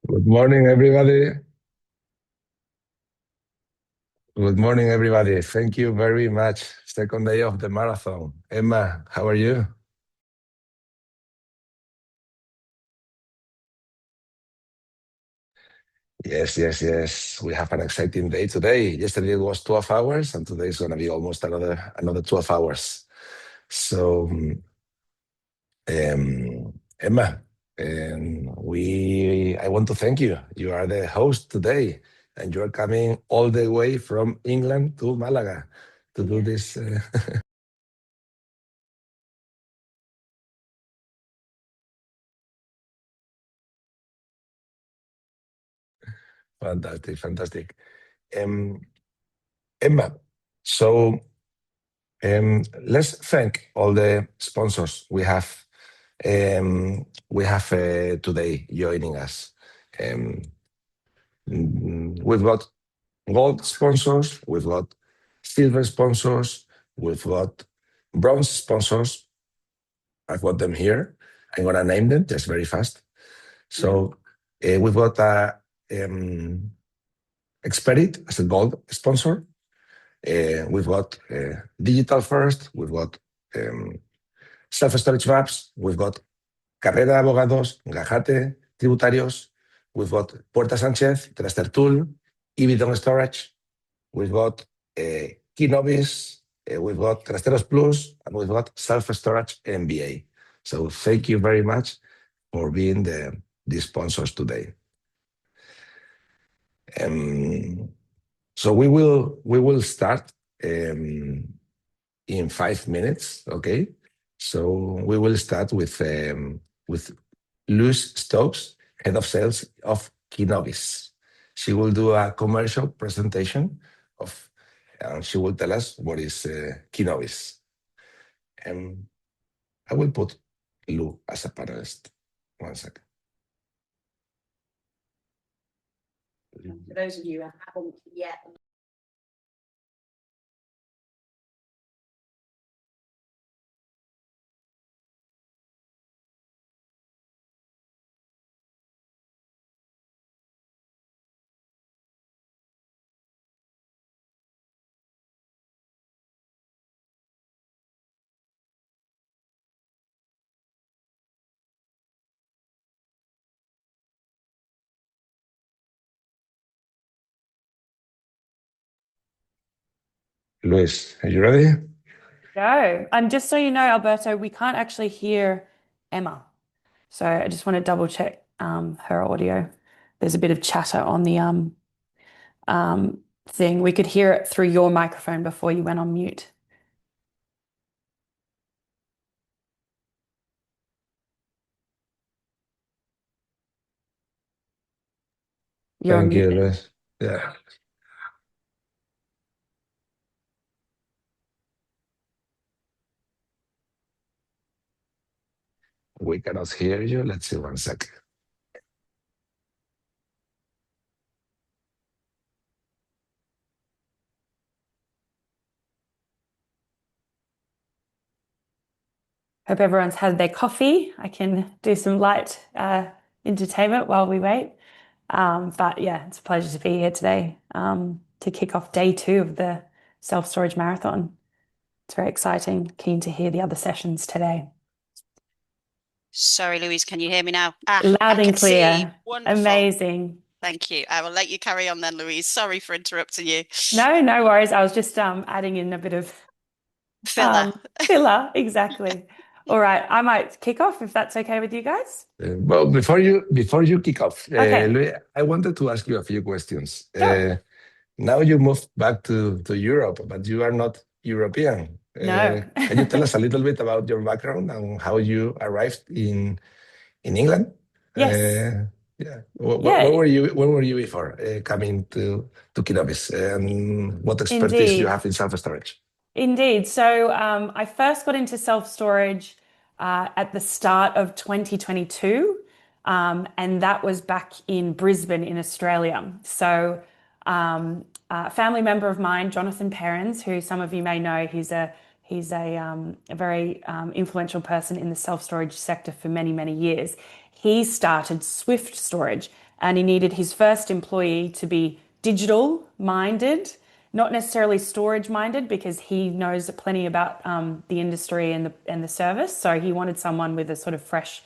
Good morning, everybody. Good morning, everybody. Thank you very much. Second day of the marathon. Emma, how are you? Yes. We have an exciting day today. Yesterday it was 12 hours, and today is going to be almost another 12 hours. So, Emma, I want to thank you. You are the host today, and you are coming all the way from England to Malaga to do this. Fantastic. Um, Emma, so let's thank all the sponsors we have today joining us. Um, we've got gold sponsors, we've got silver sponsors, we've got bronze sponsors. I've got them here. I'm gonna name them just very fast. So we've got Experit as a gold sponsor. We've got Digital First, we've got Self-Storage Maps, we've got Carrera de Abogados, Gajate, Tributarios, we've got Puertas Sánchez, Traster Tool, iBidOnStorage, we've got Kinnovis, we've got Trasteros Plus, and we've got Self-Storage MBA. So thank you very much for being the sponsors today. So we will start in 5 minutes, okay? So we will start with Louise Stokes, Head of Sales of Kinnovis. She will do a commercial presentation and she will tell us what is Kinnovis. I will put Lou as a panelist. 1 second. For those of you who haven't yet. Louise, are you ready? Go. And just so you know, Alberto, we can't actually hear Emma. So I just want to double check her audio. There's a bit of chatter on the thing. We could hear it through your microphone before you went on mute. You're on Thank you, mute. Louise. Yeah. We cannot hear you. Let's see 1 second. Hope everyone's had their coffee. I can do some light entertainment while we wait. But yeah, it's a pleasure to be here today to kick off day 2 of the self-storage marathon. It's very exciting. Keen to hear the other sessions today. Sorry, Louise, can you hear me now? Loud and clear. Wonderful. Amazing. Thank you. I will let you carry on then, Louise. Sorry for interrupting you. No worries. I was just adding in a bit of Filler. Filler, exactly. All right, I might kick off if that's okay with you guys. Well, before you kick off, Okay. Louis, I wanted to ask you a few questions. Sure. Now you moved back to Europe, but you are not European. No. Can you tell us a little bit about your background and how you arrived in England? Yes. Yeah. Where were you before coming to Kinnovis? And what expertise you have in self-storage? Indeed. So I first got into self-storage at the start of 2022, and that was back in Brisbane in Australia. So a family member of mine, Jonathan Perrins, who some of you may know, he's a very influential person in the self-storage sector for many years. He started Swift Storage and he needed his first employee to be digital minded, not necessarily storage minded, because he knows plenty about the industry and the service. So he wanted someone with a sort of fresh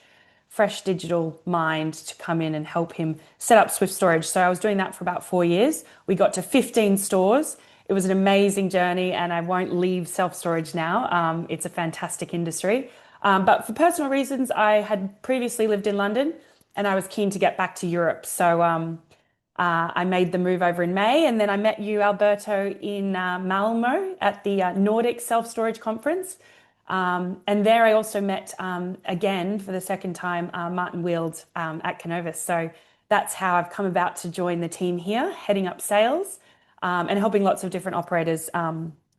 digital mind to come in and help him set up Swift Storage. So I was doing that for about 4 years. We got to 15 stores. It was an amazing journey, and I won't leave self-storage now. It's a fantastic industry. But for personal reasons, I had previously lived in London and I was keen to get back to Europe. So I made the move over in May, and then I met you, Alberto, in Malmo at the Nordic Self-Storage Conference. And there I also met, again, for the second time, Martin Wield at Kinnovis. So that's how I've come about to join the team here, heading up sales and helping lots of different operators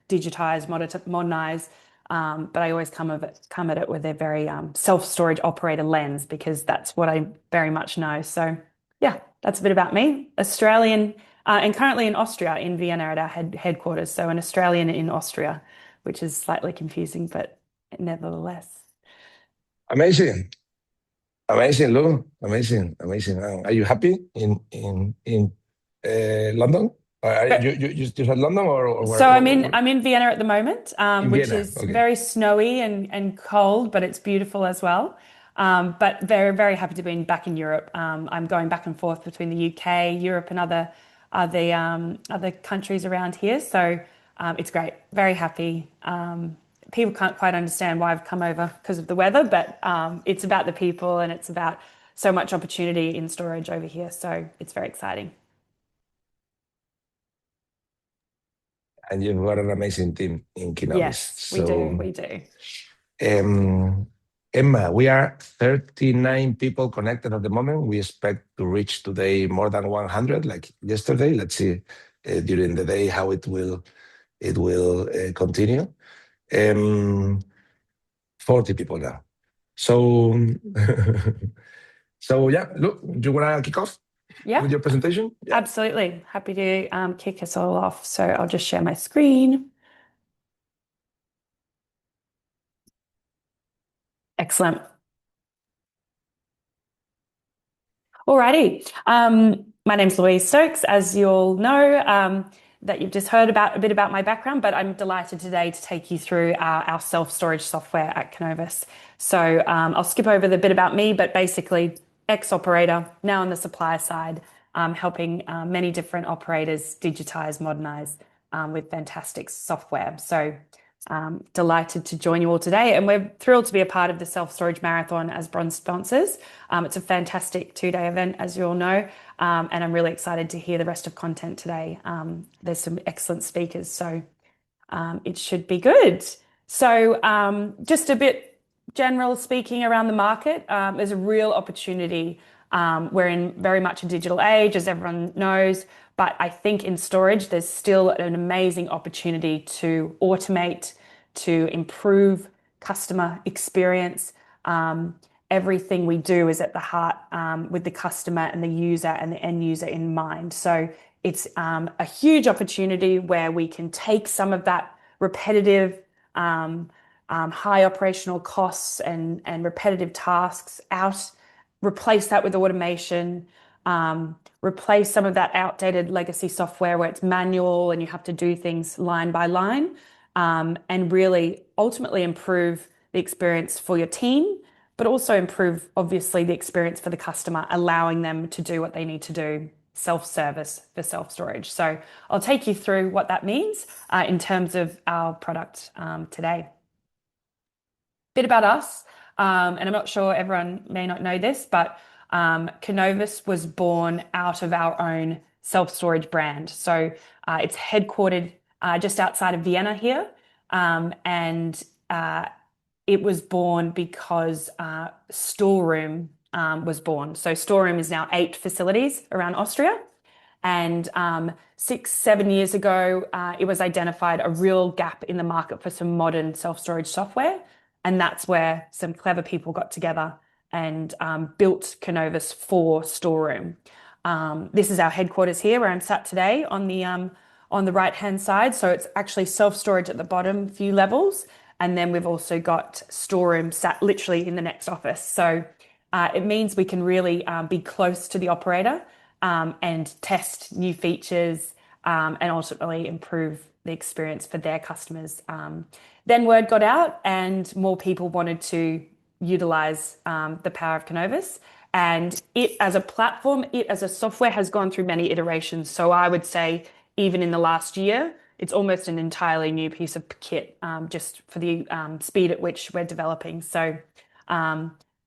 digitize, modernize. But I always come at it with a very self-storage operator lens, because that's what I very much know. So yeah, that's a bit about me. Australian and currently in Austria, in Vienna at our headquarters. So an Australian in Austria, which is slightly confusing, but nevertheless. Amazing, Lou. Amazing. Are you happy in London? You said London or where? So I'm in Vienna at the moment, which Vienna, is okay. very snowy and cold, but it's beautiful as well. But very, very happy to be back in Europe. I'm going back and forth between the UK, Europe, and other countries around here. So it's great. Very happy. People can't quite understand why I've come over because of the weather, but it's about the people, and it's about so much opportunity in storage over here. So it's very exciting. And you've got an amazing team in Kinnovis. Yes, we do. Emma, we are 39 people connected at the moment. We expect to reach today more than 100, like yesterday. Let's see during the day how it will continue. 40 people now. So, yeah, look, do you want to kick off with your presentation? Yeah. Absolutely. Happy to kick us all off. So I'll just share my screen. Excellent. Alrighty. My name's Louise Stokes, as you all know, that you've just heard a bit about my background, but I'm delighted today to take you through our self-storage software at Kinnovis. So I'll skip over the bit about me, but basically ex-operator, now on the supplier side, helping many different operators digitize, modernize with fantastic software. So delighted to join you all today, and we're thrilled to be a part of the Self-Storage Marathon as bronze sponsors. It's a fantastic 2-day event, as you all know, and I'm really excited to hear the rest of content today. There's some excellent speakers, so it should be good. So just a bit general speaking around the market, there's a real opportunity. We're in very much a digital age, as everyone knows, but I think in storage, there's still an amazing opportunity to automate, to improve customer experience. Everything we do is at the heart with the customer and the user and the end user in mind. So it's a huge opportunity where we can take some of that repetitive, high operational costs and repetitive tasks out, replace that with automation, replace some of that outdated legacy software where it's manual and you have to do things line by line, and really ultimately improve the experience for your team, but also improve, obviously, the experience for the customer, allowing them to do what they need to do, self-service for self-storage. So I'll take you through what that means in terms of our product today. Bit about us, and I'm not sure everyone may not know this, but Kinnovis was born out of our own self-storage brand. So it's headquartered just outside of Vienna here, and it was born because Storeroom was born. So Storeroom is now 8 facilities around Austria, and 6-7 years ago, it was identified a real gap in the market for some modern self-storage software, and that's where some clever people got together and built Kinnovis for Storeroom. This is our headquarters here, where I'm sat today on the right-hand side. So it's actually self-storage at the bottom few levels, and then we've also got Storeroom sat literally in the next office. So It means we can really be close to the operator and test new features and ultimately improve the experience for their customers. Then word got out and more people wanted to utilize the power of Kinnovis. And it as a platform, it as a software has gone through many iterations. So I would say even in the last year, it's almost an entirely new piece of kit just for the speed at which we're developing. So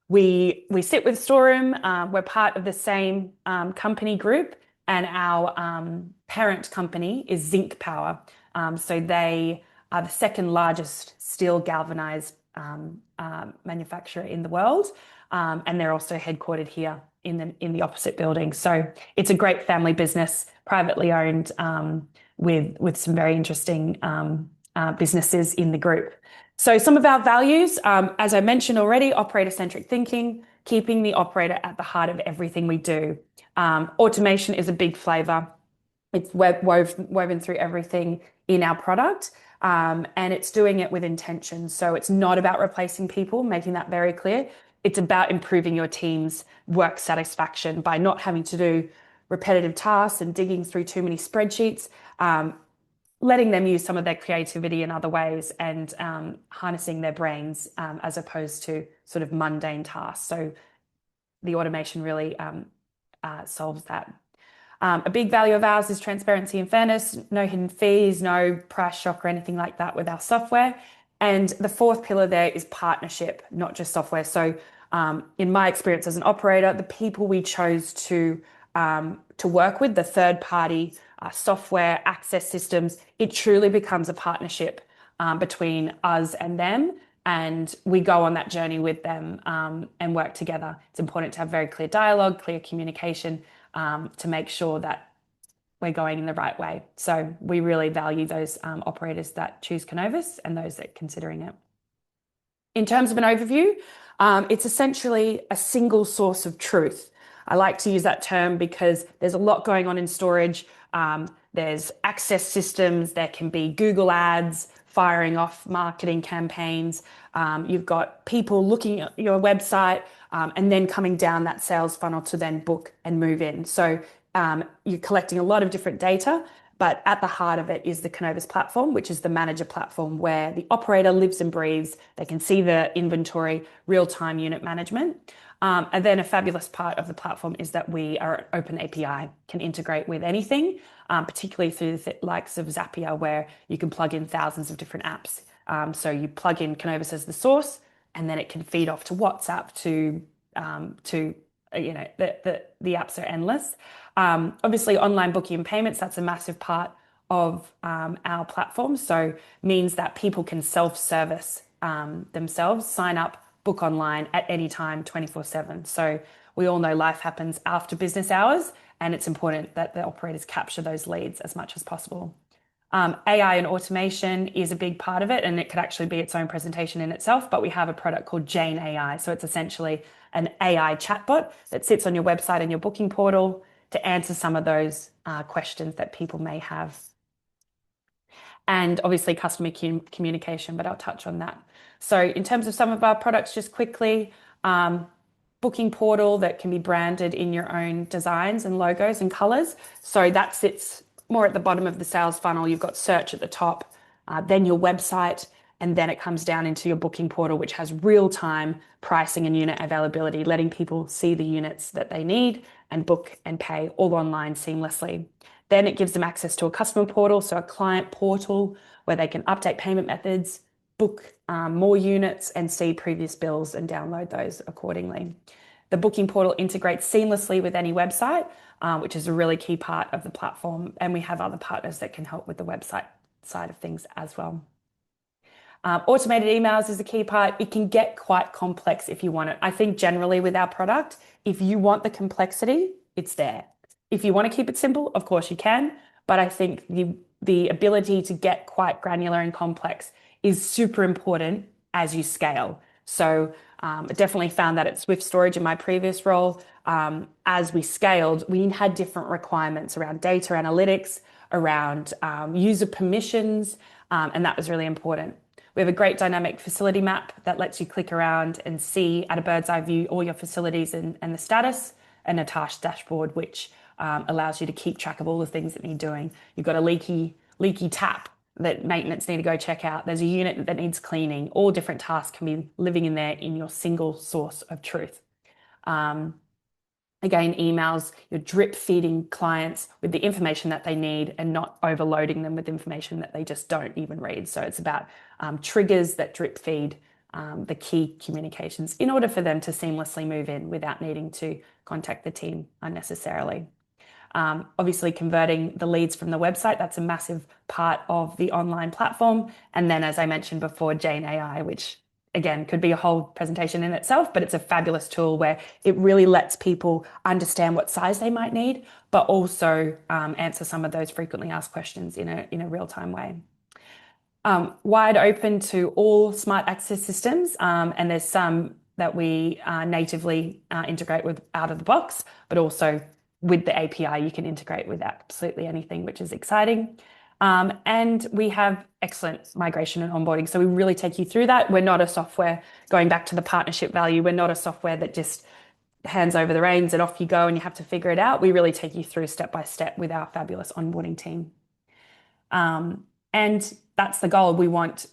we sit with Storeroom. We're part of the same company group, and our parent company is Zinc Power. So they are the second largest steel galvanized manufacturer in the world, and they're also headquartered here in the opposite building. So it's a great family business, privately owned, with some very interesting businesses in the group. So some of our values, as I mentioned already, operator-centric thinking, keeping the operator at the heart of everything we do. Automation is a big flavor. It's woven through everything in our product, and it's doing it with intention. So it's not about replacing people, making that very clear. It's about improving your team's work satisfaction by not having to do repetitive tasks and digging through too many spreadsheets, letting them use some of their creativity in other ways and harnessing their brains as opposed to sort of mundane tasks. So the automation really solves that. A big value of ours is transparency and fairness, no hidden fees, no price shock or anything like that with our software. And the fourth pillar there is partnership, not just software. So in my experience as an operator, the people we chose to work with, the third party software access systems, it truly becomes a partnership between us and them. And we go on that journey with them and work together. It's important to have very clear dialogue, clear communication to make sure that we're going in the right way. So we really value those operators that choose Kinnovis and those that are considering it. In terms of an overview, it's essentially a single source of truth. I like to use that term because there's a lot going on in storage. There's access systems, there can be Google ads, firing off marketing campaigns. You've got people looking at your website and then coming down that sales funnel to then book and move in. So you're collecting a lot of different data, but at the heart of it is the Kinnovis platform, which is the manager platform where the operator lives and breathes. They can see the inventory, real-time unit management. And then a fabulous part of the platform is that we are an open API, can integrate with anything, particularly through the likes of Zapier, where you can plug in thousands of different apps. So you plug in Kinnovis as the source, and then it can feed off to WhatsApp, to the apps are endless. Obviously, online booking and payments, that's a massive part of our platform. So means that people can self-service themselves, sign up, book online at any time, 24/7. So we all know life happens after business hours, and it's important that the operators capture those leads as much as possible. AI and automation is a big part of it, and it could actually be its own presentation in itself, but we have a product called Jane AI. So it's essentially an AI chatbot that sits on your website and your booking portal to answer some of those questions that people may have. And obviously customer communication, but I'll touch on that. So in terms of some of our products, just quickly, booking portal that can be branded in your own designs and logos and colors. So that sits more at the bottom of the sales funnel. You've got search at the top, then your website, and then it comes down into your booking portal, which has real-time pricing and unit availability, letting people see the units that they need and book and pay all online seamlessly. Then it gives them access to a customer portal, so a client portal where they can update payment methods, book more units and see previous bills and download those accordingly. The booking portal integrates seamlessly with any website, which is a really key part of the platform. And we have other partners that can help with the website side of things as well. Automated emails is a key part. It can get quite complex if you want it. I think generally with our product, if you want the complexity, it's there. If you want to keep it simple, of course you can. But I think the ability to get quite granular and complex is super important as you scale. So I definitely found that at Swift Storage in my previous role, as we scaled, we had different requirements around data analytics, around user permissions, and that was really important. We have a great dynamic facility map that lets you click around and see at a bird's eye view all your facilities and the status, and a task dashboard, which allows you to keep track of all the things that need doing. You've got a leaky tap that maintenance need to go check out. There's a unit that needs cleaning. All different tasks can be living in there in your single source of truth. Again, emails, you're drip feeding clients with the information that they need and not overloading them with information that they just don't even read. So it's about triggers that drip feed the key communications in order for them to seamlessly move in without needing to contact the team unnecessarily. Obviously, converting the leads from the website, that's a massive part of the online platform. And then, as I mentioned before, Jane AI, which again could be a whole presentation in itself, but it's a fabulous tool where it really lets people understand what size they might need, but also answer some of those frequently asked questions in a real-time way. Wide open to all smart access systems, and there's some that we natively integrate with out of the box, but also with the API, you can integrate with absolutely anything, which is exciting. And we have excellent migration and onboarding. So we really take you through that. We're not a software, going back to the partnership value, we're not a software that just hands over the reins and off you go and you have to figure it out. We really take you through step by step with our fabulous onboarding team. And that's the goal. We want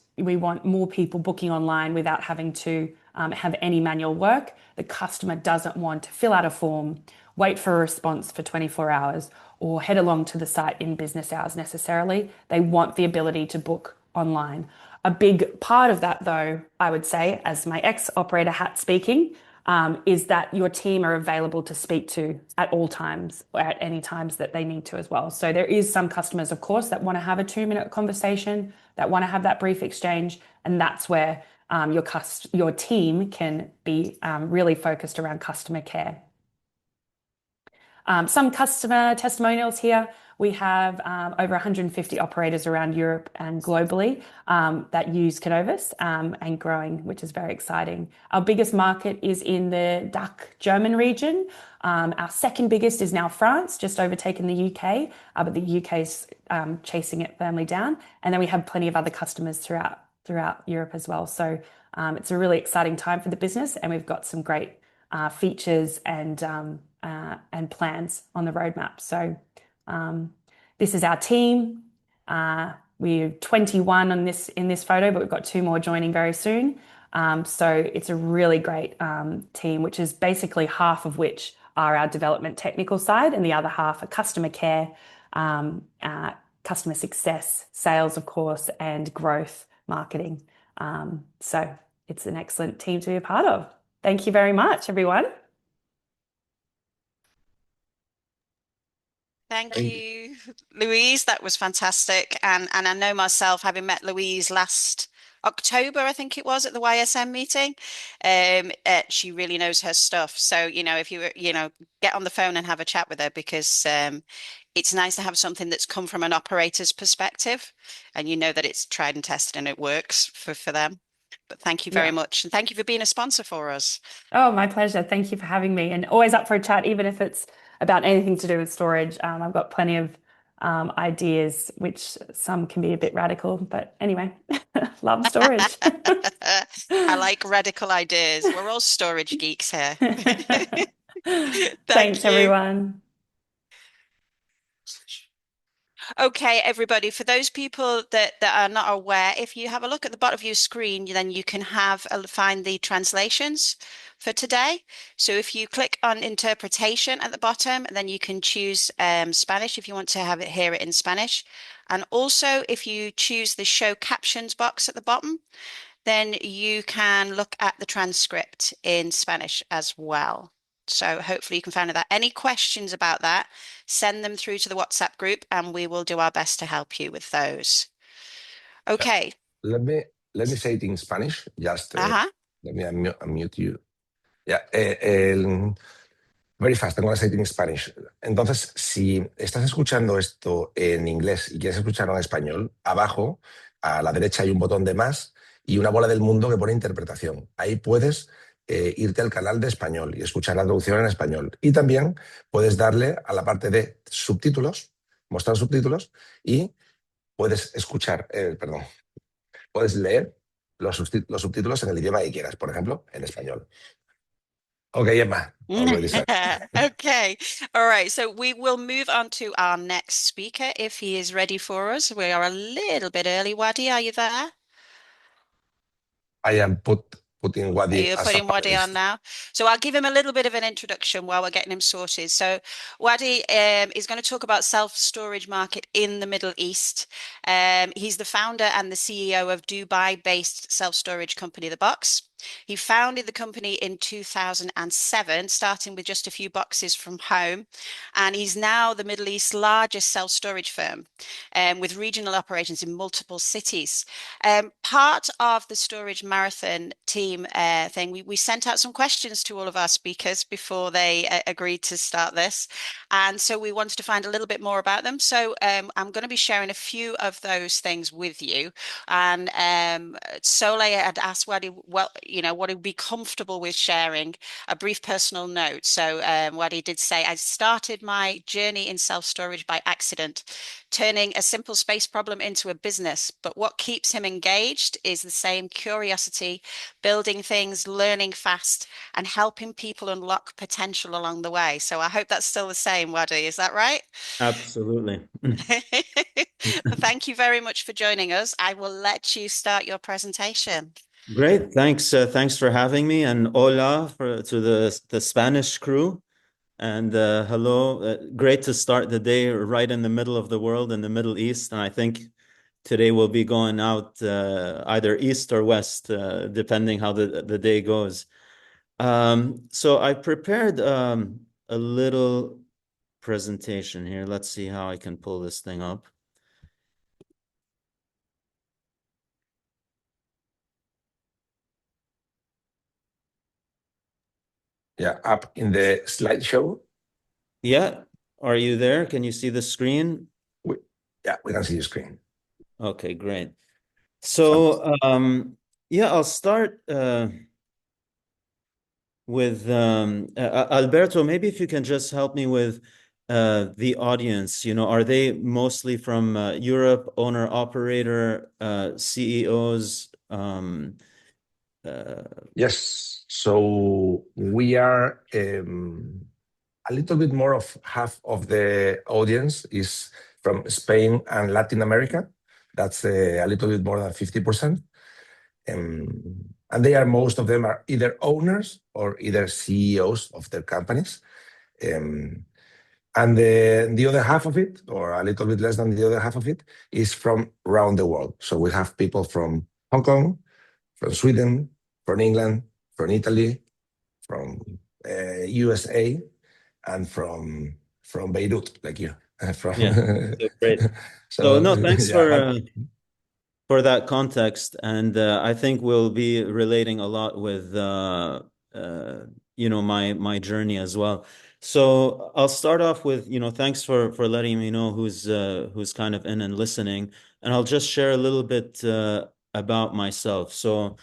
more people booking online without having to have any manual work. The customer doesn't want to fill out a form, wait for a response for 24 hours, or head along to the site in business hours necessarily. They want the ability to book online. A big part of that, though, I would say, as my ex-operator hat speaking, is that your team are available to speak to at all times, or at any times that they need to as well. So there is some customers, of course, that want to have a 2-minute conversation, that want to have that brief exchange, and that's where your team can be really focused around customer care. Some customer testimonials here. We have over 150 operators around Europe and globally that use Kinnovis and growing, which is very exciting. Our biggest market is in the DACH German region. Our second biggest is now France, just overtaken the UK, but the UK's chasing it firmly down. And then we have plenty of other customers throughout Europe as well. So it's a really exciting time for the business, and we've got some great features and plans on the roadmap. So this is our team. We're 21 in this photo, but we've got 2 more joining very soon. So it's a really great team, which is basically half of which are our development technical side, and the other half are customer care, customer success, sales, of course, and growth marketing. So it's an excellent team to be a part of. Thank you very much, everyone. Thank you, Louise. That was fantastic. And I know myself, having met Louise last October, I think it was, at the YSM meeting, she really knows her stuff. So, if you get on the phone and have a chat with her, because it's nice to have something that's come from an operator's perspective, and that it's tried and tested and it works for them. But thank you very much. And thank you for being a sponsor for us. Oh, my pleasure. Thank you for having me, and always up for a chat, even if it's about anything to do with storage. I've got plenty of ideas, which some can be a bit radical, but anyway, love storage. I like radical ideas. We're all storage geeks here. Thanks, everyone. Okay, everybody, for those people that are not aware, if you have a look at the bottom of your screen, then you can find the translations for today. So if you click on interpretation at the bottom, then you can choose Spanish if you want to hear it in Spanish. And also, if you choose the show captions box at the bottom, then you can look at the transcript in Spanish as well. So hopefully you can find that. Any questions about that, send them through to the WhatsApp group, and we will do our best to help you with those. Okay. Let me say it in Spanish. Just let me unmute you. Yeah. Very fast. I'm going to say it in Spanish. Entonces, si estás escuchando esto en inglés y quieres escucharlo en español, abajo a la derecha hay un botón de más y una bola del mundo que pone interpretación. Ahí puedes irte al canal de español y escuchar la traducción en español. Y también puedes darle a la parte de subtítulos, mostrar subtítulos, y puedes escuchar, puedes leer los subtítulos en el idioma que quieras, por ejemplo, en español. Okay, Emma, already started. Okay, all right. So we will move on to our next speaker if he is ready for us. We are a little bit early. Wadi, are you there? I am putting Wadi You're as a putting Wadi on panelist. now. So I'll give him a little bit of an introduction while we're getting him sorted. So Wadi is going to talk about self-storage market in the Middle East. He's the founder and the CEO of Dubai-based self-storage company, The Box. He founded the company in 2007, starting with just a few boxes from home. And he's now the Middle East's largest self-storage firm with regional operations in multiple cities. Part of the storage marathon team thing, we sent out some questions to all of our speakers before they agreed to start this. And so we wanted to find a little bit more about them. So I'm going to be sharing a few of those things with you. And Soleil had asked Wadi, well, you know, what he'd be comfortable with sharing, a brief personal note. So Wadi did say, I started my journey in self-storage by accident, turning a simple space problem into a business. But what keeps him engaged is the same curiosity, building things, learning fast, and helping people unlock potential along the way. So I hope that's still the same, Wadi. Is that right? Absolutely. Thank you very much for joining us. I will let you start your presentation. Great. Thanks. Thanks for having me, and hola to the Spanish crew. And hello. Great to start the day right in the middle of the world in the Middle East. And I think today we'll be going out either east or west, depending how the day goes. So I prepared a little presentation here. Let's see how I can pull this thing up. Yeah, up in the slideshow. Yeah. Are you there? Can you see the screen? Yeah, we can see your screen. Okay, great. So, yeah, I'll start with Alberto. Maybe if you can just help me with the audience. You know, are they mostly from Europe, owner operator, CEOs? Yes, so we are a little bit more of half of the audience is from Spain and Latin America. That's a little bit more than 50%. And they are, most of them are either owners or either CEOs of their companies. And the other half of it, or a little bit less than the other half of it, is from around the world. So we have people from Hong Kong, from Sweden, from England, from Italy, from USA, and from Beirut, like you. Yeah, so great. So no, thanks yeah, for that context, and I think we'll be relating a lot with you know, my journey as well. So I'll start off with, you know, thanks for letting me know who's kind of in and listening, and I'll just share a little bit about myself. So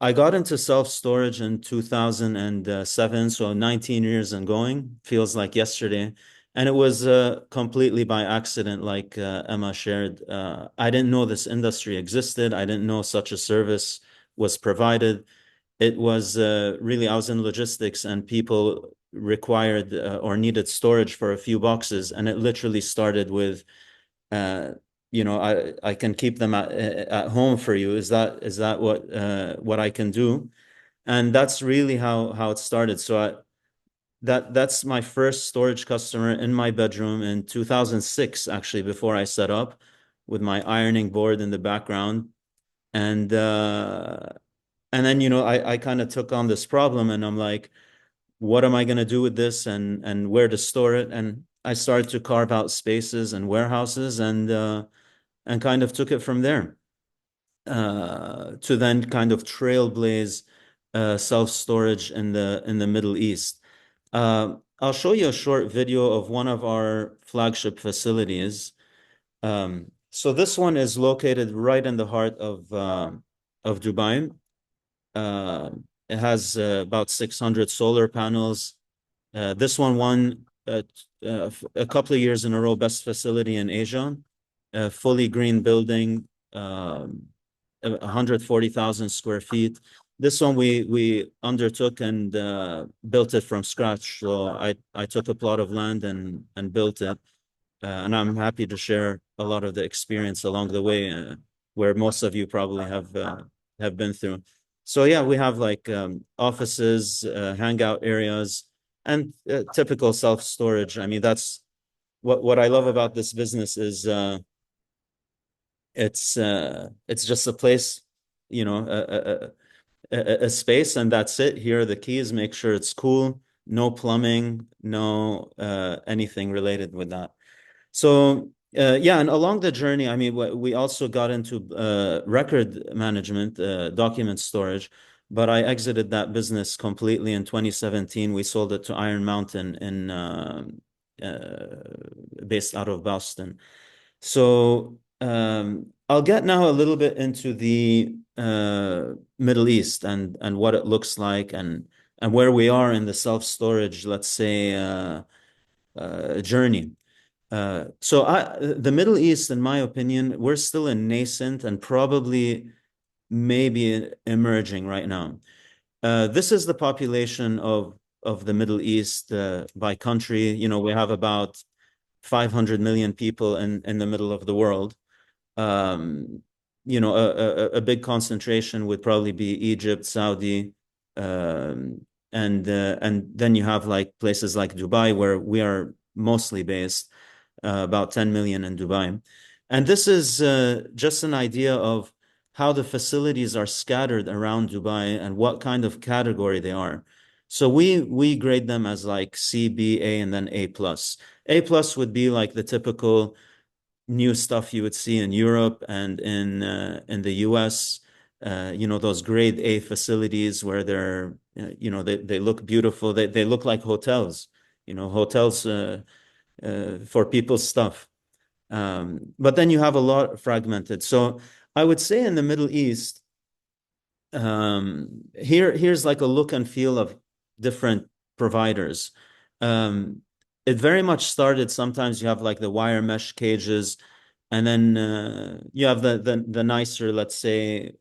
I got into self-storage in 2007, so 19 years and going, feels like yesterday. And it was completely by accident, like Emma shared. I didn't know this industry existed. I didn't know such a service was provided. It was really, I was in logistics and people required or needed storage for a few boxes. And it literally started with, you know, I can keep them at home for you. Is that what I can do? And that's really how it started. So that's my first storage customer in my bedroom in 2006, actually, before I set up with my ironing board in the background. And then, you know, I kind of took on this problem and I'm like, what am I going to do with this and where to store it? And I started to carve out spaces and warehouses and kind of took it from there to then kind of trailblaze self-storage in the Middle East. I'll show you a short video of one of our flagship facilities. So this one is located right in the heart of Dubai. It has about 600 solar panels. This one won a couple of years in a row, best facility in Asia. A fully green building, 140,000 square feet. This one we undertook and built it from scratch. So I took a plot of land and built it. And I'm happy to share a lot of the experience along the way, where most of you probably have been through. So yeah, we have like offices, hangout areas, and typical self-storage. I mean, that's what I love about this business is it's just a place, you know, a space, and that's it. Here are the keys. Make sure it's cool. No plumbing, no anything related with that. So yeah, and along the journey, I mean, we also got into record management, document storage, but I exited that business completely in 2017. We sold it to Iron Mountain based out of Boston. So I'll get now a little bit into the Middle East and what it looks like and where we are in the self-storage, let's say, journey. So the Middle East, in my opinion, we're still in nascent and probably maybe emerging right now. This is the population of the Middle East by country. You know, we have about 500 million people in the middle of the world. You know, a big concentration would probably be Egypt, Saudi, and then you have like places like Dubai, where we are mostly based. About 10 million in Dubai. And this is just an idea of how the facilities are scattered around Dubai and what kind of category they are. So we grade them as like C, B, A, and then A+. A+ would be like the typical new stuff you would see in Europe and in the US. You know, those grade A facilities where they're, you know, they look beautiful. They look like hotels, you know, hotels for people's stuff. But then you have a lot fragmented. So I would say in the Middle East, here's like a look and feel of different providers. It very much started, sometimes you have like the wire mesh cages, and then you have the nicer, let's say,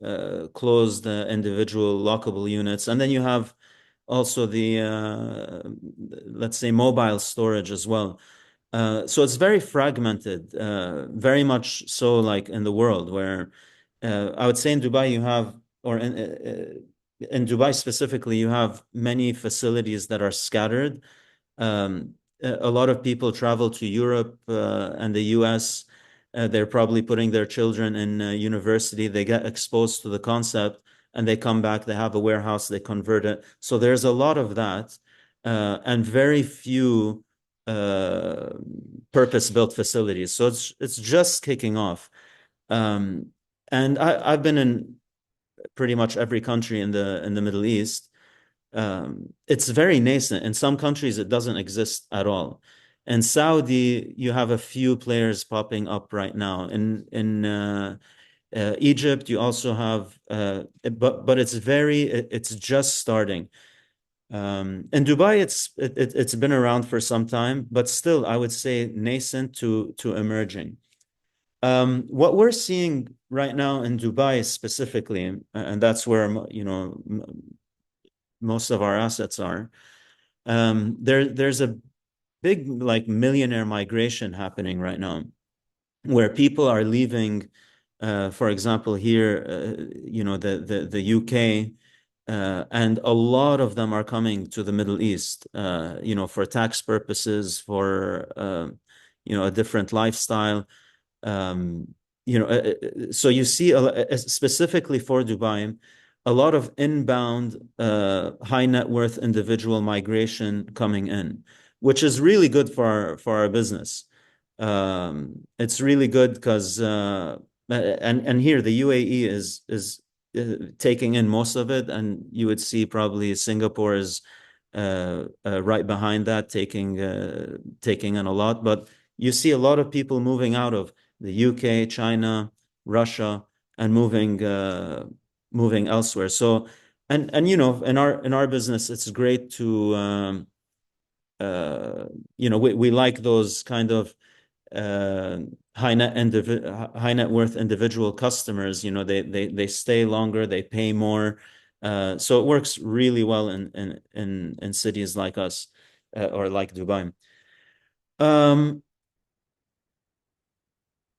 closed individual lockable units. And then you have also the, let's say, mobile storage as well. So it's very fragmented, very much so like in the world, where I would say in Dubai you have, or in Dubai specifically, you have many facilities that are scattered. A lot of people travel to Europe and the US. They're probably putting their children in university. They get exposed to the concept and they come back, they have a warehouse, they convert it. So there's a lot of that, and very few purpose-built facilities. So it's just kicking off. And I've been in pretty much every country in the Middle East. It's very nascent. In some countries, it doesn't exist at all. In Saudi, you have a few players popping up right now. In Egypt, you also have, but it's just starting. In Dubai, it's been around for some time, but still, I would say nascent to emerging. What we're seeing right now in Dubai specifically, and that's where, you know, most of our assets are, there's a big like millionaire migration happening right now, where people are leaving, for example, here, you know, the UK, and a lot of them are coming to the Middle East, you know, for tax purposes, for, you know, a different lifestyle. You know, so you see, specifically for Dubai, a lot of inbound high net worth individual migration coming in, which is really good for our business. It's really good because and here the UAE is taking in most of it, and you would see probably Singapore is right behind that, taking in a lot. But you see a lot of people moving out of the UK, China, Russia, and moving elsewhere. So, and you know, in our business, it's great to you know, we like those kind of high net worth individual customers, you know, they stay longer, they pay more. So it works really well in cities like us or like Dubai.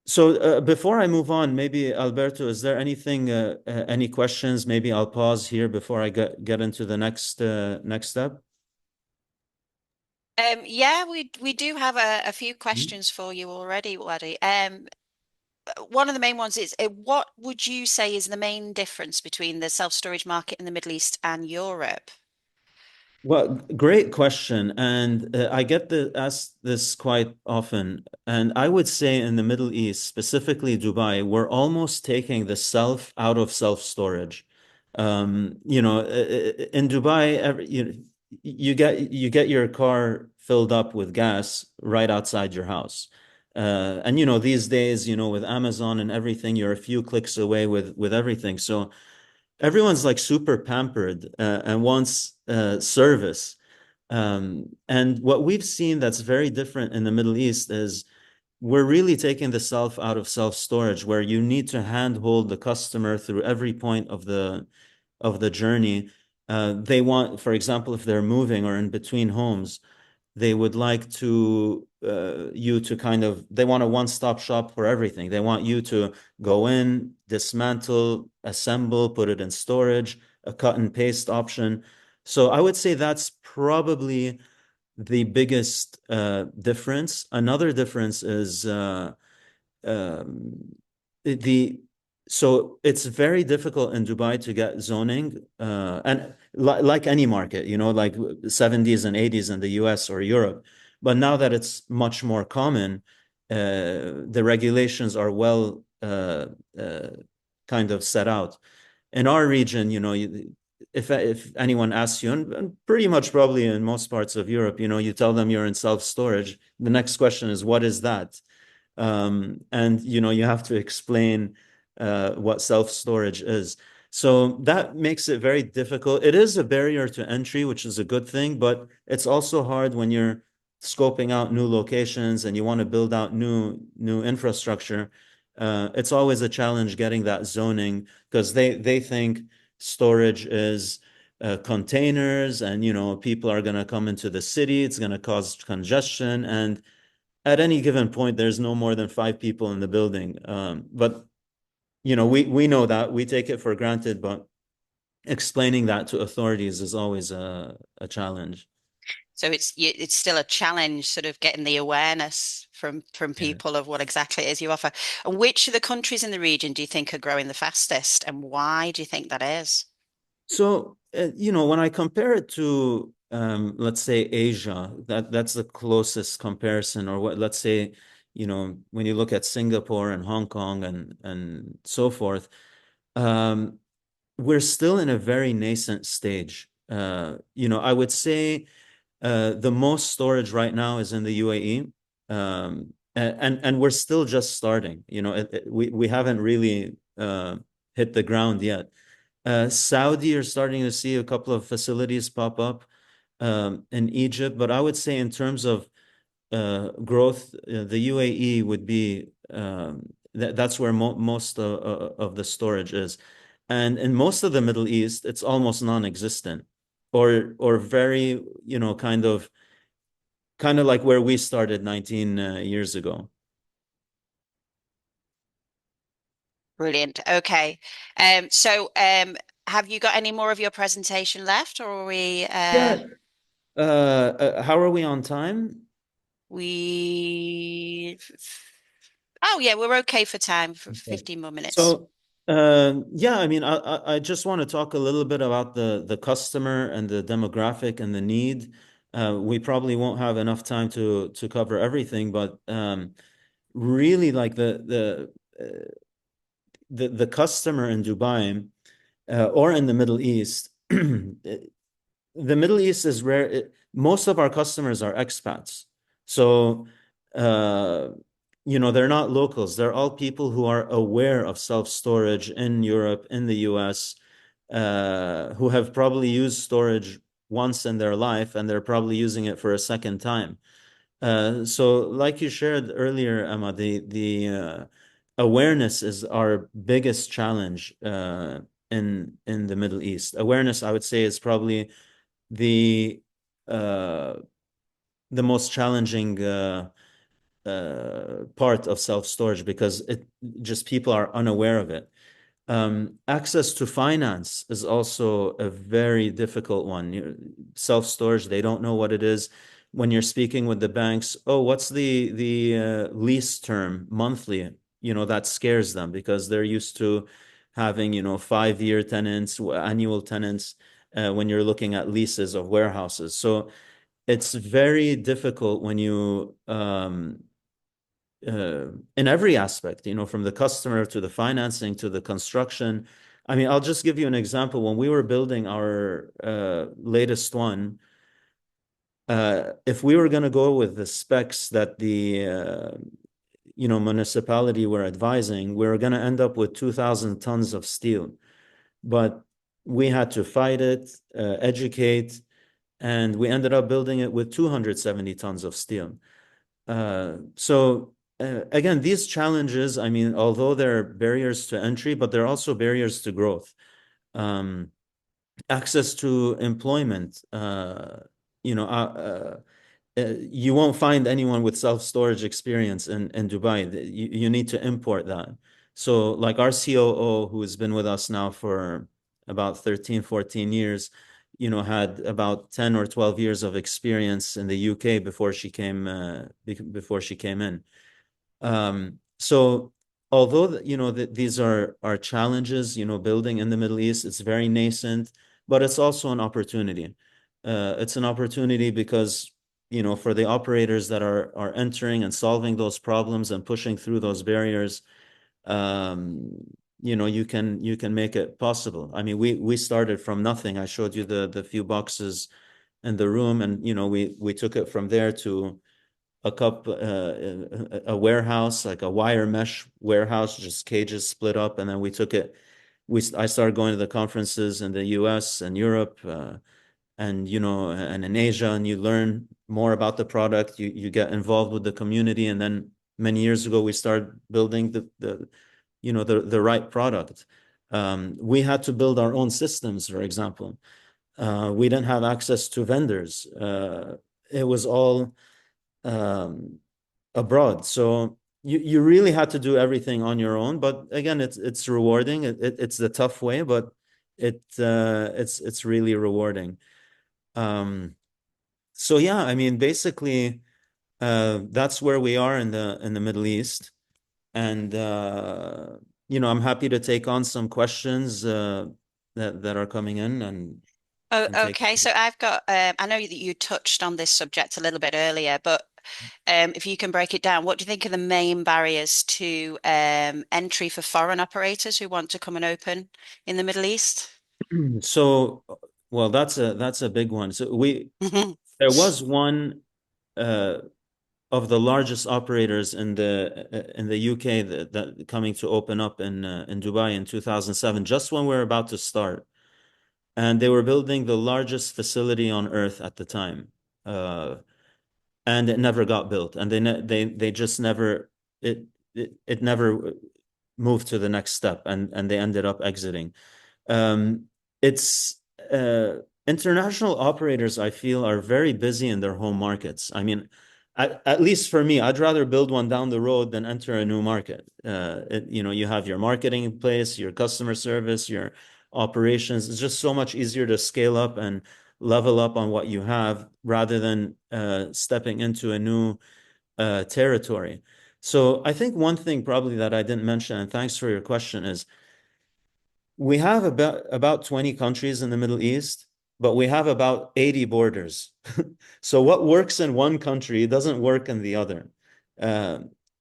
So before I move on, maybe Alberto, is there anything, any questions? Maybe I'll pause here before I get into the next step. Yeah, we do have a few questions for you already, Wadi. One of the main ones is, what would you say is the main difference between the self-storage market in the Middle East and Europe? Well, great question. And I get asked this quite often. And I would say in the Middle East, specifically Dubai, we're almost taking the self out of self-storage. You know, in Dubai, you get your car filled up with gas right outside your house. And you know, these days, you know, with Amazon and everything, you're a few clicks away with everything. So everyone's like super pampered and wants service. And what we've seen that's very different in the Middle East is we're really taking the self out of self-storage, where you need to handhold the customer through every point of the journey. They want, for example, if they're moving or in between homes, they would like to you to kind of, they want a one-stop shop for everything. They want you to go in, dismantle, assemble, put it in storage, a cut and paste option. So I would say that's probably the biggest difference. Another difference is the so it's very difficult in Dubai to get zoning, and like any market, you know, like 70s and 80s in the US or Europe. But now that it's much more common, the regulations are well kind of set out. In our region, you know, if anyone asks you, and pretty much probably in most parts of Europe, you know, you tell them you're in self-storage, the next question is, what is that? And you know, you have to explain what self-storage is. So that makes it very difficult. It is a barrier to entry, which is a good thing, but it's also hard when you're scoping out new locations and you want to build out new infrastructure. It's always a challenge getting that zoning, because they think storage is containers, and you know, people are going to come into the city, it's going to cause congestion, and at any given point, there's no more than 5 people in the building. But you know, we know that, we take it for granted, but explaining that to authorities is always a challenge. So it's still a challenge, sort of getting the awareness from Yeah. people of what exactly it is you offer. And which of the countries in the region do you think are growing the fastest, and why do you think that is? So, you know, when I compare it to, let's say Asia, that's the closest comparison, or what, let's say, you know, when you look at Singapore and Hong Kong and so forth, we're still in a very nascent stage. You know, I would say the most storage right now is in the UAE, and we're still just starting. You know, we haven't really hit the ground yet. Saudi are starting to see a couple of facilities pop up in Egypt, but I would say in terms of growth, the UAE would be that's where most of the storage is, and in most of the Middle East, it's almost non-existent, or very, you know, kind of like where we started 19 years ago. Brilliant. Okay. So have you got any more of your presentation left, or are we Yeah. How are we on time? we oh yeah, we're okay for time for Okay. 15 more minutes. So, yeah, I mean, I just want to talk a little bit about the customer and the demographic and the need. We probably won't have enough time to cover everything, but really, like the customer in Dubai or in the Middle East, the Middle East is rare. Most of our customers are expats, so you know, they're not locals. They're all people who are aware of self-storage in Europe, in the US, who have probably used storage once in their life, and they're probably using it for a second time. So like you shared earlier, Emma, the awareness is our biggest challenge in the Middle East. Awareness, I would say, is probably the most challenging part of self-storage, because it just people are unaware of it. Access to finance is also a very difficult one. Self-storage, they don't know what it is. When you're speaking with the banks, oh, what's the lease term monthly? That scares them, because they're used to having 5-year tenants, annual tenants, when you're looking at leases of warehouses. So it's very difficult when you in every aspect, from the customer to the financing to the construction. I mean, I'll just give you an example. When we were building our latest one, if we were going to go with the specs that the municipality were advising, we were going to end up with 2,000 tons of steel. But we had to fight it, educate, and we ended up building it with 270 tons of steel. So again, these challenges, I mean, although they're barriers to entry, but they're also barriers to growth. Access to employment, you won't find anyone with self-storage experience in Dubai. You need to import that. So like our COO, who has been with us now for about 13, 14 years, had about 10 or 12 years of experience in the UK before she came in. So although these are challenges, building in the Middle East, it's very nascent, but it's also an opportunity. It's an opportunity because for the operators that are entering and solving those problems and pushing through those barriers, you can make it possible. I mean, we started from nothing. I showed you the few boxes in the room, and we took it from there to a warehouse, like a wire mesh warehouse, just cages split up, and then we took it. I started going to the conferences in the US and Europe, and in Asia, and you learn more about the product. You get involved with the community, and then many years ago we started building the right product. We had to build our own systems, for example. We didn't have access to vendors. It was all abroad. So you really had to do everything on your own. But again, it's rewarding. It's the tough way, but it's really rewarding. So yeah, I mean, basically, that's where we are in the Middle East. And I'm happy to take on some questions that are coming in and Okay, so I've got, I know that you touched on this subject a little bit earlier, but if you can break it down, what do you think are the main barriers to entry for foreign operators who want to come and open in the Middle East? So, well, that's a big one. So there was one of the largest operators in the UK that coming to open up in Dubai in 2007, just when we were about to start. And they were building the largest facility on earth at the time, and it never got built. And they just never it never moved to the next step, and they ended up exiting. It's international operators, I feel, are very busy in their home markets. I mean, at least for me, I'd rather build one down the road than enter a new market. You have your marketing in place, your customer service, your operations. It's just so much easier to scale up and level up on what you have rather than stepping into a new territory. So I think one thing probably that I didn't mention, and thanks for your question, is we have about 20 countries in the Middle East, but we have about 80 borders. So what works in one country doesn't work in the other.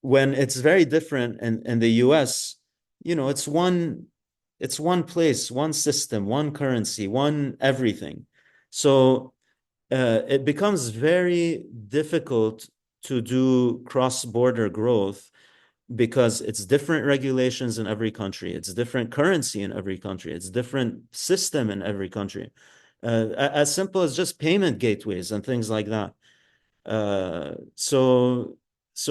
When it's very different in the US, it's one place, one system, one currency, one everything. So it becomes very difficult to do cross-border growth because it's different regulations in every country. It's different currency in every country. It's different system in every country. As simple as just payment gateways and things like that. So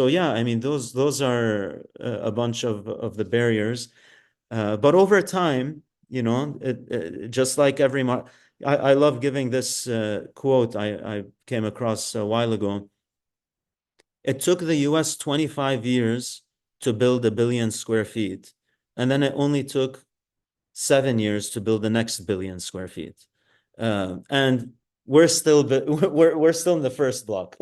yeah, I mean, those are a bunch of the barriers. But over time, just like I love giving this quote I came across a while ago. It took the US 25 years to build 1 billion square feet, and then it only took 7 years to build the next 1 billion square feet. And we're still in the first block.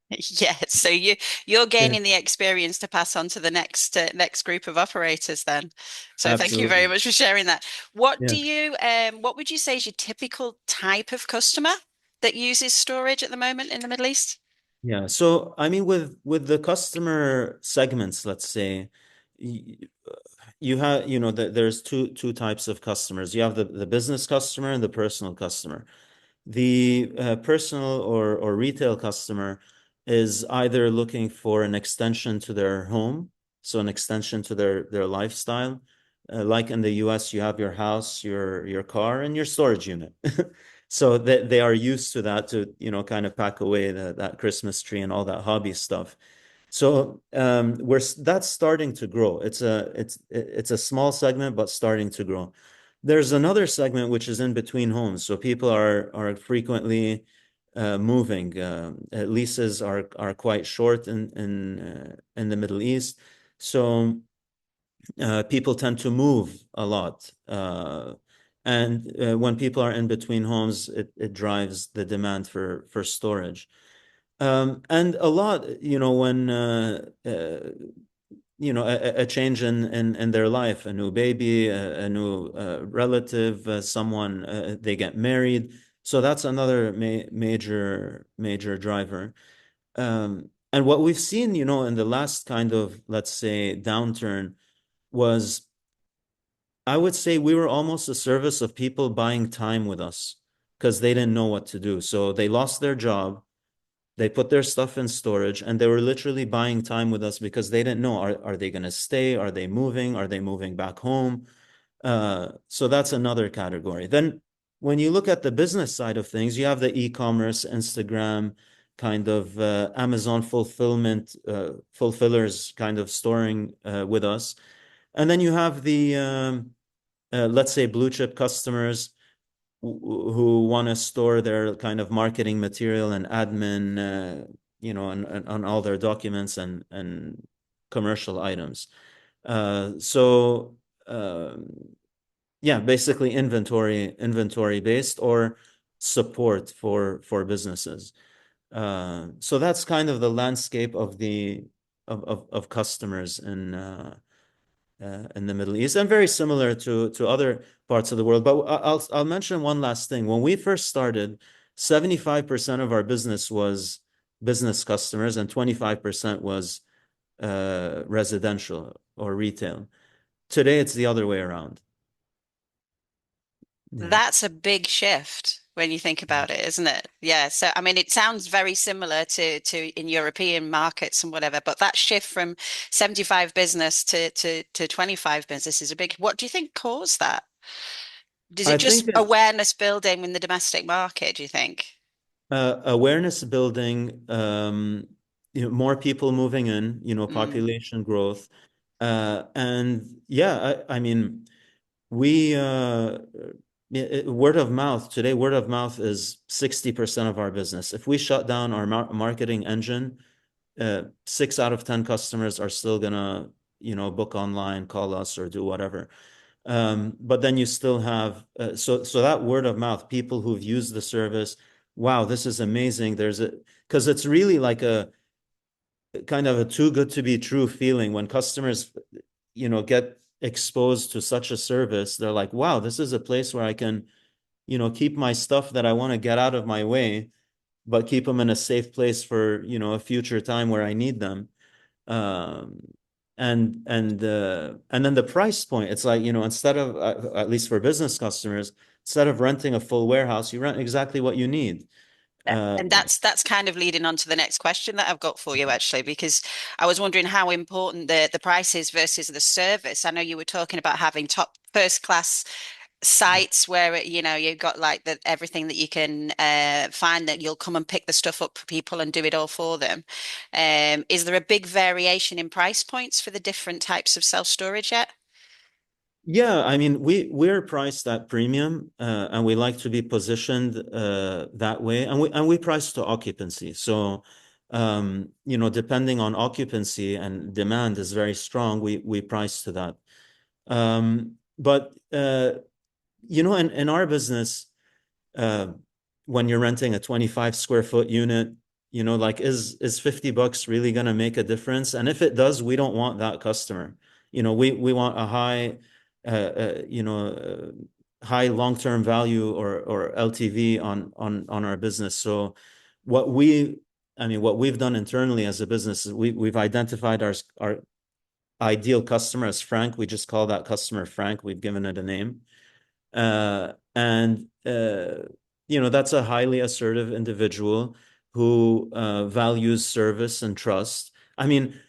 Yes, so you're gaining the experience to pass on to the next group of operators then. So thank you very Absolutely. much for sharing that. What Yeah. what would you say is your typical type of customer that uses storage at the moment in the Middle East? Yeah. So I mean, with the customer segments, let's say, you have, there's two types of customers. You have the business customer and the personal customer. The personal or retail customer is either looking for an extension to their home, so an extension to their lifestyle. Like in the US, you have your house, your car, and your storage unit. So they are used to that, to kind of pack away that Christmas tree and all that hobby stuff. So that's starting to grow. It's a small segment, but starting to grow. There's another segment which is in between homes. So people are frequently moving. Leases are quite short in the Middle East. So people tend to move a lot. And when people are in between homes, it drives the demand for storage. And a lot, when a change in their life, a new baby, a new relative, someone, they get married. So that's another major driver. And what we've seen, in the last kind of, let's say, downturn was, I would say, we were almost a service of people buying time with us because they didn't know what to do. So they lost their job. They put their stuff in storage, and they were literally buying time with us because they didn't know, are they going to stay? Are they moving? Are they moving back home? So that's another category. Then when you look at the business side of things, you have the e-commerce, Instagram, kind of Amazon fulfillment, fulfillers kind of storing with us. And then you have the, let's say, blue chip customers who want to store their kind of marketing material and admin, and on all their documents and commercial items. So yeah, basically inventory based or support for businesses. So that's kind of the landscape of customers in the Middle East, and very similar to other parts of the world. But I'll mention one last thing. When we first started, 75% of our business was business customers and 25% was residential or retail. Today, it's the other way around. Yeah. That's a big shift when you think about it, isn't it? Yeah. So, I mean, it sounds very similar to in European markets and whatever, but that shift from 75 business to 25 business is a big. What do you think caused that? Is I it just think it's awareness building in the domestic market, do you think? awareness building, more people moving in, population growth. And yeah, I mean, we word of mouth today, word of mouth is 60% of our business. If we shut down our marketing engine, 6 out of 10 customers are still gonna, book online, call us, or do whatever. But then you still have so that word of mouth, people who've used the service, wow, this is amazing. Because it's really like a kind of a too good to be true feeling when customers, get exposed to such a service. They're like, wow, this is a place where I can, keep my stuff that I want to get out of my way, but keep them in a safe place for, a future time where I need them. And then the price point, it's like, instead of, at least for business customers, instead of renting a full warehouse, you rent exactly what you need. And that's kind of leading on to the next question that I've got for you, actually, because I was wondering how important the price is versus the service. I know you were talking about having top first class sites where you've got like everything that you can find, that you'll come and pick the stuff up for people and do it all for them. Is there a big variation in price points for the different types of self-storage yet? Yeah, I mean, we're priced at premium, and we like to be positioned that way, and we price to occupancy. So, depending on occupancy and demand is very strong, we price to that. But in our business, when you're renting a 25 square foot unit, like is $50 really going to make a difference? And if it does, we don't want that customer. We want a high long-term value or LTV on our business. So what we've done internally as a business is we've identified our ideal customer as Frank. We just call that customer Frank. We've given it a name. That's a highly assertive individual who values service and trust. I mean,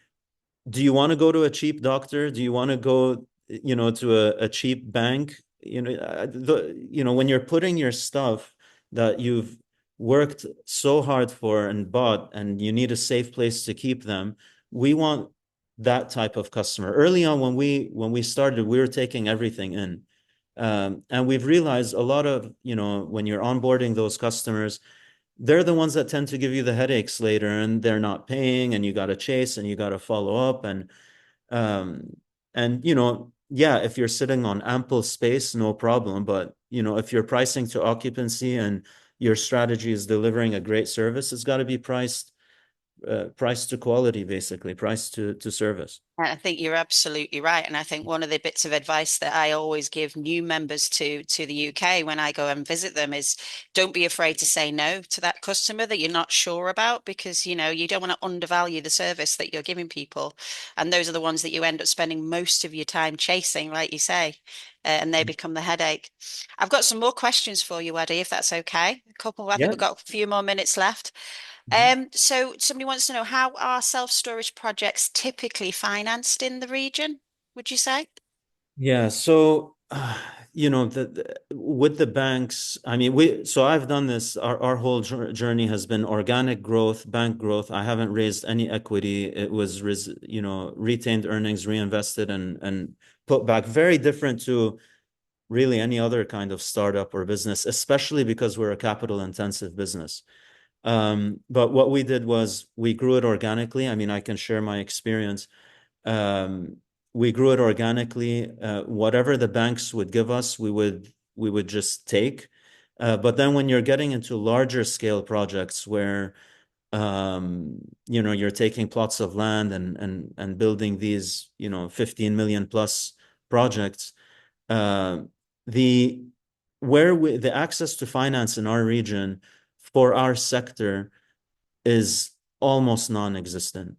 do you want to go to a cheap doctor? Do you want to go, to a cheap bank? When you're putting your stuff that you've worked so hard for and bought, and you need a safe place to keep them, we want that type of customer. Early on, when we started, we were taking everything in. And we've realized a lot of, when you're onboarding those customers, they're the ones that tend to give you the headaches later, and they're not paying, and you got to chase and you got to follow up. Yeah, if you're sitting on ample space, no problem. But, if you're pricing to occupancy and your strategy is delivering a great service, it's got to be priced to quality, basically, priced to service. I think you're absolutely right. And I think one of the bits of advice that I always give new members to the UK when I go and visit them is don't be afraid to say no to that customer that you're not sure about, because, you don't want to undervalue the service that you're giving people. And those are the ones that you end up spending most of your time chasing, like you say, and they become the headache. I've got some more questions for you, Wadi, if that's okay. I think we've got a few more minutes left. So somebody wants to know, how are self-storage projects typically financed in the region, would you say? Yeah, so with the banks, I mean, so I've done this. Our whole journey has been organic growth, bank growth. I haven't raised any equity. It was retained earnings, reinvested and put back. Very different to really any other kind of startup or business, especially because we're a capital intensive business. But what we did was we grew it organically. I mean, I can share my experience. We grew it organically. Whatever the banks would give us, we would just take. But then when you're getting into larger scale projects where you're taking plots of land and building these 15 million plus projects, the access to finance in our region for our sector is almost non-existent.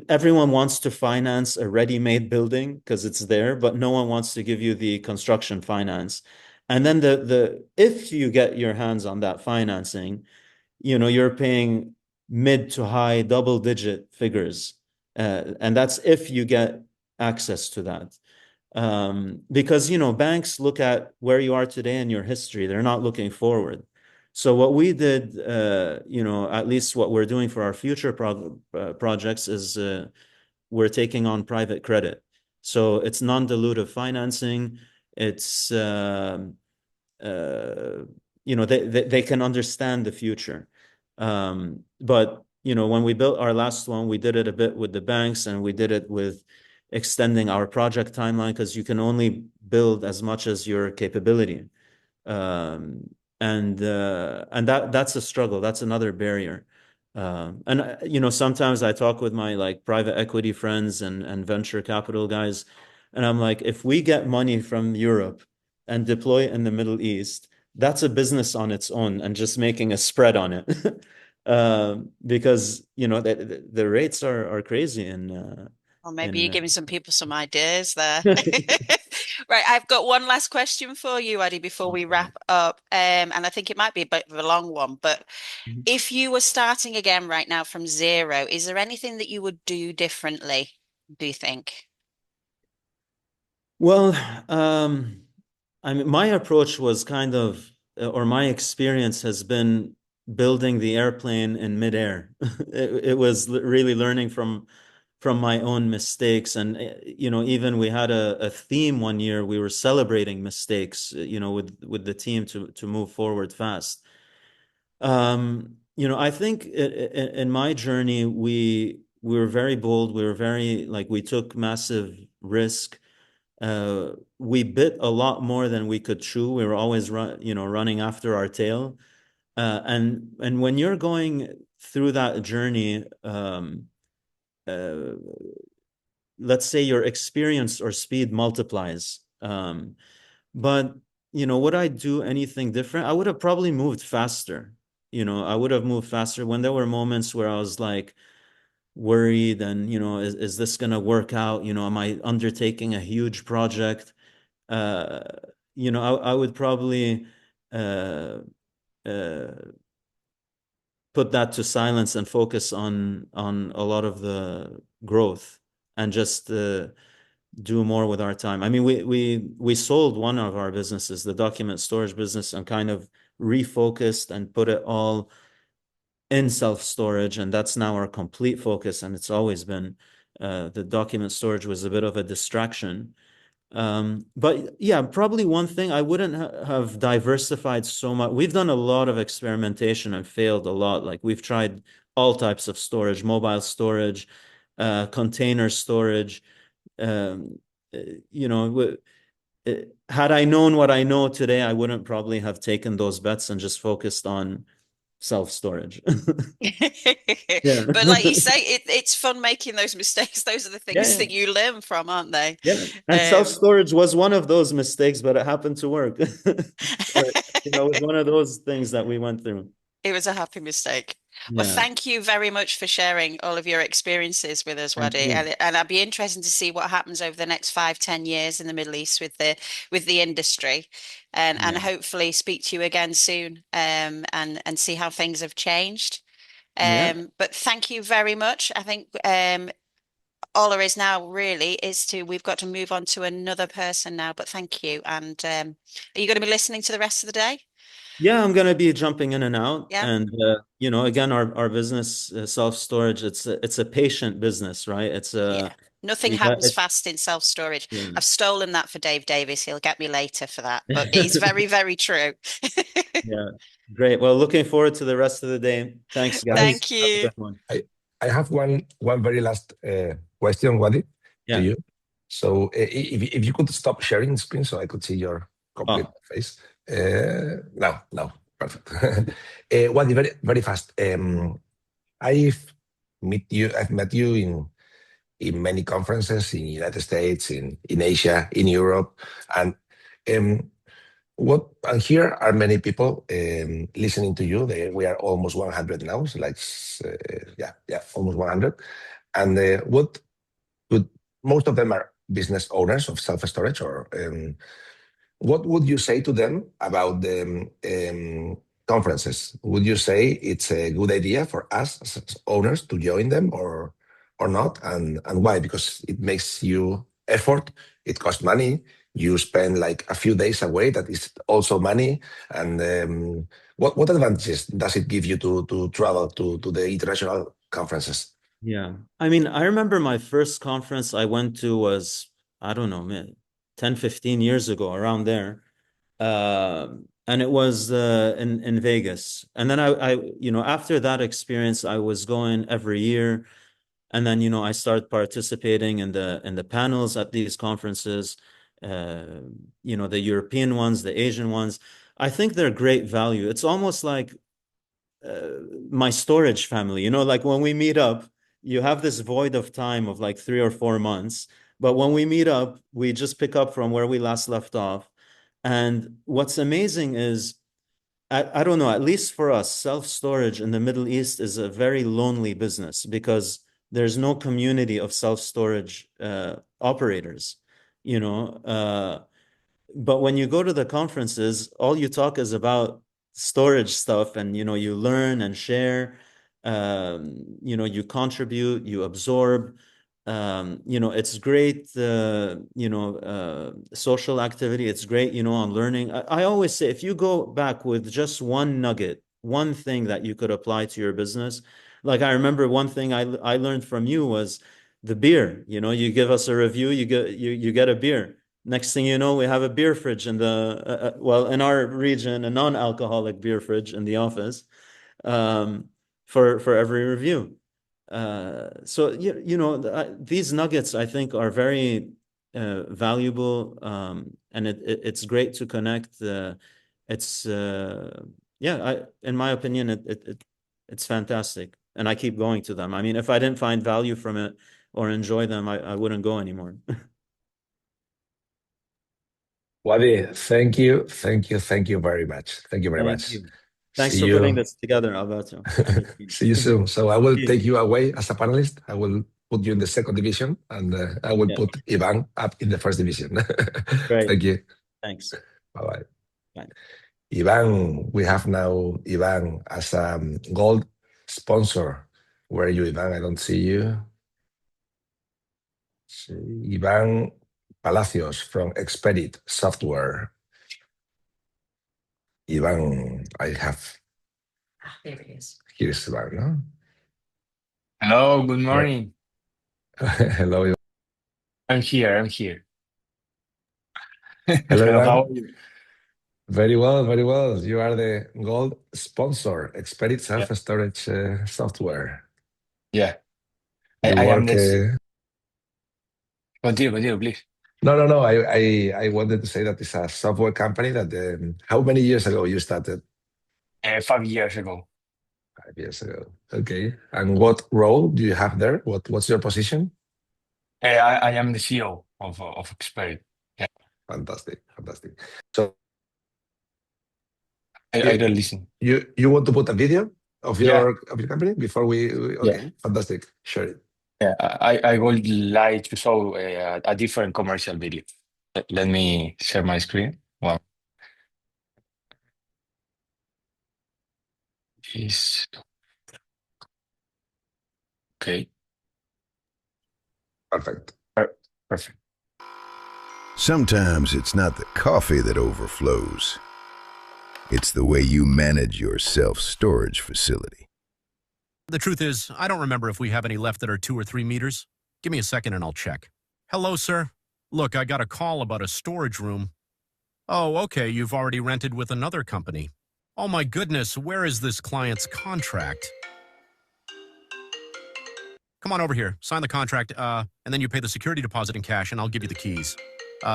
Everyone wants to finance a ready-made building because it's there, but no one wants to give you the construction finance. And then if you get your hands on that financing, you're paying mid to high double-digit figures, and that's if you get access to that. Because banks look at where you are today and your history. They're not looking forward. So what we did, at least what we're doing for our future projects is we're taking on private credit. So it's non-dilutive financing. It's they can understand the future. But when we built our last one, we did it a bit with the banks, and we did it with extending our project timeline, because you can only build as much as your capability. And that's a struggle. That's another barrier. Sometimes I talk with my private equity friends and venture capital guys, and I'm like, if we get money from Europe and deploy in the Middle East, that's a business on its own, and just making a spread on it. Because the rates are crazy, and or maybe you're giving some people some ideas there. Right, I've got one last question for you, Eddie, before we wrap up. And I think it might be a bit of a long one, but if you were starting again right now from zero, is there anything that you would do differently, do you think? Well, I mean, my approach was kind of, or my experience has been building the airplane in midair. It was really learning from my own mistakes. And, even we had a theme one year, we were celebrating mistakes, with the team to move forward fast. I think in my journey, we were very bold. We were very, like, we took massive risk. We bit a lot more than we could chew. We were always running after our tail. And when you're going through that journey, let's say your experience or speed multiplies. But would I do anything different? I would have probably moved faster. I would have moved faster when there were moments where I was like worried and, is this going to work out? Am I undertaking a huge project? I would probably put that to silence and focus on a lot of the growth and just do more with our time. I mean, we sold one of our businesses, the document storage business, and kind of refocused and put it all in self-storage, and that's now our complete focus, and it's always been. The document storage was a bit of a distraction. But yeah, probably one thing, I wouldn't have diversified so much. We've done a lot of experimentation and failed a lot. Like we've tried all types of storage, mobile storage, container storage. Had I known what I know today, I wouldn't probably have taken those bets and just focused on self-storage. Yeah. But like you say, it's fun making those mistakes. Those are the things Yeah. that you learn from, aren't they? Yeah. And self-storage was one of those mistakes, but it happened to work. It was one of those things that we went through. It was a happy mistake. Well, Yeah. thank you very much for sharing all of your experiences with us, Thank Wadi. you. And I'd be interested to see what happens over the next 5, 10 years in the Middle East with the industry, and Yeah. hopefully speak to you again soon, and see how things have changed. Yeah. But thank you very much. I think all there is now really is we've got to move on to another person now. But thank you. And are you going to be listening to the rest of the day? Yeah, I'm gonna be jumping in and out. Yeah. And again, our business, self-storage, it's a patient business, right? Yeah. Nothing You got happens it. fast in self-storage. Yeah. I've stolen that for Dave Davis. He'll get me later for that, but it's very, very true. Yeah. Great. Well, looking forward to the rest of the day. Thanks, guys. Thank Have a you. good one. I have one very last question, Wadi, to Yeah. you. So if you could stop sharing screen so I could see your complete face. Now, perfect. Wadi, very, very fast. I've met you in many conferences in United States, in Asia, in Europe, and here are many people listening to you. We are almost 100 now, so almost 100. And most of them are business owners of self-storage. Or what would you say to them about the conferences? Would you say it's a good idea for us as owners to join them or not? And why? Because it makes you effort, it costs money. You spend like a few days away. That is also money. And what advantages does it give you to travel to the international conferences? Yeah. I mean, I remember my first conference I went to was, I don't know, 10, 15 years ago, around there. And it was in Vegas. And then I after that experience, I was going every year. And then, I started participating in the panels at these conferences, the European ones, the Asian ones. I think they're great value. It's almost like my storage family, like when we meet up, you have this void of time of like 3 or 4 months. But when we meet up, we just pick up from where we last left off. And what's amazing is, I don't know, at least for us, self-storage in the Middle East is a very lonely business because there's no community of self-storage operators, but when you go to the conferences, all you talk is about storage stuff, and you learn and share, you contribute, you absorb. It's great, social activity. It's great, on learning. I always say, if you go back with just one nugget, one thing that you could apply to your business, like I remember one thing I learned from you was the beer. You give us a review, you get a beer. Next thing you know, we have a beer fridge in in our region, a non-alcoholic beer fridge in the office, for every review. These nuggets, I think, are very valuable, and it's great to connect. In my opinion, it's fantastic, and I keep going to them. I mean, if I didn't find value from it or enjoy them, I wouldn't go anymore. Wadi, thank you very much. Thank you very Thank much. you. Thanks See for you. putting this together, Alberto. See you soon. So I will See you. take you away as a panelist. I will put you in the second division, and I will put Ivan up in the first division. Great. Thank you. Thanks. Bye-bye. Bye. Ivan, we have now Ivan as a gold sponsor. Where are you, Ivan? I don't see you. Ivan Palacios from Expedit Software. Ivan, I have. There it is. Here's Ivan, no? Hello, good morning. Hello, Ivan. I'm here. Hello, Ivan. How are you? Very well, very well. You are the gold sponsor, Expedit Self-Storage Software. Yeah. You I am work. this. Continue, please. No. I wanted to say that it's a software company that. How many years ago you started? 5 years ago. 5 years ago. Okay. And what role do you have there? What's your position? I am the CEO of Expedit. Yeah. Fantastic. So I don't listen. you want to put a video of your company before we okay. Yeah. Fantastic. Share it. Yeah, I would like to show a different commercial video. Let me share my screen. Wow. Okay. Perfect. Perfect. Sometimes it's not the coffee that overflows. It's the way you manage your self-storage facility. The truth is, I don't remember if we have any left that are 2 or 3 meters. Give me a second and I'll check. Hello, sir. Look, I got a call about a storage room. Oh, okay, you've already rented with another company. Oh my goodness, where is this client's contract? Come on over here, sign the contract, and then you pay the security deposit in cash and I'll give you the keys.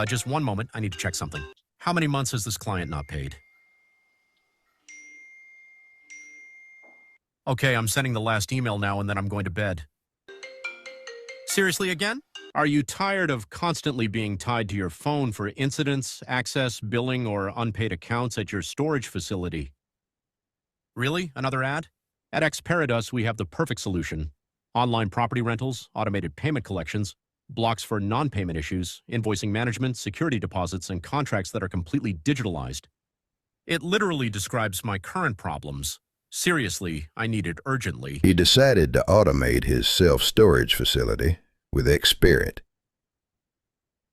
Just one moment, I need to check something. How many months has this client not paid? Okay, I'm sending the last email now and then I'm going to bed. Seriously again? Are you tired of constantly being tied to your phone for incidents, access, billing, or unpaid accounts at your storage facility? Really? Another ad? At Expedit, we have the perfect solution. Online property rentals, automated payment collections, blocks for non-payment issues, invoicing management, security deposits, and contracts that are completely digitalized. It literally describes my current problems. Seriously, I need it urgently. He decided to automate his self-storage facility with Expedit.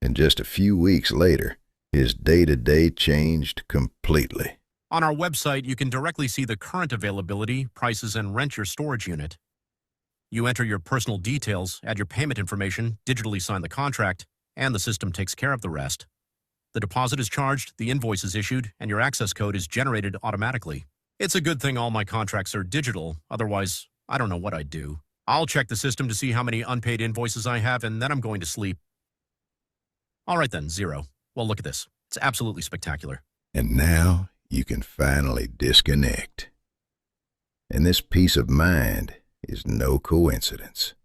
And just a few weeks later, his day-to-day changed completely. On our website, you can directly see the current availability, prices, and rent your storage unit. You enter your personal details, add your payment information, digitally sign the contract, and the system takes care of the rest. The deposit is charged, the invoice is issued, and your access code is generated automatically. It's a good thing all my contracts are digital, otherwise, I don't know what I'd do. I'll check the system to see how many unpaid invoices I have, and then I'm going to sleep. All right then, 0. Well, look at this. It's absolutely spectacular. And now you can finally disconnect. And this peace of mind is no coincidence.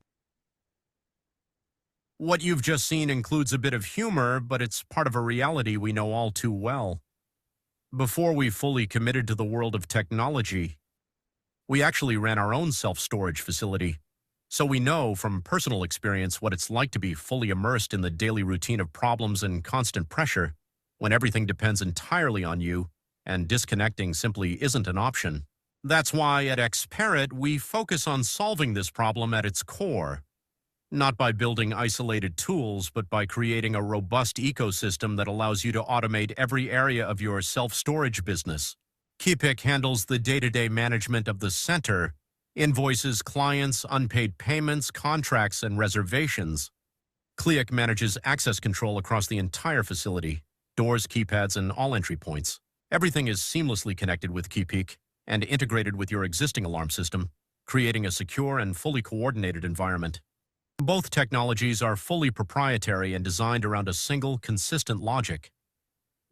What you've just seen includes a bit of humor, but it's part of a reality we know all too well. Before we fully committed to the world of technology, we actually ran our own self-storage facility. So we know from personal experience what it's like to be fully immersed in the daily routine of problems and constant pressure when everything depends entirely on you and disconnecting simply isn't an option. That's why at Expedit we focus on solving this problem at its core. Not by building isolated tools, but by creating a robust ecosystem that allows you to automate every area of your self-storage business. Keypick handles the day-to-day management of the center, invoices, clients, unpaid payments, contracts, and reservations. Kliak manages access control across the entire facility, doors, keypads, and all entry points. Everything is seamlessly connected with Keypeak and integrated with your existing alarm system, creating a secure and fully coordinated environment. Both technologies are fully proprietary and designed around a single, consistent logic.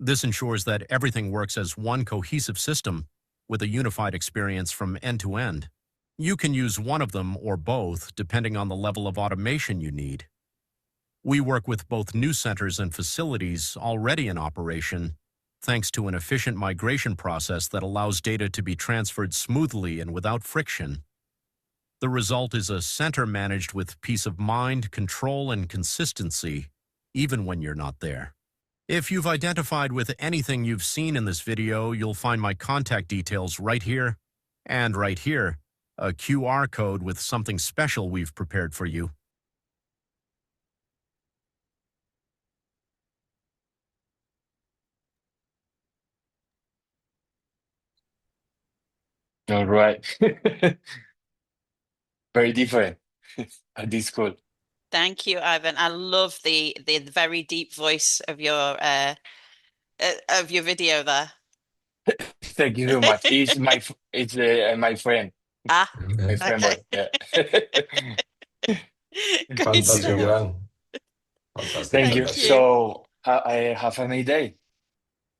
This ensures that everything works as one cohesive system with a unified experience from end to end. You can use one of them or both, depending on the level of automation you need. We work with both new centers and facilities already in operation, thanks to an efficient migration process that allows data to be transferred smoothly and without friction. The result is a center managed with peace of mind, control, and consistency, even when you're not there. If you've identified with anything you've seen in this video, you'll find my contact details right here, and right here, a QR code with something special we've prepared for you. All right. Very different at this school. Thank you, Ivan. I love the very deep voice of your video there. Thank you so much. It's my friend. Ah, My friend boy. okay. Yeah. Great Fantastic, stuff. Ivan. Fantastic. Thank you. Fantastic. So I have a nice day.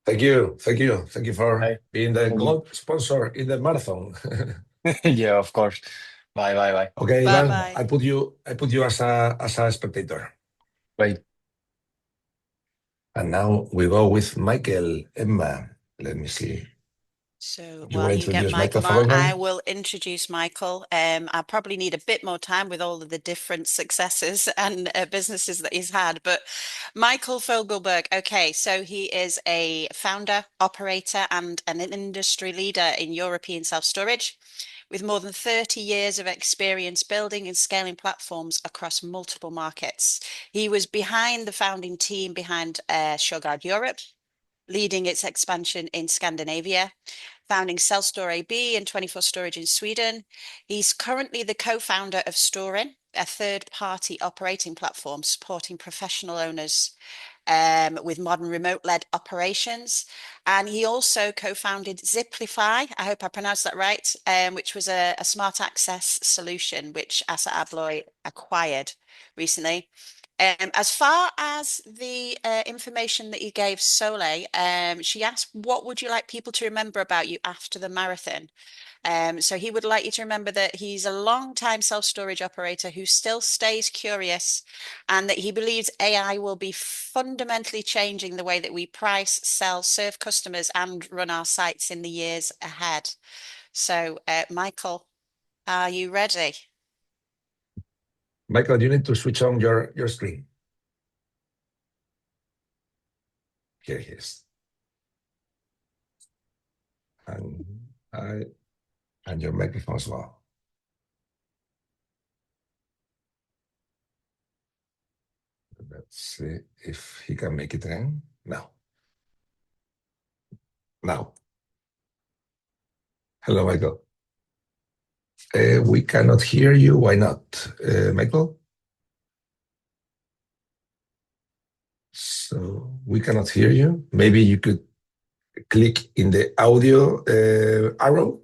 Thank you. Thank you. Thank you for Bye. being the Thank you. gold sponsor in the marathon. Yeah, of course. Bye. Okay, Bye Ivan, bye. I put you as a spectator. Bye. And now we go with Michael, Emma. Let me see. So You while want you to get introduce Michael Michael on, I Fogelberg? will introduce Michael. I probably need a bit more time with all of the different successes and businesses that he's had. But Michael Fogelberg, okay, so he is a founder, operator, and an industry leader in European self-storage, with more than 30 years of experience building and scaling platforms across multiple markets. He was behind the founding team behind Shurgard Europe, leading its expansion in Scandinavia, founding Cellstore AB and 24 Storage in Sweden. He's currently the co-founder of Storin, a third-party operating platform supporting professional owners with modern remote-led operations. And he also co-founded Ziplify, I hope I pronounced that right, which was a smart access solution which Assa Abloy acquired recently. As far as the information that you gave Sole, she asked, what would you like people to remember about you after the marathon? So he would like you to remember that he's a long-time self-storage operator who still stays curious, and that he believes AI will be fundamentally changing the way that we price, sell, serve customers, and run our sites in the years ahead. So, Michael, are you ready? Michael, you need to switch on your screen. Here he is. And your microphone as well. Let's see if he can make it again. Now. Hello, Michael. We cannot hear you. Why not, Michael? So we cannot hear you. Maybe you could click in the audio arrow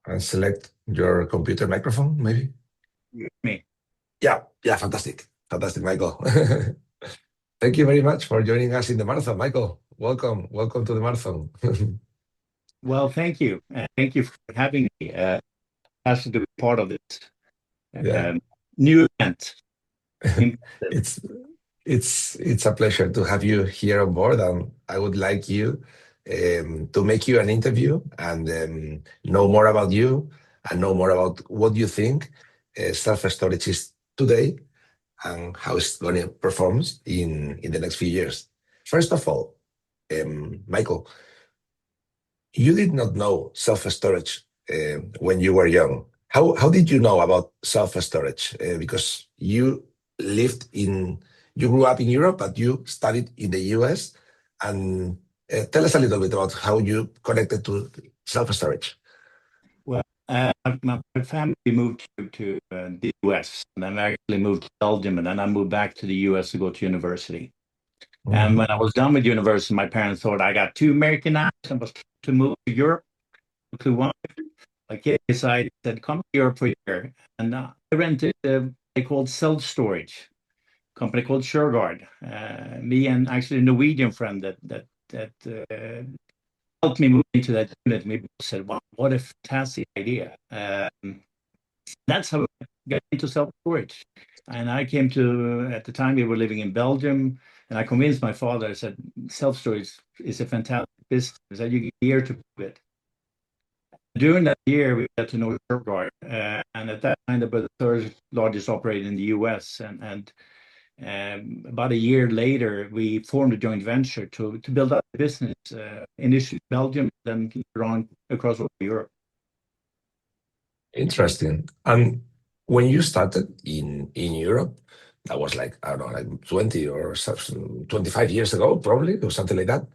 and select your computer microphone, maybe? Me. Yeah, fantastic. Fantastic, Michael. Thank you very much for joining us in the marathon, Michael. Welcome to the marathon. Well, thank you. Thank you for having me. Asked to be part of this new event. It's a pleasure to have you here on board, and I would like you to make you an interview and know more about you and know more about what you think self-storage is today and how it's going to perform in the next few years. First of all, Michael, you did not know self-storage when you were young. how did you know about self-storage? Because you grew up in Europe, but you studied in the US. And tell us a little bit about how you connected to self-storage. Well, my family moved to the US, and then I actually moved to Belgium, and then I moved back to the US to go to university. And when I was done with university, my parents thought I got too Americanized and was to move to Europe. To one, my kid decided said, "Come to Europe for a year," and I rented they called self-storage company called Shurgard. Me and actually a Norwegian friend that helped me move into that unit. We both said, "Wow, what a fantastic idea!" That's how I got into self-storage. And I came to, at the time we were living in Belgium, and I convinced my father. I said, "Self-storage is a fantastic business. That you get a year to prove it." During that year, we got to know Shurgard, and at that time, they were the third largest operator in the US. And about a year later, we formed a joint venture to build up the business, initially Belgium, then around across Europe. Interesting. And when you started in Europe, that was like, I don't know, like 20 or 25 years ago, probably, or something like that.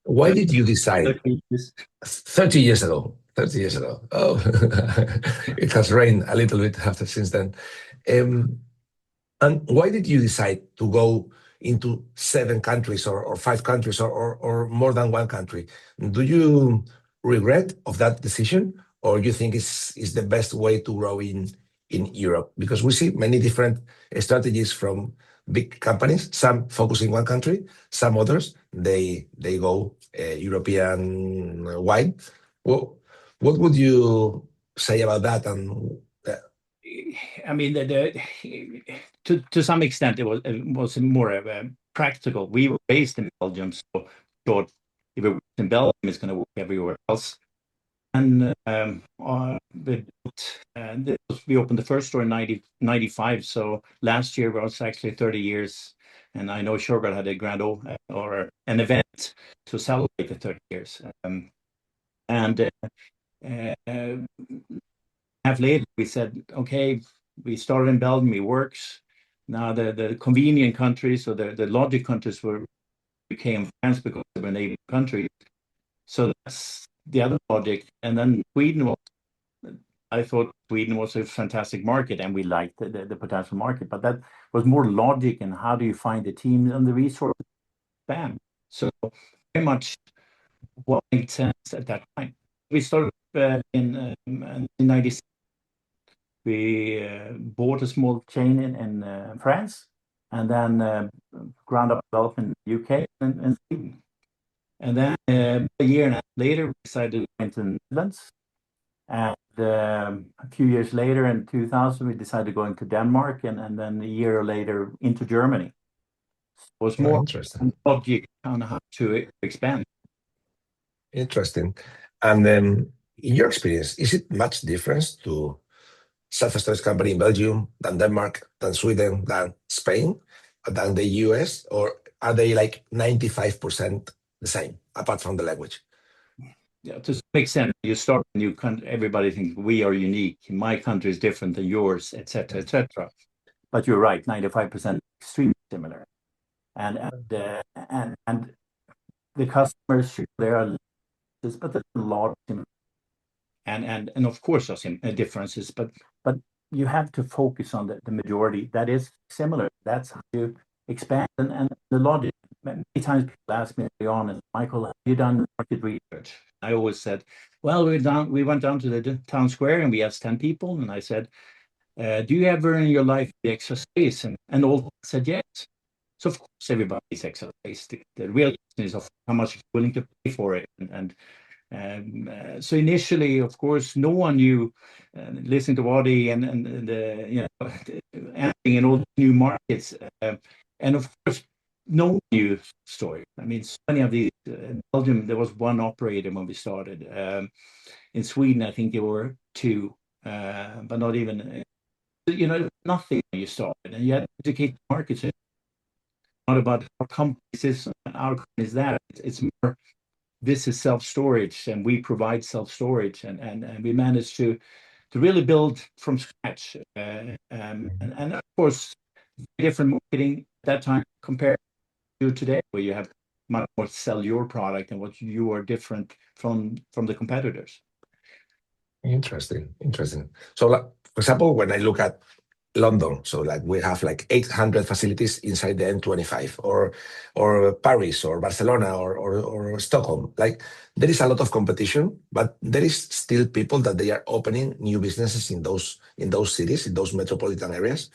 Why did you decide? 30 years ago. 30 years ago. Oh, it has rained a little bit after since then. And why did you decide to go into 7 countries or 5 countries or more than one country? Do you regret of that decision, or you think it's the best way to grow in Europe? Because we see many different strategies from big companies, some focus in one country, some others, they go European wide. Well, what would you say about that? And I mean, to some extent, it was more practical. We were based in Belgium, so thought if it works in Belgium, it's going to work everywhere else. And we opened the first store in 1995. So last year was actually 30 years. And I know Shurgard had a grand or an event to celebrate the 30 years. Half later, we said, okay, we started in Belgium, it works. Now the convenient countries, or the logic countries became France because they were neighboring countries. So that's the other logic. And then I thought Sweden was a fantastic market, and we liked the potential market, but that was more logic and how do you find the team and the resources. Bam. So very much what made sense at that time. We started in 1996. We bought a small chain in France, and then ground up development in the UK and Sweden. And then a year and a half later, we decided to go into the Netherlands. And a few years later, in 2000, we decided to go into Denmark, and then a year later into Germany. So it was more logic on how to expand. Interesting. And in your experience, is it much difference to self-storage company in Belgium than Denmark, than Sweden, than Spain, than the US, or are they like 95% the same, apart from the language? Yeah, to some extent, you start a new country, everybody thinks we are unique. My country is different than yours, etc., etc. But you're right, 95% extremely similar, and the customers, there are but there's a lot of similar, and of course there's differences, but you have to focus on the majority that is similar. That's how you expand, and the logic. Many times people ask me early on, Michael, have you done market research? I always said, well, we went down to the town square and we asked 10 people, and I said, do you ever in your life the extra space? And all said yes. So of course everybody's extra space. The real question is of how much you're willing to pay for it. So initially, of course, no one knew, listening to Wadi and the entering in all the new markets, and of course, no new story. I mean, so many of these. In Belgium, there was one operator when we started. In Sweden, I think there were 2, but not even. Nothing when you started, and you had to educate the markets. Not about our companies is, our company is that. It's more. This is self-storage, and we provide self-storage, and we managed to really build from scratch. And of course, different marketing at that time compared to today, where you have much more sell your product and what you are different from the competitors. Interesting. So, for example, when I look at London, so like we have like 800 facilities inside the M25, or Paris, or Barcelona, or Stockholm. Like there is a lot of competition, but there is still people that they are opening new businesses in those cities, in those metropolitan areas.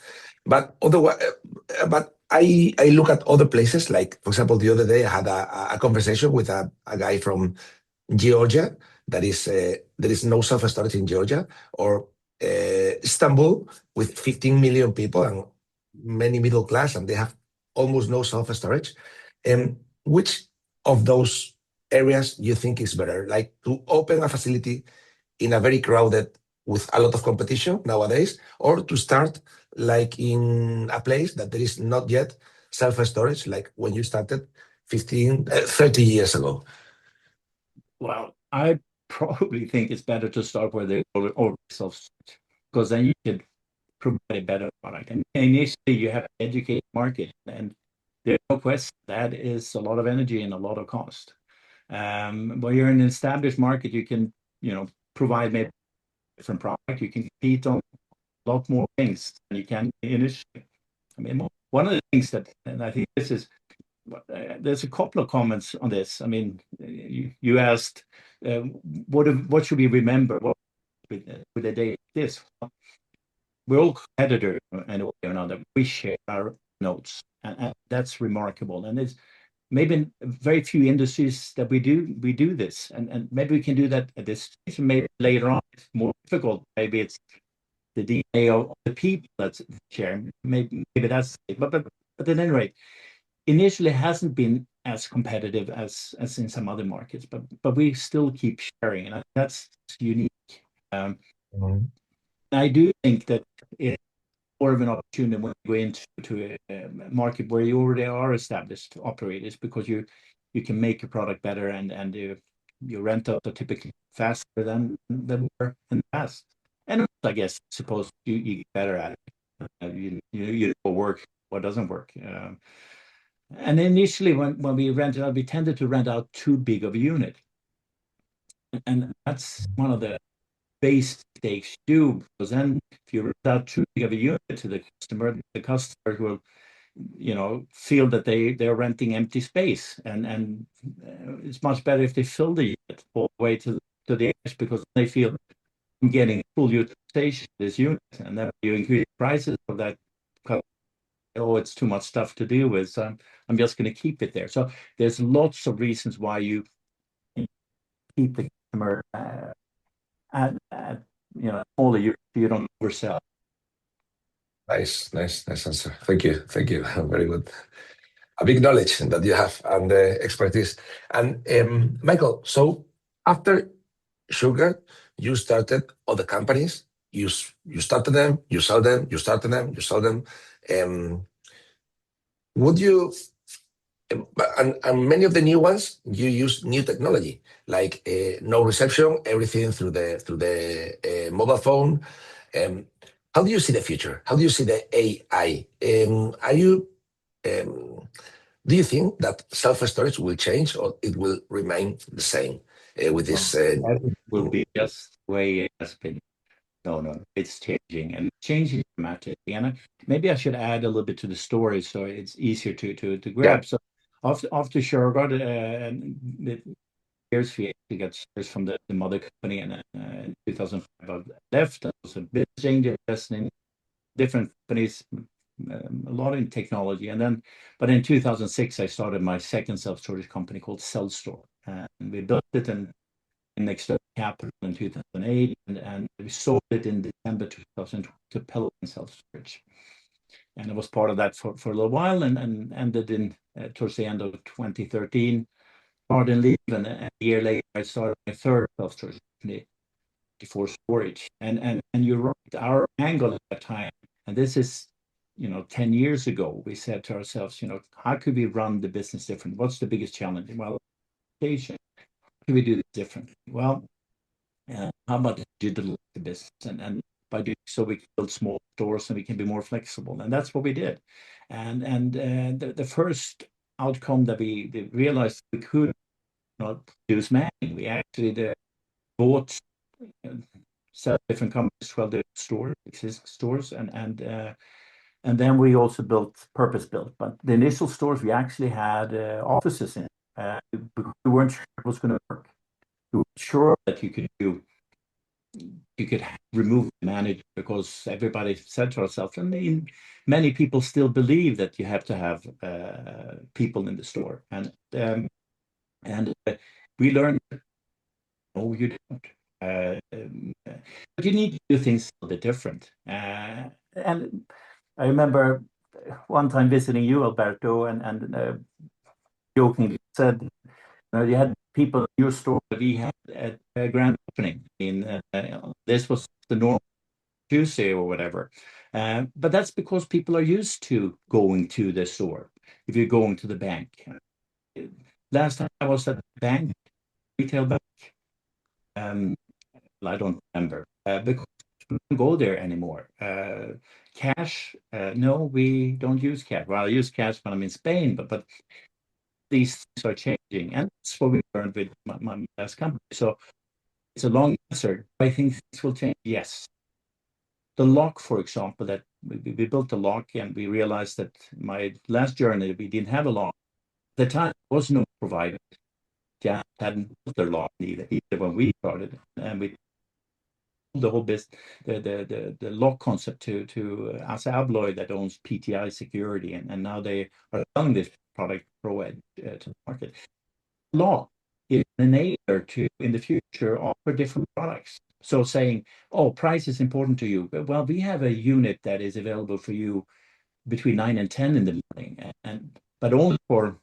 But otherwise, I look at other places. Like for example, the other day I had a conversation with a guy from Georgia. There is no self-storage in Georgia, or Istanbul with 15 million people and many middle class, and they have almost no self-storage. Which of those areas you think is better, like to open a facility in a very crowded with a lot of competition nowadays, or to start like in a place that there is not yet self-storage, like when you started 30 years ago? Well, I probably think it's better to start where they already self-storage, because then you could provide a better product. And initially you have to educate the market, and there's no question that is a lot of energy and a lot of cost. When you're in an established market, you can, provide maybe different product. You can compete on a lot more things than you can initially. I mean, one of the things that, and I think this is, there's a couple of comments on this. I mean, you asked, what should we remember with a day like this? We're all competitors in a way or another. We share our notes, and that's remarkable. And it's maybe very few industries that we do this, and maybe we can do that at this stage. Maybe later on it's more difficult. Maybe it's the DNA of the people that's sharing. Maybe that's it. But at any rate, initially hasn't been as competitive as in some other markets, but we still keep sharing, and that's unique. I do think that it's more of an opportunity when you go into a market where you already are established operators, because you can make your product better, and your rent out are typically faster than they were in the past. And I guess, suppose you get better at it. You know what works, what doesn't work. And initially, when we rented out, we tended to rent out too big of a unit, and that's one of the base mistakes you do, because then if you rent out too big of a unit to the customer will, feel that they're renting empty space, and it's much better if they fill the unit all the way to the edge, because they feel I'm getting full utilization of this unit, and then you increase prices of that. Oh, it's too much stuff to deal with, so I'm just going to keep it there. So there's lots of reasons why you keep the customer at all the you don't oversell. Nice answer. Thank you. Very good. A big knowledge that you have and expertise. And Michael, so after Sugar, you started other companies. You started them, you sell them, you started them, you sell them. Would you, and many of the new ones, you use new technology, like no reception, everything through the mobile phone. How do you see the future? How do you see the AI? Do you think that self-storage will change, or it will remain the same with this? That will be just the way it has been. No, it's changing, and changing dramatically. And maybe I should add a little bit to the story so it's easier to grab. Yeah. So after Shurgard, the years we actually got shares from the mother company, and in 2005 I left. I was a bit investing in different companies, a lot in technology, but in 2006 I started my second self-storage company called CellStore, and we built it in external capital in 2008, and we sold it in December 2012 to Pelican Self-Storage. And I was part of that for a little while, and ended in towards the end of 2013, started leave, and a year later I started my third self-storage company, before storage. And you're right, our angle at that time, and this is 10 years ago, we said to ourselves, how could we run the business different? What's the biggest challenge? Well, education. Can we do this differently? Well, how about digital the business? And by doing so, we can build small stores and we can be more flexible. And that's what we did. And the first outcome that we realized we could not use manning. We actually bought 7 different companies, 12 different stores, existing stores, and then we also built purpose-built. But the initial stores, we actually had offices in. We weren't sure it was going to work. We weren't sure that you could remove the manager, because everybody said to ourselves, and many people still believe that you have to have people in the store. And we learned, no, you don't. But you need to do things a little bit different. And I remember one time visiting you, Alberto, and jokingly said, you had people in your store that we had at a grand opening. This was the normal Tuesday or whatever. But that's because people are used to going to the store. If you're going to the bank. Last time I was at the bank, retail bank, I don't remember, because we don't go there anymore. Cash, no, we don't use cash. Well, I use cash when I'm in Spain, but these things are changing, and that's what we learned with my last company. So it's a long answer. I think things will change. Yes. The lock, for example, that we built a lock, and we realized that my last journey, we didn't have a lock. At the time, there was no provider. Janus hadn't built their lock either when we started, and we the whole business, the lock concept to Assa Abloy that owns PTI Security, and now they are selling this product Pro Edge to the market. Lock is an enabler to, in the future, offer different products. So saying, oh, price is important to you. Well, we have a unit that is available for you between 9 and 10 in the morning, but only for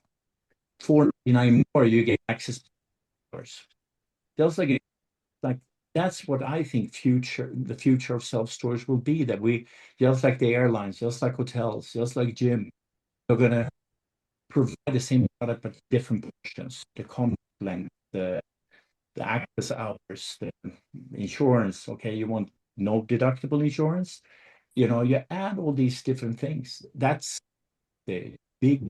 $4.99 more you get access to stores. Just like that's what I think the future of self-storage will be, that we, just like the airlines, just like hotels, just like gym, are going to provide the same product but different portions, the contract length, the access hours, the insurance. Okay, you want no deductible insurance, you add all these different things. That's the big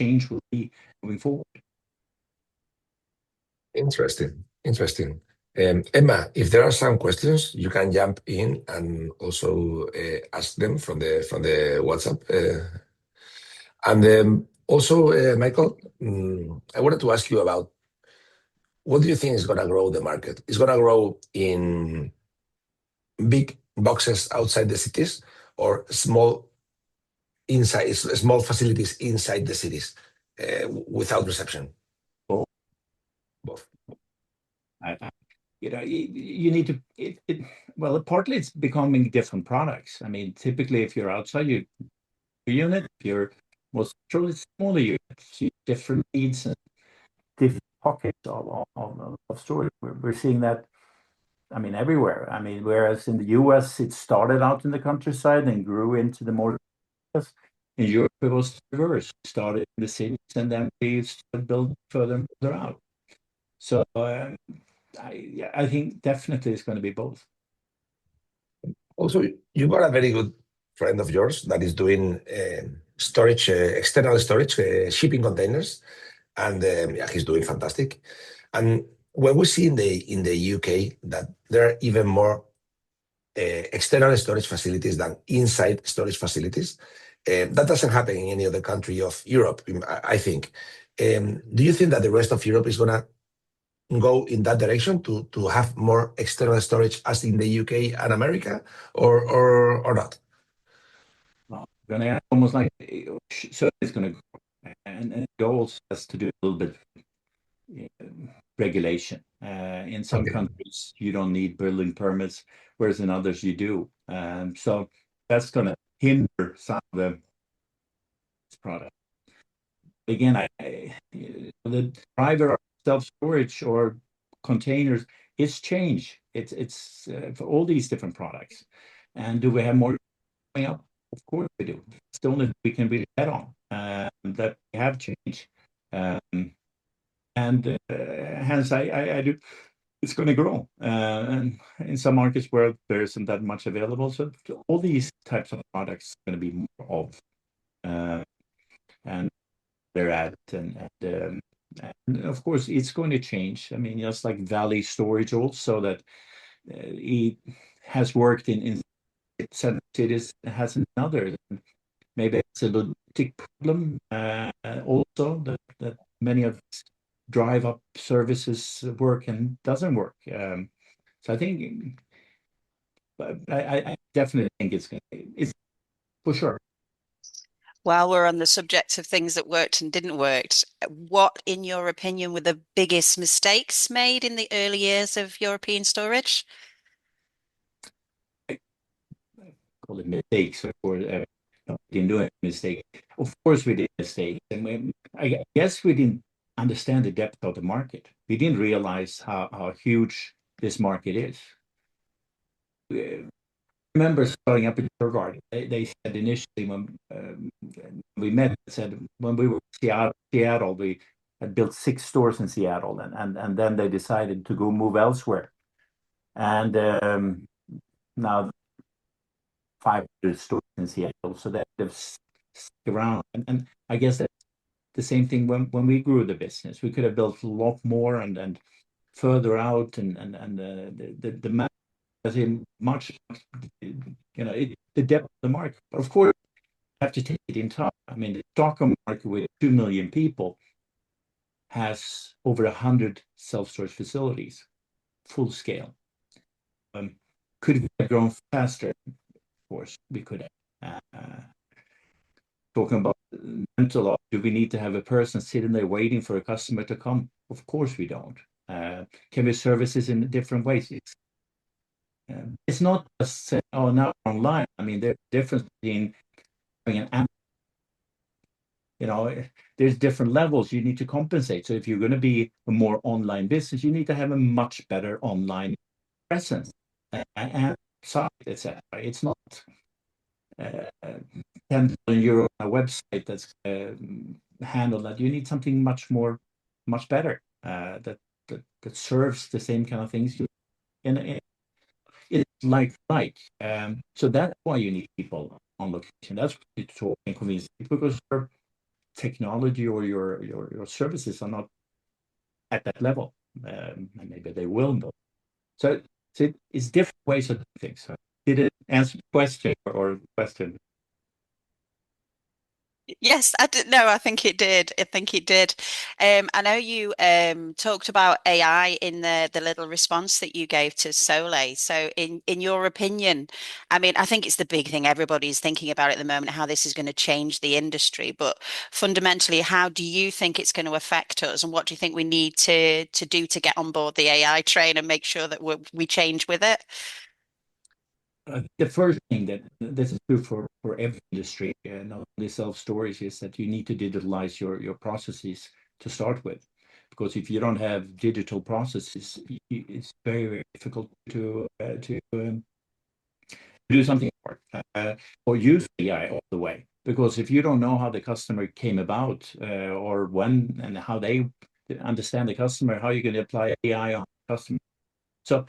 change will be moving forward. Interesting. Emma, if there are some questions, you can jump in and also ask them from the WhatsApp. And also, Michael, I wanted to ask you about, what do you think is going to grow the market? Is going to grow in big boxes outside the cities, or small facilities inside the cities without reception? Both. You need to. Well, partly it's becoming different products. I mean, typically, if you're outside your unit, if you're most truly smaller units, different needs and different pockets of storage. We're seeing that. I mean, everywhere. I mean, whereas in the US, it started out in the countryside and grew into the more. In Europe, it was reverse. It started in the cities, and then we started building further and further out. So I think definitely it's going to be both. Also, you got a very good friend of yours that is doing storage, external storage, shipping containers, and he's doing fantastic. And when we see in the UK that there are even more external storage facilities than inside storage facilities, that doesn't happen in any other country of Europe, I think. Do you think that the rest of Europe is going to go in that direction to have more external storage as in the UK and America, or not? Well, going to almost like, so it's going to go, and it also has to do a little bit regulation. In some countries, you don't need building permits, whereas in others you do. So that's going to hinder some of the product. Again, the driver of self-storage or containers is change. It's for all these different products. And do we have more coming up? Of course we do. It's the only thing we can really bet on, that we have change. And hence I do it's going to grow, and in some markets where there isn't that much available. So all these types of products are going to be more of, and they're at, and of course it's going to change. I mean, just like Valley Storage, also that it has worked in some cities, it has in others. Maybe it's a logistic problem also that many of drive up services work and doesn't work. So I think, I definitely think it's for sure. While we're on the subject of things that worked and didn't work, what, in your opinion, were the biggest mistakes made in the early years of European storage? Call it mistakes, or no, we didn't do a mistake. Of course, we did mistakes, and I guess we didn't understand the depth of the market. We didn't realize how huge this market is. I remember starting up in Djurgården, they said initially when we met, said when we were in Seattle, we had built 6 stores in Seattle, and then they decided to go move elsewhere. And now 500 stores in Seattle, so that they've stuck around. And I guess that's the same thing when we grew the business. We could have built a lot more and further out, and the map has been much, the depth of the market. But of course, you have to take it in time. I mean, the Stockholm market with 2 million people has over 100 self-storage facilities, full scale. Could we have grown faster? Of course, we could have. Talking about rental, do we need to have a person sitting there waiting for a customer to come? Of course we don't. Can we service this in different ways? It's not just now online. I mean, there's a difference between having an app. There's different levels you need to compensate. So if you're going to be a more online business, you need to have a much better online presence and site, etc. It's not 10 million euro on a website that's handled that. You need something much better that serves the same kind of things it's like. So that's why you need people on location. That's what you talk and convince people, because your technology or your services are not at that level. And maybe they will know. So it's different ways of doing things. So did it answer the question or question? Yes, I did. No, I think it did. I think it did. I know you talked about AI in the little response that you gave to Sole. So in your opinion, I mean, I think it's the big thing everybody's thinking about at the moment, how this is going to change the industry. But fundamentally, how do you think it's going to affect us, and what do you think we need to do to get on board the AI train and make sure that we change with it? The first thing that this is true for every industry, not only self-storage, is that you need to digitalize your processes to start with. Because if you don't have digital processes, it's very, very difficult to do something or use AI all the way. Because if you don't know how the customer came about or when and how they understand the customer, how are you going to apply AI on the customer? So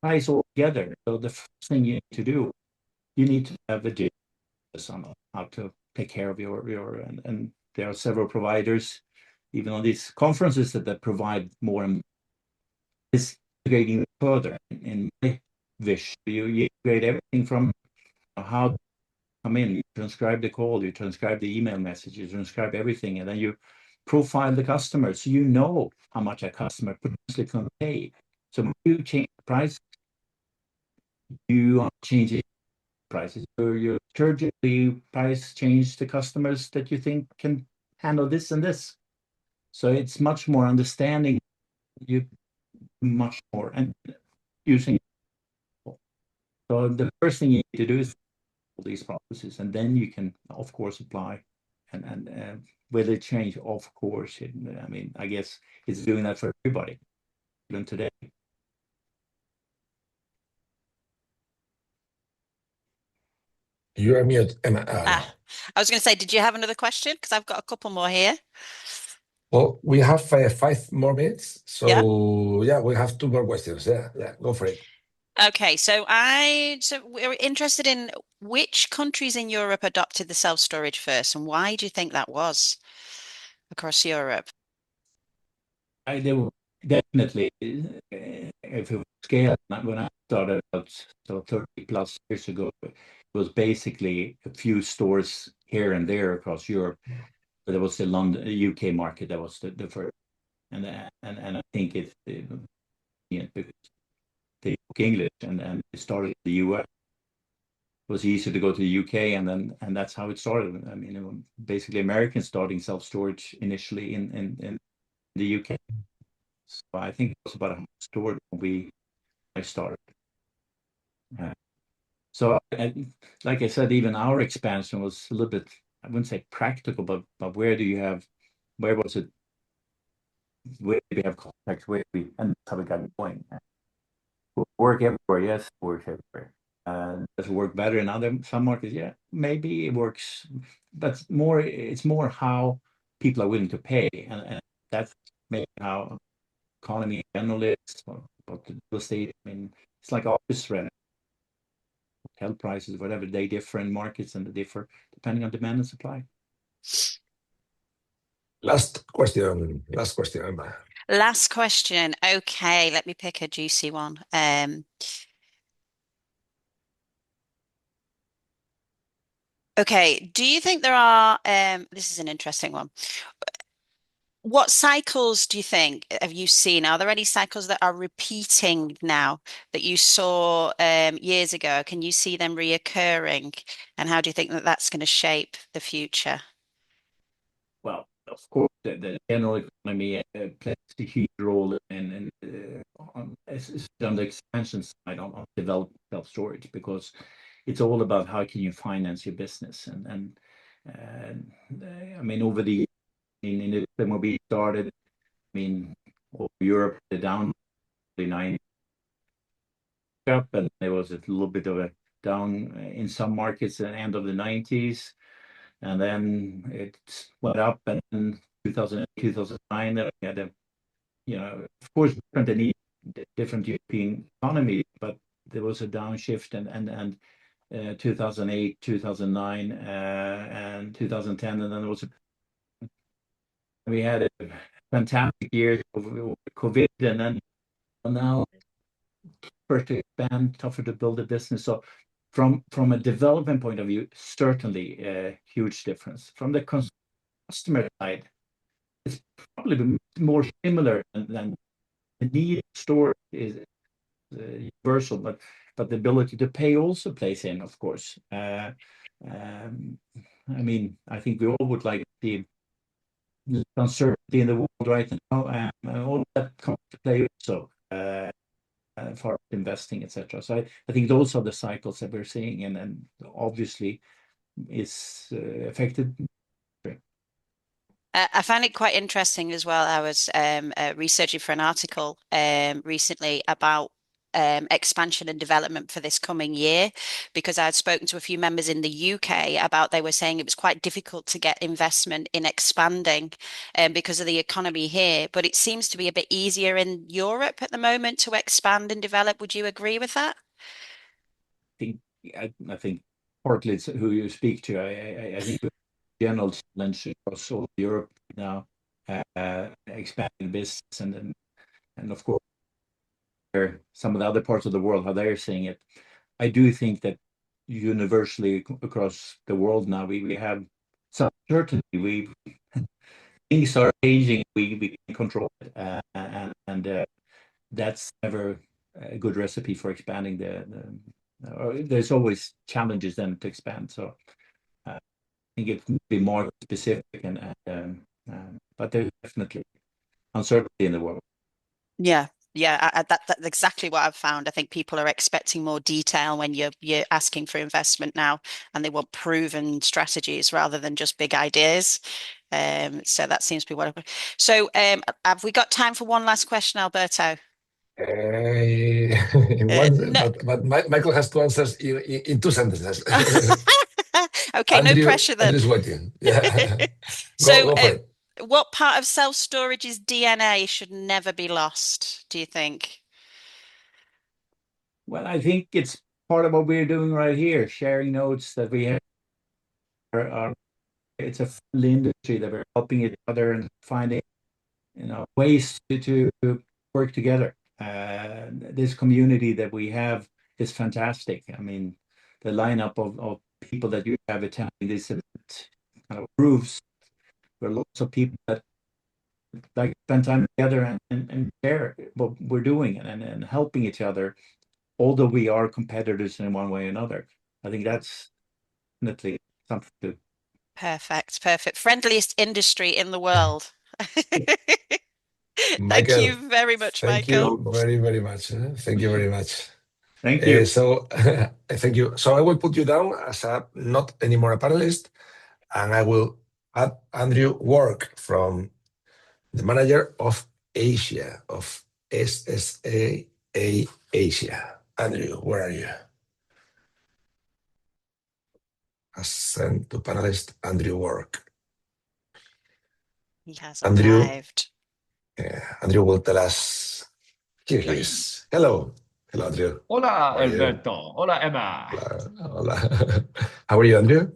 ties all together. So the first thing you need to do, you need to have a digital on how to take care of your and there are several providers, even on these conferences that provide more and is integrating further. In my vision, you integrate everything from how to come in, you transcribe the call, you transcribe the email message, you transcribe everything, and then you profile the customer so you know how much a customer potentially can pay. So when you change the price, you are changing prices. So you surgically price change to customers that you think can handle this and this. So it's much more understanding you much more and using. So the first thing you need to do is all these processes, and then you can of course apply and will it change? Of course. I mean, I guess it's doing that for everybody even today. You're mute, Emma. I was going to say, did you have another question? Because I've got a couple more here. Well, we have 5 more minutes, so yeah, we have 2 more questions. Yeah, go for it. Okay, so we're interested in which countries in Europe adopted the self-storage first, and why do you think that was across Europe? They were definitely, if it was scale, when I started about 30 plus years ago, it was basically a few stores here and there across Europe. But there was the London, UK market that was the first, and I think because they spoke English and they started in the US. It was easier to go to the UK, and that's how it started. I mean, basically Americans starting self-storage initially in the UK. So I think it was about 100 stores when I started. So like I said, even our expansion was a little bit, I wouldn't say practical, but where was it? Where do we have contacts? And that's how we got going. Work everywhere, yes, work everywhere. Does it work better in some markets? Yeah, maybe it works, but it's more how people are willing to pay, and that's maybe how economy in general is, but the real estate. I mean, it's like office rent, hotel prices, whatever. They differ in markets, and they differ depending on demand and supply. Last question, Emma. Last question. Okay, let me pick a juicy one. Okay, do you think there are, this is an interesting one. What cycles do you think have you seen? Are there any cycles that are repeating now that you saw years ago? Can you see them reoccurring? And how do you think that that's going to shape the future? Well, of course, the general economy plays a huge role on the expansion side on developing self-storage, because it's all about how can you finance your business. And I mean, over the when we started, I mean, Europe, the down the 90s up, and there was a little bit of a down in some markets at the end of the 90s. And then it went up, and in 2008, 2009, we had of course, different European economy, but there was a downshift, and 2008, 2009, and 2010, and then there was we had a fantastic year of COVID, and then now tougher to expand, tougher to build a business. So from a development point of view, certainly a huge difference. From the customer side, it's probably more similar than the need of storage is universal, but the ability to pay also plays in, of course. I mean, I think we all would like to see uncertainty in the world right now, and all that comes to play also for investing, etc. So I think those are the cycles that we're seeing, and obviously is affected. I find it quite interesting as well. I was researching for an article recently about expansion and development for this coming year, because I had spoken to a few members in the UK about, they were saying it was quite difficult to get investment in expanding because of the economy here, but it seems to be a bit easier in Europe at the moment to expand and develop. Would you agree with that? I think partly it's who you speak to. I think general challenge across all Europe now, expanding business, and of course some of the other parts of the world, how they're seeing it. I do think that universally across the world now we have some certainty. Things are changing. We can control it, and that's never a good recipe for expanding. There's always challenges then to expand. So I think it can be more specific, but there's definitely uncertainty in the world. Yeah. That's exactly what I've found. I think people are expecting more detail when you're asking for investment now, and they want proven strategies rather than just big ideas. So that seems to be what. So have we got time for one last question, Alberto? No. But Michael has to answer in 2 sentences. Okay, no pressure then. Andrew's waiting. Yeah. So go for it. what part of self-storage's DNA should never be lost, do you think? Well, I think it's part of what we're doing right here, sharing notes that we have. It's a friendly industry that we're helping each other and finding, ways to work together. This community that we have is fantastic. I mean, the lineup of people that you have attending this event kind of proves there are lots of people that like to spend time together and share what we're doing and helping each other, although we are competitors in one way or another. I think that's definitely something to. Perfect, perfect. Friendliest industry in the world. Thank Michael, you very much, thank Michael. you very, very much. Thank you very much. Thank you. So, thank you. So I will put you down as not anymore a panelist, and I will add Andrew Work from the manager of Asia, of SSA Asia. Andrew, where are you? Ascend to panelist Andrew Work. He has Andrew, arrived. Andrew will tell us. Here he is. Hello. Hello, Andrew. Hola, How are you? Alberto. Hola, Emma. Hola. How are you, Andrew?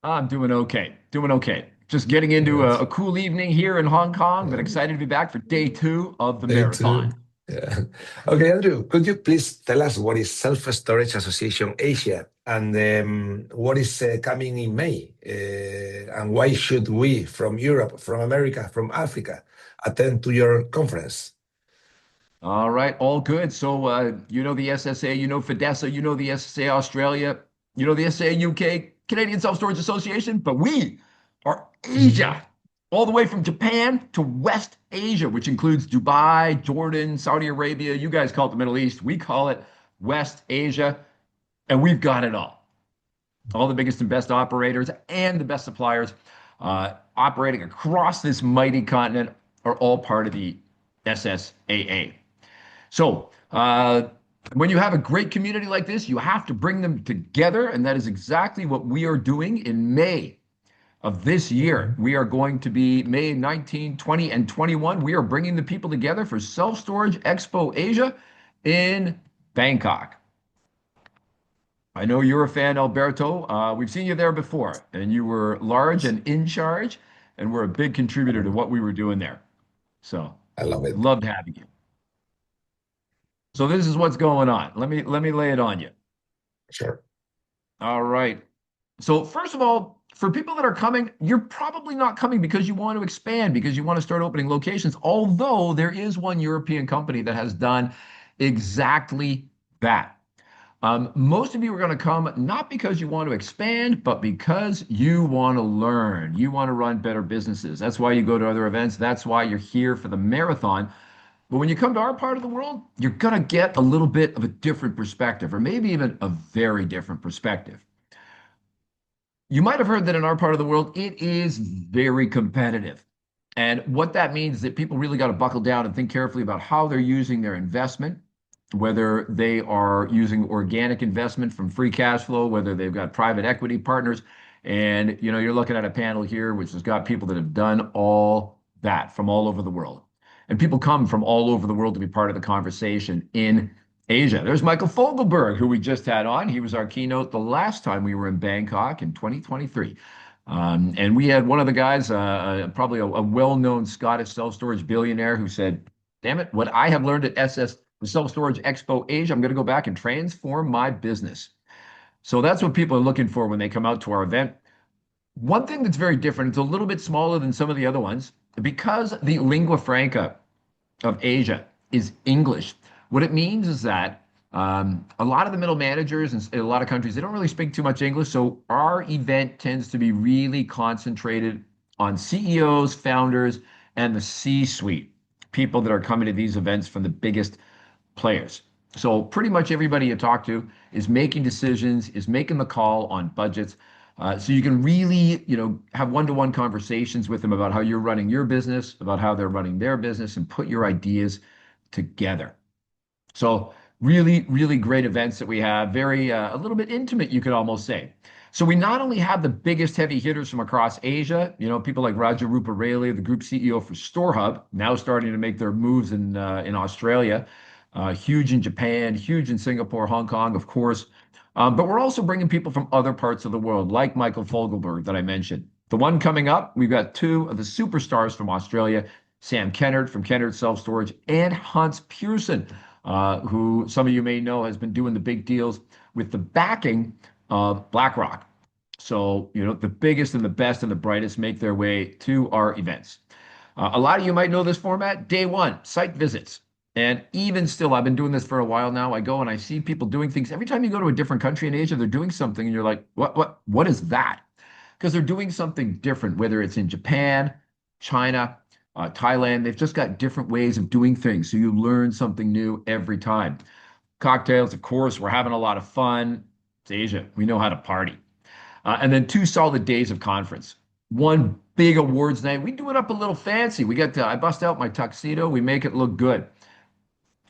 I'm doing okay. Doing okay. Just getting into a cool evening here in Hong Kong, but excited to be back for day 2 of the marathon. Yeah. Okay, Andrew, could you please tell us what is Self-Storage Association Asia and what is coming in May? And why should we from Europe, from America, from Africa attend to your conference? All right, all good. So, you know the SSA, you know FEDESSA, you know the SSA Australia, you know the SSA UK, Canadian Self-Storage Association, but we are Asia, all the way from Japan to West Asia, which includes Dubai, Jordan, Saudi Arabia. You guys call it the Middle East. We call it West Asia, and we've got it all. All the biggest and best operators and the best suppliers operating across this mighty continent are all part of the SSAA. So when you have a great community like this, you have to bring them together, and that is exactly what we are doing in May of this year. We are going to be May 19, 20, and 21. We are bringing the people together for Self-Storage Expo Asia in Bangkok. I know you're a fan, Alberto. We've seen you there before, and you were large and in charge, and were a big contributor to what we were doing there. So I love it. Loved having you. So this is what's going on. Let me lay it on you. Sure. All right. So first of all, for people that are coming, you're probably not coming because you want to expand, because you want to start opening locations, although there is one European company that has done exactly that. Most of you are going to come not because you want to expand, but because you want to learn. You want to run better businesses. That's why you go to other events. That's why you're here for the marathon. But when you come to our part of the world, you're going to get a little bit of a different perspective, or maybe even a very different perspective. You might have heard that in our part of the world, it is very competitive. And what that means is that people really got to buckle down and think carefully about how they're using their investment, whether they are using organic investment from free cash flow, whether they've got private equity partners. And, you're looking at a panel here, which has got people that have done all that from all over the world. And people come from all over the world to be part of the conversation in Asia. There's Michael Fogelberg, who we just had on. He was our keynote the last time we were in Bangkok in 2023. And we had one of the guys, probably a well-known Scottish self-storage billionaire, who said, damn it, what I have learned at the Self-Storage Expo Asia, I'm going to go back and transform my business. So that's what people are looking for when they come out to our event. One thing that's very different, it's a little bit smaller than some of the other ones, because the lingua franca of Asia is English. What it means is that a lot of the middle managers in a lot of countries, they don't really speak too much English. So our event tends to be really concentrated on CEOs, founders, and the C-suite, people that are coming to these events from the biggest players. So pretty much everybody you talk to is making decisions, is making the call on budgets. So you can really, have one-to-one conversations with them about how you're running your business, about how they're running their business, and put your ideas together. So really, really great events that we have. Very, a little bit intimate, you could almost say. So we not only have the biggest heavy hitters from across Asia, people like Raja Rupareli, the group CEO for StoreHub, now starting to make their moves in Australia, huge in Japan, huge in Singapore, Hong Kong, of course. But we're also bringing people from other parts of the world, like Michael Fogelberg that I mentioned. The one coming up, we've got two of the superstars from Australia, Sam Kennard from Kennard Self Storage and Hans Pearson, who some of you may know has been doing the big deals with the backing of BlackRock. So, the biggest and the best and the brightest make their way to our events. A lot of you might know this format. Day one, site visits. And even still, I've been doing this for a while now. I go and I see people doing things. Every time you go to a different country in Asia, they're doing something and you're like, what is that? Because they're doing something different, whether it's in Japan, China, Thailand. They've just got different ways of doing things. So you learn something new every time. Cocktails, of course, we're having a lot of fun. It's Asia. We know how to party. And then 2 solid days of conference. 1 big awards night. We do it up a little fancy. I bust out my tuxedo. We make it look good.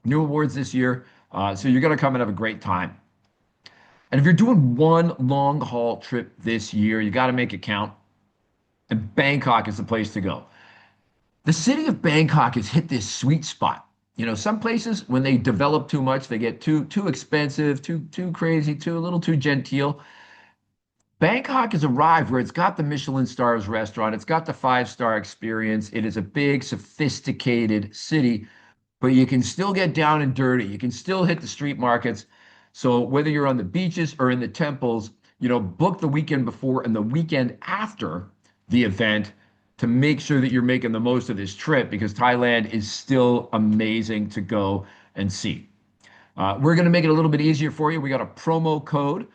New awards this year. So you're going to come and have a great time. And if you're doing one long haul trip this year, you got to make it count. And Bangkok is the place to go. The city of Bangkok has hit this sweet spot. Some places, when they develop too much, they get too expensive, too crazy, a little too genteel. Bangkok has arrived where it's got the Michelin stars restaurant, it's got the 5-star experience. It is a big, sophisticated city, but you can still get down and dirty. You can still hit the street markets. So whether you're on the beaches or in the temples, book the weekend before and the weekend after the event to make sure that you're making the most of this trip, because Thailand is still amazing to go and see. We're going to make it a little bit easier for you. We got a promo code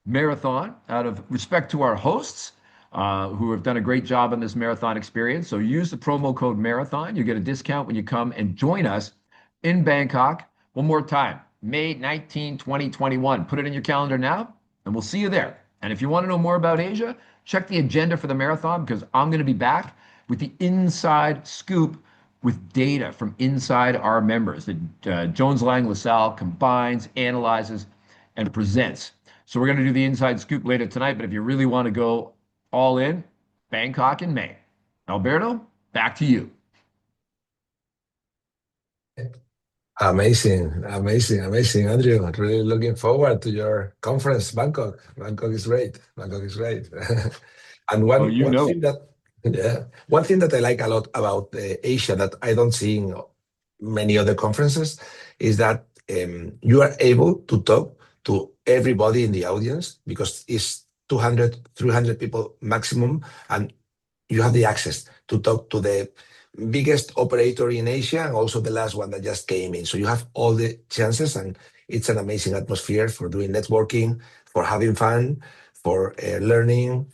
marathon out of respect to our hosts who have done a great job on this marathon experience. So use the promo code marathon. You get a discount when you come and join us in Bangkok. One more time, May 19, 2021. Put it in your calendar now, and we'll see you there. And if you want to know more about Asia, check the agenda for the marathon, because I'm going to be back with the inside scoop with data from inside our members that Jones Lang LaSalle combines, analyzes, and presents. So we're going to do the inside scoop later tonight, but if you really want to go all in, Bangkok in May. Alberto, back to you. Amazing, Andrew. I'm really looking forward to your conference, Bangkok. Bangkok is great. And one thing that I like a lot about Asia that I don't see in many other conferences is that you are able to talk to everybody in the audience, because it's 200, 300 people maximum, and you have the access to talk to the biggest operator in Asia and also the last one that just came in. So you have all the chances, and it's an amazing atmosphere for doing networking, for having fun, for learning,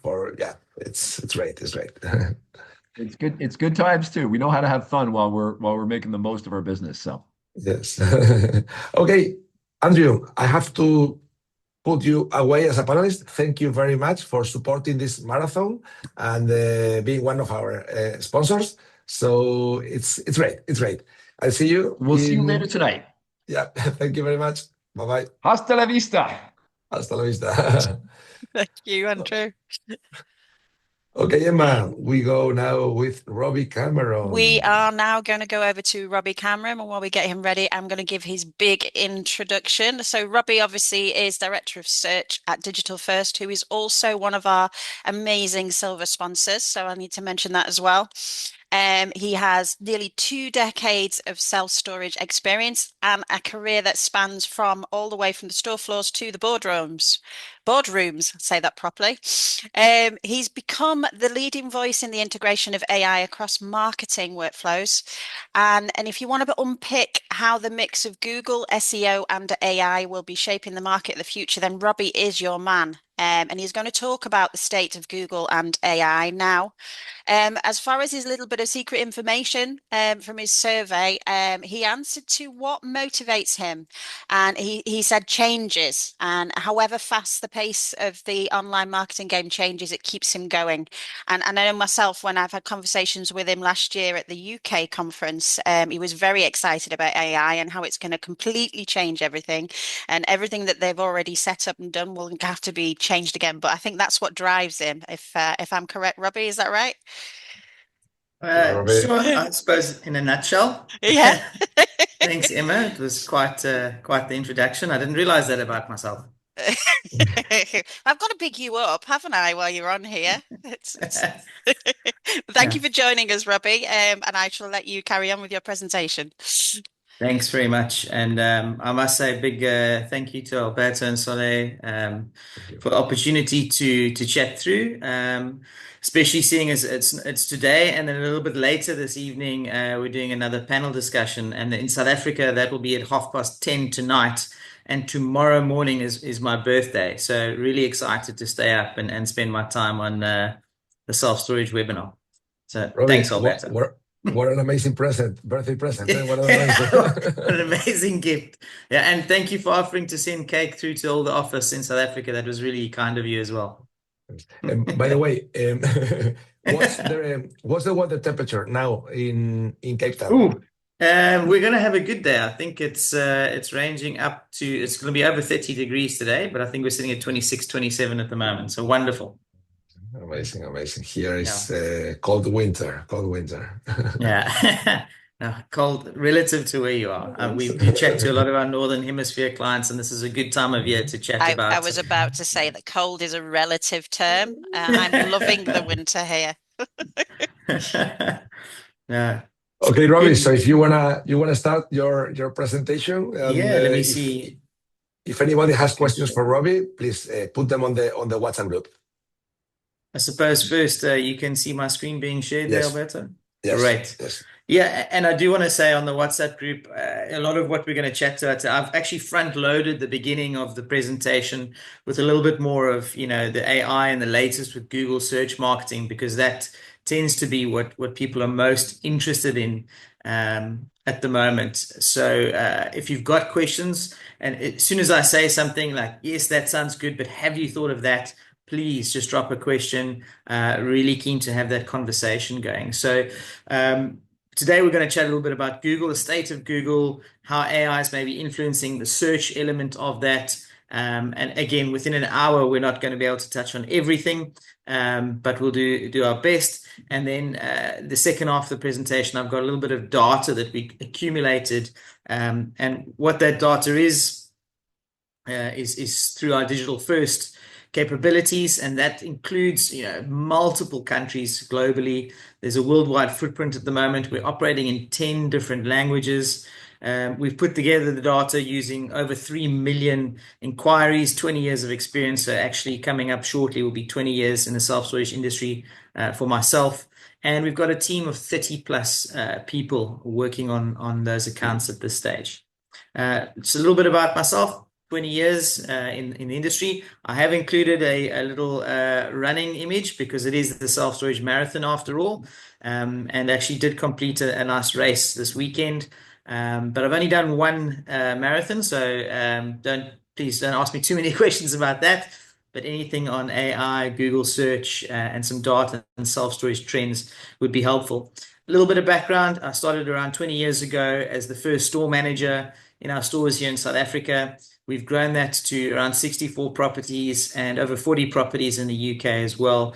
it's great. It's good times too. We know how to have fun while we're making the most of our business. So yes. Okay, Andrew, I have to put you away as a panelist. Thank you very much for supporting this marathon and being one of our sponsors. So it's great. I'll see you. We'll see you later tonight. Yeah, thank you very much. Bye-bye. Hasta la vista. Hasta la vista. Thank you, Andrew. Okay, Emma, we go now with Robbie Cameron. We are now going to go over to Robbie Cameron, and while we get him ready, I'm going to give his big introduction. So Robbie obviously is Director of Search at Digital First, who is also one of our amazing silver sponsors. So I need to mention that as well. He has nearly 2 decades of self-storage experience and a career that spans from all the way from the store floors to the boardrooms, say that properly. He's become the leading voice in the integration of AI across marketing workflows. And if you want to unpick how the mix of Google, SEO and AI will be shaping the market of the future, then Robbie is your man. And he's going to talk about the state of Google and AI now. As far as his little bit of secret information from his survey, he answered to what motivates him. And he said changes. And however fast the pace of the online marketing game changes, it keeps him going. And I know myself, when I've had conversations with him last year at the UK conference, he was very excited about AI and how it's going to completely change everything. And everything that they've already set up and done will have to be changed again, but I think that's what drives him. If I'm correct, Robbie, is that right? Sure, I suppose in a nutshell. Yeah. Thanks, Emma. It was quite the introduction. I didn't realize that about myself. I've got to big you up, haven't I, while you're on here? Thank you for joining us, Robbie, and I shall let you carry on with your presentation. Thanks very much. And I must say a big thank you to Alberto and Soleil for the opportunity to chat through, especially seeing as it's today, and then a little bit later this evening, we're doing another panel discussion. And in South Africa, that will be at 10:30 tonight. And tomorrow morning is my birthday. So really excited to stay up and spend my time on the self-storage webinar. So Robbie, thanks, Alberto. What an amazing birthday present. What an amazing gift. Yeah, and thank you for offering to send cake through to all the office in South Africa. That was really kind of you as well. By the way, what's the water temperature now in Cape Town? Ooh. We're going to have a good day. I think it's ranging up to, it's going to be over 30 degrees today, but I think we're sitting at 26, 27 at the moment. So wonderful. Amazing. Here is cold winter. Yeah. No, cold relative to where you are. We chat to a lot of our Northern Hemisphere clients, and this is a good time of year to chat about. I was about to say that cold is a relative term. I'm loving the winter here. Yeah. Okay, Robbie. So if you wanna start your presentation, let me see. If anybody has questions for Robbie, please put them on the WhatsApp group. I suppose first you can see my screen being shared there, Alberto. Yes. Great. Yes. Yeah, and I do want to say on the WhatsApp group, a lot of what we're going to chat about, I've actually front-loaded the beginning of the presentation with a little bit more of, the AI and the latest with Google search marketing, because that tends to be what people are most interested in at the moment. So if you've got questions, and as soon as I say something like, yes, that sounds good, but have you thought of that? Please just drop a question. Really keen to have that conversation going. So today we're going to chat a little bit about Google, the state of Google, how AI is maybe influencing the search element of that. And again, within an hour, we're not going to be able to touch on everything, but we'll do our best. And then the second half of the presentation, I've got a little bit of data that we accumulated. And what that data is through our digital first capabilities, and that includes multiple countries globally. There's a worldwide footprint at the moment. We're operating in 10 different languages. We've put together the data using over 3 million inquiries, 20 years of experience. So actually coming up shortly will be 20 years in the self-storage industry for myself. And we've got a team of 30 plus people working on those accounts at this stage. It's a little bit about myself. 20 years in the industry. I have included a little running image because it is the self-storage marathon after all, and actually did complete a nice race this weekend. But I've only done one marathon, so please don't ask me too many questions about that. But anything on AI, Google search, and some data and self-storage trends would be helpful. A little bit of background. I started around 20 years ago as the first store manager in our stores here in South Africa. We've grown that to around 64 properties and over 40 properties in the UK as well.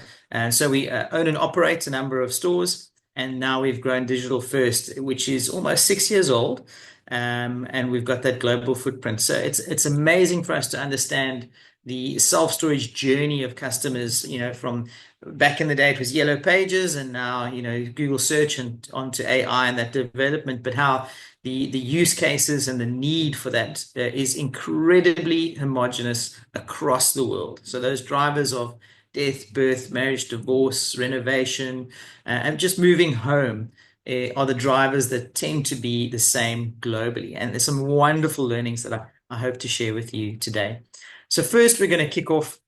So we own and operate a number of stores. And now we've grown digital first, which is almost 6 years old. And we've got that global footprint. So it's amazing for us to understand the self-storage journey of customers, from back in the day, it was Yellow Pages, and now, Google search and onto AI and that development, but how the use cases and the need for that is incredibly homogenous across the world. So those drivers of death, birth, marriage, divorce, renovation, and just moving home are the drivers that tend to be the same globally. And there's some wonderful learnings that I hope to share with you today. So first, we're going to kick off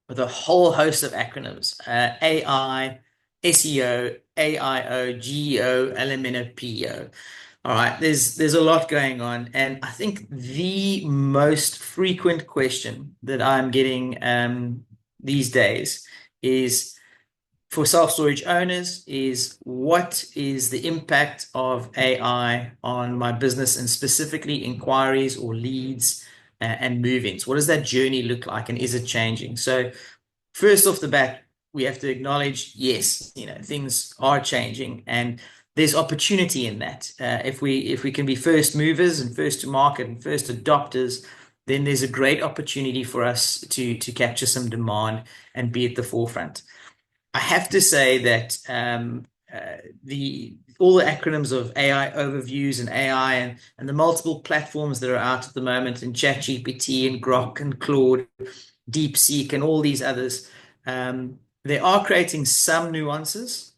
with a whole host of acronyms: AI, SEO, AIO, GEO, LMNO, PEO. All right, there's a lot going on, and I think the most frequent question that I'm getting these days is, for self-storage owners, is what is the impact of AI on my business, and specifically inquiries or leads and move-ins? What does that journey look like, and is it changing? So first off the bat, we have to acknowledge, yes, things are changing, and there's opportunity in that. If we can be first movers and first to market and first adopters, then there's a great opportunity for us to capture some demand and be at the forefront. I have to say that all the acronyms of AI overviews and AI and the multiple platforms that are out at the moment, in ChatGPT and Grok and Claude, DeepSeek and all these others, they are creating some nuances,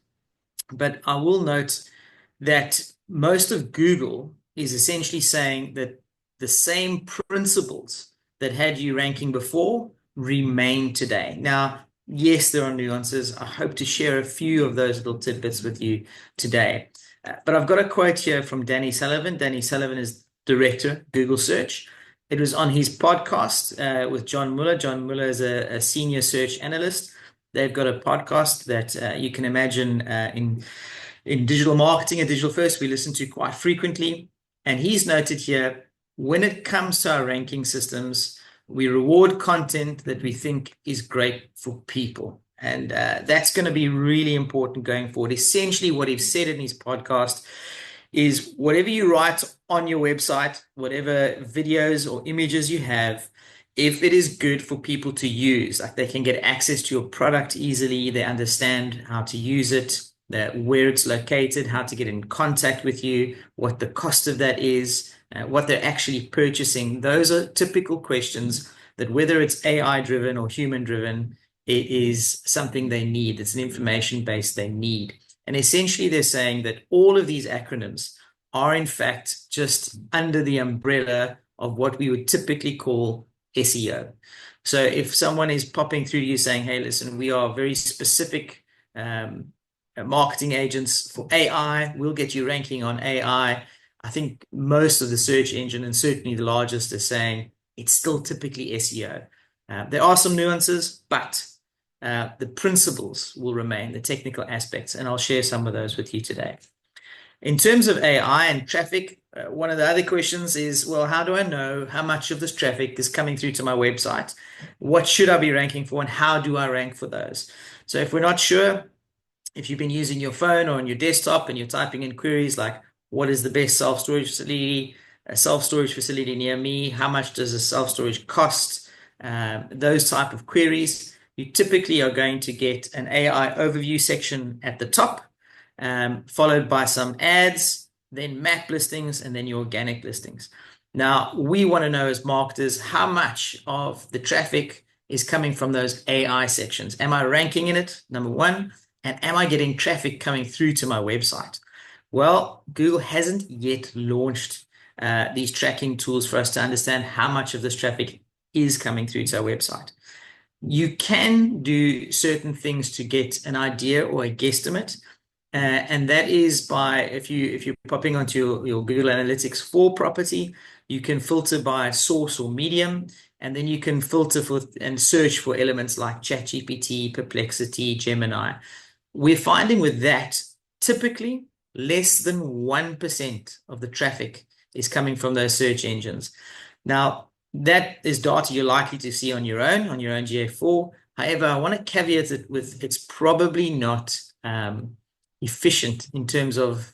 but I will note that most of Google is essentially saying that the same principles that had you ranking before remain today. Now, yes, there are nuances. I hope to share a few of those little tidbits with you today. But I've got a quote here from Danny Sullivan. Danny Sullivan is director, Google Search. It was on his podcast with John Muller. John Muller is a senior search analyst. They've got a podcast that you can imagine in digital marketing and digital first we listen to quite frequently. And he's noted here, when it comes to our ranking systems, we reward content that we think is great for people. And that's going to be really important going forward. Essentially, what he's said in his podcast is whatever you write on your website, whatever videos or images you have, if it is good for people to use, like they can get access to your product easily, they understand how to use it, where it's located, how to get in contact with you, what the cost of that is, what they're actually purchasing. Those are typical questions that, whether it's AI driven or human driven, it is something they need. It's an information base they need. And essentially they're saying that all of these acronyms are in fact just under the umbrella of what we would typically call SEO. So if someone is popping through to you saying, hey, listen, we are very specific marketing agents for AI, we'll get you ranking on AI. I think most of the search engine, and certainly the largest, is saying it's still typically SEO. There are some nuances, but the principles will remain, the technical aspects, and I'll share some of those with you today. In terms of AI and traffic, one of the other questions is, well, how do I know how much of this traffic is coming through to my website? What should I be ranking for, and how do I rank for those? So if we're not sure, if you've been using your phone or on your desktop and you're typing in queries like, what is the best self-storage facility, a self-storage facility near me, how much does a self-storage cost, those type of queries, you typically are going to get an AI overview section at the top, followed by some ads, then map listings, and then your organic listings. Now, we want to know as marketers how much of the traffic is coming from those AI sections. Am I ranking in it, number one? And am I getting traffic coming through to my website? Well, Google hasn't yet launched these tracking tools for us to understand how much of this traffic is coming through to our website. You can do certain things to get an idea or a guesstimate, and that is by, if you're popping onto your Google Analytics for property, you can filter by source or medium, and then you can filter for and search for elements like ChatGPT, Perplexity, Gemini. We're finding with that, typically less than 1% of the traffic is coming from those search engines. Now, that is data you're likely to see on your own GA4. However, I want to caveat it with, it's probably not efficient in terms of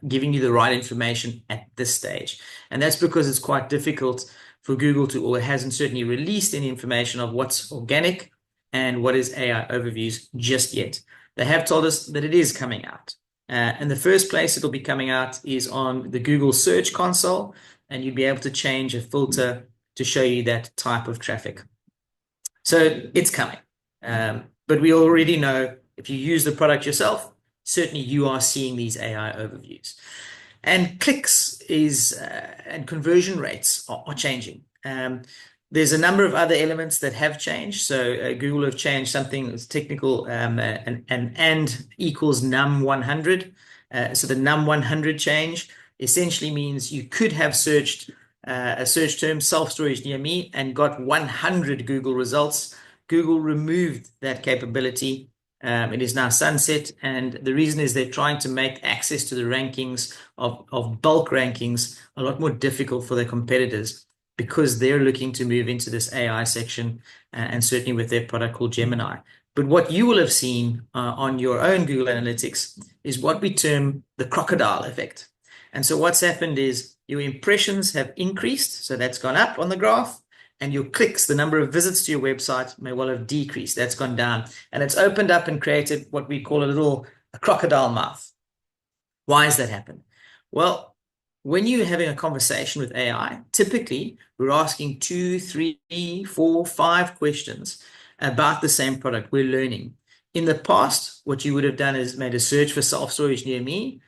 giving you the right information at this stage. And that's because it's quite difficult for Google to, or hasn't certainly released any information of what's organic and what is AI overviews just yet. They have told us that it is coming out. And the first place it'll be coming out is on the Google Search Console, and you'll be able to change a filter to show you that type of traffic. So it's coming. But we already know if you use the product yourself, certainly you are seeing these AI overviews. And clicks and conversion rates are changing. There's a number of other elements that have changed. So Google have changed something that's technical, and equals num100. So the num100 change essentially means you could have searched a search term, self-storage near me, and got 100 Google results. Google removed that capability. It is now sunset, and the reason is they're trying to make access to the rankings of bulk rankings a lot more difficult for their competitors. because they're looking to move into this AI section, and certainly with their product called Gemini. But what you will have seen on your own Google Analytics is what we term the crocodile effect. And so what's happened is your impressions have increased, so that's gone up on the graph, and your clicks, the number of visits to your website, may well have decreased. That's gone down, and it's opened up and created what we call a crocodile mouth. Why has that happened? Well, when you're having a conversation with AI, typically we're asking 2, 3, 4, 5 questions about the same product. We're learning. In the past, what you would have done is made a search for self-storage near me,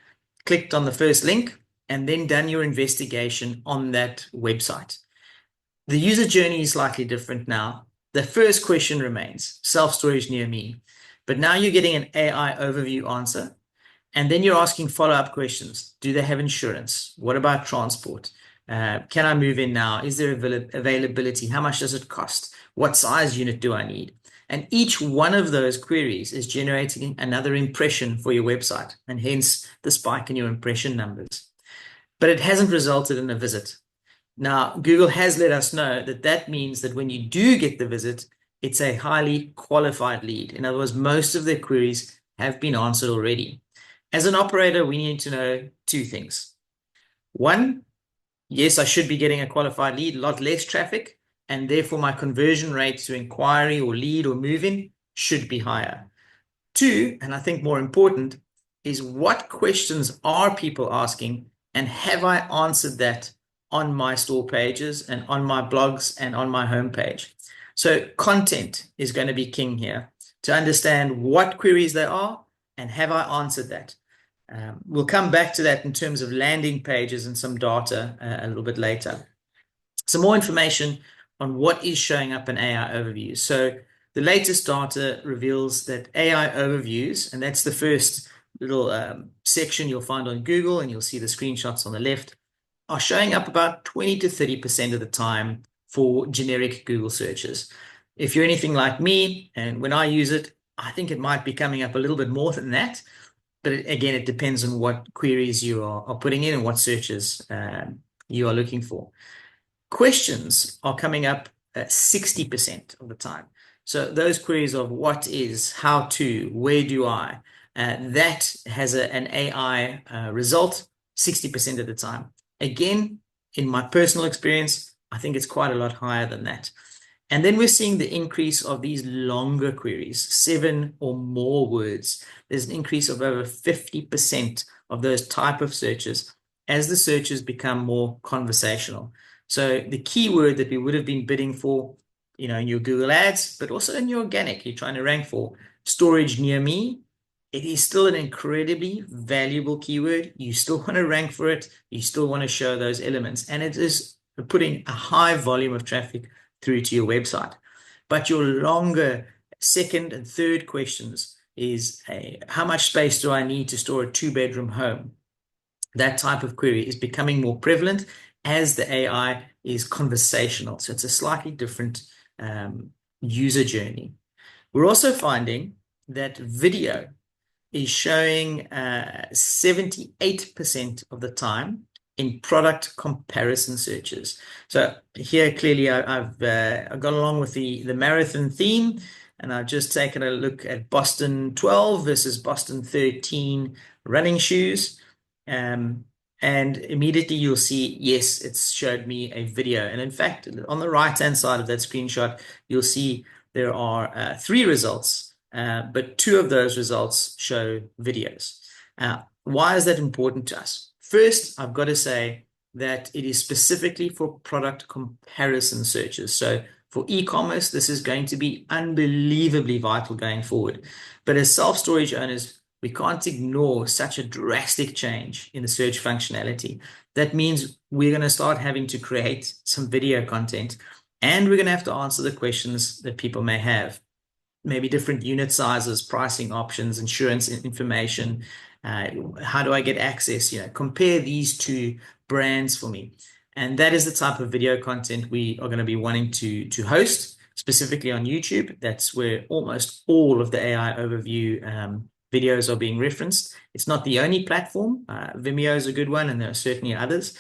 clicked on the first link, and then done your investigation on that website. The user journey is slightly different now. The first question remains self-storage near me, but now you're getting an AI overview answer. And then you're asking follow-up questions. Do they have insurance? What about transport? Can I move in now? Is there availability? How much does it cost? What size unit do I need? And each one of those queries is generating another impression for your website, and hence the spike in your impression numbers. But it hasn't resulted in a visit. Now, Google has let us know that that means that when you do get the visit, it's a highly qualified lead. In other words, most of their queries have been answered already. As an operator, we need to know 2 things. One, yes, I should be getting a qualified lead, a lot less traffic, and therefore my conversion rate to inquiry or lead or move-in should be higher. 2, and I think more important, is what questions are people asking, and have I answered that on my store pages and on my blogs and on my homepage? So content is going to be king here to understand what queries there are and have I answered that. We'll come back to that in terms of landing pages and some data a little bit later. Some more information on what is showing up in AI overviews. So the latest data reveals that AI overviews, and that's the first little section you'll find on Google, and you'll see the screenshots on the left, are showing up about 20 to 30% of the time for generic Google searches. If you're anything like me, and when I use it, I think it might be coming up a little bit more than that. But again, it depends on what queries you are putting in and what searches you are looking for. Questions are coming up 60% of the time. So those queries of what is, how to, where do I, that has an AI result 60% of the time. Again, in my personal experience, I think it's quite a lot higher than that. And then we're seeing the increase of these longer queries, 7 or more words. There's an increase of over 50% of those type of searches as the searches become more conversational. So the keyword that we would have been bidding for, in your Google ads, but also in your organic, you're trying to rank for storage near me, it is still an incredibly valuable keyword. You still want to rank for it. You still want to show those elements. And it is putting a high volume of traffic through to your website. But your longer second and third questions is, how much space do I need to store a 2-bedroom home? That type of query is becoming more prevalent as the AI is conversational. So it's a slightly different user journey. We're also finding that video is showing 78% of the time in product comparison searches. So here clearly I've gone along with the marathon theme, and I've just taken a look at Boston 12 versus Boston 13 running shoes. And immediately you'll see, yes, it's showed me a video. And in fact, on the right-hand side of that screenshot, you'll see there are 3 results, but 2 of those results show videos. Why is that important to us? First, I've got to say that it is specifically for product comparison searches. So for e-commerce, this is going to be unbelievably vital going forward. But as self-storage owners, we can't ignore such a drastic change in the search functionality. That means we're going to start having to create some video content, and we're going to have to answer the questions that people may have. Maybe different unit sizes, pricing options, insurance information. How do I get access? Compare these 2 brands for me. And that is the type of video content we are going to be wanting to host, specifically on YouTube. That's where almost all of the AI overview videos are being referenced. It's not the only platform. Vimeo is a good one, and there are certainly others.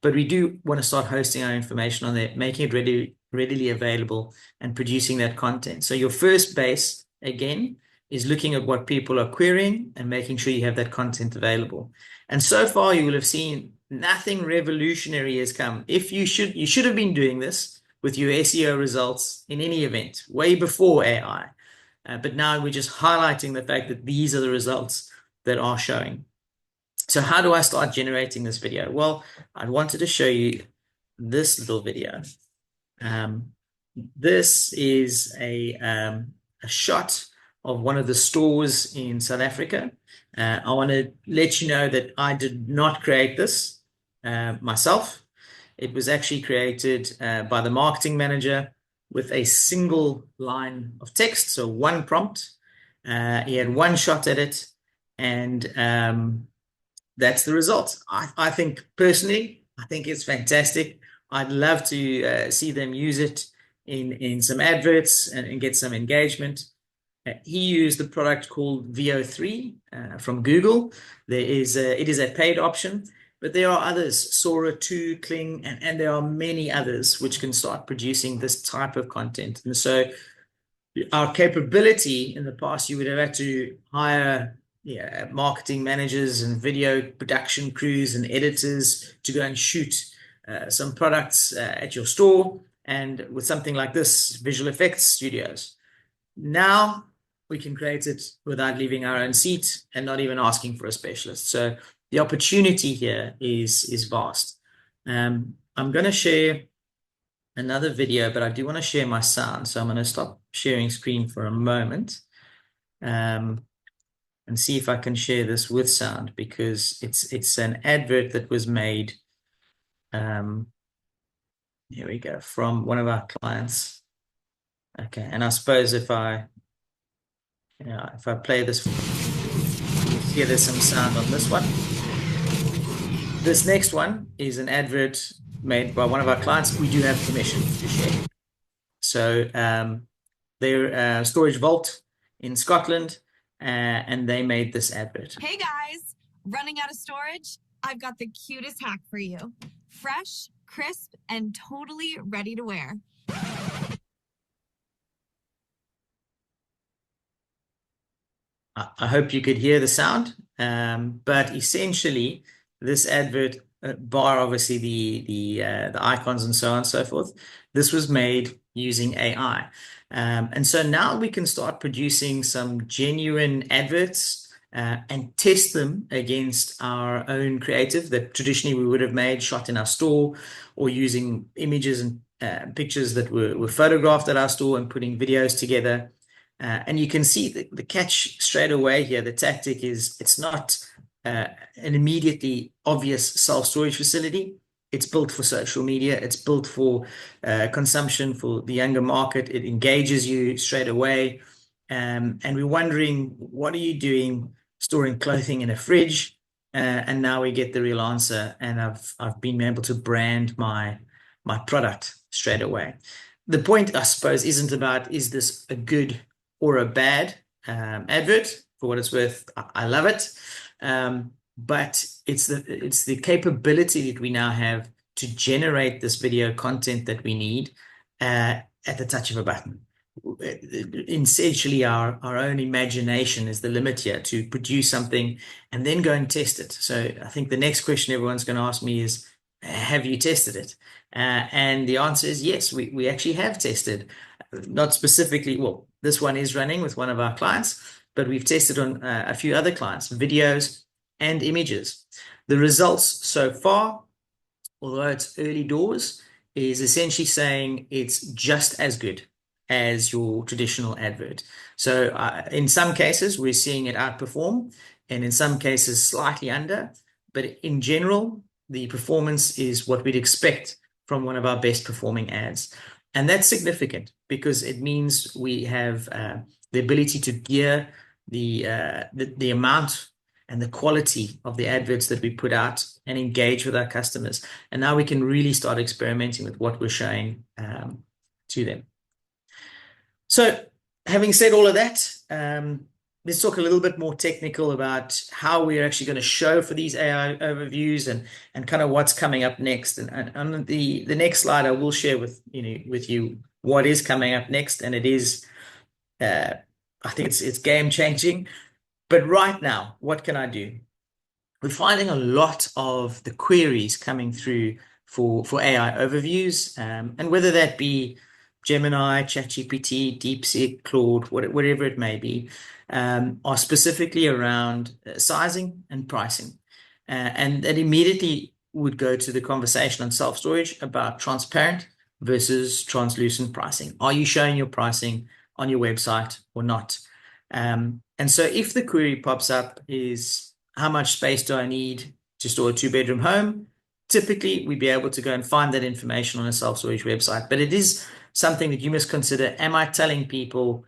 but we do want to start hosting our information on there, making it readily available and producing that content. So your first base, again, is looking at what people are querying and making sure you have that content available. And so far, you will have seen nothing revolutionary has come. If you should have been doing this with your SEO results in any event, way before AI. But now we're just highlighting the fact that these are the results that are showing. So how do I start generating this video? Well, I wanted to show you this little video. This is a shot of one of the stores in South Africa. I want to let you know that I did not create this myself. It was actually created by the marketing manager with a single line of text, so one prompt. He had one shot at it, and that's the result. I think personally, I think it's fantastic. I'd love to see them use it in some adverts and get some engagement. He used the product called VO3 from Google. It is a paid option, but there are others, Sora 2, Kling, and there are many others which can start producing this type of content. And so our capability in the past, you would have had to hire marketing managers and video production crews and editors to go and shoot some products at your store, and with something like this, visual effects studios. Now we can create it without leaving our own seat and not even asking for a specialist. So the opportunity here is vast. I'm going to share another video, but I do want to share my sound. So I'm going to stop sharing screen for a moment and see if I can share this with sound, because it's an advert that was made. Here we go, from one of our clients. Okay, and I suppose if I play this, you hear there's some sound on this one. This next one is an advert made by one of our clients. We do have permission to share. So they're Storage Vault in Scotland, and they made this advert. Hey guys, running out of storage? I've got the cutest hack for you. Fresh, crisp, and totally ready to wear. I hope you could hear the sound, but essentially this advert, bar obviously the icons and so on and so forth, this was made using AI. And so now we can start producing some genuine adverts and test them against our own creative that traditionally we would have made, shot in our store, or using images and pictures that were photographed at our store and putting videos together. And you can see the catch straight away here. The tactic is it's not an immediately obvious self-storage facility. It's built for social media. It's built for consumption for the younger market. It engages you straight away. And we're wondering, what are you doing storing clothing in a fridge? And now we get the real answer. And I've been able to brand my product straight away. The point, I suppose, isn't about, is this a good or a bad advert? For what it's worth, I love it. But it's the capability that we now have to generate this video content that we need at the touch of a button. Essentially, our own imagination is the limit here to produce something and then go and test it. So I think the next question everyone's going to ask me is, have you tested it? And the answer is yes, we actually have tested. Not specifically, well, this one is running with one of our clients, but we've tested on a few other clients, videos and images. The results so far, although it's early doors, is essentially saying it's just as good as your traditional advert. So in some cases, we're seeing it outperform, and in some cases slightly under, but in general, the performance is what we'd expect from one of our best performing ads. And that's significant because it means we have the ability to gear the amount and the quality of the adverts that we put out and engage with our customers. And now we can really start experimenting with what we're showing to them. So having said all of that, let's talk a little bit more technical about how we're actually going to show for these AI overviews and kind of what's coming up next. And on the next slide, I will share with you what is coming up next, and it is, I think it's game changing. But right now, what can I do? We're finding a lot of the queries coming through for AI overviews, and whether that be Gemini, ChatGPT, DeepSeek, Claude, whatever it may be, are specifically around sizing and pricing. And that immediately would go to the conversation on self-storage about transparent versus translucent pricing. Are you showing your pricing on your website or not? And so if the query pops up is, how much space do I need to store a 2-bedroom home? Typically, we'd be able to go and find that information on a self-storage website. But it is something that you must consider. Am I telling people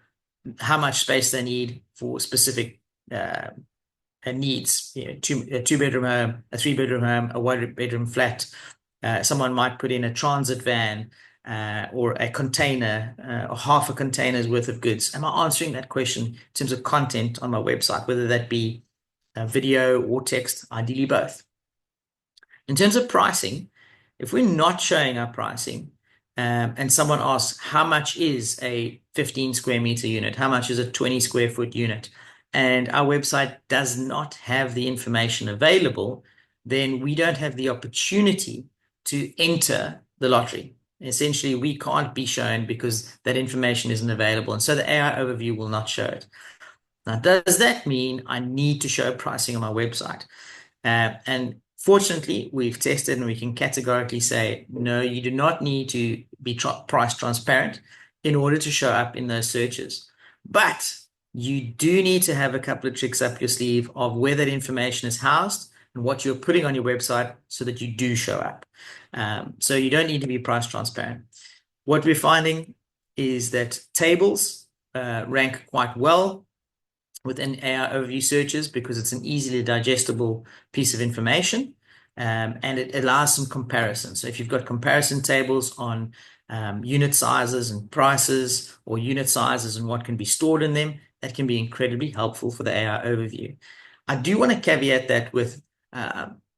how much space they need for specific needs? A 2-bedroom home, a 3-bedroom home, a 1-bedroom flat. Someone might put in a transit van or a container or half a container's worth of goods. Am I answering that question in terms of content on my website, whether that be video or text, ideally both? In terms of pricing, if we're not showing our pricing, and someone asks, how much is a 15 square meter unit? How much is a 20 square foot unit? And our website does not have the information available, then we don't have the opportunity to enter the lottery. Essentially, we can't be shown because that information isn't available. And so the AI overview will not show it. Now, does that mean I need to show pricing on my website? And fortunately, we've tested and we can categorically say, no, you do not need to be price transparent in order to show up in those searches. But you do need to have a couple of tricks up your sleeve of where that information is housed and what you're putting on your website so that you do show up. So you don't need to be price transparent. What we're finding is that tables rank quite well within AI overview searches because it's an easily digestible piece of information, and it allows some comparison. So if you've got comparison tables on unit sizes and prices, or unit sizes and what can be stored in them, that can be incredibly helpful for the AI overview. I do want to caveat that with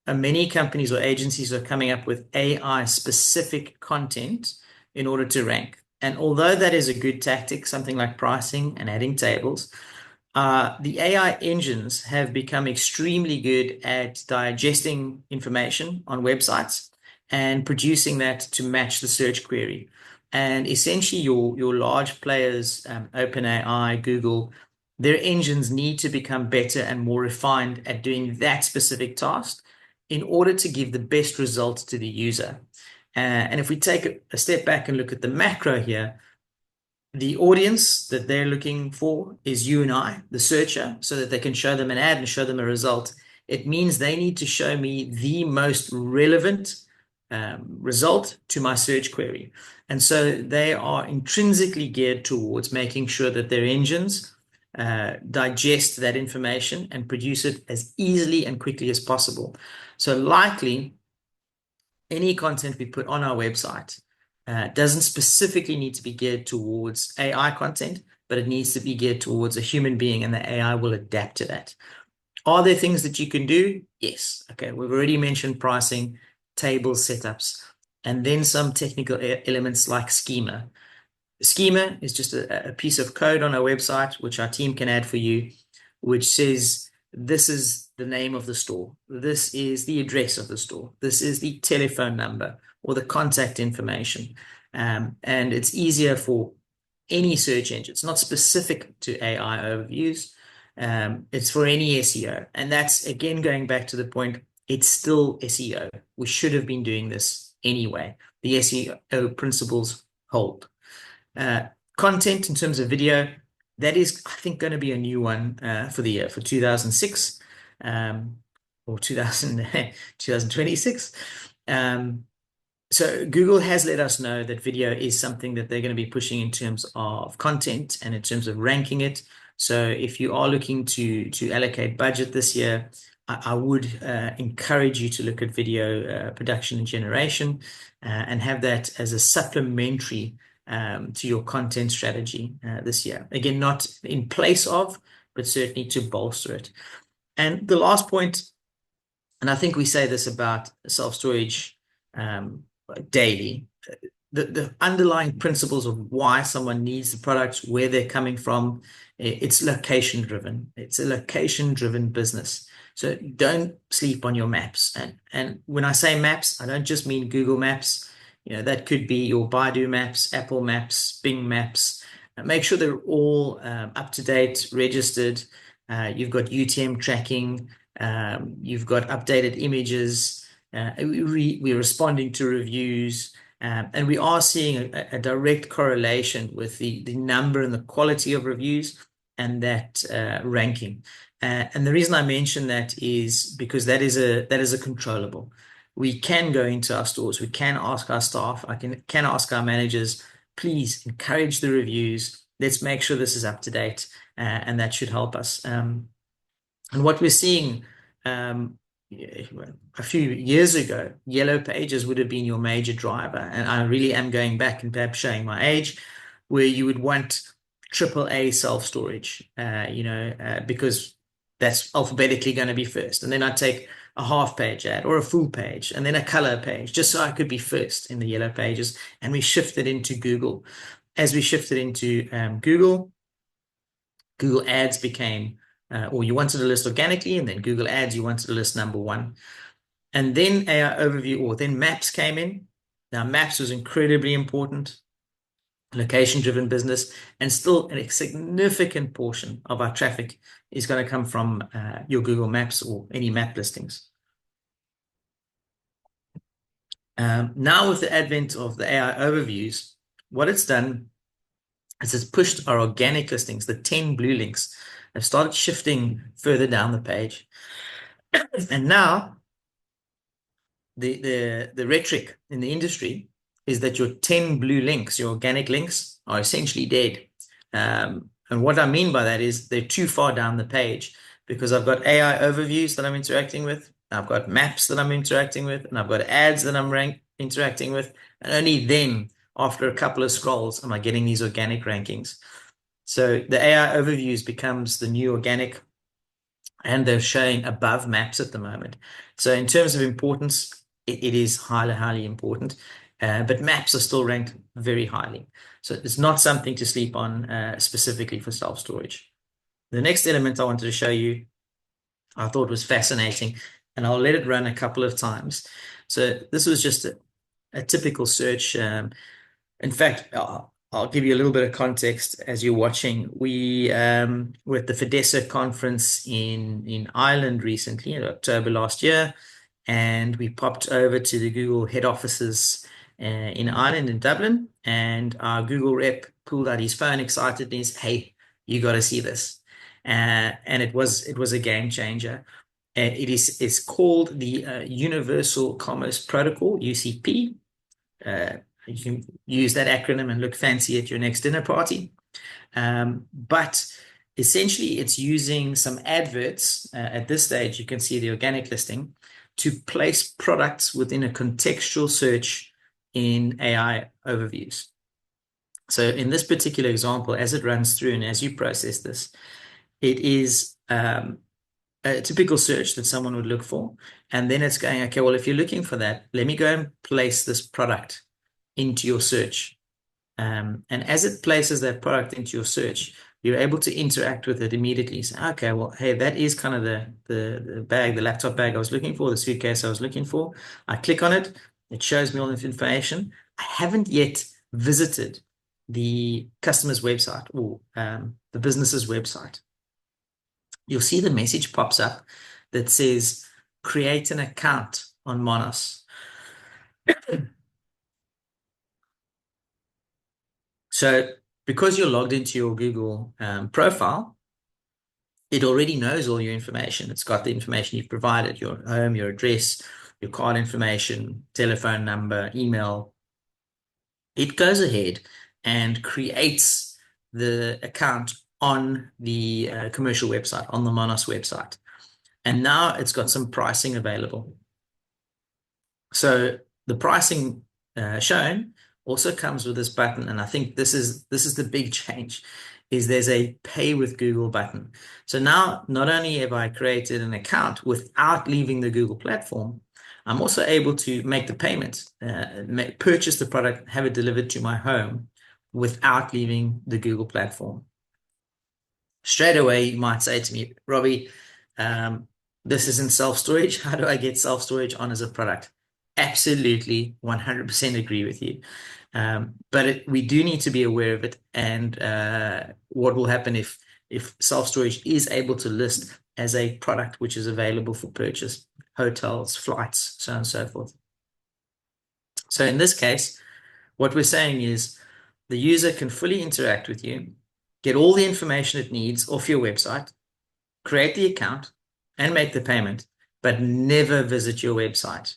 many companies or agencies are coming up with AI specific content in order to rank. And although that is a good tactic, something like pricing and adding tables, the AI engines have become extremely good at digesting information on websites and producing that to match the search query. And essentially your large players, OpenAI, Google, their engines need to become better and more refined at doing that specific task in order to give the best results to the user. And if we take a step back and look at the macro here, the audience that they're looking for is you and I, the searcher, so that they can show them an ad and show them a result. It means they need to show me the most relevant result to my search query. And so they are intrinsically geared towards making sure that their engines digest that information and produce it as easily and quickly as possible. So likely, any content we put on our website doesn't specifically need to be geared towards AI content, but it needs to be geared towards a human being, and the AI will adapt to that. Are there things that you can do? Yes. Okay, we've already mentioned pricing, table setups, and then some technical elements like schema. Schema is just a piece of code on our website, which our team can add for you, which says, this is the name of the store. This is the address of the store. This is the telephone number or the contact information. And it's easier for any search engine. It's not specific to AI overviews. It's for any SEO. And that's, again, going back to the point, it's still SEO. We should have been doing this anyway. The SEO principles hold. Content in terms of video, that is, I think, going to be a new one for the year, for 2006 or 2026. So Google has let us know that video is something that they're going to be pushing in terms of content and in terms of ranking it. So if you are looking to allocate budget this year, I would encourage you to look at video production and generation and have that as a supplementary to your content strategy this year. Again, not in place of, but certainly to bolster it. And the last point, and I think we say this about self-storage daily, the underlying principles of why someone needs the products, where they're coming from, it's location driven. It's a location driven business. So don't sleep on your maps. And when I say maps, I don't just mean Google Maps. You know, that could be your Baidu Maps, Apple Maps, Bing Maps. Make sure they're all up to date, registered. You've got UTM tracking. You've got updated images. We're responding to reviews. And we are seeing a direct correlation with the number and the quality of reviews and that ranking. And the reason I mention that is because that is a controllable. We can go into our stores. We can ask our staff. I can ask our managers, please encourage the reviews. Let's make sure this is up to date, and that should help us. And what we're seeing a few years ago, yellow pages would have been your major driver. And I really am going back and perhaps showing my age, where you would want AAA self-storage, because that's alphabetically going to be first. And then I'd take a half page ad or a full page and then a color page, just so I could be first in the yellow pages. And we shifted into Google. As we shifted into Google Ads became, or you wanted to list organically, and then Google Ads, you wanted to list number one. And then AI overview, or then maps came in. Now maps was incredibly important, location-driven business, and still a significant portion of our traffic is going to come from your Google Maps or any map listings. Now with the advent of the AI overviews, what it's done is it's pushed our organic listings, the 10 blue links, have started shifting further down the page. And now the rhetoric in the industry is that your 10 blue links, your organic links, are essentially dead. And what I mean by that is they're too far down the page, because I've got AI overviews that I'm interacting with, I've got maps that I'm interacting with, and I've got ads that I'm interacting with, and only then, after a couple of scrolls, am I getting these organic rankings. So the AI overviews becomes the new organic, and they're showing above maps at the moment. So in terms of importance, it is highly, highly important. But maps are still ranked very highly. So it's not something to sleep on specifically for self-storage. The next element I wanted to show you, I thought was fascinating, and I'll let it run a couple of times. So this was just a typical search. In fact, I'll give you a little bit of context as you're watching. We were at the FEDESSA conference in Ireland recently, in October last year, and we popped over to the Google head offices in Ireland, in Dublin, and our Google rep pulled out his phone excitedly and said, "Hey, you got to see this." And it was a game changer. It's called the Universal Commerce Protocol, UCP. You can use that acronym and look fancy at your next dinner party. But essentially, it's using some adverts. At this stage, you can see the organic listing to place products within a contextual search in AI overviews. So in this particular example, as it runs through and as you process this, it is a typical search that someone would look for. And then it's going, okay, well, if you're looking for that, let me go and place this product into your search. And as it places that product into your search, you're able to interact with it immediately. Say, okay, well, hey, that is kind of the bag, the laptop bag I was looking for, the suitcase I was looking for. I click on it. It shows me all this information. I haven't yet visited the customer's website or the business's website. You'll see the message pops up that says, create an account on Monos. So because you're logged into your Google profile, it already knows all your information. It's got the information you've provided, your home, your address, your card information, telephone number, email. It goes ahead and creates the account on the commercial website, on the Monos website. And now it's got some pricing available. So the pricing shown also comes with this button, and I think this is the big change, is there's a pay with Google button. So now not only have I created an account without leaving the Google platform, I'm also able to make the payment, purchase the product, have it delivered to my home without leaving the Google platform. Straight away, you might say to me, Robbie, this isn't self-storage. How do I get self-storage on as a product? Absolutely, 100% agree with you. But we do need to be aware of it, and what will happen if self-storage is able to list as a product which is available for purchase, hotels, flights, so on and so forth. So in this case, what we're saying is the user can fully interact with you, get all the information it needs off your website, create the account and make the payment, but never visit your website.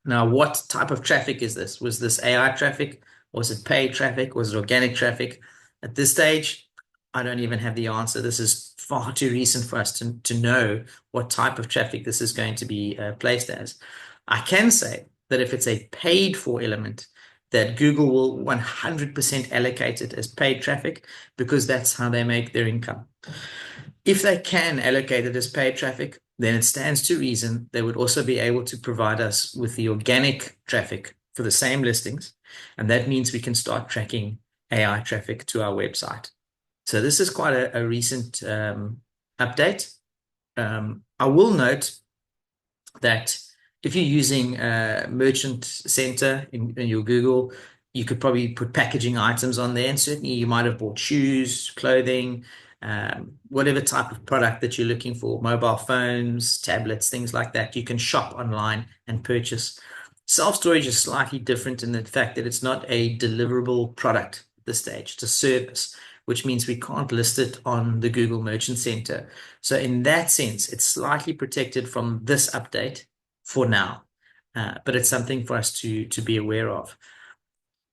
Now, what type of traffic is this? Was this AI traffic? Was it paid traffic? Was it organic traffic? At this stage, I don't even have the answer. This is far too recent for us to know what type of traffic this is going to be placed as. I can say that if it's a paid for element, that Google will 100% allocate it as paid traffic, because that's how they make their income. If they can allocate it as paid traffic, then it stands to reason they would also be able to provide us with the organic traffic for the same listings. And that means we can start tracking AI traffic to our website. So this is quite a recent update. I will note that if you're using Merchant Center in your Google, you could probably put packaging items on there. And certainly you might have bought shoes, clothing, whatever type of product that you're looking for, mobile phones, tablets, things like that. You can shop online and purchase. Self-storage is slightly different in the fact that it's not a deliverable product at this stage. It's a service, which means we can't list it on the Google Merchant Center. So in that sense, it's slightly protected from this update for now, but it's something for us to be aware of.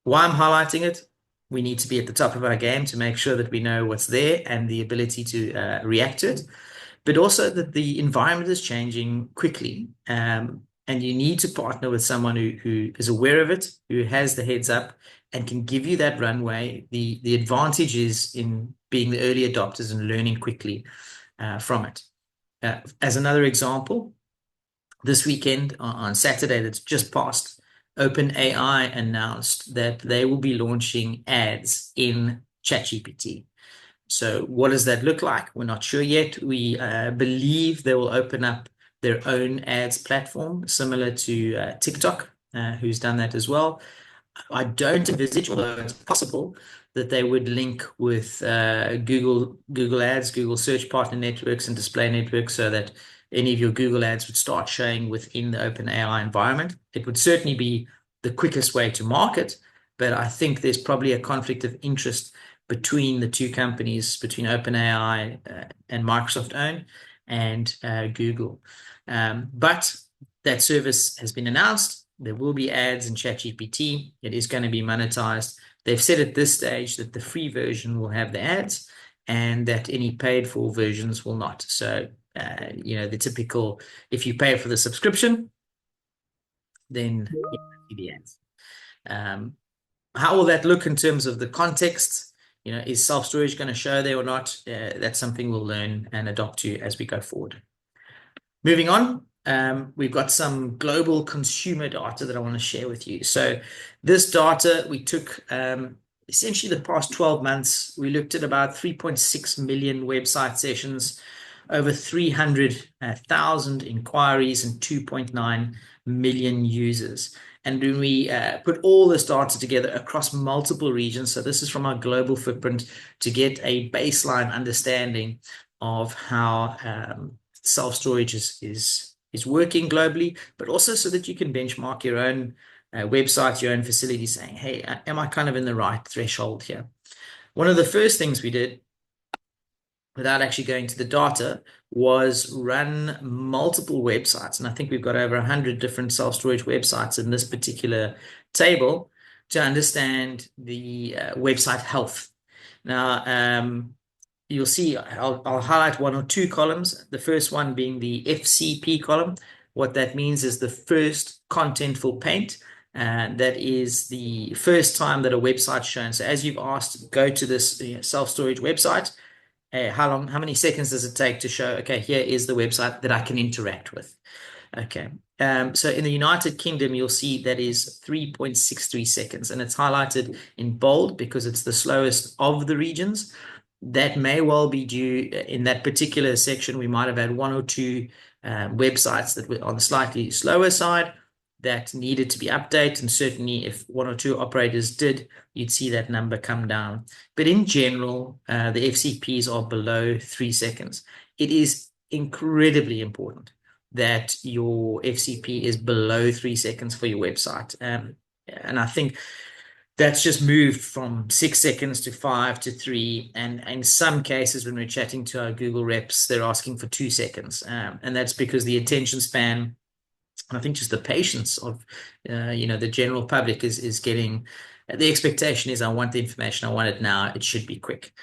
Why I'm highlighting it, we need to be at the top of our game to make sure that we know what's there and the ability to react to it, but also that the environment is changing quickly, and you need to partner with someone who is aware of it, who has the heads up and can give you that runway. The advantage is in being the early adopters and learning quickly from it. As another example, this weekend on Saturday that's just passed, OpenAI announced that they will be launching ads in ChatGPT. So what does that look like? We're not sure yet. We believe they will open up their own ads platform, similar to TikTok, who's done that as well. I don't envisage, although it's possible, that they would link with Google Ads, Google Search Partner Networks and display networks, so that any of your Google ads would start showing within the OpenAI environment. It would certainly be the quickest way to market, but I think there's probably a conflict of interest between the two companies, between OpenAI and Microsoft own and Google. But that service has been announced. There will be ads in ChatGPT. It is going to be monetized. They've said at this stage that the free version will have the ads and that any paid for versions will not. So the typical, if you pay for the subscription, then you see the ads. How will that look in terms of the context? Is self-storage going to show there or not? That's something we'll learn and adopt to as we go forward. Moving on, we've got some global consumer data that I want to share with you. So this data we took essentially the past 12 months. We looked at about 3.6 million website sessions, over 300,000 inquiries and 2.9 million users. And when we put all this data together across multiple regions, so this is from our global footprint, to get a baseline understanding of how self-storage is working globally, but also so that you can benchmark your own website, your own facility, saying, hey, am I kind of in the right threshold here? One of the first things we did, without actually going to the data, was run multiple websites. And I think we've got over 100 different self-storage websites in this particular table to understand the website health. Now, you'll see I'll highlight one or two columns. The first one being the FCP column. What that means is the first contentful paint. that is the first time that a website's shown. So as you've asked, go to this self-storage website. How many seconds does it take to show, okay, here is the website that I can interact with. Okay. So in the United Kingdom, you'll see that is 3.63 seconds, and it's highlighted in bold because it's the slowest of the regions. That may well be due in that particular section. We might have had one or two websites that were on the slightly slower side that needed to be updated. And certainly if one or two operators did, you'd see that number come down. But in general, the FCPs are below 3 seconds. It is incredibly important that your FCP is below 3 seconds for your website. And I think that's just moved from 6 seconds to 5 to 3. And in some cases, when we're chatting to our Google reps, they're asking for 2 seconds. And that's because the attention span, I think just the patience of, the general public is getting, the expectation is I want the information, I want it now, it should be quick.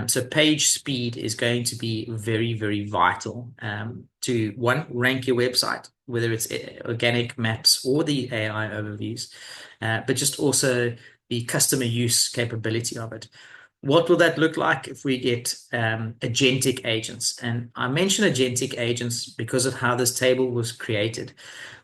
So page speed is going to be very, very vital to, one, rank your website, whether it's organic maps or the AI overviews, but just also the customer use capability of it. What will that look like if we get agentic agents? And I mention agentic agents because of how this table was created.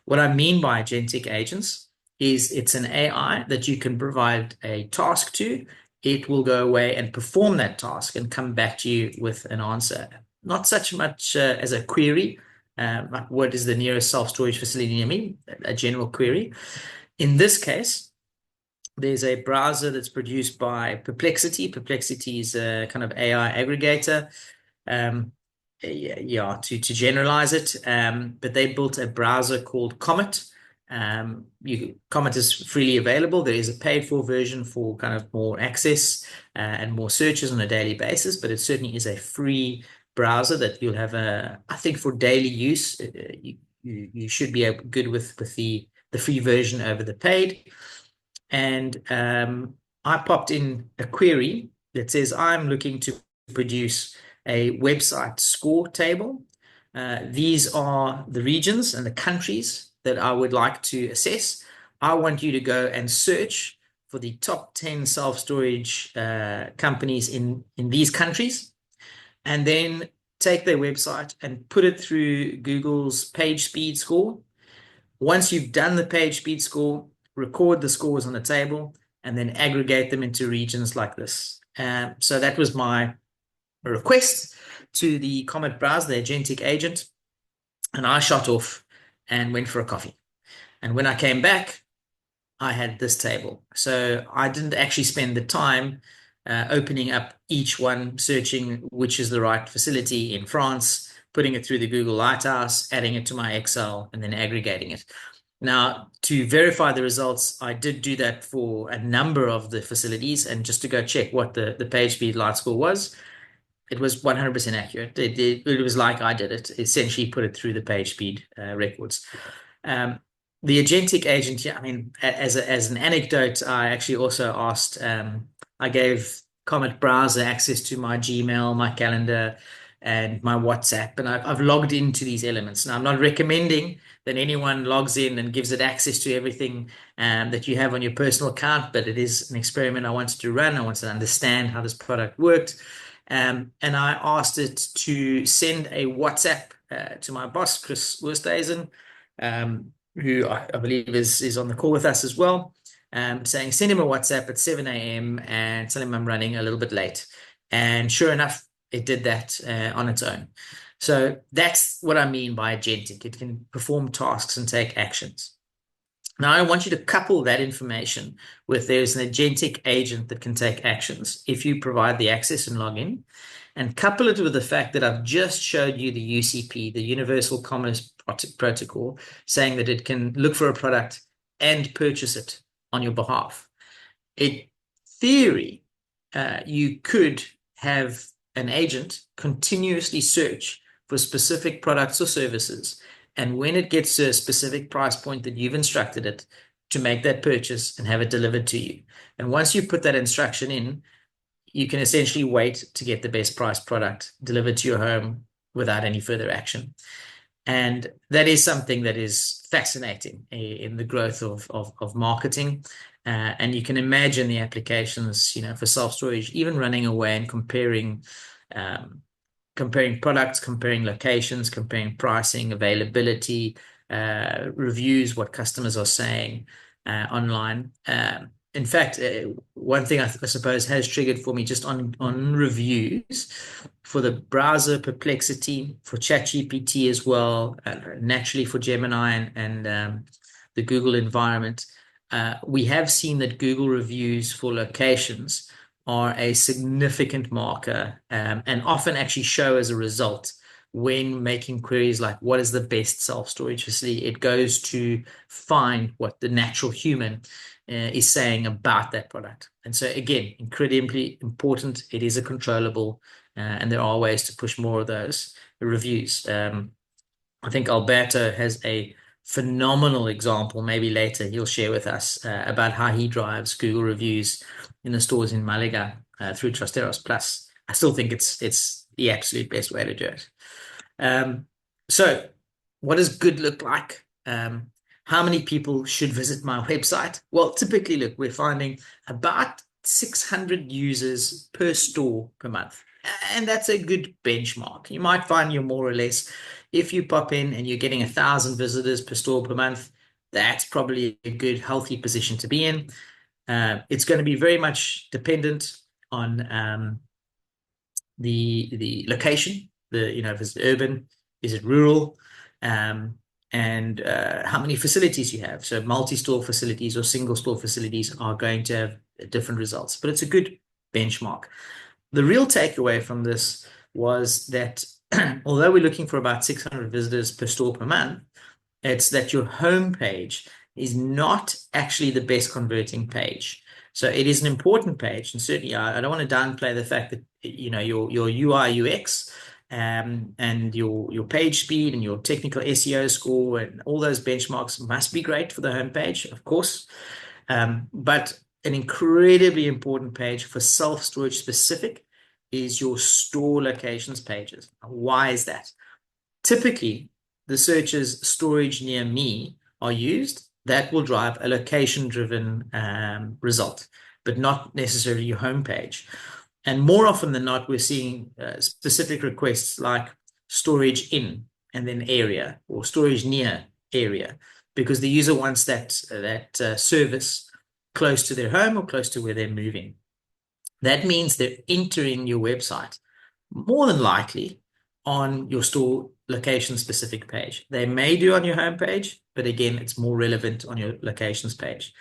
What I mean by agentic agents is it's an AI that you can provide a task to. It will go away and perform that task and come back to you with an answer. Not such much as a query, like what is the nearest self-storage facility near me, a general query. In this case, there's a browser that's produced by Perplexity. Perplexity is a kind of AI aggregator. To generalize it, but they built a browser called Comet. Comet is freely available. There is a paid-for version for kind of more access and more searches on a daily basis, but it certainly is a free browser that you'll have I think for daily use, you should be good with the free version over the paid. And I popped in a query that says I'm looking to produce a website score table. These are the regions and the countries that I would like to assess. I want you to go and search for the top 10 self-storage companies in these countries, and then take their website and put it through Google's page speed score. Once you've done the page speed score, record the scores on the table, and then aggregate them into regions like this. So that was my request to the Comet browser, the agentic agent, and I shot off and went for a coffee. And when I came back, I had this table. So I didn't actually spend the time opening up each one, searching which is the right facility in France, putting it through the Google Lighthouse, adding it to my Excel, and then aggregating it. Now, to verify the results, I did do that for a number of the facilities, and just to go check what the page speed light score was, it was 100% accurate. It was like I did it, essentially put it through the page speed records. The agentic agent, I mean, as an anecdote, I actually also asked, I gave Comet Browser access to my Gmail, my calendar, and my WhatsApp, and I've logged into these elements. Now, I'm not recommending that anyone logs in and gives it access to everything that you have on your personal account, but it is an experiment I wanted to run. I wanted to understand how this product worked. And I asked it to send a WhatsApp to my boss, Chris Wursteisen, who I believe is on the call with us as well, saying send him a WhatsApp at 7 a.m. and tell him I'm running a little bit late. And sure enough, it did that on its own. So that's what I mean by agentic. It can perform tasks and take actions. Now, I want you to couple that information with there's an agentic agent that can take actions if you provide the access and log in, and couple it with the fact that I've just showed you the UCP, the Universal Commerce Protocol, saying that it can look for a product and purchase it on your behalf. In theory, you could have an agent continuously search for specific products or services, and when it gets to a specific price point that you've instructed it to make that purchase and have it delivered to you. And once you put that instruction in, you can essentially wait to get the best price product delivered to your home without any further action. And that is something that is fascinating in the growth of marketing. And you can imagine the applications, for self-storage, even running away and comparing products, comparing locations, comparing pricing, availability, reviews, what customers are saying online. In fact, one thing I suppose has triggered for me just on reviews for the browser Perplexity, for ChatGPT as well, naturally for Gemini and the Google environment. We have seen that Google reviews for locations are a significant marker and often actually show as a result when making queries like what is the best self-storage facility. It goes to find what the natural human is saying about that product. And so again, incredibly important. It is a controllable and there are ways to push more of those reviews. I think Alberto has a phenomenal example. Maybe later he'll share with us about how he drives Google reviews in the stores in Malaga through Trusteros Plus. I still think it's the absolute best way to do it. So what does good look like? How many people should visit my website? Well, typically, look, we're finding about 600 users per store per month. And that's a good benchmark. You might find you're more or less, if you pop in and you're getting 1,000 visitors per store per month, that's probably a good, healthy position to be in. It's going to be very much dependent on the location, if it's urban, is it rural, and how many facilities you have. So multi-store facilities or single-store facilities are going to have different results, but it's a good benchmark. The real takeaway from this was that although we're looking for about 600 visitors per store per month, it's that your homepage is not actually the best converting page. So it is an important page, and certainly I don't want to downplay the fact that your UI UX and your page speed and your technical SEO score and all those benchmarks must be great for the homepage, of course. But an incredibly important page for self-storage specific is your store locations pages. Why is that? Typically, the searches storage near me are used. That will drive a location-driven result, but not necessarily your homepage. And more often than not, we're seeing specific requests like storage in and then area, or storage near area, because the user wants that service close to their home or close to where they're moving. That means they're entering your website more than likely on your store location specific page. They may do on your homepage, but again, it's more relevant on your locations page.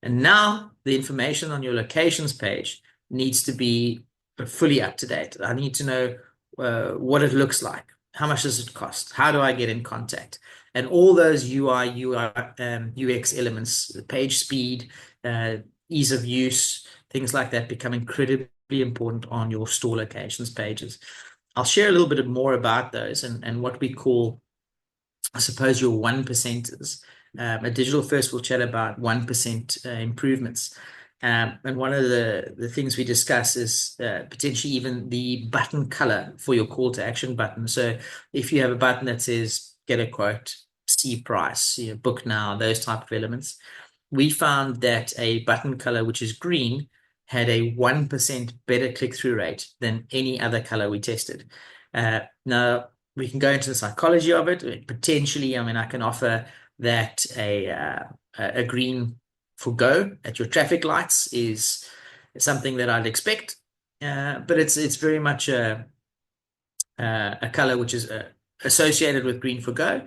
And now the information on your locations page needs to be fully up to date. I need to know what it looks like. How much does it cost? How do I get in contact? And all those UI, UX elements, the page speed, ease of use, things like that become incredibly important on your store locations pages. I'll share a little bit more about those and what we call, I suppose, your 1%ers. At Digital First, we'll chat about 1% improvements. And one of the things we discuss is potentially even the button color for your call to action button. So if you have a button that says get a quote, see price, book now, those type of elements, we found that a button color which is green had a 1% better click-through rate than any other color we tested. Now, we can go into the psychology of it. Potentially, I can offer that a green for go at your traffic lights is something that I'd expect, but it's very much a color which is associated with green for go,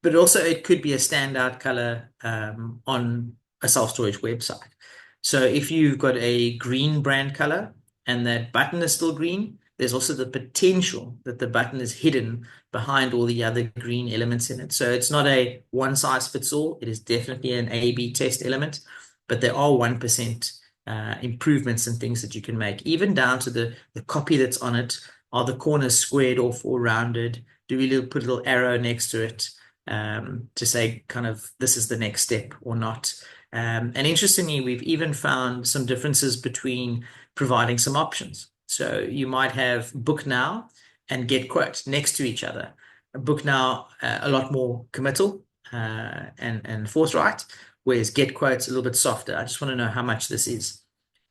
but also it could be a standout color on a self-storage website. So if you've got a green brand color and that button is still green, there's also the potential that the button is hidden behind all the other green elements in it. So it's not a one size fits all. It is definitely an A/B test element, but there are 1% improvements and things that you can make, even down to the copy that's on it. Are the corners squared off or rounded? Do we put a little arrow next to it to say kind of this is the next step or not? And interestingly, we've even found some differences between providing some options. So you might have book now and get quote next to each other. Book Now a lot more committal and forthright, whereas Get Quote's a little bit softer. I just want to know how much this is.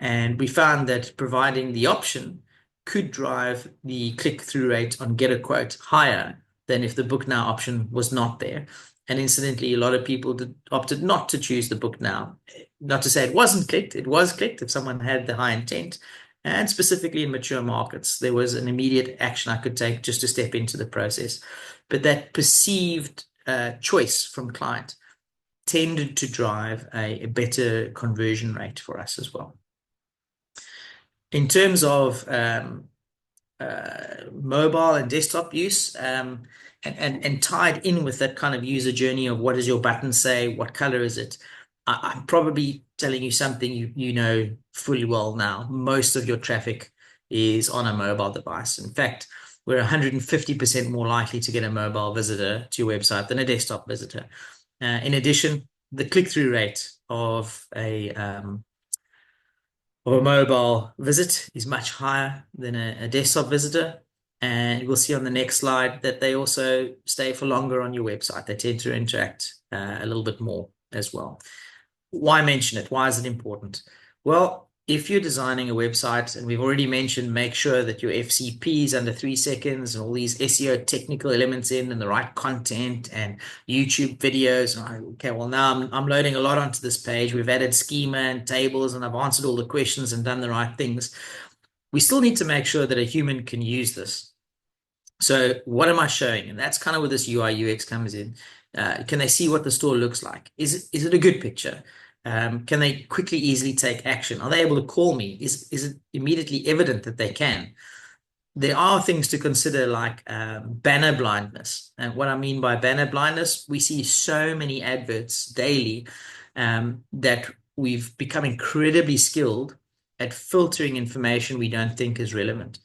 And we found that providing the option could drive the click-through rate on Get a Quote higher than if the Book Now option was not there. And incidentally, a lot of people opted not to choose the Book Now. Not to say it wasn't clicked, it was clicked if someone had the high intent. And specifically in mature markets, there was an immediate action I could take just to step into the process. But that perceived choice from client tended to drive a better conversion rate for us as well. In terms of mobile and desktop use, and tied in with that kind of user journey of what does your button say, what color is it, I'm probably telling you something you know fully well now. Most of your traffic is on a mobile device. In fact, we're 150% more likely to get a mobile visitor to your website than a desktop visitor. In addition, the click-through rate of a mobile visit is much higher than a desktop visitor. And we'll see on the next slide that they also stay for longer on your website. They tend to interact a little bit more as well. Why mention it? Why is it important? Well, if you're designing a website, and we've already mentioned, make sure that your FCP is under 3 seconds and all these SEO technical elements in and the right content and YouTube videos. Okay, well, now I'm loading a lot onto this page. We've added schema and tables, and I've answered all the questions and done the right things. We still need to make sure that a human can use this. So what am I showing? And that's kind of where this UI UX comes in. Can they see what the store looks like? Is it a good picture? Can they quickly, easily take action? Are they able to call me? Is it immediately evident that they can? There are things to consider like banner blindness. And what I mean by banner blindness, we see so many adverts daily that we've become incredibly skilled at filtering information we don't think is relevant.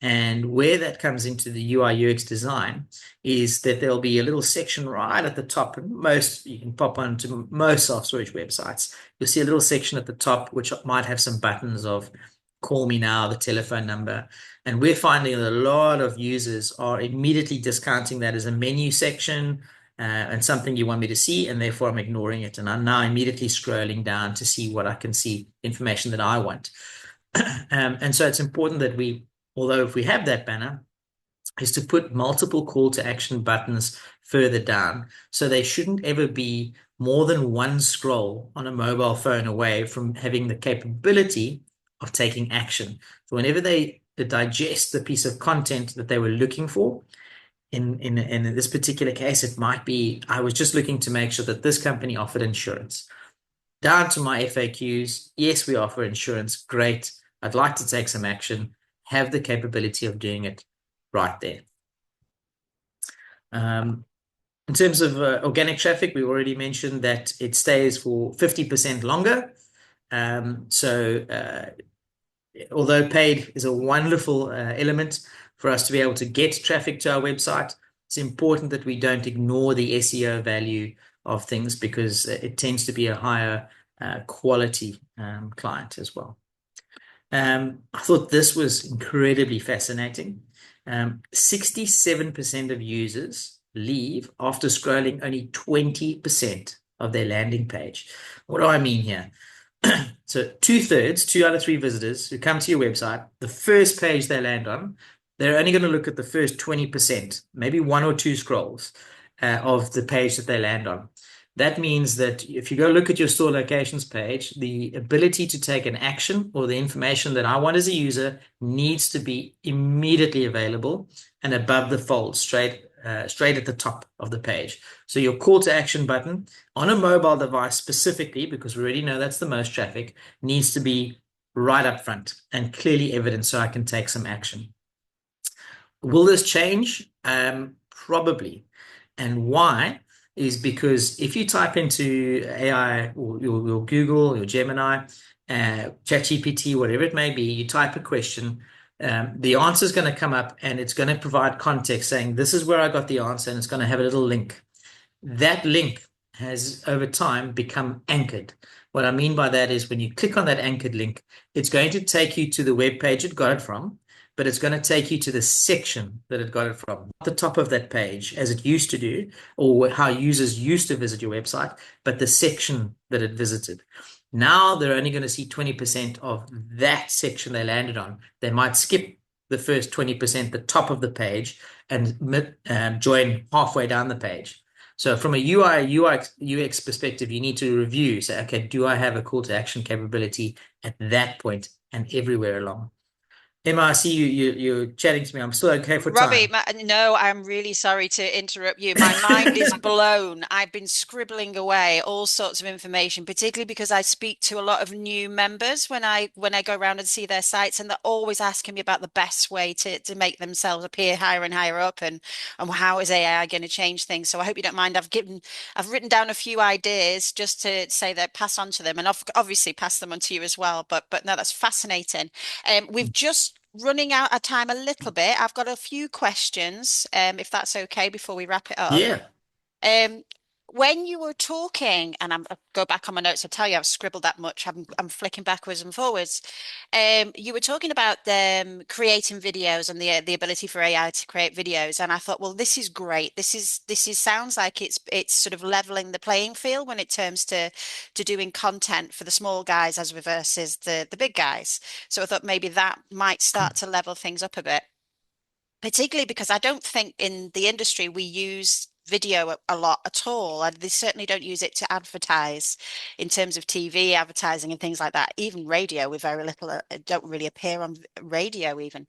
And where that comes into the UI UX design is that there'll be a little section right at the top. And you can pop onto most self-storage websites. You'll see a little section at the top, which might have some buttons of call me now, the telephone number. And we're finding that a lot of users are immediately discounting that as a menu section and something you want me to see, and therefore I'm ignoring it. And I'm now immediately scrolling down to see what I can see, information that I want. And so it's important that although if we have that banner, is to put multiple call to action buttons further down. So they shouldn't ever be more than one scroll on a mobile phone away from having the capability of taking action. So whenever they digest the piece of content that they were looking for, in this particular case, it might be, I was just looking to make sure that this company offered insurance. Down to my FAQs, yes, we offer insurance, great. I'd like to take some action. Have the capability of doing it right there. In terms of organic traffic, we already mentioned that it stays for 50% longer. Although paid is a wonderful element for us to be able to get traffic to our website, it's important that we don't ignore the SEO value of things, because it tends to be a higher quality client as well. I thought this was incredibly fascinating. 67% of users leave after scrolling only 20% of their landing page. What do I mean here? So 2/3, 2 out of 3 visitors who come to your website, the first page they land on, they're only going to look at the first 20%, maybe 1 or 2 scrolls of the page that they land on. That means that if you go look at your store locations page, the ability to take an action or the information that I want as a user needs to be immediately available and above the fold, straight at the top of the page. So your call to action button on a mobile device specifically, because we already know that's the most traffic, needs to be right up front and clearly evident so I can take some action. Will this change? Probably. And why? Is because if you type into AI or your Google, your Gemini, ChatGPT, whatever it may be, you type a question, the answer is going to come up and it's going to provide context saying, this is where I got the answer, and it's going to have a little link. That link has over time become anchored. What I mean by that is when you click on that anchored link, it's going to take you to the web page it got it from, but it's going to take you to the section that it got it from, not the top of that page as it used to do, or how users used to visit your website, but the section that it visited. Now they're only going to see 20% of that section they landed on. They might skip the first 20%, the top of the page, and join halfway down the page. So from a UI, UX perspective, you need to review, say, okay, do I have a call to action capability at that point and everywhere along? Emma, I see you're chatting to me. I'm still okay for Robbie, time. no, I'm really sorry to interrupt you. My mind is blown. I've been scribbling away all sorts of information, particularly because I speak to a lot of new members when I go around and see their sites, and they're always asking me about the best way to make themselves appear higher and higher up, and how is AI going to change things. So I hope you don't mind. I've written down a few ideas just to say that pass on to them, and obviously pass them on to you as well. But no, that's fascinating. We've just running out of time a little bit. I've got a few questions, if that's okay, before we wrap it up. Yeah. When you were talking, and I'll go back on my notes, I'll tell you I've scribbled that much. I'm flicking backwards and forwards. You were talking about creating videos and the ability for AI to create videos, and I thought, well, this is great. This is sounds like it's sort of leveling the playing field when it comes to doing content for the small guys as versus the big guys. So I thought maybe that might start to level things up a bit, particularly because I don't think in the industry we use video a lot at all. They certainly don't use it to advertise in terms of TV advertising and things like that. Even radio, with very little, don't really appear on radio even.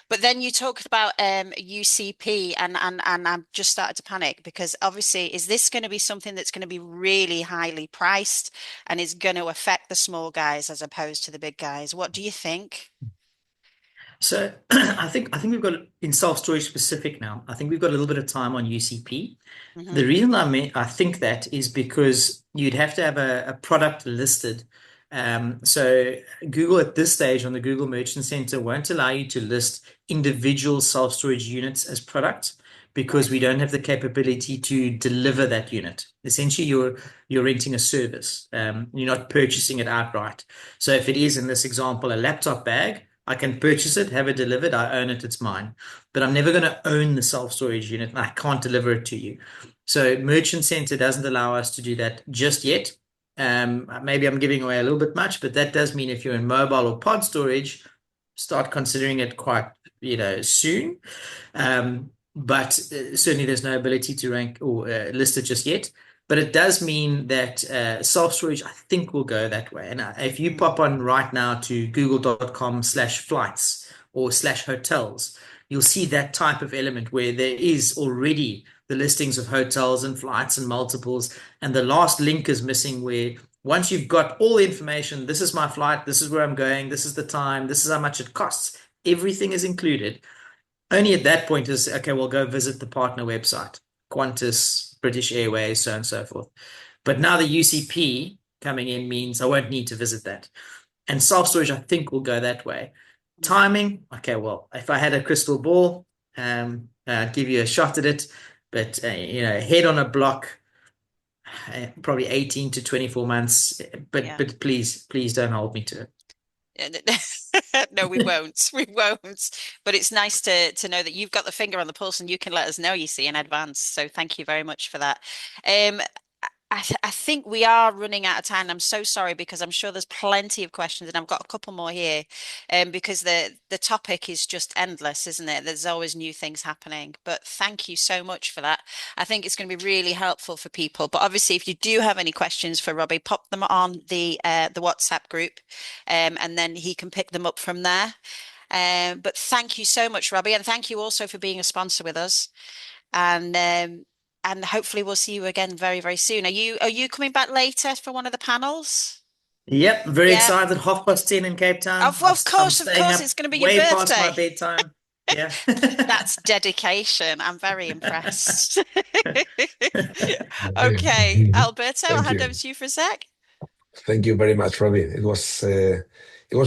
But then you talked about UCP, and I just started to panic, because obviously, is this going to be something that's going to be really highly priced and is going to affect the small guys as opposed to the big guys? What do you think? So I think we've got, in self-storage specific now, I think we've got a little bit of time on UCP. The reason I think that is because you'd have to have a product listed. So Google at this stage on the Google Merchant Center won't allow you to list individual self-storage units as products, because we don't have the capability to deliver that unit. Essentially, you're renting a service. You're not purchasing it outright. So if it is, in this example, a laptop bag, I can purchase it, have it delivered, I own it, it's mine. But I'm never going to own the self-storage unit, and I can't deliver it to you. So Merchant Center doesn't allow us to do that just yet. Maybe I'm giving away a little bit much, but that does mean if you're in mobile or pod storage, start considering it quite, soon. But certainly there's no ability to rank or list it just yet. But it does mean that self-storage, I think, will go that way. And if you pop on right now to google.com/flights or /hotels, you'll see that type of element where there is already the listings of hotels and flights and multiples. And the last link is missing, where once you've got all the information, this is my flight, this is where I'm going, this is the time, this is how much it costs, everything is included. Only at that point is, okay, we'll go visit the partner website, Qantas, British Airways, so on and so forth. But now the UCP coming in means I won't need to visit that. And self-storage, I think, will go that way. Timing, okay, well, if I had a crystal ball, I'd give you a shot at it. But, head on a block, probably 18 to 24 months. But please don't hold me to it. No, we won't. We won't. But it's nice to know that you've got the finger on the pulse and you can let us know, you see, in advance. So thank you very much for that. I think we are running out of time. I'm so sorry, because I'm sure there's plenty of questions, and I've got a couple more here, because the topic is just endless, isn't it? There's always new things happening. But thank you so much for that. I think it's going to be really helpful for people. But obviously, if you do have any questions for Robbie, pop them on the WhatsApp group, and then he can pick them up from there. But thank you so much, Robbie, and thank you also for being a sponsor with us. And hopefully we'll see you again very, very soon. Are you coming back later for one of the panels? Yep, very excited. 10:30 in Cape Town. Of course, it's going to be your birthday. Way past my bedtime. Yeah. That's dedication. I'm very impressed. Okay, Alberto, I'll hand over to you for a sec. Thank you very much, Robbie. It was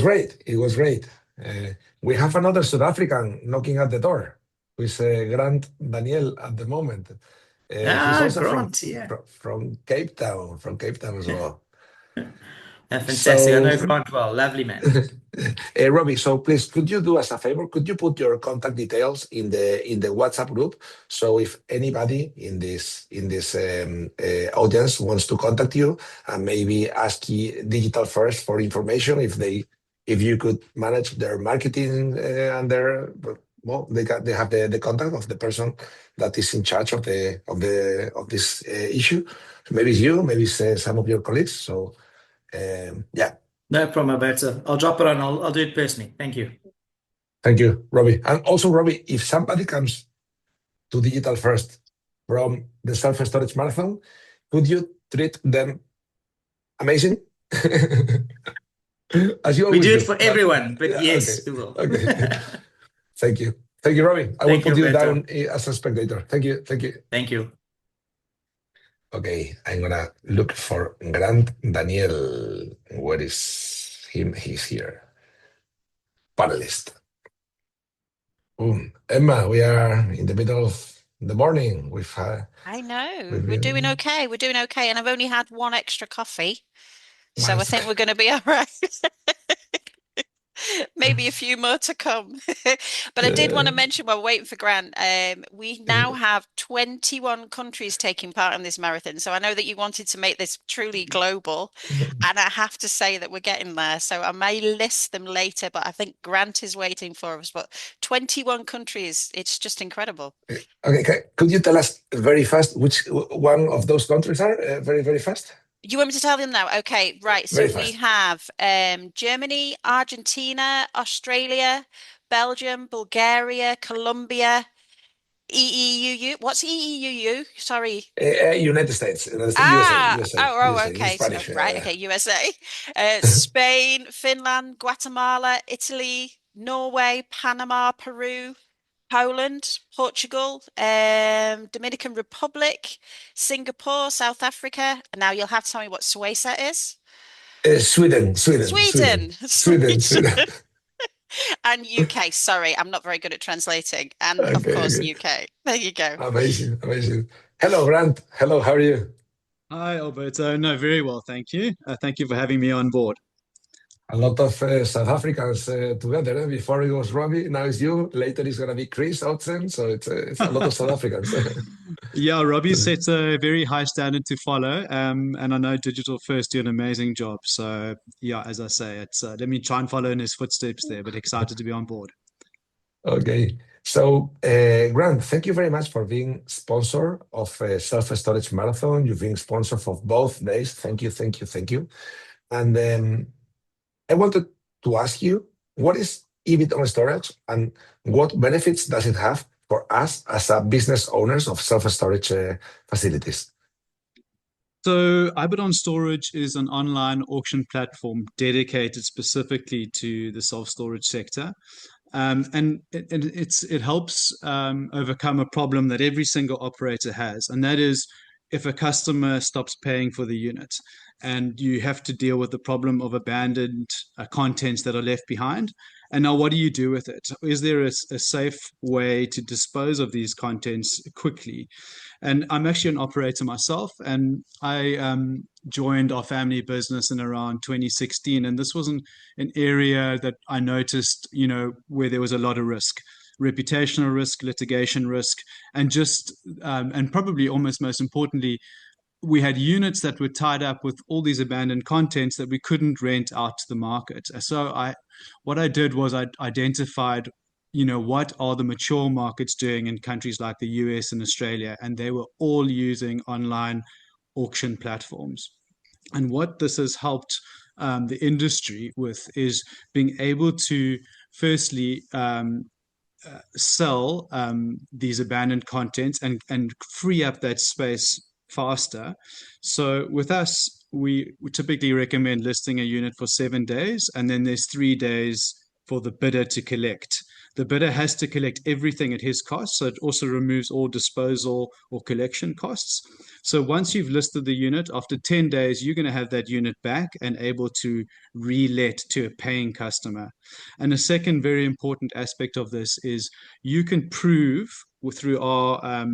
great. It was great. We have another South African knocking at the door, who is Grant Daniel at the moment. He's also Grant, from Cape Town, as well. Fantastic. I know So, Grant well. Lovely man. Robbie, so please, could you do us a favor? Could you put your contact details in the WhatsApp group? So if anybody in this audience wants to contact you and maybe ask you Digital First for information, if you could manage their marketing and their, well, they have the contact of the person that is in charge of this issue. Maybe it's you, maybe it's some of your colleagues. So yeah. No problem, Alberto. I'll drop it on. I'll do it personally. Thank you. Thank you, Robbie. And also, Robbie, if somebody comes to Digital First from the Self-Storage Marathon, could you treat them amazing? As you We always do it for everyone, but yeah, yes, okay. we will. Okay. Thank you. Thank you, Robbie. I will Thank put you, you Alberto. down as a spectator. Thank you. Thank you. Thank you. Okay, I'm gonna look for Grant Daniel. Where is him? He's here. Panelist. Emma, we are in the middle of the morning. I know. we've We're doing been okay. We're doing okay. And I've only had one extra coffee. So I nice. think we're going to be all right. Maybe a few more to come. But I did want to mention while we're waiting for Grant, we now have 21 countries taking part in this marathon. So I know that you wanted to make this truly global, and I have to say that we're getting there. So I may list them later, but I think Grant is waiting for us. But 21 countries, it's just incredible. Okay, could you tell us very fast which one of those countries are very, very fast? You want me to tell them now? Okay, right. So we have Germany, Argentina, Australia, Belgium, Bulgaria, Colombia, EEUU. What's EEUU? Sorry. United States. USA. Oh, USA, okay. Spanish. Right, okay, USA. Spain, Finland, Guatemala, Italy, Norway, Panama, Peru, Poland, Portugal, Dominican Republic, Singapore, South Africa. And now you'll have to tell me what Suecia is. Sweden. And UK. Sorry, I'm not very good at translating. And of course, UK. There you go. Amazing. Hello, Grant. Hello, how are you? Hi, Alberto. No, very well, thank you. Thank you for having me on board. A lot of South Africans together. Before it was Robbie, now it's you. Later it's going to be Chris Outzen. So it's a lot of South Africans. Yeah, Robbie sets a very high standard to follow. And I know Digital First do an amazing job. So yeah, as I say, it's let me try and follow in his footsteps there, but excited to be on board. Okay. So, Grant, thank you very much for being sponsor of Self-Storage Marathon. You've been sponsor for both days. Thank you. And I wanted to ask you, what is iBidOnStorage and what benefits does it have for us as a business owners of self-storage facilities? So iBidOnStorage is an online auction platform dedicated specifically to the self-storage sector. And it helps overcome a problem that every single operator has, and that is if a customer stops paying for the unit and you have to deal with the problem of abandoned contents that are left behind. And now what do you do with it? Is there a safe way to dispose of these contents quickly? And I'm actually an operator myself, and I joined our family business in around 2016. And this was an area that I noticed, where there was a lot of risk. Reputational risk, litigation risk, and and probably almost most importantly, we had units that were tied up with all these abandoned contents that we couldn't rent out to the market. So what I did was I identified, what are the mature markets doing in countries like the US and Australia, and they were all using online auction platforms. And what this has helped the industry with is being able to firstly sell these abandoned contents and free up that space faster. So with us, we typically recommend listing a unit for 7 days, and then there's 3 days for the bidder to collect. the bidder has to collect everything at his cost. So it also removes all disposal or collection costs. So once you've listed the unit, after 10 days, you're going to have that unit back and able to re-let to a paying customer. And a second very important aspect of this is you can prove through our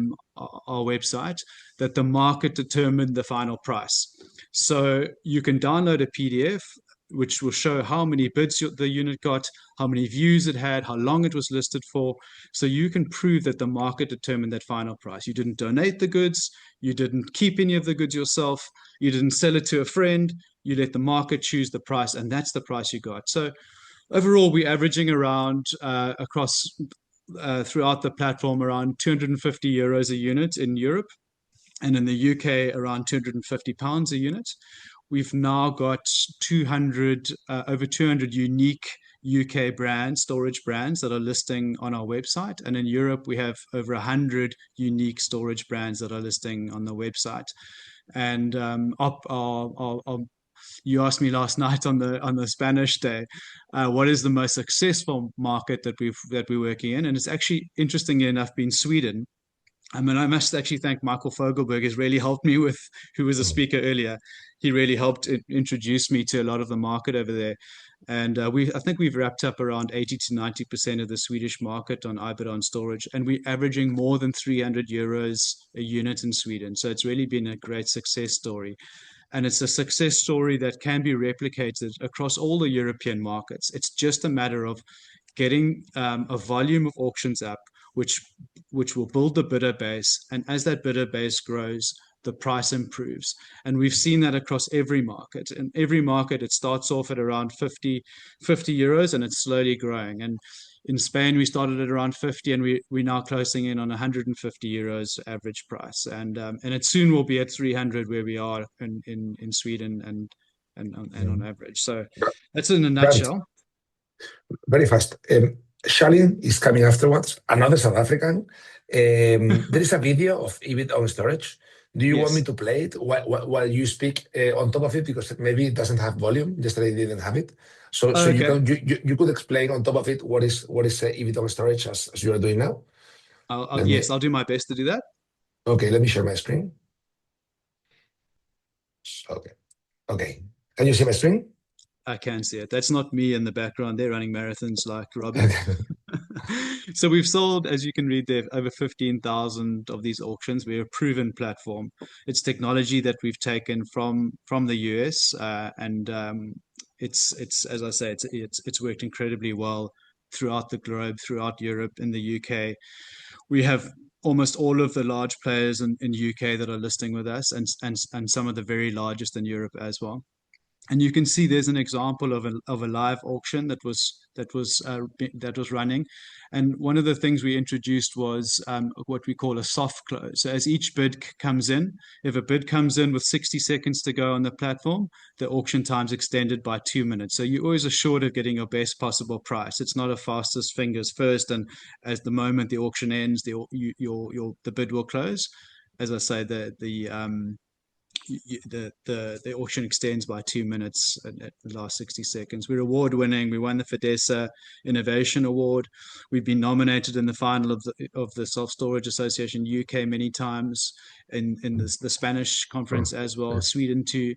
website that the market determined the final price. So you can download a PDF which will show how many bids the unit got, how many views it had, how long it was listed for. So you can prove that the market determined that final price. You didn't donate the goods, you didn't keep any of the goods yourself, you didn't sell it to a friend, you let the market choose the price, and that's the price you got. So overall, we're averaging around across throughout the platform around 250 euros a unit in Europe, and in the UK around £250 a unit. We've now got over 200 unique UK brands, storage brands that are listing on our website. And in Europe, we have over 100 unique storage brands that are listing on the website. And you asked me last night on the Spanish day, what is the most successful market that we're working in? And it's actually, interestingly enough, been Sweden. I mean, I must actually thank Michael Fogelberg, has really helped me with, who was a speaker earlier. He really helped introduce me to a lot of the market over there. And I think we've wrapped up around 80 to 90% of the Swedish market on iBidOnStorage, and we're averaging more than 300 euros a unit in Sweden. So it's really been a great success story. And it's a success story that can be replicated across all the European markets. It's just a matter of getting a volume of auctions up, which will build the bidder base. And as that bidder base grows, the price improves. And we've seen that across every market. In every market, it starts off at around 50 euros, and it's slowly growing. And in Spain, we started at around 50, and we're now closing in on 150 euros average price. And it soon will be at 300 where we are in Sweden and on average. So that's in a nutshell. Very fast. Shaylen is coming afterwards, another South African. There is a video of iBidOnStorage. Do you want me to play it while you speak on top of it? Because maybe it doesn't have volume. Yesterday it didn't have it. So you could explain on top of it what is iBidOnStorage as you are doing now? Yes, I'll do my best to do that. Okay, let me share my screen. Okay. Can you see my screen? I can see it. That's not me in the background. They're running marathons like Robbie. So we've sold, as you can read there, over 15,000 of these auctions. We're a proven platform. It's technology that we've taken from the US, and it's as I say, it's worked incredibly well throughout the globe, throughout Europe, in the UK. We have almost all of the large players in UK that are listing with us, and some of the very largest in Europe as well. And you can see there's an example of a live auction that was running, and one of the things we introduced was what we call a soft close. So as each bid comes in, if a bid comes in with 60 seconds to go on the platform, the auction time's extended by 2 minutes. So you're always assured of getting your best possible price. It's not a fastest fingers first, and as the moment the auction ends, the bid will close. As I say, the auction extends by 2 minutes at the last 60 seconds. We're award winning. We won the FEDESSA Innovation Award. We've been nominated in the final of the Self Storage Association UK many times, in the Spanish conference as well, Sweden too.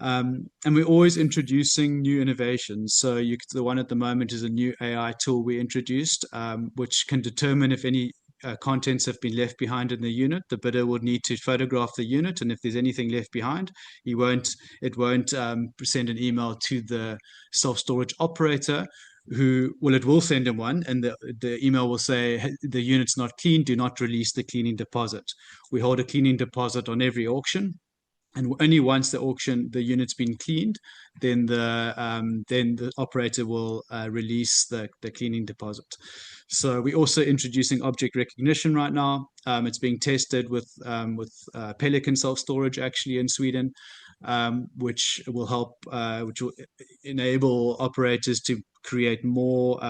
And we're always introducing new innovations. So the one at the moment is a new AI tool we introduced, which can determine if any contents have been left behind in the unit. The bidder would need to photograph the unit, and if there's anything left behind, it won't send an email to the self-storage operator, it will send him one, and the email will say, the unit's not clean, do not release the cleaning deposit. We hold a cleaning deposit on every auction, and only once the unit's been cleaned, then the operator will release the cleaning deposit. So we're also introducing object recognition right now. It's being tested with Pelican self-storage actually in Sweden, which will enable operators to create more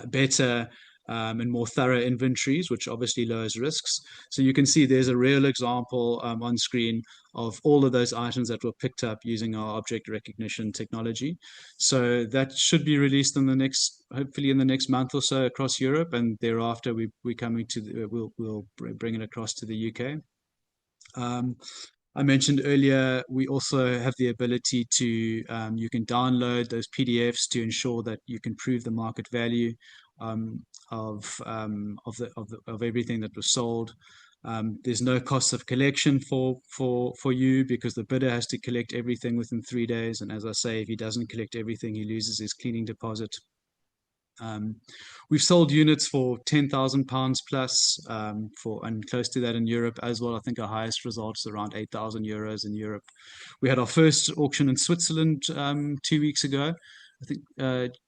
better and more thorough inventories, which obviously lowers risks. So you can see there's a real example on screen of all of those items that were picked up using our object recognition technology. So that should be released in the next, hopefully in the next month or so across Europe, and thereafter we're coming to we'll bring it across to the UK. I mentioned earlier, we also have the ability to, you can download those PDFs to ensure that you can prove the market value of everything that was sold. There's no cost of collection for you, because the bidder has to collect everything within 3 days. And as I say, if he doesn't collect everything, he loses his cleaning deposit. We've sold units for £10,000 plus, and close to that in Europe as well. I think our highest result is around €8,000 in Europe. We had our first auction in Switzerland 2 weeks ago, I think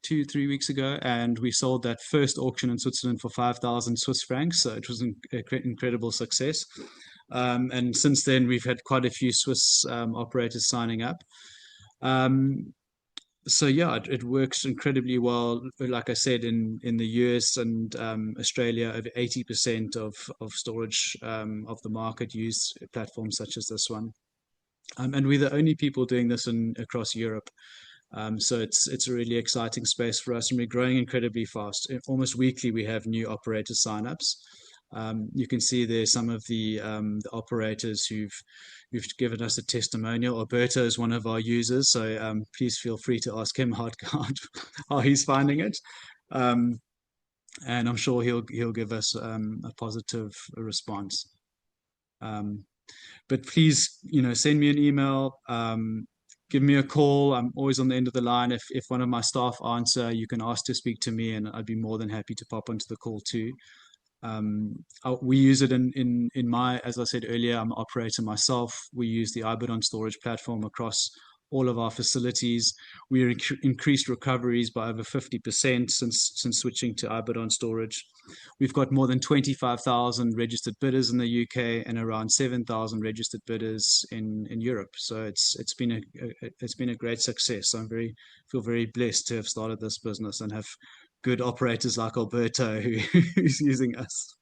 2-3 weeks ago, and we sold that first auction in Switzerland for 5,000 Swiss francs. So it was an incredible success. And since then, we've had quite a few Swiss operators signing up. So yeah, it works incredibly well. Like I said, in the US and Australia, over 80% of storage of the market use platforms such as this one. And we're the only people doing this across Europe. So it's a really exciting space for us, and we're growing incredibly fast. Almost weekly, we have new operator signups. You can see there some of the operators who've given us a testimonial. Alberto is one of our users, so please feel free to ask him how he's finding it, and I'm sure he'll give us a positive response. But please, send me an email. Give me a call. I'm always on the end of the line. If one of my staff answer, you can ask to speak to me, and I'd be more than happy to pop onto the call too. We use it in my, as I said earlier, I'm an operator myself. We use the iBidOnStorage platform across all of our facilities. We increased recoveries by over 50% since switching to iBidOnStorage. We've got more than 25,000 registered bidders in the UK and around 7,000 registered bidders in Europe. So it's been a great success. I feel very blessed to have started this business and have good operators like Alberto who's using us.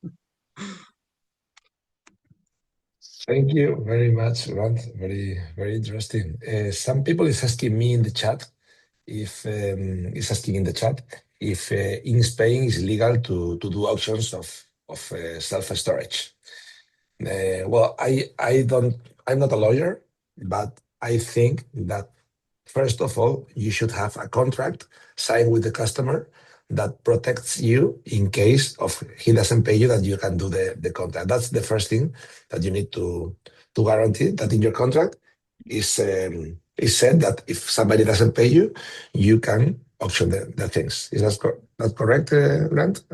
Thank you very much, Grant. Very, very interesting. Some people is asking me in the chat if in Spain it's legal to do auctions of self-storage. Well, I'm not a lawyer, but I think that first of all, you should have a contract signed with the customer that protects you in case of he doesn't pay you, that you can do the contract. That's the first thing that you need to guarantee, that in your contract is said that if somebody doesn't pay you, you can auction the things. Is that correct, Grant?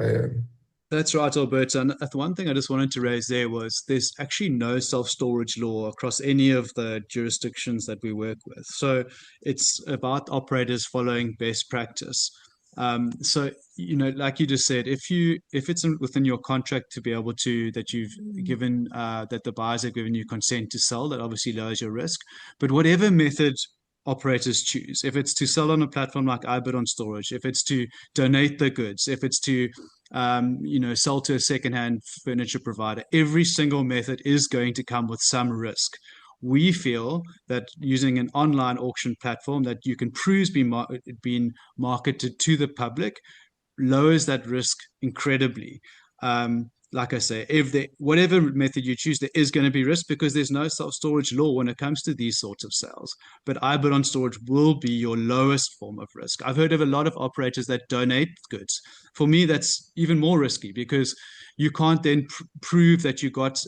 That's right, Alberto. And the one thing I just wanted to raise there was there's actually no self-storage law across any of the jurisdictions that we work with. So it's about operators following best practice. So, like you just said, if it's within your contract to be able to, that you've given, that the buyers have given you consent to sell, that obviously lowers your risk. But whatever method operators choose, if it's to sell on a platform like iBidOnStorage, if it's to donate the goods, if it's to sell to a secondhand furniture provider, every single method is going to come with some risk. We feel that using an online auction platform that you can prove being marketed to the public lowers that risk incredibly. Like I say, whatever method you choose, there is going to be risk because there's no self-storage law when it comes to these sorts of sales. But iBidOnStorage will be your lowest form of risk. I've heard of a lot of operators that donate goods. For me, that's even more risky because you can't then prove that you got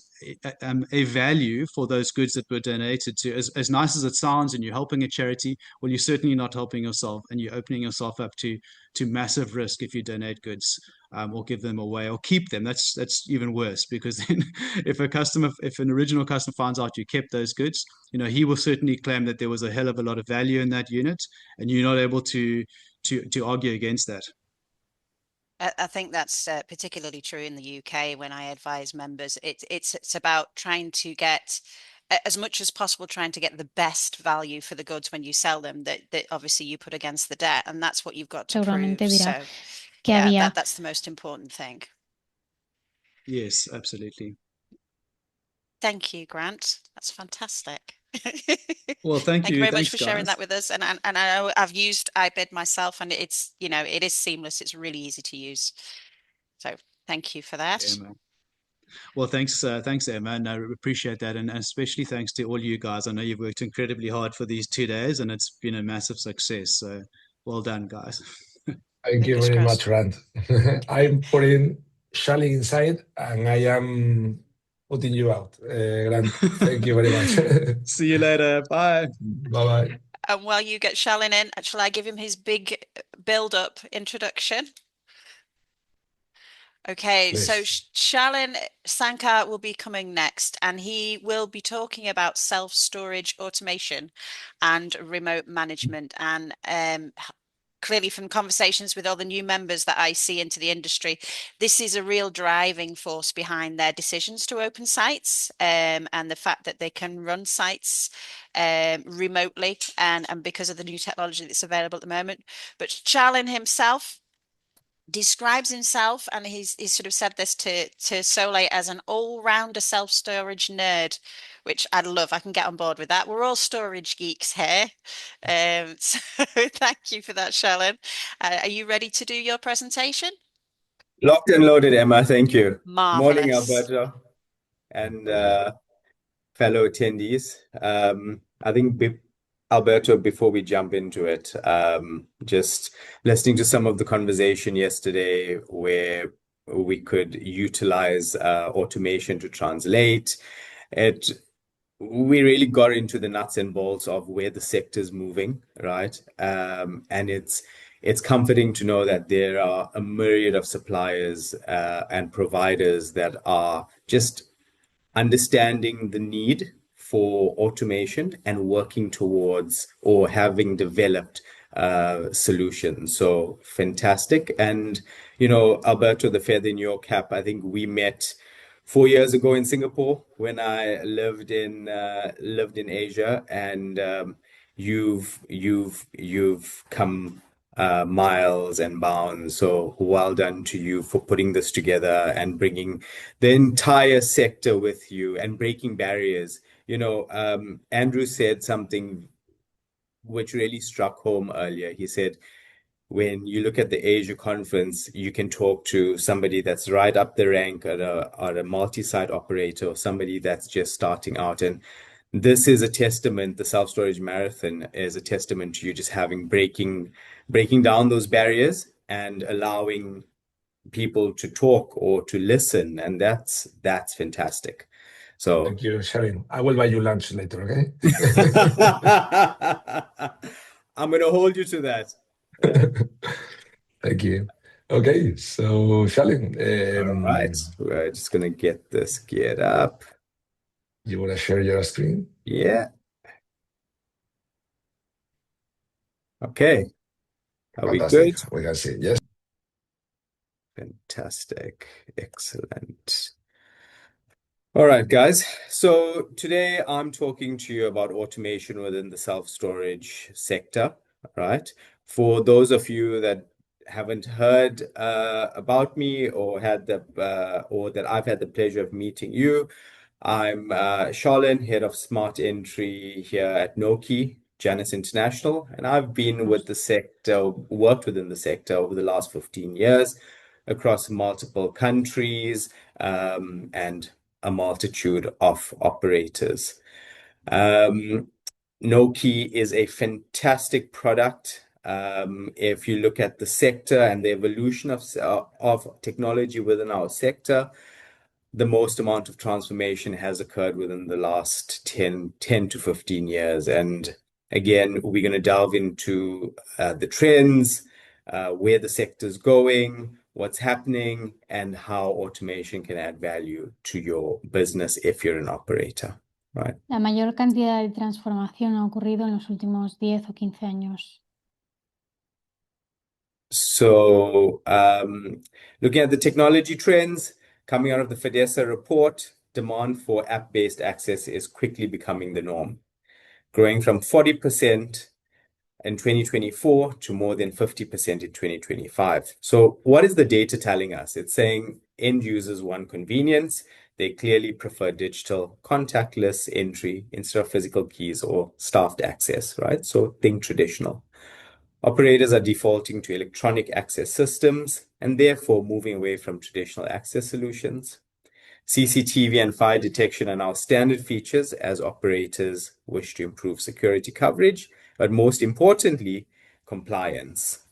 a value for those goods that were donated to. As nice as it sounds, and you're helping a charity, well, you're certainly not helping yourself, and you're opening yourself up to massive risk if you donate goods or give them away or keep them. That's even worse, because then if an original customer finds out you kept those goods, he will certainly claim that there was a hell of a lot of value in that unit, and you're not able to argue against that. I think that's particularly true in the UK when I advise members. It's about trying to get, as much as possible, trying to get the best value for the goods when you sell them that obviously you put against the debt, and that's what you've got to prove. So que Yeah, había. that's the most important thing. Yes, absolutely. Thank you, Grant. That's fantastic. Well, thank Thank you you. very much Thanks, for sharing guys. that with us. And I know I've used iBid myself, and it's, you know, it is seamless. It's really easy to use. So thank you for that. Yeah, man. Well, thanks, Emma, and I appreciate that, and especially thanks to all you guys. I know you've worked incredibly hard for these 2 days, and it's been a massive success. So, well done, guys. Thank you Fingers very crossed. much, Grant. I'm putting Shaylen inside, and I am putting you out, Grant. Thank you very much. See you later. Bye. Bye-bye. And while you get Shaylen in, shall I give him his big build-up introduction? Okay, so Please. Shaylen Sanka will be coming next, and he will be talking about self-storage automation and remote management. And clearly from conversations with all the new members that I see into the industry, this is a real driving force behind their decisions to open sites, and the fact that they can run sites remotely and because of the new technology that's available at the moment. But Shaylen himself describes himself, and he's sort of said this to Soleil, as an all-rounder self-storage nerd, which I love. I can get on board with that. We're all storage geeks here. So thank you for that, Shaylen. Are you ready to do your presentation? Locked and loaded, Emma. Thank you. Morning, Marvelous. Alberto, and fellow attendees. I think Alberto, before we jump into it, just listening to some of the conversation yesterday where we could utilize automation to translate it. We really got into the nuts and bolts of where the sector is moving, right? And it's comforting to know that there are a myriad of suppliers and providers that are just understanding the need for automation and working towards or having developed solutions. So fantastic. And, you know, Alberto, the feather in your cap, I think we met 4 years ago in Singapore when I lived in Asia, and you've come miles and bounds. So well done to you for putting this together and bringing the entire sector with you and breaking barriers. You know, Andrew said something which really struck home earlier. He said, when you look at the Asia conference, you can talk to somebody that's right up the rank at a multi-site operator, or somebody that's just starting out. And this is a testament, the self-storage marathon is a testament to you just having breaking down those barriers and allowing people to talk or to listen. And that's fantastic. So Thank you, Shaylen. I will buy you lunch later, okay? I'm going to hold you to that. Thank you. Okay, so Shaylen, All right, we're just going to get this geared up. You want to share your screen? Yeah. Okay. Are we Fantastic. good? We can see, yes. Fantastic. Excellent. All right, guys. So today I'm talking to you about automation within the self-storage sector, right? For those of you that haven't heard about me or that I've had the pleasure of meeting you, I'm Shaylen, head of Smart Entry here at Nokē, Janus International, and I've been with the sector, worked within the sector over the last 15 years across multiple countries and a multitude of operators. Nokē is a fantastic product. If you look at the sector and the evolution of technology within our sector, the most amount of transformation has occurred within the last 10 to 15 years. And again, we're going to delve into the trends, where the sector's going, what's happening, and how automation can add value to your business if you're an operator, right? La mayor cantidad de transformación ha ocurrido en los últimos 10 o 15 años. So, looking at the technology trends coming out of the FEDESSA report, demand for app-based access is quickly becoming the norm, growing from 40% in 2024 to more than 50% in 2025. So what is the data telling us? It's saying end users want convenience. They clearly prefer digital contactless entry instead of physical keys or staffed access, right? So think traditional. Operators are defaulting to electronic access systems and therefore moving away from traditional access solutions. CCTV and fire detection are now standard features as operators wish to improve security coverage, but most importantly, compliance.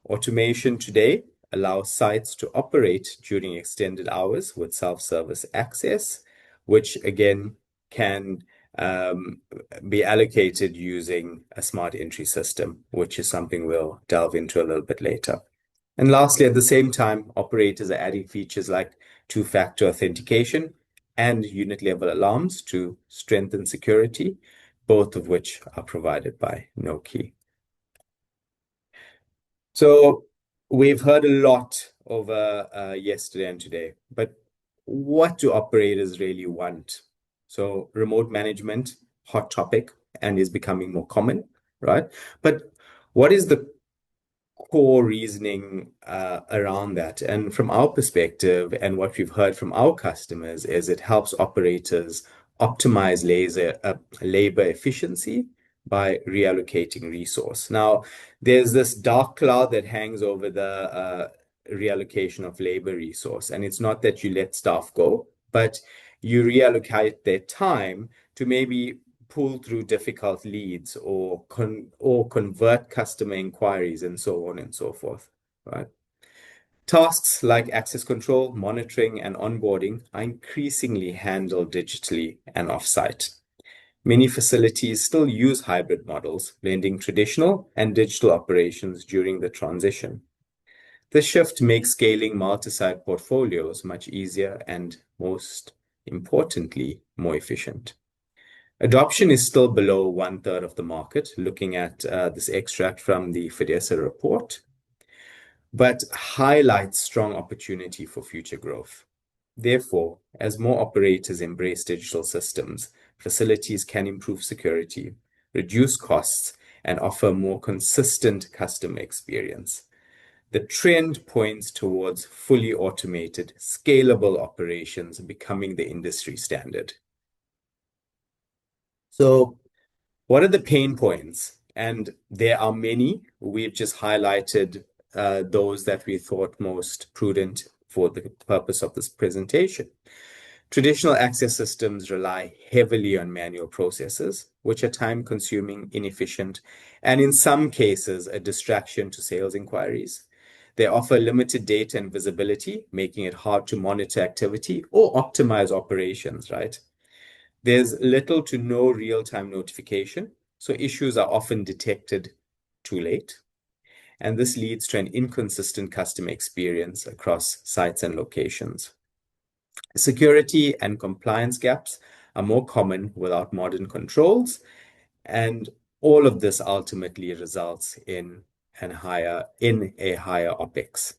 Automation today allows sites to operate during extended hours with self-service access, which again can be allocated using a smart entry system, which is something we'll delve into a little bit later. And lastly, at the same time, operators are adding features like two-factor authentication and unit level alarms to strengthen security, both of which are provided by Nokē. So we've heard a lot over yesterday and today, but what do operators really want? So remote management, hot topic, and is becoming more common, right? But what is the core reasoning around that? And from our perspective, and what we've heard from our customers, is it helps operators optimize labor efficiency by reallocating resource. Now, there's this dark cloud that hangs over the reallocation of labor resource. And it's not that you let staff go, but you reallocate their time to maybe pull through difficult leads or convert customer inquiries and so on and so forth, right? Tasks like access control, monitoring, and onboarding are increasingly handled digitally and offsite. Many facilities still use hybrid models, blending traditional and digital operations during the transition. This shift makes scaling multi-site portfolios much easier and, most importantly, more efficient. Adoption is still below 1/3 of the market, looking at this extract from the FEDESSA report, but highlights strong opportunity for future growth. Therefore, as more operators embrace digital systems, facilities can improve security, reduce costs, and offer more consistent customer experience. The trend points towards fully automated, scalable operations becoming the industry standard. So what are the pain points? And there are many. We've just highlighted those that we thought most prudent for the purpose of this presentation. Traditional access systems rely heavily on manual processes, which are time-consuming, inefficient, and in some cases, a distraction to sales inquiries. They offer limited data and visibility, making it hard to monitor activity or optimize operations, right? There's little to no real-time notification, so issues are often detected too late. And this leads to an inconsistent customer experience across sites and locations. Security and compliance gaps are more common without modern controls, and all of this ultimately results in a higher OpEx.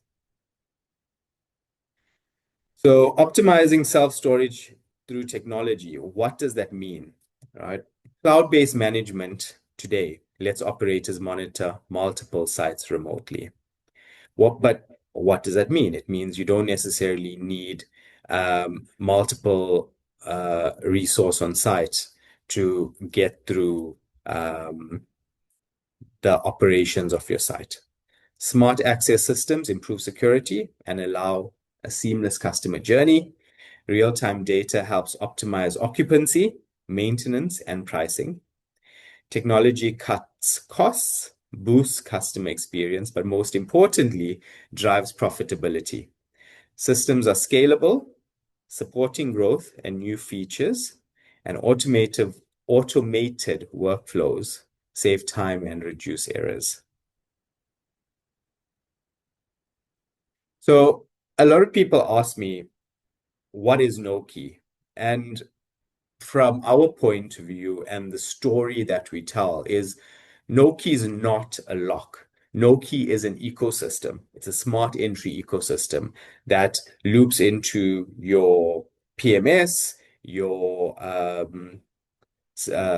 So optimizing self-storage through technology, what does that mean, right? Cloud-based management today lets operators monitor multiple sites remotely. But what does that mean? It means you don't necessarily need multiple resource on site to get through the operations of your site. Smart access systems improve security and allow a seamless customer journey. Real-time data helps optimize occupancy, maintenance, and pricing. Technology cuts costs, boosts customer experience, but most importantly, drives profitability. Systems are scalable, supporting growth and new features, and automated workflows save time and reduce errors. So a lot of people ask me, what is Nokē? And from our point of view and the story that we tell is Nokē is not a lock. Nokē is an ecosystem. It's a smart entry ecosystem that loops into your PMS, your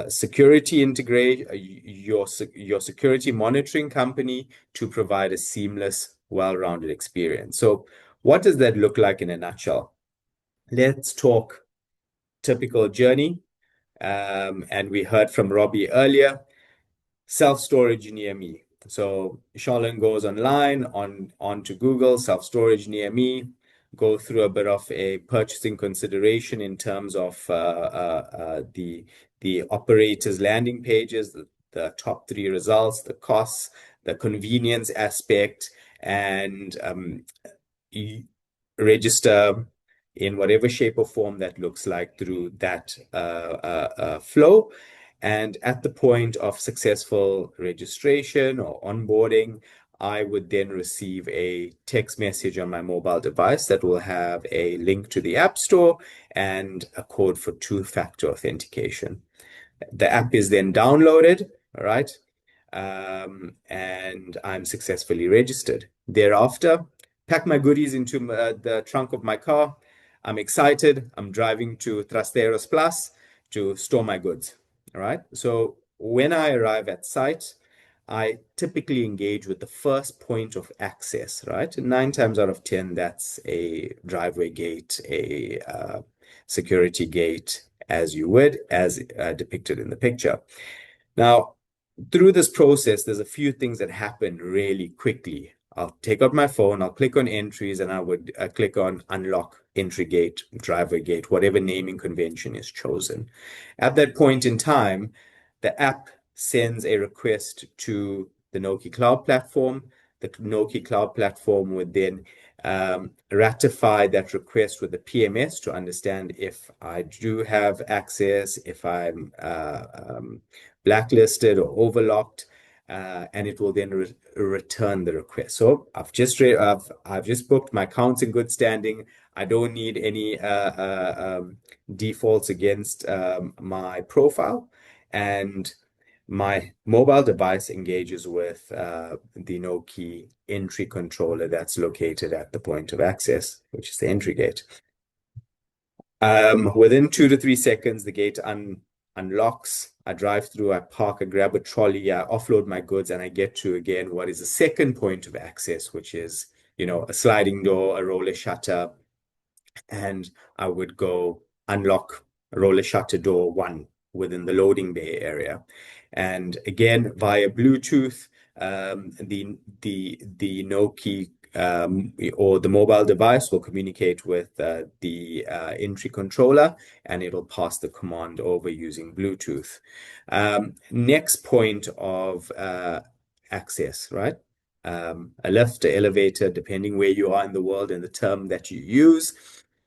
security integrate your security monitoring company to provide a seamless, well-rounded experience. So what does that look like in a nutshell? Let's talk typical journey. And we heard from Robbie earlier, self-storage near me. So Shaylen goes online onto Google, self-storage near me, go through a bit of a purchasing consideration in terms of the operators' landing pages, the top 3 results, the costs, the convenience aspect, and register in whatever shape or form that looks like through that flow. And at the point of successful registration or onboarding, I would then receive a text message on my mobile device that will have a link to the App Store and a code for 2-factor authentication. The app is then downloaded, all right? And I'm successfully registered. Thereafter, pack my goodies into the trunk of my car. I'm excited. I'm driving to Trasteros Plus to store my goods. All right. So when I arrive at site, I typically engage with the first point of access, right? 9 times out of 10, that's a driveway gate, a security gate, as depicted in the picture. Now, through this process, there's a few things that happen really quickly. I'll take out my phone, I'll click on entries, and I would click on unlock entry gate, driveway gate, whatever naming convention is chosen. At that point in time, the app sends a request to the Nokē Cloud Platform. The Nokē Cloud Platform would then ratify that request with the PMS to understand if I do have access, if I'm blacklisted or overlocked, and it will then return the request. So I've just booked, my account's in good standing. I don't need any defaults against my profile, and my mobile device engages with the Nokē entry controller that's located at the point of access, which is the entry gate. Within 2 to 3 seconds, the gate unlocks. I drive through, I park, I grab a trolley, I offload my goods, and I get to, again, what is the second point of access, which is, a sliding door, a roller shutter, and I would go unlock roller shutter door 1 within the loading bay area. And again, via Bluetooth, the Nokē or the mobile device will communicate with the entry controller, and it'll pass the command over using Bluetooth. Next point of access, right? A lift, an elevator, depending where you are in the world and the term that you use.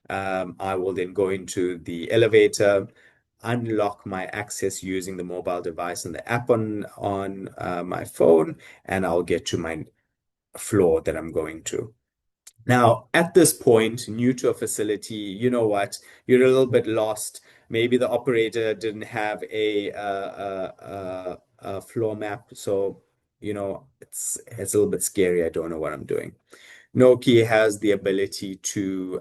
I will then go into the elevator, unlock my access using the mobile device and the app on my phone, and I'll get to my floor that I'm going to. Now, at this point, new to a facility, you know what? You're a little bit lost. Maybe the operator didn't have a floor map, so it's a little bit scary. I don't know what I'm doing. Nokē has the ability to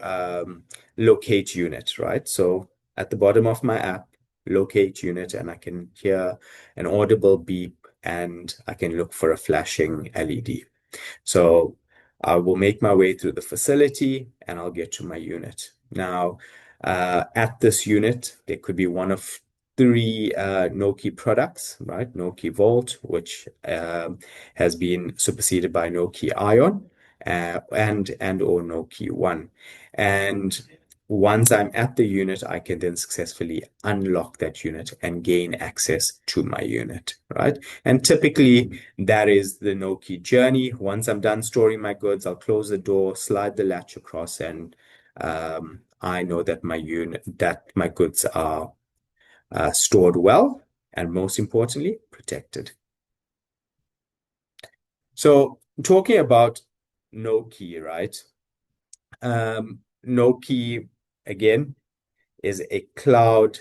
locate unit, right? So at the bottom of my app, locate unit, and I can hear an audible beep, and I can look for a flashing LED. So I will make my way through the facility, and I'll get to my unit. Now, at this unit, there could be one of 3 Nokē products, right? Nokē Vault, which has been superseded by Nokē Ion, and or Nokē One. And once I'm at the unit, I can then successfully unlock that unit and gain access to my unit, right? And typically, that is the Nokē journey. Once I'm done storing my goods, I'll close the door, slide the latch across, and I know that my goods are stored well, and most importantly, protected. So talking about Nokē, right? Nokē, again, is a cloud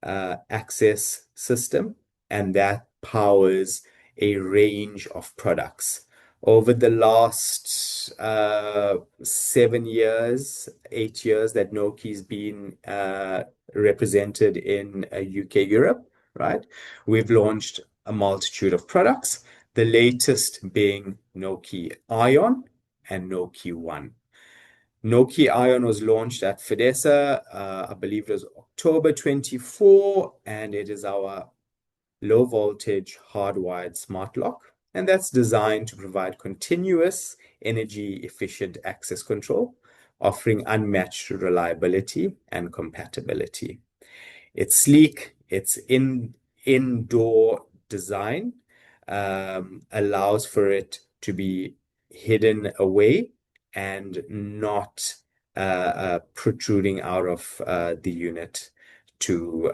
access system, and that powers a range of products. Over the last 7 years, 8 years that Nokē's been represented in UK, Europe, right? We've launched a multitude of products, the latest being Nokē Ion and Nokē One. Nokē Ion was launched at FEDESSA, I believe it was October 24, and it is our low voltage hardwired smart lock. And that's designed to provide continuous energy efficient access control, offering unmatched reliability and compatibility. It's sleek, it's indoor design, allows for it to be hidden away and not protruding out of the unit to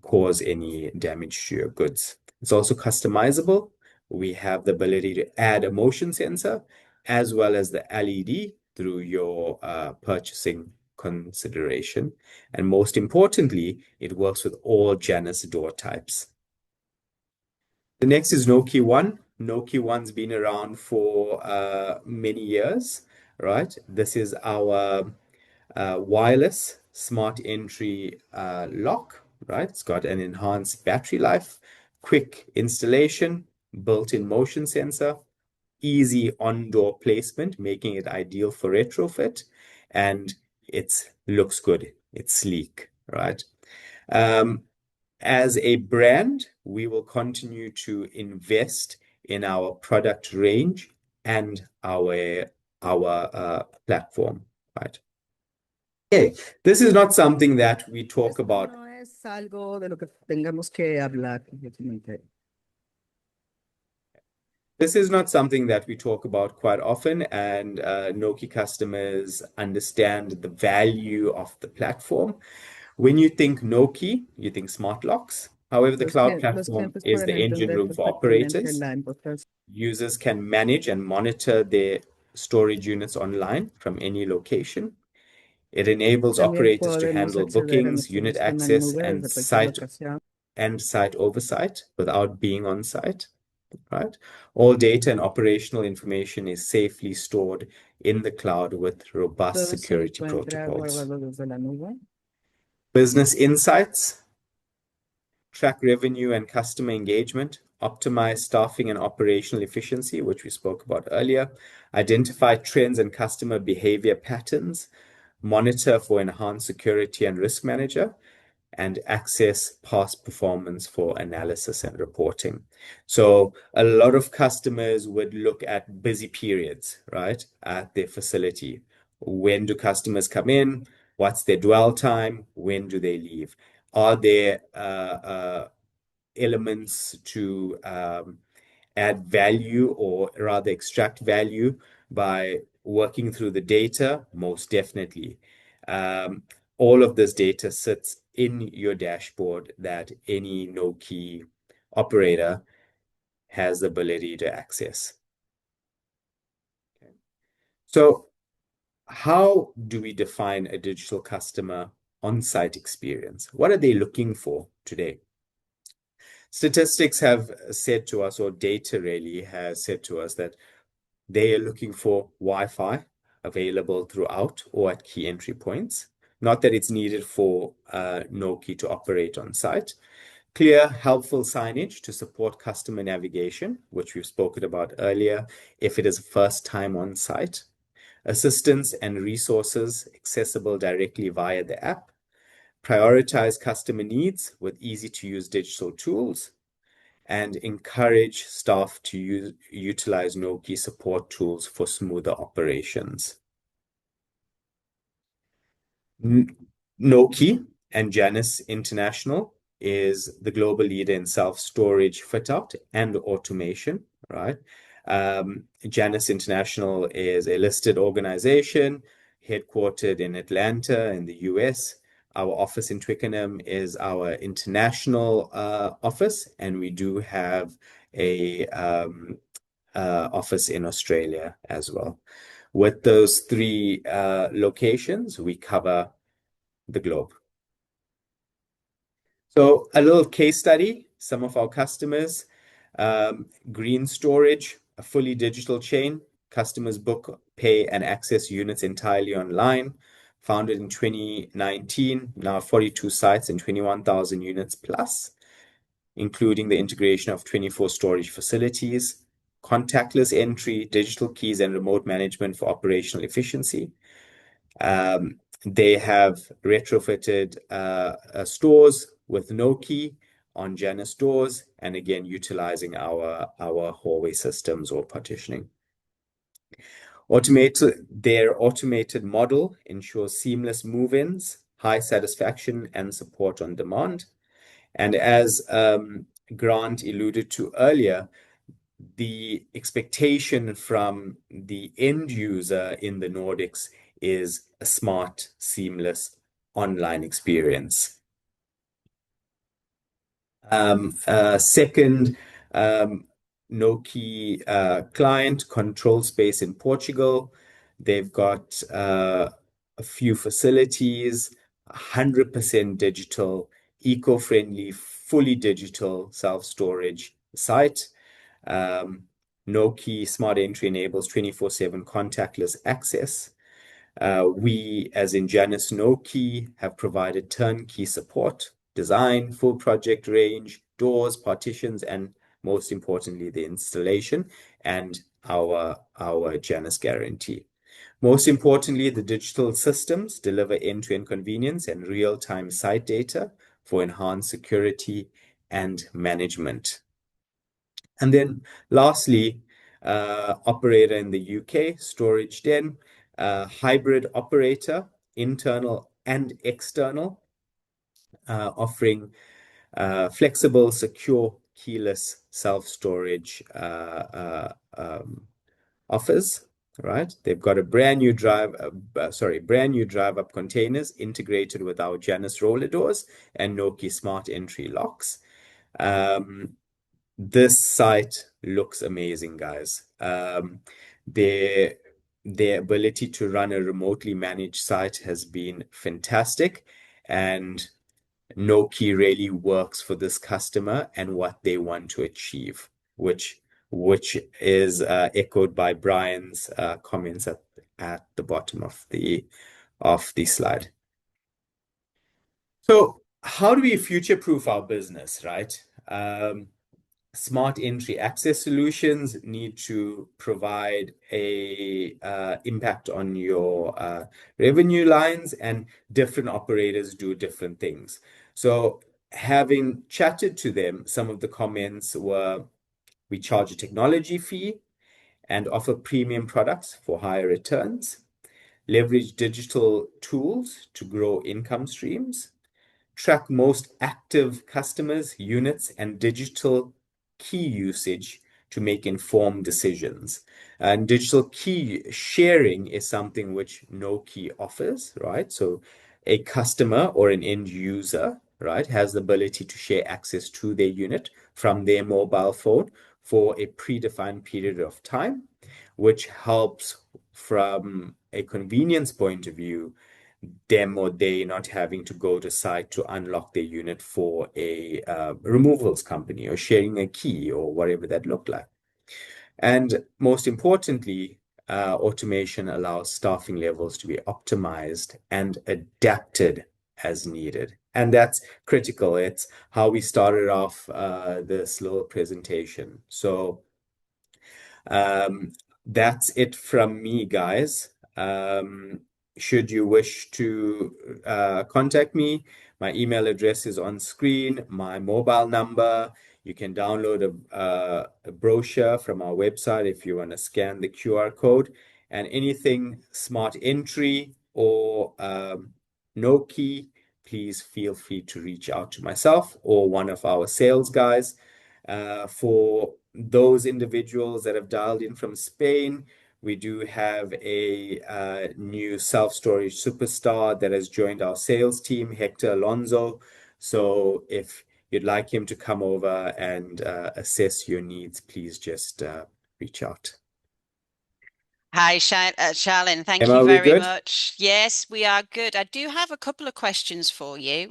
cause any damage to your goods. It's also customizable. We have the ability to add a motion sensor as well as the LED through your purchasing consideration. And most importantly, it works with all Janus door types. The next is Nokē One. Nokē One's been around for many years, right? This is our wireless smart entry lock, right? It's got an enhanced battery life, quick installation, built-in motion sensor, easy on-door placement, making it ideal for retrofit, and it looks good. It's sleek, right? As a brand, we will continue to invest in our product range and our platform, right? Okay, this is not something that we talk about. No es algo de lo que tengamos que hablar. This is not something that we talk about quite often, and Nokē customers understand the value of the platform. When you think Nokē, you think smart locks. However, the cloud platform is the engine room for operators. Users can manage and monitor their storage units online from any location. It enables operators to handle bookings, unit access, and site oversight without being on site, right? All data and operational information is safely stored in the cloud with robust security protocols. Business insights, track revenue and customer engagement, optimize staffing and operational efficiency, which we spoke about earlier, identify trends and customer behavior patterns, monitor for enhanced security and risk manager, and access past performance for analysis and reporting. So a lot of customers would look at busy periods, right, at their facility. When do customers come in? What's their dwell time? When do they leave? Are there elements to add value, or rather extract value by working through the data? Most definitely. All of this data sits in your dashboard that any Nokē operator has the ability to access. Okay. So how do we define a digital customer on-site experience? What are they looking for today? Statistics have said to us, or data really has said to us, that they are looking for Wi-Fi available throughout or at key entry points. Not that it's needed for Nokē to operate on site. Clear, helpful signage to support customer navigation, which we've spoken about earlier, if it is first time on site. Assistance and resources accessible directly via the app. Prioritize customer needs with easy-to-use digital tools, and encourage staff to utilize Nokē support tools for smoother operations. Nokē and Janus International is the global leader in self-storage fit-out and automation, right? Janus International is a listed organization headquartered in Atlanta in the US. Our office in Twickenham is our international office, and we do have a office in Australia as well. With those three locations, we cover the globe. So a little case study, some of our customers, Green Storage, a fully digital chain. Customers book, pay, and access units entirely online. founded in 2019, now 42 sites and 21,000 units plus, including the integration of 24 storage facilities, contactless entry, digital keys, and remote management for operational efficiency. They have retrofitted stores with Nokē on Janus doors, and again, utilizing our hallway systems or partitioning. Their automated model ensures seamless move-ins, high satisfaction, and support on demand. And as Grant alluded to earlier, the expectation from the end user in the Nordics is a smart, seamless online experience. Second, Nokē client, Control Space in Portugal. They've got a few facilities, 100% digital, eco-friendly, fully digital self-storage site. Nokē Smart Entry enables 24/7 contactless access. We, as in Janus Nokē, have provided turnkey support, design, full project range, doors, partitions, and most importantly, the installation and our Janus guarantee. Most importantly, the digital systems deliver end-to-end convenience and real-time site data for enhanced security and management. And then lastly, operator in the UK, Storage Den, hybrid operator, internal and external, offering flexible, secure, keyless self-storage offers. Right, they've got a brand new drive-up containers integrated with our Janus roller doors and Nokē Smart Entry locks. This site looks amazing, guys. Their ability to run a remotely managed site has been fantastic, and Nokē really works for this customer and what they want to achieve, which is echoed by Brian's comments at the bottom of the slide. So how do we future-proof our business, right? Smart entry access solutions need to provide a impact on your revenue lines, and different operators do different things. So having chatted to them, some of the comments were, we charge a technology fee and offer premium products for higher returns, leverage digital tools to grow income streams, track most active customers, units, and digital key usage to make informed decisions. And digital key sharing is something which Nokē offers, right? So a customer or an end user, right, has the ability to share access to their unit from their mobile phone for a predefined period of time, which helps from a convenience point of view, them or they not having to go to site to unlock their unit for a removals company or sharing a key or whatever that looked like. And most importantly, automation allows staffing levels to be optimized and adapted as needed. And that's critical. It's how we started off this little presentation. So that's it from me, guys. Should you wish to contact me, my email address is on screen, my mobile number. You can download a brochure from our website if you want to scan the QR code. And anything Smart Entry or Nokē, please feel free to reach out to myself or one of our sales guys. For those individuals that have dialed in from Spain, we do have a new self-storage superstar that has joined our sales team, Hector Alonso. So if you'd like him to come over and assess your needs, please just reach out. Hi, Shaylen. Thank Emma, you are we very good? much. Yes, we are good. I do have a couple of questions for you.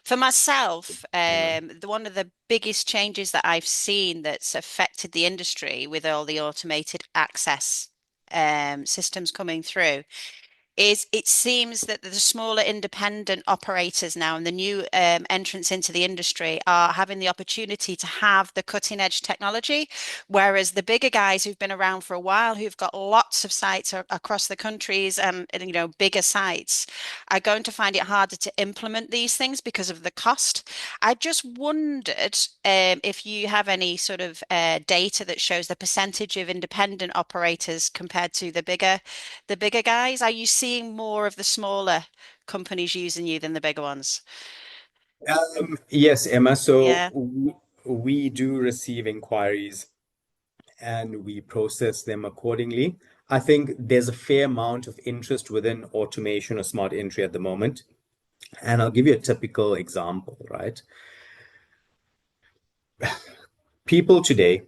For myself, one of the biggest changes that I've seen that's affected the industry with all the automated access systems coming through is it seems that the smaller independent operators now and the new entrants into the industry are having the opportunity to have the cutting edge technology, whereas the bigger guys who've been around for a while, who've got lots of sites across the countries and bigger sites, are going to find it harder to implement these things because of the cost. I just wondered if you have any sort of data that shows the percentage of independent operators compared to the bigger guys. Are you seeing more of the smaller companies using you than the bigger ones? Yes, Emma. So Yeah. we do receive inquiries and we process them accordingly. I think there's a fair amount of interest within automation or smart entry at the moment. And I'll give you a typical example, right? People today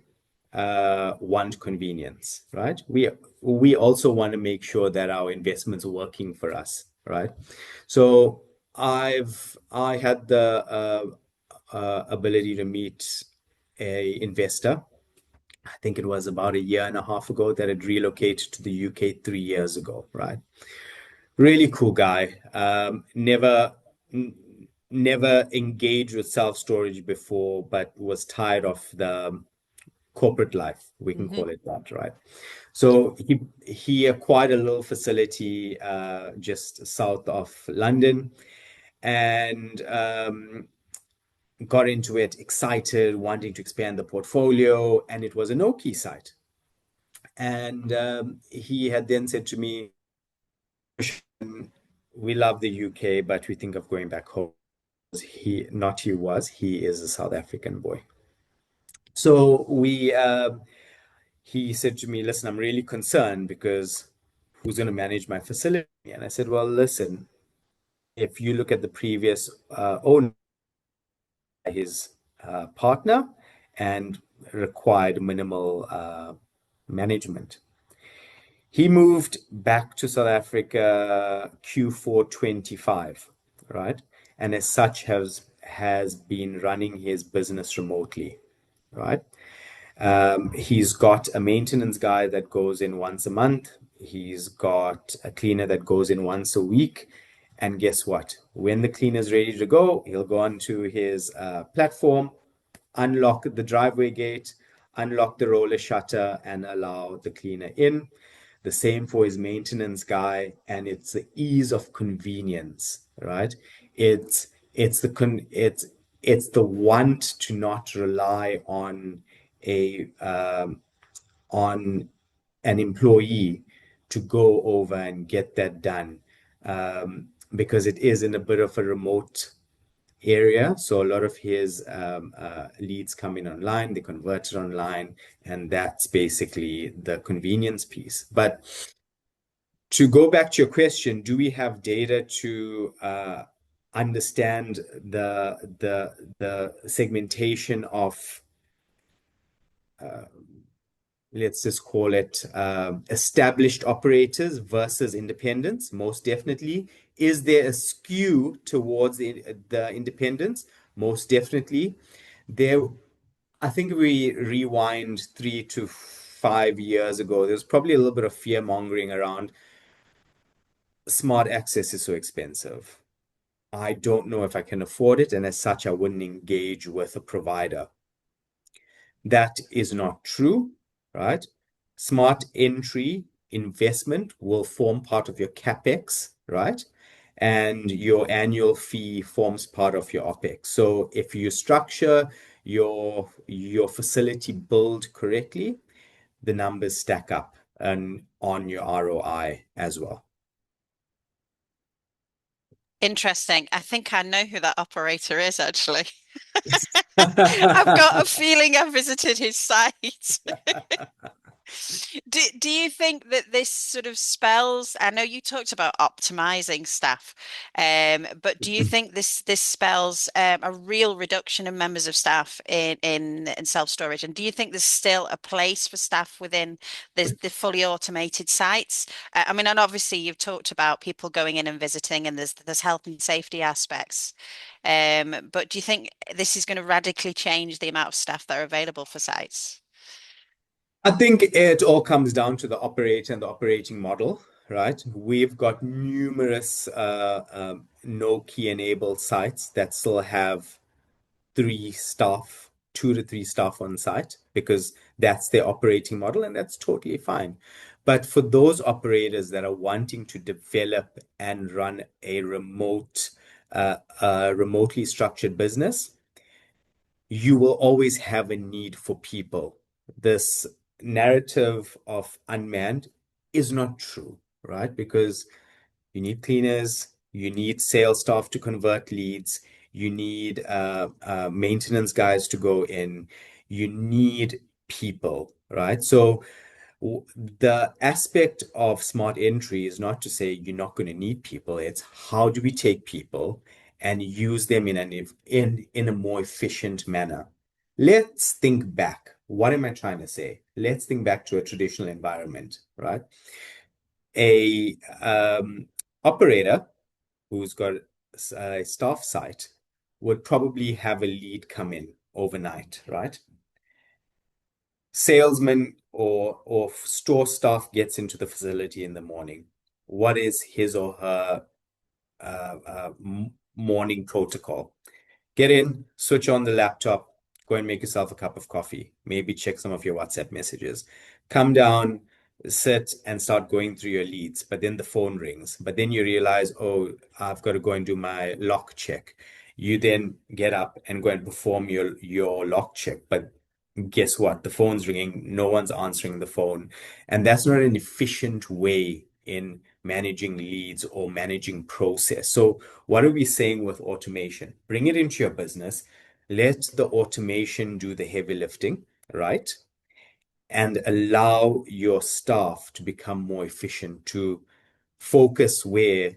want convenience, right? We also want to make sure that our investments are working for us, right? So I had the ability to meet a investor. I think it was about 1.5 years ago that had relocated to the UK 3 years ago, right? Really cool guy. Never engaged with self-storage before, but was tired of the corporate life, we can call it that, right? So he acquired a little facility just south of London and got into it, excited, wanting to expand the portfolio, and it was a Nokē site. And he had then said to me, we love the UK, but we think of going back home. He is a South African boy. So he said to me, listen, I'm really concerned because who's going to manage my facility? And I said, well, listen, if you look at the previous owner, his partner, and required minimal management. He moved back to South Africa Q4 25, right? And as such has been running his business remotely, right? He's got a maintenance guy that goes in once a month. He's got a cleaner that goes in once a week. And guess what? When the cleaner's ready to go, he'll go onto his platform, unlock the driveway gate, unlock the roller shutter, and allow the cleaner in. The same for his maintenance guy, and it's the ease of convenience, right? It's the want to not rely on an employee to go over and get that done, because it is in a bit of a remote area. So a lot of his leads come in online, they convert it online, and that's basically the convenience piece. But to go back to your question, do we have data to understand the segmentation of let's just call it established operators versus independents? Most definitely. Is there a skew towards the independents? Most definitely. I think we rewind 3 to 5 years ago, there was probably a little bit of fear mongering around smart access is so expensive. I don't know if I can afford it, and as such, I wouldn't engage with a provider. That is not true, right? Smart entry investment will form part of your CapEx, right? And your annual fee forms part of your OpEx. So if you structure your facility build correctly, the numbers stack up and on your ROI as well. Interesting. I think I know who that operator is, actually. I've got a feeling I visited his site. Do you think that this sort of spells, I know you talked about optimizing staff, but do you think this spells a real reduction in members of staff in self-storage? And do you think there's still a place for staff within the fully automated sites? I mean, and obviously you've talked about people going in and visiting, and there's health and safety aspects. But do you think this is going to radically change the amount of staff that are available for sites? I think it all comes down to the operator and the operating model, right? We've got numerous no key enabled sites that still have 2 to 3 staff on site because that's their operating model, and that's totally fine. But for those operators that are wanting to develop and run a remotely structured business, you will always have a need for people. This narrative of unmanned is not true, right? Because you need cleaners, you need sales staff to convert leads, you need maintenance guys to go in, you need people, right? So the aspect of smart entry is not to say you're not going to need people. It's how do we take people and use them in a more efficient manner. Let's think back. What am I trying to say? Let's think back to a traditional environment, right? A operator who's got a staff site would probably have a lead come in overnight, right? Salesman or store staff gets into the facility in the morning. What is his or her morning protocol? Get in, switch on the laptop, go and make yourself a cup of coffee, maybe check some of your WhatsApp messages, come down, sit and start going through your leads, but then the phone rings, but then you realize, oh, I've got to go and do my lock check. You then get up and go and perform your lock check, but guess what? The phone's ringing, no one's answering the phone, and that's not an efficient way in managing leads or managing process. So what are we saying with automation? Bring it into your business, let the automation do the heavy lifting, right? And allow your staff to become more efficient, to focus where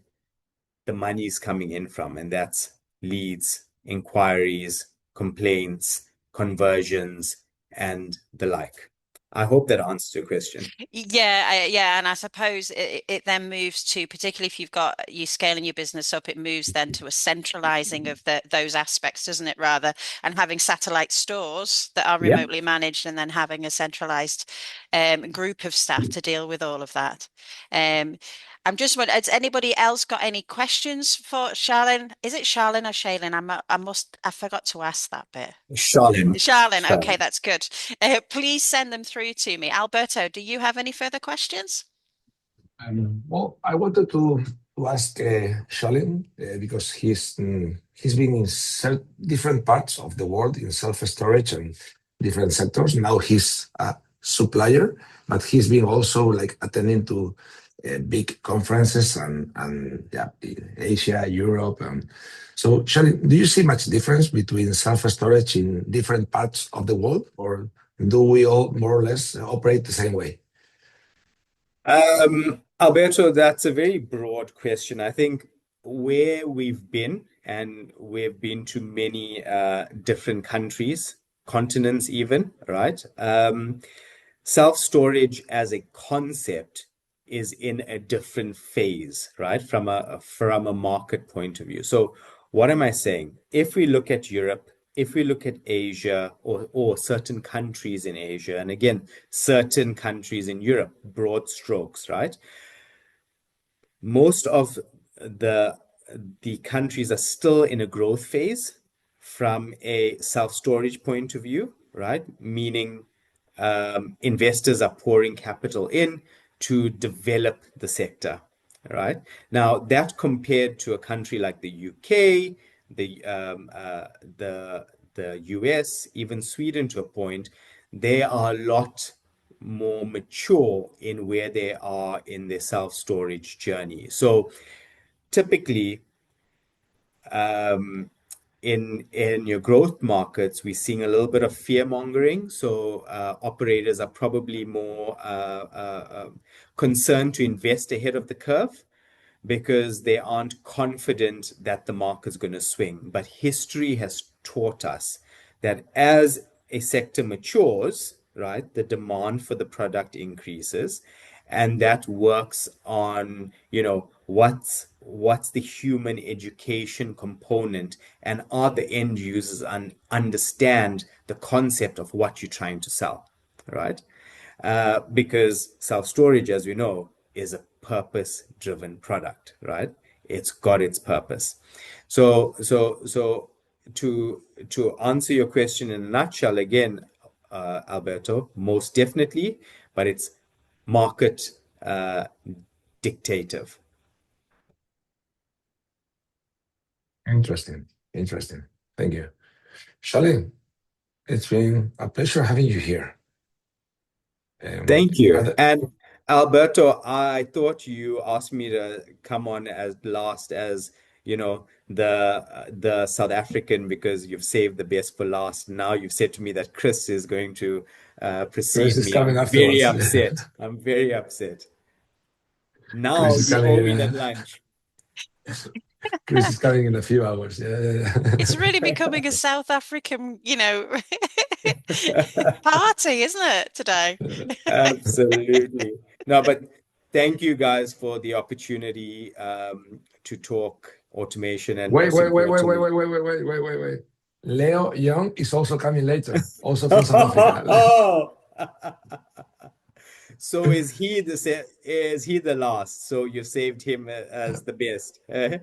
the money is coming in from, and that's leads, inquiries, complaints, conversions, and the like. I hope that answers your question. Yeah, and I suppose it then moves to, particularly if you're scaling your business up, it moves then to a centralizing of those aspects, doesn't it, rather, and having satellite stores that are remotely managed, and then having a centralized group of staff to deal with all of that. I'm just wondering, has anybody else got any questions for Shaylen? Is it Shaylen or Shaylen? I forgot to ask that bit. Shaylen. Okay, that's good. Please send them through to me. Alberto, do you have any further questions? Well, I wanted to ask Shaylen because he's been in different parts of the world in self-storage and different sectors. Now he's a supplier, but he's been also like attending to big conferences and in Asia, Europe. So, Shaylen, do you see much difference between self-storage in different parts of the world, or do we all more or less operate the same way? Alberto, that's a very broad question. I think where we've been, and we've been to many different countries, continents even, right? Self-storage as a concept is in a different phase, right? From a market point of view. So what am I saying? If we look at Europe, if we look at Asia or certain countries in Asia, and again, certain countries in Europe, broad strokes, right? Most of the countries are still in a growth phase from a self-storage point of view, right? Meaning investors are pouring capital in to develop the sector, right? Now, that compared to a country like the UK, the US, even Sweden to a point, they are a lot more mature in where they are in their self-storage journey. So typically, in your growth markets, we're seeing a little bit of fear mongering. So operators are probably more concerned to invest ahead of the curve because they aren't confident that the market's going to swing. But history has taught us that as a sector matures, right, the demand for the product increases, and that works on, what's the human education component, and are the end users understand the concept of what you're trying to sell, right? Because self-storage, as we know, is a purpose-driven product, right? It's got its purpose. So to answer your question in a nutshell, again, Alberto, most definitely, but it's market dictative. Interesting. Thank you. Shaylen, it's been a pleasure having you here. Thank you. And Alberto, I thought you asked me to come on as last as, you know, the South African, because you've saved the best for last. Now you've said to me that Chris is going to precede Chris is me. coming I'm very afterwards. upset. I'm very upset. Now Chris is you coming owe in, me that lunch. Chris is coming in a few hours. Yeah. It's really becoming a South African, party, isn't it, today? Absolutely. No, but thank you guys for the opportunity to talk automation and Wait. most importantly. Leo Young is also coming later, also from South Africa. So is he the last? So you saved him as the best. Yeah.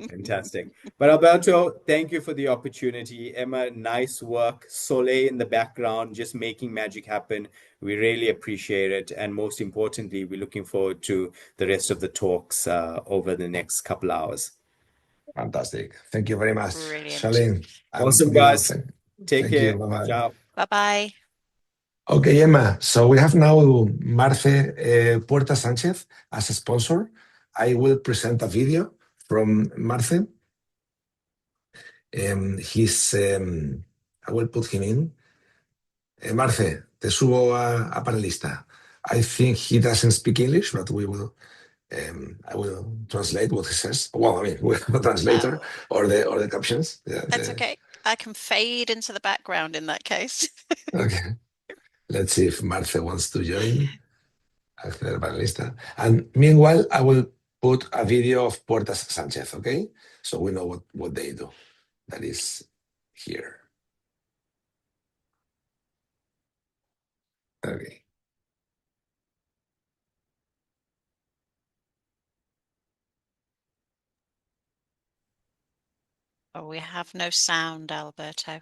Fantastic. But Alberto, thank you for the opportunity. Emma, nice work. Soleil in the background, just making magic happen. We really appreciate it. And most importantly, we're looking forward to the rest of the talks over the next couple hours. Fantastic. Thank you very much. Brilliant. Shaylen. Awesome, guys. Take Thank care. you. Bye-bye. Ciao. Bye-bye. Okay, Emma. So we have now Marce Puertas Sánchez as a sponsor. I will present a video from Marce. I will put him in. Marce, te subo a panelista. I think he doesn't speak English, but I will translate what he says. Well, I mean, we have a translator or the captions. Yeah, That's okay. I can fade into the background in that case. Okay. Let's see if Marce wants to join. Acceder panelista. And meanwhile, I will put a video of Puertas Sánchez, okay? So we know what they do. That is here. Okay. Oh, we have no sound, Alberto.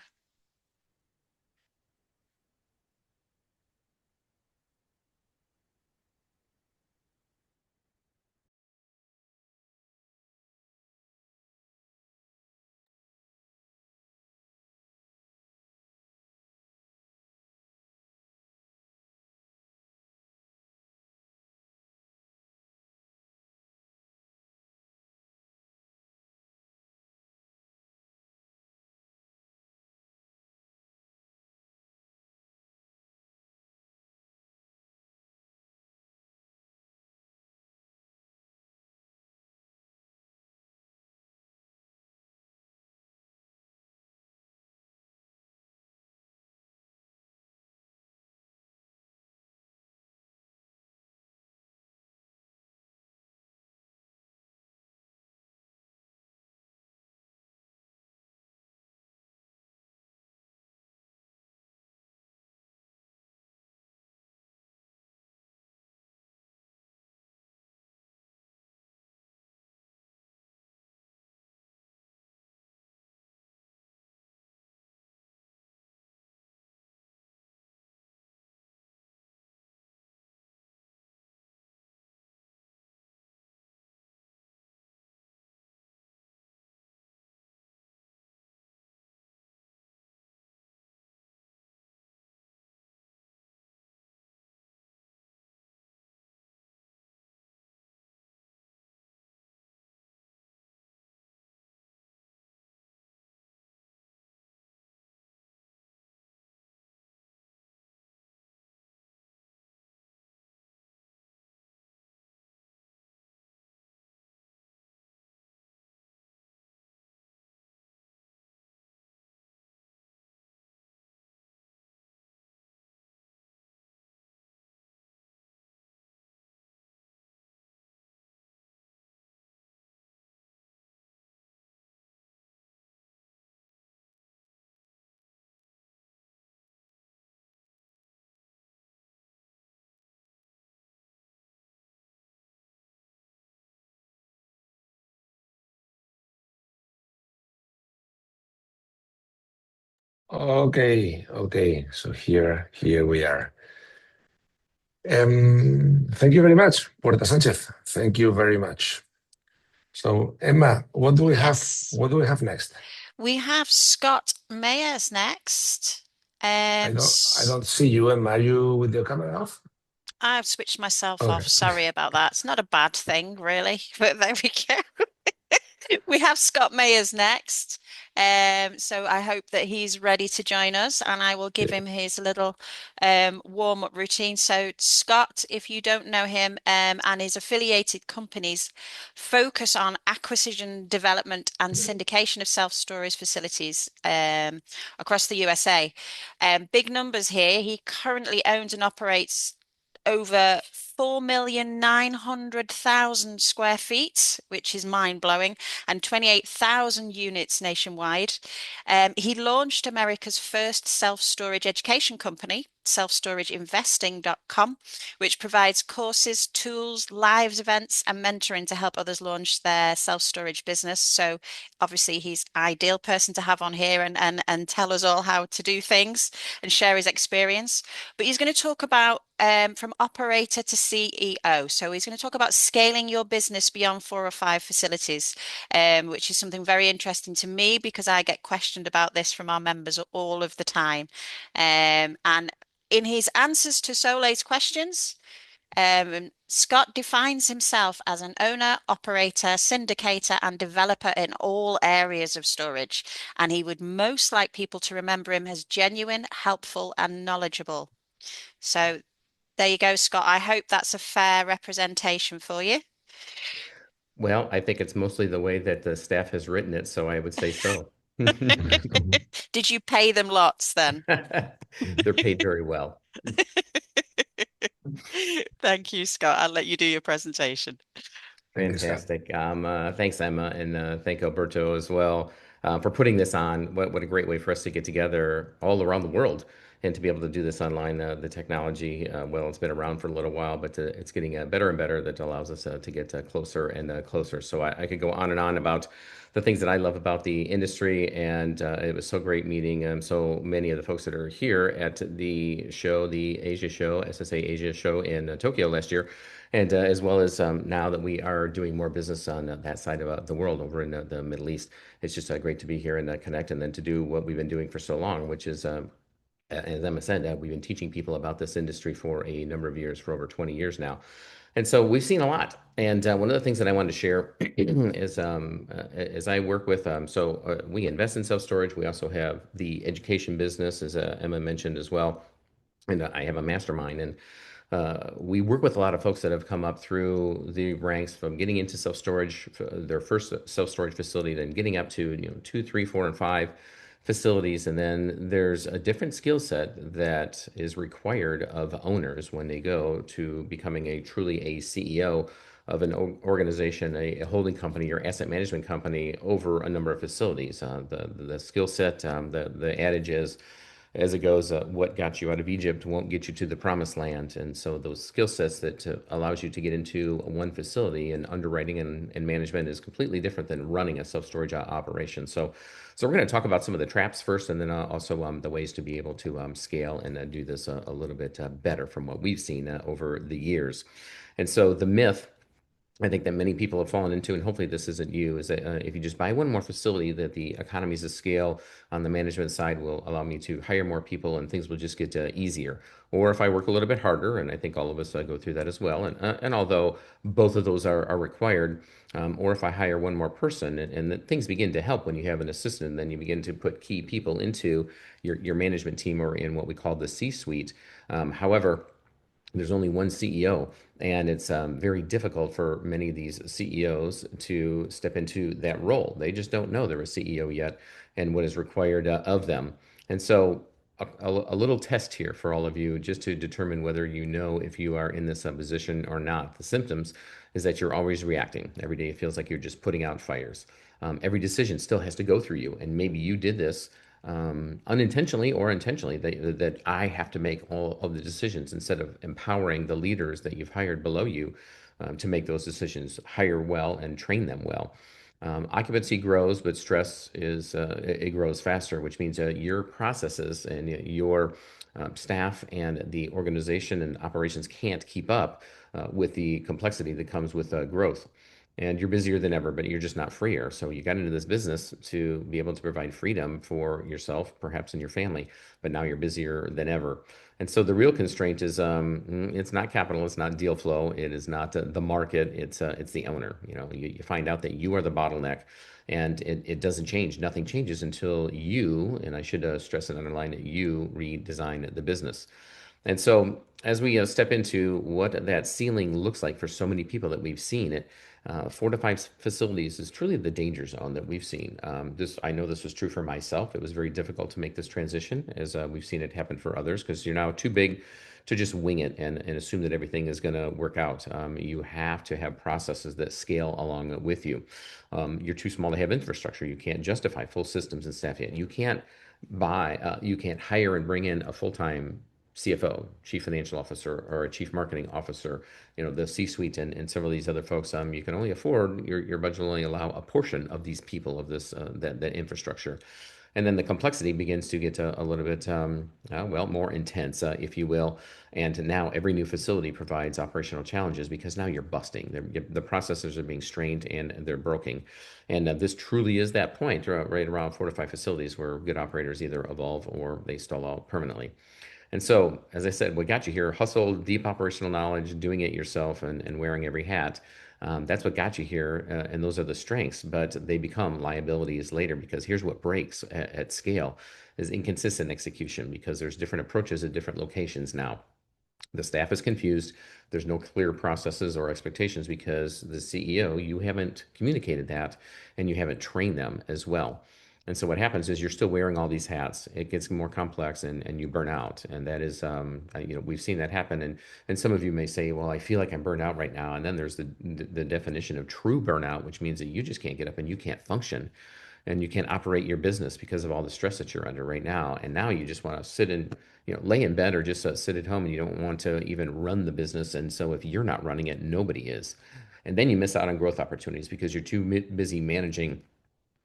Okay, okay. So here we are. Thank you very much, Puertas Sánchez. Thank you very much. So, Emma, what do we have? Yes. What do we have next? We have Scott Meyers next. I don't see you, Emma. Are you with your camera off? I've switched myself Okay. off. Sorry about that. It's not a bad thing, really, but there we go. We have Scott Meyers next. So I hope that he's ready to join us, and I will give him his little warm-up routine. So Scott, if you don't know him, and his affiliated companies focus on acquisition, development, and syndication of self-storage facilities across the USA. Big numbers here. He currently owns and operates over 4,900,000 square feet, which is mind-blowing, and 28,000 units nationwide. He launched America's first self-storage education company, selfstorageinvesting.com, which provides courses, tools, live events, and mentoring to help others launch their self-storage business. So obviously he's ideal person to have on here and tell us all how to do things and share his experience. But he's going to talk about from operator to CEO. So he's going to talk about scaling your business beyond 4 or 5 facilities, which is something very interesting to me because I get questioned about this from our members all of the time. And in his answers to Solei's questions, Scott defines himself as an owner, operator, syndicator, and developer in all areas of storage. And he would most like people to remember him as genuine, helpful, and knowledgeable. So there you go, Scott. I hope that's a fair representation for you. Well, I think it's mostly the way that the staff has written it, so I would say so. Did you pay them lots then? They're paid very well. Thank you, Scott. I'll let you do your presentation. Fantastic. Thanks, Emma, and thank Alberto as well for putting this on. What a great way for us to get together all around the world and to be able to do this online. The technology, well, it's been around for a little while, but it's getting better and better. That allows us to get closer and closer. So I could go on and on about the things that I love about the industry, and it was so great meeting so many of the folks that are here at the show, the Asia show, SSA Asia show in Tokyo last year. And as well as now that we are doing more business on that side of the world over in the Middle East, it's just great to be here and connect, and then to do what we've been doing for so long, which is, as Emma said, we've been teaching people about this industry for a number of years, for over 20 years now. And so we've seen a lot. And one of the things that I wanted to share is as I work with, we invest in self-storage. We also have the education business, as Emma mentioned as well. And I have a mastermind, and we work with a lot of folks that have come up through the ranks from getting into self-storage, their first self-storage facility, then getting up to 2, 3, 4, and 5 facilities. And then there's a different skill set that is required of owners when they go to becoming truly a CEO of an organization, a holding company or asset management company over a number of facilities. The skill set, the adage is, as it goes, what got you out of Egypt won't get you to the promised land. And so those skill sets that allows you to get into one facility, and underwriting and management is completely different than running a self-storage operation. So we're going to talk about some of the traps first, and then also the ways to be able to scale and do this a little bit better from what we've seen over the years. And so the myth, I think, that many people have fallen into, and hopefully this isn't you, is that if you just buy one more facility, that the economies of scale on the management side will allow me to hire more people and things will just get easier. Or if I work a little bit harder, and I think all of us go through that as well, and although both of those are required, or if I hire one more person, and things begin to help when you have an assistant, and then you begin to put key people into your management team, or in what we call the C-suite. However, there's only one CEO, and it's very difficult for many of these CEOs to step into that role. They just don't know they're a CEO yet and what is required of them. And so a little test here for all of you, just to determine whether you know if you are in this position or not. The symptoms is that you're always reacting. Every day it feels like you're just putting out fires. Every decision still has to go through you, and maybe you did this unintentionally or intentionally, that I have to make all of the decisions instead of empowering the leaders that you've hired below you to make those decisions, hire well and train them well. Occupancy grows, but stress is it grows faster, which means your processes and your staff and the organization and operations can't keep up with the complexity that comes with growth. And you're busier than ever, but you're just not freer. So you got into this business to be able to provide freedom for yourself, perhaps in your family, but now you're busier than ever. And so the real constraint is it's not capital, it's not deal flow, it is not the market, it's the owner. You find out that you are the bottleneck, and it doesn't change. Nothing changes until you, and I should stress and underline that you redesign the business. And so as we step into what that ceiling looks like for so many people that we've seen it, 4 to 5 facilities is truly the danger zone that we've seen. I know this was true for myself. It was very difficult to make this transition, as we've seen it happen for others, because you're now too big to just wing it and assume that everything is going to work out. You have to have processes that scale along with you. You're too small to have infrastructure. You can't justify full systems and staff yet. You can't hire and bring in a full-time CFO, Chief Financial Officer, or a Chief Marketing Officer, the C-suite and several of these other folks. You can only afford, your budget will only allow a portion of these people, of this that infrastructure. And then the complexity begins to get a little bit, more intense, if you will. And now every new facility provides operational challenges because now you're busting. The processes are being strained and they're broken. And this truly is that point, right around 4 to 5 facilities, where good operators either evolve or they stall out permanently. And so, as I said, what got you here: hustle, deep operational knowledge, doing it yourself, and wearing every hat. That's what got you here, and those are the strengths, but they become liabilities later, because here's what breaks at scale is inconsistent execution, because there's different approaches at different locations now. The staff is confused. There's no clear processes or expectations because the CEO, you haven't communicated that, and you haven't trained them as well. And so what happens is you're still wearing all these hats. It gets more complex, and you burn out. And that is, we've seen that happen. And some of you may say, well, I feel like I'm burned out right now. And then there's the definition of true burnout, which means that you just can't get up and you can't function, and you can't operate your business because of all the stress that you're under right now. And now you just want to sit and, lay in bed, or just sit at home, and you don't want to even run the business. And so if you're not running it, nobody is. And then you miss out on growth opportunities because you're too busy managing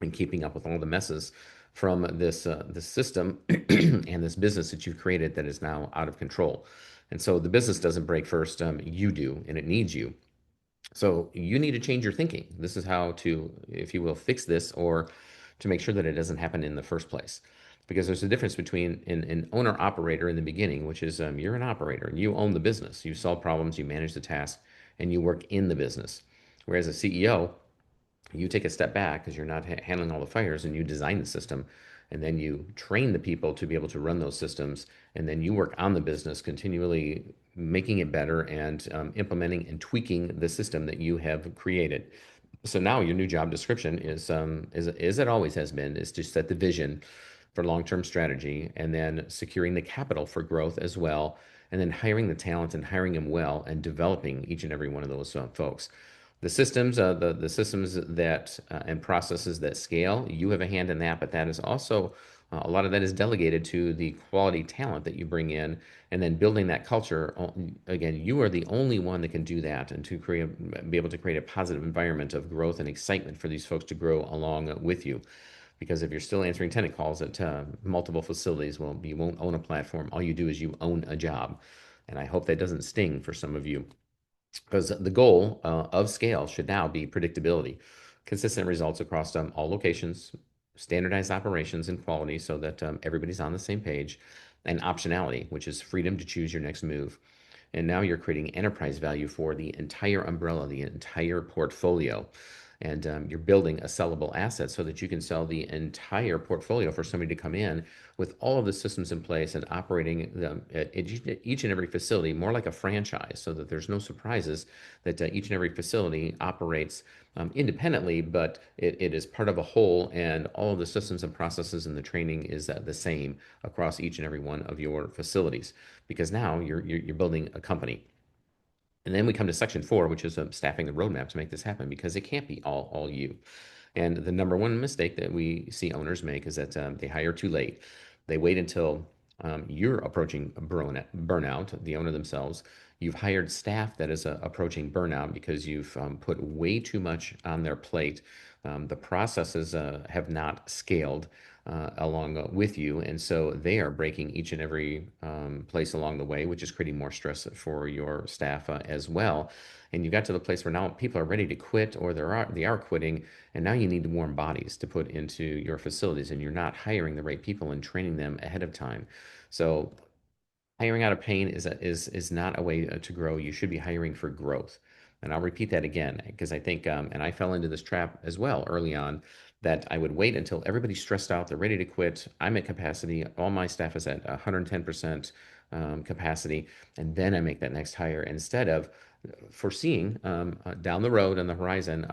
and keeping up with all the messes from this system and this business that you've created that is now out of control. And so the business doesn't break first, you do, and it needs you. So you need to change your thinking. This is how to, if you will, fix this, or to make sure that it doesn't happen in the first place. Because there's a difference between an owner-operator in the beginning, which is you're an operator and you own the business. You solve problems, you manage the task, and you work in the business. Whereas a CEO, you take a step back because you're not handling all the fires, and you design the system, and then you train the people to be able to run those systems, and then you work on the business, continually making it better and implementing and tweaking the system that you have created. So now your new job description is as it always has been, is to set the vision for long-term strategy, and then securing the capital for growth as well, and then hiring the talent and hiring them well, and developing each and every one of those folks. The systems, the systems that and processes that scale, you have a hand in that, but that is also a lot of that is delegated to the quality talent that you bring in, and then building that culture. Again, you are the only one that can do that, and to be able to create a positive environment of growth and excitement for these folks to grow along with you. Because if you're still answering tenant calls at multiple facilities, well, you won't own a platform. All you do is you own a job, and I hope that doesn't sting for some of you. Because the goal of scale should now be predictability, consistent results across all locations, standardized operations and quality, so that everybody's on the same page, and optionality, which is freedom to choose your next move. And now you're creating enterprise value for the entire umbrella, the entire portfolio. And you're building a sellable asset so that you can sell the entire portfolio for somebody to come in with all of the systems in place and operating them at each and every facility, more like a franchise, so that there's no surprises, that each and every facility operates independently, but it is part of a whole, and all of the systems and processes and the training is the same across each and every one of your facilities, because now you're building a company. And then we come to section 4, which is staffing the roadmap to make this happen, because it can't be all you. And the number one mistake that we see owners make is that they hire too late. They wait until You're approaching burnout, the owner themselves. You've hired staff that is approaching burnout because you've put way too much on their plate. The processes have not scaled along with you, and so they are breaking each and every place along the way, which is creating more stress for your staff as well. And you got to the place where now people are ready to quit, or they are quitting, and now you need warm bodies to put into your facilities, and you're not hiring the right people and training them ahead of time. So hiring out of pain is not a way to grow. You should be hiring for growth. And I'll repeat that again, because I think, and I fell into this trap as well early on, that I would wait until everybody's stressed out, they're ready to quit, I'm at capacity, all my staff is at 110% capacity, and then I make that next hire instead of foreseeing down the road on the horizon,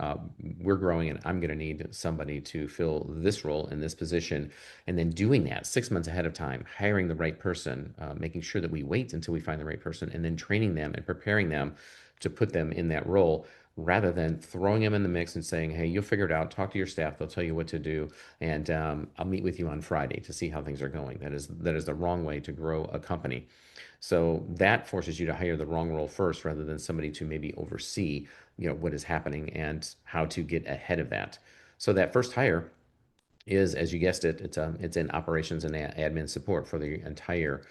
we're growing and I'm going to need somebody to fill this role in this position. And then doing that 6 months ahead of time, hiring the right person, making sure that we wait until we find the right person, and then training them and preparing them to put them in that role, rather than throwing them in the mix and saying, hey, you'll figure it out, talk to your staff, they'll tell you what to do, and I'll meet with you on Friday to see how things are going. That is the wrong way to grow a company. So that forces you to hire the wrong role first, rather than somebody to maybe oversee, what is happening and how to get ahead of that. So that first hire is, as you guessed it, it's in operations and admin support for the entire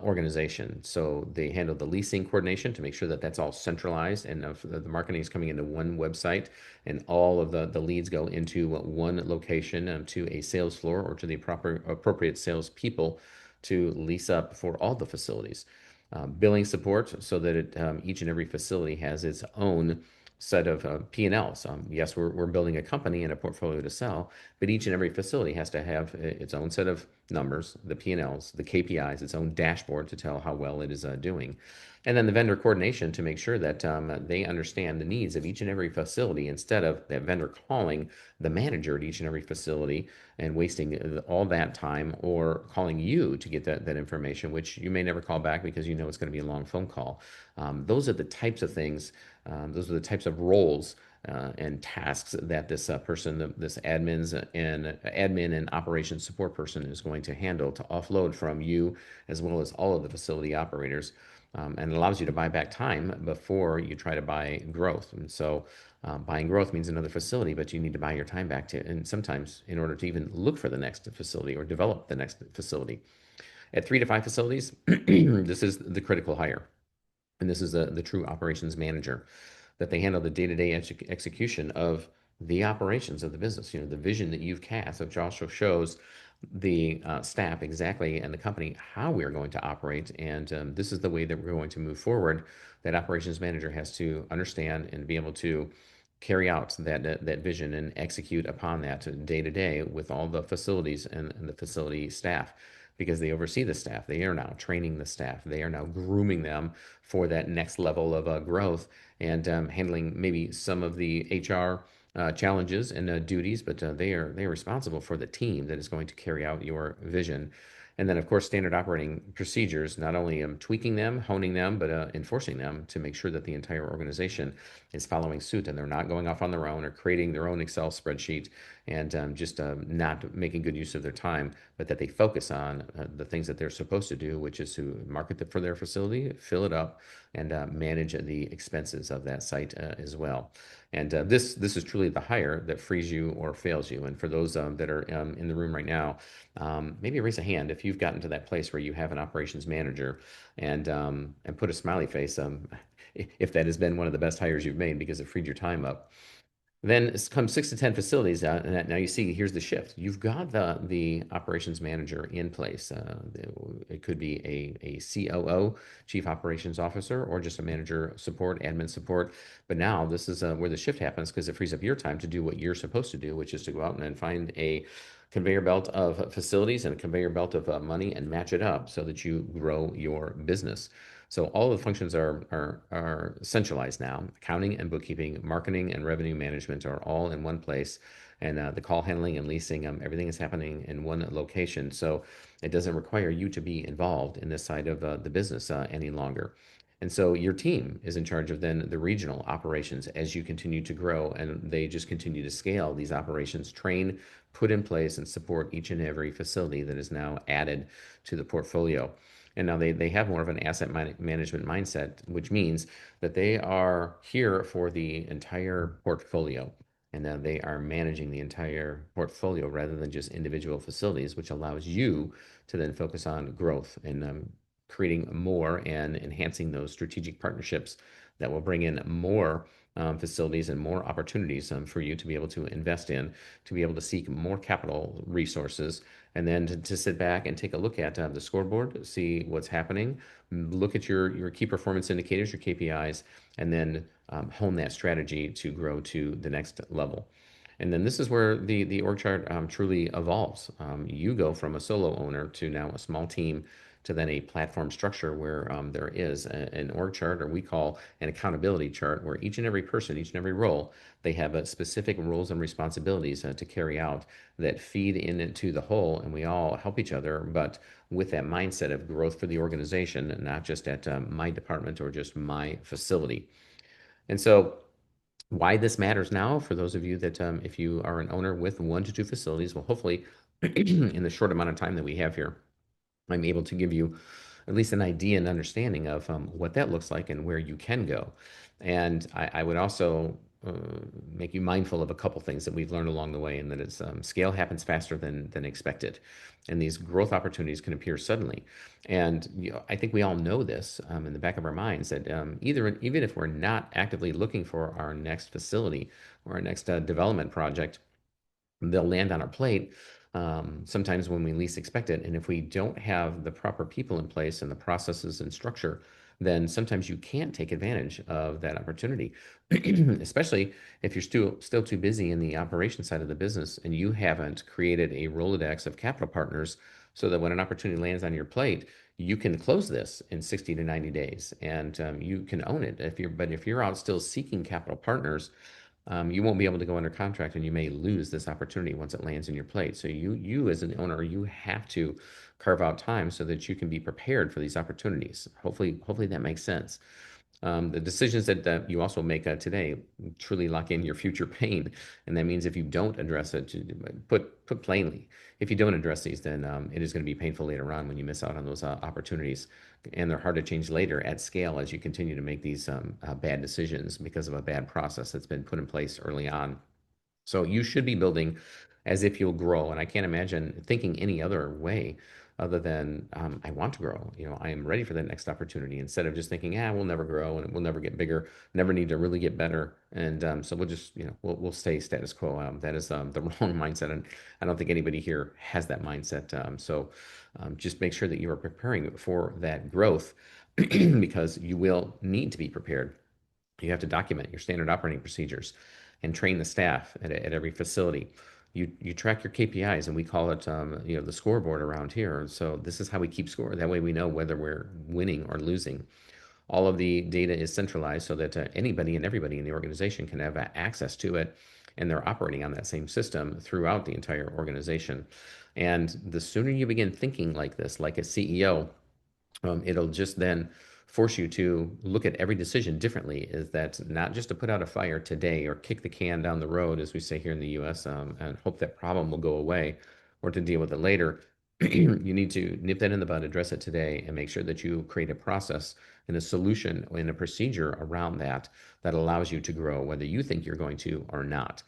organization. So they handle the leasing coordination to make sure that that's all centralized, and the marketing is coming into one website, and all of the leads go into one location, to a sales floor or to the appropriate sales people to lease up for all the facilities. Billing support, so that each and every facility has its own set of P&Ls. Yes, we're building a company and a portfolio to sell, but each and every facility has to have its own set of numbers, the P&Ls, the KPIs, its own dashboard to tell how well it is doing. And then the vendor coordination to make sure that they understand the needs of each and every facility, instead of that vendor calling the manager at each and every facility and wasting all that time, or calling you to get that information, which you may never call back because it's going to be a long phone call. Those are the types of things, those are the types of roles and tasks that this person, this admin and operations support person is going to handle, to offload from you as well as all of the facility operators. And it allows you to buy back time before you try to buy growth. And so buying growth means another facility, but you need to buy your time back and sometimes in order to even look for the next facility or develop the next facility. At 3 to 5 facilities, this is the critical hire. And this is the true operations manager, that they handle the day-to-day execution of the operations of the business. The vision that you've cast, which also shows the staff exactly, and the company, how we're going to operate, and this is the way that we're going to move forward. That operations manager has to understand and be able to carry out that vision and execute upon that day to day with all the facilities and the facility staff, because they oversee the staff. They are now training the staff. They are now grooming them for that next level of growth, and handling maybe some of the HR challenges and duties, but they are responsible for the team that is going to carry out your vision. And then, of course, standard operating procedures, not only tweaking them, honing them, but enforcing them to make sure that the entire organization is following suit, and they're not going off on their own or creating their own Excel spreadsheet and just not making good use of their time, but that they focus on the things that they're supposed to do, which is to market for their facility, fill it up, and manage the expenses of that site as well. And this is truly the hire that frees you or fails you. And for those that are in the room right now, maybe raise a hand if you've gotten to that place where you have an operations manager, and put a smiley face if that has been one of the best hires you've made because it freed your time up. Then come 6 to 10 facilities, and now you see here's the shift. You've got the operations manager in place. It could be a COO, Chief Operations Officer, or just a manager support, admin support. But now this is where the shift happens, because it frees up your time to do what you're supposed to do, which is to go out and find a conveyor belt of facilities and a conveyor belt of money and match it up so that you grow your business. So all the functions are centralized now. Accounting and bookkeeping, marketing and revenue management are all in one place. And the call handling and leasing, everything is happening in one location. So it doesn't require you to be involved in this side of the business any longer. And so your team is in charge of then the regional operations as you continue to grow, and they just continue to scale these operations, train, put in place, and support each and every facility that is now added to the portfolio. And now they have more of an asset management mindset, which means that they are here for the entire portfolio. And then they are managing the entire portfolio rather than just individual facilities, which allows you to then focus on growth and creating more and enhancing those strategic partnerships that will bring in more facilities and more opportunities for you to be able to invest in, to be able to seek more capital resources, and then to sit back and take a look at the scoreboard, see what's happening, look at your key performance indicators, your KPIs, and then hone that strategy to grow to the next level. And then this is where the org chart truly evolves. You go from a solo owner to now a small team to then a platform structure where there is an org chart, or we call an accountability chart, where each and every person, each and every role, they have specific roles and responsibilities to carry out that feed into the whole, and we all help each other, but with that mindset of growth for the organization, and not just at my department or just my facility. And so why this matters now, for those of you that if you are an owner with 1 to 2 facilities, well, hopefully in the short amount of time that we have here, I'm able to give you at least an idea and understanding of what that looks like and where you can go. And I would also make you mindful of a couple things that we've learned along the way, and that is scale happens faster than expected. And these growth opportunities can appear suddenly. And I think we all know this in the back of our minds, that even if we're not actively looking for our next facility or our next development project, they'll land on our plate sometimes when we least expect it. And if we don't have the proper people in place and the processes and structure, then sometimes you can't take advantage of that opportunity, especially if you're still too busy in the operation side of the business and you haven't created a Rolodex of capital partners, so that when an opportunity lands on your plate, you can close this in 60 to 90 days and you can own it. But if you're out still seeking capital partners, you won't be able to go under contract, and you may lose this opportunity once it lands in your plate. So you as an owner, you have to carve out time so that you can be prepared for these opportunities. Hopefully that makes sense. The decisions that you also make today truly lock in your future pain. And that means if you don't address it, put plainly, if you don't address these, then it is going to be painful later on when you miss out on those opportunities. And they're hard to change later at scale as you continue to make these bad decisions because of a bad process that's been put in place early on. So you should be building as if you'll grow. And I can't imagine thinking any other way other than I want to grow. I am ready for that next opportunity, instead of just thinking, we'll never grow and we'll never get bigger, never need to really get better. And so we'll just, we'll stay status quo. That is the wrong mindset. And I don't think anybody here has that mindset. So just make sure that you are preparing for that growth because you will need to be prepared. You have to document your standard operating procedures and train the staff at every facility. You track your KPIs, and we call it the scoreboard around here. So this is how we keep score. That way we know whether we're winning or losing. All of the data is centralized so that anybody and everybody in the organization can have access to it, and they're operating on that same system throughout the entire organization. And the sooner you begin thinking like this, like a CEO, it'll just then force you to look at every decision differently. Is that not just to put out a fire today or kick the can down the road, as we say here in the US, and hope that problem will go away, or to deal with it later. You need to nip that in the bud, address it today, and make sure that you create a process and a solution and a procedure around that allows you to grow, whether you think you're going to or not.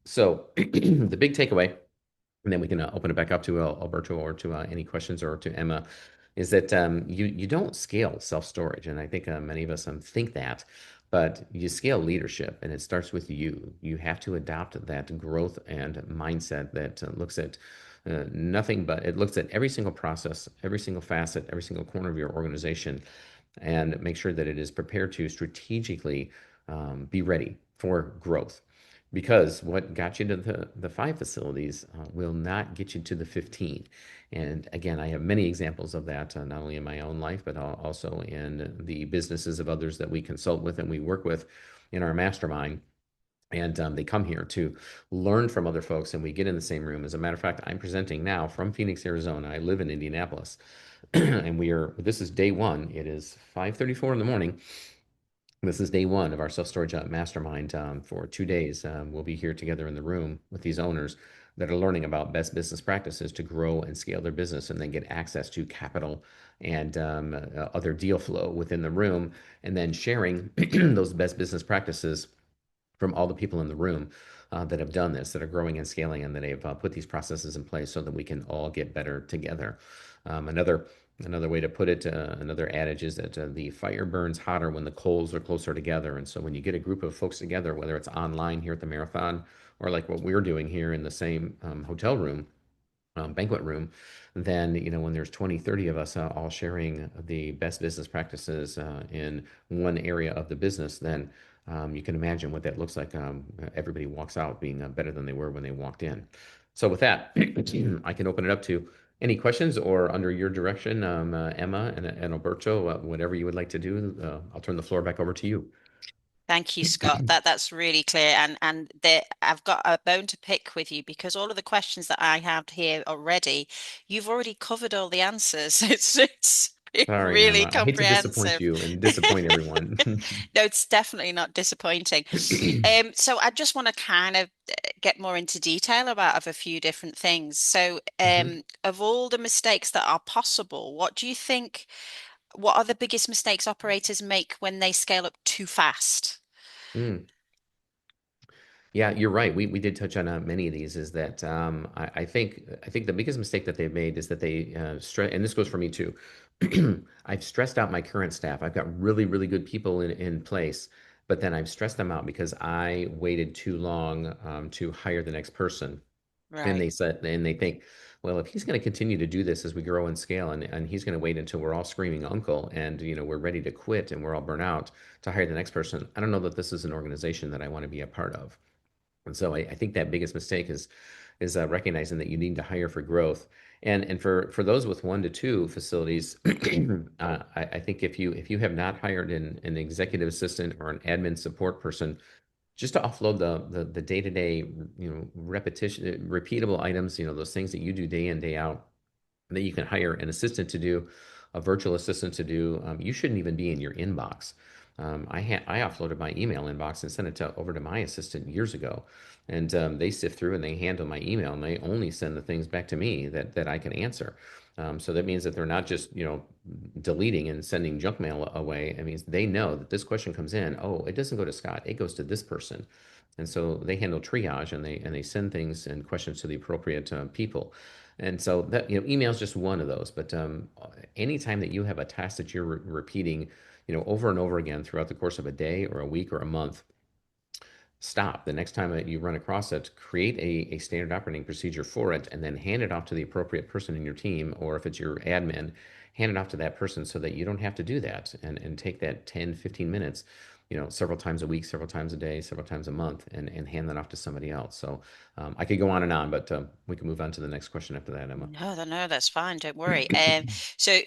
So the big takeaway, and then we can open it back up to Alberto or to any questions, or to Emma, is that you don't scale self-storage. And I think many of us think that, but you scale leadership, and it starts with you. You have to adopt that growth and mindset that looks at nothing but, it looks at every single process, every single facet, every single corner of your organization, and make sure that it is prepared to strategically be ready for growth. Because what got you to the 5 facilities will not get you to the 15. And again, I have many examples of that, not only in my own life, but also in the businesses of others that we consult with and we work with in our mastermind. And they come here to learn from other folks, and we get in the same room. As a matter of fact, I'm presenting now from Phoenix, Arizona. I live in Indianapolis, and this is day one. It is 5:34 in the morning. This is day one of our self-storage mastermind for 2 days. We'll be here together in the room with these owners that are learning about best business practices to grow and scale their business, and then get access to capital and other deal flow within the room, and then sharing those best business practices from all the people in the room that have done this, that are growing and scaling, and that have put these processes in place so that we can all get better together. Another way to put it, another adage is that the fire burns hotter when the coals are closer together. And so when you get a group of folks together, whether it's online here at the marathon or like what we're doing here in the same hotel room, banquet room, then, when there's 20, 30 of us all sharing the best business practices in one area of the business, then you can imagine what that looks like. Everybody walks out being better than they were when they walked in. So with that, I can open it up to any questions, or under your direction, Emma and Alberto, whatever you would like to do. I'll turn the floor back over to you. Thank you, Scott. That's really clear, and I've got a bone to pick with you, because all of the questions that I have here already, you've already covered all the answers. It's Sorry, really Emma. I hate to disappoint comprehensive. you and disappoint everyone. No, it's definitely not disappointing. So I just want to kind of get more into detail of a few different things. So of all the mistakes that are possible, what do you think, what are the biggest mistakes operators make when they scale up too fast? Yeah, you're right. We did touch on many of these. Is that I think the biggest mistake that they've made is that they stress, and this goes for me too. I've stressed out my current staff. I've got really, really good people in place, but then I've stressed them out because I waited too long to hire the next person. And Right. they think, well, if he's going to continue to do this as we grow and scale, and he's going to wait until we're all screaming uncle, and we're ready to quit and we're all burnt out to hire the next person, I don't know that this is an organization that I want to be a part of. And so I think that biggest mistake is recognizing that you need to hire for growth. And for those with 1 to 2 facilities, I think if you have not hired an executive assistant or an admin support person, just to offload the day-to-day, repeatable items, those things that you do day in, day out, that you can hire an assistant to do, a virtual assistant to do. You shouldn't even be in your inbox. I offloaded my email inbox and sent it over to my assistant years ago, and they sift through and they handle my email, and they only send the things back to me that I can answer. So that means that they're not just deleting and sending junk mail away. It means they know that this question comes in. Oh, it doesn't go to Scott. It goes to this person, and so they handle triage, and they send things and questions to the appropriate people. And so that email is just one of those. But anytime that you have a task that you're repeating, over and over again throughout the course of a day or a week or a month, stop. The next time that you run across it, create a standard operating procedure for it, and then hand it off to the appropriate person in your team, or if it's your admin, hand it off to that person so that you don't have to do that, and take that 10, 15 minutes, several times a week, several times a day, several times a month, and hand that off to somebody else. So I could go on and on, but we can move on to the next question after that, Emma. No, that's fine. Don't worry. So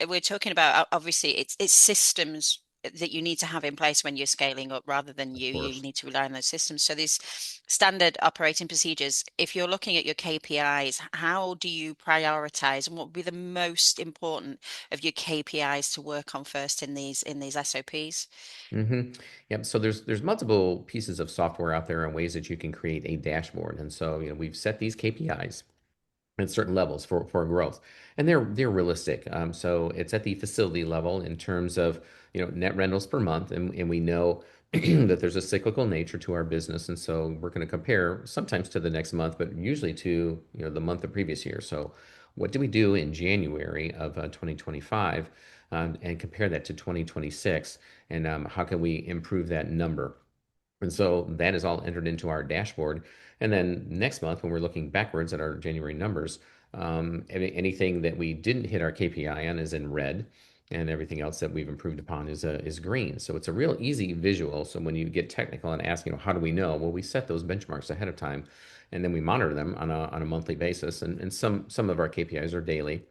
we're talking about, obviously it's systems that you need to have in place when you're scaling up, rather than you need to rely on those systems. So these standard operating procedures, if you're looking at your KPIs, how do you prioritize, and what would be the most important of your KPIs to work on first in these SOPs? Yep. So there's multiple pieces of software out there and ways that you can create a dashboard. And so, we've set these KPIs at certain levels for growth, and they're realistic. So it's at the facility level in terms of net rentals per month, and we know that there's a cyclical nature to our business, and so we're going to compare sometimes to the next month, but usually to the month of previous year. So what did we do in January of 2025, and compare that to 2026, and how can we improve that number? And so that is all entered into our dashboard. And then next month, when we're looking backwards at our January numbers, anything that we didn't hit our KPI on is in red, and everything else that we've improved upon is green. So it's a real easy visual. So when you get technical and ask, how do we know? Well, we set those benchmarks ahead of time, and then we monitor them on a monthly basis. And some of our KPIs are daily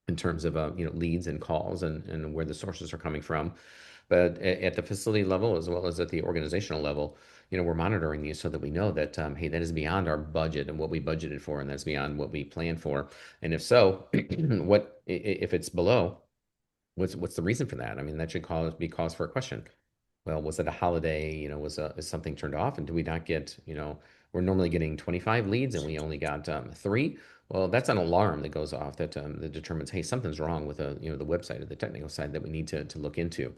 in terms of leads and calls and where the sources are coming from. But at the facility level, as well as at the organizational level, we're monitoring these so that we know that, hey, that is beyond our budget and what we budgeted for, and that's beyond what we planned for. And if so, if it's below, what's the reason for that? I mean, that should be cause for a question. Well, was it a holiday? Is something turned off? And do we not get, we're normally getting 25 leads and we only got 3. Well, that's an alarm that goes off that determines, hey, something's wrong with the website or the technical side that we need to look into.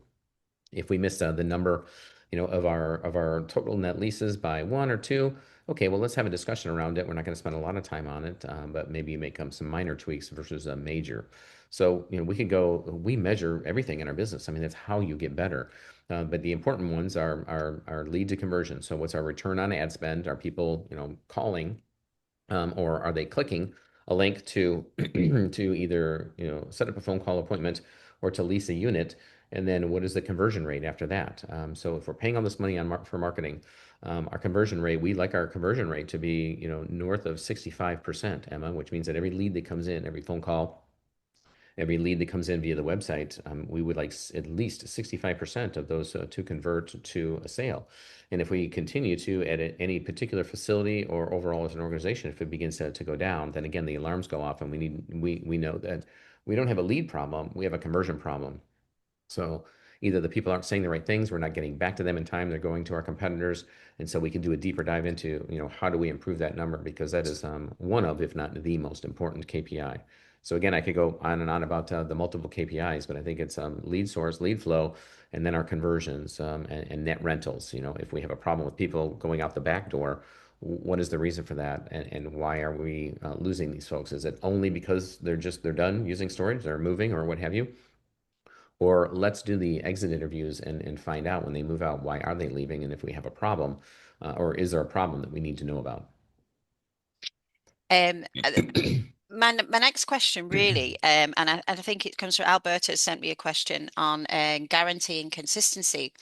If we miss the number, of our total net leases by 1 or 2, okay, well, let's have a discussion around it. We're not going to spend a lot of time on it, but maybe make some minor tweaks versus a major. So, we measure everything in our business. I mean, that's how you get better. But the important ones are lead to conversion. So what's our return on ad spend? Are people, calling, or are they clicking a link to to either, set up a phone call appointment or to lease a unit? And then what is the conversion rate after that? So if we're paying all this money for marketing, our conversion rate, we like our conversion rate to be, north of 65%, Emma, which means that every lead that comes in, every phone call, every lead that comes in via the website, we would like at least 65% of those to convert to a sale. And if we continue to at any particular facility or overall as an organization, if it begins to go down, then again, the alarms go off and we know that we don't have a lead problem, we have a conversion problem. So either the people aren't saying the right things, we're not getting back to them in time, they're going to our competitors. And so we can do a deeper dive into, how do we improve that number? Because that is one of, if not the most important KPI. So again, I could go on and on about the multiple KPIs, but I think it's lead source, lead flow, and then our conversions and net rentals. If we have a problem with people going out the back door, what is the reason for that? And why are we losing these folks? Is it only because they're done using storage, they're moving or what have you? Or let's do the exit interviews and find out when they move out, why are they leaving? And if we have a problem, or is there a problem that we need to know about? My next question really, and I think it comes from Alberta, has sent me a question on guaranteeing consistency.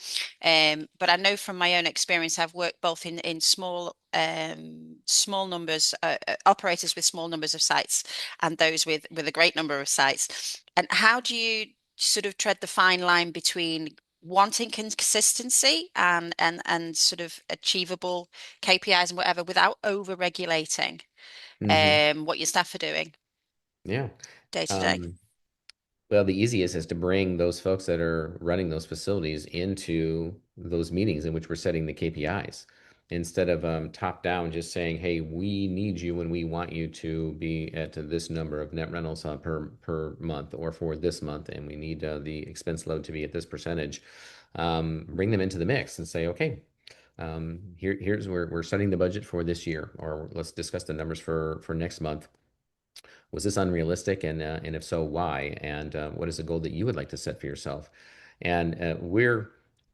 But I know from my own experience, I've worked both in small numbers, operators with small numbers of sites and those with a great number of sites. And how do you sort of tread the fine line between wanting consistency and sort of achievable KPIs and whatever without over-regulating what your staff are doing Yeah. day to day? Well, the easiest is to bring those folks that are running those facilities into those meetings in which we're setting the KPIs. Instead of top down, just saying, hey, we need you and we want you to be at this number of net rentals per month or for this month, and we need the expense load to be at this percentage. Bring them into the mix and say, okay, here's where we're setting the budget for this year, or let's discuss the numbers for next month. Was this unrealistic? And if so, why? And what is the goal that you would like to set for yourself? And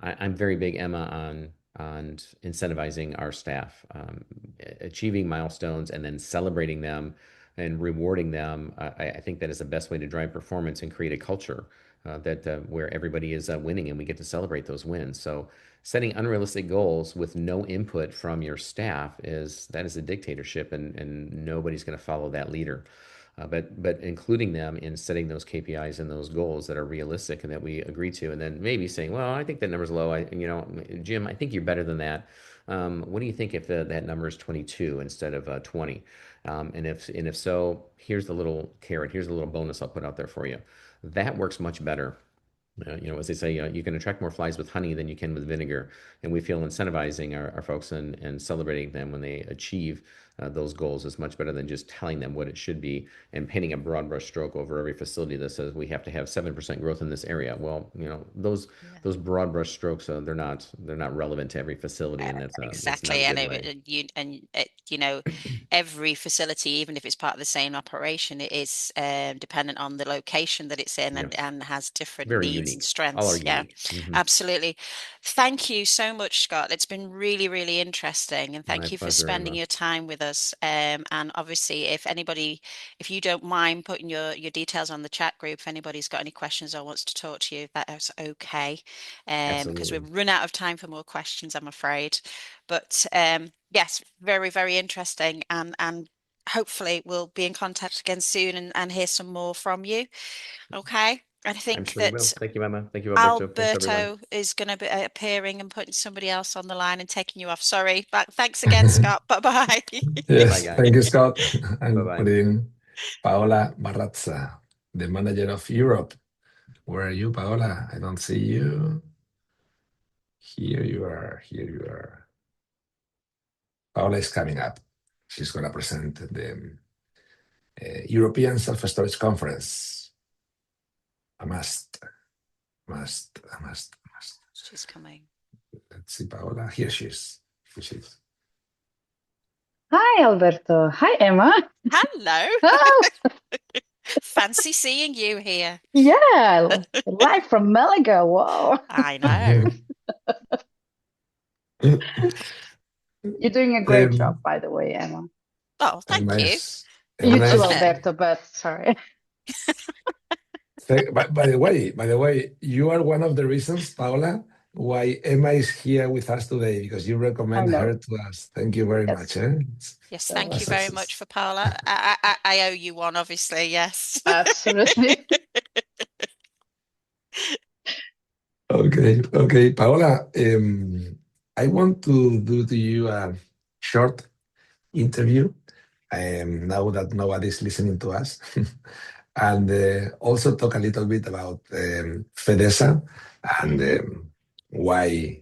I'm very big, Emma, on incentivizing our staff, achieving milestones and then celebrating them and rewarding them. I think that is the best way to drive performance and create a culture that where everybody is winning and we get to celebrate those wins. So setting unrealistic goals with no input from your staff is a dictatorship, and nobody's going to follow that leader. But including them in setting those KPIs and those goals that are realistic and that we agree to, and then maybe saying, well, I think that number's low. Jim, I think you're better than that. What do you think if that number is 22 instead of 20? And if so, here's the little carrot, here's the little bonus I'll put out there for you. That works much better. As they say, you can attract more flies with honey than you can with vinegar. And we feel incentivizing our folks and celebrating them when they achieve those goals is much better than just telling them what it should be and painting a broad brush stroke over every facility that says we have to have 7% growth in this area. Well, those broad brush strokes, they're not relevant to every facility, and that's exactly. Every facility, even if it's part of the same operation, it is dependent on the location that it's in, and has different needs and strengths. Absolutely. Thank you so much, Scott. It's been really, really interesting, and thank you for spending your time with us. And obviously, if you don't mind putting your details on the chat group, if anybody's got any questions or wants to talk to you, that's okay. Because we've run out of time for more questions, I'm afraid. But yes, very, very interesting, and hopefully we'll be in contact again soon and hear some more from you. Okay. I I'm think sure we will. that Thank you, Emma. Thank you, Alberto. Thanks, everyone. Alberto is going to be appearing and putting somebody else on the line and taking you off. Sorry, but thanks again, Scott. Bye-bye. Yes, guys. thank you, Scott. I'm Bye-bye. putting Paola Barraza, the manager of Europe. Where are you, Paola? I don't see you. Here you are. Here you are. Paola is coming up. She's going to present the European Self-Storage Conference. A must. She's coming. Let's see, Paola. Here she is. Here she is. Hi, Alberto. Hi, Emma. Hello. Oh, Fancy seeing you here. yeah, live from Malaga. Wow. I know. You're doing a great job, by the way, Emma. Oh, thank Nice. You Nice. too, Alberto, but sorry. By the way, you are one of the reasons, Paola, why Emma is here with us today, because you recommend her to us. Thank you very much. Yes, thank you very much for Paola. I owe you one, obviously. Yes. Absolutely. Okay, Paola. I want to do to you a short interview. Now that nobody's listening to us. And also talk a little bit about FEDESSA and why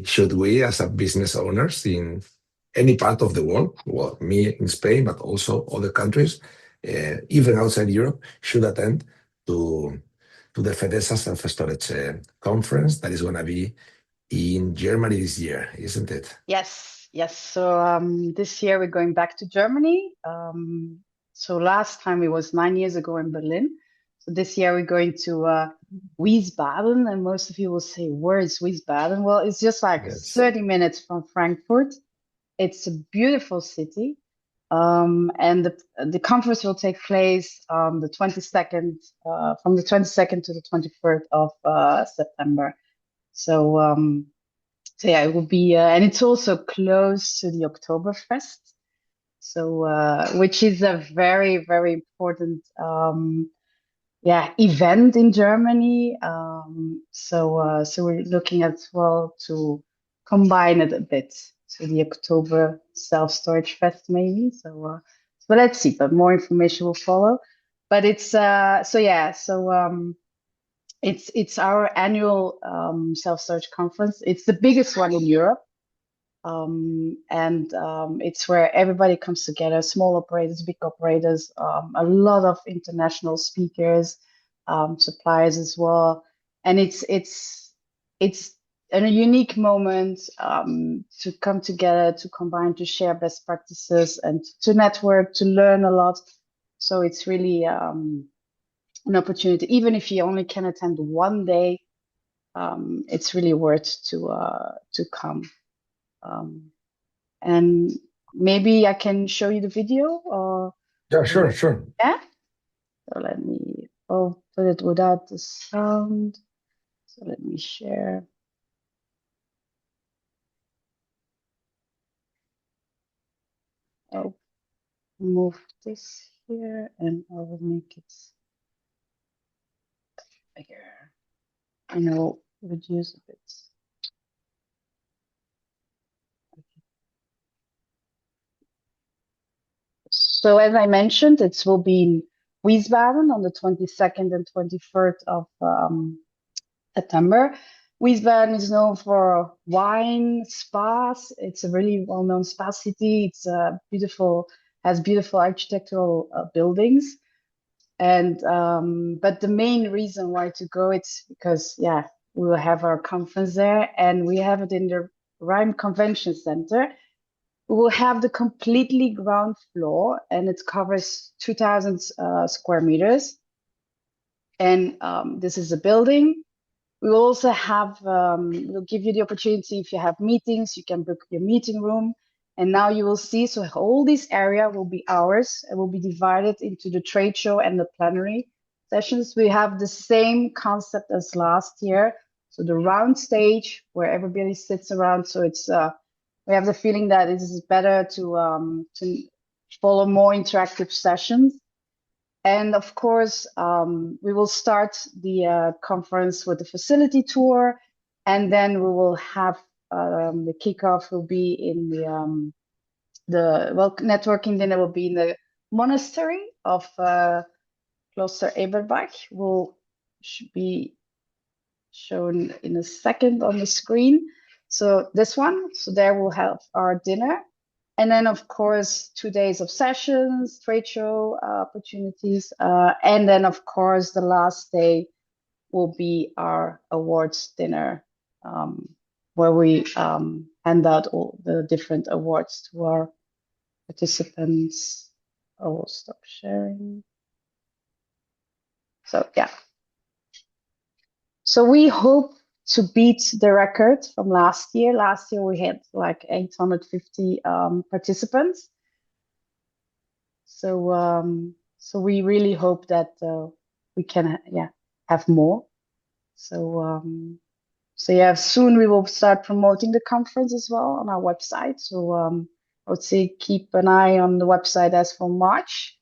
should we as a business owners in any part of the world, well, me in Spain, but also other countries, even outside Europe, should attend to the FEDESSA Self-Storage Conference that is going to be in Germany this year, isn't it? Yes. So this year we're going back to Germany. So last time it was 9 years ago in Berlin. So this year we're going to Wiesbaden, and most of you will say, where is Wiesbaden? Well, it's just like 30 minutes from Frankfurt. It's a beautiful city. And the conference will take place from the 22nd to the 23rd of September. So yeah, it will be, and it's also close to the Oktoberfest. So, which is a very, very important, event in Germany. So we're looking as well to combine it a bit to the October Self-Storage Fest, maybe. So let's see. But more information will follow. But it's it's our annual self-storage conference. It's the biggest one in Europe. And it's where everybody comes together, small operators, big operators, a lot of international speakers, suppliers as well. And it's a unique moment to come together, to combine, to share best practices and to network, to learn a lot. So it's really an opportunity. Even if you only can attend one day, it's really worth to come. And maybe I can show you the video or yeah, sure. Yeah. So let me put it without the sound. So let me share. I'll move this here and I will make it bigger. And I'll reduce a bit. So as I mentioned, it will be in Wiesbaden on the 22nd and 23rd of September. Wiesbaden is known for wine, spas. It's a really well-known spa city. It's has beautiful architectural buildings. And but the main reason why to go, it's because we will have our conference there, and we have it in the Rhine Convention Center. We will have the completely ground floor, and it covers 2,000 square meters. And this is a building. We will also have, we'll give you the opportunity, if you have meetings, you can book your meeting room. And now you will see, so all this area will be ours. It will be divided into the trade show and the plenary sessions. We have the same concept as last year. So the round stage where everybody sits around. So it's, we have the feeling that it is better to follow more interactive sessions. And of course, we will start the conference with the facility tour, and then we will have the kickoff will be in the networking dinner will be in the monastery of Kloster Eberbach. Should be shown in a second on the screen. So this one, so there we'll have our dinner. And then, of course, 2 days of sessions, trade show opportunities. And then, of course, the last day will be our awards dinner, where we hand out all the different awards to our participants. I will stop sharing. So, yeah. So we hope to beat the record from last year. Last year we had like 850 participants. So so we really hope that we can have more. So so yeah, soon we will start promoting the conference as well on our website. So I would say keep an eye on the website as for March.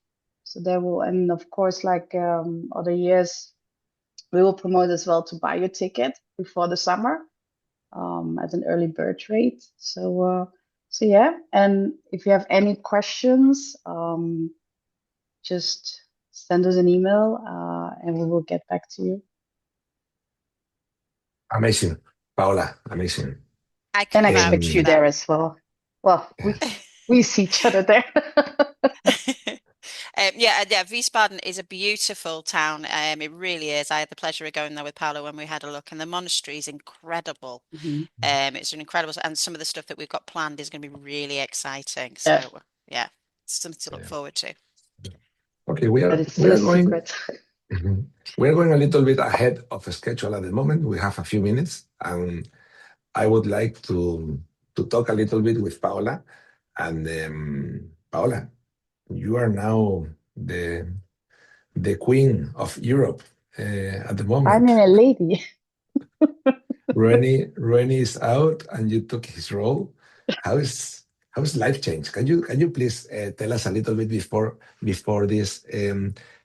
So there will, and of course, like other years, we will promote as well to buy your ticket before the summer at an early bird rate. So so yeah, and if you have any questions, just send us an email and we will get back to you. Amazing, Paola, amazing. I can And I expect you there as well. Well, we see each other there. Yeah, Wiesbaden is a beautiful town. It really is. I had the pleasure of going there with Paola when we had a look, and the monastery is incredible. It's an incredible, and some of the stuff that we've got planned is going to be really exciting. So yeah, it's something to look forward to. Okay, we are going. We are going a little bit ahead of schedule at the moment. We have a few minutes, and I would like to talk a little bit with Paola. And Paola, you are now the queen of Europe at the moment. I'm a lady. Renie is out, and you took his role. How is life change? Can you please tell us a little bit before this?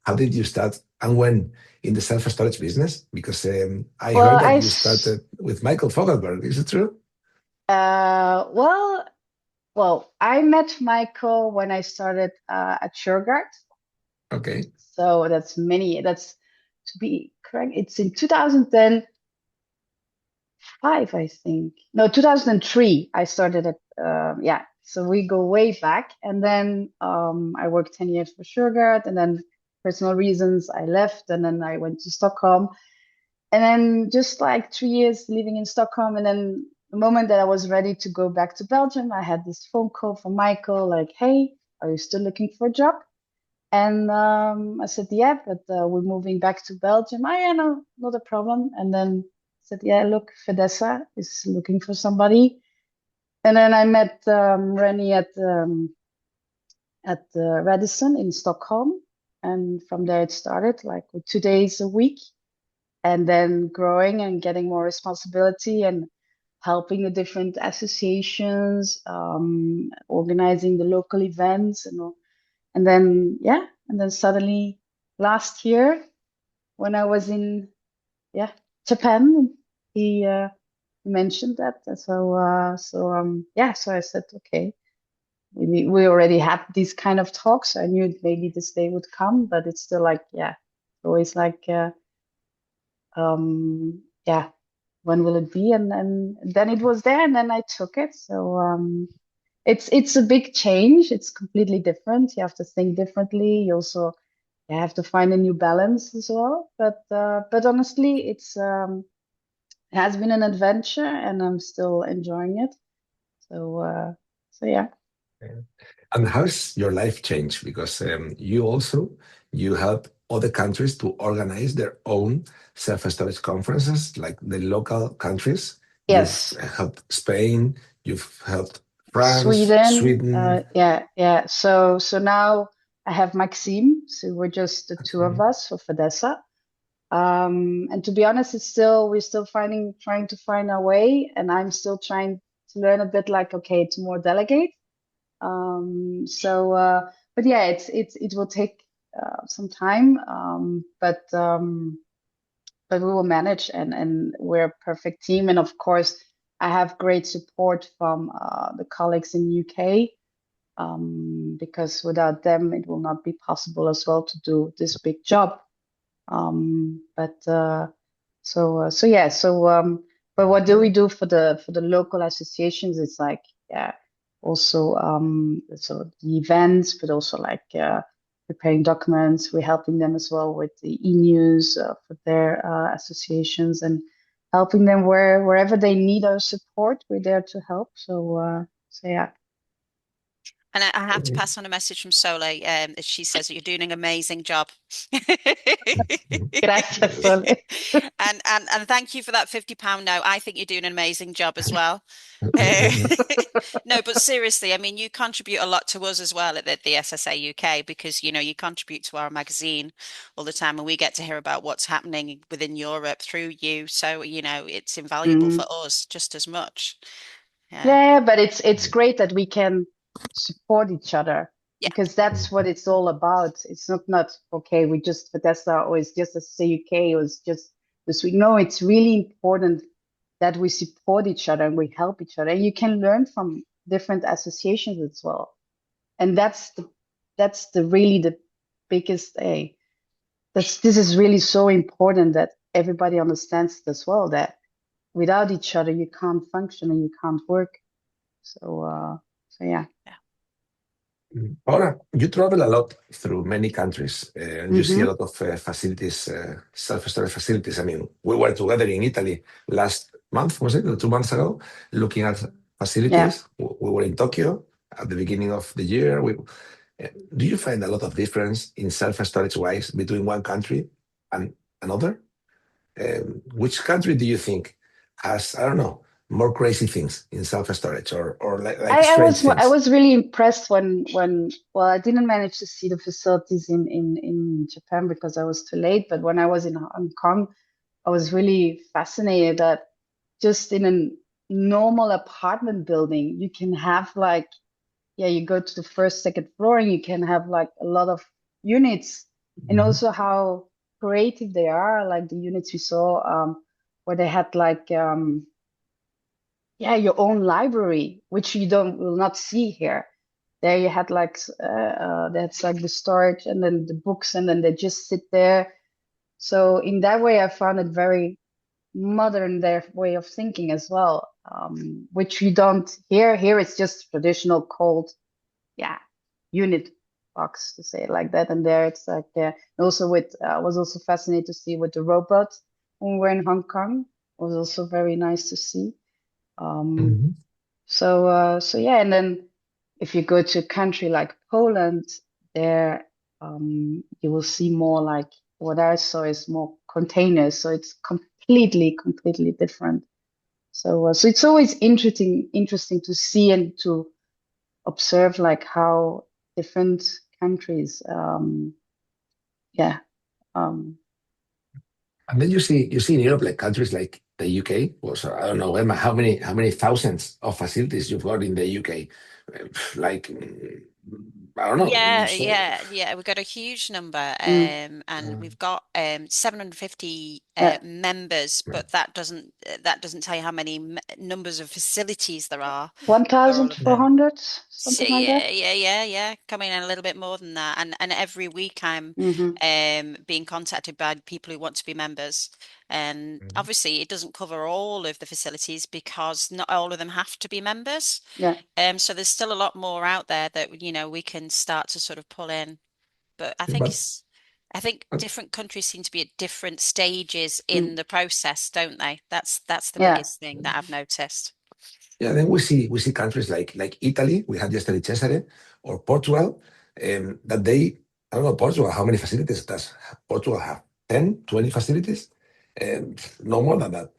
How did you start and when in the self-storage business? Because I heard that you started with Michael Fogelberg. Is it true? Well, I met Michael when I started at Shurgard. Okay. So that's to be correct, it's in 2005, I think. No, 2003. I started at So we go way back, and then I worked 10 years for Shurgard, and then personal reasons I left, and then I went to Stockholm, and then just like 3 years living in Stockholm, and then the moment that I was ready to go back to Belgium, I had this phone call from Michael, like, "Hey, are you still looking for a job?" And I said, "Yeah, but we're moving back to Belgium." "Oh, yeah, no, not a problem." And then I said, "Yeah, look, FEDESSA is looking for somebody." And then I met Renie at Radisson in Stockholm, and from there it started, like with 2 days a week, and then growing and getting more responsibility and helping the different associations, organizing the local events, and then suddenly last year when I was in Japan, he mentioned that. So I said, okay, we already had these kind of talks. I knew maybe this day would come, but it's still like always like when will it be? And then it was there, and then I took it. So it's a big change. It's completely different. You have to think differently. You also have to find a new balance as well. But honestly, it has been an adventure, and I'm still enjoying it. So yeah. And how's your life changed? Because you help other countries to organize their own self-storage conferences, like the local countries. Yes. You've helped Spain. You've helped France, Sweden. So now I have Maxime. So we're just the two of us for FEDESSA. And to be honest, we're still trying to find our way, and I'm still trying to learn a bit, like, okay, to more delegate. But yeah, it will take some time, but we will manage, and we're a perfect team. And of course, I have great support from the colleagues in UK, because without them, it will not be possible as well to do this big job. But what do we do for the local associations? It's like, also so the events, but also like preparing documents. We're helping them as well with the e-news for their associations, and helping them wherever they need our support. We're there to help. So yeah. And I have to pass on a message from Sole. She says that you're doing an amazing job. Gracias, Sole. And thank you for that £50 note. I think you're doing an amazing job as well. No, but seriously, I mean, you contribute a lot to us as well at the SSA UK, because, you know, you contribute to our magazine all the time, and we get to hear about what's happening within Europe through you. So, you know, it's invaluable for us just as much. Yeah, but it's great that we can support each other, because that's what it's all about. It's not okay, we just FEDESSA, or it's just SSA UK, or it's just this week. No, it's really important that we support each other and we help each other. And you can learn from different associations as well. And that's really the biggest this is really so important, that everybody understands it as well, that without each other you can't function and you can't work. So yeah. Paola, you travel a lot through many countries, and you see a lot of facilities, self-storage facilities. I mean, we were together in Italy last month, was it, or 2 months ago, looking at facilities. We were in Tokyo at the beginning of the year. Do you find a lot of difference in self-storage-wise between one country and another? Which country do you think has, I don't know, more crazy things in self-storage, or like strange things? I was really impressed when well, I didn't manage to see the facilities in Japan because I was too late, but when I was in Hong Kong, I was really fascinated that just in a normal apartment building, you can have like, you go to the first, second floor, and you can have like a lot of units, and also how creative they are, like the units we saw, where they had like your own library, which you will not see here. There you had like that's like the storage, and then the books, and then they just sit there. So in that way, I found it very modern, their way of thinking as well, which you don't hear here. It's just traditional cold, unit box, to say it like that. And there it's like, also with was also fascinated to see with the robot when we were in Hong Kong. It was also very nice to see. So yeah, and then if you go to a country like Poland, there you will see more like, what I saw is more containers, so it's completely different. So it's always interesting to see and to observe like how different countries and then you see in Europe, like countries like the UK, was, I don't know, Emma, how many thousands of facilities you've got in the UK? Like, I don't know. Yeah. We've got a huge number, and we've got 750 members, but that doesn't tell you how many numbers of facilities there are. 1,400, something like that. Yeah, coming in a little bit more than that. And every week I'm being contacted by people who want to be members. And obviously it doesn't cover all of the facilities, because not all of them have to be members. So there's still a lot more out there that, you know, we can start to sort of pull in. But I think different countries seem to be at different stages in the process, don't they? That's the biggest thing that I've noticed. Yeah, then we see countries like Italy, we had yesterday Cesare, or Portugal, that they, I don't know, Portugal, how many facilities does Portugal have? 10, 20 facilities? No more than that.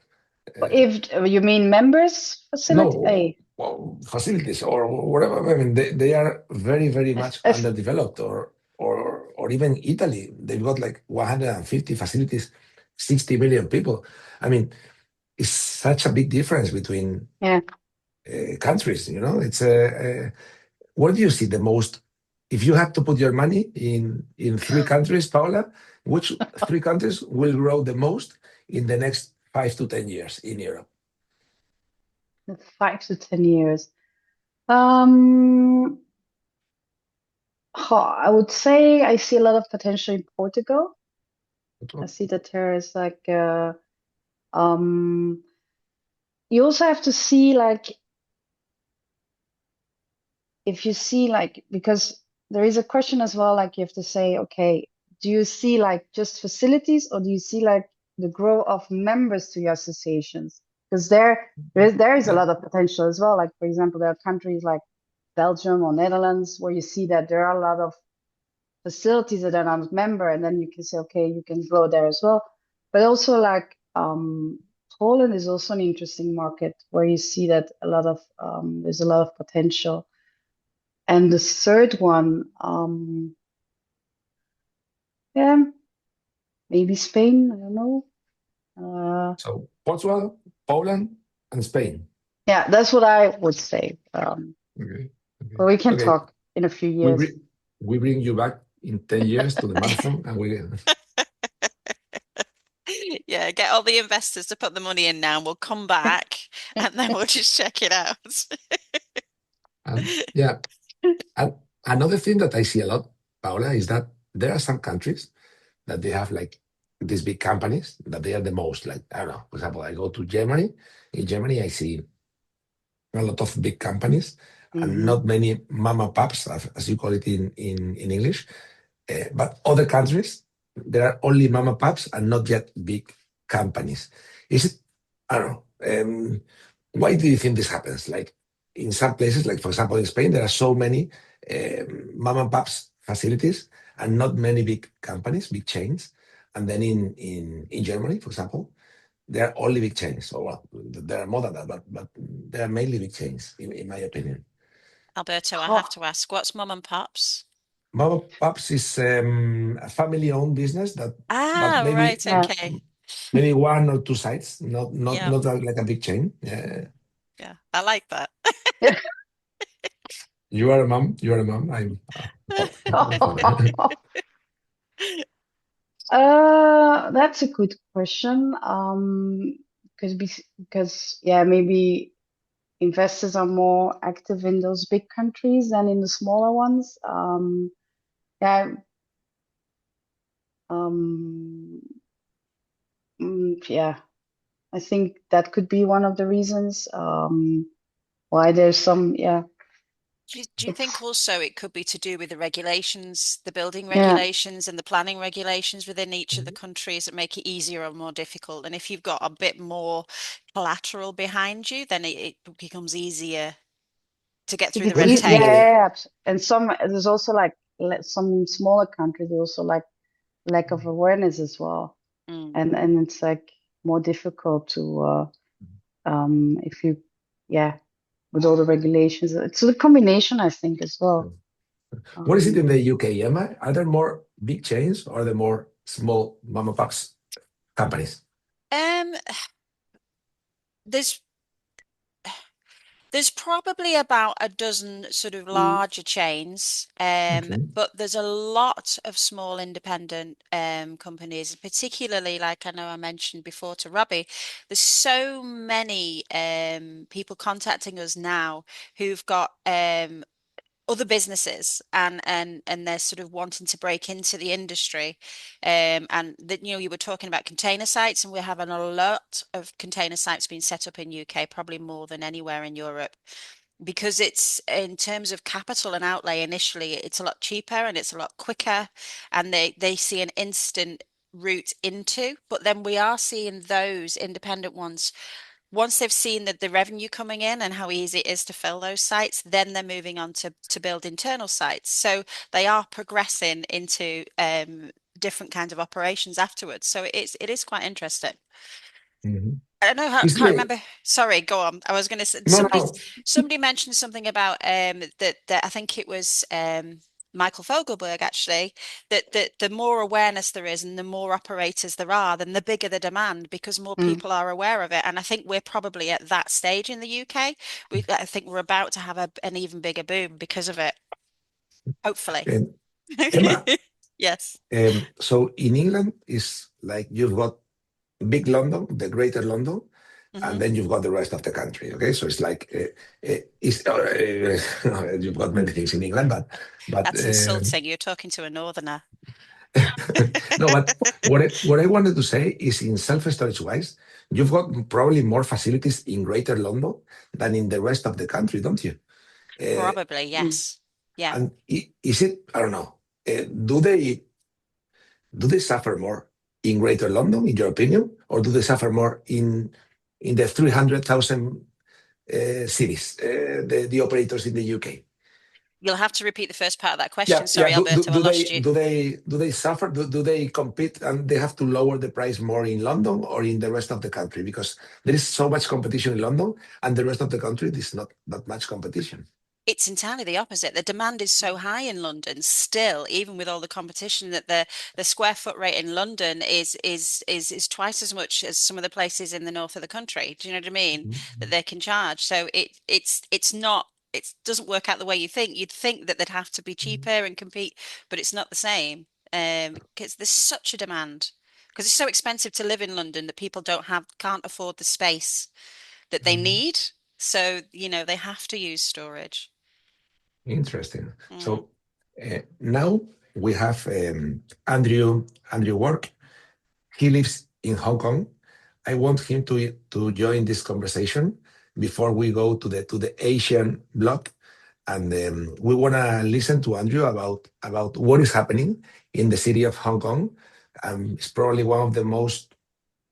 If you mean members facility? No, facilities or whatever. I mean, they are very much underdeveloped, or even Italy, they've got like 150 facilities, 60 million people. I mean, it's such a big difference between countries. You know, it's where do you see the most if you had to put your money in 3 countries, Paola, which 3 countries will grow the most in the next 5 to 10 years in Europe? 5 to 10 years. I would say I see a lot of potential in Portugal. I see that there is like you also have to see like if you see like because there is a question as well, like you have to say, okay, do you see like just facilities or do you see like the growth of members to your associations? Because there is a lot of potential as well. Like for example, there are countries like Belgium or Netherlands where you see that there are a lot of facilities that are not member, and then you can say, okay, you can grow there as well. But also like Poland is also an interesting market where you see that a lot of there's a lot of potential. And the third one, yeah, maybe Spain. I don't know. So Portugal, Poland, and Spain. Yeah, that's what I would say. Okay. But we can Okay. talk in a few years. We bring you back in 10 years to the marathon, and we. Yeah, get all the investors to put the money in now. We'll come back and then we'll just check it out. Yeah. And another thing that I see a lot, Paola, is that there are some countries that they have like these big companies that they are the most, like, I don't know, for example, I go to Germany. In Germany, I see a lot of big companies and not many mama pops, as you call it in English. But other countries, there are only mama pops and not yet big companies. Is it, I don't know, why do you think this happens? Like in some places, like for example in Spain, there are so many mama pops facilities and not many big companies, big chains. And then in Germany, for example, there are only big chains. Or well, there are more than that, but they are mainly big chains, in my opinion. Alberto, I have to ask, what's mum and pops? Mama Pops is a family-owned business that, but maybe right, okay. maybe 1 or 2 sites, not Yeah. like a big chain. Yeah, I like that. you are a mom. You are a mom. I'm. That's a good question. Because yeah, maybe investors are more active in those big countries than in the smaller ones. Yeah. Yeah, I think that could be one of the reasons why there's some, yeah. Do you think also it could be to do with the regulations, the building Yeah. regulations and the planning regulations within each of the countries that make it easier or more difficult? And if you've got a bit more collateral behind you, then it becomes easier to get through the red tape. Yeah, and there's also like some smaller countries also like lack of awareness as well, and it's like more difficult to if you with all the regulations. It's a combination, I think, as well. What is it in the UK, Emma? Are there more big chains or are there more small mom and pops companies? There's probably about a dozen sort of larger chains, but there's a lot of small independent companies, particularly like I know I mentioned before to Robbie. There's so many people contacting us now who've got other businesses and they're sort of wanting to break into the industry, and that you were talking about container sites, and we're having a lot of container sites being set up in UK, probably more than anywhere in Europe, because it's in terms of capital and outlay initially it's a lot cheaper and it's a lot quicker, and they see an instant route into, but then we are seeing those independent ones. Once they've seen the revenue coming in and how easy it is to fill those sites, then they're moving on to build internal sites. So they are progressing into different kinds of operations afterwards. So it is quite interesting. I don't know how, can't remember. Sorry, go on. I was going to say somebody mentioned something about that I think it was Michael Fogelberg actually, that the more awareness there is and the more operators there are, then the bigger the demand, because more people are aware of it. And I think we're probably at that stage in the UK. I think we're about to have an even bigger boom because of it. Hopefully. Emma, Yes. so in England, is like you've got big London, the Greater London, and then you've got the rest of the country. Okay, so it's like you've got many things in England, but That's insulting. You're talking to a northerner. no, but what I wanted to say is in self-storage wise, you've got probably more facilities in Greater London than in the rest of the country, don't you? Probably, yes. Yeah. And is it, I don't know, do they suffer more in Greater London, in your opinion, or do they suffer more in the 300,000 cities, the operators in the UK? You'll have to repeat the first part of that question. Yeah, Sorry, yeah. Alberto, I lost you. Do they suffer? Do they compete and they have to lower the price more in London or in the rest of the country? Because there is so much competition in London, and the rest of the country there's not that much competition. It's entirely the opposite. The demand is so high in London still, even with all the competition, that the square foot rate in London is twice as much as some of the places in the north of the country. Do you know what I mean? That they can charge. So it's not. It doesn't work out the way you think. You'd think that they'd have to be cheaper and compete, but it's not the same. Because there's such a demand. Because it's so expensive to live in London that people can't afford the space that they need. So, they have to use storage. Interesting. So now we have Andrew Work. He lives in Hong Kong. I want him to join this conversation before we go to the Asian block, and we want to listen to Andrew about what is happening in the city of Hong Kong. It's probably one of the most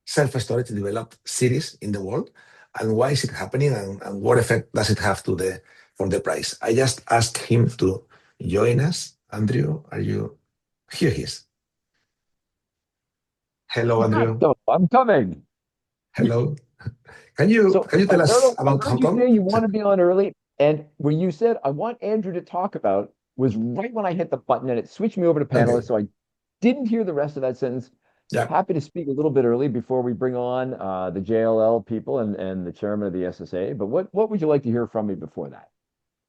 self-storage developed cities in the world, and why is it happening, and what effect does it have for the price? I just asked him to join us. Andrew, are you? Here he is. Hello, Andrew. I'm coming. Hello. Can you tell us about Hong Kong? You want to be on early, and when you said I want Andrew to talk about was right when I hit the button, and it switched me over to panelists, so I didn't hear the rest of that sentence. Yeah. Happy to speak a little bit early before we bring on the JLL people and the chairman of the SSA. But what would you like to hear from me before that?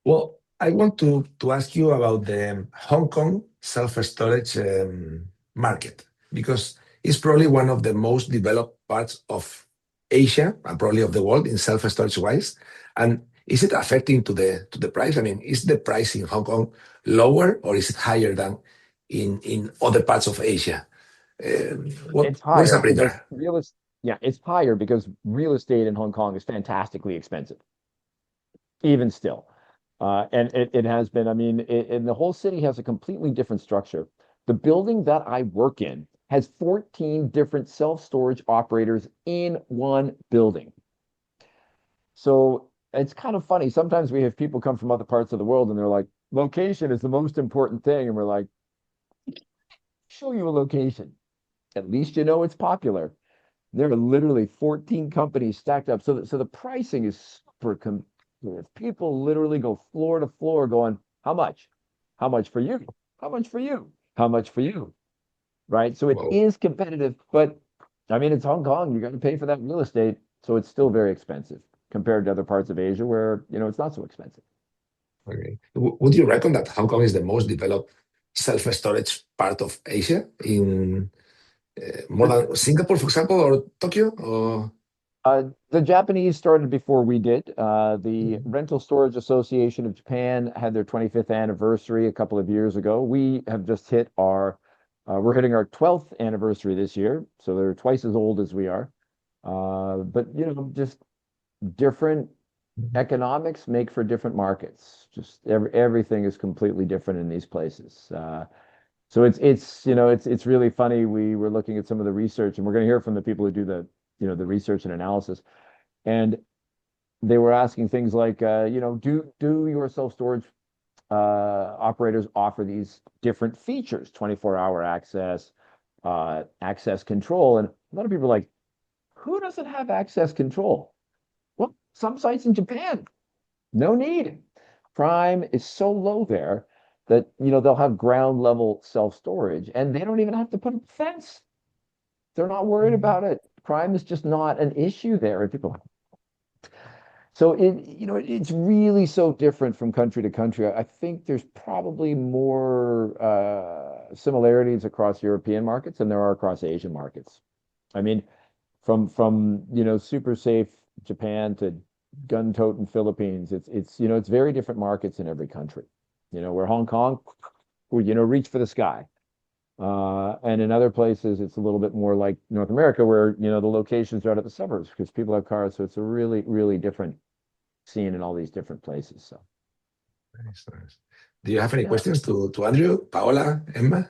Well, I want to ask you about the Hong Kong self-storage market, because it's probably one of the most developed parts of Asia and probably of the world in self-storage wise. And is it affecting to the price? I mean, is the price in Hong Kong lower or is it higher than in other parts of Asia? It's higher. What is happening there? It's higher because real estate in Hong Kong is fantastically expensive, even still. And it has been, and the whole city has a completely different structure. The building that I work in has 14 different self-storage operators in one building. So it's kind of funny. Sometimes we have people come from other parts of the world and they're like, location is the most important thing. And we're like, show you a location. At least you know it's popular. There are literally 14 companies stacked up. So the pricing is super competitive. People literally go floor to floor going, how much? How much for you? How much for you? How much for you? Right? So it is competitive, but it's Hong Kong. You got to pay for that real estate. So it's still very expensive compared to other parts of Asia where, it's not so expensive. Okay. Would you reckon that Hong Kong is the most developed self-storage part of Asia in more than Singapore, for example, or Tokyo? Or? The Japanese started before we did. The Rental Storage Association of Japan had their 25th anniversary a couple of years ago. We have just hit we're hitting our 12th anniversary this year, so they're twice as old as we are. But just different economics make for different markets. Just everything is completely different in these places. So it's really funny. We were looking at some of the research, and we're going to hear from the people who do the research and analysis, and they were asking things like, do your self-storage operators offer these different features, 24-hour access, access control? And a lot of people are like, who doesn't have access control? Well, some sites in Japan, no need. Crime is so low there that they'll have ground level self-storage and they don't even have to put up a fence. They're not worried about it. Crime is just not an issue there. And people, So it's really so different from country to country. I think there's probably more similarities across European markets than there are across Asian markets. I mean, from super safe Japan to gun-toting Philippines, it's very different markets in every country. Where Hong Kong, reach for the sky. And in other places, it's a little bit more like North America, where the locations are out at the suburbs because people have cars. So it's a really, really different scene in all these different places. So, nice. Do you have any questions to Andrew, Paola, Emma?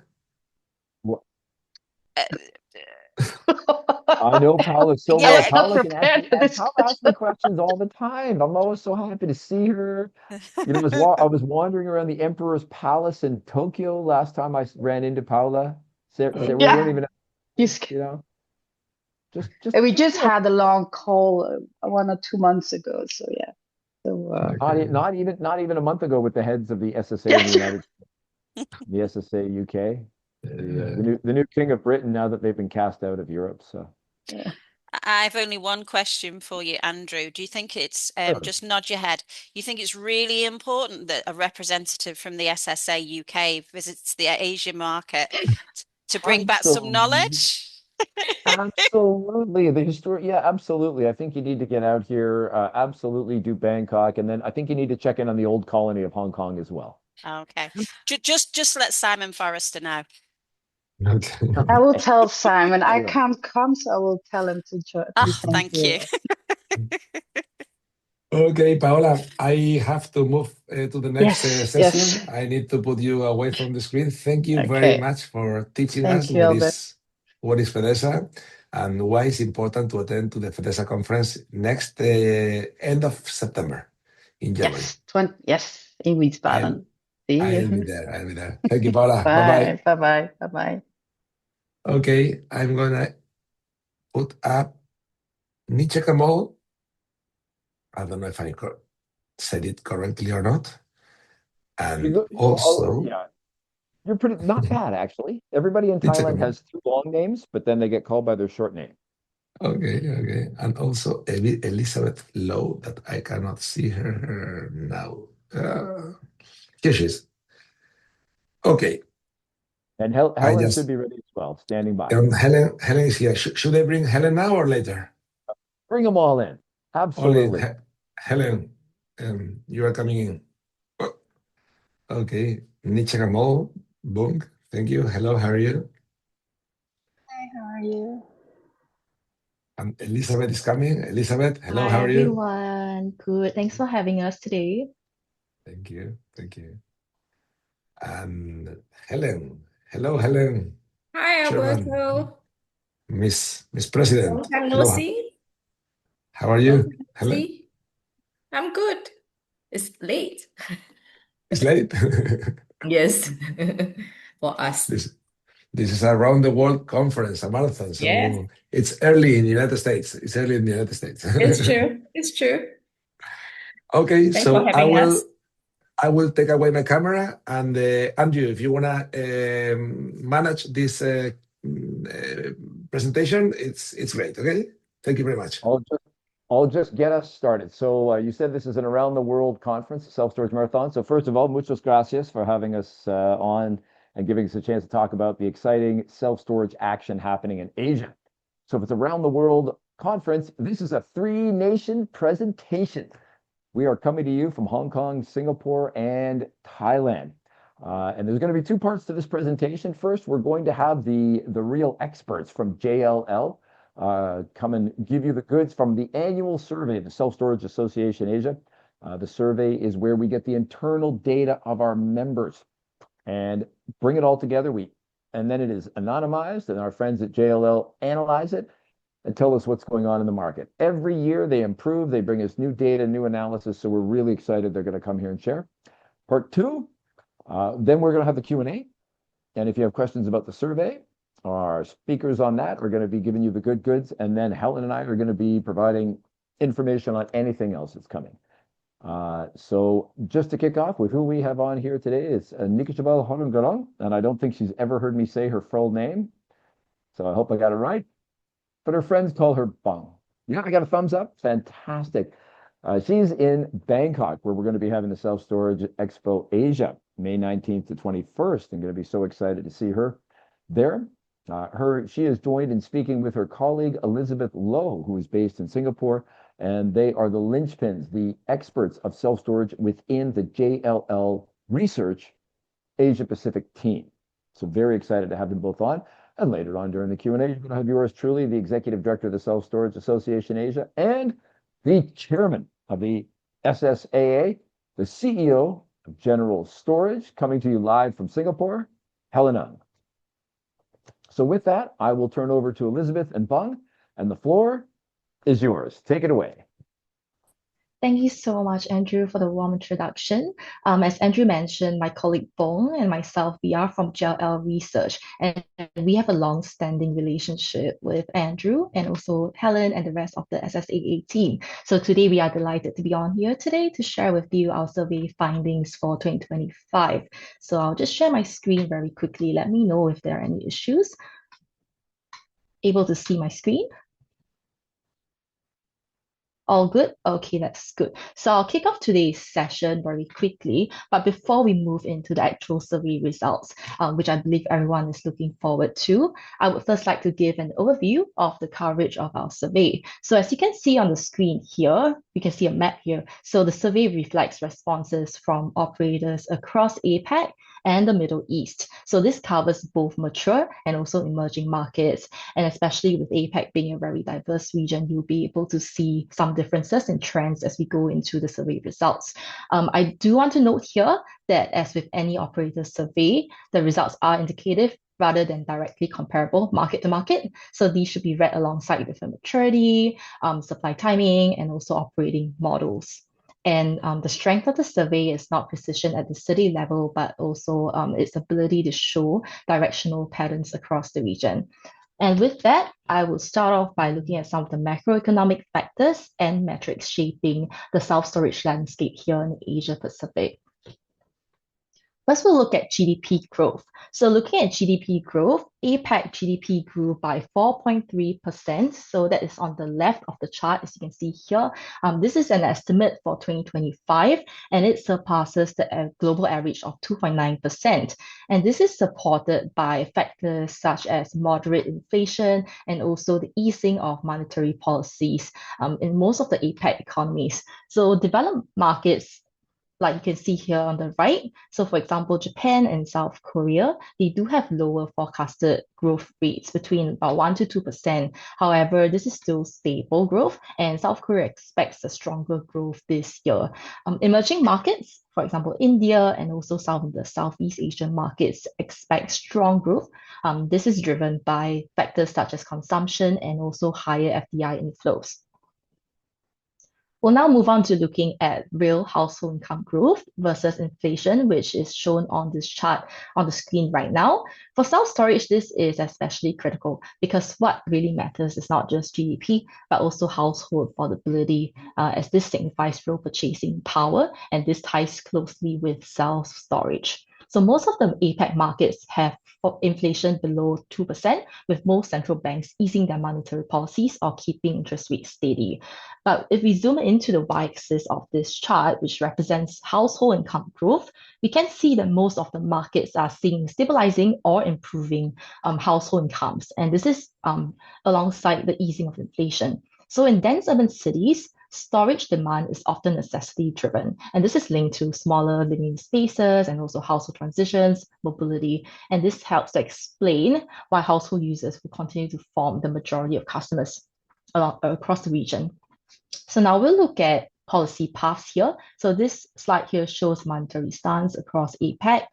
I know Paola so I well. was not Paola prepared for this Paola asks me questions all the time. I'm always so happy to see her. I was wandering around the Emperor's Palace in Tokyo last time I ran into Paola. So we weren't even, we just had a long call 1 or 2 months ago. So yeah. So not even a month ago with the heads of the SSA in the United States, the SSA UK, the new king of Britain now that they've been cast out of Europe. So. Yeah. I've only one question for you, Andrew. Do you think it's just nod your head? You think it's really important that a representative from the SSA UK visits the Asia market to bring back some knowledge? Absolutely. The history, yeah, absolutely. I think you need to get out here, absolutely do Bangkok, and then I think you need to check in on the old colony of Hong Kong as well. Okay. Just let Simon Forrester know. I will tell Simon. I can't come, so I will tell him to join. Thank you. Okay, Paola, I have to move to the next session. Yes. I need to put you away from the screen. Thank you very much for teaching Thank us you, what is FEDESSA and why it's important to attend to the FEDESSA conference next end of September in Germany. Yes, in Wiesbaden. I'll be there. Thank you, Paola. Bye-bye. Bye-bye. Bye-bye. Okay, I'm gonna put up Nietzsche Kamal. I don't know if I said it correctly or not. And also, you're pretty not bad actually. Everybody in Thailand has 2 long names, but then they get called by their short name. Okay. And also Elizabeth Lowe, that I cannot see her now. Here she is. Okay. And Helen should be ready as well, standing by. Helen is here. Should I bring Helen now or later? Bring them all in. Absolutely. Helen, you are coming in. Okay. Nietzsche Kamal, Bung, thank you. Hello, how are you? Hi, how are you? And Elizabeth is coming. Elizabeth, hello, Hi, how are you? everyone. Good. Thanks for having us today. Thank you. And Helen, hello, Helen. Hi, Alberto. Miss President. Long time no see. How are you, Helen? I'm good. It's late. It's late. Yes, for us. This is a round the world conference, a marathon. So yes. It's early in the United States. It's true. It's true. Okay, Thanks so for having us. I will take away my camera, and Andrew, if you wanna manage this presentation, it's great. Okay, thank you very much. I'll just get us started. So you said this is an around the world conference, self-storage marathon. So first of all, muchas gracias for having us on and giving us a chance to talk about the exciting self-storage action happening in Asia. So if it's around the world conference, this is a 3-nation presentation. We are coming to you from Hong Kong, Singapore, and Thailand. And there's going to be 2 parts to this presentation. First, we're going to have the real experts from JLL come and give you the goods from the annual survey, the Self-Storage Association Asia. The survey is where we get the internal data of our members and bring it all together. And then it is anonymized, and our friends at JLL analyze it and tell us what's going on in the market. Every year they improve, they bring us new data, new analysis, so we're really excited they're going to come here and share. Part 2, then we're going to have the Q&A, and if you have questions about the survey, our speakers on that are going to be giving you the good goods, and then Helen and I are going to be providing information on anything else that's coming. So just to kick off with who we have on here today is Nikichabal Horungarong, and I don't think she's ever heard me say her full name, so I hope I got it right. But her friends call her Bung. Yeah, I got a thumbs up. Fantastic. She's in Bangkok, where we're going to be having the Self-Storage Expo Asia, May 19th to 21st. I'm going to be so excited to see her there. She is joined in speaking with her colleague, Elizabeth Lowe, who is based in Singapore, and they are the linchpins, the experts of self-storage within the JLL Research Asia Pacific team. So very excited to have them both on. And later on during the Q&A, you're going to have yours truly, the Executive Director of the Self-Storage Association Asia and the Chairman of the SSAA, the CEO of General Storage, coming to you live from Singapore, Helen Ng. So with that, I will turn over to Elizabeth and Bung, and the floor is yours. Take it away. Thank you so much, Andrew, for the warm introduction. As Andrew mentioned, my colleague Bong and myself, we are from JLL Research, and we have a long-standing relationship with Andrew and also Helen and the rest of the SSAA team. So today we are delighted to be on here today to share with you our survey findings for 2025. So I'll just share my screen very quickly. Let me know if there are any issues. Able to see my screen? All good? Okay, that's good. So I'll kick off today's session very quickly. But before we move into the actual survey results, which I believe everyone is looking forward to, I would first like to give an overview of the coverage of our survey. So as you can see on the screen here, you can see a map here. So the survey reflects responses from operators across APAC and the Middle East. So this covers both mature and also emerging markets. And especially with APAC being a very diverse region, you'll be able to see some differences and trends as we go into the survey results. I do want to note here that as with any operator survey, the results are indicative rather than directly comparable market to market. So these should be read alongside with the maturity, supply timing, and also operating models. And the strength of the survey is not precision at the city level, but also its ability to show directional patterns across the region. And with that, I will start off by looking at some of the macroeconomic factors and metrics shaping the self-storage landscape here in Asia Pacific. First, we'll look at GDP growth. So looking at GDP growth, APAC GDP grew by 4.3%. So that is on the left of the chart, as you can see here. This is an estimate for 2025, and it surpasses the global average of 2.9%. And this is supported by factors such as moderate inflation and also the easing of monetary policies in most of the APAC economies. So developed markets, like you can see here on the right. So for example, Japan and South Korea, they do have lower forecasted growth rates between about 1 to 2%. However, this is still stable growth, and South Korea expects a stronger growth this year. Emerging markets, for example, India and also some of the Southeast Asian markets expect strong growth. This is driven by factors such as consumption and also higher FDI inflows. We'll now move on to looking at real household income growth versus inflation, which is shown on this chart on the screen right now. For self-storage, this is especially critical because what really matters is not just GDP, but also household affordability, as this signifies real purchasing power, and this ties closely with self-storage. So most of the APAC markets have inflation below 2%, with most central banks easing their monetary policies or keeping interest rates steady. But if we zoom into the y-axis of this chart, which represents household income growth, we can see that most of the markets are seeing stabilizing or improving household incomes. And this is alongside the easing of inflation. So in dense urban cities, storage demand is often necessity driven, and this is linked to smaller living spaces and also household transitions, mobility, and this helps to explain why household users will continue to form the majority of customers across the region. So now we'll look at policy paths here. So this slide here shows monetary stance across APAC.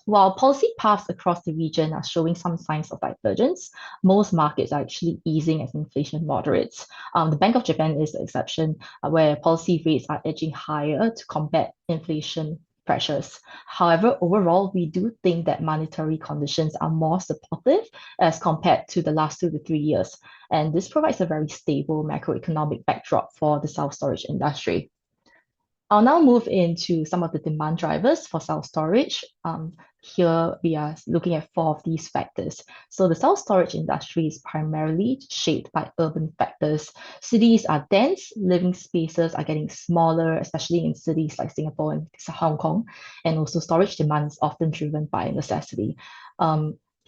While policy paths across the region are showing some signs of divergence, most markets are actually easing as inflation moderates. The Bank of Japan is the exception, where policy rates are edging higher to combat inflation pressures. However, overall, we do think that monetary conditions are more supportive as compared to the last 2 to 3 years. And this provides a very stable macroeconomic backdrop for the self-storage industry. I'll now move into some of the demand drivers for self-storage. Here we are looking at 4 of these factors. So the self-storage industry is primarily shaped by urban factors. Cities are dense, living spaces are getting smaller, especially in cities like Singapore and Hong Kong, and also storage demand is often driven by necessity.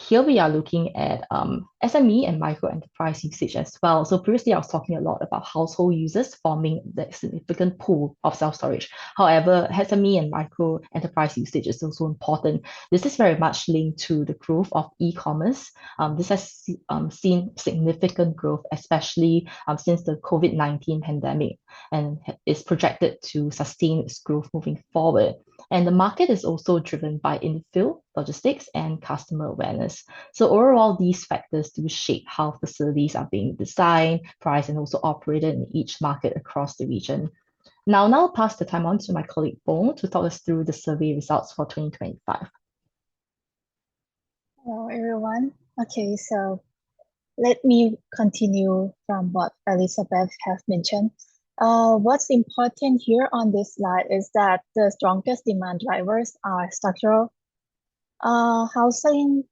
Here we are looking at SME and micro enterprise usage as well. So previously I was talking a lot about household users forming the significant pool of self-storage. However, SME and micro enterprise usage is also important. This is very much linked to the growth of e-commerce. This has seen significant growth, especially since the COVID-19 pandemic, and is projected to sustain its growth moving forward. And the market is also driven by infill, logistics, and customer awareness. So overall, these factors do shape how facilities are being designed, priced, and also operated in each market across the region. Now I'll pass the time on to my colleague Bo to talk us through the survey results for 2025. Hello, everyone. Okay, so let me continue from what Elizabeth has mentioned. What's important here on this slide is that the strongest demand drivers are structural, housing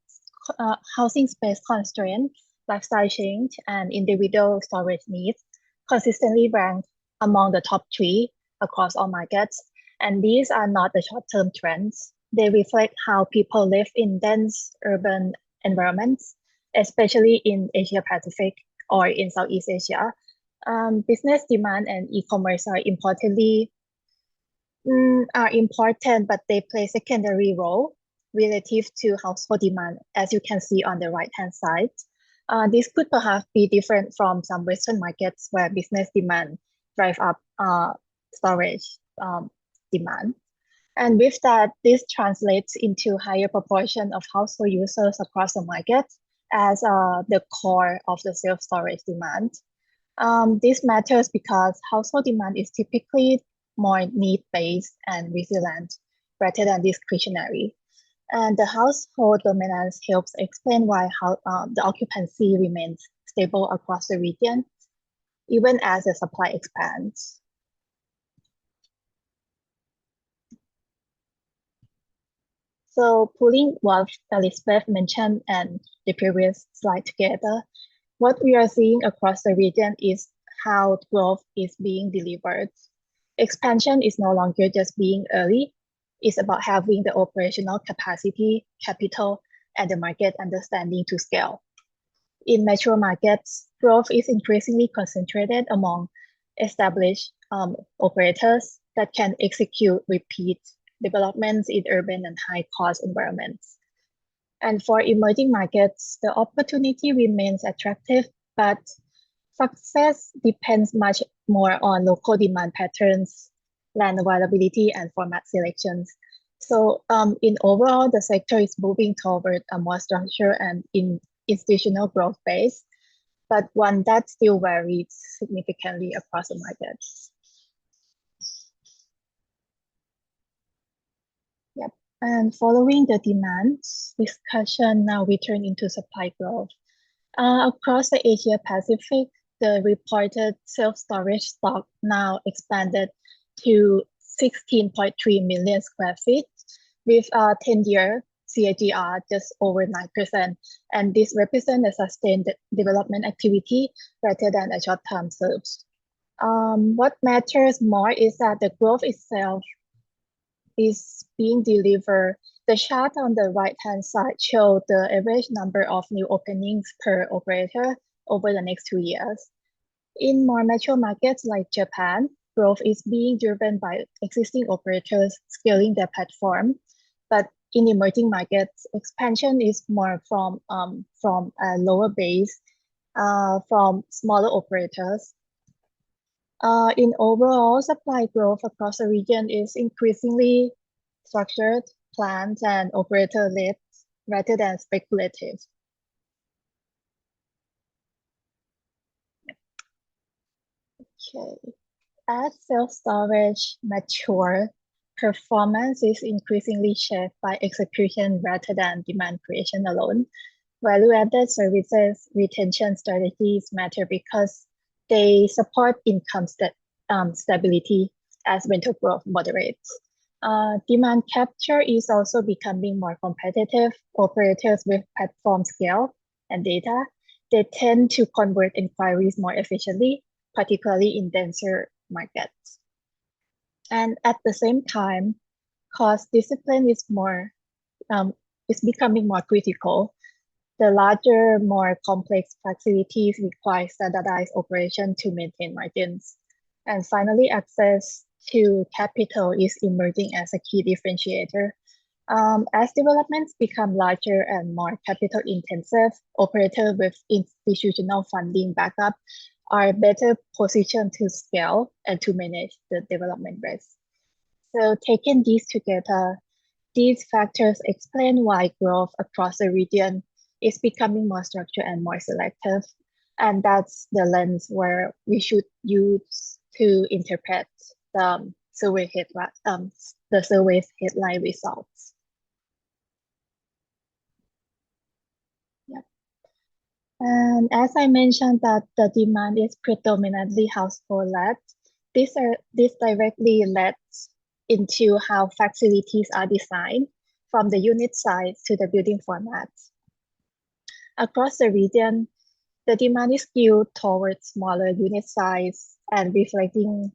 space constraints, lifestyle change, and individual storage needs consistently rank among the top 3 across all markets. And these are not the short-term trends. They reflect how people live in dense urban environments, especially in Asia Pacific or in Southeast Asia. Business demand and e-commerce are important, but they play secondary role relative to household demand, as you can see on the right-hand side. This could perhaps be different from some Western markets where business demand drive up storage demand. And with that, this translates into higher proportion of household users across the market as the core of the self-storage demand. This matters because household demand is typically more need-based and resilient rather than discretionary. And the household dominance helps explain why the occupancy remains stable across the region, even as the supply expands. So pulling what Elizabeth mentioned and the previous slide together, what we are seeing across the region is how growth is being delivered. Expansion is no longer just being early. It's about having the operational capacity, capital, and the market understanding to scale. In mature markets, growth is increasingly concentrated among established operators that can execute repeat developments in urban and high-cost environments. And for emerging markets, the opportunity remains attractive, but success depends much more on local demand patterns, land availability, and format selections. So in overall, the sector is moving toward a more structured and institutional growth base, but one that still varies significantly across the markets. Yep. And following the demand discussion, now we turn into supply growth. Across the Asia Pacific, the reported self-storage stock now expanded to 16.3 million square feet with a 10-year CAGR just over 9%. And this represents a sustained development activity rather than a short-term surge. What matters more is that the growth itself is being delivered. The chart on the right-hand side shows the average number of new openings per operator over the next 2 years. In more mature markets like Japan, growth is being driven by existing operators scaling their platform. But in emerging markets, expansion is more from a lower base, from smaller operators. In overall, supply growth across the region is increasingly structured, planned, and operator-led rather than speculative. Okay. As self-storage mature, performance is increasingly shaped by execution rather than demand creation alone. Value-added services retention strategies matter because they support income stability as rental growth moderates. Demand capture is also becoming more competitive. Operators with platform scale and data, they tend to convert inquiries more efficiently, particularly in denser markets. And at the same time, cost discipline is becoming more critical. The larger, more complex facilities require standardized operation to maintain margins. And finally, access to capital is emerging as a key differentiator. As developments become larger and more capital intensive, operators with institutional funding backup are better positioned to scale and to manage the development risk. So taking these together, these factors explain why growth across the region is becoming more structured and more selective. And that's the lens where we should use to interpret the survey's headline results. Yep. And as I mentioned that the demand is predominantly household-led, this directly leads into how facilities are designed, from the unit size to the building formats. Across the region, the demand is skewed towards smaller unit size and reflecting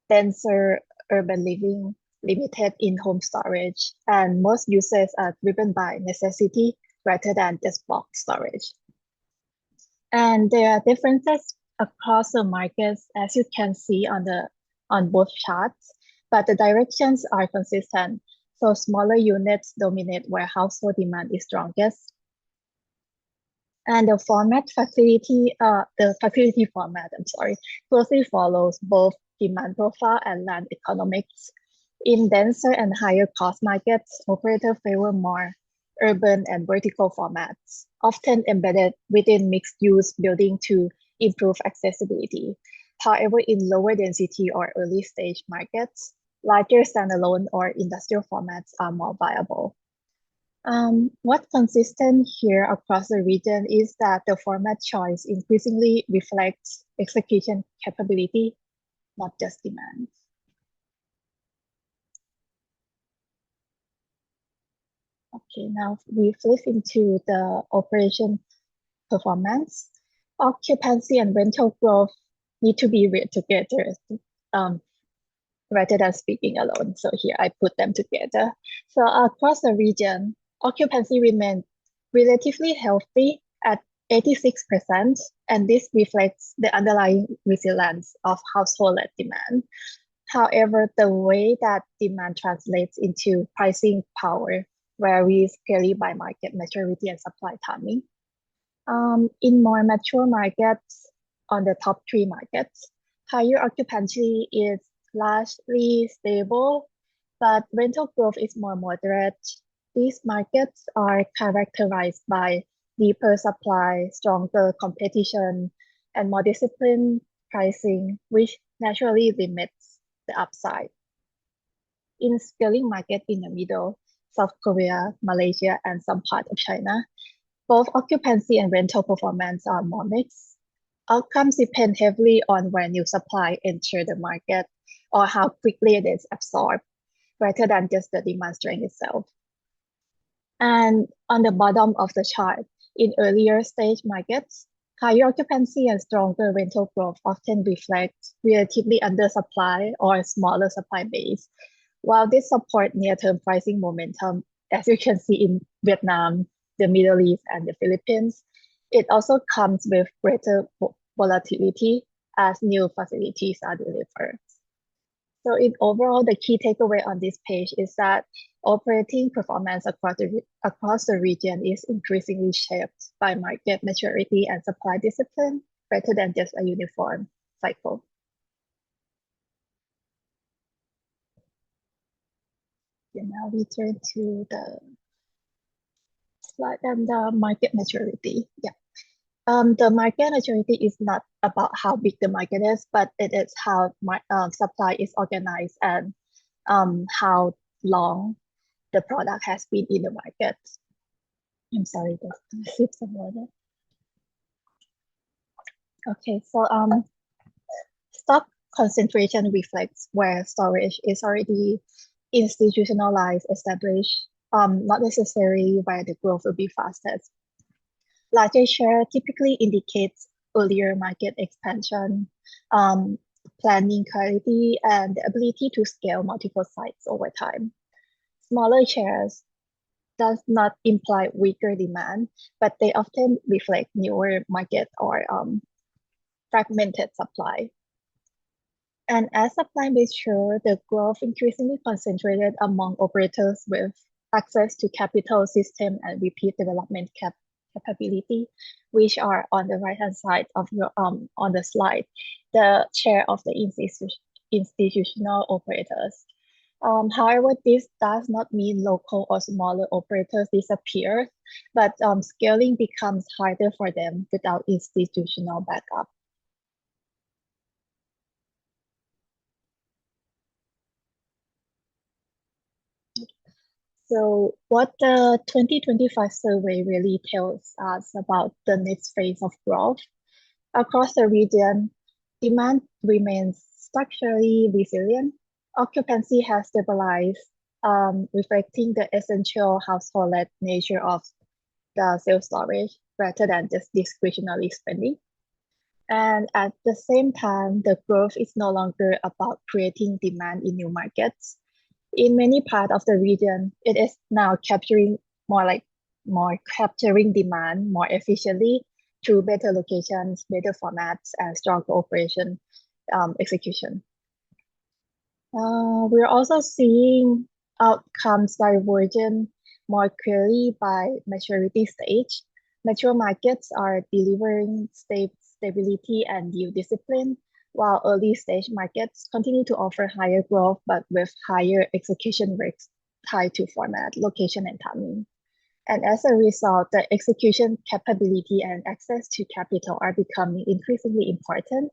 denser urban living, limited in-home storage, and most users are driven by necessity rather than just bulk storage. And there are differences across the markets, as you can see on both charts, but the directions are consistent. So smaller units dominate where household demand is strongest. And the facility format, closely follows both demand profile and land economics. In denser and higher cost markets, operators favor more urban and vertical formats, often embedded within mixed-use building to improve accessibility. However, in lower density or early stage markets, larger standalone or industrial formats are more viable. What's consistent here across the region is that the format choice increasingly reflects execution capability, not just demand. Okay, now we flip into the operation performance. Occupancy and rental growth need to be read together rather than speaking alone. So here I put them together. So across the region, occupancy remained relatively healthy at 86%, and this reflects the underlying resilience of household-led demand. However, the way that demand translates into pricing power varies clearly by market maturity and supply timing. In more mature markets, on the top 3 markets, higher occupancy is largely stable, but rental growth is more moderate. These markets are characterized by deeper supply, stronger competition, and more disciplined pricing, which naturally limits the upside. In scaling markets in the middle, South Korea, Malaysia, and some parts of China, both occupancy and rental performance are more mixed. Outcomes depend heavily on where new supply enters the market or how quickly it is absorbed, rather than just the demand strength itself. And on the bottom of the chart, in earlier stage markets, higher occupancy and stronger rental growth often reflect relatively undersupply or smaller supply base. While this supports near-term pricing momentum, as you can see in Vietnam, the Middle East, and the Philippines, it also comes with greater volatility as new facilities are delivered. So in overall, the key takeaway on this page is that operating performance across the region is increasingly shaped by market maturity and supply discipline rather than just a uniform cycle. Okay, now we turn to the slide and the market maturity. Yeah. The market maturity is not about how big the market is, but it is how supply is organized and how long the product has been in the market. I'm sorry, just sip some water. Okay, so stock concentration reflects where storage is already institutionalized, established, not necessarily where the growth will be fastest. Larger share typically indicates earlier market expansion, planning clarity, and the ability to scale multiple sites over time. Smaller shares does not imply weaker demand, but they often reflect newer market or fragmented supply. And as supply matures, the growth increasingly concentrated among operators with access to capital, system, and repeat development capability, which are on the right-hand side of your on the slide, the share of the institutional operators. However, this does not mean local or smaller operators disappear, but scaling becomes harder for them without institutional backup. So what the 2025 survey really tells us about the next phase of growth. Across the region, demand remains structurally resilient. Occupancy has stabilized, reflecting the essential household-led nature of the self-storage rather than just discretionary spending. And at the same time, the growth is no longer about creating demand in new markets. In many parts of the region, it is now capturing capturing demand more efficiently through better locations, better formats, and stronger operation execution. We're also seeing outcomes divergent more clearly by maturity stage. Mature markets are delivering stability and yield discipline, while early stage markets continue to offer higher growth, but with higher execution risks tied to format, location, and timing. And as a result, the execution capability and access to capital are becoming increasingly important.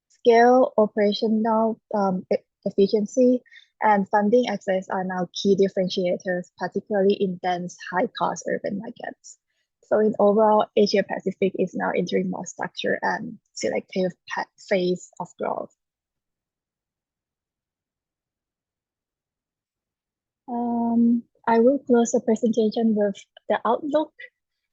Scale, operational efficiency, and funding access are now key differentiators, particularly in dense, high-cost urban markets. So in overall, Asia Pacific is now entering more structured and selective phase of growth. I will close the presentation with the outlook.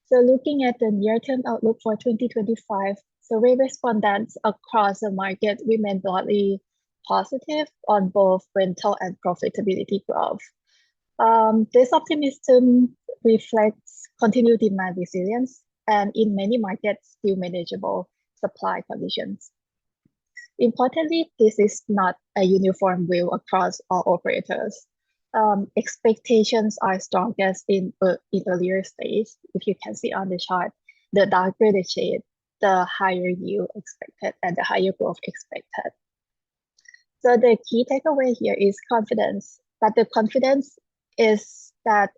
So looking at the near-term outlook for 2025, survey respondents across the market remain broadly positive on both rental and profitability growth. This optimism reflects continued demand resilience and in many markets still manageable supply conditions. Importantly, this is not a uniform view across all operators. Expectations are strongest in earlier stage. If you can see on the chart, the darker the shade, the higher yield expected and the higher growth expected. So the key takeaway here is confidence, but the confidence is that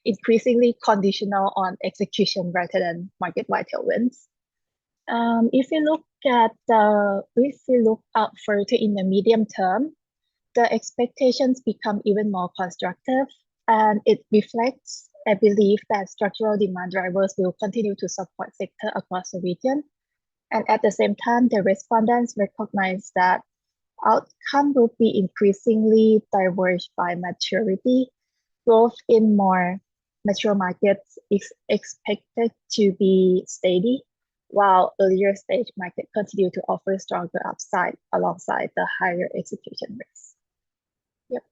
increasingly conditional on execution rather than market-wide tailwinds. If you look out further in the medium term, the expectations become even more constructive, and it reflects a belief that structural demand drivers will continue to support sector across the region. And at the same time, the respondents recognize that outcome will be increasingly diverged by maturity. Growth in more mature markets is expected to be steady, while earlier stage markets continue to offer stronger upside alongside the higher execution risks. Yep.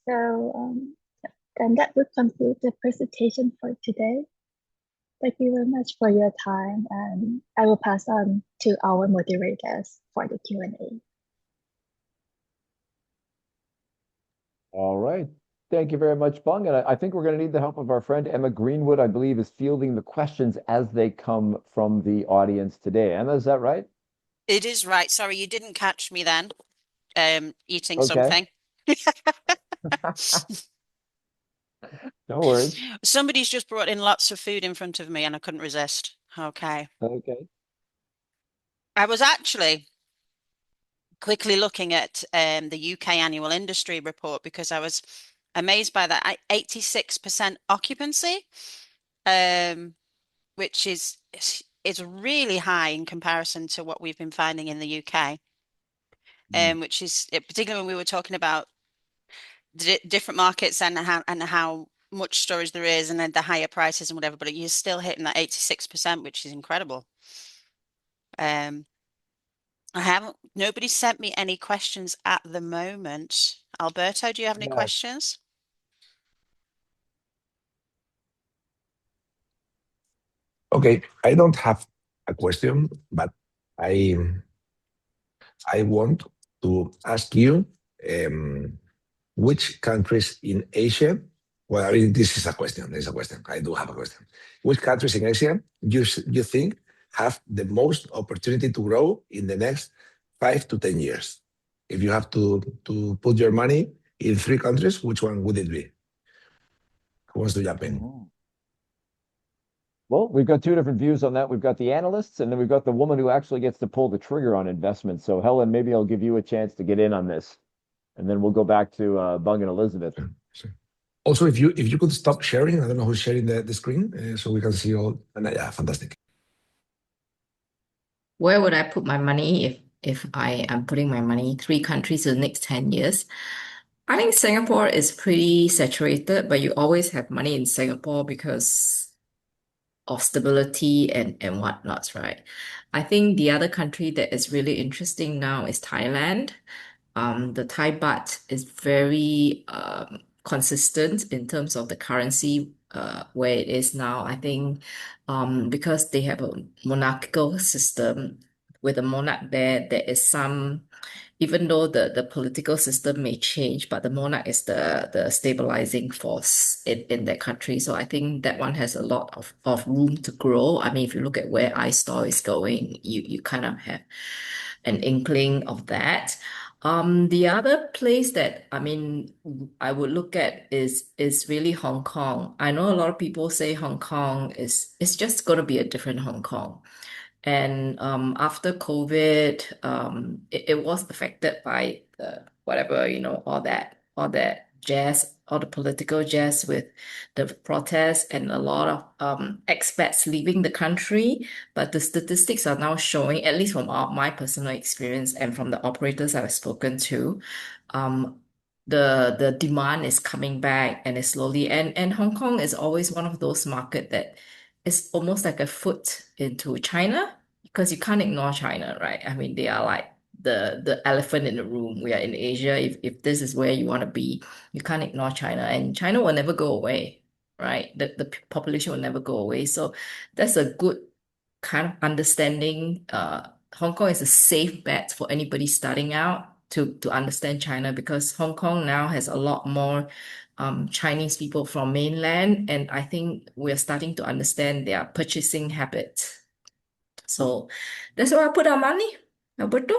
So, and that would conclude the presentation for today. Thank you very much for your time, and I will pass on to our moderators for the Q&A. All right. Thank you very much, Bung. And I think we're going to need the help of our friend Emma Greenwood, I believe, is fielding the questions as they come from the audience today. Emma, is that right? It is right. Sorry, you didn't catch me then, eating Okay. something. No worries. Somebody's just brought in lots of food in front of me and I couldn't resist. Okay. Okay. I was actually quickly looking at the UK annual industry report because I was amazed by that 86% occupancy, which is is really high in comparison to what we've been finding in the UK. Which is particularly when we were talking about different markets and how much storage there is, and then the higher prices and whatever, but you're still hitting that 86%, which is incredible. Nobody sent me any questions at the moment. Alberto, do you have any questions? Okay, I don't have a question, but I want to ask you which countries in Asia, well, I mean, this is a question, I do have a question. Which countries in Asia you think have the most opportunity to grow in the next 5 to 10 years? If you have to put your money in 3 countries, which one would it be? Who wants to jump in? Well, we've got 2 different views on that. We've got the analysts, and then we've got the woman who actually gets to pull the trigger on investment. So, Helen, maybe I'll give you a chance to get in on this, and then we'll go back to Bung and Elizabeth. Sure. Also, if you could stop sharing, I don't know who's sharing the screen, so we can see all. And yeah, fantastic. Where would I put my money if I am putting my money 3 countries in the next 10 years? I think Singapore is pretty saturated, but you always have money in Singapore because of stability and whatnot, right? I think the other country that is really interesting now is Thailand. The Thai baht is very consistent in terms of the currency where it is now. I think because they have a monarchical system with a monarch there is some, even though the political system may change, but the monarch is the stabilizing force in that country. So I think that one has a lot of room to grow. I mean, if you look at where iStore is going, you kind of have an inkling of that. The other place that I would look at is really Hong Kong. I know a lot of people say Hong Kong is just going to be a different Hong Kong. And after COVID, it was affected by whatever, all that jazz, all the political jazz with the protests and a lot of expats leaving the country. But the statistics are now showing, at least from my personal experience and from the operators I've spoken to, the demand is coming back and is slowly. And Hong Kong is always one of those markets that is almost like a foot into China, because you can't ignore China, right? I mean, they are like the elephant in the room. We are in Asia. If this is where you want to be, you can't ignore China, and China will never go away, right? The population will never go away. So that's a good kind of understanding. Hong Kong is a safe bet for anybody starting out to understand China, because Hong Kong now has a lot more Chinese people from mainland, and I think we're starting to understand their purchasing habits. So that's where I put our money. Alberto,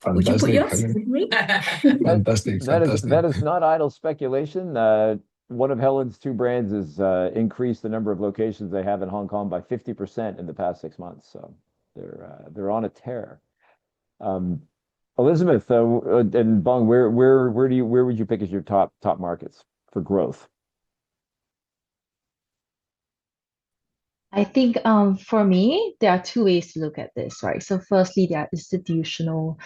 would you put yours with me? Fantastic. That is not idle speculation. One of Helen's 2 brands has increased the number of locations they have in Hong Kong by 50% in the past 6 months. So they're on a tear. Elizabeth and Bung, where would you pick as your top markets for growth? I think for me, there are 2 ways to look at this, right? So firstly, there are institutional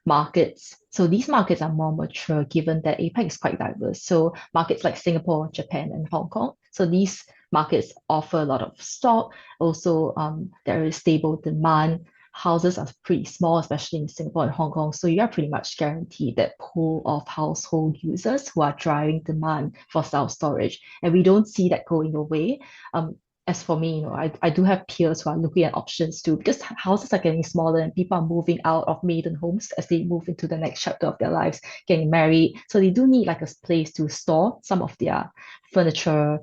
markets. So these markets are more mature, given that APAC is quite diverse. So markets like Singapore, Japan, and Hong Kong. So these markets offer a lot of stock. Also, there is stable demand. Houses are pretty small, especially in Singapore and Hong Kong. So you are pretty much guaranteed that pool of household users who are driving demand for self-storage. And we don't see that going away. As for me, I do have peers who are looking at options too, because houses are getting smaller and people are moving out of maiden homes as they move into the next chapter of their lives, getting married. So they do need like a place to store some of their furniture,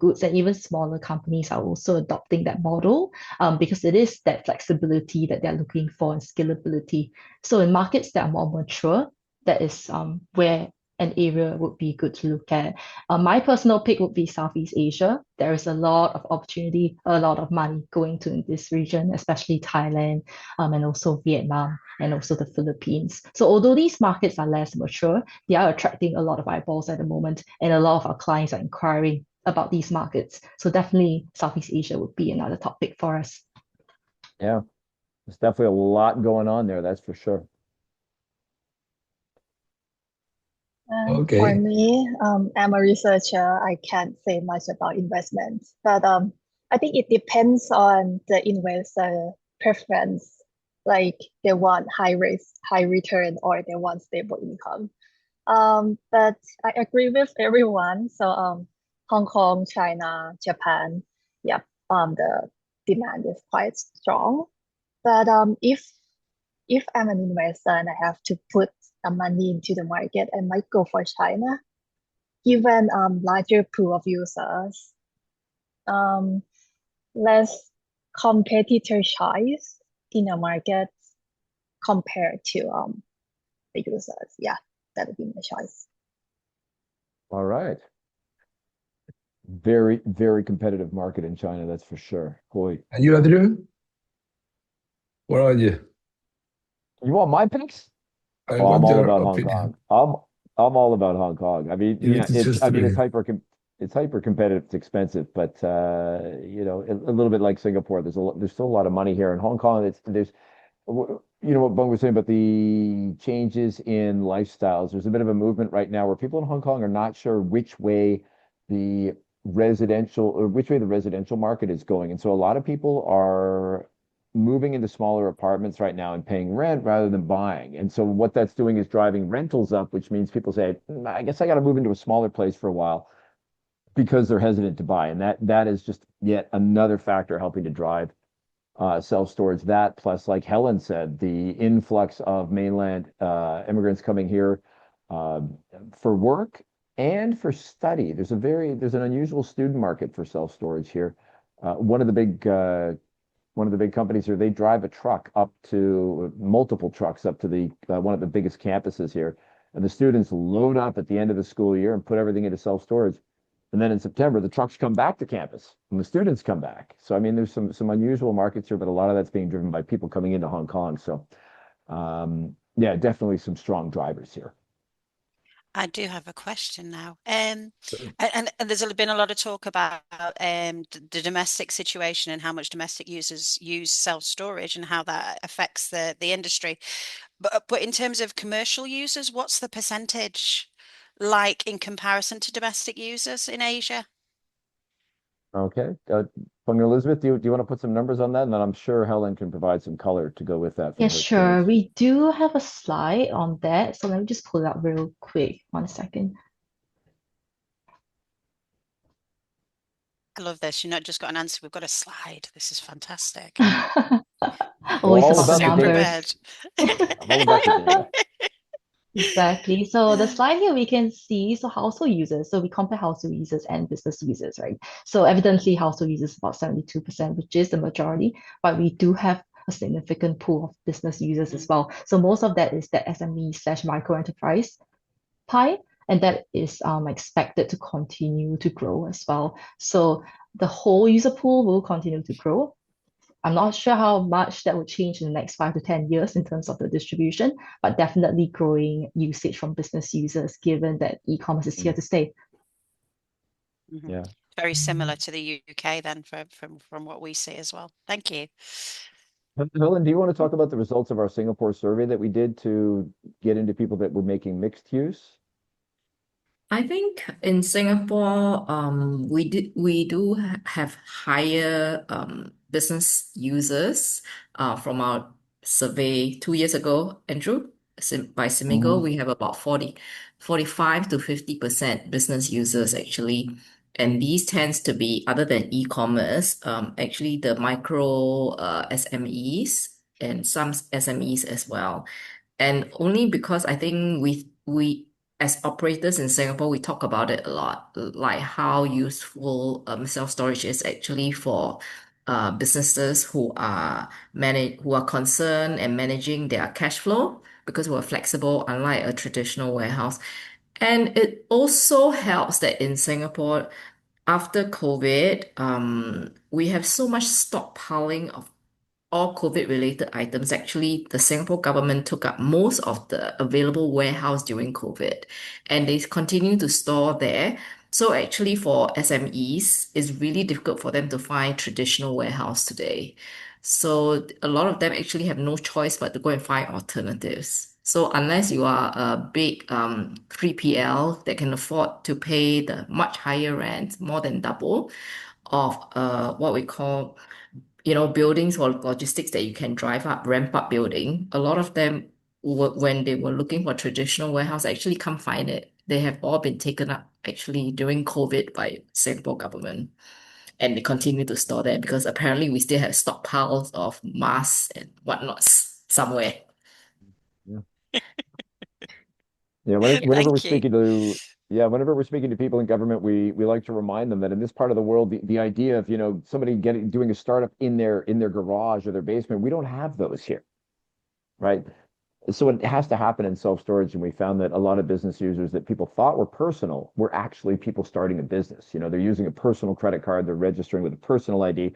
goods, and even smaller companies are also adopting that model because it is that flexibility that they're looking for and scalability. So in markets that are more mature, that is where an area would be good to look at. My personal pick would be Southeast Asia. There is a lot of opportunity, a lot of money going to this region, especially Thailand, and also Vietnam, and also the Philippines. So although these markets are less mature, they are attracting a lot of eyeballs at the moment, and a lot of our clients are inquiring about these markets. So definitely Southeast Asia would be another topic for us. Yeah, there's definitely a lot going on there, that's for sure. For Okay. me, I'm a researcher. I can't say much about investments, but I think it depends on the investor preference. Like they want high risk, high return, or they want stable income. But I agree with everyone. So Hong Kong, China, Japan, yep, the demand is quite strong. But if I'm an investor and I have to put some money into the market, I might go for China, given larger pool of users, less competitor choice in the market compared to the users. Yeah, that would be my choice. All right. Very, very competitive market in China, that's for sure. Boy. And you, Andrew? What are you? You want my picks? I Oh, want I'm all your about Hong opinion. Kong. I'm all about Hong Kong. I mean, You yeah, need to choose it's three. it's hyper competitive, it's expensive, but you know, a little bit like Singapore. There's still a lot of money here in Hong Kong. There's you know what Bung was saying about the changes in lifestyles. There's a bit of a movement right now where people in Hong Kong are not sure which way the residential market is going. And so a lot of people are moving into smaller apartments right now and paying rent rather than buying. And so what that's doing is driving rentals up, which means people say, I guess I got to move into a smaller place for a while because they're hesitant to buy. And that is just yet another factor helping to drive self-storage. That plus, like Helen said, the influx of mainland immigrants coming here for work and for study. There's an unusual student market for self-storage here. One of the big companies here, they drive a truck up to multiple trucks up to the one of the biggest campuses here, and the students load up at the end of the school year and put everything into self-storage. And then in September, the trucks come back to campus and the students come back. So, I mean, there's some unusual markets here, but a lot of that's being driven by people coming into Hong Kong. So, yeah, definitely some strong drivers here. I do have a question now. And there's been a lot of talk about the domestic situation and how much domestic users use self-storage and how that affects the industry. But in terms of commercial users, what's the percentage like in comparison to domestic users in Asia? Okay. From Elizabeth, do you want to put some numbers on that? And then I'm sure Helen can provide some color to go with that from Yeah, her sure. experience. We do have a slide on that. So let me just pull it up real quick. 1 second. I love this. You've not just got an answer, we've got a slide. This is fantastic. Always all about the about the numbers. I'm all about the data. Exactly. So the slide here we can see, so household users. So we compare household users and business users, right? So evidently household users about 72%, which is the majority, but we do have a significant pool of business users as well. So most of that is the SME/micro enterprise pie, and that is expected to continue to grow as well. So the whole user pool will continue to grow. I'm not sure how much that will change in the next 5 to 10 years in terms of the distribution, but definitely growing usage from business users, given that e-commerce is here to stay. Yeah. Very similar to the UK then from what we see as well. Thank you. Helen, do you want to talk about the results of our Singapore survey that we did to get into people that were making mixed use? I think in Singapore, we do have higher business users from our survey 2 years ago, Andrew. By Simigo, we have about 45 to 50% business users actually. And these tends to be, other than e-commerce, actually the micro SMEs and some SMEs as well. And only because I think we as operators in Singapore, we talk about it a lot, like how useful self-storage is actually for businesses who are concerned and managing their cash flow, because we're flexible, unlike a traditional warehouse. And it also helps that in Singapore, after COVID, we have so much stockpiling of all COVID-related items. Actually, the Singapore government took up most of the available warehouse during COVID, and they continue to store there. So actually for SMEs, it's really difficult for them to find traditional warehouse today. So a lot of them actually have no choice but to go and find alternatives. So unless you are a big 3PL that can afford to pay the much higher rent, more than double of what we call, buildings or logistics that you can drive up, ramp up building, a lot of them when they were looking for traditional warehouse actually can't find it. They have all been taken up actually during COVID by Singapore government. And they continue to store there because apparently we still have stockpiles of masks and whatnots somewhere. Yeah, whenever we're Thank you. speaking to whenever we're speaking to people in government, we like to remind them that in this part of the world, the idea of somebody doing a startup in their garage or their basement, we don't have those here, right? So it has to happen in self-storage, and we found that a lot of business users that people thought were personal were actually people starting a business. They're using a personal credit card, they're registering with a personal ID,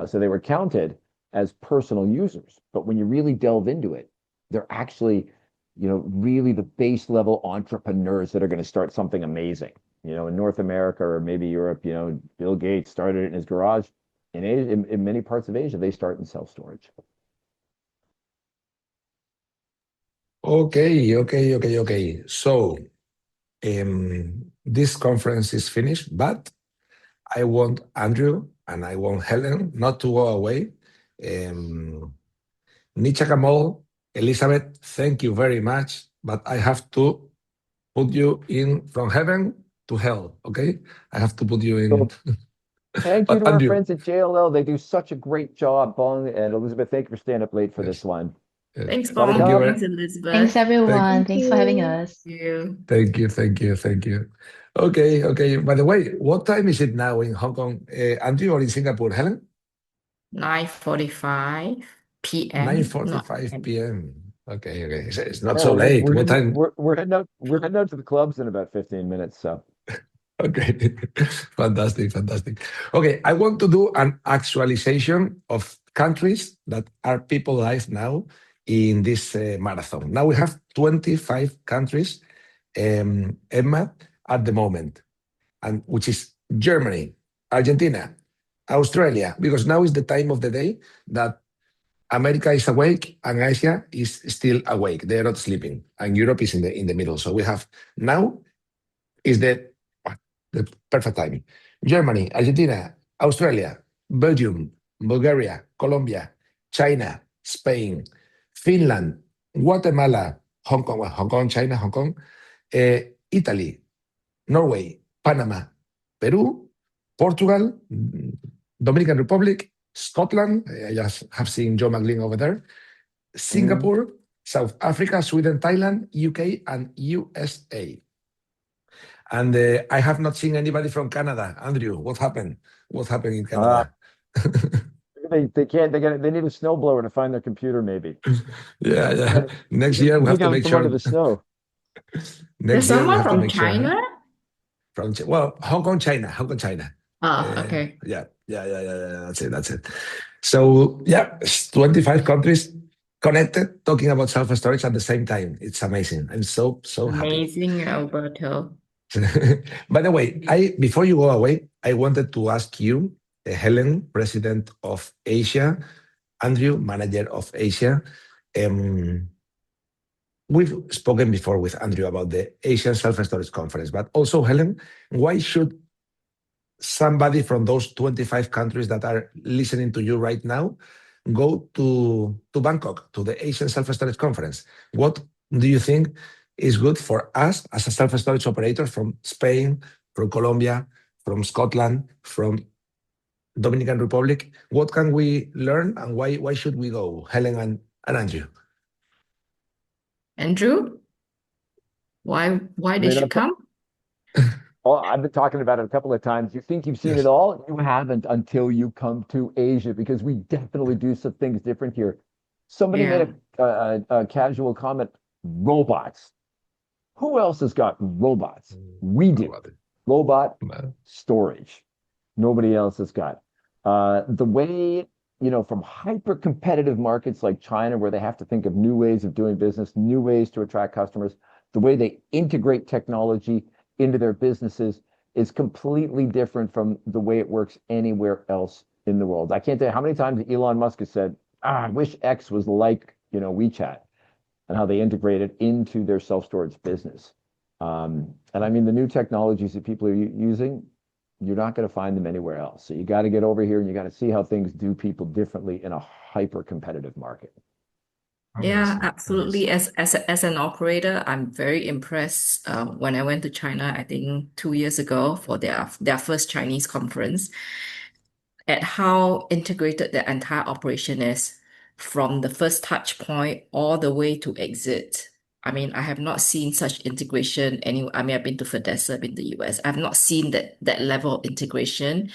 so they were counted as personal users. But when you really delve into it, they're actually really the base level entrepreneurs that are going to start something amazing. In North America or maybe Europe, Bill Gates started it in his garage. In Asia, in many parts of Asia, they start in self-storage. Okay. So this conference is finished, but I want Andrew and I want Helen not to go away. Nietzsche Kamal, Elizabeth, thank you very much, but I have to put you in from heaven to hell, okay? I have to put you in. Thank you But to our Andrew, friends at JLL. They do such a great job. Bong and Elizabeth, thank you for staying up late for this one. Thanks, Gotta Bong. go. Thanks, Elizabeth. Thanks, everyone. Thank Thanks for having us. Thank you. thank you. Okay. By the way, what time is it now in Hong Kong? Andrew, or in Singapore, Helen? 9:45 p.m. 9:45 p.m. Okay. It's not Yeah, so late. we're What heading, time? we're heading out. We're heading out to the clubs in about 15 minutes. So Okay, fantastic. Okay, I want to do an actualization of countries that are people live now in this marathon. Now we have 25 countries, Emma, at the moment, and which is Germany, Argentina, Australia, because now is the time of the day that America is awake and Asia is still awake. They are not sleeping, and Europe is in the middle. So we have now is the perfect time. Germany, Argentina, Australia, Belgium, Bulgaria, Colombia, China, Spain, Finland, Guatemala, Hong Kong, China, Hong Kong, Italy, Norway, Panama, Peru, Portugal, Dominican Republic, Scotland, I just have seen Joe McLean over there, Singapore, South Africa, Sweden, Thailand, UK, and USA. And I have not seen anybody from Canada. Andrew, what happened? What happened in Canada? they can't. They need a snowblower to find their computer. Maybe. Yeah. Next year we have to make sure. Under the snow. There's someone from China. Hong Kong, China. Okay. Yeah. That's it. So it's 25 countries connected, talking about self-storage at the same time. It's amazing. I'm so happy. Amazing, Alberto. By the way, before you go away, I wanted to ask you, Helen, President of Asia, Andrew, Manager of Asia. We've spoken before with Andrew about the Asian Self-Storage Conference, but also, Helen, why should somebody from those 25 countries that are listening to you right now go to Bangkok, to the Asian Self-Storage Conference? What do you think is good for us as a self-storage operator from Spain, from Colombia, from Scotland, from Dominican Republic? What can we learn, and why should we go, Helen and Andrew? Andrew, why did you come? Well, I've been talking about it a couple of times. You think you've seen it all? You haven't until you come to Asia, because we definitely do some things different here. Somebody made a casual comment, robots. Who else has got robots? We do. Robot storage. Nobody else has got. The way, from hyper-competitive markets like China, where they have to think of new ways of doing business, new ways to attract customers, the way they integrate technology into their businesses is completely different from the way it works anywhere else in the world. I can't tell you how many times Elon Musk has said, I wish X was like, WeChat, and how they integrate it into their self-storage business. And I mean, the new technologies that people are using, you're not going to find them anywhere else. So you got to get over here and you got to see how things do people differently in a hyper-competitive market. Yeah, absolutely. As an operator, I'm very impressed. When I went to China, I think 2 years ago for their first Chinese conference, at how integrated the entire operation is from the first touch point all the way to exit. I mean, I have not seen such integration anywhere. I mean, I've been to FEDESSA, I've been to the US. I've not seen that level of integration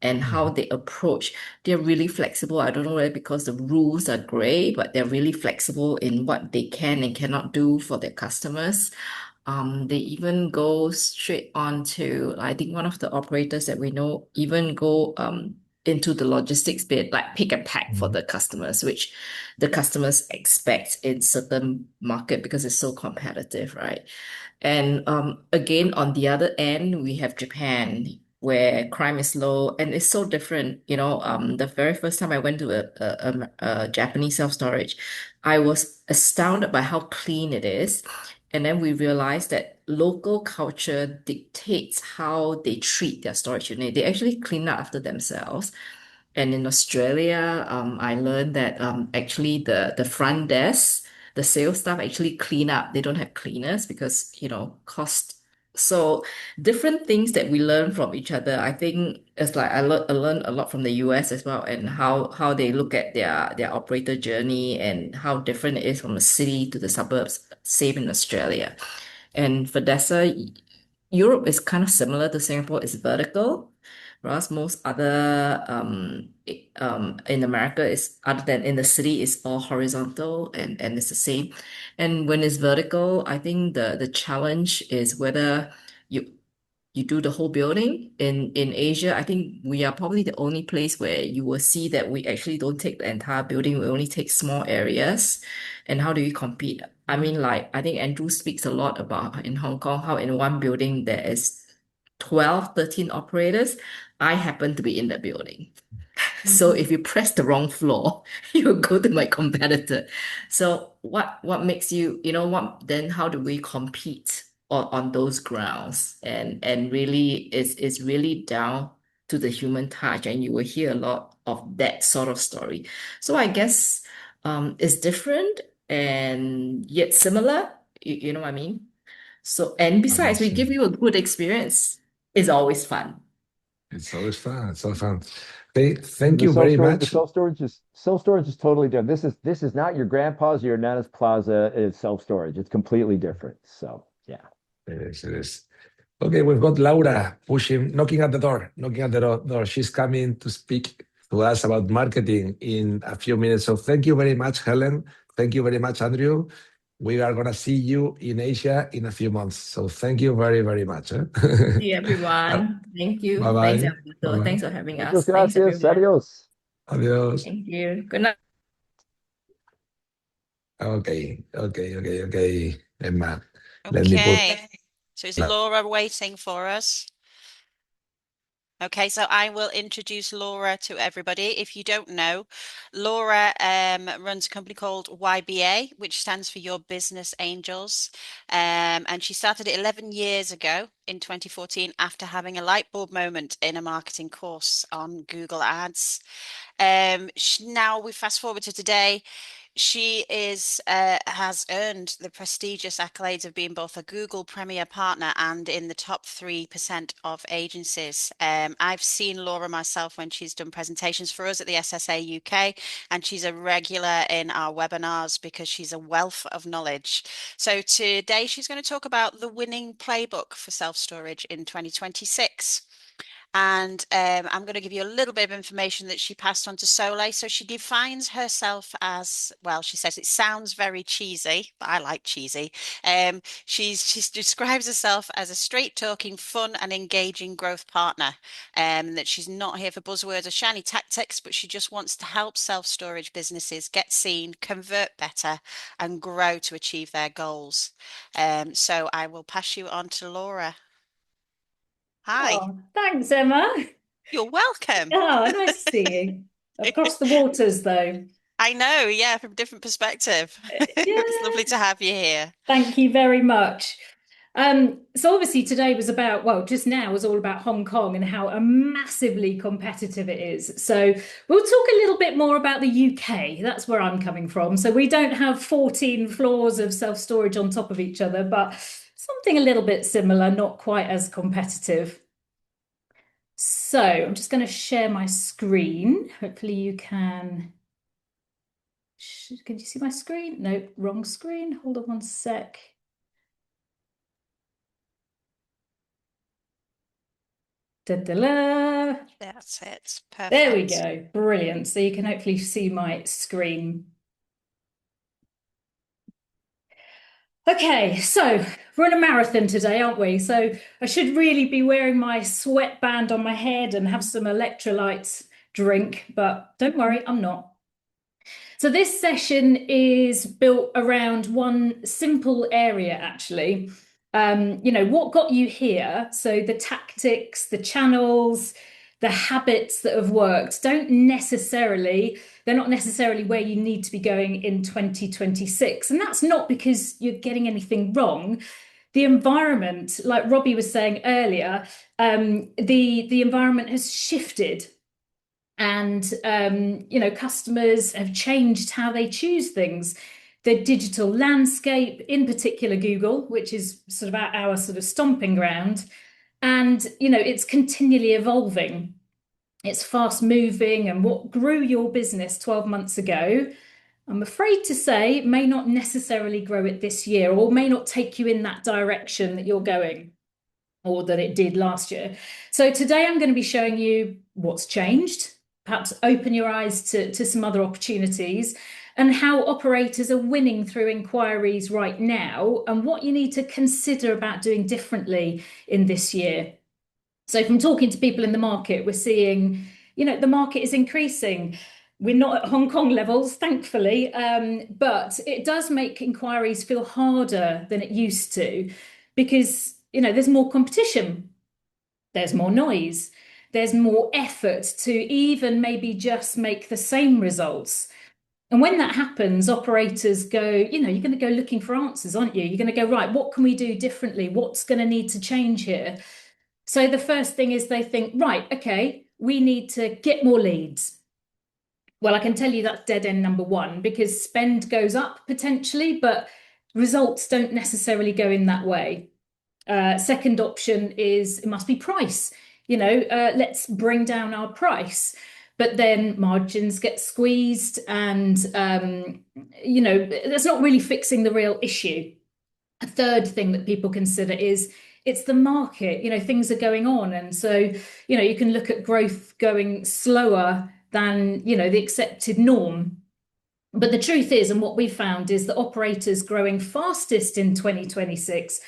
and how they approach. They're really flexible. I don't know whether because the rules are gray, but they're really flexible in what they can and cannot do for their customers. They even go straight on to, I think one of the operators that we know even go into the logistics bit, like pick and pack for the customers, which the customers expect in certain market because it's so competitive, right? And again, on the other end, we have Japan, where crime is low and it's so different. The very first time I went to a Japanese self-storage, I was astounded by how clean it is. And then we realized that local culture dictates how they treat their storage unit. They actually clean up after themselves. And in Australia, I learned that actually the front desk, the sales staff actually clean up. They don't have cleaners because, cost. So different things that we learn from each other. I think it's like I learned a lot from the US as well, and how they look at their operator journey and how different it is from the city to the suburbs, same in Australia. And FEDESSA, Europe is kind of similar to Singapore, it's vertical. Whereas most other in America is other than in the city is all horizontal and it's the same. And when it's vertical, I think the challenge is whether you do the whole building. In Asia, I think we are probably the only place where you will see that we actually don't take the entire building, we only take small areas. And how do you compete? I mean, like I think Andrew speaks a lot about in Hong Kong, how in one building there is 12, 13 operators. I happen to be in the building. So if you press the wrong floor, you go to my competitor. So what makes you, then how do we compete on those grounds? And really it's really down to the human touch, and you will hear a lot of that sort of story. So I guess it's different and yet similar. You know what I mean? So, and besides, we give you a good experience. It's always fun. It's always fun. It's so fun. Thank you very much. The self-storage is totally different. This is not your grandpa's or your nana's plaza. It's self-storage. It's completely different. So yeah. It is. Okay, we've got Laura knocking at the door. She's coming to speak to us about marketing in a few minutes. So thank you very much, Helen. Thank you very much, Andrew. We are going to see you in Asia in a few months. So thank you very, very much. See everyone. Thank you. Bye-bye. Thanks, Alberto. Bye-bye. Thanks for having Muchas us. Thanks, gracias. everyone. Adios. Adios. Thank you. Good night. Okay. Emma, let me put... Okay. So is Laura waiting for us? Okay, so I will introduce Laura to everybody. If you don't know, Laura runs a company called YBA, which stands for Your Business Angels. And she started it 11 years ago in 2014 after having a light bulb moment in a marketing course on Google Ads. Now we fast forward to today. She has earned the prestigious accolades of being both a Google Premier Partner and in the top 3% of agencies. I've seen Laura myself when she's done presentations for us at the SSA UK, and she's a regular in our webinars because she's a wealth of knowledge. So today she's going to talk about the winning playbook for self-storage in 2026. And I'm going to give you a little bit of information that she passed on to Soleil. So she defines herself as, well, she says it sounds very cheesy, but I like cheesy. She describes herself as a straight talking, fun and engaging growth partner. That she's not here for buzzwords or shiny tactics, but she just wants to help self-storage businesses get seen, convert better and grow to achieve their goals. So I will pass you on to Laura. Hi. Oh, thanks, Emma. You're welcome. Oh, nice to see you. Across the waters, though. I know, yeah, from a different perspective. It's lovely to have you here. Thank you very much. So obviously today was about, well, just now was all about Hong Kong and how massively competitive it is. So we'll talk a little bit more about the UK. That's where I'm coming from. So we don't have 14 floors of self-storage on top of each other, but something a little bit similar, not quite as competitive. So I'm just going to share my screen. Hopefully you can you see my screen? No, wrong screen. Hold on one sec. Da-da-la. That's it. Perfect. There we go. Brilliant. So you can hopefully see my screen. Okay, so we're in a marathon today, aren't we? So I should really be wearing my sweatband on my head and have some electrolytes drink, but don't worry, I'm not. So this session is built around one simple area, actually. What got you here? So the tactics, the channels, the habits that have worked they're not necessarily where you need to be going in 2026. And that's not because you're getting anything wrong. The environment, like Robbie was saying earlier, the environment has shifted. And, customers have changed how they choose things. The digital landscape, in particular Google, which is sort of our sort of stomping ground. And, it's continually evolving. It's fast moving. And what grew your business 12 months ago, I'm afraid to say, may not necessarily grow it this year or may not take you in that direction that you're going or that it did last year. So today I'm going to be showing you what's changed, perhaps open your eyes to some other opportunities and how operators are winning through inquiries right now and what you need to consider about doing differently in this year. So from talking to people in the market, we're seeing, the market is increasing. We're not at Hong Kong levels, thankfully, but it does make inquiries feel harder than it used to because, there's more competition, there's more noise, there's more effort to even maybe just make the same results. And when that happens, operators go, you're going to go looking for answers, aren't you? You're going to go, right, what can we do differently? What's going to need to change here? So the first thing is they think, right, okay, we need to get more leads. Well, I can tell you that's dead end number one because spend goes up potentially, but results don't necessarily go in that way. Second option is it must be price. Let's bring down our price. But then margins get squeezed and, that's not really fixing the real issue. A third thing that people consider is it's the market, things are going on. And so, you can look at growth going slower than, the accepted norm. But the truth is, and what we found is that operators growing fastest in 2026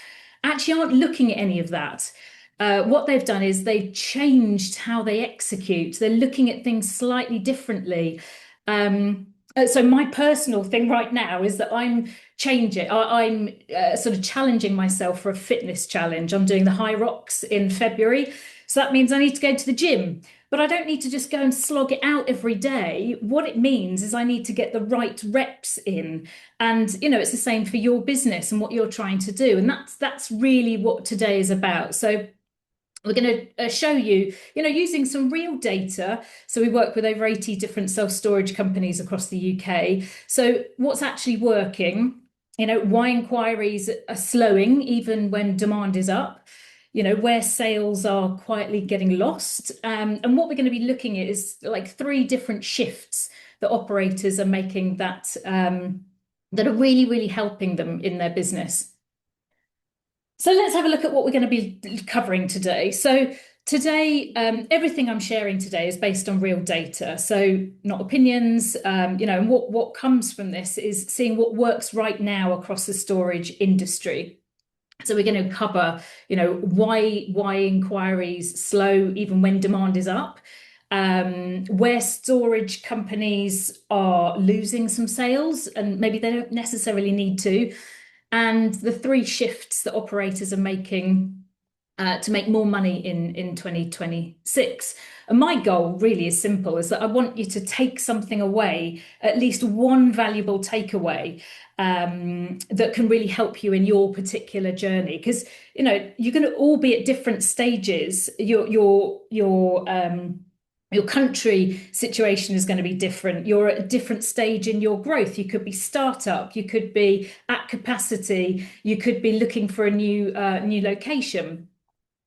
actually aren't looking at any of that. What they've done is they've changed how they execute. They're looking at things slightly differently. So my personal thing right now is that I'm changing. I'm sort of challenging myself for a fitness challenge. I'm doing the High Rocks in February. So that means I need to go to the gym, but I don't need to just go and slog it out every day. What it means is I need to get the right reps in. And, it's the same for your business and what you're trying to do. And that's really what today is about. So we're going to show you, using some real data. So we work with over 80 different self-storage companies across the UK. So what's actually working, why inquiries are slowing even when demand is up, where sales are quietly getting lost. And what we're going to be looking at is like 3 different shifts that operators are making that are really, really helping them in their business. So let's have a look at what we're going to be covering today. So today, everything I'm sharing today is based on real data. So not opinions, and what comes from this is seeing what works right now across the storage industry. So we're going to cover, why inquiries slow even when demand is up, where storage companies are losing some sales and maybe they don't necessarily need to, and the 3 shifts that operators are making to make more money in 2026. And my goal really is simple, is that I want you to take something away, at least one valuable takeaway that can really help you in your particular journey. Because, you know, you're going to all be at different stages. Your country situation is going to be different. You're at a different stage in your growth. You could be startup, you could be at capacity, you could be looking for a new location.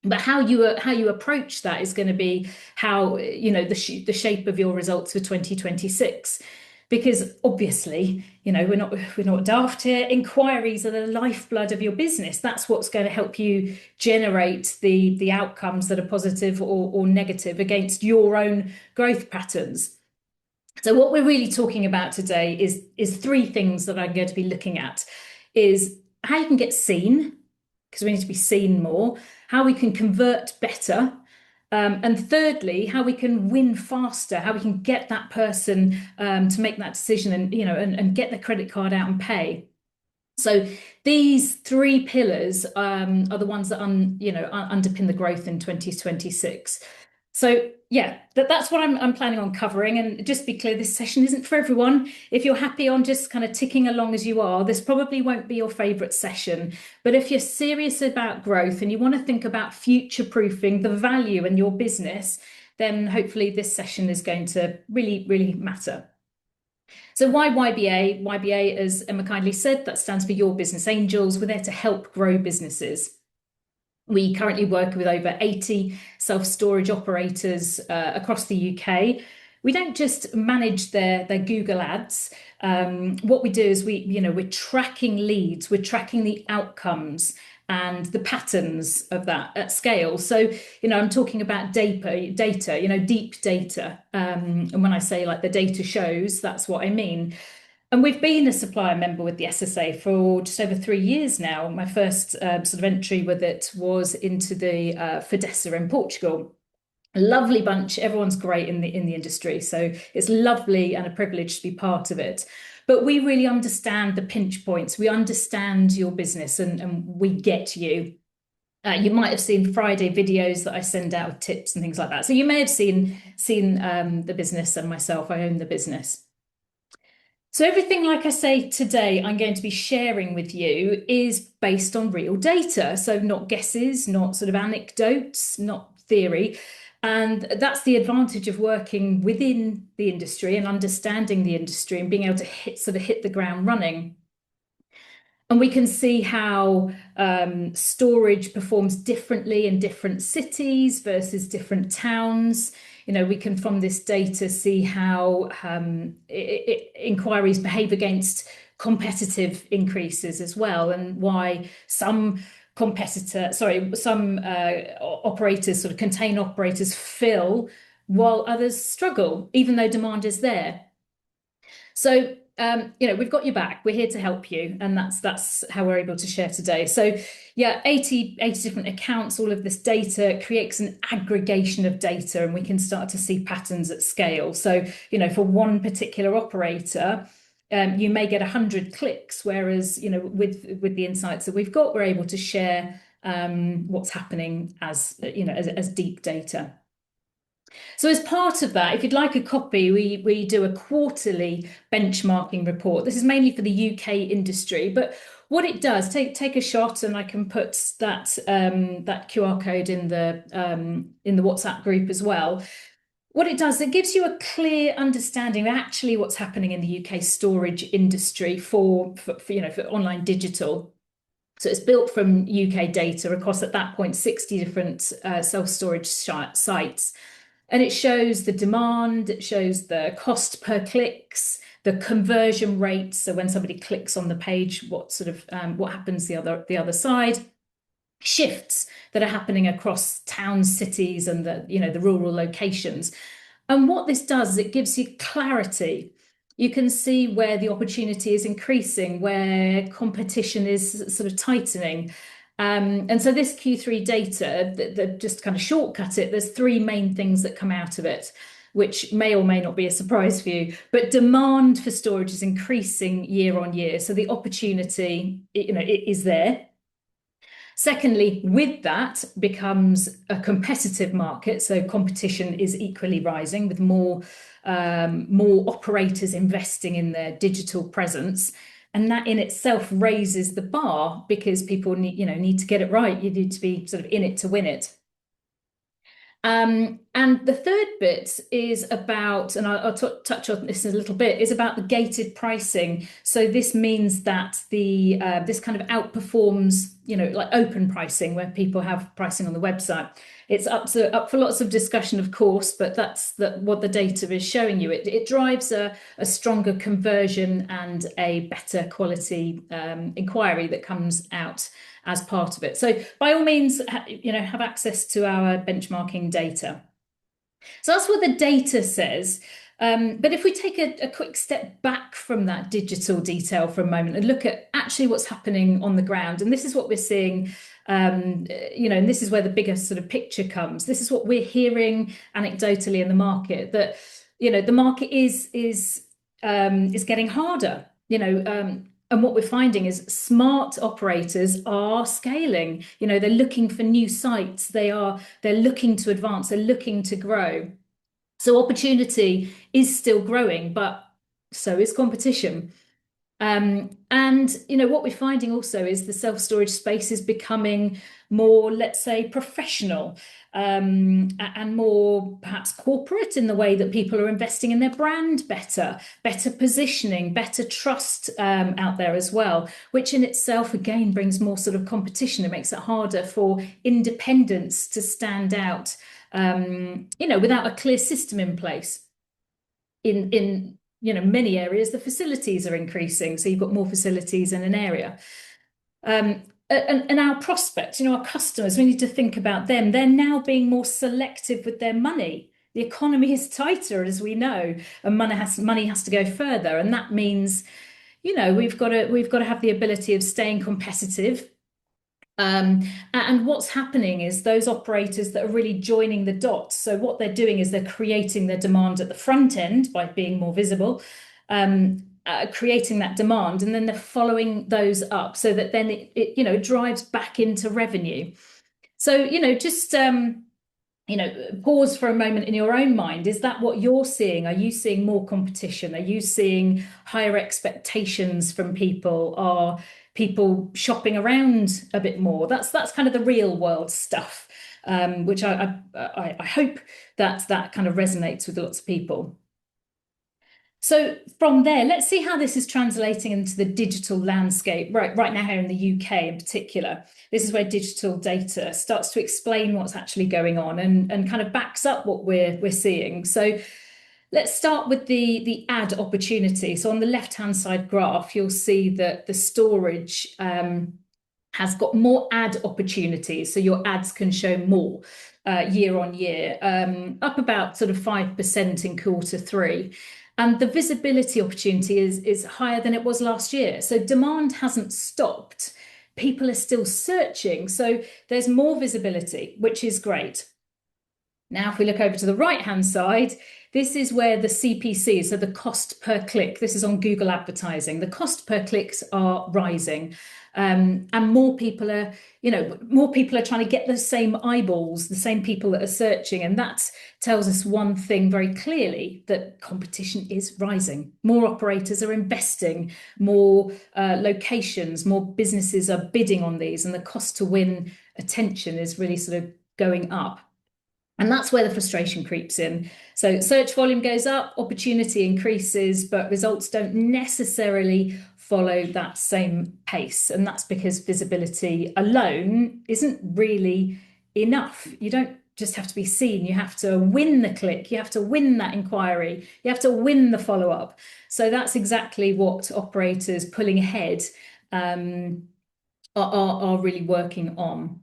But how you approach that is going to be how, you know, the shape of your results for 2026. Because obviously, you know, we're not daft here. Inquiries are the lifeblood of your business. That's what's going to help you generate the outcomes that are positive or negative against your own growth patterns. So what we're really talking about today is three things that I'm going to be looking at: is how you can get seen, because we need to be seen more, how we can convert better, and thirdly, how we can win faster, how we can get that person to make that decision and, you know, and get the credit card out and pay. So these three pillars are the ones that underpin the growth in 2026. So yeah, that's what I'm planning on covering. And just to be clear, this session isn't for everyone. If you're happy on just kind of ticking along as you are, this probably won't be your favorite session. But if you're serious about growth and you want to think about future-proofing the value in your business, then hopefully this session is going to really, really matter. So why YBA? YBA, as Emma kindly said, that stands for Your Business Angels. We're there to help grow businesses. We currently work with over 80 self-storage operators across the UK. We don't just manage their Google ads. What we do is we're tracking leads, we're tracking the outcomes and the patterns of that at scale. So, you know, I'm talking about data, you know, deep data. And when I say like the data shows, that's what I mean. And we've been a supplier member with the SSA for just over 3 years now. My first sort of entry with it was into the FEDESSA in Portugal. A lovely bunch. Everyone's great in the industry. So it's lovely and a privilege to be part of it. But we really understand the pinch points. We understand your business and we get you. You might have seen Friday videos that I send out with tips and things like that. So you may have seen the business and myself. I own the business. So everything, like I say today, I'm going to be sharing with you is based on real data. So not guesses, not sort of anecdotes, not theory. And that's the advantage of working within the industry and understanding the industry and being able to hit the ground running. And we can see how storage performs differently in different cities versus different towns. You know, we can, from this data, see how inquiries behave against competitive increases as well, and why some operators, sort of container operators, fill while others struggle, even though demand is there. So, you know, we've got your back. We're here to help you, and that's how we're able to share today. So, yeah, 80 different accounts. All of this data creates an aggregation of data, and we can start to see patterns at scale. So, you know, for one particular operator, you may get 100 clicks, whereas, you know, with the insights that we've got, we're able to share what's happening as, you know, as deep data. So as part of that, if you'd like a copy, we do a quarterly benchmarking report. This is mainly for the UK industry, but what it does, take a shot, and I can put that QR code in the WhatsApp group as well. What it does, it gives you a clear understanding of actually what's happening in the UK storage industry for online digital. So it's built from UK data across, at that point, 60 different self-storage sites. And it shows the demand, it shows the cost per clicks, the conversion rates. So when somebody clicks on the page, what happens the other side, shifts that are happening across towns, cities, and the rural locations. And what this does is it gives you clarity. You can see where the opportunity is increasing, where competition is sort of tightening. And so this Q3 data, that just kind of shortcut it, there's three main things that come out of it, which may or may not be a surprise for you. But demand for storage is increasing year on year. So the opportunity, it is there. Secondly, with that becomes a competitive market. So competition is equally rising with more operators investing in their digital presence. And that in itself raises the bar because people need to get it right. You need to be sort of in it to win it. And the third bit is about, and I'll touch on this a little bit, is about the gated pricing. So this means that this kind of outperforms, like open pricing, where people have pricing on the website. It's up for lots of discussion, of course, but that's what the data is showing you. It drives a stronger conversion and a better quality inquiry that comes out as part of it. So by all means, have access to our benchmarking data. So that's what the data says. But if we take a quick step back from that digital detail for a moment and look at actually what's happening on the ground, and this is what we're seeing, and this is where the bigger sort of picture comes. This is what we're hearing anecdotally in the market, that the market is getting harder. And what we're finding is smart operators are scaling. They're looking for new sites. They're looking to advance. They're looking to grow. So opportunity is still growing, but so is competition. And what we're finding also is the self-storage space is becoming more, let's say, professional, and more perhaps corporate in the way that people are investing in their brand better positioning, better trust out there as well, which in itself again brings more sort of competition. It makes it harder for independents to stand out, without a clear system in place. In many areas, the facilities are increasing. So you've got more facilities in an area. And our prospects, our customers, we need to think about them. They're now being more selective with their money. The economy is tighter, as we know, and money has to go further. And that means, we've got to have the ability of staying competitive. And what's happening is those operators that are really joining the dots. So what they're doing is they're creating their demand at the front end by being more visible, creating that demand, and then they're following those up so that then it drives back into revenue. So, just pause for a moment in your own mind. Is that what you're seeing? Are you seeing more competition? Are you seeing higher expectations from people? Are people shopping around a bit more? That's kind of the real world stuff, which I hope that kind of resonates with lots of people. So from there, let's see how this is translating into the digital landscape right now here in the UK in particular. This is where digital data starts to explain what's actually going on and kind of backs up what we're seeing. So let's start with the ad opportunity. So on the left-hand side graph, you'll see that the storage has got more ad opportunities. So your ads can show more year on year, up about sort of 5% in Q3. And the visibility opportunity is higher than it was last year. So demand hasn't stopped. People are still searching. So there's more visibility, which is great. Now, if we look over to the right-hand side, this is where the CPC, so the cost per click, this is on Google advertising. The cost per clicks are rising. And more people are trying to get the same eyeballs, the same people that are searching. And that tells us one thing very clearly, that competition is rising. More operators are investing, more locations, more businesses are bidding on these, and the cost to win attention is really sort of going up. And that's where the frustration creeps in. So search volume goes up, opportunity increases, but results don't necessarily follow that same pace. And that's because visibility alone isn't really enough. You don't just have to be seen. You have to win the click. You have to win that inquiry. You have to win the follow-up. So that's exactly what operators pulling ahead are really working on.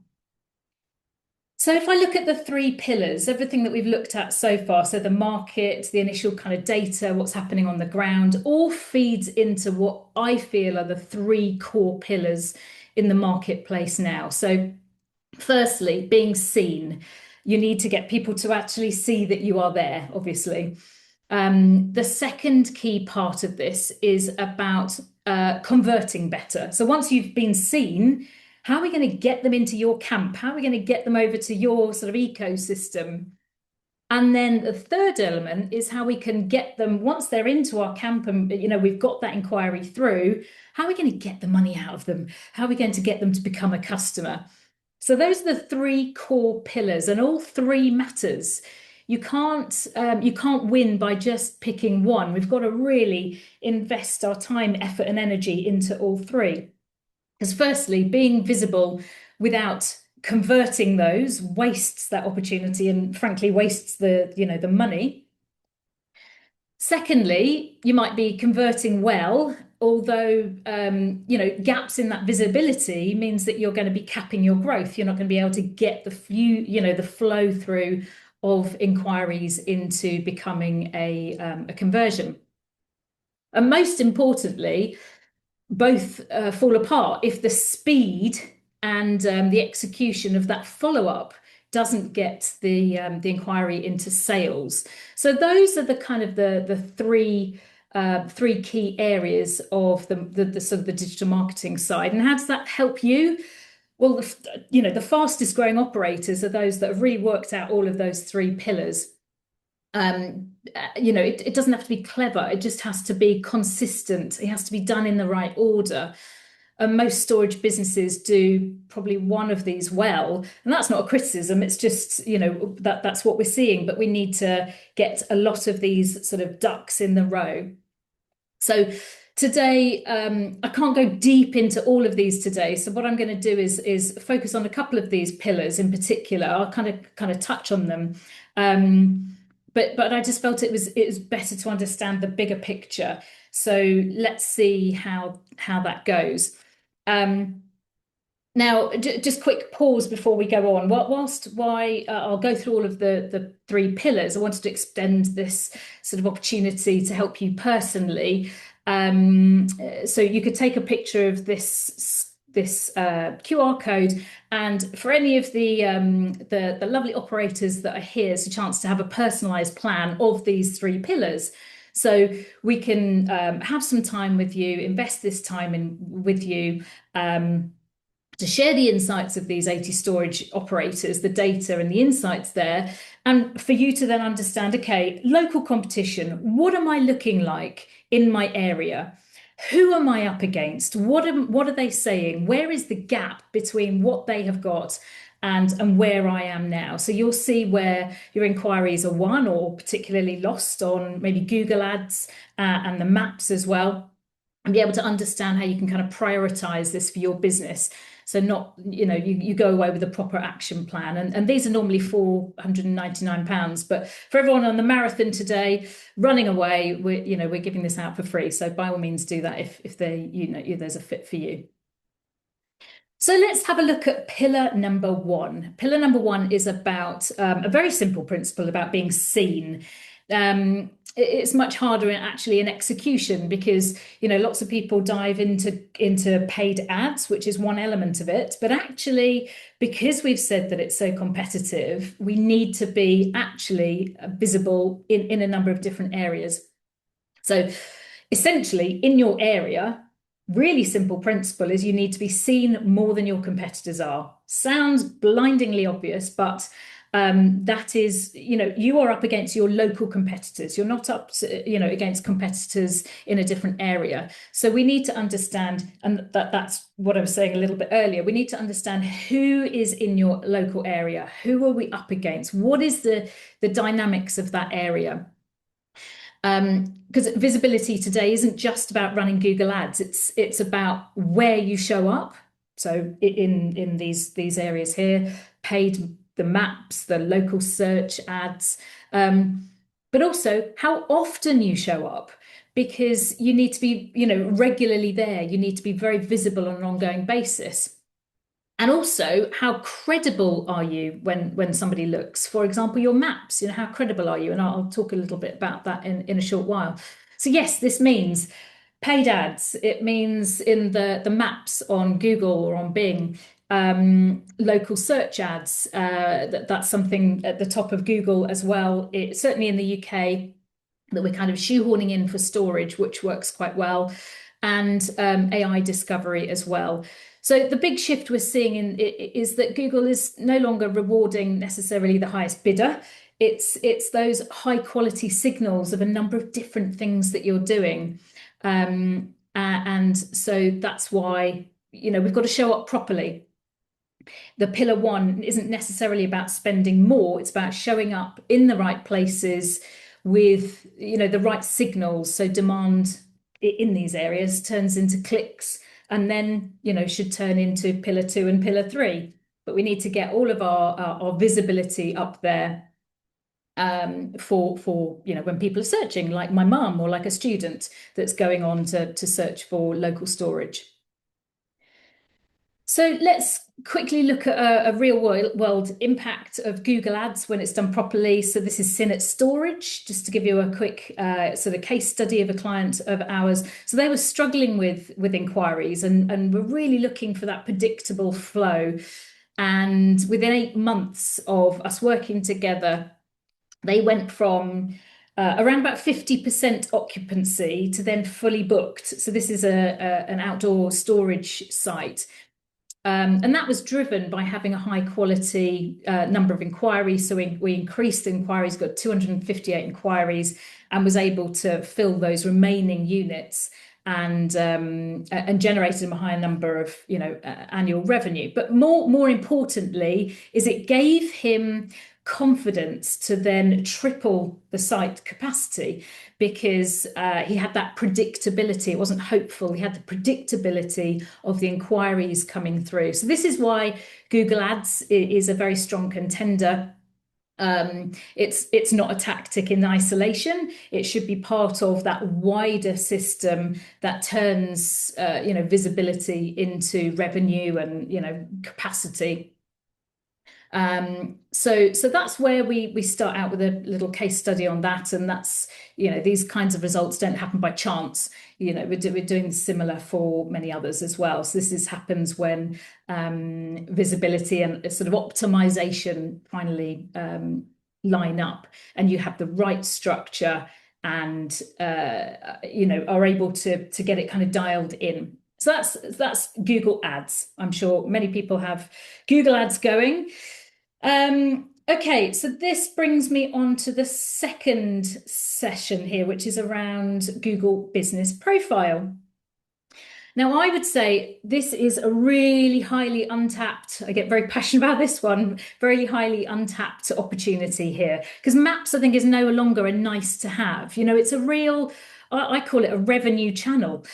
So if I look at the three pillars, everything that we've looked at so far, so the market, the initial kind of data, what's happening on the ground, all feeds into what I feel are the three core pillars in the marketplace now. So firstly, being seen. You need to get people to actually see that you are there, obviously. The second key part of this is about converting better. So once you've been seen, How are we going to get them into your camp? How are we going to get them over to your sort of ecosystem? And then the third element is how we can get them, once they're into our camp and we've got that inquiry through, how are we going to get the money out of them? How are we going to get them to become a customer? So those are the three core pillars, and all three matters. You can't win by just picking one. We've got to really invest our time, effort, and energy into all three. Because firstly, being visible without converting those wastes that opportunity and frankly wastes the money. Secondly, you might be converting well, although gaps in that visibility means that you're going to be capping your growth. You're not going to be able to get the flow through of inquiries into becoming a conversion. And most importantly, both fall apart if the speed and the execution of that follow-up doesn't get the inquiry into sales. So those are the kind of the three key areas of the sort of the digital marketing side. And how does that help you? Well, the fastest growing operators are those that have really worked out all of those three pillars. It doesn't have to be clever. It just has to be consistent. It has to be done in the right order. And most storage businesses do probably one of these well. And that's not a criticism. It's just, that's what we're seeing. But we need to get a lot of these sort of ducks in the row. So today, I can't go deep into all of these today. So what I'm going to do is focus on a couple of these pillars in particular. I'll kind of touch on them. But I just felt it was better to understand the bigger picture. So let's see how that goes. Now, just quick pause before we go on. I'll go through all of the three pillars. I wanted to extend this sort of opportunity to help you personally. So you could take a picture of this QR code, and for any of the lovely operators that are here, it's a chance to have a personalized plan of these three pillars. So we can have some time with you, invest this time with you to share the insights of these 80 storage operators, the data and the insights there, and for you to then understand, okay, local competition, what am I looking like in my area? Who am I up against? What are they saying? Where is the gap between what they have got and where I am now? So you'll see where your inquiries are won or particularly lost on maybe Google Ads and the maps as well, and be able to understand how you can kind of prioritize this for your business. So not, you go away with a proper action plan. And these are normally £499. But for everyone on the marathon today, running away, we're giving this out for free. So by all means do that if there's a fit for you. So let's have a look at pillar number one. Pillar number one is about a very simple principle about being seen. It's much harder in execution because lots of people dive into paid ads, which is one element of it. But actually, because we've said that it's so competitive, we need to be actually visible in a number of different areas. So essentially, in your area, really simple principle is you need to be seen more than your competitors are. Sounds blindingly obvious, but that is, you are up against your local competitors. You're not up against competitors in a different area. So we need to understand, and that's what I was saying a little bit earlier, we need to understand who is in your local area. Who are we up against? What is the dynamics of that area? Because visibility today isn't just about running Google Ads. It's about where you show up. So in these areas here, paid, the maps, the local search ads, but also how often you show up, because you need to be, regularly there. You need to be very visible on an ongoing basis. And also, how credible are you when somebody looks? For example, your maps, how credible are you? And I'll talk a little bit about that in a short while. So yes, this means paid ads. It means in the maps on Google or on Bing, local search ads. That's something at the top of Google as well. Certainly in the UK, that we're kind of shoehorning in for storage, which works quite well, and AI discovery as well. So the big shift we're seeing is that Google is no longer rewarding necessarily the highest bidder. It's those high quality signals of a number of different things that you're doing. And so that's why, we've got to show up properly. The pillar one isn't necessarily about spending more. It's about showing up in the right places with, the right signals. So demand in these areas turns into clicks and then, should turn into pillar 2 and pillar 3. But we need to get all of our visibility up there for when people are searching, like my mum or like a student that's going on to search for local storage. So let's quickly look at a real world impact of Google Ads when it's done properly. So this is Synet Storage, just to give you a quick sort of case study of a client of ours. So they were struggling with inquiries and were really looking for that predictable flow. And within 8 months of us working together, they went from around about 50% occupancy to then fully booked. So this is an outdoor storage site. And that was driven by having a high quality number of inquiries. So we increased the inquiries, got 258 inquiries, and was able to fill those remaining units and generated him a higher number of annual revenue. But more importantly, is it gave him confidence to then triple the site capacity, because he had that predictability. It wasn't hopeful. He had the predictability of the inquiries coming through. So this is why Google Ads is a very strong contender. It's not a tactic in isolation. It should be part of that wider system that turns visibility into revenue and capacity. So that's where we start out with a little case study on that, and that's these kinds of results don't happen by chance. We're doing similar for many others as well. So this happens when visibility and sort of optimization finally line up, and you have the right structure and are able to get it kind of dialed in. So that's Google Ads. I'm sure many people have Google Ads going. Okay, so this brings me on to the second session here, which is around Google Business Profile. Now, I would say this is a really highly untapped, I get very passionate about this one, very highly untapped opportunity here, because Maps, I think, is no longer a nice to have. It's a real, I call it a revenue channel,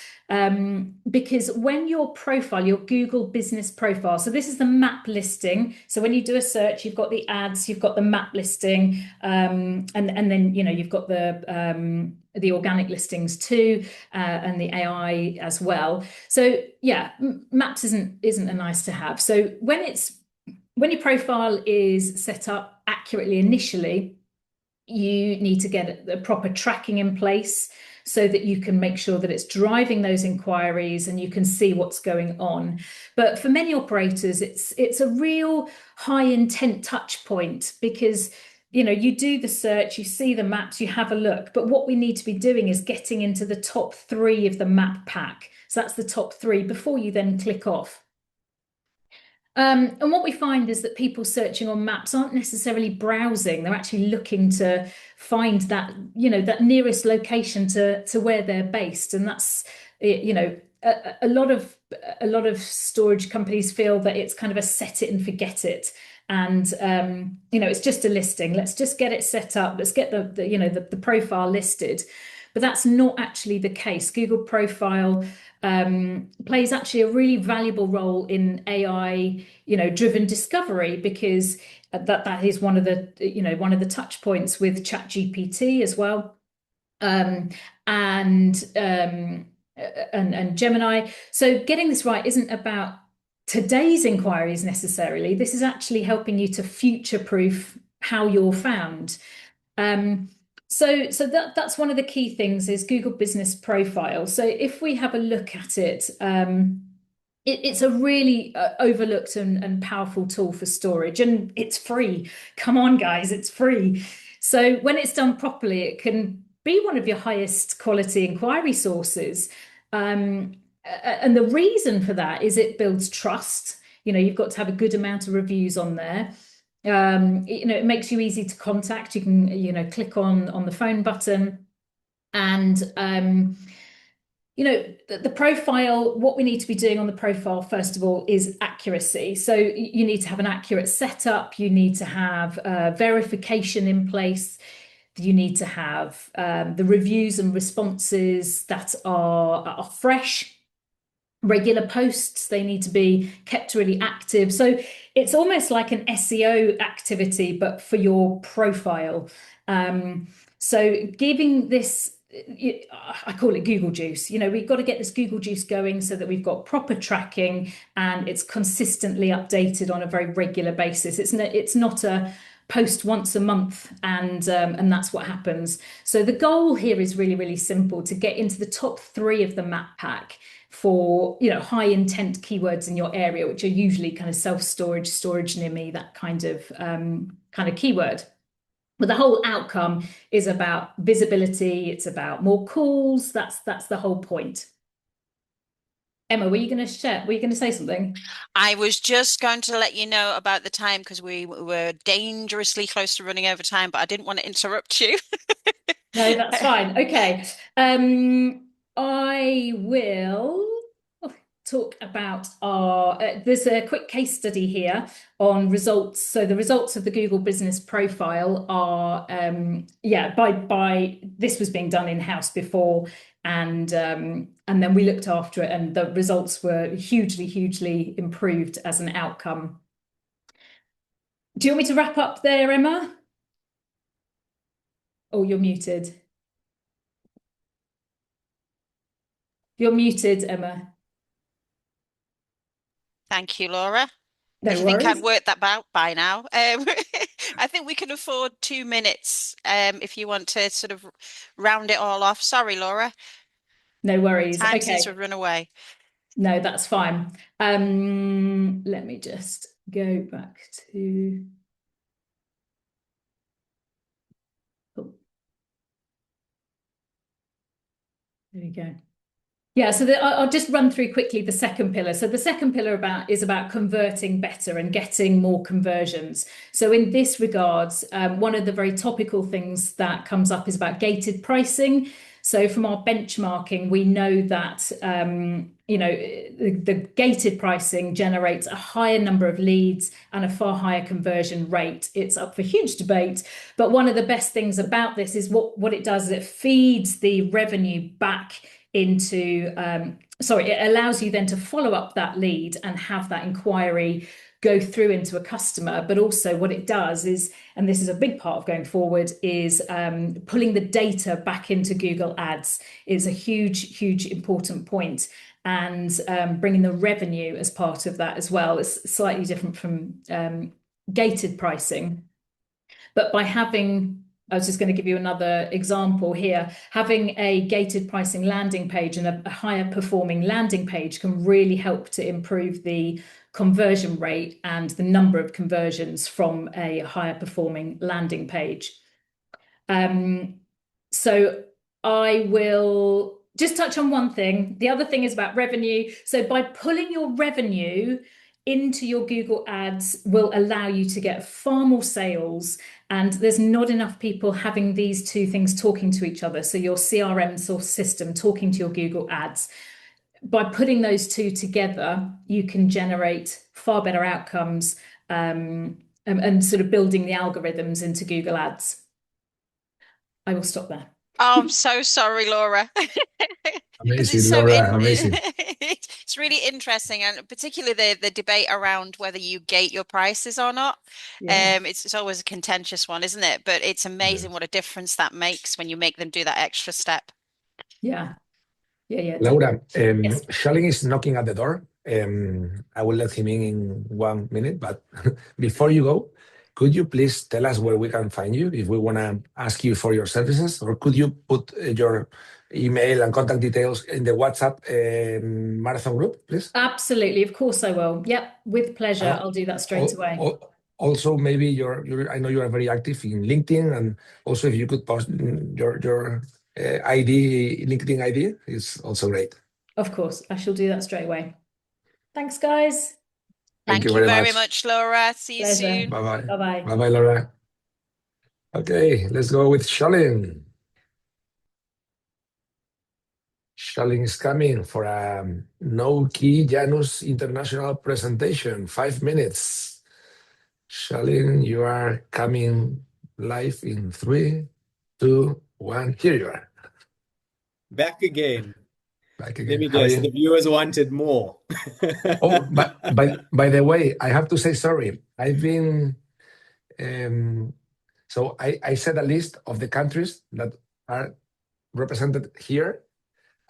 because when your profile, your Google Business Profile, so this is the map listing. So when you do a search, you've got the ads, you've got the map listing, and then you've got the organic listings too, and the AI as well. So yeah, Maps isn't a nice to have. So when your profile is set up accurately initially, you need to get the proper tracking in place so that you can make sure that it's driving those inquiries and you can see what's going on. But for many operators, it's a real high intent touch point, because you do the search, you see the maps, you have a look, but what we need to be doing is getting into the top 3 of the map pack. So that's the top 3 before you then click off. And what we find is that people searching on maps aren't necessarily browsing. They're actually looking to find that, that nearest location to where they're based. And that's, a lot of storage companies feel that it's kind of a set it and forget it. And, it's just a listing. Let's just get it set up. Let's get the profile listed. But that's not actually the case. Google Profile plays actually a really valuable role in AI, driven discovery, because that is one of the touch points with ChatGPT as well, and Gemini. So getting this right isn't about today's inquiries necessarily. This is actually helping you to future-proof how you're found. So that's one of the key things is Google Business Profile. So if we have a look at it, it's a really overlooked and powerful tool for storage, and it's free. Come on, guys, it's free. So when it's done properly, it can be one of your highest quality inquiry sources. and the reason for that is it builds trust. You've got to have a good amount of reviews on there. It makes you easy to contact. You can, click on the phone button, and the profile, what we need to be doing on the profile, first of all, is accuracy. So you need to have an accurate setup. You need to have verification in place. You need to have the reviews and responses that are fresh. Regular posts, they need to be kept really active. So it's almost like an SEO activity, but for your profile. So giving this, I call it Google Juice. We've got to get this Google Juice going so that we've got proper tracking and it's consistently updated on a very regular basis. It's not a post once a month and that's what happens. So the goal here is really, really simple: to get into the top 3 of the map pack for high intent keywords in your area, which are usually kind of self-storage, storage near me, that kind of keyword. But the whole outcome is about visibility. It's about more calls. That's the whole point. Emma, were you going to say something? I was just going to let you know about the time, because we were dangerously close to running over time, but I didn't want to interrupt you. No, that's fine. Okay. I will talk about there's a quick case study here on results. So the results of the Google Business Profile are, by this was being done in-house before, and then we looked after it, and the results were hugely improved as an outcome. Do you want me to wrap up there, Emma? Oh, you're muted. You're muted, Emma. Thank you, Laura. No I worries. think I'd worked that out by now. I think we can afford 2 minutes if you want to sort of round it all off. Sorry, Laura. No worries. Time Okay. seems to have run away. No, that's fine. Let me just go back to... Oh. There we go. Yeah, so I'll just run through quickly the second pillar. So the second pillar is about converting better and getting more conversions. So in this regards, one of the very topical things that comes up is about gated pricing. So from our benchmarking, we know that the gated pricing generates a higher number of leads and a far higher conversion rate. It's up for huge debate, but one of the best things about this is what it does is it feeds the revenue back into, it allows you then to follow up that lead and have that inquiry go through into a customer. But also what it does is, and this is a big part of going forward, is pulling the data back into Google Ads is a huge important point, and bringing the revenue as part of that as well. It's slightly different from gated pricing, but by having, I was just going to give you another example here. Having a gated pricing landing page and a higher performing landing page can really help to improve the conversion rate and the number of conversions from a higher performing landing page. So I will just touch on one thing. The other thing is about revenue. So by pulling your revenue into your Google Ads will allow you to get far more sales, and there's not enough people having these two things talking to each other. So your CRM source system talking to your Google Ads. By putting those two together, you can generate far better outcomes and sort of building the algorithms into Google Ads. I will stop there. Oh, I'm so sorry, Laura. Amazing, Laura, amazing. It's really interesting, and particularly the debate around whether you gate your prices or not. Yeah. It's always a contentious one, isn't it? But it's amazing what a difference that makes when you make them do that extra step. Yeah. Laura, Yes. Shaylen is knocking at the door. I will let him in 1 minute, but before you go, could you please tell us where we can find you if we want to ask you for your services, or could you put your email and contact details in the WhatsApp marathon group, please? Absolutely, of course I will. Yep, with pleasure. I'll do that straight away. Also, maybe I know you are very active in LinkedIn, and also if you could post your ID, LinkedIn ID, is also great. Of course, I shall do that straight away. Thanks, guys. Thank you very much, Laura. See you soon. Bye-bye. Bye-bye. Bye-bye, Laura. Okay, let's go with Shaylen. Shaylen is coming for a Nokē Janus international presentation, 5 minutes. Shaylen, you are coming live in 3, 2, 1. Here you are. Back again. Back again. Let me How are guess, you? the viewers wanted more. Oh, by the way, I have to say sorry. I've been so I said a list of the countries that are represented here,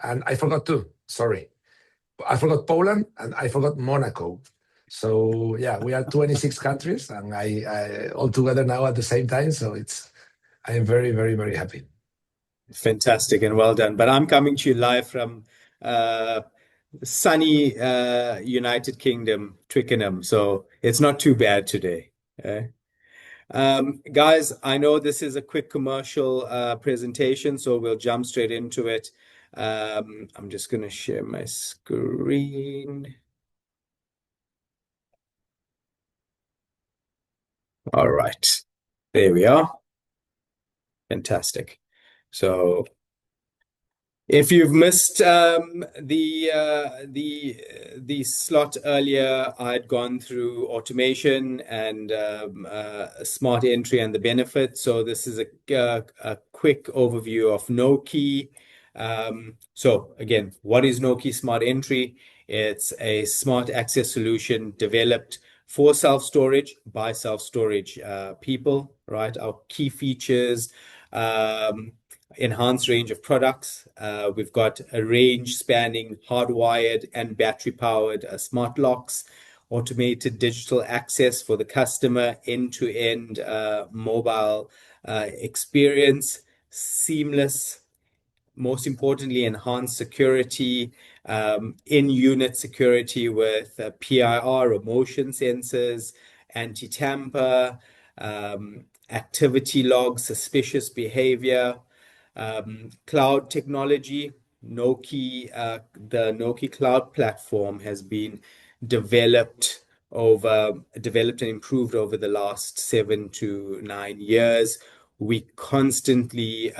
and I forgot two. Sorry, I forgot Poland and I forgot Monaco. So yeah, we are 26 countries, and I all together now at the same time. So I am very, very, very happy. Fantastic and well done. But I'm coming to you live from sunny United Kingdom, Twickenham. So it's not too bad today. Guys, I know this is a quick commercial presentation, so we'll jump straight into it. I'm just going to share my screen. All right, there we are. Fantastic. So if you've missed the slot earlier, I'd gone through automation and smart entry and the benefits. So this is a quick overview of Nokē. So again, what is Nokē Smart Entry? It's a smart access solution developed for self-storage by self-storage people, right? Our key features, enhanced range of products. We've got a range spanning hardwired and battery-powered smart locks, automated digital access for the customer, end-to-end mobile experience, seamless, most importantly, enhanced security, in-unit security with PIR or motion sensors, anti-tamper, activity logs, suspicious behavior, cloud technology. Nokē, the Nokē cloud platform has been developed and improved over the last 7 to 9 years. We constantly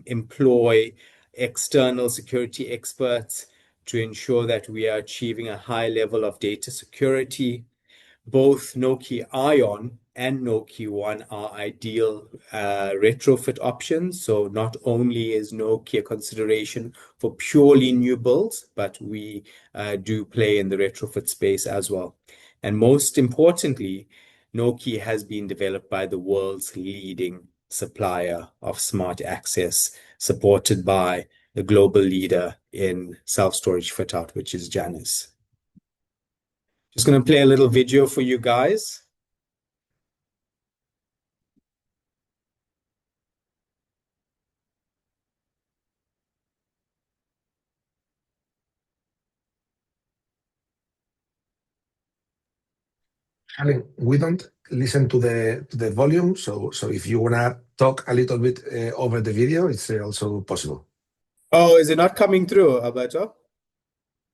employ external security experts to ensure that we are achieving a high level of data security. Both Nokē Ion and Nokē One are ideal retrofit options. So not only is Nokē a consideration for purely new builds, but we do play in the retrofit space as well. And most importantly, Nokē has been developed by the world's leading supplier of smart access, supported by the global leader in self-storage fit-out, which is Janus. Just going to play a little video for you guys. Helen, we don't listen to the volume, so if you wanna talk a little bit over the video, it's also possible. Oh, is it not coming through, Alberto?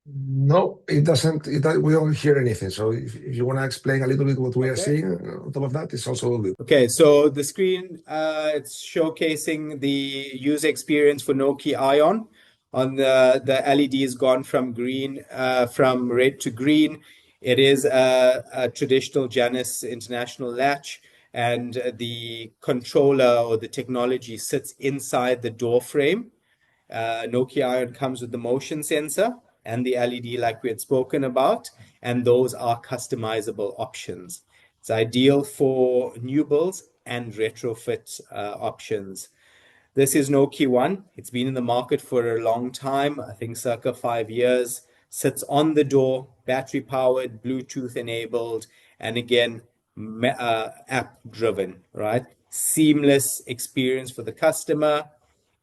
No, it doesn't. We don't hear anything. So if you want to explain a little bit what we are seeing on top of that, it's also good. Okay, so the screen, it's showcasing the user experience for Nokē Ion. On the LED has gone from green, from red to green. It is a traditional Janus international latch, and the controller or the technology sits inside the door frame. Nokē Ion comes with the motion sensor and the LED like we had spoken about, and those are customizable options. It's ideal for new builds and retrofit options. This is Nokē One. It's been in the market for a long time, I think circa 5 years. Sits on the door, battery powered, Bluetooth enabled, and again, app driven, right? Seamless experience for the customer.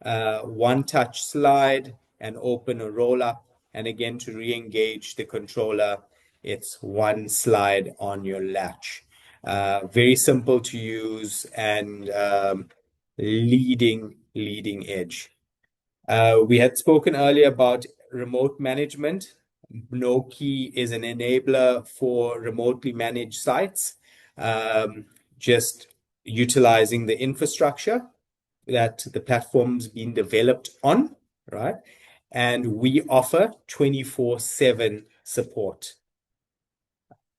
One touch slide and open or roll up. And again, to re-engage the controller, it's one slide on your latch. Very simple to use and leading edge. We had spoken earlier about remote management. Nokē is an enabler for remotely managed sites, just utilizing the infrastructure that the platform's been developed on, right? And we offer 24/7 support.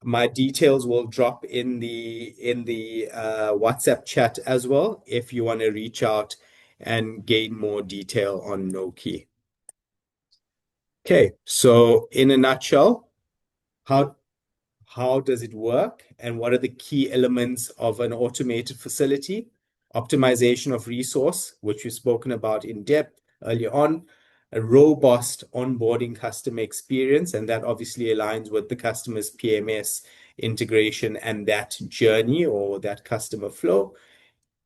My details will drop in the WhatsApp chat as well if you want to reach out and gain more detail on Nokē. Okay, so in a nutshell, how does it work and what are the key elements of an automated facility? Optimization of resource, which we've spoken about in depth earlier on, a robust onboarding customer experience, and that obviously aligns with the customer's PMS integration and that journey or that customer flow.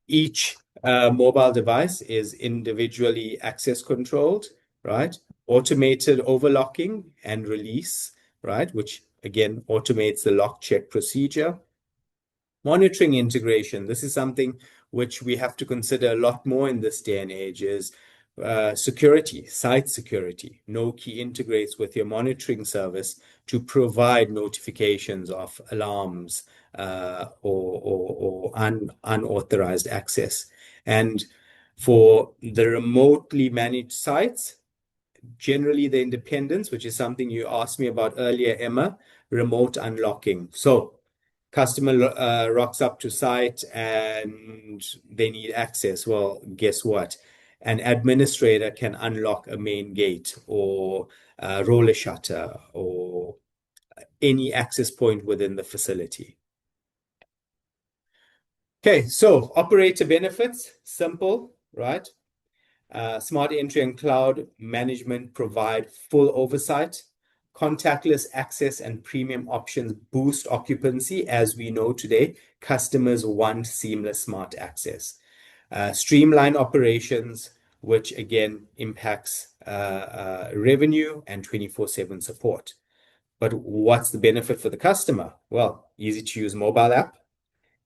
Each mobile device is individually access controlled, right? Automated overlocking and release, right? Which again automates the lock check procedure. Monitoring integration. This is something which we have to consider a lot more in this day and age is security, site security. Nokē integrates with your monitoring service to provide notifications of alarms or unauthorized access. And for the remotely managed sites, generally the independence, which is something you asked me about earlier, Emma, remote unlocking. So customer rocks up to site and they need access. Well, guess what? An administrator can unlock a main gate or a roller shutter or any access point within the facility. Okay, so operator benefits, simple, right? Smart Entry and Cloud Management provide full oversight. Contactless access and premium options boost occupancy. As we know today, customers want seamless smart access. Streamline operations, which again impacts revenue and 24/7 support. But what's the benefit for the customer? Well, easy to use mobile app,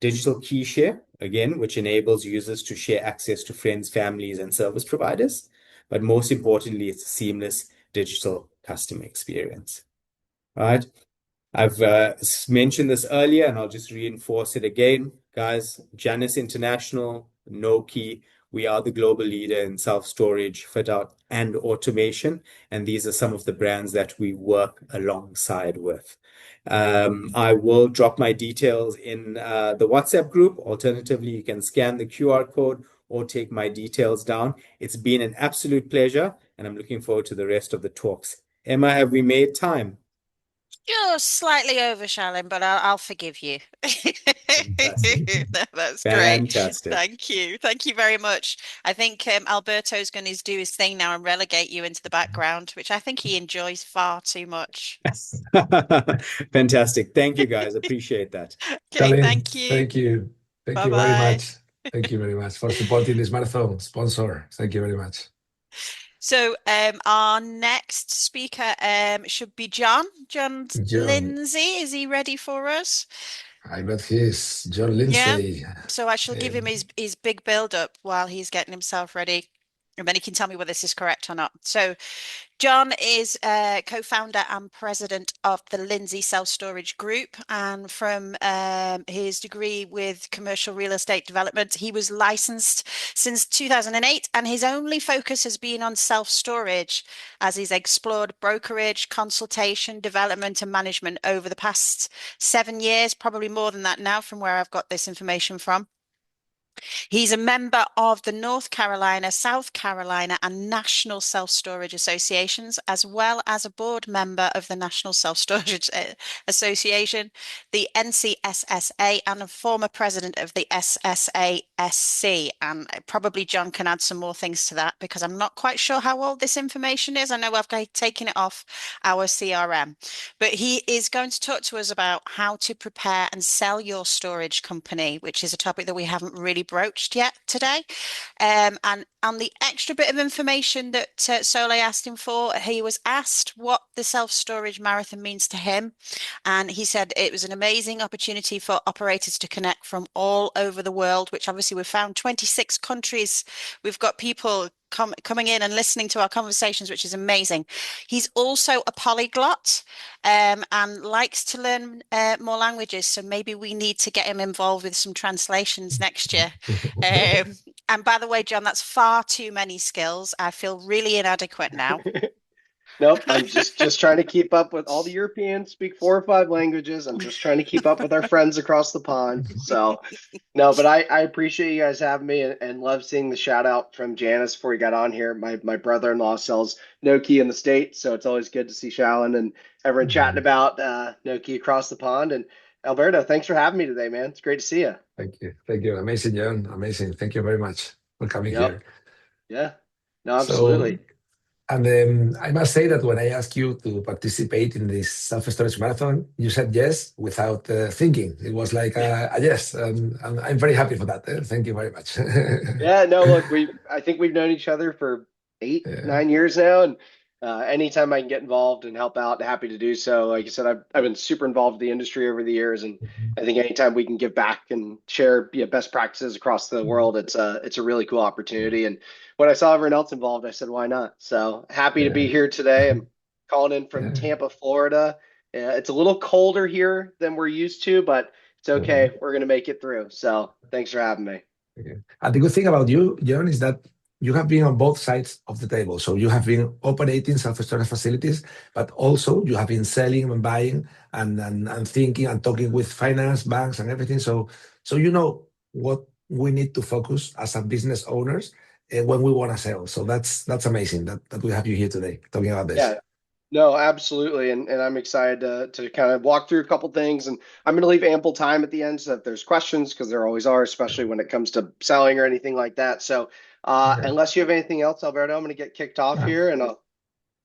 digital key share, again, which enables users to share access to friends, families, and service providers. But most importantly, it's a seamless digital customer experience, right? I've mentioned this earlier, and I'll just reinforce it again. Guys, Janus International, Nokē, we are the global leader in self-storage, fit-out, and automation. And these are some of the brands that we work alongside with. I will drop my details in the WhatsApp group. Alternatively, you can scan the QR code or take my details down. It's been an absolute pleasure, and I'm looking forward to the rest of the talks. Emma, have we made time? You're slightly over, Shaylen, but I'll forgive you. That's great. Fantastic. Thank you. Thank you very much. I think Alberto's going to do his thing now and relegate you into the background, which I think he enjoys far too much. Fantastic. Thank you, guys. Appreciate that. Okay, Shaylen, thank you. Thank you. Thank you very much. Thank you very much for supporting this marathon sponsor. Thank you very much. So our next speaker should be John Lindsey. Is he ready for us? I bet he is. John Lindsey. Yeah. So I shall give him his big build up while he's getting himself ready, and then he can tell me whether this is correct or not. So John is co-founder and president of the Lindsey Self-Storage Group, and from his degree with commercial real estate development, he was licensed since 2008, and his only focus has been on self-storage as he's explored brokerage, consultation, development and management over the past 7 years, probably more than that now from where I've got this information from. He's a member of the North Carolina, South Carolina, and National Self-Storage Associations, as well as a board member of the National Self-Storage Association, the NCSSA, and a former president of the SSA-SC. And probably John can add some more things to that because I'm not quite sure how old this information is. I know I've taken it off our CRM, but he is going to talk to us about how to prepare and sell your storage company, which is a topic that we haven't really broached yet today. And on the extra bit of information that Soleil asked him for, he was asked what the self-storage marathon means to him. And he said it was an amazing opportunity for operators to connect from all over the world, which obviously we've found 26 countries. We've got people coming in and listening to our conversations, which is amazing. He's also a polyglot and likes to learn more languages. So maybe we need to get him involved with some translations next year. And by the way, John, that's far too many skills. I feel really inadequate now. Nope, I'm just trying to keep up with all the Europeans speak 4 or 5 languages. I'm just trying to keep up with our friends across the pond. So no, but I appreciate you guys having me and love seeing the shout out from Janus before he got on here. My brother-in-law sells Nokē in the States, so it's always good to see Shaylen and everyone chatting about Nokē across the pond. And Alberto, thanks for having me today, man. It's great to see you. Thank you. Thank you. Amazing, John. Amazing. Thank you very much for coming here. Yeah. No, absolutely. And I must say that when I asked you to participate in this self-storage marathon, you said yes without thinking. It was like a yes. And I'm very happy for that. Thank you very much. Yeah, no, look, I think we've known each other for 8, 9 years now. And anytime I can get involved and help out, happy to do so. Like I said, I've been super involved in the industry over the years. And I think anytime we can give back and share best practices across the world, it's a really cool opportunity. And when I saw everyone else involved, I said, why not? So happy to be here today. I'm calling in from Tampa, Florida. It's a little colder here than we're used to, but it's okay. We're going to make it through. So thanks for having me. And the good thing about you, John, is that you have been on both sides of the table. So you have been operating self-storage facilities, but also you have been selling and buying and thinking and talking with finance, banks and everything. So you know what we need to focus as a business owners when we want to sell. So that's amazing that we have you here today talking about this. Yeah, no, absolutely. And I'm excited to kind of walk through a couple things, and I'm going to leave ample time at the end so if there's questions, because there always are, especially when it comes to selling or anything like that. So unless you have anything else, Alberto, I'm going to get kicked off here and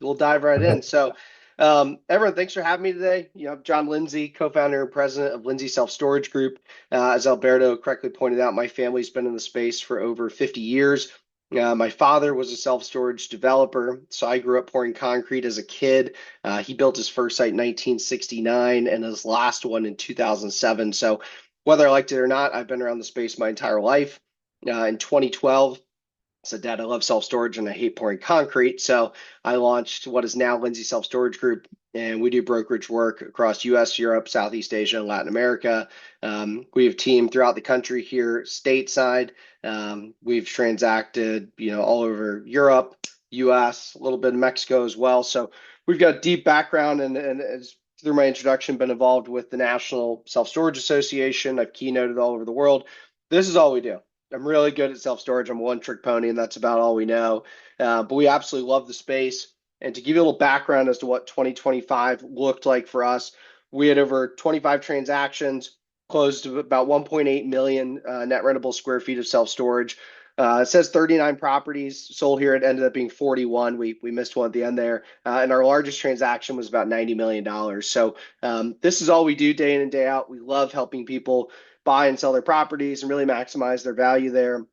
we'll dive right in. So everyone, thanks for having me today. You know, John Lindsey, co-founder and president of Lindsey Self-Storage Group. As Alberto correctly pointed out, my family's been in the space for over 50 years. My father was a self-storage developer, so I grew up pouring concrete as a kid. He built his first site in 1969 and his last one in 2007. So whether I liked it or not, I've been around the space my entire life. In 2012, I said, Dad, I love self-storage and I hate pouring concrete. So I launched what is now Lindsey Self-Storage Group, and we do brokerage work across US, Europe, Southeast Asia, and Latin America. We have a team throughout the country here, stateside. We've transacted, all over Europe, US, a little bit of Mexico as well. So we've got deep background and as through my introduction, been involved with the National Self-Storage Association. I've keynoted all over the world. This is all we do. I'm really good at self-storage. I'm a one-trick pony, and that's about all we know. But we absolutely love the space. And to give you a little background as to what 2025 looked like for us, we had over 25 transactions, closed to about 1.8 million net rentable square feet of self-storage. It says 39 properties sold here. It ended up being 41. We missed one at the end there. And our largest transaction was about $90 million. So this is all we do day in and day out. We love helping people buy and sell their properties and really maximize their value there.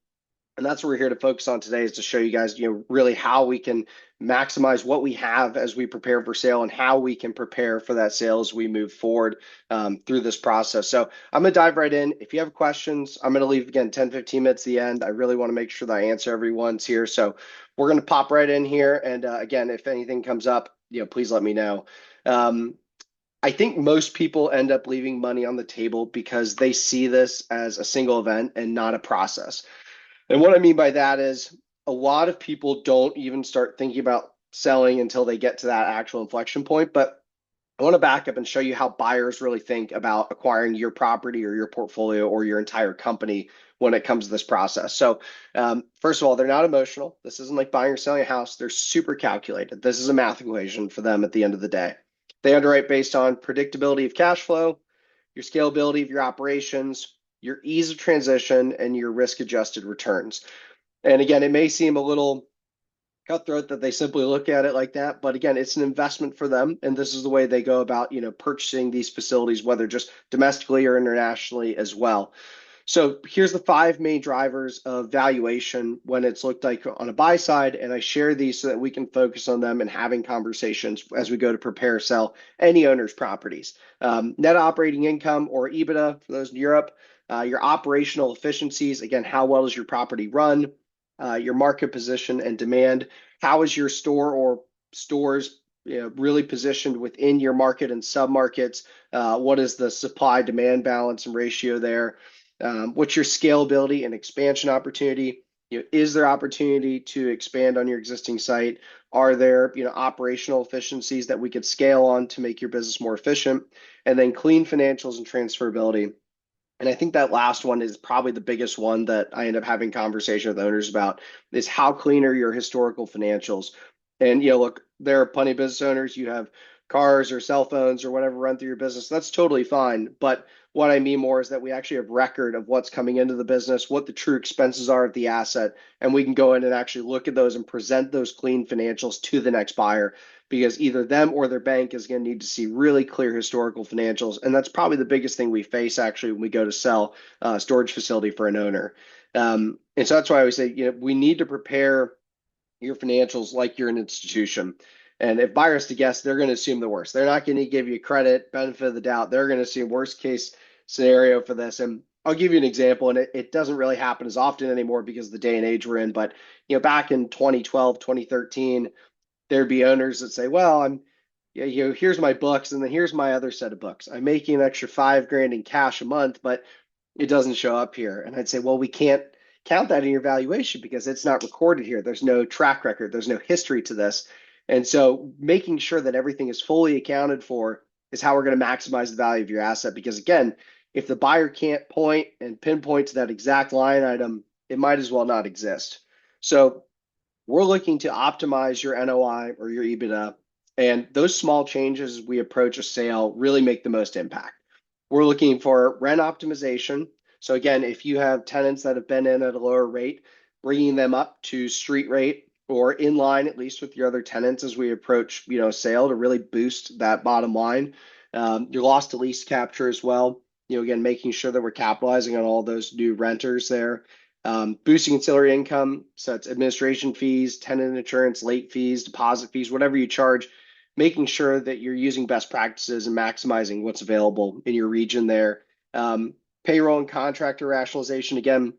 And that's what we're here to focus on today, is to show you guys, really how we can maximize what we have as we prepare for sale and how we can prepare for that sale as we move forward through this process. So I'm going to dive right in. If you have questions, I'm going to leave again 10, 15 minutes at the end. I really want to make sure that I answer everyone's here. So we're going to pop right in here. And again, if anything comes up, please let me know. I think most people end up leaving money on the table because they see this as a single event and not a process. And what I mean by that is a lot of people don't even start thinking about selling until they get to that actual inflection point. But I want to back up and show you how buyers really think about acquiring your property or your portfolio or your entire company when it comes to this process. So first of all, they're not emotional. This isn't like buying or selling a house. They're super calculated. This is a math equation for them at the end of the day. They underwrite based on predictability of cash flow, your scalability of your operations, your ease of transition, and your risk-adjusted returns. And again, it may seem a little cutthroat that they simply look at it like that, but again, it's an investment for them, and this is the way they go about, purchasing these facilities, whether just domestically or internationally as well. So here's the 5 main drivers of valuation when it's looked like on a buy side, and I share these so that we can focus on them and having conversations as we go to prepare or sell any owner's properties. Net operating income, or EBITDA for those in Europe, your operational efficiencies, again, how well does your property run, your market position and demand. How is your store or stores really positioned within your market and submarkets? What is the supply-demand balance and ratio there? What's your scalability and expansion opportunity? Is there opportunity to expand on your existing site? Are there operational efficiencies that we could scale on to make your business more efficient? And then clean financials and transferability. And I think that last one is probably the biggest one that I end up having conversation with owners about, is how clean are your historical financials? And look, there are plenty of business owners. You have cars or cell phones or whatever run through your business. That's totally fine. But what I mean more is that we actually have record of what's coming into the business, what the true expenses are of the asset, and we can go in and actually look at those and present those clean financials to the next buyer, because either them or their bank is going to need to see really clear historical financials. And that's probably the biggest thing we face actually when we go to sell a storage facility for an owner. And so that's why I always say, we need to prepare your financials like you're an institution. And if buyers to guess, they're going to assume the worst. They're not going to give you credit, benefit of the doubt. They're going to assume worst case scenario for this. And I'll give you an example, and it doesn't really happen as often anymore because of the day and age we're in. But back in 2012, 2013, there'd be owners that say, well, here's my books, and then here's my other set of books. I'm making an extra $5,000 in cash a month, but it doesn't show up here. And I'd say, well, we can't count that in your valuation because it's not recorded here. There's no track record. There's no history to this. And so making sure that everything is fully accounted for is how we're going to maximize the value of your asset. Because again, if the buyer can't point and pinpoint to that exact line item, it might as well not exist. So we're looking to optimize your NOI or your EBITDA, and those small changes as we approach a sale really make the most impact. We're looking for rent optimization. So again, if you have tenants that have been in at a lower rate, bringing them up to street rate or in line at least with your other tenants as we approach sale to really boost that bottom line. Your loss to lease capture as well. Again, making sure that we're capitalizing on all those new renters there. Boosting ancillary income, so it's administration fees, tenant insurance, late fees, deposit fees, whatever you charge, making sure that you're using best practices and maximizing what's available in your region there. Payroll and contractor rationalization, again,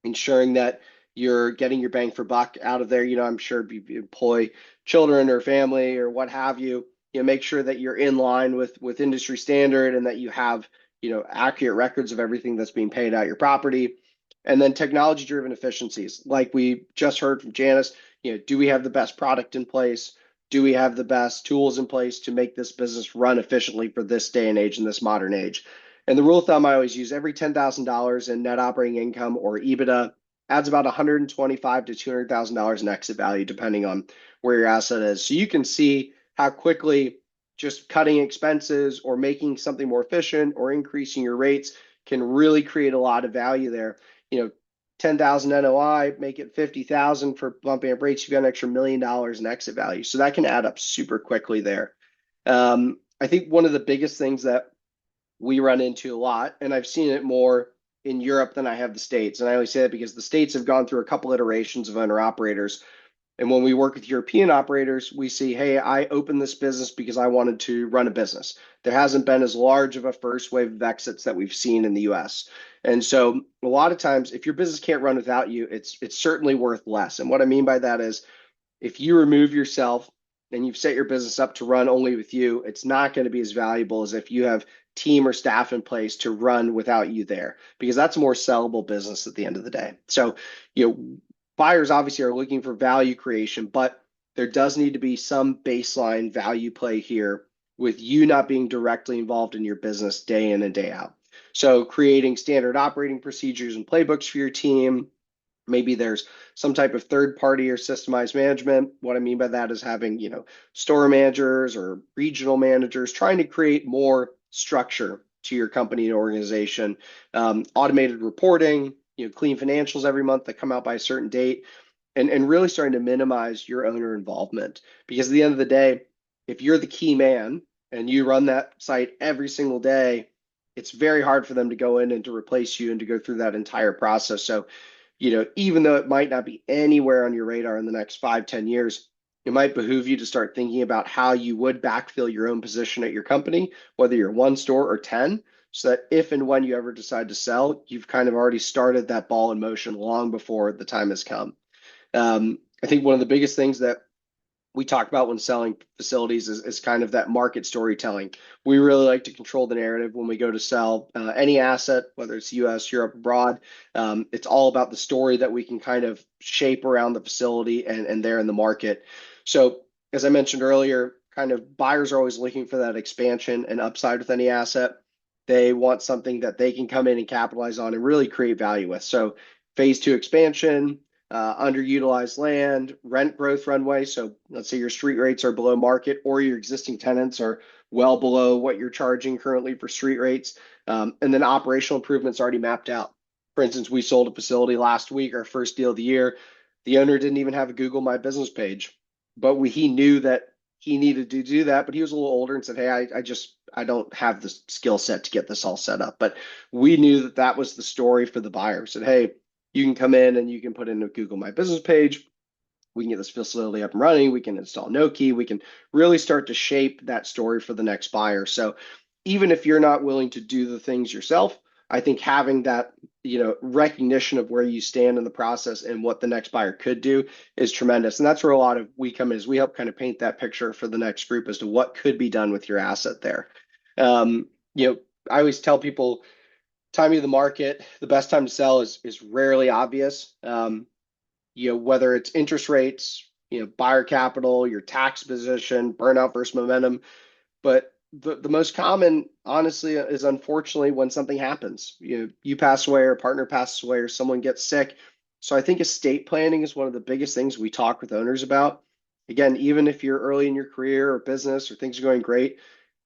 ensuring that you're getting your bang for buck out of there. I'm sure if you employ children or family or what have you, make sure that you're in line with industry standard and that you have, accurate records of everything that's being paid out your property. And then technology-driven efficiencies, like we just heard from Janus. Do we have the best product in place? Do we have the best tools in place to make this business run efficiently for this day and age and this modern age? And the rule of thumb I always use, every $10,000 in net operating income or EBITDA adds about $125,000 to $200,000 in exit value, depending on where your asset is. So you can see how quickly just cutting expenses or making something more efficient or increasing your rates can really create a lot of value there. 10,000 NOI, make it 50,000 for bumping up rates. You've got an extra $1 million in exit value. So that can add up super quickly there. I think one of the biggest things that we run into a lot, and I've seen it more in Europe than I have the States. And I always say that because the States have gone through a couple iterations of owner operators. And when we work with European operators, we see, hey, I opened this business because I wanted to run a business. There hasn't been as large of a first wave of exits that we've seen in the US. And so a lot of times, if your business can't run without you, it's certainly worth less. And what I mean by that is, if you remove yourself and you've set your business up to run only with you, it's not going to be as valuable as if you have team or staff in place to run without you there, because that's a more sellable business at the end of the day. So, buyers obviously are looking for value creation, but there does need to be some baseline value play here with you not being directly involved in your business day in and day out. So creating standard operating procedures and playbooks for your team. Maybe there's some type of third party or systemized management. What I mean by that is having, store managers or regional managers, trying to create more structure to your company and organization, automated reporting, clean financials every month that come out by a certain date, and really starting to minimize your owner involvement. Because at the end of the day, if you're the key man and you run that site every single day, it's very hard for them to go in and to replace you and to go through that entire process. So, even though it might not be anywhere on your radar in the next 5-10 years, it might behoove you to start thinking about how you would backfill your own position at your company, whether you're 1 store or 10, so that if and when you ever decide to sell, you've kind of already started that ball in motion long before the time has come. I think one of the biggest things that we talk about when selling facilities is kind of that market storytelling. We really like to control the narrative when we go to sell any asset, whether it's US, Europe, abroad. It's all about the story that we can kind of shape around the facility and there in the market. So as I mentioned earlier, kind of buyers are always looking for that expansion and upside with any asset. They want something that they can come in and capitalize on and really create value with. So phase 2 expansion, underutilized land, rent growth runway. So let's say your street rates are below market or your existing tenants are well below what you're charging currently for street rates. And then operational improvements already mapped out. For instance, we sold a facility last week, our first deal of the year. The owner didn't even have a Google My Business page, but he knew that he needed to do that, but he was a little older and said, hey, I don't have the skill set to get this all set up. But we knew that that was the story for the buyer. Said, hey, you can come in and you can put in a Google My Business page. We can get this facility up and running. We can install Nokē. We can really start to shape that story for the next buyer. So even if you're not willing to do the things yourself, I think having that, recognition of where you stand in the process and what the next buyer could do is tremendous. And that's where a lot of we come in, is we help kind of paint that picture for the next group as to what could be done with your asset there. I always tell people, timing of the market, the best time to sell is rarely obvious. Whether it's interest rates, buyer capital, your tax position, burnout versus momentum. But the most common, honestly, is unfortunately when something happens. You pass away, or a partner passes away, or someone gets sick. So I think estate planning is one of the biggest things we talk with owners about. Again, even if you're early in your career or business or things are going great,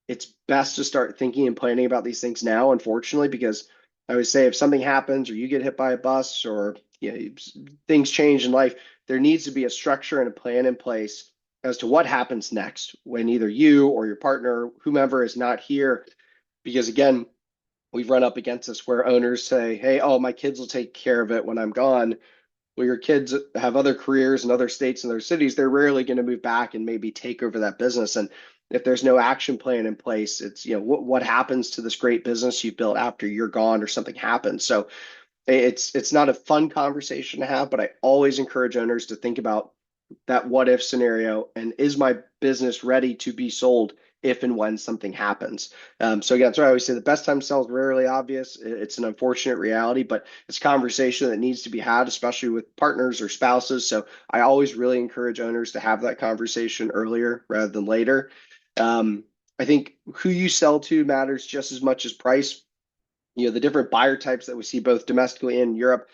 it's best to start thinking and planning about these things now, unfortunately, because I always say if something happens or you get hit by a bus or things change in life, there needs to be a structure and a plan in place as to what happens next when either you or your partner, whomever, is not here. Because again, we've run up against this where owners say, hey, my kids will take care of it when I'm gone. Well, your kids have other careers in other states and other cities. They're rarely going to move back and maybe take over that business. And if there's no action plan in place, it's, what happens to this great business you've built after you're gone or something happens. So it's not a fun conversation to have, but I always encourage owners to think about that what if scenario, and is my business ready to be sold if and when something happens. So again, that's why I always say the best time to sell is rarely obvious. It's an unfortunate reality, but it's a conversation that needs to be had, especially with partners or spouses. So I always really encourage owners to have that conversation earlier rather than later. I think who you sell to matters just as much as price. The different buyer types that we see both domestically and in Europe: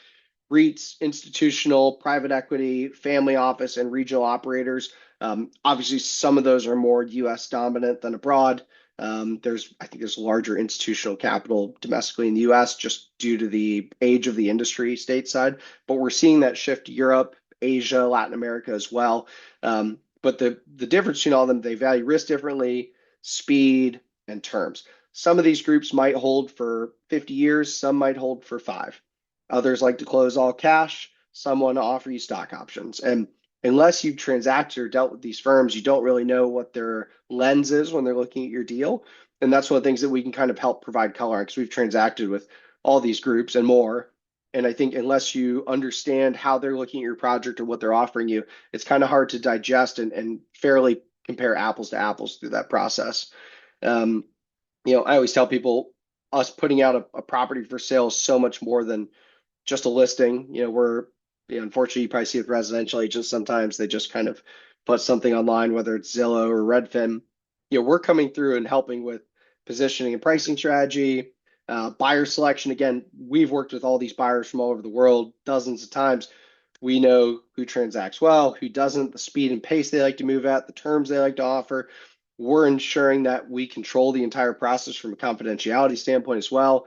REITs, institutional, private equity, family office, and regional operators. Obviously, some of those are more US dominant than abroad. I think there's larger institutional capital domestically in the US just due to the age of the industry stateside. But we're seeing that shift to Europe, Asia, Latin America as well. But the difference between all of them, they value risk differently, speed, and terms. Some of these groups might hold for 50 years, some might hold for 5. Others like to close all cash, some want to offer you stock options. And unless you've transacted or dealt with these firms, you don't really know what their lens is when they're looking at your deal. And that's one of the things that we can kind of help provide color on, because we've transacted with all these groups and more. And I think unless you understand how they're looking at your project or what they're offering you, it's kind of hard to digest and fairly compare apples to apples through that process. I always tell people, us putting out a property for sale is so much more than just a listing. Unfortunately, you probably see with residential agents, sometimes they just kind of put something online, whether it's Zillow or Redfin. We're coming through and helping with positioning and pricing strategy, buyer selection. Again, we've worked with all these buyers from all over the world dozens of times. We know who transacts well, who doesn't, the speed and pace they like to move at, the terms they like to offer. We're ensuring that we control the entire process from a confidentiality standpoint as well.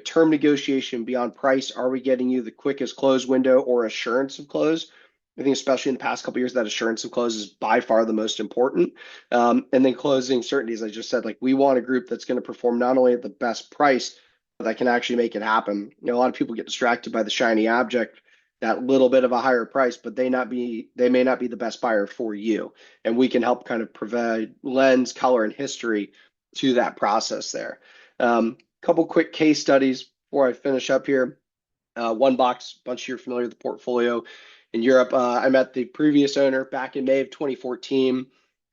Term negotiation beyond price. Are we getting you the quickest close window or assurance of close? I think especially in the past couple of years, that assurance of close is by far the most important. And then closing certainty, as I just said, we want a group that's going to perform not only at the best price, but that can actually make it happen. A lot of people get distracted by the shiny object, that little bit of a higher price, but they may not be the best buyer for you. And we can help kind of provide lens, color, and history to that process there. Couple quick case studies before I finish up here. One box, bunch of you are familiar with the portfolio. in Europe. I met the previous owner back in May of 2014.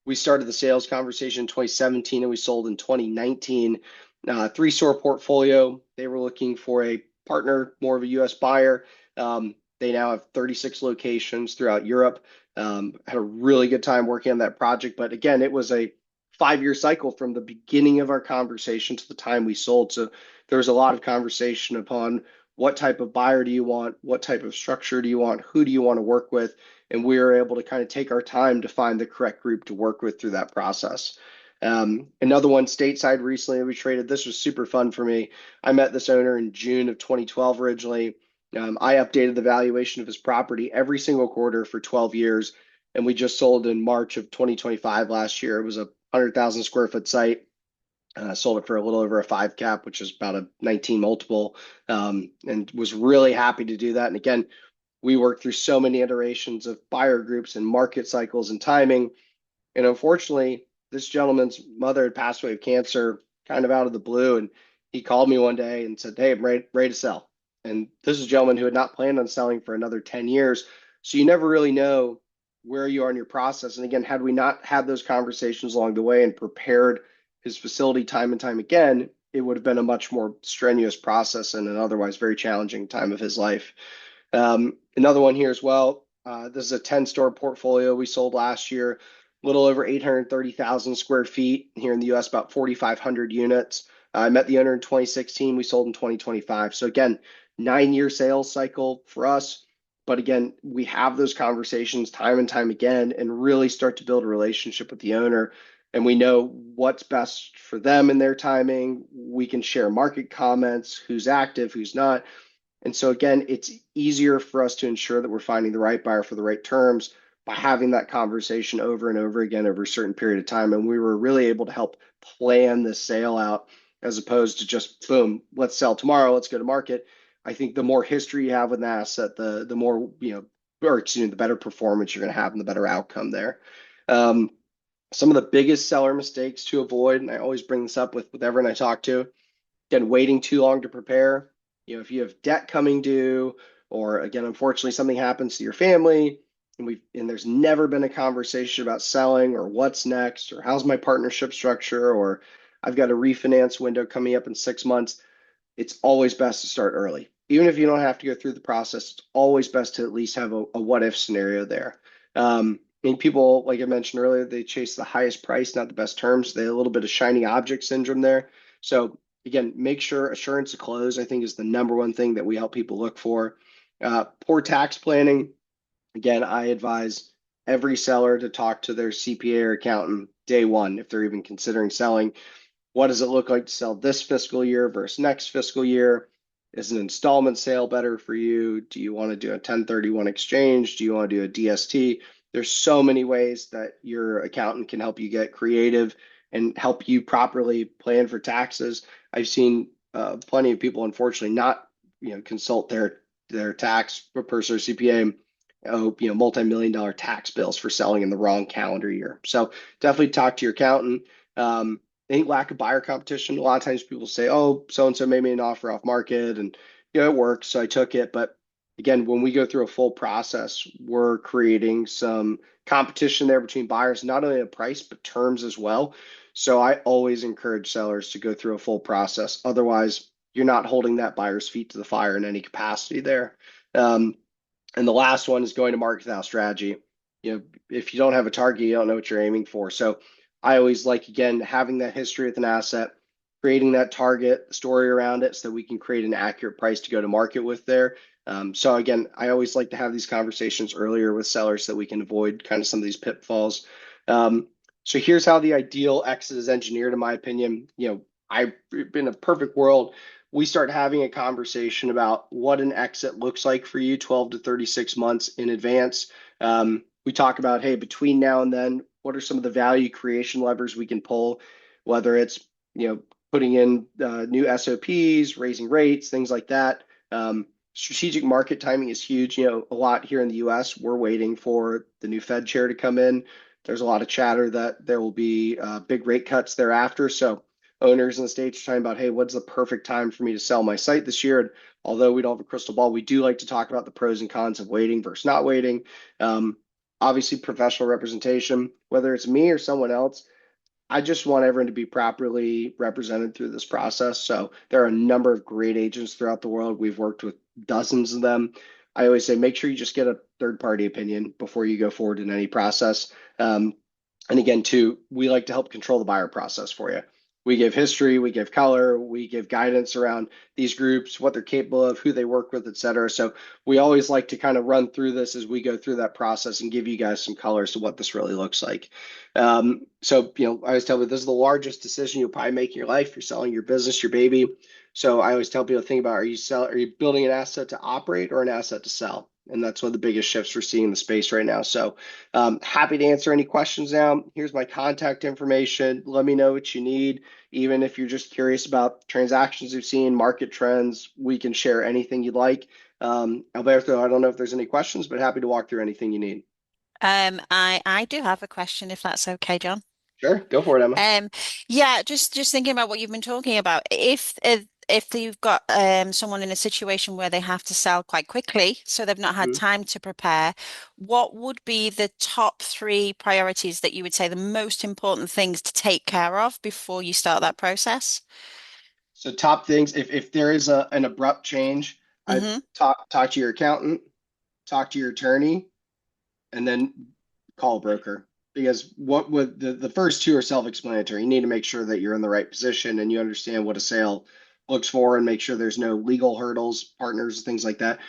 We started the sales conversation in 2017 and we sold in 2019. 3-store portfolio. They were looking for a partner, more of a US buyer. They now have 36 locations throughout Europe. Had a really good time working on that project. But again, it was a 5-year cycle from the beginning of our conversation to the time we sold. So there was a lot of conversation upon what type of buyer do you want? What type of structure do you want? Who do you want to work with? And we were able to kind of take our time to find the correct group to work with through that process. Another one stateside recently we traded. This was super fun for me. I met this owner in June of 2012 originally. I updated the valuation of his property every single quarter for 12 years. And we just sold in March of 2025 last year. It was a 100,000 square foot site. Sold it for a little over a 5 cap, which is about a 19 multiple, and was really happy to do that. And again, we worked through so many iterations of buyer groups and market cycles and timing. And unfortunately, this gentleman's mother had passed away of cancer kind of out of the blue. And he called me one day and said, "Hey, I'm ready to sell." And this is a gentleman who had not planned on selling for another 10 years. So you never really know where you are in your process. And again, had we not had those conversations along the way and prepared his facility time and time again, it would have been a much more strenuous process and an otherwise very challenging time of his life. Another one here as well. This is a 10-store portfolio we sold last year, a little over 830,000 square feet here in the US, about 4,500 units. I met the owner in 2016. We sold in 2025. So again, 9-year sales cycle for us. But again, we have those conversations time and time again and really start to build a relationship with the owner. And we know what's best for them in their timing. We can share market comments, who's active, who's not. And so again, it's easier for us to ensure that we're finding the right buyer for the right terms by having that conversation over and over again over a certain period of time. And we were really able to help plan the sale out as opposed to just, boom, let's sell tomorrow, let's go to market. I think the more history you have with an asset, the more, the better performance you're going to have and the better outcome there. Some of the biggest seller mistakes to avoid, and I always bring this up with everyone I talk to, again, waiting too long to prepare. If you have debt coming due, or again, unfortunately, something happens to your family, and there's never been a conversation about selling or what's next, or how's my partnership structure, or I've got a refinance window coming up in 6 months, it's always best to start early. Even if you don't have to go through the process, it's always best to at least have a what-if scenario there. People, like I mentioned earlier, they chase the highest price, not the best terms. They have a little bit of shiny object syndrome there. So again, make sure assurance to close, I think, is the number one thing that we help people look for. Poor tax planning. Again, I advise every seller to talk to their CPA or accountant day one if they're even considering selling. What does it look like to sell this fiscal year versus next fiscal year? Is an installment sale better for you? Do you want to do a 1031 exchange? Do you want to do a DST? There's so many ways that your accountant can help you get creative and help you properly plan for taxes. I've seen plenty of people, unfortunately, not consult their tax person or CPA, multi-million-dollar tax bills for selling in the wrong calendar year. So definitely talk to your accountant. I think lack of buyer competition. A lot of times people say, "Oh, so-and-so made me an offer off market, and it worked, so I took it." But again, when we go through a full process, we're creating some competition there between buyers, not only a price, but terms as well. So I always encourage sellers to go through a full process. Otherwise, you're not holding that buyer's feet to the fire in any capacity there. And the last one is going to market without strategy. If you don't have a target, you don't know what you're aiming for. So I always like, again, having that history with an asset, creating that target, story around it so that we can create an accurate price to go to market with there. So again, I always like to have these conversations earlier with sellers so that we can avoid kind of some of these pitfalls. So here's how the ideal exit is engineered, in my opinion. In a perfect world, we start having a conversation about what an exit looks like for you 12 to 36 months in advance. We talk about, hey, between now and then, what are some of the value creation levers we can pull, whether it's putting in new SOPs, raising rates, things like that. Strategic market timing is huge. A lot here in the US, we're waiting for the new Fed chair to come in. There's a lot of chatter that there will be big rate cuts thereafter. So owners in the States are talking about, hey, what's the perfect time for me to sell my site this year? And although we don't have a crystal ball, we do like to talk about the pros and cons of waiting versus not waiting. Obviously, professional representation, whether it's me or someone else, I just want everyone to be properly represented through this process. So there are a number of great agents throughout the world. We've worked with dozens of them. I always say, make sure you just get a third-party opinion before you go forward in any process. And again, too, we like to help control the buyer process for you. We give history, we give color, we give guidance around these groups, what they're capable of, who they work with, et cetera. So we always like to kind of run through this as we go through that process and give you guys some color as to what this really looks like. So, I always tell you, this is the largest decision you'll probably make in your life. You're selling your business, your baby. So I always tell people to think about, are you building an asset to operate or an asset to sell? And that's one of the biggest shifts we're seeing in the space right now. So happy to answer any questions now. Here's my contact information. Let me know what you need. Even if you're just curious about transactions you've seen, market trends, we can share anything you'd like. Alberto, I don't know if there's any questions, but happy to walk through anything you need. I do have a question, if that's okay, John. Sure, go for it, Emma. Yeah, just thinking about what you've been talking about. If you've got someone in a situation where they have to sell quite quickly, so they've not had time to prepare, what would be the top 3 priorities that you would say the most important things to take care of before you start that process? So top things, if there is an abrupt change, I'd talk to your accountant, talk to your attorney, and then call a broker. Because what would the first 2 are self-explanatory. You need to make sure that you're in the right position and you understand what a sale looks for and make sure there's no legal hurdles, partners, things like that.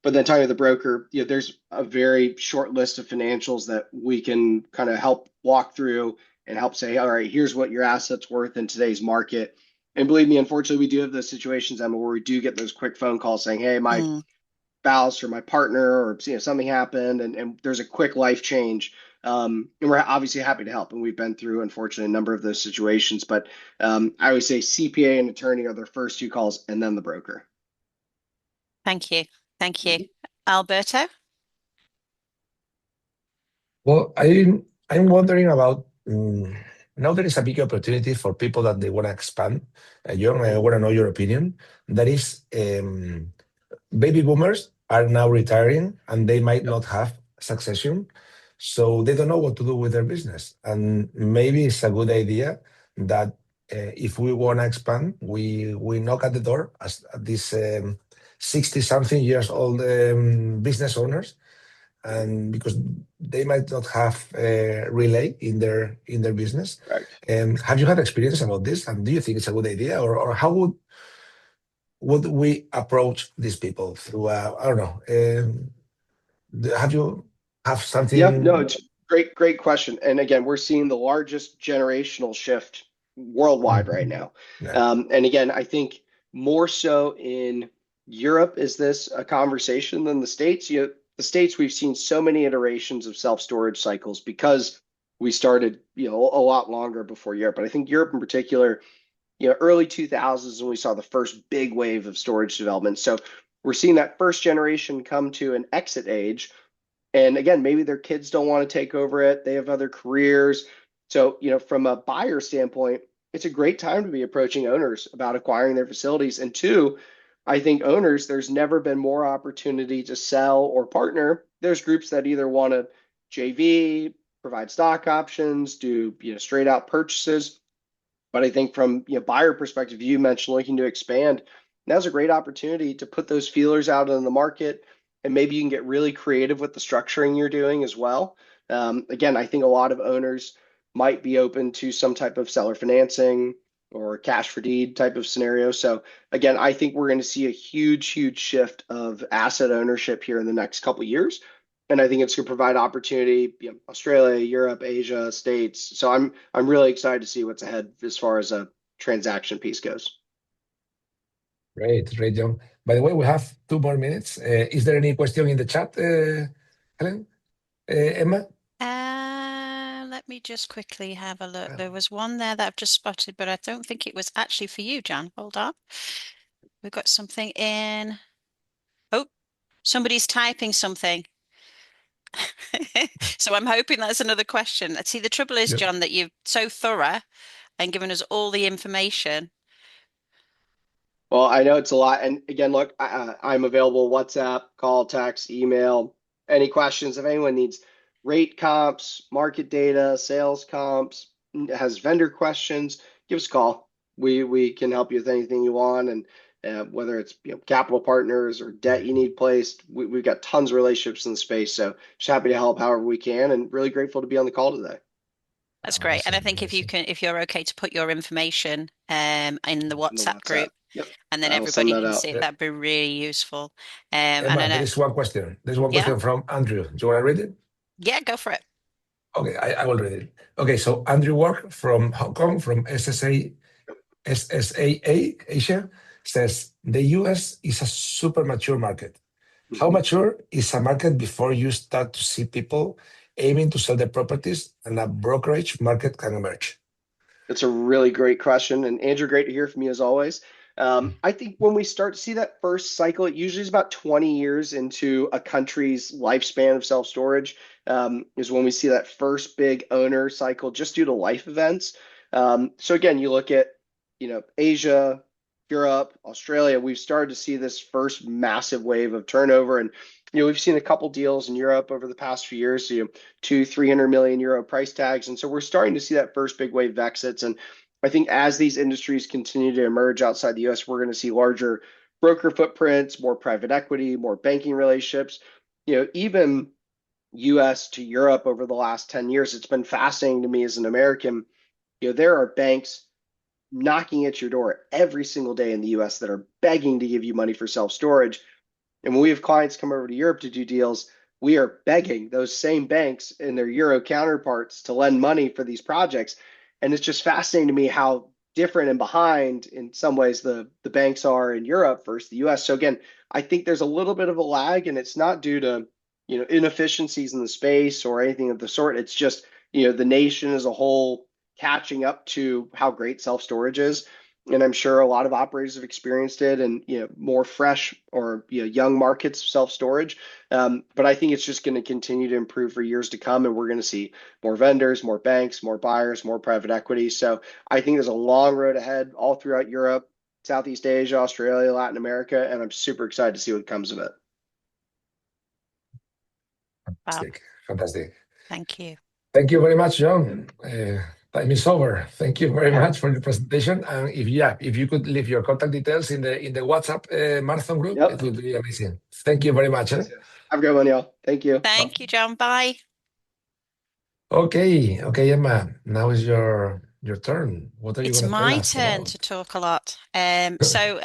But then talking to the broker, there's a very short list of financials that we can kind of help walk through and help say, all right, here's what your asset's worth in today's market. And believe me, unfortunately, we do have those situations, Emma, where we do get those quick phone calls saying, hey, my spouse or my partner or something happened and there's a quick life change. And we're obviously happy to help. And we've been through, unfortunately, a number of those situations. But I always say CPA and attorney are their first 2 calls and then the broker. Thank you. Thank you. Alberto? Well, I'm wondering about now there is a big opportunity for people that they want to expand. John, I want to know your opinion. That is, baby boomers are now retiring and they might not have succession. So they don't know what to do with their business. And maybe it's a good idea that if we want to expand, we knock at the door as these 60-something years old business owners, and because they might not have a relay in their business. Right. Have you had experience about this? And do you think it's a good idea, or how would we approach these people through? I don't know. Have you have something? Yeah, no, it's great question. And again, we're seeing the largest generational shift worldwide right now. And again, I think more so in Europe is this a conversation than the States. The States, we've seen so many iterations of self-storage cycles because we started, a lot longer before Europe. But I think Europe in particular, early 2000s when we saw the first big wave of storage development. So we're seeing that first generation come to an exit age. And again, maybe their kids don't want to take over it. They have other careers. So, from a buyer standpoint, it's a great time to be approaching owners about acquiring their facilities. And 2, I think owners, there's never been more opportunity to sell or partner. There's groups that either want to JV, provide stock options, do straight out purchases. But I think from buyer perspective, you mentioned looking to expand. Now's a great opportunity to put those feelers out in the market. And maybe you can get really creative with the structuring you're doing as well. Again, I think a lot of owners might be open to some type of seller financing or cash for deed type of scenario. So again, I think we're going to see a huge shift of asset ownership here in the next couple of years. And I think it's going to provide opportunity, Australia, Europe, Asia, States. So I'm really excited to see what's ahead as far as a transaction piece goes. Great, John. By the way, we have 2 more minutes. Is there any question in the chat, Helen? Emma? Let me just quickly have a look. There was one there that I've just spotted, but I don't think it was actually for you, Jan. Hold on. We've got something in. Oh, somebody's typing something. So I'm hoping that's another question. See, the trouble is, John, that you're so thorough and giving us all the information. Well, I know it's a lot. And again, look, I'm available WhatsApp, call, text, email, any questions. If anyone needs rate comps, market data, sales comps, has vendor questions, give us a call. We can help you with anything you want. And whether it's capital partners or debt you need placed, we've got tons of relationships in the space. So just happy to help however we can, and really grateful to be on the call today. That's great. And I think if you're okay to put your information in the WhatsApp group, yep. and then I will send everybody that can out. see it, Yep. that'd be really useful. Emma, And I know, there is one question. There's one question from Andrew. Do you want to read it? yeah, go for it. Okay, I will read it. Okay, so Andrew Work from Hong Kong, from SSA Asia, says the US is a super mature market. How mature is a market before you start to see people aiming to sell their properties and a brokerage market can emerge? That's a really great question. And Andrew, great to hear from you as always. I think when we start to see that first cycle, it usually is about 20 years into a country's lifespan of self-storage, is when we see that first big owner cycle just due to life events. So again, you look at, Asia, Europe, Australia, we've started to see this first massive wave of turnover. And, we've seen a couple deals in Europe over the past few years, 200-300 million euro price tags. And so we're starting to see that first big wave of exits. And I think as these industries continue to emerge outside the US, we're going to see larger broker footprints, more private equity, more banking relationships. Even US to Europe over the last 10 years, it's been fascinating to me as an American. There are banks knocking at your door every single day in the US that are begging to give you money for self-storage. And when we have clients come over to Europe to do deals, we are begging those same banks and their Euro counterparts to lend money for these projects. And it's just fascinating to me how different and behind in some ways the banks are in Europe versus the US. So again, I think there's a little bit of a lag, and it's not due to inefficiencies in the space or anything of the sort. It's just the nation as a whole catching up to how great self-storage is. And I'm sure a lot of operators have experienced it and more fresh or young markets of self-storage. But I think it's just going to continue to improve for years to come, and we're going to see more vendors, more banks, more buyers, more private equity. So I think there's a long road ahead all throughout Europe, Southeast Asia, Australia, Latin America, and I'm super excited to see what comes of it. Fantastic. Thank you. Thank you very much, John. Time is over. Thank you very much for your presentation. And if you could leave your contact details in the WhatsApp marathon group, it would be amazing. Thank you very much. Have a good one, y'all. Thank you. Thank you, John. Bye. Okay, Emma. Now is your turn. What are you It's going to tell my us turn about? to talk a lot. So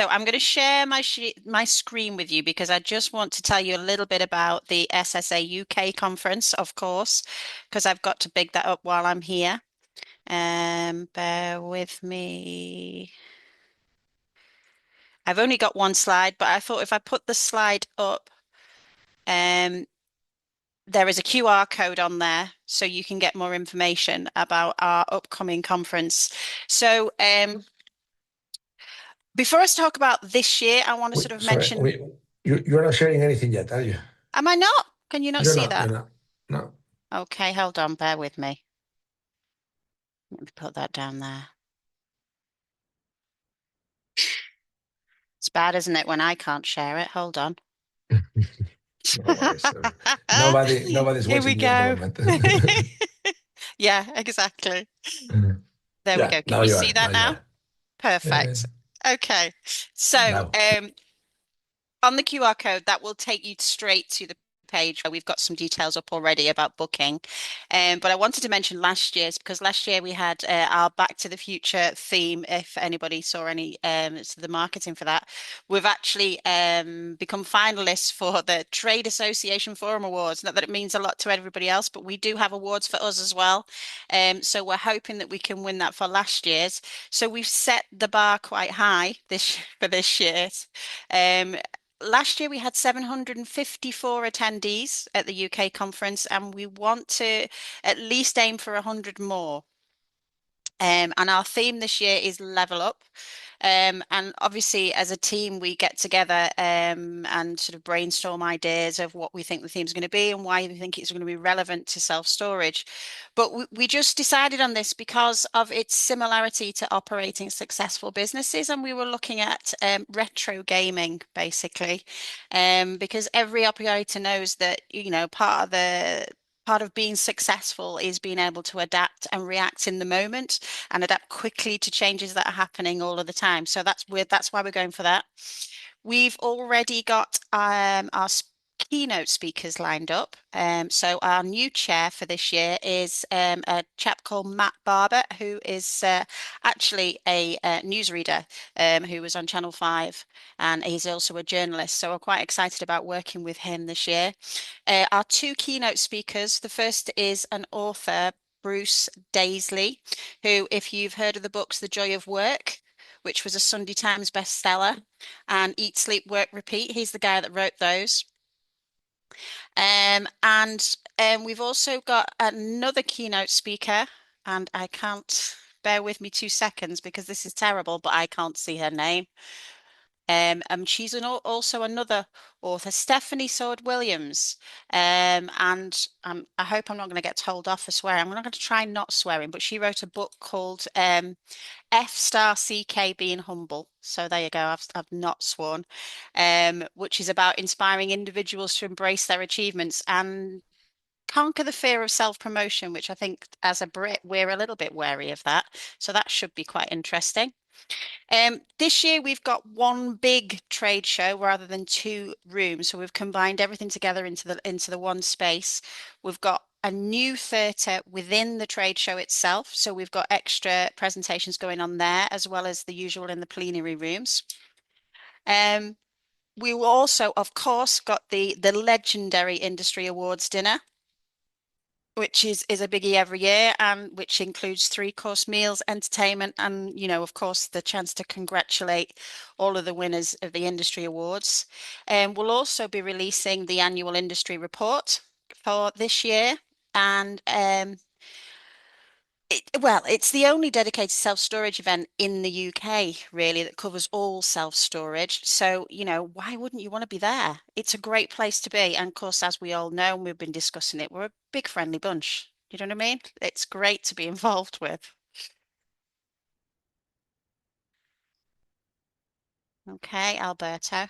I'm going to share my screen with you because I just want to tell you a little bit about the SSA UK conference, of course, because I've got to big that up while I'm here. Bear with me. I've only got one slide, but I thought if I put the slide up, there is a QR code on there so you can get more information about our upcoming conference. So before I talk about this year, I want to sort of mention... You're not sharing anything yet, are you? Am I not? Can you not see that? You're not. No. Okay, hold on. Bear with me. Let me put that down there. It's bad, isn't it, when I can't share it? Hold on. Nobody's Here we watching you at go. the moment. Yeah, exactly. There we go. Can you see that now? Perfect. Okay. So on the QR code, that will take you straight to the page where we've got some details up already about booking. But I wanted to mention last year's because last year we had our Back to the Future theme. If anybody saw any the marketing for that, we've actually become finalists for the Trade Association Forum Awards. Not that it means a lot to everybody else, but we do have awards for us as well. So we're hoping that we can win that for last year's. So we've set the bar quite high for this year's. Last year we had 754 attendees at the UK conference, and we want to at least aim for 100 more. And our theme this year is Level Up. And obviously, as a team, we get together and sort of brainstorm ideas of what we think the theme is going to be and why we think it's going to be relevant to self-storage. But we just decided on this because of its similarity to operating successful businesses. And we were looking at retro gaming, basically, because every operator knows that, you know, part of being successful is being able to adapt and react in the moment and adapt quickly to changes that are happening all of the time. So that's why we're going for that. We've already got our keynote speakers lined up. So our new chair for this year is a chap called Matt Barber, who is actually a newsreader who was on Channel 5, and he's also a journalist. So we're quite excited about working with him this year. Our two keynote speakers, the first is an author, Bruce Daisley, who, if you've heard of the books The Joy of Work, which was a Sunday Times bestseller, and Eat, Sleep, Work, Repeat, he's the guy that wrote those. And we've also got another keynote speaker, and I can't, bear with me 2 seconds because this is terrible, but I can't see her name. She's also another author, Stephanie Sword-Williams, and I hope I'm not going to get told off for swearing. I'm not going to try not swearing, but she wrote a book called F***CK Being Humble. So there you go. I've not sworn, which is about inspiring individuals to embrace their achievements and conquer the fear of self-promotion, which I think as a Brit, we're a little bit wary of that. So that should be quite interesting. This year we've got one big trade show rather than two rooms, so we've combined everything together into the one space. We've got a new theatre within the trade show itself, so we've got extra presentations going on there as well as the usual in the plenary rooms. We will also, of course, got the legendary Industry Awards dinner, which is a biggie every year, and which includes 3-course meals, entertainment, and, you know, of course, the chance to congratulate all of the winners of the industry awards. We'll also be releasing the annual industry report for this year, and it's the only dedicated self-storage event in the UK, really, that covers all self-storage. So, you know, why wouldn't you want to be there? It's a great place to be. And of course, as we all know, and we've been discussing it, we're a big friendly bunch. You know what I mean? It's great to be involved with. Okay, Alberto.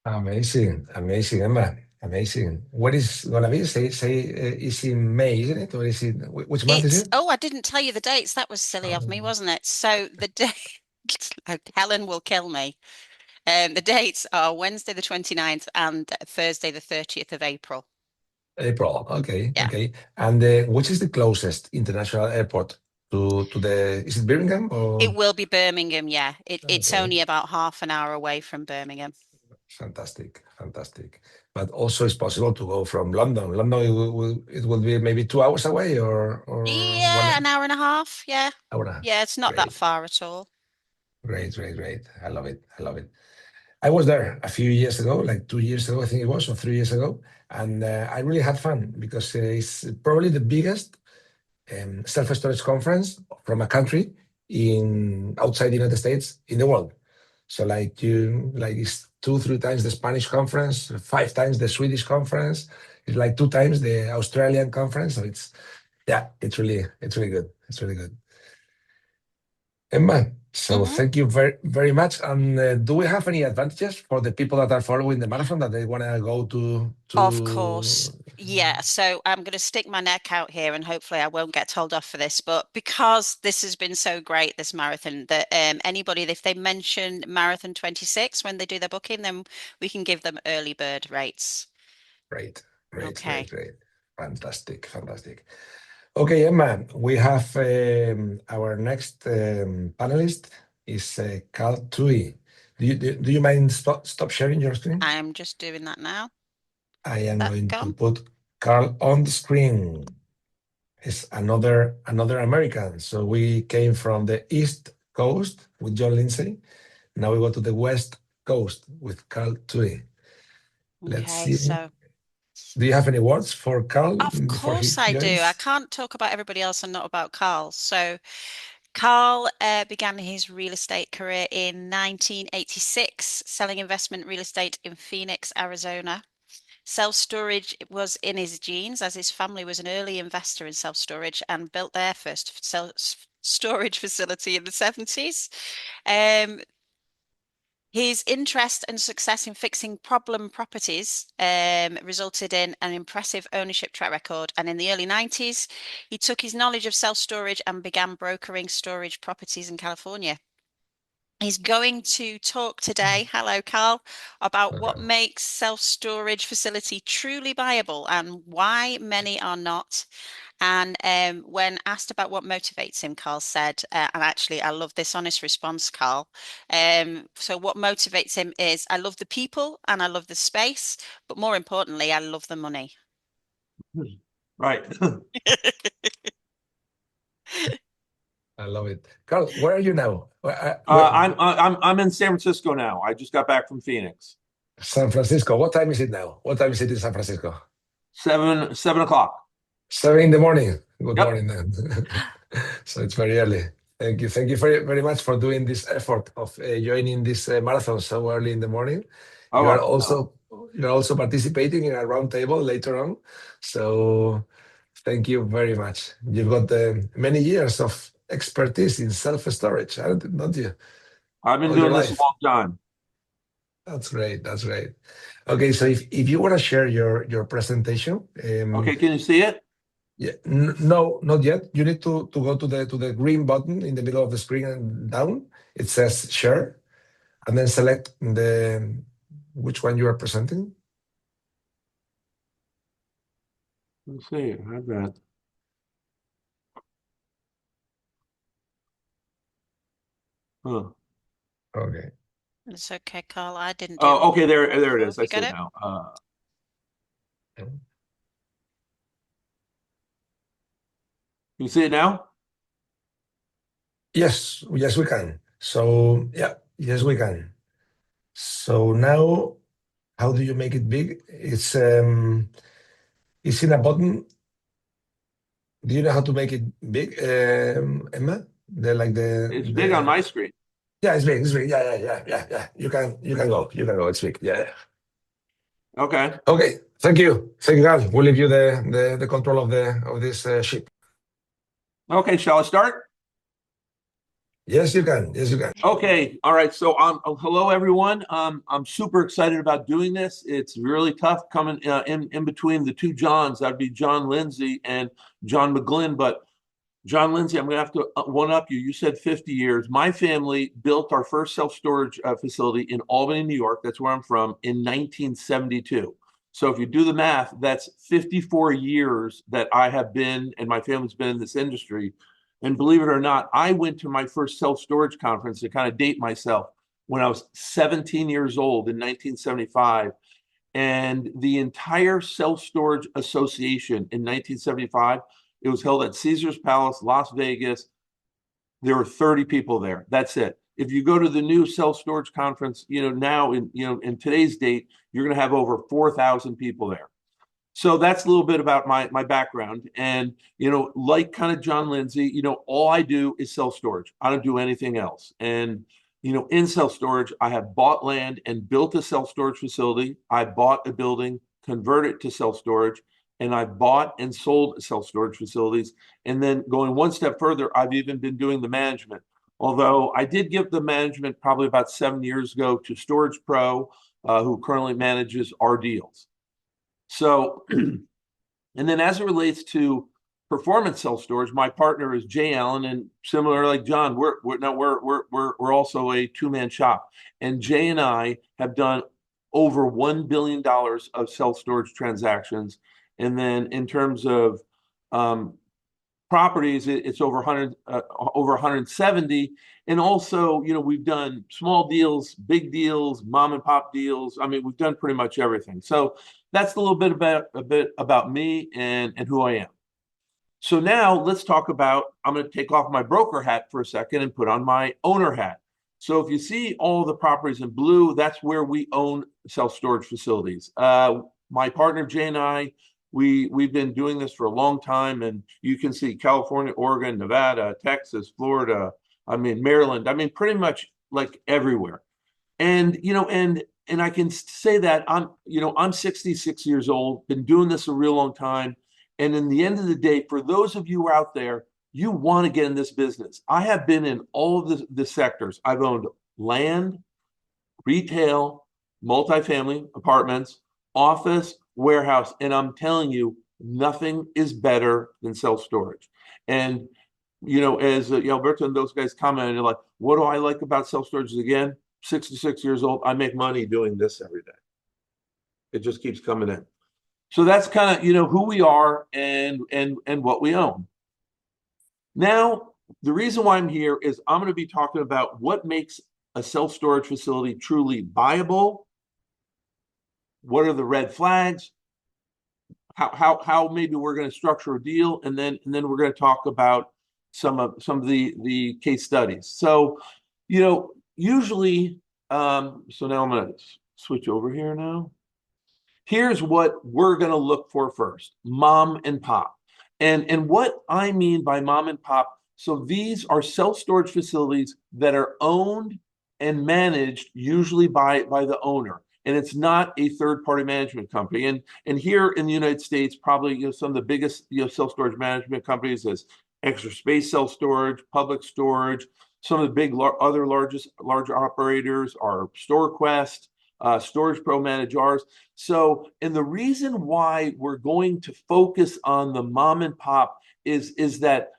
Amazing, Emma. Amazing. What is gonna be? Say, it's in May, isn't it? Or is it which month is it? Oh, I didn't tell you the dates. That was silly of me, wasn't it? So the date, Helen will kill me. The dates are Wednesday the 29th and Thursday the 30th of April. April. Okay, Yeah. okay. And which is the closest international airport to the? Is it Birmingham or? It will be Birmingham. Yeah, it's Okay. only about half an hour away from Birmingham. Fantastic, fantastic. But also it's possible to go from London. London, it will be maybe 2 hours away or Yeah, an hour and a half. Yeah. hour and a half. Yeah, it's not that Great. far at all. Great. I love it. I was there a few years ago, like 2 years ago, I think it was, or 3 years ago. And I really had fun because it's probably the biggest self-storage conference from a country outside the United States in the world. So it's 2-3 times the Spanish conference, 5 times the Swedish conference. It's like 2 times the Australian conference. So it's really good. It's really good. Emma, so thank you very, very much. And do we have any advantages for the people that are following the marathon that they want to go to? Of course. Yeah. So I'm going to stick my neck out here and hopefully I won't get told off for this. But because this has been so great, this marathon, that anybody, if they mention Marathon 26 when they do their booking, then we can give them early bird rates. Great. Okay. Fantastic. Okay, Emma, we have our next panelist is Carl Touhey. Do you mind stop sharing your screen? I am just doing that now. I am going to put Carl on the screen. It's another American. So we came from the East Coast with John Lindsey. Now we go to the West Coast with Carl Touhey. Let's see. So Do you have any words for Carl Of before he course I do. joins? I can't talk about everybody else and not about Carl. So Carl began his real estate career in 1986, selling investment real estate in Phoenix, Arizona. Self-storage was in his genes, as his family was an early investor in self-storage and built their first self-storage facility in the 70s. His interest and success in fixing problem properties resulted in an impressive ownership track record. And in the early 90s, he took his knowledge of self-storage and began brokering storage properties in California. He's going to talk today, hello Carl, about what makes self-storage facility truly viable and why many are not. And when asked about what motivates him, Carl said, and actually I love this honest response, Carl. So what motivates him is, I love the people and I love the space, but more importantly, I love the money. Right. I love it. Carl, where are you now? I'm in San Francisco now. I just got back from Phoenix. San Francisco. What time is it now? What time is it in San Francisco? 7 o'clock. 7 in the morning. Good Yep. morning then. So it's very early. Thank you. Thank you very, very much for doing this effort of joining this marathon so early in the morning. Oh, You're also participating in a roundtable later on. So thank you very much. You've got many years of expertise in self-storage, don't you? I've been All your doing this a life. long time. That's great. That's great. Okay, so if you want to share your presentation. Okay, can you see it? Yeah, no, not yet. You need to go to the green button in the middle of the screen and down. It says share, and then select which one you are presenting. Let's see. I have that. Huh. Okay. It's okay, Carl. I didn't do Oh, okay. There it is. I You see got it it? now. You see it now? Yes, we can. So yeah, yes, we can. So now, how do you make it big? It's in a button. Do you know how to make it big, Emma? It's big on my screen. Yeah, it's big. It's big. Yeah. You can go. It's big. Yeah. Okay. Okay. Thank you, Carl. We'll leave you the control of this ship. Okay. Shall I start? Yes, you can. Okay. All right. So hello, everyone. I'm super excited about doing this. It's really tough coming in between the two Johns. That'd be John Lindsey and John McGlynn. But John Lindsey, I'm going to have to one-up you. You said 50 years. My family built our first self-storage facility in Albany, New York. That's where I'm from, in 1972. So if you do the math, that's 54 years that I have been, and my family's been in this industry. And believe it or not, I went to my first self-storage conference to kind of date myself when I was 17 years old in 1975. And the entire Self-Storage Association in 1975, it was held at Caesar's Palace, Las Vegas. There were 30 people there. That's it. If you go to the new self-storage conference, now in today's date, you're going to have over 4,000 people there. So that's a little bit about my background. And, like kind of John Lindsey, all I do is self-storage. I don't do anything else. And, in self-storage, I have bought land and built a self-storage facility. I bought a building, converted it to self-storage, and I bought and sold self-storage facilities. And then going one step further, I've even been doing the management. Although I did give the management probably about 7 years ago to Storage Pro, who currently manages our deals. So, and then as it relates to performance self-storage, my partner is Jay Allen, and similar like John, we're also a two-man shop. And Jay and I have done over $1 billion of self-storage transactions. And then in terms of properties, it's over 170. And also, we've done small deals, big deals, mom and pop deals. I mean, we've done pretty much everything. So that's a little bit about me and who I am. So now let's talk about, I'm going to take off my broker hat for a second and put on my owner hat. So if you see all the properties in blue, that's where we own self-storage facilities. my partner Jay and I, we've been doing this for a long time, and you can see California, Oregon, Nevada, Texas, Florida, I mean Maryland, I mean pretty much like everywhere. And and I can say that I'm 66 years old, been doing this a real long time. And in the end of the day, for those of you out there, you want to get in this business. I have been in all of the sectors. I've owned land, retail, multifamily apartments, office, warehouse, and I'm telling you, nothing is better than self-storage. And as Alberto and those guys commented, like, what do I like about self-storage? Again, 66 years old, I make money doing this every day. It just keeps coming in. So that's kind of who we are and what we own. Now, the reason why I'm here is I'm going to be talking about what makes a self-storage facility truly viable. What are the red flags? How maybe we're going to structure a deal, and then we're going to talk about some of the case studies. So, usually, so now I'm going to switch over here now. Here's what we're going to look for first: mom and pop. And what I mean by mom and pop, so these are self-storage facilities that are owned and managed usually by the owner. And it's not a third-party management company. And here in the United States, probably some of the biggest self-storage management companies is Extra Space Self-Storage, Public Storage. Some of the big larger operators are StoreQuest, Storage Pro manage ours. So, and the reason why we're going to focus on the mom and pop is that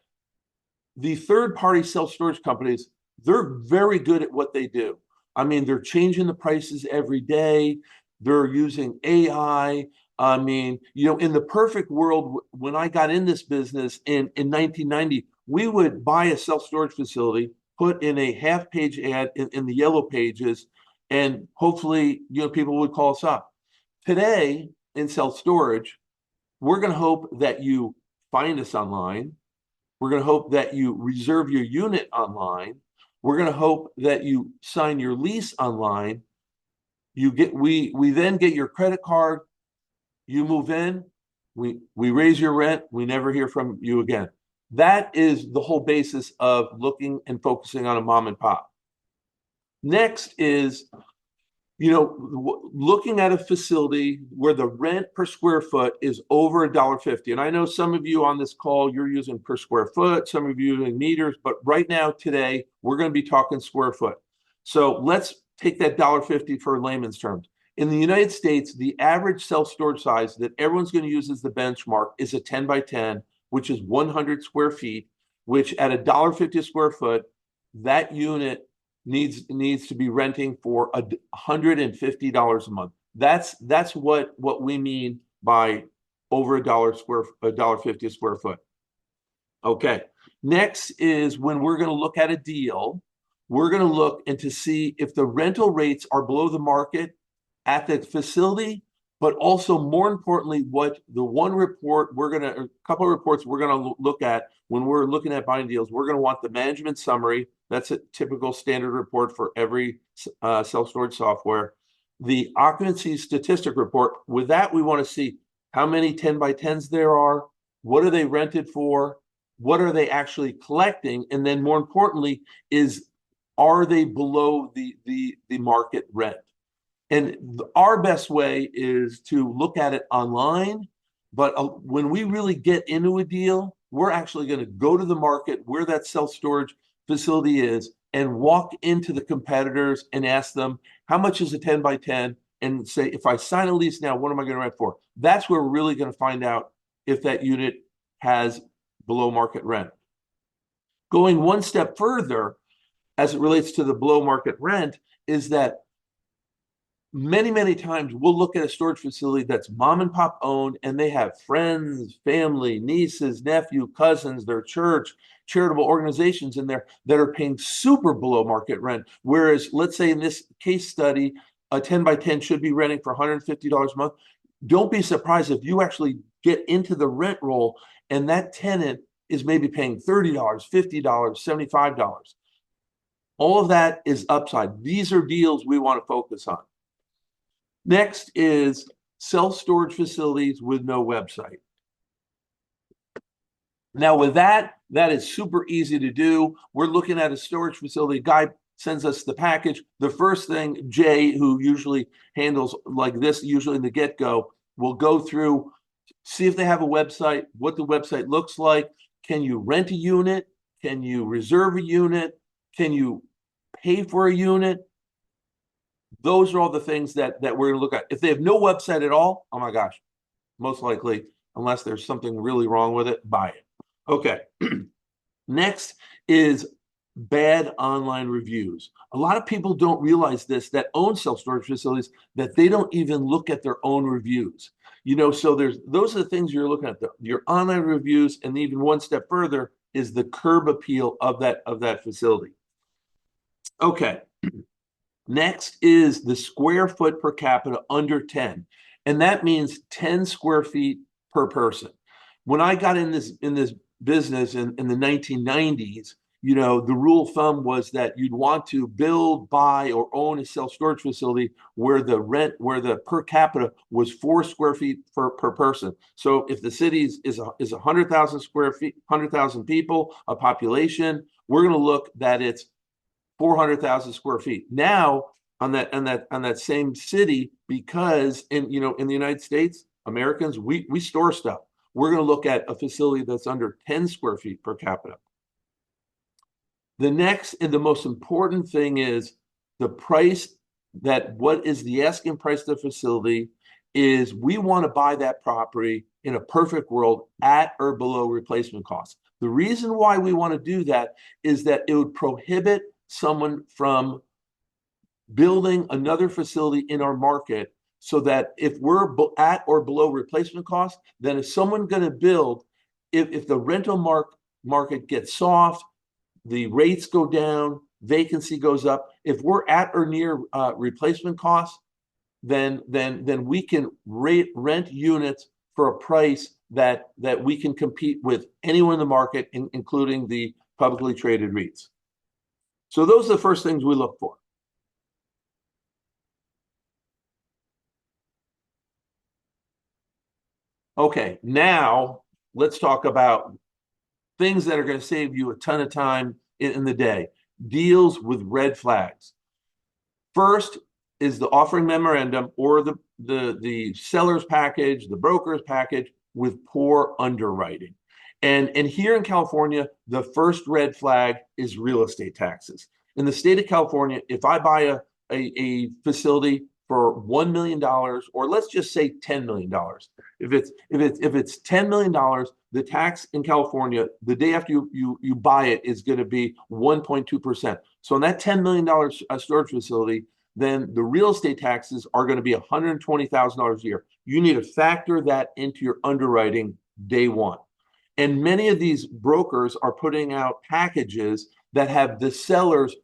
the third-party self-storage companies, they're very good at what they do. I mean, they're changing the prices every day. They're using AI. I mean, in the perfect world, when I got in this business in 1990, we would buy a self-storage facility, put in a half-page ad in the yellow pages, and hopefully, people would call us up. Today, in self-storage, we're going to hope that you find us online. We're going to hope that you reserve your unit online. We're going to hope that you sign your lease online. We then get your credit card. You move in. We raise your rent. We never hear from you again. That is the whole basis of looking and focusing on a mom and pop. Next is, looking at a facility where the rent per square foot is over $1.50. And I know some of you on this call, you're using per square foot, some of you using meters, but right now today, we're going to be talking square foot. So let's take that $1.50 for layman's terms. In the United States, the average self-storage size that everyone's going to use as the benchmark is a 10 by 10, which is 100 square feet, which at $1.50 a square foot, that unit needs to be renting for $150 a month. That's what we mean by over $1.50 a square foot. Okay. Next is when we're going to look at a deal, we're going to look and to see if the rental rates are below the market at the facility, but also more importantly, what the a couple of reports we're going to look at when we're looking at buying deals. We're going to want the management summary. That's a typical standard report for every self-storage software. The occupancy statistic report. With that, we want to see how many 10 by 10s there are. What are they rented for? What are they actually collecting? And then more importantly, are they below the market rent? And our best way is to look at it online. But when we really get into a deal, we're actually going to go to the market where that self-storage facility is and walk into the competitors and ask them, how much is a 10 by 10? And say, if I sign a lease now, what am I going to rent for? That's where we're really going to find out if that unit has below market rent. Going one step further, as it relates to the below market rent, is that many times we'll look at a storage facility that's mom and pop owned, and they have friends, family, nieces, nephew, cousins, their church, charitable organizations in there that are paying super below market rent. Whereas, let's say in this case study, a 10 by 10 should be renting for $150 a month. Don't be surprised if you actually get into the rent roll and that tenant is maybe paying $30, $50, $75. All of that is upside. These are deals we want to focus on. Next is self-storage facilities with no website. Now with that is super easy to do. We're looking at a storage facility. Guy sends us the package. The first thing, Jay, who usually handles like this, usually in the get-go, will go through, see if they have a website, what the website looks like. Can you rent a unit? Can you reserve a unit? Can you pay for a unit? Those are all the things that we're going to look at. If they have no website at all, oh my gosh, most likely, unless there's something really wrong with it, buy it. Okay. Next is bad online reviews. A lot of people don't realize this, that own self-storage facilities, that they don't even look at their own reviews. You know, so those are the things you're looking at, your online reviews, and even one step further is the curb appeal of that facility. Okay. Next is the square foot per capita under 10. And that means 10 square feet per person. When I got in this business in the 1990s, you know, the rule of thumb was that you'd want to build, buy, or own a self-storage facility where the per capita was 4 square feet per person. So if the city is 100,000 square feet, 100,000 people, a population, we're going to look that it's 400,000 square feet. Now on that same city, because in the United States, Americans, we store stuff. We're going to look at a facility that's under 10 square feet per capita. The next and the most important thing is the price, what is the asking price of the facility is we want to buy that property in a perfect world at or below replacement cost. The reason why we want to do that is that it would prohibit someone from building another facility in our market, so that if we're at or below replacement cost, then if someone's going to build, if the rental market gets soft, the rates go down, vacancy goes up. If we're at or near replacement cost, then we can rent units for a price that we can compete with anyone in the market, including the publicly traded REITs. So those are the first things we look for. Okay, now let's talk about things that are going to save you a ton of time in the day. Deals with red flags. First is the offering memorandum or the seller's package, the broker's package with poor underwriting. And here in California, the first red flag is real estate taxes. In the state of California, if I buy a facility for $1 million, or let's just say $10 million. If it's $10 million, the tax in California, the day after you buy it, is going to be 1.2%. So in that $10 million storage facility, then the real estate taxes are going to be $120,000 a year. You need to factor that into your underwriting day one. And many of these brokers are putting out packages that have the seller's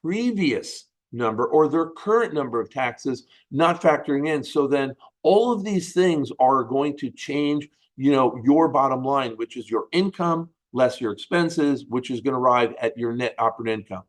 previous number or their current number of taxes not factoring in. So then all of these things are going to change, your bottom line, which is your income less your expenses, which is going to arrive at your net operating income.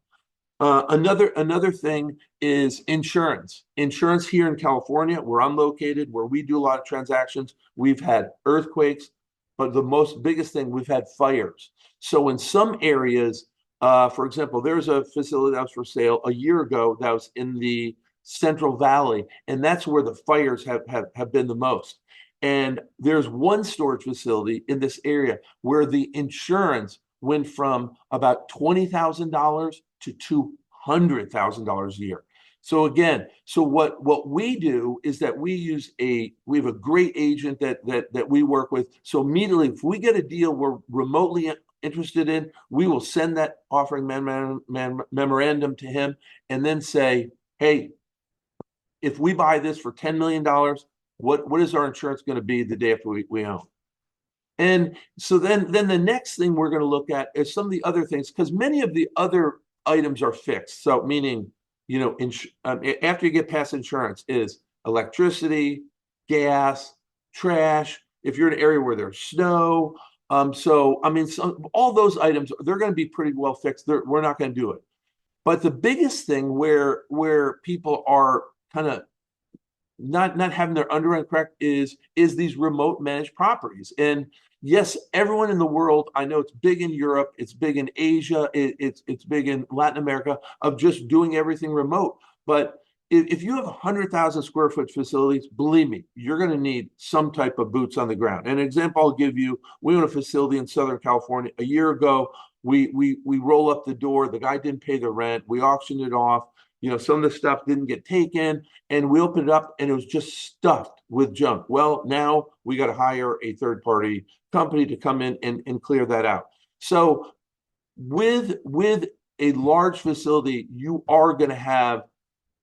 Another thing is insurance. Insurance here in California, where I'm located, where we do a lot of transactions, we've had earthquakes, but the biggest thing, we've had fires. So in some areas, for example, there's a facility that was for sale a year ago that was in the Central Valley, and that's where the fires have been the most. And there's one storage facility in this area where the insurance went from about $20,000 to $200,000 a year. So again, what we do is that we have a great agent that we work with. So immediately, if we get a deal we're remotely interested in, we will send that offering memorandum to him and then say, hey, if we buy this for $10 million, what is our insurance going to be the day after we own? And so then the next thing we're going to look at is some of the other things, because many of the other items are fixed. So meaning, after you get past insurance is electricity, gas, trash. If you're in an area where there's snow, all those items, they're going to be pretty well fixed. We're not going to do it. But the biggest thing where people are kind of not having their underwriting correct is these remote managed properties. And yes, everyone in the world, I know it's big in Europe, it's big in Asia, it's big in Latin America, of just doing everything remote. But if you have 100,000 square foot facilities, believe me, you're going to need some type of boots on the ground. An example I'll give you, we own a facility in Southern California. A year ago, we roll up the door, the guy didn't pay the rent, we auctioned it off, some of the stuff didn't get taken, and we opened it up and it was just stuffed with junk. Well, now we got to hire a third-party company to come in and clear that out. So with a large facility, you are going to have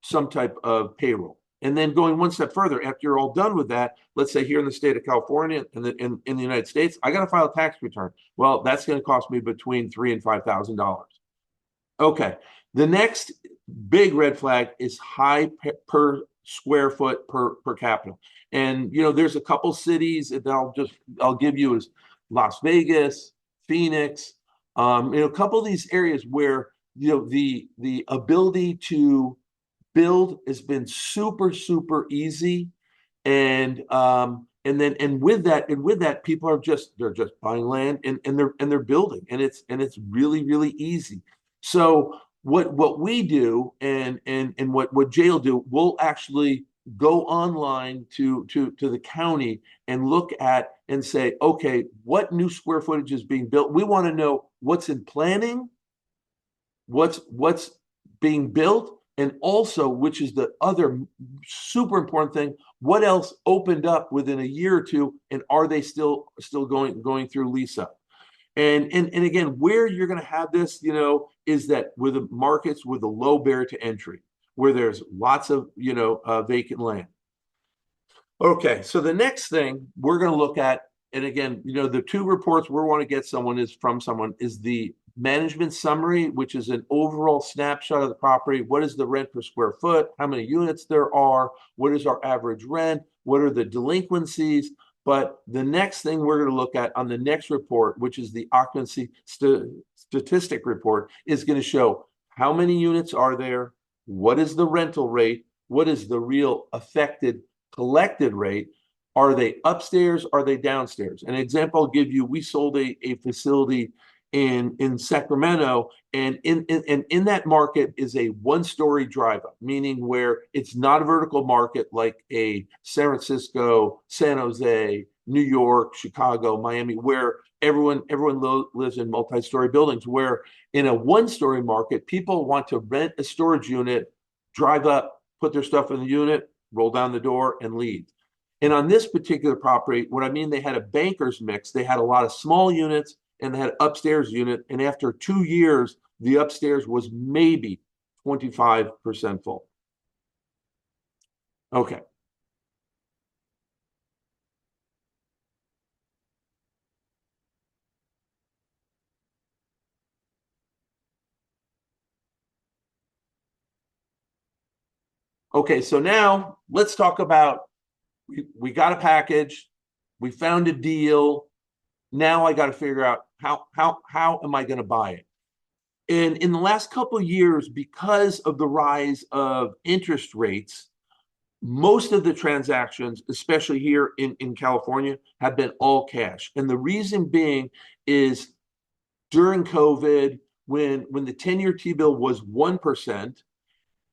some type of payroll. And then going one step further, after you're all done with that, let's say here in the state of California and in the United States, I got to file a tax return. Well, that's going to cost me between $3,000 and $5,000. Okay. The next big red flag is high per square foot per capita. And, there's a couple cities that I'll give you is Las Vegas, Phoenix, a couple of these areas where, the ability to build has been super, super easy. And with that, people are they're just buying land and they're building, and it's really, really easy. So what we do and what Jay will do, we'll actually go online to the county and look at and say, okay, what new square footage is being built? We want to know what's in planning, what's being built, and also, which is the other super important thing, what else opened up within a year or two, and are they still going through lease up? And again, where you're going to have this, is that with the markets with a low barrier to entry, where there's lots of vacant land. Okay, so the next thing we're going to look at, and again, the two reports we want to get from someone is the management summary, which is an overall snapshot of the property. What is the rent per square foot? How many units there are? What is our average rent? What are the delinquencies? But the next thing we're going to look at on the next report, which is the occupancy statistic report, is going to show how many units are there? What is the rental rate? What is the real affected collected rate? Are they upstairs? Are they downstairs? An example I'll give you, we sold a facility in Sacramento, and in that market is a one-story drive-up, meaning where it's not a vertical market like a San Francisco, San Jose, New York, Chicago, Miami, where everyone lives in multi-story buildings, where in a one-story market, people want to rent a storage unit, drive up, put their stuff in the unit, roll down the door, and leave. And on this particular property, what I mean, they had a banker's mix. They had a lot of small units, and they had upstairs unit. And after 2 years, the upstairs was maybe 25% full. Okay. Okay, so now let's talk about, we got a package, we found a deal. Now I got to figure out how am I going to buy it? And in the last couple of years, because of the rise of interest rates, most of the transactions, especially here in California, have been all cash. And the reason being is during COVID, when the 10-year T-bill was 1%,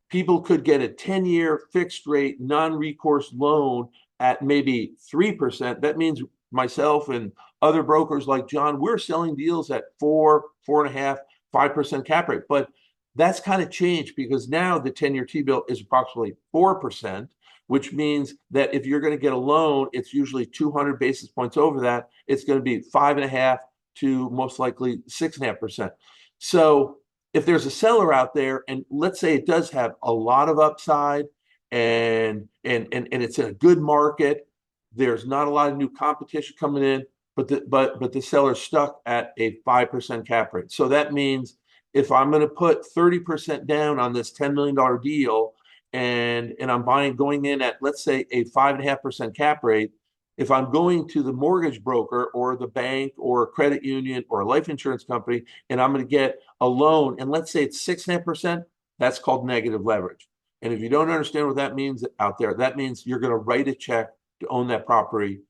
people could get a 10-year fixed rate non-recourse loan at maybe 3%. That means myself and other brokers like John, we're selling deals at 4.5%, 5% cap rate. But that's kind of changed because now the 10-year T-bill is approximately 4%, which means that if you're going to get a loan, it's usually 200 basis points over that. It's going to be 5.5% to most likely 6.5%. So if there's a seller out there, and let's say it does have a lot of upside and it's in a good market, there's not a lot of new competition coming in, but the seller's stuck at a 5% cap rate. So that means if I'm going to put 30% down on this $10 million deal and I'm going in at, let's say, a 5.5% cap rate, if I'm going to the mortgage broker or the bank or a credit union or a life insurance company and I'm going to get a loan, and let's say it's 6.5%, that's called negative leverage. And if you don't understand what that means out there, that means you're going to write a check to own that property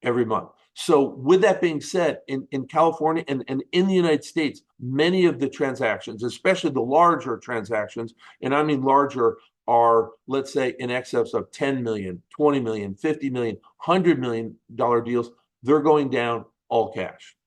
every month. So with that being said, in California and in the United States, many of the transactions, especially the larger transactions, and I mean larger, are, let's say, in excess of 10 million, 20 million, 50 million, $100 million deals. They're going down all cash.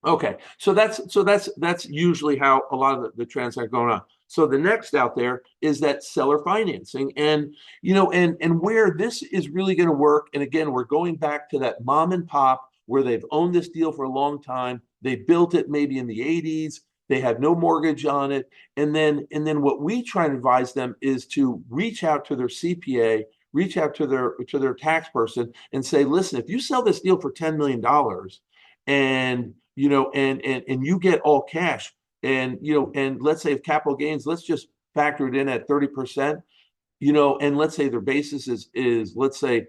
Okay, so that's usually how a lot of the transactions are going on. So the next out there is that seller financing, and and where this is really going to work. And again, we're going back to that mom and pop where they've owned this deal for a long time. They built it maybe in the 80s. They have no mortgage on it, and then what we try and advise them is to reach out to their CPA, reach out to their tax person, and say, listen, if you sell this deal for $10 million, and and you get all cash, and and let's say if capital gains, let's just factor it in at 30%, and let's say their basis is let's say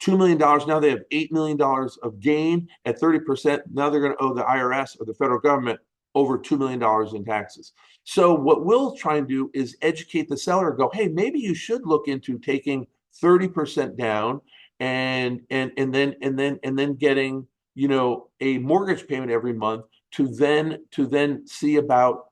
$2 million. Now they have $8 million of gain at 30%. Now they're going to owe the IRS or the federal government over $2 million in taxes. So what we'll try and do is educate the seller, go, hey, maybe you should look into taking 30% down and then getting a mortgage payment every month to then see about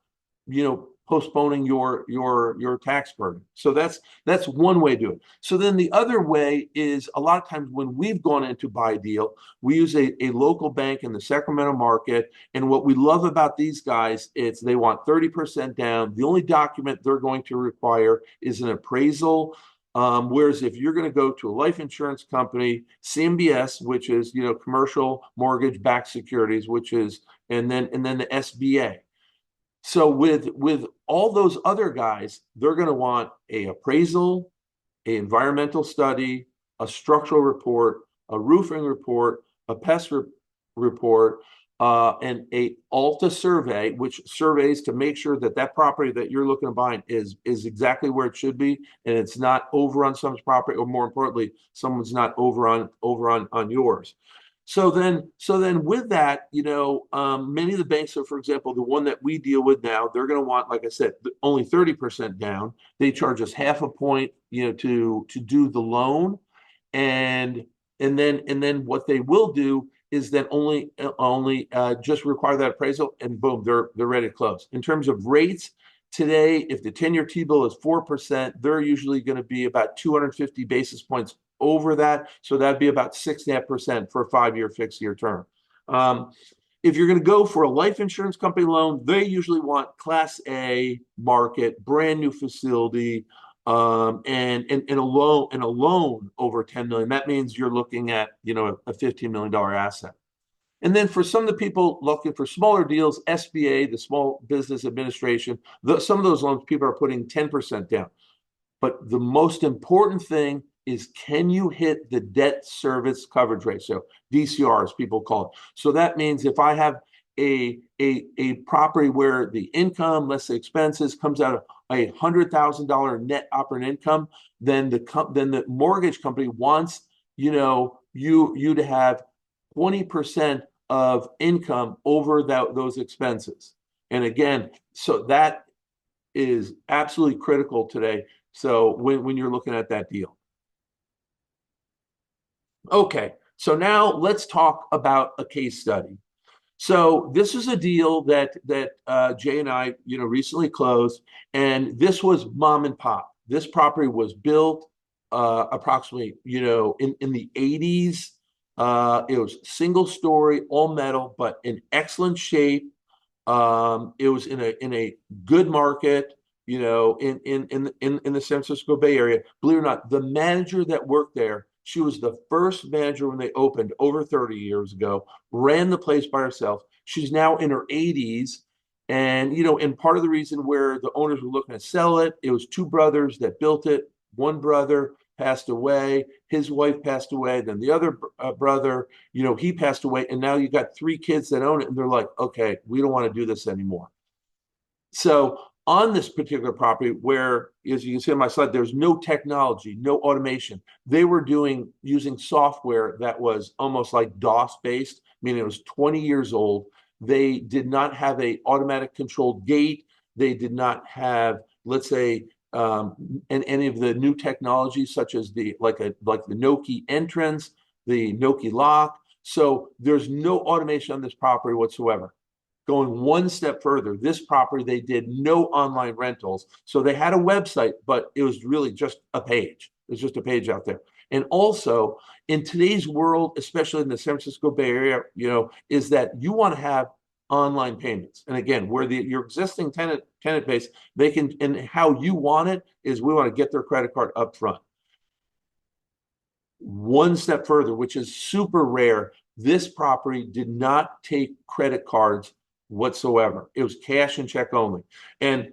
postponing your tax burden. So that's one way to do it. So then the other way is, a lot of times when we've gone into buy a deal, we use a local bank in the Sacramento market. And what we love about these guys is they want 30% down. The only document they're going to require is an appraisal. Whereas if you're going to go to a life insurance company, CMBS, which is commercial mortgage-backed securities, and then the SBA. So with all those other guys, they're going to want an appraisal, an environmental study, a structural report, a roofing report, a pest report, and a ALTA survey, which surveys to make sure that that property that you're looking to buy is exactly where it should be, and it's not over on someone's property, or more importantly, someone's not over on yours. So then with that, many of the banks, so for example, the one that we deal with now, they're going to want, like I said, only 30% down. They charge us half a point, to do the loan, and then what they will do is then only just require that appraisal, and boom, they're ready to close. In terms of rates today, if the 10-year T-bill is 4%, they're usually going to be about 250 basis points over that. So that'd be about 6.5% for a 5-year fixed year term. If you're going to go for a life insurance company loan, they usually want Class A market, brand new facility, and a loan over 10 million. That means you're looking at a $15 million asset. And then for some of the people looking for smaller deals, SBA, the Small Business Administration, some of those loans people are putting 10% down. But the most important thing is, can you hit the debt service coverage ratio, DCR as people call it. So that means if I have a property where the income less the expenses comes out of $100,000 net operating income, then the mortgage company wants you to have 20% of income over those expenses. And again, so that is absolutely critical today. So when you're looking at that deal. Okay, so now let's talk about a case study. So this is a deal that Jay and I recently closed, and this was mom and pop. This property was built approximately in the 80s. It was single story, all metal, but in excellent shape. It was in a good market, in the San Francisco Bay Area. Believe it or not, the manager that worked there, she was the first manager when they opened over 30 years ago, ran the place by herself. She's now in her 80s. And, and part of the reason where the owners were looking to sell it, it was two brothers that built it. One brother passed away, his wife passed away, then the other brother, he passed away. And now you got 3 kids that own it. And they're like, okay, we don't want to do this anymore. So on this particular property, where, as you can see on my slide, there's no technology, no automation. They were using software that was almost like DOS based, meaning it was 20 years old. They did not have a automatic controlled gate. They did not have, let's say, and any of the new technologies such as the Nokē entrance, the Nokē lock. So there's no automation on this property whatsoever. Going one step further, this property, they did no online rentals. So they had a website, but it was really just a page. It's just a page out there. And also in today's world, especially in the San Francisco Bay Area, is that you want to have online payments. And again, where your existing tenant base, they can, and how you want it is we want to get their credit card up front. One step further, which is super rare, this property did not take credit cards whatsoever. It was cash and check only. And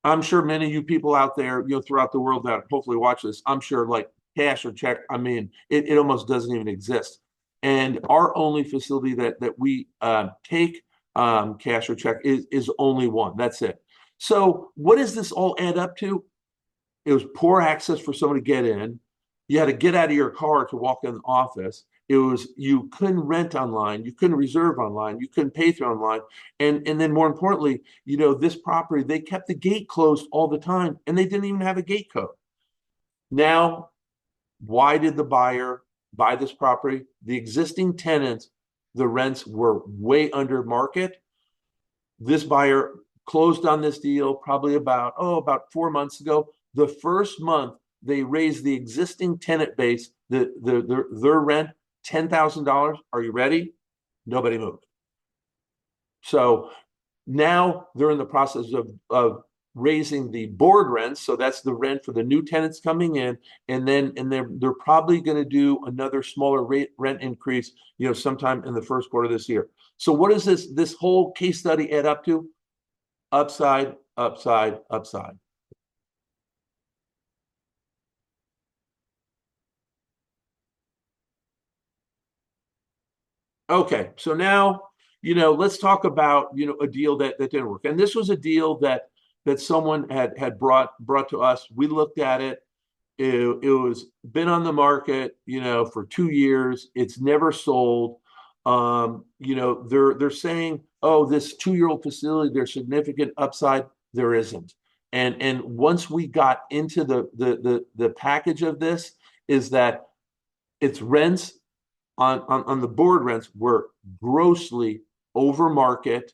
I'm sure many of you people out there, throughout the world that hopefully watch this, I'm sure like cash or check, I mean, it almost doesn't even exist. And our only facility that we take cash or check is only one. That's it. So what does this all add up to? It was poor access for someone to get in. You had to get out of your car to walk in the office. It was, you couldn't rent online, you couldn't reserve online, you couldn't pay through online. And then more importantly, this property, they kept the gate closed all the time and they didn't even have a gate code. Now, why did the buyer buy this property? The existing tenants, the rents were way under market. This buyer closed on this deal probably about 4 months ago. The first month they raised the existing tenant base, their rent, $10,000. Are you ready? Nobody moved. So now they're in the process of raising the board rents. So that's the rent for the new tenants coming in. And they're probably going to do another smaller rent increase, sometime in the first quarter of this year. So what does this whole case study add up to? Upside, upside, upside. Okay, so now, let's talk about, a deal that didn't work. And this was a deal that someone had brought to us. We looked at it. It was been on the market, for 2 years. It's never sold. They're saying, oh, this 2-year-old facility, there's significant upside. There isn't. And once we got into the package of this, is that its rents on the board rents were grossly over market.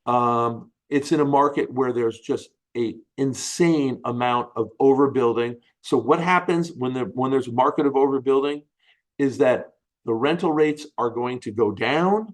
It's in a market where there's just an insane amount of overbuilding. So what happens when there's a market of overbuilding is that the rental rates are going to go down,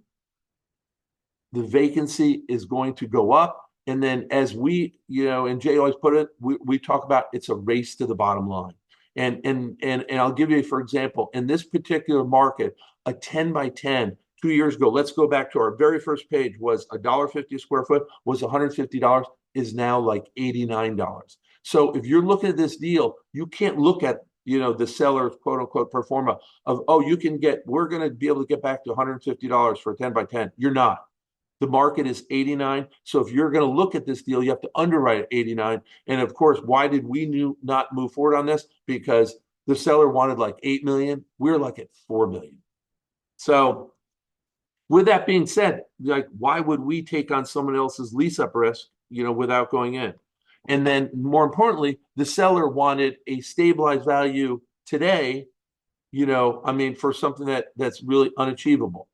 the vacancy is going to go up, and then as we, and Jay always put it, we talk about it's a race to the bottom line. And I'll give you, for example, in this particular market, a 10 by 10 2 years ago, let's go back to our very first page, was $1.50 a square foot, was $150, is now like $89. So if you're looking at this deal, you can't look at, the seller's quote unquote pro forma of, we're going to be able to get back to $150 for a 10 by 10. You're not. The market is 89. So if you're going to look at this deal, you have to underwrite at 89. And of course, why did we not move forward on this? Because the seller wanted like 8 million. We're like at 4 million. So with that being said, like, why would we take on someone else's lease up risk, without going in? And then more importantly, the seller wanted a stabilized value today, for something that's really unachievable.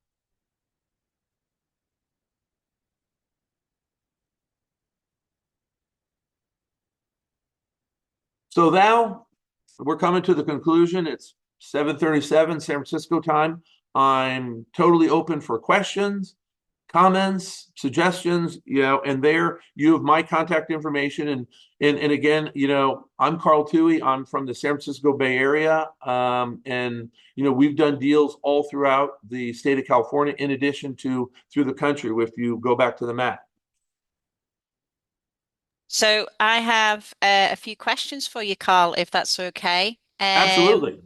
So now we're coming to the conclusion. It's 7:37 San Francisco time. I'm totally open for questions, comments, suggestions, and there you have my contact information. And again, I'm Carl Touhey. I'm from the San Francisco Bay Area. And we've done deals all throughout the state of California, in addition to through the country, if you go back to the map. So I have a few questions for you, Carl, if that's okay. Absolutely.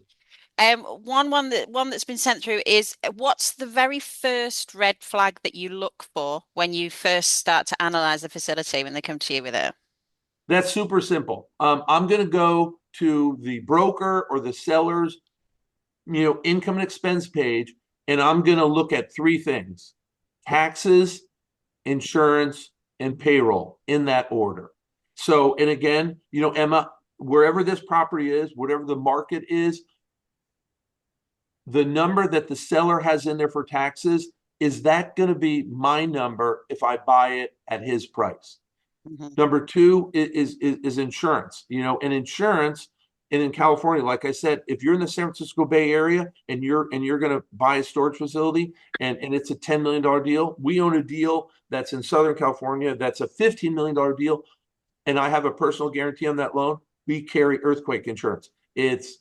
One that's been sent through is, what's the very first red flag that you look for when you first start to analyze the facility when they come to you with it? That's super simple. I'm going to go to the broker or the seller's, income and expense page, and I'm going to look at 3 things: taxes, insurance, and payroll, in that order. So, and again, you know, Emma, wherever this property is, whatever the market is, the number that the seller has in there for taxes, is that going to be my number if I buy it at his price? Number two is insurance, you know, and insurance, and in California, like I said, if you're in the San Francisco Bay Area and you're going to buy a storage facility and it's a $10 million deal, we own a deal that's in Southern California that's a $15 million deal, and I have a personal guarantee on that loan. We carry earthquake insurance. It's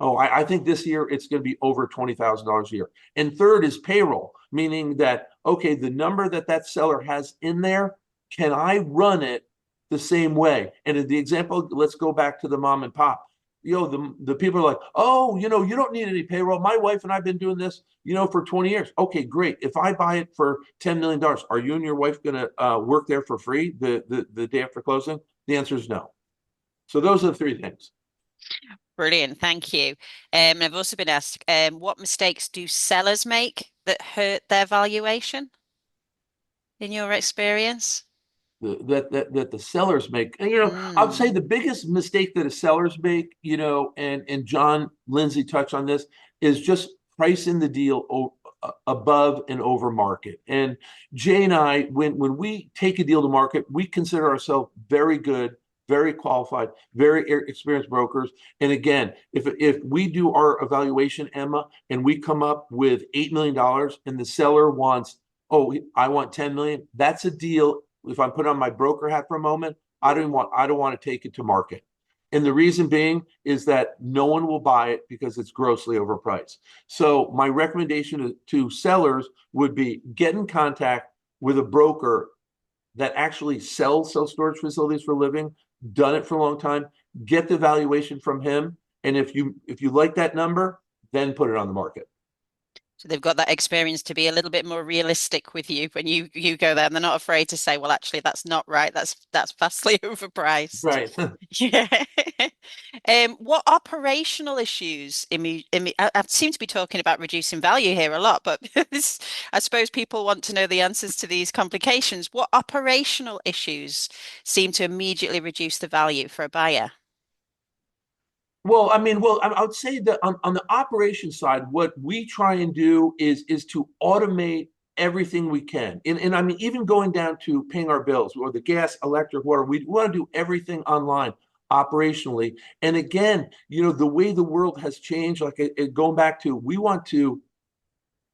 I think this year it's going to be over $20,000 a year. And third is payroll, meaning that, okay, the number that seller has in there, can I run it the same way? And in the example, let's go back to the mom and pop. You know, the people are like, oh, you know, you don't need any payroll. My wife and I've been doing this, you know, for 20 years. Okay, great. If I buy it for $10 million, are you and your wife going to work there for free the day after closing? The answer is no. So those are the three things. Brilliant, thank you. And I've also been asked, what mistakes do sellers make that hurt their valuation, in your experience? That the sellers make. And, you know, I would say the biggest mistake that a sellers make, you know, and John Lindsey touched on this, is just pricing the deal above and over market. And Jay and I, when we take a deal to market, we consider ourselves very good, very qualified, very experienced brokers. And again, if we do our evaluation, Emma, and we come up with $8 million and the seller wants, I want 10 million, that's a deal. If I put on my broker hat for a moment, I don't want to take it to market. And the reason being is that no one will buy it because it's grossly overpriced. So my recommendation to sellers would be get in contact with a broker that actually sells self-storage facilities for a living, done it for a long time, get the valuation from him. And if you like that number, then put it on the market. So they've got that experience to be a little bit more realistic with you when you go there, and they're not afraid to say, well, actually, that's not right. That's vastly overpriced. Right. Yeah. What operational issues? I seem to be talking about reducing value here a lot, but I suppose people want to know the answers to these complications. What operational issues seem to immediately reduce the value for a buyer? Well, I would say that on the operation side, what we try and do is to automate everything we can. And I mean, even going down to paying our bills or the gas, electric, water, we want to do everything online operationally. And again, you know, the way the world has changed, like going back to, we want to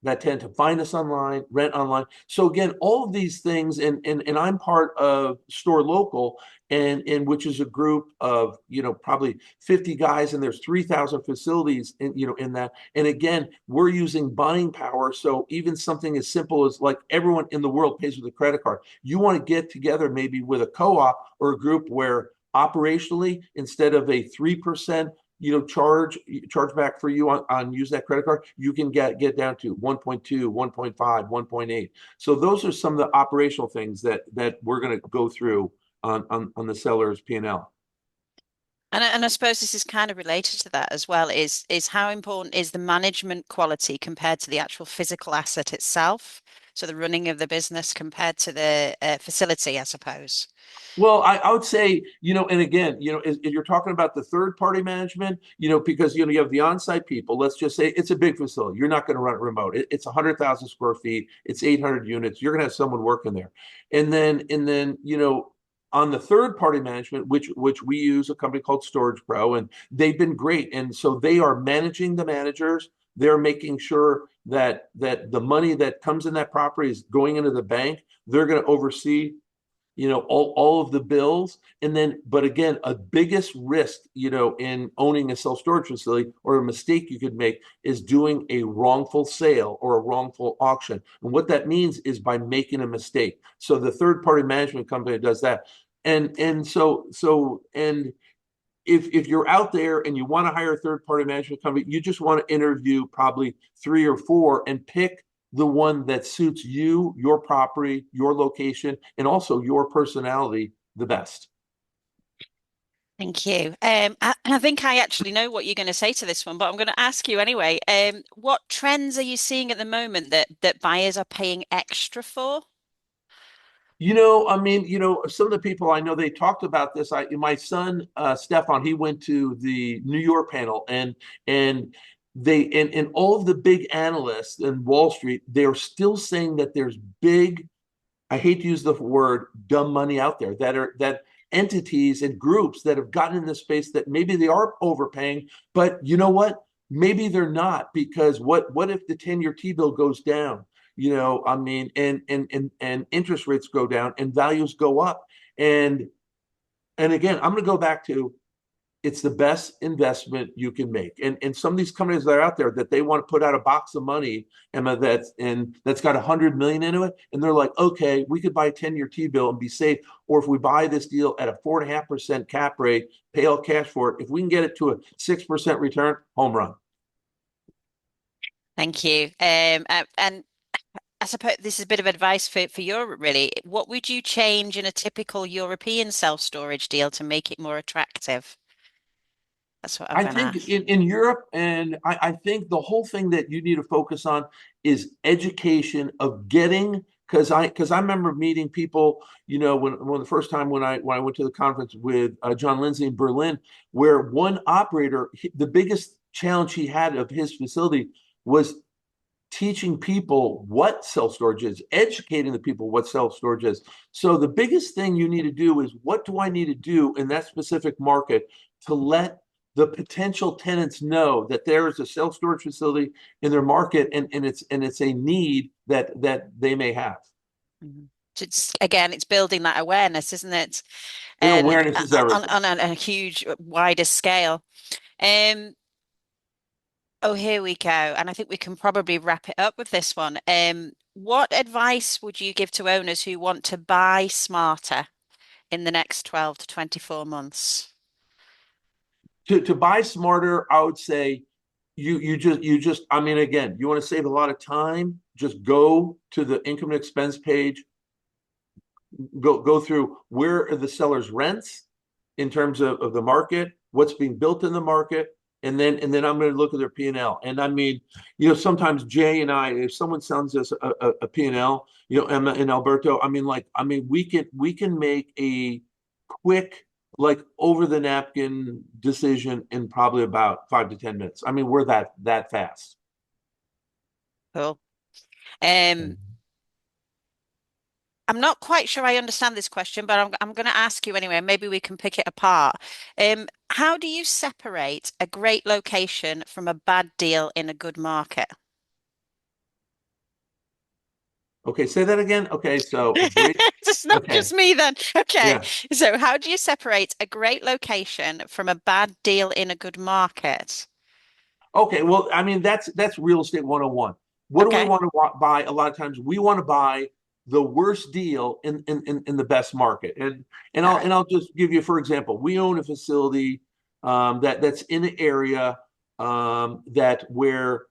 that tend to find us online, rent online. So again, all of these things, and I'm part of Store Local, and which is a group of, you know, probably 50 guys, and there's 3,000 facilities in, you know, in that. And again, we're using buying power. So even something as simple as, like, everyone in the world pays with a credit card. You want to get together maybe with a co-op or a group where operationally, instead of a 3%, you know, charge back for you on use that credit card, you can get down to 1.2, 1.5, 1.8. So those are some of the operational things that we're going to go through on the seller's P&L. And I suppose this is kind of related to that as well, is how important is the management quality compared to the actual physical asset itself? So the running of the business compared to the facility, I suppose. Well, I would say, you know, and again, you know, if you're talking about the third party management, you know, because, you know, you have the on-site people, let's just say it's a big facility. You're not going to run it remote. It's 100,000 square feet. It's 800 units. You're going to have someone working there. And then, you know, on the third party management, which we use a company called Storage Pro, and they've been great. And so they are managing the managers. They're making sure that the money that comes in that property is going into the bank. They're going to oversee, you know, all of the bills. And then, but again, a biggest risk, you know, in owning a self-storage facility, or a mistake you could make, is doing a wrongful sale or a wrongful auction. And what that means is by making a mistake. So the third-party management company does that. And so if you're out there and you want to hire a third-party management company, you just want to interview probably 3 or 4 and pick the one that suits you, your property, your location, and also your personality the best. Thank you. I think I actually know what you're going to say to this one, but I'm going to ask you anyway. What trends are you seeing at the moment that buyers are paying extra for? I mean, some of the people I know, they talked about this. My son, Stefan, he went to the New York panel, and all of the big analysts in Wall Street, they're still saying that there's big, I hate to use the word dumb money out there, that entities and groups that have gotten in this space that maybe they are overpaying, but you know what? Maybe they're not, because what if the 10-year T-bill goes down? I mean, and interest rates go down and values go up. And again, I'm going to go back to, it's the best investment you can make. And some of these companies that are out there that they want to put out a box of money, Emma, that's got 100 million into it, and they're like, okay, we could buy a 10-year T-bill and be safe. Or if we buy this deal at a 4.5% cap rate, pay all cash for it, if we can get it to a 6% return, home run. Thank you. And I suppose this is a bit of advice for Europe, really. What would you change in a typical European self-storage deal to make it more attractive? That's what I'm I think in Europe, and I think the whole thing that you need to focus on is education of getting, because I remember meeting people, when the first time when I went to the conference with John Lindsey in Berlin, where one operator, the biggest challenge he had of his facility was teaching people what self-storage is, educating the people what self-storage is. So the biggest thing you need to do is, what do I need to do in that specific market to let the potential tenants know that there is a self-storage facility in their market, and it's a need that they may have. It's building that awareness, isn't it? And awareness is everything. On a huge, wider scale. Oh, here we go. And I think we can probably wrap it up with this one. What advice would you give to owners who want to buy smarter in the next 12 to 24 months? To buy smarter, I would say you just, I mean, again, you want to save a lot of time, just go to the income and expense page, go through where are the seller's rents in terms of the market, what's being built in the market, and then I'm going to look at their P&L. And I mean, sometimes Jay and I, if someone sends us a P&L, Emma and Alberto, I mean, we can make a quick, like, over the napkin decision in probably about 5 to 10 minutes. I mean, we're that fast. Cool. I'm not quite sure I understand this question, but I'm going to ask you anyway. Maybe we can pick it apart. How do you separate a great location from a bad deal in a good market? Okay, say that again. Okay, so it's not just me then. Okay, yeah. So how do you separate a great location from a bad deal in a good market? Okay, well, I mean, that's real estate 101. What do we want to buy? A lot of times we want to buy the worst deal in the best market. And I'll just give you, for example, we own a facility that's in an area where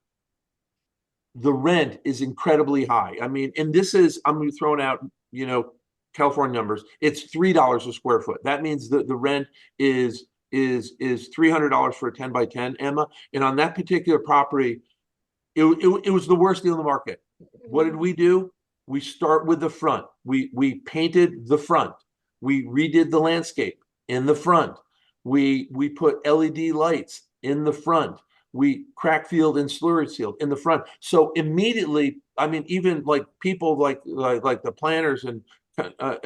the rent is incredibly high. I mean, and this is, I'm throwing out, California numbers. It's $3 a square foot. That means the rent is $300 for a 10 by 10, Emma. And on that particular property, it was the worst deal in the market. What did we do? We start with the front. We painted the front. We redid the landscape in the front. We put LED lights in the front. We crack field and slurry sealed in the front. So immediately, I mean, even like people like the planners and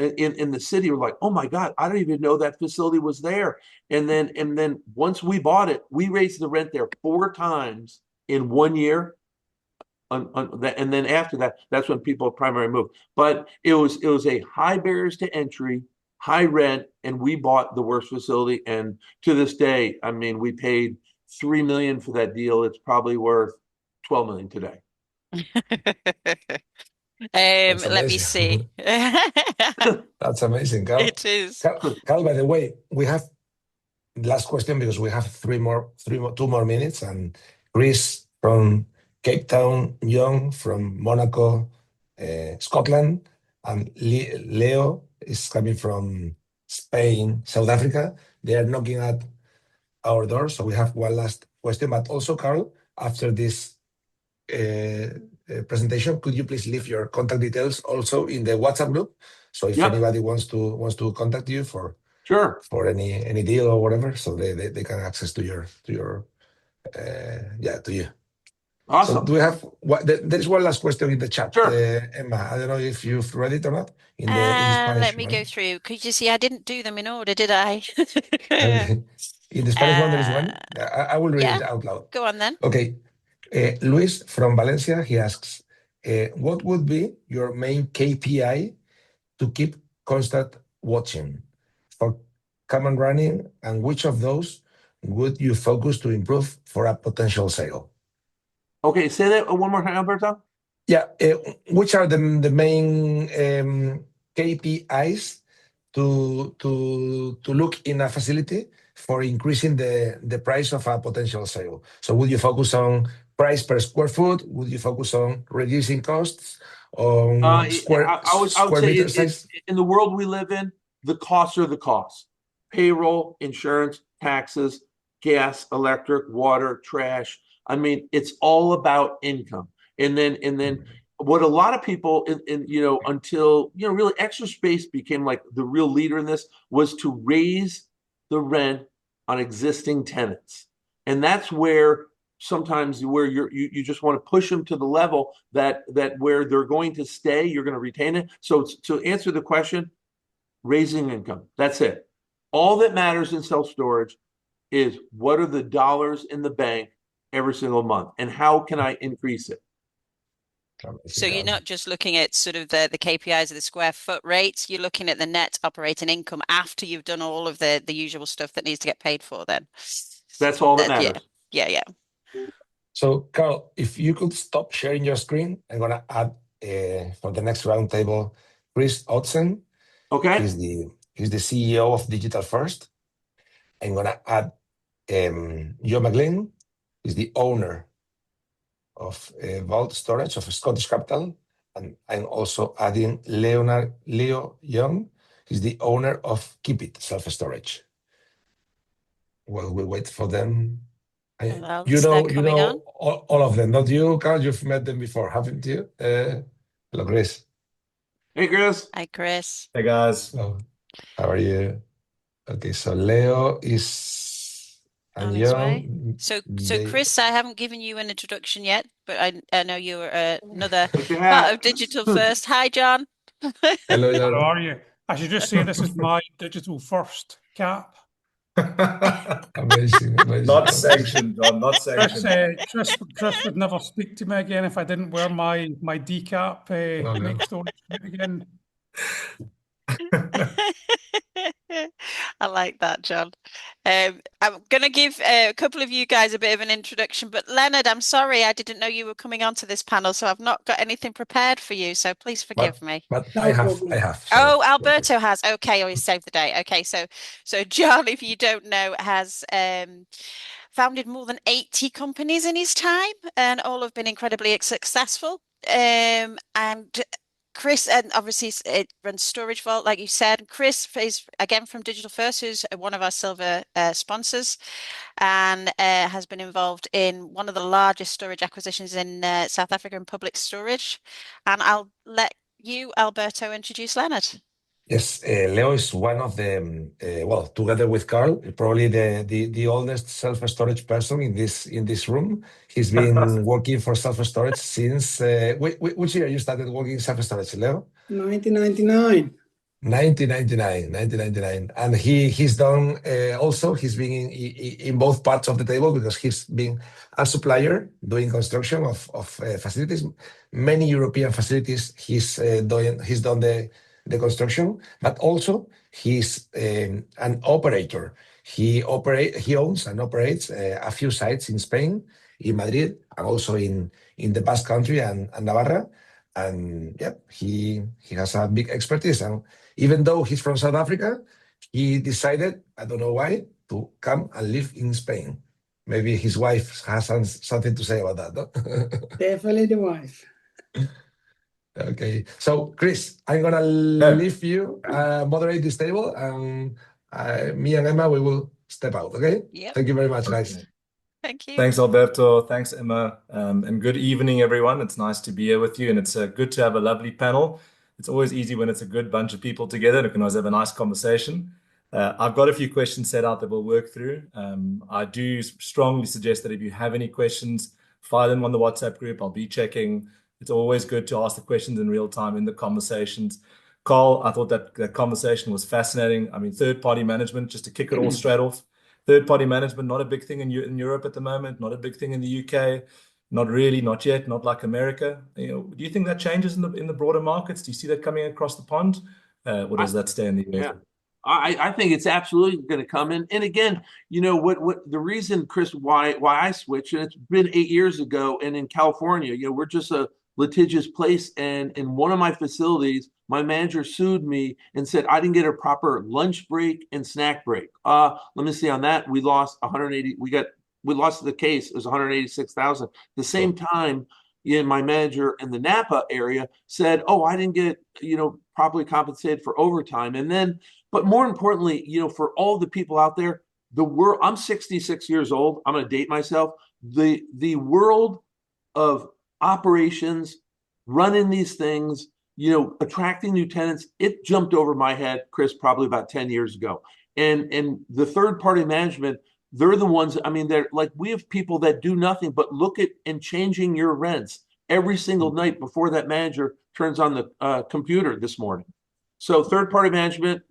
in the city were like, oh my God, I don't even know that facility was there. And then once we bought it, we raised the rent there 4 times in 1 year. And then after that, that's when people primarily moved. But it was a high barriers to entry, high rent, and we bought the worst facility. And to this day, I mean, we paid $3 million for that deal. It's probably worth $12 million today. Let me see. That's amazing, Carl. It is. Carl, by the way, we have last question because we have 2 more minutes, and Chris from Cape Town, Young from Monaco, Scotland, and Leo is coming from Spain, South Africa. They are knocking at our door, so we have one last question. But also, Carl, after this presentation, could you please leave your contact details also in the WhatsApp group So if Yep. anybody wants to contact you for Sure. any deal or whatever, so they can access to you. So Awesome. do we have there is one last question in the chat, Sure. Emma. I don't know if you've read it or not in the Spanish Let me one. go through. Could you see I didn't do them in order, did I? In the Spanish one, there is one. I will read Yeah, it out loud. go on then. Okay. Luis from Valencia, he asks, what would be your main KPI to keep constant watching for common running, and which of those would you focus to improve for a potential sale? Okay, say that one more time, Alberto. Yeah, which are the main KPIs to look in a facility for increasing the price of a potential sale? So would you focus on price per square foot? Would you focus on reducing costs, on square I would square say meter size? in the world we live in, the costs are the costs. Payroll, insurance, taxes, gas, electric, water, trash. I mean, it's all about income. And then what a lot of people until really Extra Space became like the real leader in this, was to raise the rent on existing tenants. And that's where sometimes you just want to push them to the level that where they're going to stay, you're going to retain it. So to answer the question, raising income, that's it. All that matters in self-storage is what are the dollars in the bank every single month, and how can I increase it? So you're not just looking at sort of the KPIs of the square foot rates, you're looking at the net operating income after you've done all of the usual stuff that needs to get paid for then. That's all that matters. Yeah. So Carl, if you could stop sharing your screen, I'm gonna add for the next roundtable, Chris Ottsen. Okay. He's the CEO of Digital First. I'm gonna add Joe McLean. He's the owner of Vault Storage of Scottish Capital, and I'm also adding Leo Young. He's the owner of Keep It Self Storage. Well, we'll wait for them. You know all of them, not you, Carl? You've met them before, haven't you? Hello, Chris. Hey, Chris. Hi, Chris. Hey, guys. How are you? Okay, so Leo is on his way. So Chris, I haven't given you an introduction yet, but I know you're another part of Digital First. Hi, John. Hello, John. How are you? I should just say this is my Digital First cap. Amazing. Not sanctioned, John. Not sanctioned. Chris would never speak to me again if I didn't wear my decap next door again. I like that, John. I'm going to give a couple of you guys a bit of an introduction, but Leonard, I'm sorry, I didn't know you were coming onto this panel, so I've not got anything prepared for you, so please forgive me. But I have. Oh, Alberto has. Okay, he saved the day. Okay, so John, if you don't know, has founded more than 80 companies in his time, and all have been incredibly successful. And Chris, and obviously it runs Storage Vault, like you said. Chris is again from Digital First, who's one of our silver sponsors, and has been involved in one of the largest storage acquisitions in South Africa in public storage. And I'll let you, Alberto, introduce Leonard. Yes, Leo is one of the together with Carl, probably the oldest self-storage person in this room. He's been working for self-storage since which year you started working in self-storage, Leo? 1999. 1999, and he's done also. He's been in both parts of the table because he's been a supplier doing construction of facilities, many European facilities. He's done the construction, but also he's an operator. He owns and operates a few sites in Spain, in Madrid, and also in the Basque Country and Navarra. And yeah, he has a big expertise. And even though he's from South Africa, he decided, I don't know why, to come and live in Spain. Maybe his wife has something to say about that, no? Definitely the wife. Okay, so Chris, I'm gonna leave you moderate this table, and me and Emma, we will step out. Okay. Yep. Thank you very much, guys. Thank you. Thanks, Alberto. Thanks, Emma. And good evening, everyone. It's nice to be here with you, and it's good to have a lovely panel. It's always easy when it's a good bunch of people together and we can always have a nice conversation. I've got a few questions set out that we'll work through. I do strongly suggest that if you have any questions, fire them on the WhatsApp group. I'll be checking. It's always good to ask the questions in real time in the conversations. Carl, I thought that conversation was fascinating. I mean, third-party management, just to kick it all straight off. Third-party management, not a big thing in Europe at the moment, not a big thing in the UK, not really, not yet, not like America. Do you think that changes in the broader markets? Do you see that coming across the pond? Or does that stay in the US? Yeah. I think it's absolutely going to come in. And again, what the reason, Chris, why I switched, and it's been 8 years ago, and in California, we're just a litigious place. And in one of my facilities, my manager sued me and said I didn't get a proper lunch break and snack break. Let me see on that. We lost 180. We lost the case. It was 186,000. The same time, my manager in the Napa area said, "Oh, I didn't get properly compensated for overtime." And then, but more importantly, for all the people out there, the world. I'm 66 years old. I'm going to date myself. The world of operations, running these things, attracting new tenants, it jumped over my head, Chris, probably about 10 years ago. And the third-party management, they're the ones, they're like, we have people that do nothing but look at and changing your rents every single night before that manager turns on the computer this morning. So third-party management,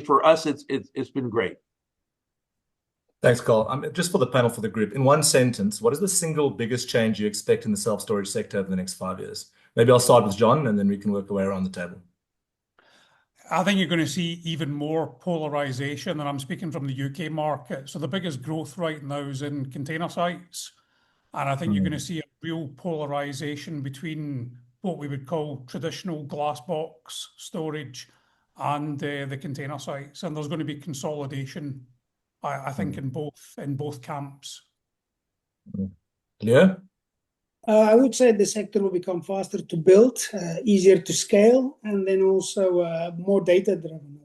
for us, it's been great. Thanks, Carl. Just for the panel, for the group, in one sentence, what is the single biggest change you expect in the self-storage sector over the next 5 years? Maybe I'll start with John, and then we can work our way around the table. I think you're going to see even more polarization, and I'm speaking from the UK market. So the biggest growth right now is in container sites. And I think you're going to see a real polarization between what we would call traditional glass box storage and the container sites. And there's going to be consolidation, I think, in both camps. Yeah. I would say the sector will become faster to build, easier to scale, and then also more data-driven.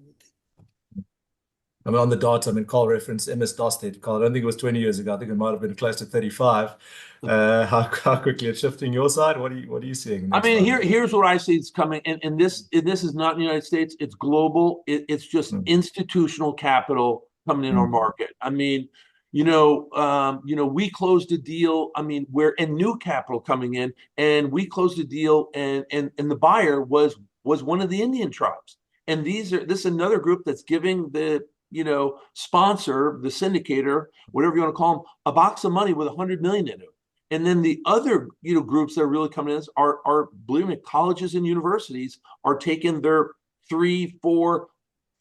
On the data, Carl referenced MS-DOS date. Carl, I don't think it was 20 years ago. I think it might have been close to 35. How quickly it's shifting your side? What are you seeing? Here's what I see is coming, and this is not in the United States. It's global. It's just institutional capital coming in our market. We closed a deal. We're in new capital coming in, and we closed a deal, and the buyer was one of the Indian tribes. And this is another group that's giving the sponsor, the syndicator, whatever you want to call them, a box of money with 100 million in it. And then the other groups that are really coming in are believe me, colleges and universities are taking their $3, $4,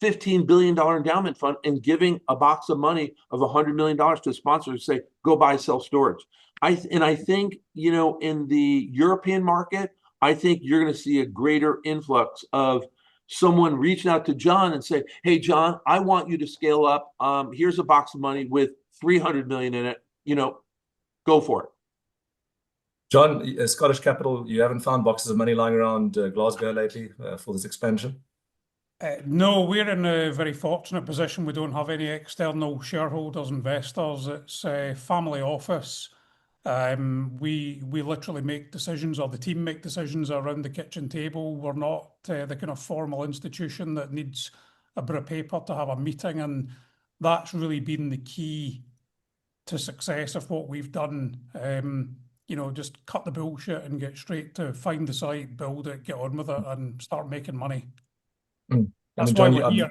$15 billion endowment fund and giving a box of money of $100 million to a sponsor to say, go buy self-storage. I think, in the European market, I think you're going to see a greater influx of someone reaching out to John and say, hey, John, I want you to scale up. Here's a box of money with 300 million in it. Go for it. John, Scottish Capital, you haven't found boxes of money lying around Glasgow lately for this expansion? No, we're in a very fortunate position. We don't have any external shareholders, investors. It's a family office. We literally make decisions, or the team make decisions around the kitchen table. We're not the kind of formal institution that needs a bit of paper to have a meeting, and that's really been the key to success of what we've done. Just cut the bullshit and get straight to find the site, build it, get on with it, and start making money. That's why we're here.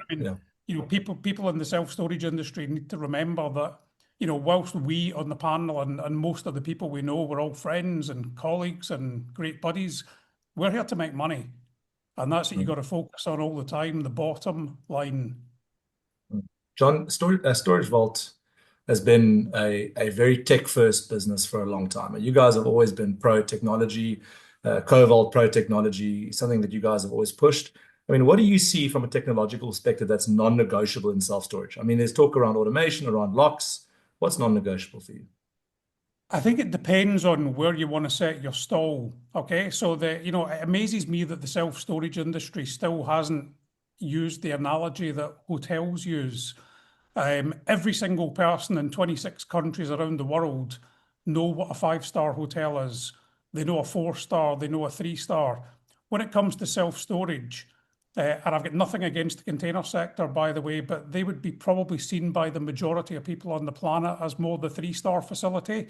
People in the self-storage industry need to remember that, whilst we on the panel and most of the people we know, we're all friends and colleagues and great buddies, we're here to make money. And that's what you've got to focus on all the time, the bottom line. John, Storage Vault has been a very tech-first business for a long time. You guys have always been pro-technology, CoVault pro-technology, something that you guys have always pushed. What do you see from a technological perspective that's non-negotiable in self-storage? There's talk around automation, around locks. What's non-negotiable for you? I think it depends on where you want to set your stall. Okay, so it amazes me that the self-storage industry still hasn't used the analogy that hotels use. Every single person in 26 countries around the world know what a 5-star hotel is. They know a 4-star, they know a 3-star. when it comes to self-storage, and I've got nothing against the container sector, by the way, but they would be probably seen by the majority of people on the planet as more the 3-star facility.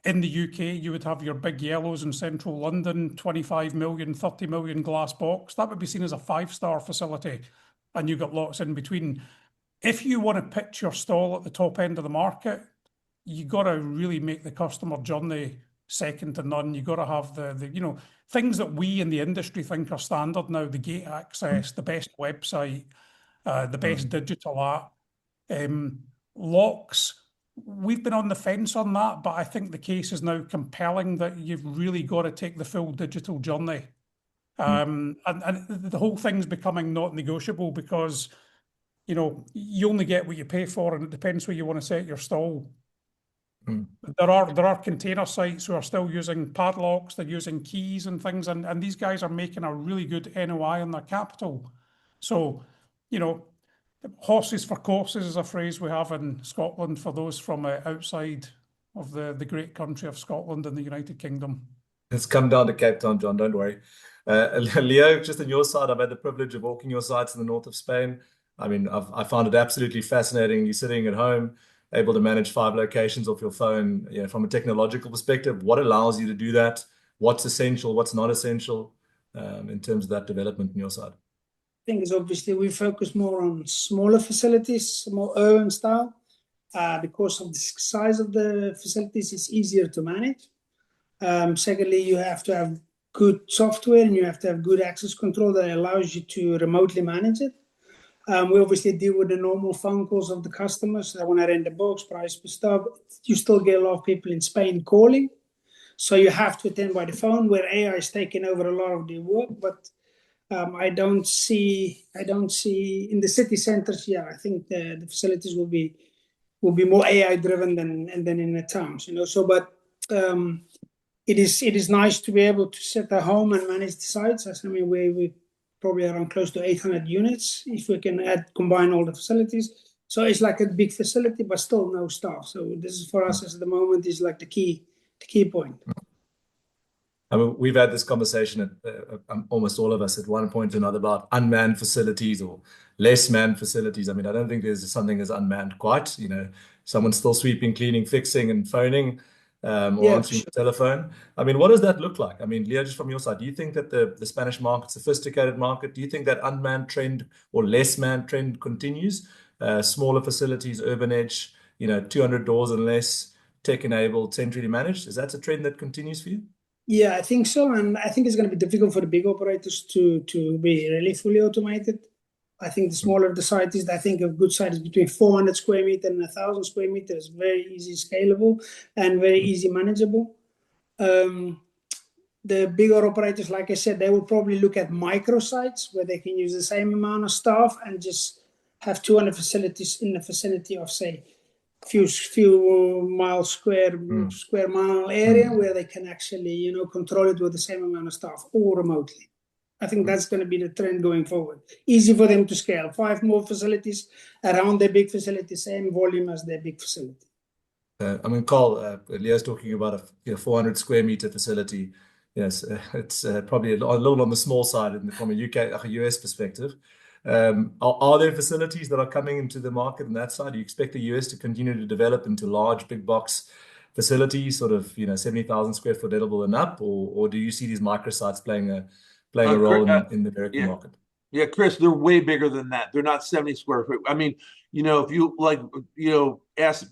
In the UK, you would have your big yellows in central London, 25 million, 30 million glass box. That would be seen as a 5-star facility, and you've got lots in between. If you want to pitch your stall at the top end of the market, you got to really make the customer journey second to none. You got to have the things that we in the industry think are standard now: the gate access, the best website, the best digital app, locks. We've been on the fence on that, but I think the case is now compelling that you've really got to take the full digital journey. And the whole thing's becoming not negotiable because, you only get what you pay for, and it depends where you want to set your stall. There are container sites who are still using padlocks, they're using keys and things, and these guys are making a really good NOI on their capital. So, horses for courses is a phrase we have in Scotland for those from outside of the great country of Scotland and the United Kingdom. It's come down to Cape Town, John, don't worry. Leo, just on your side, I've had the privilege of walking your sites in the north of Spain. I mean, I found it absolutely fascinating. You're sitting at home, able to manage 5 locations off your phone. From a technological perspective, what allows you to do that? What's essential? What's not essential in terms of that development on your side? I think is obviously we focus more on smaller facilities, more urban style, because of the size of the facilities. It's easier to manage. Secondly, you have to have good software and you have to have good access control that allows you to remotely manage it. We obviously deal with the normal phone calls of the customers. They want to rent a box, price per stop. You still get a lot of people in Spain calling, so you have to attend by the phone, where AI is taking over a lot of the work. But I don't see in the city centers. Yeah, I think the facilities will be more AI driven than in the towns. So, but it is nice to be able to sit at home and manage the sites. I mean, we probably around close to 800 units if we can combine all the facilities. So it's like a big facility, but still no staff. So this is for us at the moment is like the key point. I mean, we've had this conversation, almost all of us at one point or another, about unmanned facilities or less manned facilities. I mean, I don't think there's something as unmanned quite. Someone's still sweeping, cleaning, fixing, and phoning or answering the telephone. I mean, what does that look like? I mean, Leo, just from your side, do you think that the Spanish market, sophisticated market, do you think that unmanned trend or less manned trend continues? Smaller facilities, urban edge, 200 doors and less, tech-enabled, centrally managed. Is that a trend that continues for you? Yeah, I think so. And I think it's going to be difficult for the big operators to be really fully automated. I think the smaller the site is, I think a good site is between 400 square meters and 1,000 square meters. Very easy scalable and very easy manageable. The bigger operators, like I said, they will probably look at micro sites where they can use the same amount of staff and just have 200 facilities in the vicinity of, say, few square mile area where they can actually, control it with the same amount of staff or remotely. I think that's going to be the trend going forward. Easy for them to scale. 5 more facilities around their big facility, same volume as their big facility. I mean, Carl, Leo's talking about a 400 square meter facility. Yes, it's probably a little on the small side from a US perspective. Are there facilities that are coming into the market on that side? Do you expect the US to continue to develop into large big box facilities, sort of 70,000 square foot edible and up, or do you see these microsites playing a role in the American market? Yeah, Chris, they're way bigger than that. They're not 70 square foot. I mean, if you ask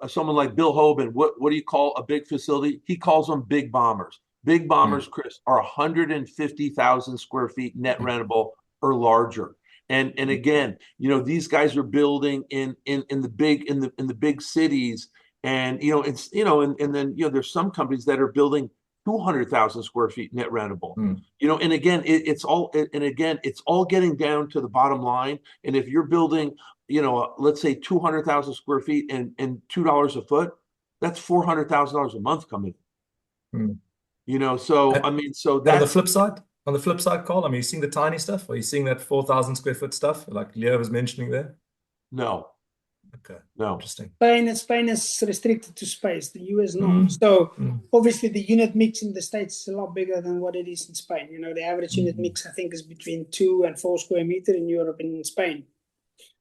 someone like Bill Hoban, what do you call a big facility? He calls them big bombers. Big bombers, Chris, are 150,000 square feet net rentable or larger. And again, these guys are building in the big cities, and and then there's some companies that are building 200,000 square feet net rentable. And again, it's all getting down to the bottom line. And if you're building, let's say 200,000 square feet and $2 a foot, that's $400,000 a month coming. So I mean, so that's on the flip side. On the flip side, Carl, I mean, you seeing the tiny stuff? Are you seeing that 4,000 square foot stuff like Leo was mentioning there? No. Okay. No. Interesting. Spain is restricted to space. The US not. So obviously the unit mix in the States is a lot bigger than what it is in Spain. You know, the average unit mix I think is between 2 and 4 square meter in Europe and in Spain.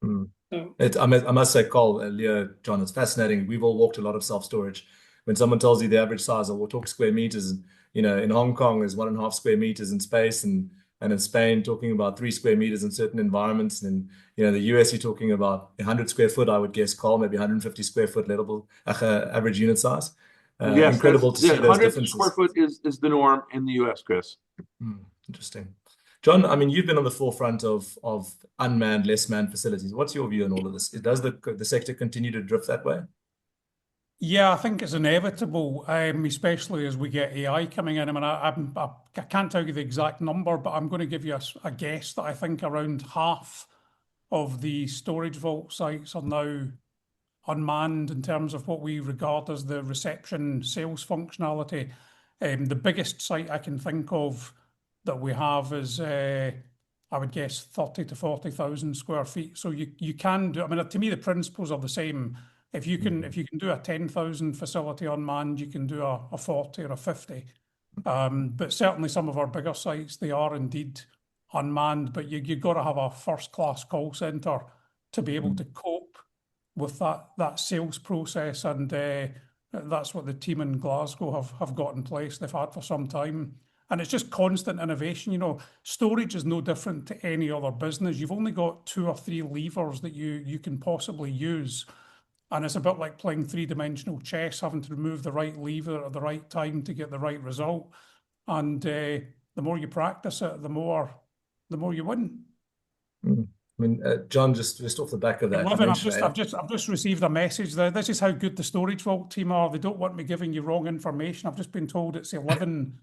So, I must say, Carl, Leo, John, it's fascinating. We've all walked a lot of self-storage. When someone tells you the average size, we'll talk square meters. You know, in Hong Kong is 1.5 square meters in space, and in Spain talking about 3 square meters in certain environments. And you know, the US you're talking about 100 square foot, I would guess, Carl, maybe 150 square foot level average unit size. Yes, incredible to see those 100 differences. square foot is the norm in the US, Chris. Interesting. John, I mean, you've been on the forefront of unmanned, less manned facilities. What's your view on all of this? Does the sector continue to drift that way? Yeah, I think it's inevitable, especially as we get AI coming in. I mean, I can't tell you the exact number, but I'm going to give you a guess that I think around half of the storage vault sites are now unmanned in terms of what we regard as the reception sales functionality. The biggest site I can think of that we have is, I would guess, 30 to 40,000 square feet. So you can do, I mean, to me, the principles are the same. If you can do a 10,000 facility unmanned, you can do a 40 or a 50. But certainly some of our bigger sites, they are indeed unmanned, but you've got to have a first-class call center to be able to cope with that sales process. And that's what the team in Glasgow have got in place. They've had for some time. And it's just constant innovation. You know, storage is no different to any other business. You've only got 2 or 3 levers that you can possibly use. And it's a bit like playing 3-dimensional chess, having to remove the right lever at the right time to get the right result. And the more you practice it, the more you win. I mean, John, just off the back of that, I've just received a message there. This is how good the storage vault team are. They don't want me giving you wrong information. I've just been told it's 11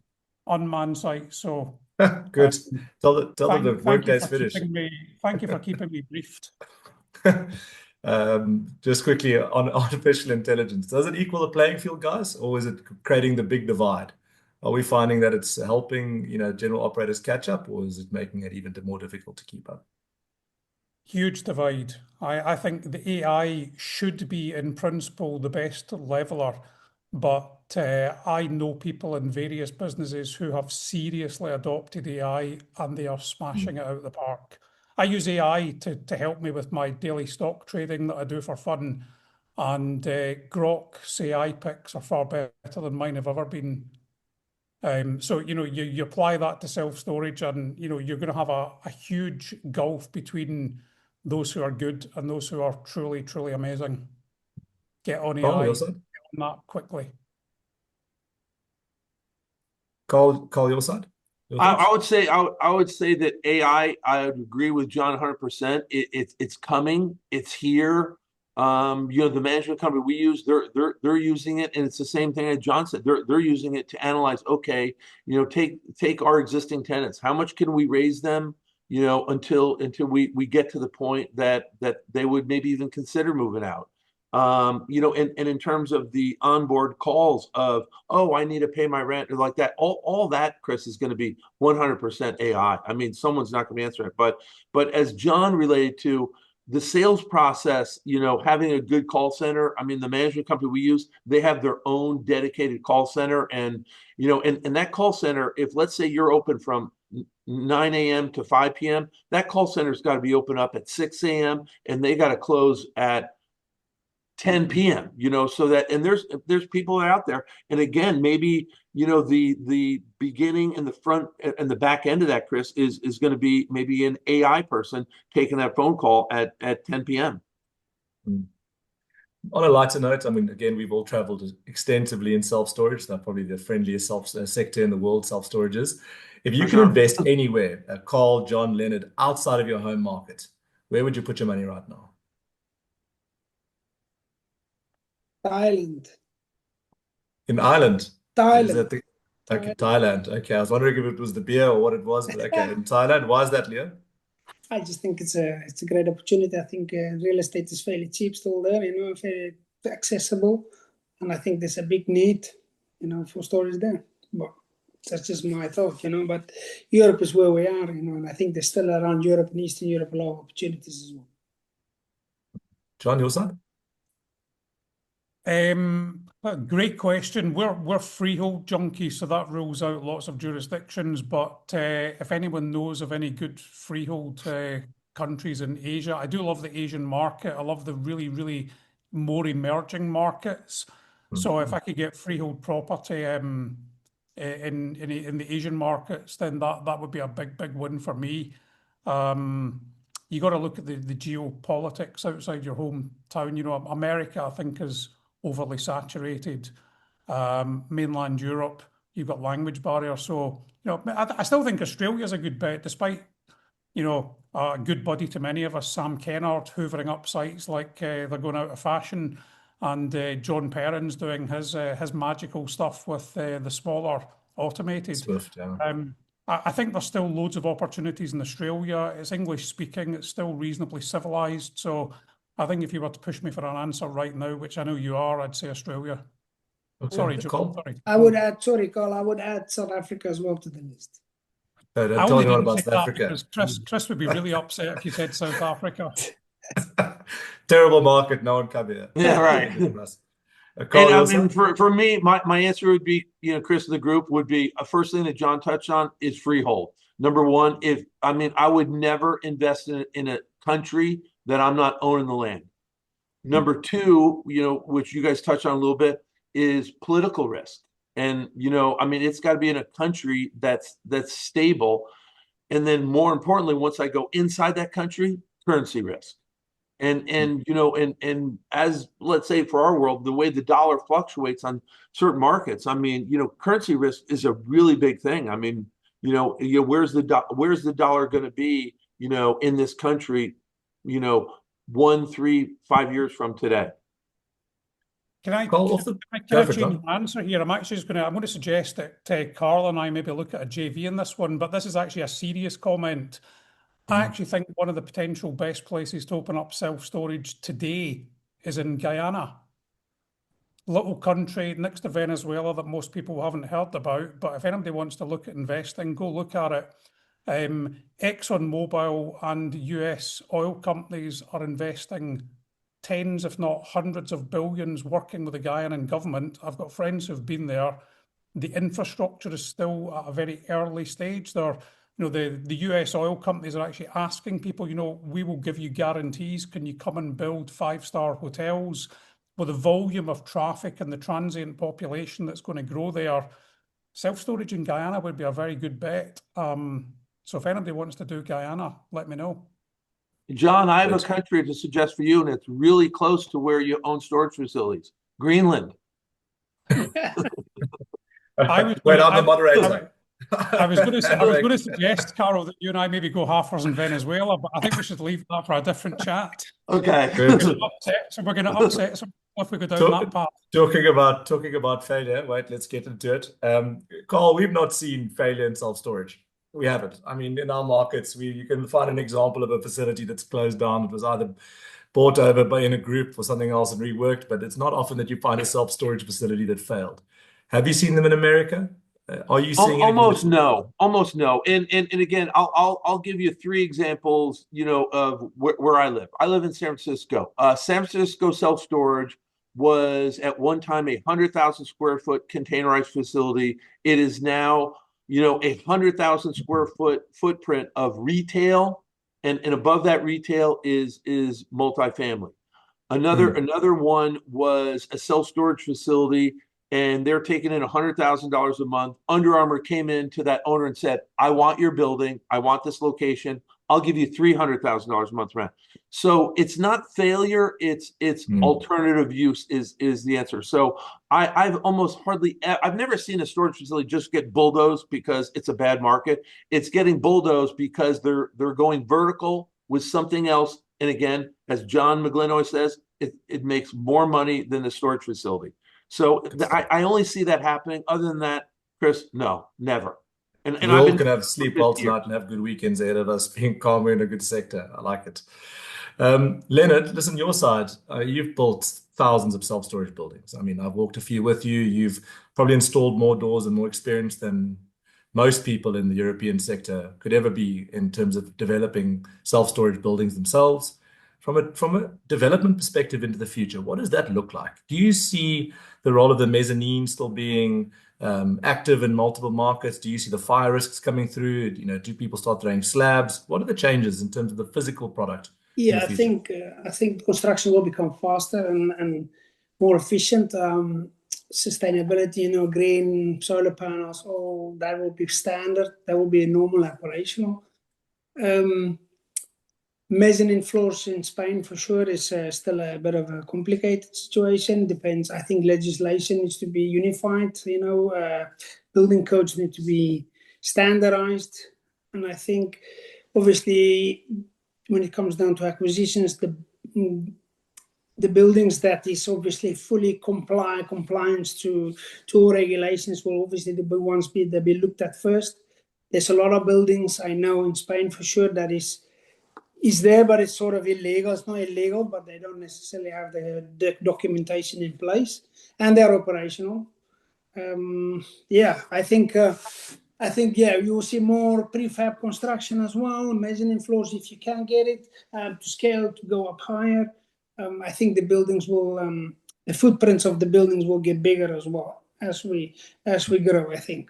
unmanned sites. So good. Tell them the workday's finished. Thank you for keeping me briefed. Just quickly on artificial intelligence, does it equal the playing field, guys, or is it creating the big divide? Are we finding that it's helping, you know, general operators catch up, or is it making it even more difficult to keep up? Huge divide. I think the AI should be, in principle, the best leveler, but I know people in various businesses who have seriously adopted AI and they are smashing it out of the park. I use AI to help me with my daily stock trading that I do for fun, and Grok's AI picks are far better than mine have ever been. So, you know, you apply that to self-storage and, you know, you're going to have a huge gulf between those who are good and those who are truly, truly amazing. Get on AI, get on that quickly. Carl, your side? I would say that AI, I would agree with John 100%. It's coming, it's here. You know, the management company we use, they're using it, and it's the same thing that John said. They're using it to analyze, okay, you know, take our existing tenants. How much can we raise them, you know, until we get to the point that they would maybe even consider moving out. You know, and in terms of the onboard calls of, oh, I need to pay my rent or like that, all that, Chris, is going to be 100% AI. I mean, someone's not going to answer it, but as John related to the sales process, you know, having a good call center. I mean, the management company we use, they have their own dedicated call center, and you know, and that call center, if let's say you're open from 9 a.m. to 5 p.m., that call center's got to be open up at 6 a.m. and they got to close at 10 p.m., you know, so that, and there's people out there. And again, maybe, you know, the beginning and the front and the back end of that, Chris, is going to be maybe an AI person taking that phone call at 10 p.m. On a lighter note, I mean, again, we've all traveled extensively in self-storage. They're probably the friendliest sector in the world, self-storage is. If you can invest anywhere, Carl, John, Leonard, outside of your home market, where would you put your money right now? Thailand. In Ireland? Thailand. Okay, Thailand. Okay, I was wondering if it was the beer or what it was, but okay, in Thailand. Why is that, Leo? I just think it's a great opportunity. I think real estate is fairly cheap still there, you know, very accessible, and I think there's a big need, you know, for storage there. But that's just my thought, you know. But Europe is where we are, you know, and I think there's still around Europe and Eastern Europe a lot of opportunities as well. John, your side? Great question. We're freehold junkies, so that rules out lots of jurisdictions. But if anyone knows of any good freehold countries in Asia, I do love the Asian market. I love the really, really more emerging markets. So if I could get freehold property in the Asian markets, then that would be a big win for me. You got to look at the geopolitics outside your hometown. You know, America, I think, is overly saturated. Mainland Europe, you've got language barriers. So, you know, I still think Australia's a good bet, despite, you know, a good buddy to many of us, Sam Kennard, hoovering up sites like they're going out of fashion, and John Perrin's doing his magical stuff with the smaller automated. Swift, yeah. I think there's still loads of opportunities in Australia. It's English speaking, it's still reasonably civilized. So I think if you were to push me for an answer right now, which I know you are, I'd say Australia. Okay. Sorry, Joe. Sorry. I would add, sorry, Carl, I would add South Africa as well to the list. No, I tell only me what didn't about say South that Africa. because Chris would be really upset if you said South Africa. Terrible market, no one come here. Yeah, right. Carl, And I your mean, side? for me, my answer would be, you know, Chris, the group would be first thing that John touched on is freehold. Number one, I would never invest in a country that I'm not owning the land. Number two, you know, which you guys touched on a little bit, is political risk. And, you know, I mean, it's got to be in a country that's stable. And then more importantly, once I go inside that country, currency risk. And you know, and as, let's say, for our world, the way the dollar fluctuates on certain markets, I mean, you know, currency risk is a really big thing. I mean, you know, where's the dollar going to be, you know, in this country, you know, 1, 3, 5 years from today? Can I change my answer here? I'm going to suggest that Carl and I maybe look at a JV in this one, but this is actually a serious comment. I actually think one of the potential best places to open up self-storage today is in Guyana. Little country next to Venezuela that most people haven't heard about, but if anybody wants to look at investing, go look at it. ExxonMobil and US oil companies are investing tens, if not hundreds of billions working with the Guyanan government. I've got friends who've been there. The infrastructure is still at a very early stage. They're, you know, the US oil companies are actually asking people, you know, we will give you guarantees. Can you come and build 5-star hotels? With the volume of traffic and the transient population that's going to grow there, self-storage in Guyana would be a very good bet. So if anybody wants to do Guyana, let me know. John, I have a country to suggest for you, and it's really close to where you own storage facilities. Greenland. I'm the moderator. I was going to suggest, Carol, that you and I maybe go halfers in Venezuela, but I think we should leave that for a different chat. Okay. We're going to upset some if we go down that path. Talking about failure, wait, let's get into it. Carl, we've not seen failure in self-storage. We haven't. I mean, in our markets, you can find an example of a facility that's closed down. It was either bought over by in a group for something else and reworked, but it's not often that you find a self-storage facility that failed. Have you seen them in America? Are you seeing almost no? And again, I'll give you 3 examples, you know, of where I live. I live in San Francisco. San Francisco self-storage was at one time a 100,000 square foot containerized facility. It is now, you know, a 100,000 square foot footprint of retail, and above that retail is multifamily. Another one was a self-storage facility, and they're taking in $100,000 a month. Under Armour came in to that owner and said, I want your building. I want this location. I'll give you $300,000 a month rent. So it's not failure. It's alternative use is the answer. So I've never seen a storage facility just get bulldozed because it's a bad market. It's getting bulldozed because they're going vertical with something else. And again, as John McGlynn always says, it makes more money than the storage facility. So I only see that happening. Other than that, Chris, no, never. And we all can have sleep well tonight and have good weekends ahead of us, being calm in a good sector. I like it. Leonard, listen, your side, you've built thousands of self-storage buildings. I mean, I've walked a few with you. You've probably installed more doors and more experience than most people in the European sector could ever be in terms of developing self-storage buildings themselves. from a development perspective into the future, what does that look like? Do you see the role of the mezzanine still being active in multiple markets? Do you see the fire risks coming through? Do people start throwing slabs? What are the changes in terms of the physical product? Yeah, I think construction will become faster and more efficient. Sustainability, green solar panels, all that will be standard. That will be normal operational. Mezzanine floors in Spain for sure is still a bit of a complicated situation. Depends. I think legislation needs to be unified. Building codes need to be standardized, and I think obviously when it comes down to acquisitions, the buildings that is obviously fully compliance to all regulations will obviously be ones that be looked at first. There's a lot of buildings I know in Spain for sure that is there, but it's sort of illegal. It's not illegal, but they don't necessarily have the documentation in place, and they're operational. I think you will see more prefab construction as well, mezzanine floors if you can get it to scale to go up higher. I think the buildings will, the footprints of the buildings will get bigger as well as we grow. I think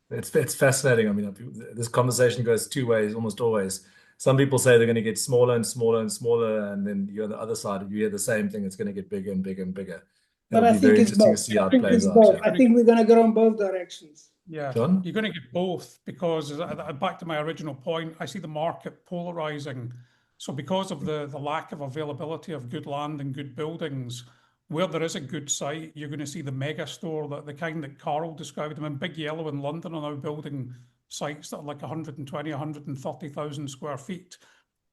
it's fascinating. I mean, this conversation goes two ways almost always. Some people say they're going to get smaller and smaller and smaller, and then you're on the other side, you hear the same thing. It's going to get bigger and bigger and bigger. But I think it's both. I think we're going to go in both directions. Yeah, John? You're going to get both because, back to my original point, I see the market polarizing. So because of the lack of availability of good land and good buildings, where there is a good site, you're going to see the mega store, the kind that Carl described. I mean, Big Yellow in London are now building sites that are like 120, 130,000 square feet.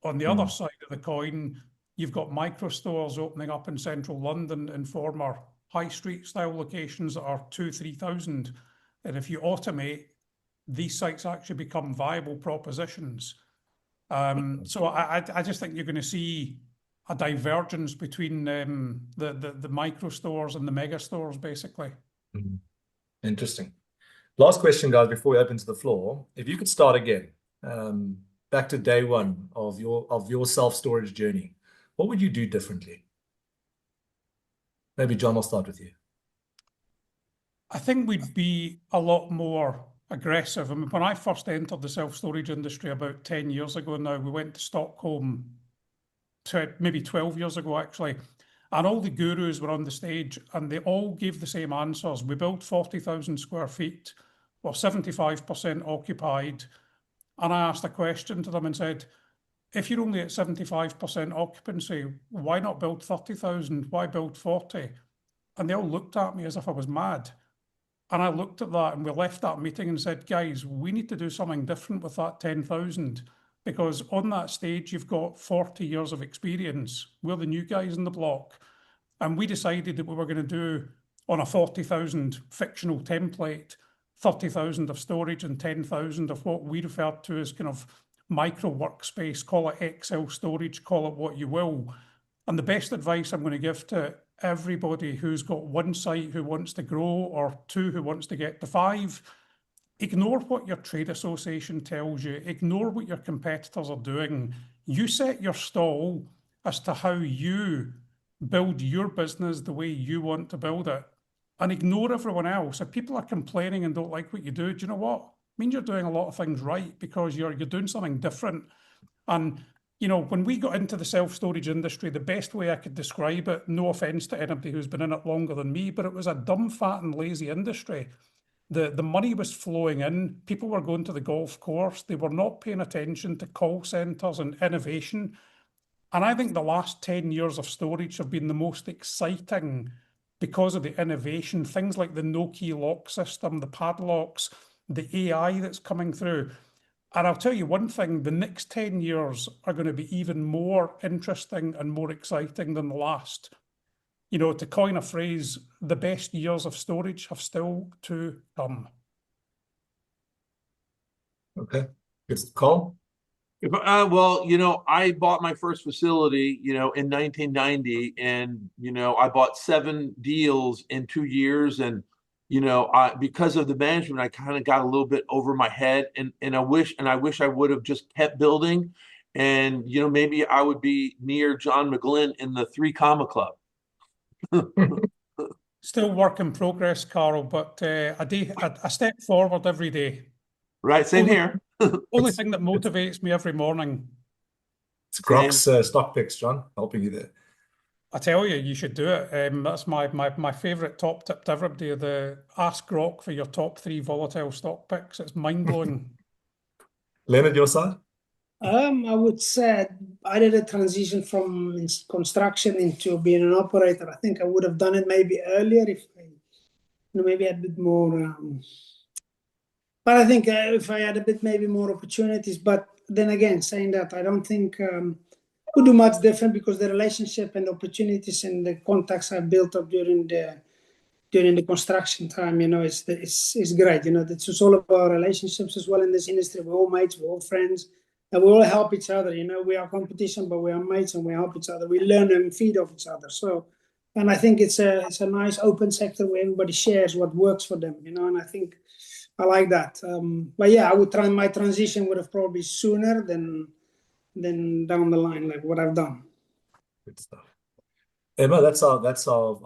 On the other side of the coin, you've got micro stores opening up in central London in former high street style locations that are 2,000-3,000. And if you automate, these sites actually become viable propositions. So I just think you're going to see a divergence between the micro stores and the mega stores, basically. Interesting. Last question, guys, before we open to the floor. If you could start again, back to day one of your self-storage journey, what would you do differently? Maybe John, I'll start with you. I think we'd be a lot more aggressive. I mean, when I first entered the self-storage industry about 10 years ago now, we went to Stockholm maybe 12 years ago, actually, and all the gurus were on the stage and they all gave the same answers. We built 40,000 square feet, we're 75% occupied. And I asked a question to them and said, if you're only at 75% occupancy, why not build 30,000? Why build 40? And they all looked at me as if I was mad. And I looked at that and we left that meeting and said, guys, we need to do something different with that 10,000 because on that stage, you've got 40 years of experience. We're the new guys in the block. And we decided that we were going to do on a 40,000 fictional template, 30,000 of storage and 10,000 of what we refer to as kind of micro workspace, call it Excel storage, call it what you will. And the best advice I'm going to give to everybody who's got one site who wants to grow or two who wants to get to 5, ignore what your trade association tells you, ignore what your competitors are doing. You set your stall as to how you build your business the way you want to build it and ignore everyone else. If people are complaining and don't like what you do you know what? It means you're doing a lot of things right because you're doing something different. And when we got into the self-storage industry, the best way I could describe it, no offense to anybody who's been in it longer than me, but it was a dumb, fat and lazy industry. The money was flowing in. People were going to the golf course. They were not paying attention to call centres and innovation. And I think the last 10 years of storage have been the most exciting because of the innovation, things like the Nokē lock system, the padlocks, the AI that's coming through. And I'll tell you one thing, the next 10 years are going to be even more interesting and more exciting than the last. To coin a phrase, the best years of storage have still to come. Okay. Good. Carl? Well, I bought my first facility, in 1990, and, I bought 7 deals in 2 years. And, because of the management, I kind of got a little bit over my head and I wish I would have just kept building. and maybe I would be near John McGlynn in the 3 Comma Club. Still work in progress, Carl, but a step forward every day. Right, same here. Only thing that motivates me every morning. It's Grok's stock picks, John, helping you there. I tell you, you should do it. That's my favourite top tip to everybody. The ask Grok for your top 3 volatile stock picks. It's mind blowing. Leonard, your side? I would say I did a transition from construction into being an operator. I think I would have done it maybe earlier if I, maybe had a bit more. But I think if I had a bit maybe more opportunities. But then again, saying that, I don't think would do much different, because the relationship and opportunities and the contacts I built up during the construction time, it's great. It's all about relationships as well in this industry. We're all mates, we're all friends. And we all help each other, we are competition, but we are mates and we help each other. We learn and feed off each other. So, and I think it's a nice open sector where everybody shares what works for them, and I think I like that. But yeah, I would try, my transition would have probably sooner than down the line, like what I've done. Good stuff. Emma, that's our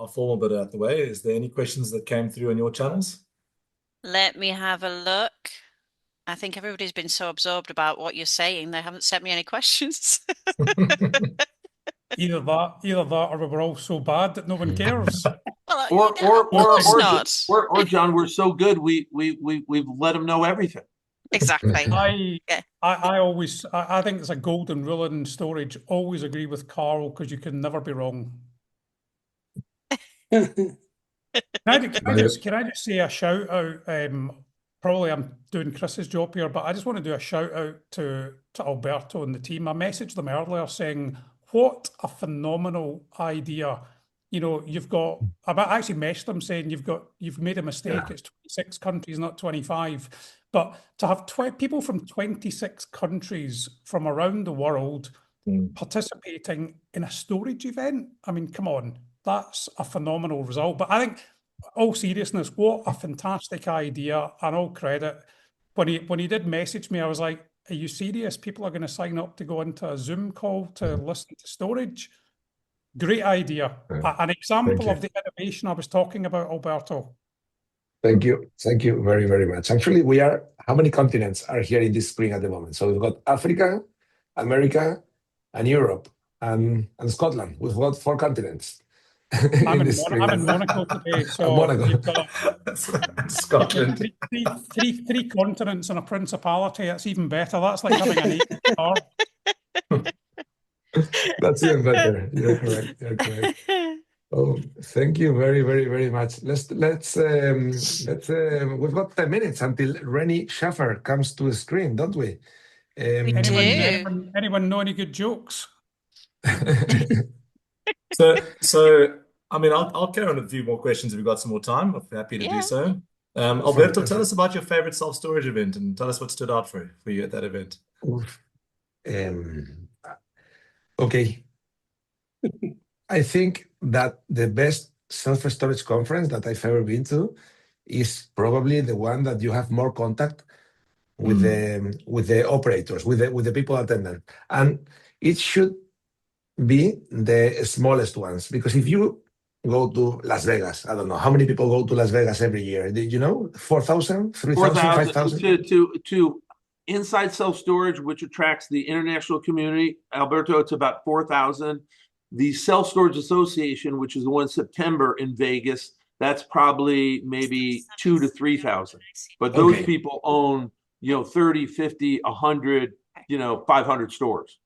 formal bit out the way. Is there any questions that came through on your channels? Let me have a look. I think everybody's been so absorbed about what you're saying, they haven't sent me any questions. Either that, or we're all so bad that no one cares. Well, or John, we're so good we've let them know everything. Exactly. I think it's a golden rule in storage. Always agree with Carl, because you can never be wrong. Can I just say a shout out? Probably I'm doing Chris's job here, but I just want to do a shout out to Alberto and the team. I messaged them earlier saying, what a phenomenal idea. I've actually messaged them saying you've made a mistake. Yeah. It's 26 countries, not 25. But to have people from 26 countries from around the world participating in a storage event, I mean, come on, that's a phenomenal result. But I think, all seriousness, what a fantastic idea, and all credit. When he did message me, I was like, are you serious? People are going to sign up to go into a Zoom call to listen to storage? Great idea. An example of the innovation I was talking about, Alberto. Thank you. Thank you very, very much. Actually, how many continents are here in this screen at the moment? So we've got Africa, America, and Europe, and Scotland. We've got 4 continents. I'm in Monaco today, so Monaco. You've got Scotland. three continents and a principality. That's even better. That's like having an 8-star. That's even better. You're correct. Oh, thank you very, very, very much. Let's we've got 10 minutes until Renie Schaeffer comes to the screen, don't we? Anyone know any good jokes? So I mean, I'll carry on with a few more questions if we've got some more time. I'm happy to do so. Alberto, tell us about your favorite self-storage event and tell us what stood out for you at that event. Okay. I think that the best self-storage conference that I've ever been to is probably the one that you have more contact with the operators, with the people attending, and it should be the smallest ones, because if you go to Las Vegas, I don't know how many people go to Las Vegas every year. Did you know 4,000, 3,000, 5,000 to inside self-storage, which attracts the international community? Alberto, it's about 4,000. The Self-Storage Association, which is the one in September in Vegas, that's probably maybe 2,000 to 3,000. But those people own 30, 50, 100, 500 stores.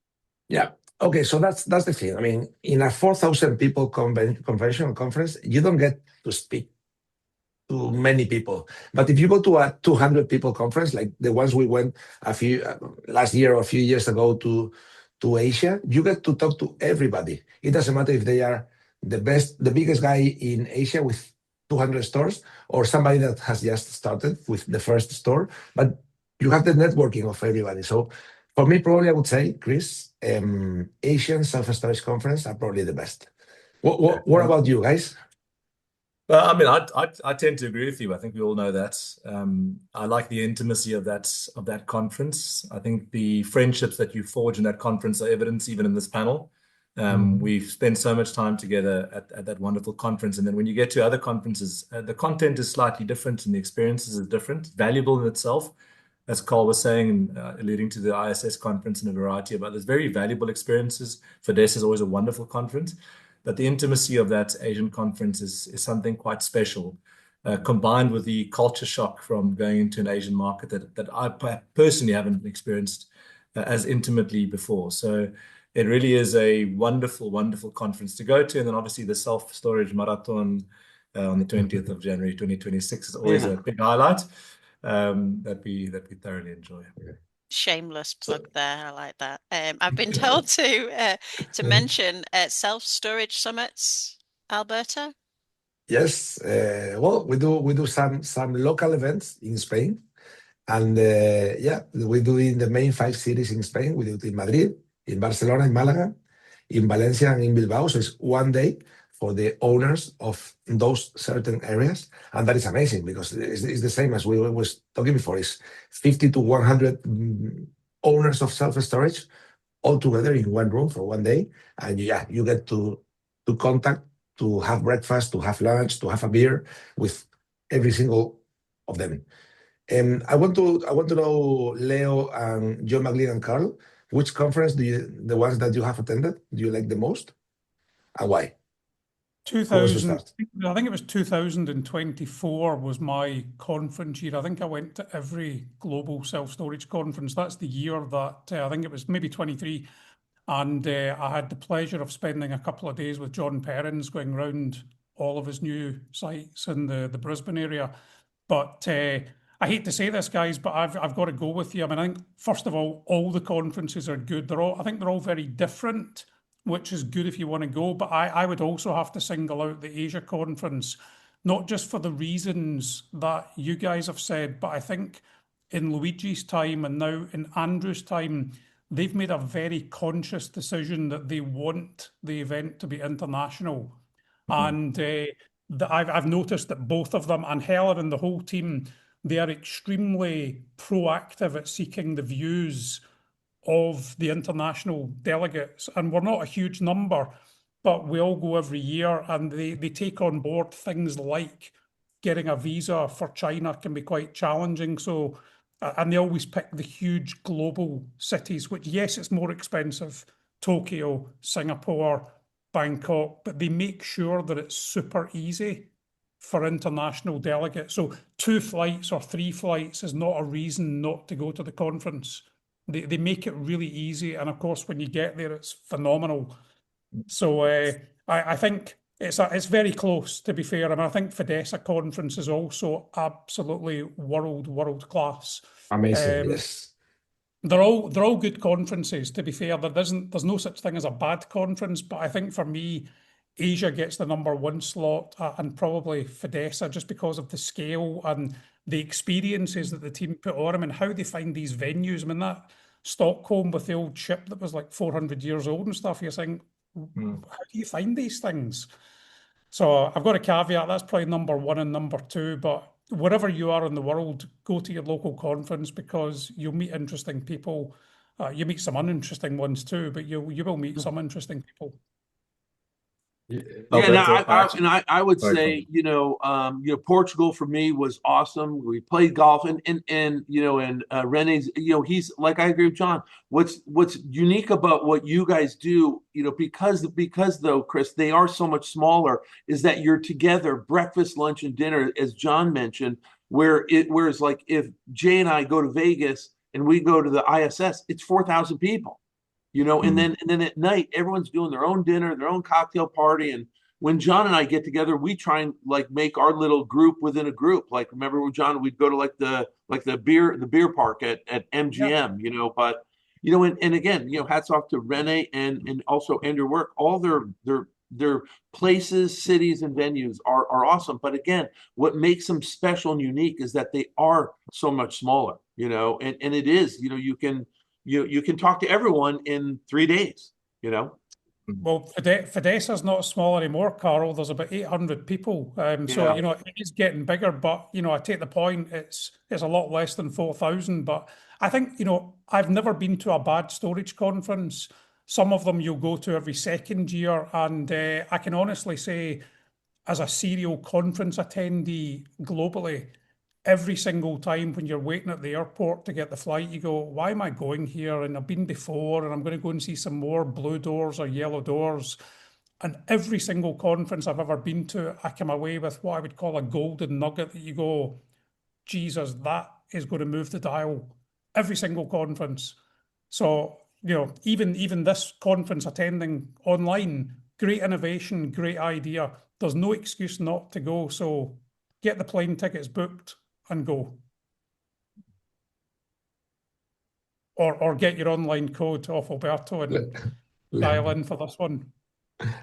Yeah. Okay, so that's the thing. I mean, in a 4,000 people conventional conference, you don't get to speak to many people. But if you go to a 200 people conference, like the ones we went last year or a few years ago to Asia, you get to talk to everybody. It doesn't matter if they are the biggest guy in Asia with 200 stores, or somebody that has just started with the first store, but you have the networking of everybody. So for me, probably I would say, Chris, Asian self-storage conference are probably the best. What about you guys? Well, I mean, I tend to agree with you. I think we all know that. I like the intimacy of that conference. I think the friendships that you forge in that conference are evident even in this panel. We've spent so much time together at that wonderful conference, and then when you get to other conferences, the content is slightly different and the experiences are different, valuable in itself, as Carl was saying, alluding to the ISS conference and a variety of others. Very valuable experiences. FEDESSA is always a wonderful conference. But the intimacy of that Asian conference is something quite special, combined with the culture shock from going into an Asian market that I personally haven't experienced as intimately before. So it really is a wonderful, wonderful conference to go to. And then obviously the self-storage marathon on the 20th of January 2026 is always a big highlight that we thoroughly enjoy. Shameless plug there. I like that. I've been told to mention self-storage summits, Alberto. Yes, well, we do some local events in Spain, and yeah, we do in the main 5 cities in Spain. We do it in Madrid, in Barcelona, in Málaga, in Valencia, and in Bilbao. So it's one day for the owners of those certain areas, and that is amazing because it's the same as we was talking before. It's 50 to 100 owners of self-storage all together in one room for one day, and yeah, you get to contact, to have breakfast, to have lunch, to have a beer with every single of them. I want to know, Leo and John McLean and Carl, which conference the ones that you have attended, do you like the most, and why? 2000, I think it was 2024 was my conference year. I think I went to every global self-storage conference. That's the year that I think it was maybe 23. And I had the pleasure of spending a couple of days with John Perrins going around all of his new sites in the Brisbane area. But I hate to say this, guys, but I've got to go with you. I mean, I think, first of all the conferences are good. I think they're all very different, which is good if you want to go. But I would also have to single out the Asia conference, not just for the reasons that you guys have said, but I think in Luigi's time and now in Andrew's time, they've made a very conscious decision that they want the event to be international. And I've noticed that both of them, and Helen and the whole team, they are extremely proactive at seeking the views of the international delegates. And we're not a huge number, but we all go every year, and they take on board things like getting a visa for China can be quite challenging. So, and they always pick the huge global cities, which, yes, it's more expensive, Tokyo, Singapore, Bangkok, but they make sure that it's super easy for international delegates. So 2 flights or 3 flights is not a reason not to go to the conference. They make it really easy, and of course, when you get there, it's phenomenal. So I think it's very close, to be fair. I mean, I think FEDESSA conference is also absolutely world class. Amazing, yes. They're all good conferences, to be fair. There's no such thing as a bad conference, but I think for me, Asia gets the #1 slot, and probably FEDESSA, just because of the scale and the experiences that the team put on them and how they find these venues. I mean, that Stockholm with the old ship that was like 400 years old and stuff, you're saying, how do you find these things? So I've got a caveat, that's probably #1 and #2, but wherever you are in the world, go to your local conference because you'll meet interesting people. You meet some uninteresting ones too, but you will meet some interesting people. Yeah, I would say, Portugal for me was awesome. We played golf, and Renie's, he's like, I agree with John. What's unique about what you guys do, because though, Chris, they are so much smaller, is that you're together, breakfast, lunch, and dinner, as John mentioned. Whereas like if Jay and I go to Vegas and we go to the ISS, it's 4,000 people. And then at night, everyone's doing their own dinner, their own cocktail party. And when John and I get together, we try and like make our little group within a group. Like, remember with John, we'd go to the beer park at MGM, but and again, hats off to Renie and also Andrew Work. All their places, cities, and venues are awesome. But again, what makes them special and unique is that they are so much smaller, and it is, you can talk to everyone in 3 days, Well, FEDESSA's not small anymore, Carol. There's about 800 people. So, you know, it is getting bigger, but, you know, I take the point, it's a lot less than 4,000. But I think, you know, I've never been to a bad storage conference. Some of them you'll go to every second year. And I can honestly say, as a serial conference attendee globally, every single time when you're waiting at the airport to get the flight, you go, why am I going here? And I've been before, and I'm going to go and see some more blue doors or yellow doors. And every single conference I've ever been to, I come away with what I would call a golden nugget that you go, Jesus, that is going to move the dial. Every single conference. So, you know, even this conference attending online, great innovation, great idea. There's no excuse not to go. So get the plane tickets booked and go. Or get your online code off Alberto and dial in for this one.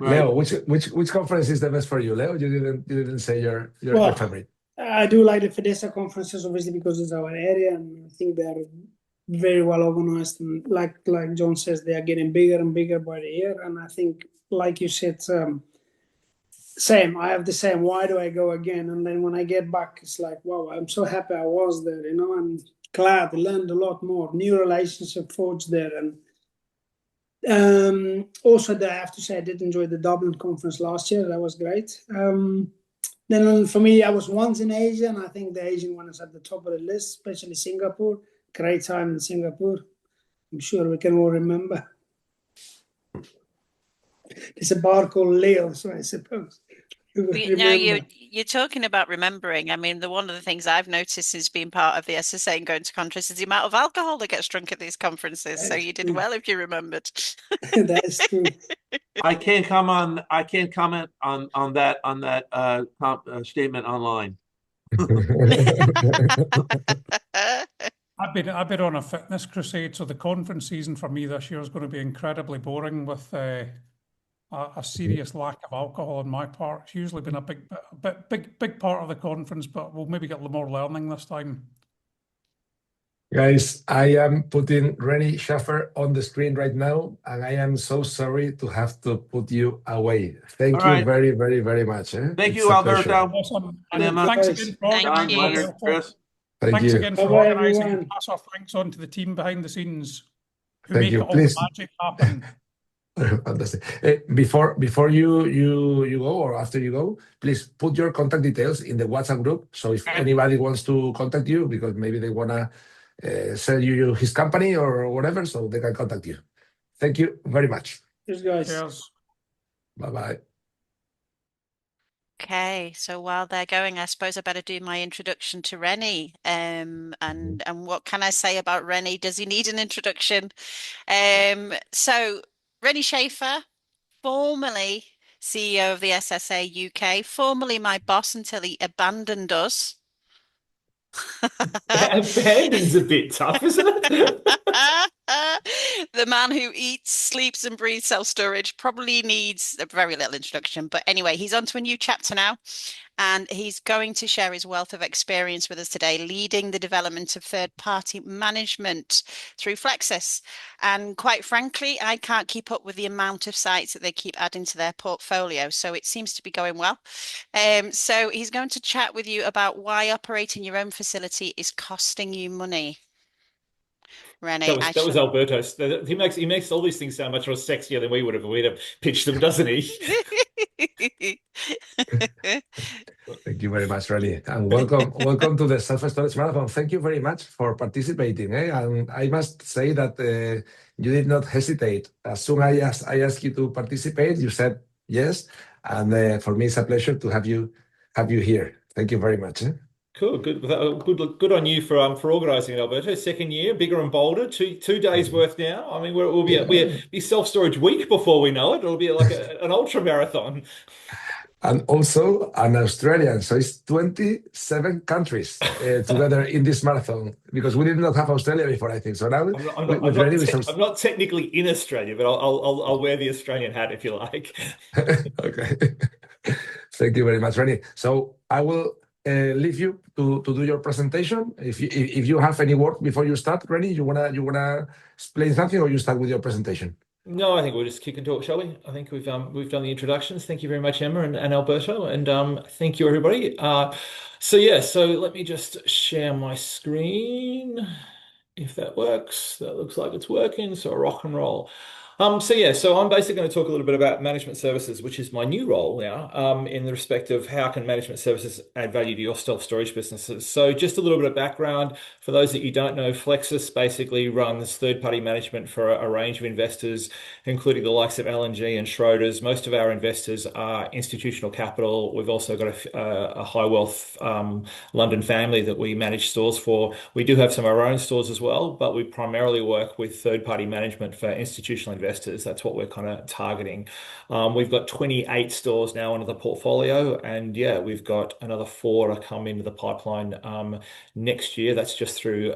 Leo, which conference is the best for you? Leo, you didn't say your favorite. I do like the FEDESSA conferences, obviously, because it's our area, and I think they are very well organized. And like John says, they are getting bigger and bigger by the year. And I think, like you said, same. I have the same. Why do I go again? And then when I get back, it's like, wow, I'm so happy I was there. You know, I'm glad I learned a lot more. New relationship forged there, and also, I have to say, I did enjoy the Dublin conference last year. That was great. Then for me, I was once in Asia, and I think the Asian one is at the top of the list, especially Singapore. Great time in Singapore. I'm sure we can all remember. There's a bar called Leo, so I suppose. Now you're talking about remembering. I mean, one of the things I've noticed is being part of the SSA and going to conferences is the amount of alcohol that gets drunk at these conferences. So you did well if you remembered. That is true. I can't comment on that statement online. I've been on a fitness crusade, so the conference season for me this year is going to be incredibly boring with a serious lack of alcohol on my part. It's usually been a big part of the conference, but we'll maybe get a little more learning this time. Guys, I am putting Renie Schaeffer on the screen right now, and I am so sorry to have to put you away. Thank you very, very, very much. Thank you, Alberto. Awesome. Thanks again for organizing. Thanks again for organizing, and pass our thanks on to the team behind the scenes who make all the magic happen. Fantastic. Before you go, or after you go, please put your contact details in the WhatsApp group. So if anybody wants to contact you, because maybe they want to sell you his company or whatever, so they can contact you. Thank you very much. Cheers, guys. Cheers. Bye-bye. Okay, so while they're going, I suppose I better do my introduction to Renie. And what can I say about Renie? Does he need an introduction? So Renie Schaeffer, formerly CEO of the SSA UK, formerly my boss until he abandoned us. Abandon's a bit tough, isn't it? The man who eats, sleeps, and breathes self-storage probably needs a very little introduction. But anyway, he's on to a new chapter now, and he's going to share his wealth of experience with us today, leading the development of third-party management through Flexis. And quite frankly, I can't keep up with the amount of sites that they keep adding to their portfolio. So it seems to be going well. So he's going to chat with you about why operating your own facility is costing you money. Renie, that was Alberto. He makes all these things sound much more sexier than we'd have pitched them, doesn't he? Thank you very much, Renie, and welcome to the Self-Storage Marathon. Thank you very much for participating. And I must say that you did not hesitate. As soon as I asked you to participate, you said yes, and for me it's a pleasure to have you here. Thank you very much. Cool, good on you for organising it, Alberto. Second year, bigger and bolder. Two days worth now. I mean, we'll be self-storage week before we know it. It'll be like an ultra marathon. And also an Australian, so it's 27 countries together in this marathon, because we did not have Australia before, I think. So now I'm not technically in Australia, but I'll wear the Australian hat if you like. Okay. Thank you very much, Renie. So I will leave you to do your presentation. If you have any work before you start, Renie, you wanna explain something, or you start with your presentation? No, I think we'll just kick and talk, shall we? I think we've done the introductions. Thank you very much, Emma and Alberto, and thank you everybody. So let me just share my screen if that works. That looks like it's working. So rock and roll. So I'm basically going to talk a little bit about management services, which is my new role now, in the respect of how can management services add value to your self-storage businesses. So just a little bit of background for those that you don't know, Flexis basically runs third-party management for a range of investors, including the likes of Helen Ng and Schroders. Most of our investors are institutional capital. We've also got a high wealth London family that we manage stores for. We do have some of our own stores as well, but we primarily work with third-party management for institutional investors. That's what we're kind of targeting. We've got 28 stores now under the portfolio, and yeah, we've got another 4 to come into the pipeline next year. That's just through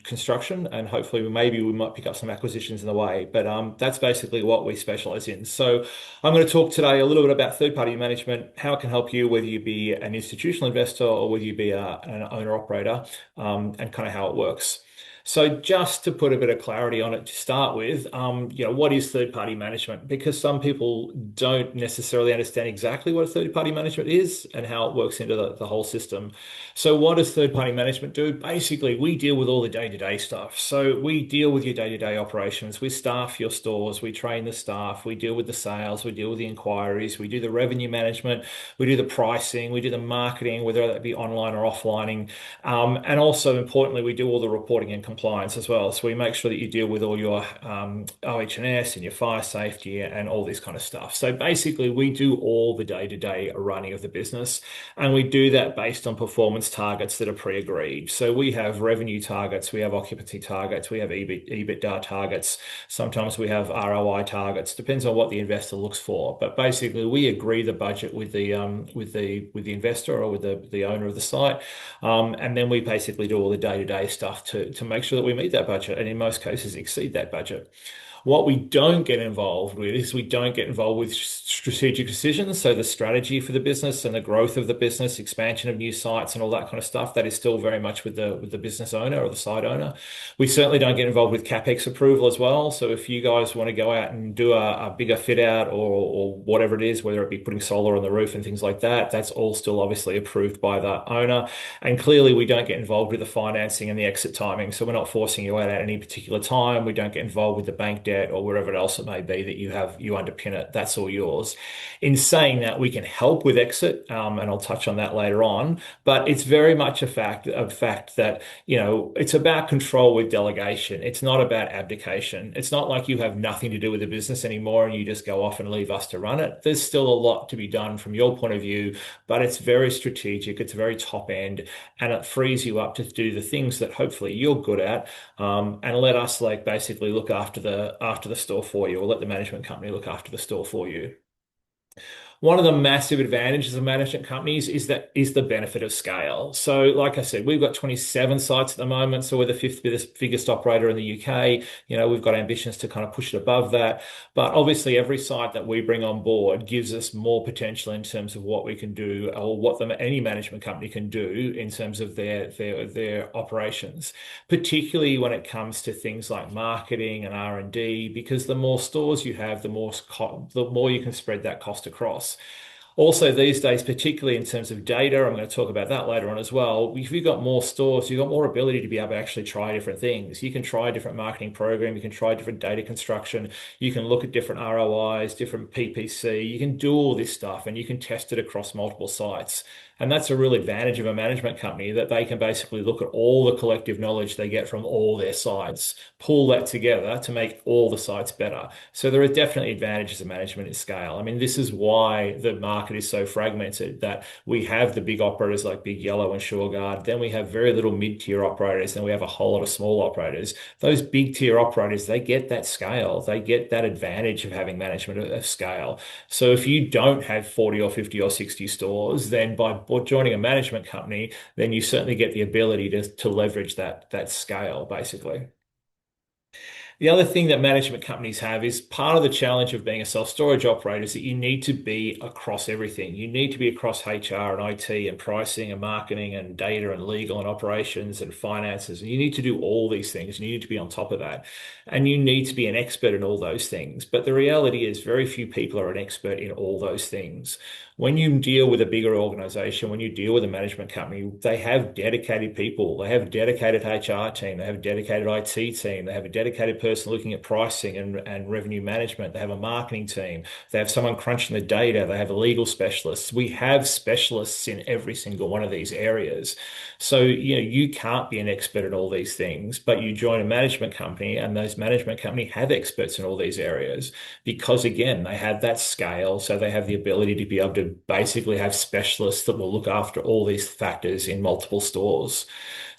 construction, and hopefully maybe we might pick up some acquisitions in the way. But that's basically what we specialize in. So I'm going to talk today a little bit about third-party management, how it can help you, whether you be an institutional investor or whether you be an owner-operator, and kind of how it works. So just to put a bit of clarity on it to start with, what is third-party management? Because some people don't necessarily understand exactly what a third-party management is and how it works into the whole system. So what does third-party management do? Basically, we deal with all the day-to-day stuff. So we deal with your day-to-day operations. We staff your stores. We train the staff. We deal with the sales. We deal with the inquiries. We do the revenue management. We do the pricing. We do the marketing, whether that be online or offlining. And also, importantly, we do all the reporting and compliance as well. So we make sure that you deal with all your OH&S and your fire safety and all this kind of stuff. So basically, we do all the day-to-day running of the business, and we do that based on performance targets that are pre-agreed. So we have revenue targets, we have occupancy targets, we have EBITDA targets. Sometimes we have ROI targets. Depends on what the investor looks for. But basically, we agree the budget with the investor or with the owner of the site, and then we basically do all the day-to-day stuff to make sure that we meet that budget, and in most cases exceed that budget. What we don't get involved with is we don't get involved with strategic decisions. So the strategy for the business and the growth of the business, expansion of new sites and all that kind of stuff, that is still very much with the business owner or the site owner. We certainly don't get involved with CapEx approval as well. So if you guys want to go out and do a bigger fit out or whatever it is, whether it be putting solar on the roof and things like that, that's all still obviously approved by the owner. And clearly we don't get involved with the financing and the exit timing. So we're not forcing you out at any particular time. We don't get involved with the bank debt or wherever else it may be that you underpin it. That's all yours. In saying that, we can help with exit, and I'll touch on that later on. But it's very much a fact that it's about control with delegation. It's not about abdication. It's not like you have nothing to do with the business anymore and you just go off and leave us to run it. There's still a lot to be done from your point of view, but it's very strategic. It's very top end, and it frees you up to do the things that hopefully you're good at, and let us basically look after the store for you, or let the management company look after the store for you. One of the massive advantages of management companies is the benefit of scale. So like I said, we've got 27 sites at the moment. So we're the 5th biggest operator in the UK. We've got ambitions to kind of push it above that. But obviously every site that we bring on board gives us more potential in terms of what we can do, or what any management company can do in terms of their operations, particularly when it comes to things like marketing and R&D, because the more stores you have, the more you can spread that cost across. Also these days, particularly in terms of data, I'm going to talk about that later on as well. If you've got more stores, you've got more ability to be able to actually try different things. You can try a different marketing program. You can try different data construction. You can look at different ROIs, different PPC. You can do all this stuff and you can test it across multiple sites. And that's a real advantage of a management company, that they can basically look at all the collective knowledge they get from all their sites, pull that together to make all the sites better. So there are definitely advantages of management at scale. I mean, this is why the market is so fragmented, that we have the big operators like Big Yellow and Shoreguard, then we have very little mid-tier operators, and we have a whole lot of small operators. Those big tier operators, they get that scale. They get that advantage of having management of scale. So if you don't have 40 or 50 or 60 stores, then by joining a management company, then you certainly get the ability to leverage that scale, basically. The other thing that management companies have is part of the challenge of being a self-storage operator is that you need to be across everything. You need to be across HR and IT and pricing and marketing and data and legal and operations and finances. And you need to do all these things. And you need to be on top of that. And you need to be an expert in all those things. But the reality is very few people are an expert in all those things. When you deal with a bigger organization, when you deal with a management company, they have dedicated people. They have a dedicated HR team. They have a dedicated IT team. They have a dedicated person looking at pricing and revenue management. They have a marketing team. They have someone crunching the data. They have a legal specialist. We have specialists in every single one of these areas. So, you can't be an expert at all these things, but you join a management company and those management company have experts in all these areas because, again, they have that scale. So they have the ability to be able to basically have specialists that will look after all these factors in multiple stores.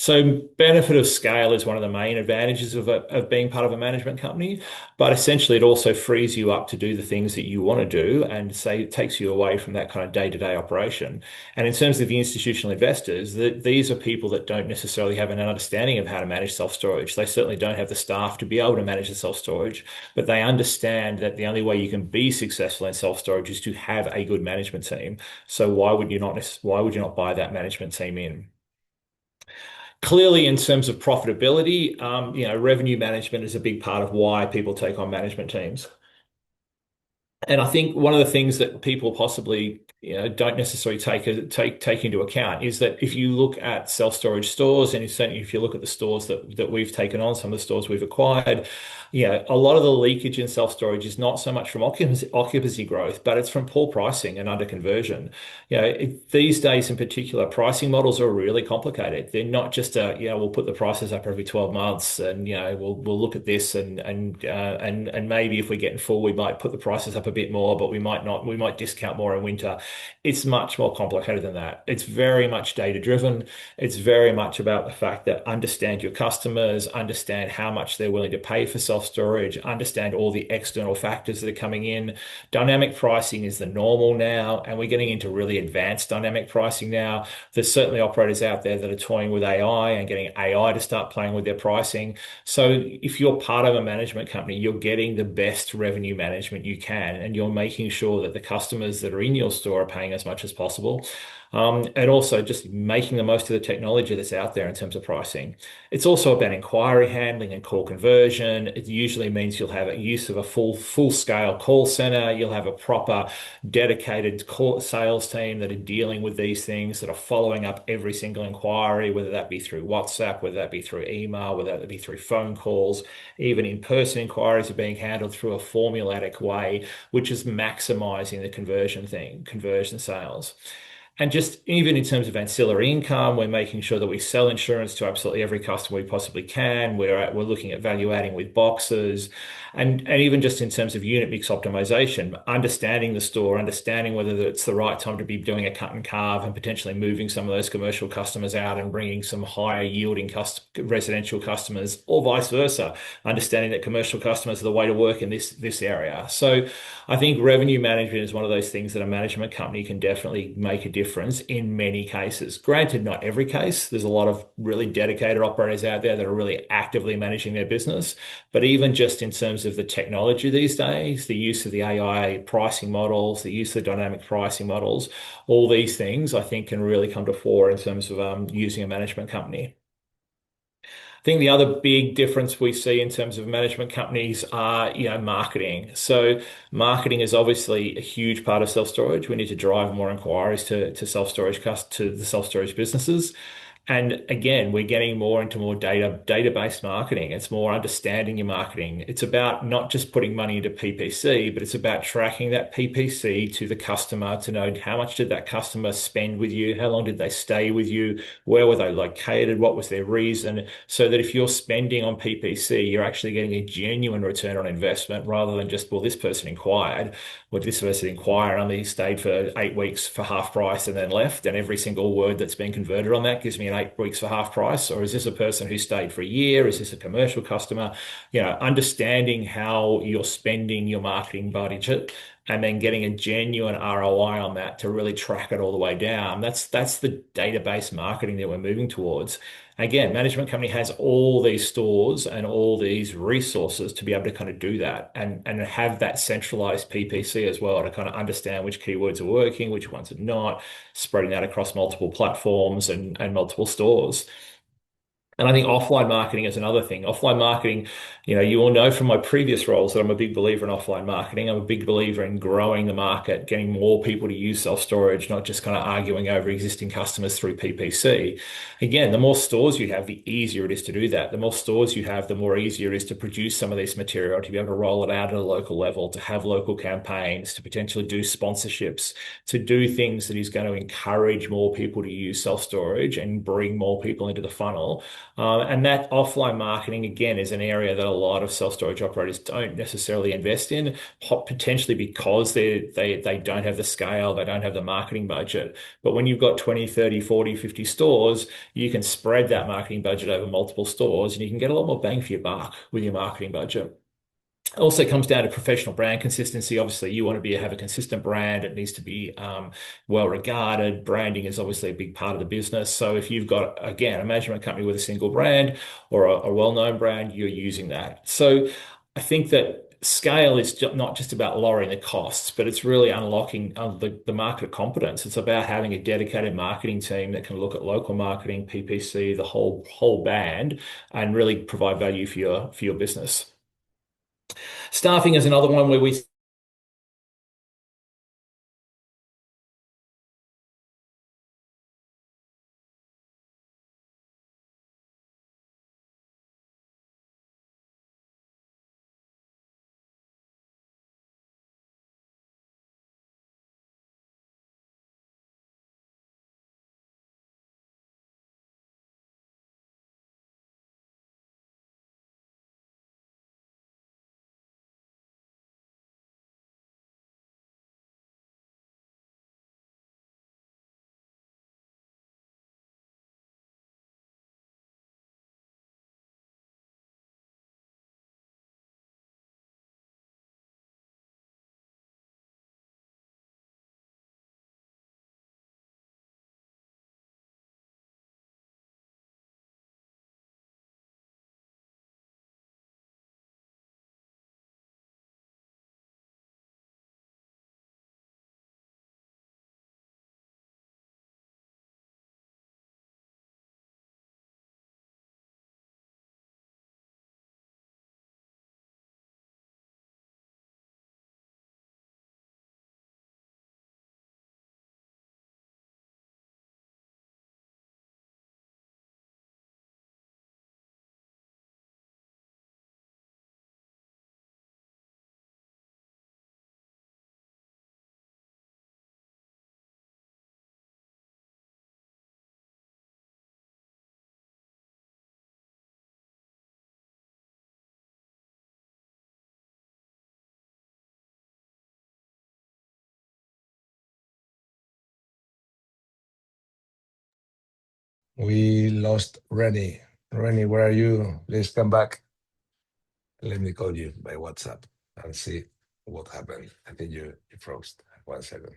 So benefit of scale is one of the main advantages of being part of a management company, but essentially it also frees you up to do the things that you want to do and it takes you away from that kind of day-to-day operation. And in terms of the institutional investors, these are people that don't necessarily have an understanding of how to manage self-storage. They certainly don't have the staff to be able to manage the self-storage, but they understand that the only way you can be successful in self-storage is to have a good management team. So why would you not buy that management team in? Clearly, in terms of profitability, revenue management is a big part of why people take on management teams. And I think one of the things that people possibly don't necessarily take into account is that if you look at self-storage stores, and certainly if you look at the stores that we've taken on, some of the stores we've acquired, a lot of the leakage in self-storage is not so much from occupancy growth, but it's from poor pricing and under conversion. These days in particular, pricing models are really complicated. They're not just we'll put the prices up every 12 months and we'll look at this and maybe if we're getting full, we might put the prices up a bit more, but we might not. We might discount more in winter. It's much more complicated than that. It's very much data driven. It's very much about the fact that understand your customers, understand how much they're willing to pay for self-storage, understand all the external factors that are coming in. Dynamic pricing is the normal now, and we're getting into really advanced dynamic pricing now. There's certainly operators out there that are toying with AI and getting AI to start playing with their pricing. So if you're part of a management company, you're getting the best revenue management you can, and you're making sure that the customers that are in your store are paying as much as possible. And also just making the most of the technology that's out there in terms of pricing. It's also about inquiry handling and call conversion. It usually means you'll have a use of a full-scale call center. You'll have a proper dedicated sales team that are dealing with these things, that are following up every single inquiry, whether that be through WhatsApp, whether that be through email, whether that be through phone calls. Even in-person inquiries are being handled through a formulaic way, which is maximizing the conversion sales. And just even in terms of ancillary income, we're making sure that we sell insurance to absolutely every customer we possibly can. We're looking at value adding with boxes, and even just in terms of unit mix optimization, understanding the store, understanding whether it's the right time to be doing a cut and carve and potentially moving some of those commercial customers out and bringing some higher yielding residential customers, or vice versa, understanding that commercial customers are the way to work in this area. So I think revenue management is one of those things that a management company can definitely make a difference in many cases. Granted, not every case. There's a lot of really dedicated operators out there that are really actively managing their business. But even just in terms of the technology these days, the use of the AI pricing models, the use of the dynamic pricing models, all these things I think can really come to fore in terms of using a management company. I think the other big difference we see in terms of management companies are, marketing. So marketing is obviously a huge part of self-storage. We need to drive more inquiries to the self-storage businesses. And again, we're getting more into more data-based marketing. It's more understanding your marketing. It's about not just putting money into PPC, but it's about tracking that PPC to the customer to know how much did that customer spend with you, how long did they stay with you, where were they located, what was their reason, so that if you're spending on PPC, you're actually getting a genuine return on investment rather than just, well, this person inquired. Well, this person inquired, only stayed for 8 weeks for half price and then left, and every single word that's been converted on that gives me an 8 weeks for half price? Or is this a person who stayed for a year? Is this a commercial customer? Understanding how you're spending your marketing budget and then getting a genuine ROI on that to really track it all the way down. That's the database marketing that we're moving towards. Again, management company has all these stores and all these resources to be able to kind of do that and have that centralized PPC as well to kind of understand which keywords are working, which ones are not, spreading that across multiple platforms and multiple stores. And I think offline marketing is another thing. Offline marketing, you all know from my previous roles that I'm a big believer in offline marketing. I'm a big believer in growing the market, getting more people to use self-storage, not just kind of arguing over existing customers through PPC. Again, the more stores you have, the easier it is to do that. The more stores you have, the more easier it is to produce some of this material, to be able to roll it out at a local level, to have local campaigns, to potentially do sponsorships, to do things that is going to encourage more people to use self-storage and bring more people into the funnel. And that offline marketing, again, is an area that a lot of self-storage operators don't necessarily invest in, potentially because they don't have the scale, they don't have the marketing budget. But when you've got 20, 30, 40, 50 stores, you can spread that marketing budget over multiple stores and you can get a lot more bang for your buck with your marketing budget. It also comes down to professional brand consistency. Obviously, you want to have a consistent brand. It needs to be well regarded. Branding is obviously a big part of the business. So if you've got, again, a management company with a single brand or a well-known brand, you're using that. So I think that scale is not just about lowering the costs, but it's really unlocking the market competence. It's about having a dedicated marketing team that can look at local marketing, PPC, the whole band, and really provide value for your business. Staffing is another one where we lost Renie. Renie, where are you? Please come back. Let me call you by WhatsApp and see what happened. I think you froze. 1 second.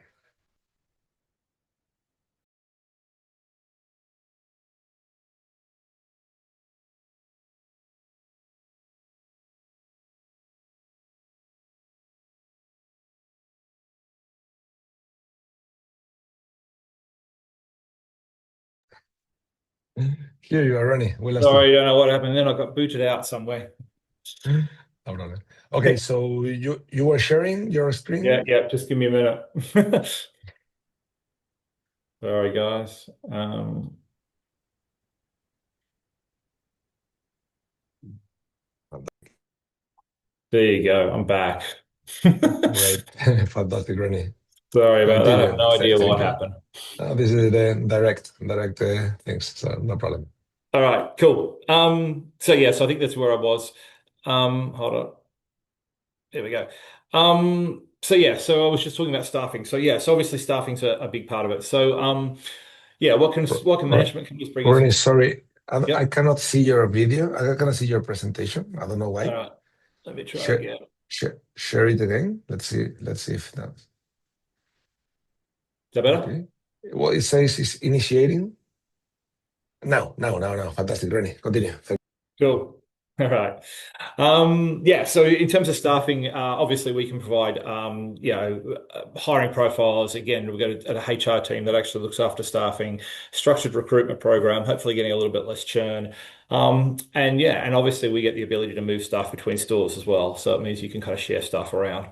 Here you are, Renie. Sorry, I don't know what happened then. I got booted out somewhere. No problem. Okay, so you were sharing your screen? Yeah, just give me a minute. Sorry, guys. There you go. I'm back. Great. Fantastic, Renie. Sorry about that. I have no idea what happened. This is the direct things, so no problem. All right, cool. So I think that's where I was. Hold on. There we go. So I was just talking about staffing. So obviously staffing's a big part of it. So what can management companies bring us? Renie, sorry, I cannot see your video. I cannot see your presentation. I don't know why. All right, let me try again. Share it again. Let's see if that. Is that better? Okay. Well, it says it's initiating. No. Fantastic, Renie. Continue. Cool. All right. Yeah, so in terms of staffing, obviously we can provide, hiring profiles. Again, we've got a HR team that actually looks after staffing, structured recruitment program, hopefully getting a little bit less churn. And obviously we get the ability to move staff between stores as well. So it means you can kind of share staff around.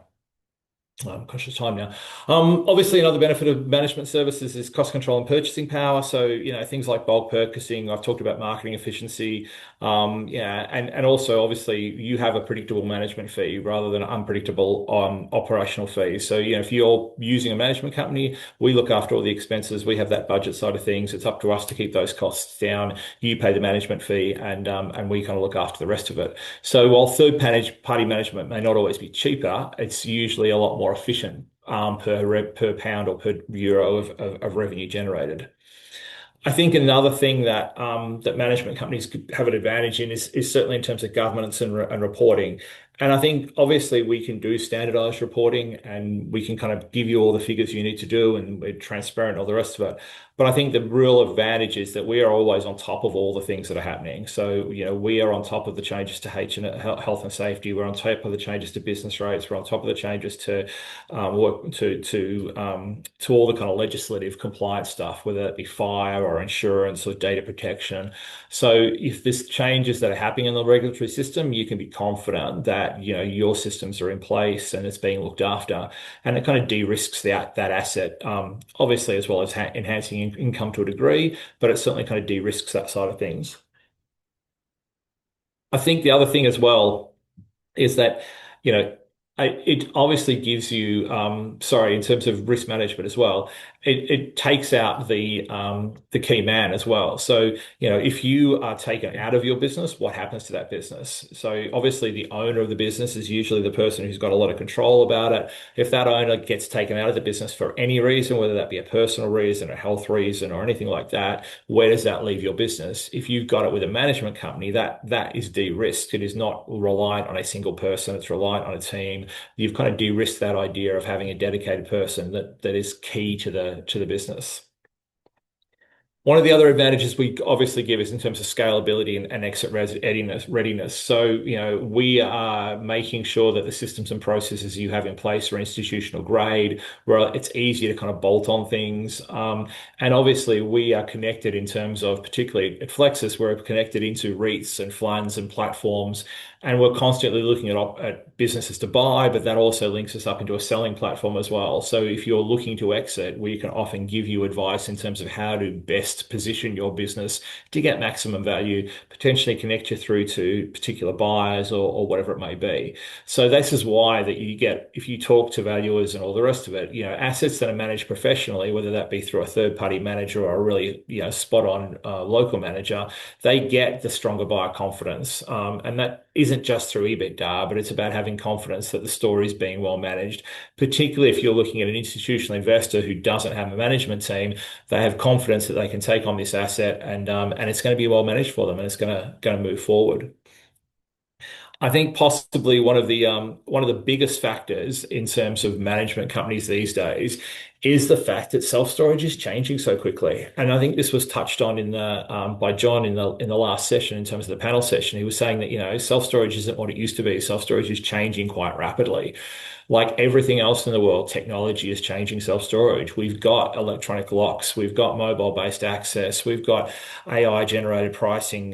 I'm conscious of time now. Obviously, another benefit of management services is cost control and purchasing power. So, things like bulk purchasing. I've talked about marketing efficiency. And also, obviously, you have a predictable management fee rather than unpredictable operational fees. So, if you're using a management company, we look after all the expenses. We have that budget side of things. It's up to us to keep those costs down. You pay the management fee, and we kind of look after the rest of it. So, while third-party management may not always be cheaper, it's usually a lot more efficient per pound or per euro of revenue generated. I think another thing that management companies could have an advantage in is certainly in terms of governance and reporting. And I think obviously we can do standardized reporting and we can kind of give you all the figures you need to do and we're transparent and all the rest of it. But I think the real advantage is that we are always on top of all the things that are happening. So, we are on top of the changes to health and safety. We're on top of the changes to business rates. We're on top of the changes to all the kind of legislative compliance stuff, whether that be fire or insurance or data protection. So if there's changes that are happening in the regulatory system, you can be confident that, your systems are in place and it's being looked after. And it kind of de-risks that asset, obviously, as well as enhancing income to a degree, but it certainly kind of de-risks that side of things. I think the other thing as well is that, it obviously gives you, in terms of risk management as well, it takes out the key man as well. So, if you are taken out of your business, what happens to that business? So obviously the owner of the business is usually the person who's got a lot of control about it. If that owner gets taken out of the business for any reason, whether that be a personal reason, a health reason, or anything like that, where does that leave your business? If you've got it with a management company, that is de-risked. It is not reliant on a single person. It's reliant on a team. You've kind of de-risked that idea of having a dedicated person that is key to the business. One of the other advantages we obviously give is in terms of scalability and exit readiness. So, we are making sure that the systems and processes you have in place are institutional grade, where it's easy to kind of bolt on things. And obviously we are connected in terms of, particularly at Flexis, we're connected into REITs and funds and platforms. And we're constantly looking at businesses to buy, but that also links us up into a selling platform as well. So if you're looking to exit, we can often give you advice in terms of how to best position your business to get maximum value, potentially connect you through to particular buyers or whatever it may be. So this is why that you get, if you talk to valuers and all the rest of it, assets that are managed professionally, whether that be through a third-party manager or a really spot-on local manager, they get the stronger buyer confidence, and that isn't just through EBITDA, but it's about having confidence that the store is being well managed. Particularly if you're looking at an institutional investor who doesn't have a management team, they have confidence that they can take on this asset and it's going to be well managed for them and it's going to move forward. I think possibly one of the biggest factors in terms of management companies these days is the fact that self-storage is changing so quickly. And I think this was touched on by John in the last session in terms of the panel session. He was saying that, self-storage isn't what it used to be. Self-storage is changing quite rapidly. Like everything else in the world, technology is changing self-storage. We've got electronic locks, we've got mobile-based access, we've got AI-generated pricing,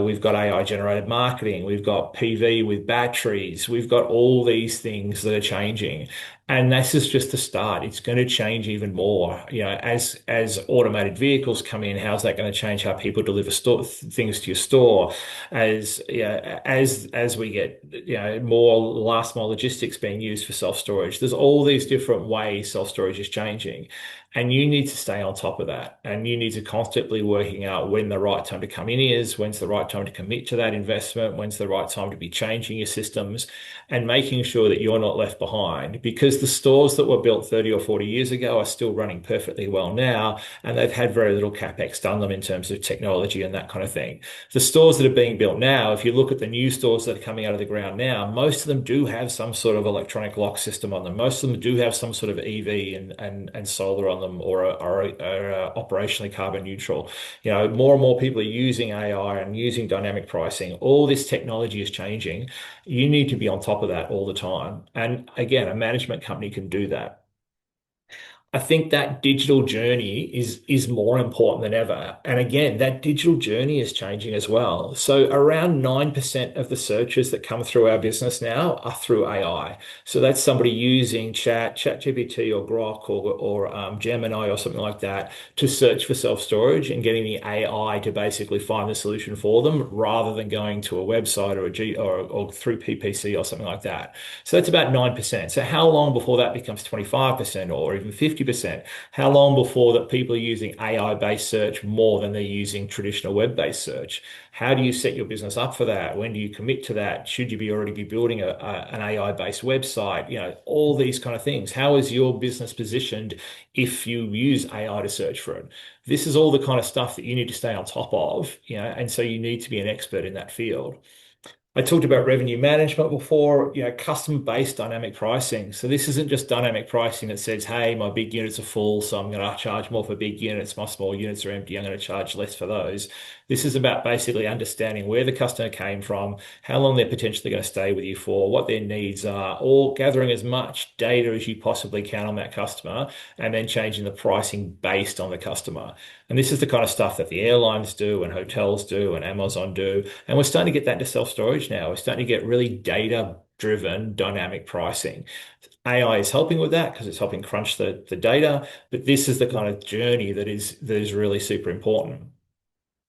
we've got AI-generated marketing, we've got PV with batteries, we've got all these things that are changing. And this is just the start. It's going to change even more. As automated vehicles come in, how's that going to change how people deliver things to your store? As we get more last mile logistics being used for self-storage, there's all these different ways self-storage is changing. And you need to stay on top of that. And you need to constantly working out when the right time to come in is, when's the right time to commit to that investment, when's the right time to be changing your systems, and making sure that you're not left behind, because the stores that were built 30 or 40 years ago are still running perfectly well now, and they've had very little capex done them in terms of technology and that kind of thing. The stores that are being built now, if you look at the new stores that are coming out of the ground now, most of them do have some sort of electronic lock system on them. Most of them do have some sort of EV and solar on them, or are operationally carbon neutral. You know, more and more people are using AI and using dynamic pricing. All this technology is changing. You need to be on top of that all the time. And again, a management company can do that. I think that digital journey is more important than ever. And again, that digital journey is changing as well. So around 9% of the searches that come through our business now are through AI. So that's somebody using ChatGPT or Grok or Gemini or something like that to search for self-storage and getting the AI to basically find the solution for them, rather than going to a website or through PPC or something like that. So that's about 9%. So how long before that becomes 25% or even 50%? How long before that people are using AI-based search more than they're using traditional web-based search? How do you set your business up for that? When do you commit to that? Should you already be building an AI-based website? You know, all these kind of things. How is your business positioned if you use AI to search for it? This is all the kind of stuff that you need to stay on top of, you know, and so you need to be an expert in that field. I talked about revenue management before, you know, customer-based dynamic pricing. So this isn't just dynamic pricing that says, hey, my big units are full, so I'm going to charge more for big units. My small units are empty, I'm going to charge less for those. This is about basically understanding where the customer came from, how long they're potentially going to stay with you for, what their needs are, or gathering as much data as you possibly can on that customer, and then changing the pricing based on the customer. And this is the kind of stuff that the airlines do and hotels do and Amazon do. And we're starting to get that into self-storage now. We're starting to get really data-driven dynamic pricing. AI is helping with that because it's helping crunch the data, but this is the kind of journey that is really super important.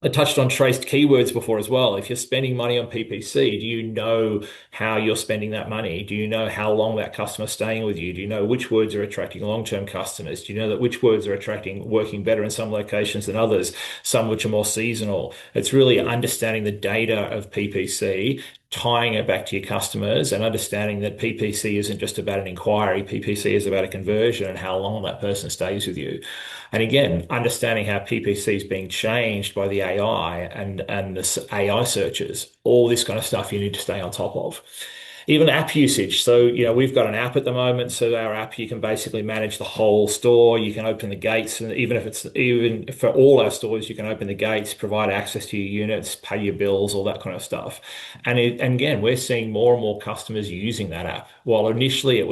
I touched on traced keywords before as well. If you're spending money on PPC, do you know how you're spending that money? Do you know how long that customer's staying with you? Do you know which words are attracting long-term customers? Do you know that which words are working better in some locations than others, some which are more seasonal? It's really understanding the data of PPC, tying it back to your customers, and understanding that PPC isn't just about an inquiry. PPC is about a conversion and how long that person stays with you. And again, understanding how PPC is being changed by the AI and the AI searches, all this kind of stuff you need to stay on top of. Even app usage. So, you know, we've got an app at the moment. So our app, you can basically manage the whole store. You can open the gates, and even for all our stores, you can open the gates, provide access to your units, pay your bills, all that kind of stuff. And again, we're seeing more and more customers using that app. While initially it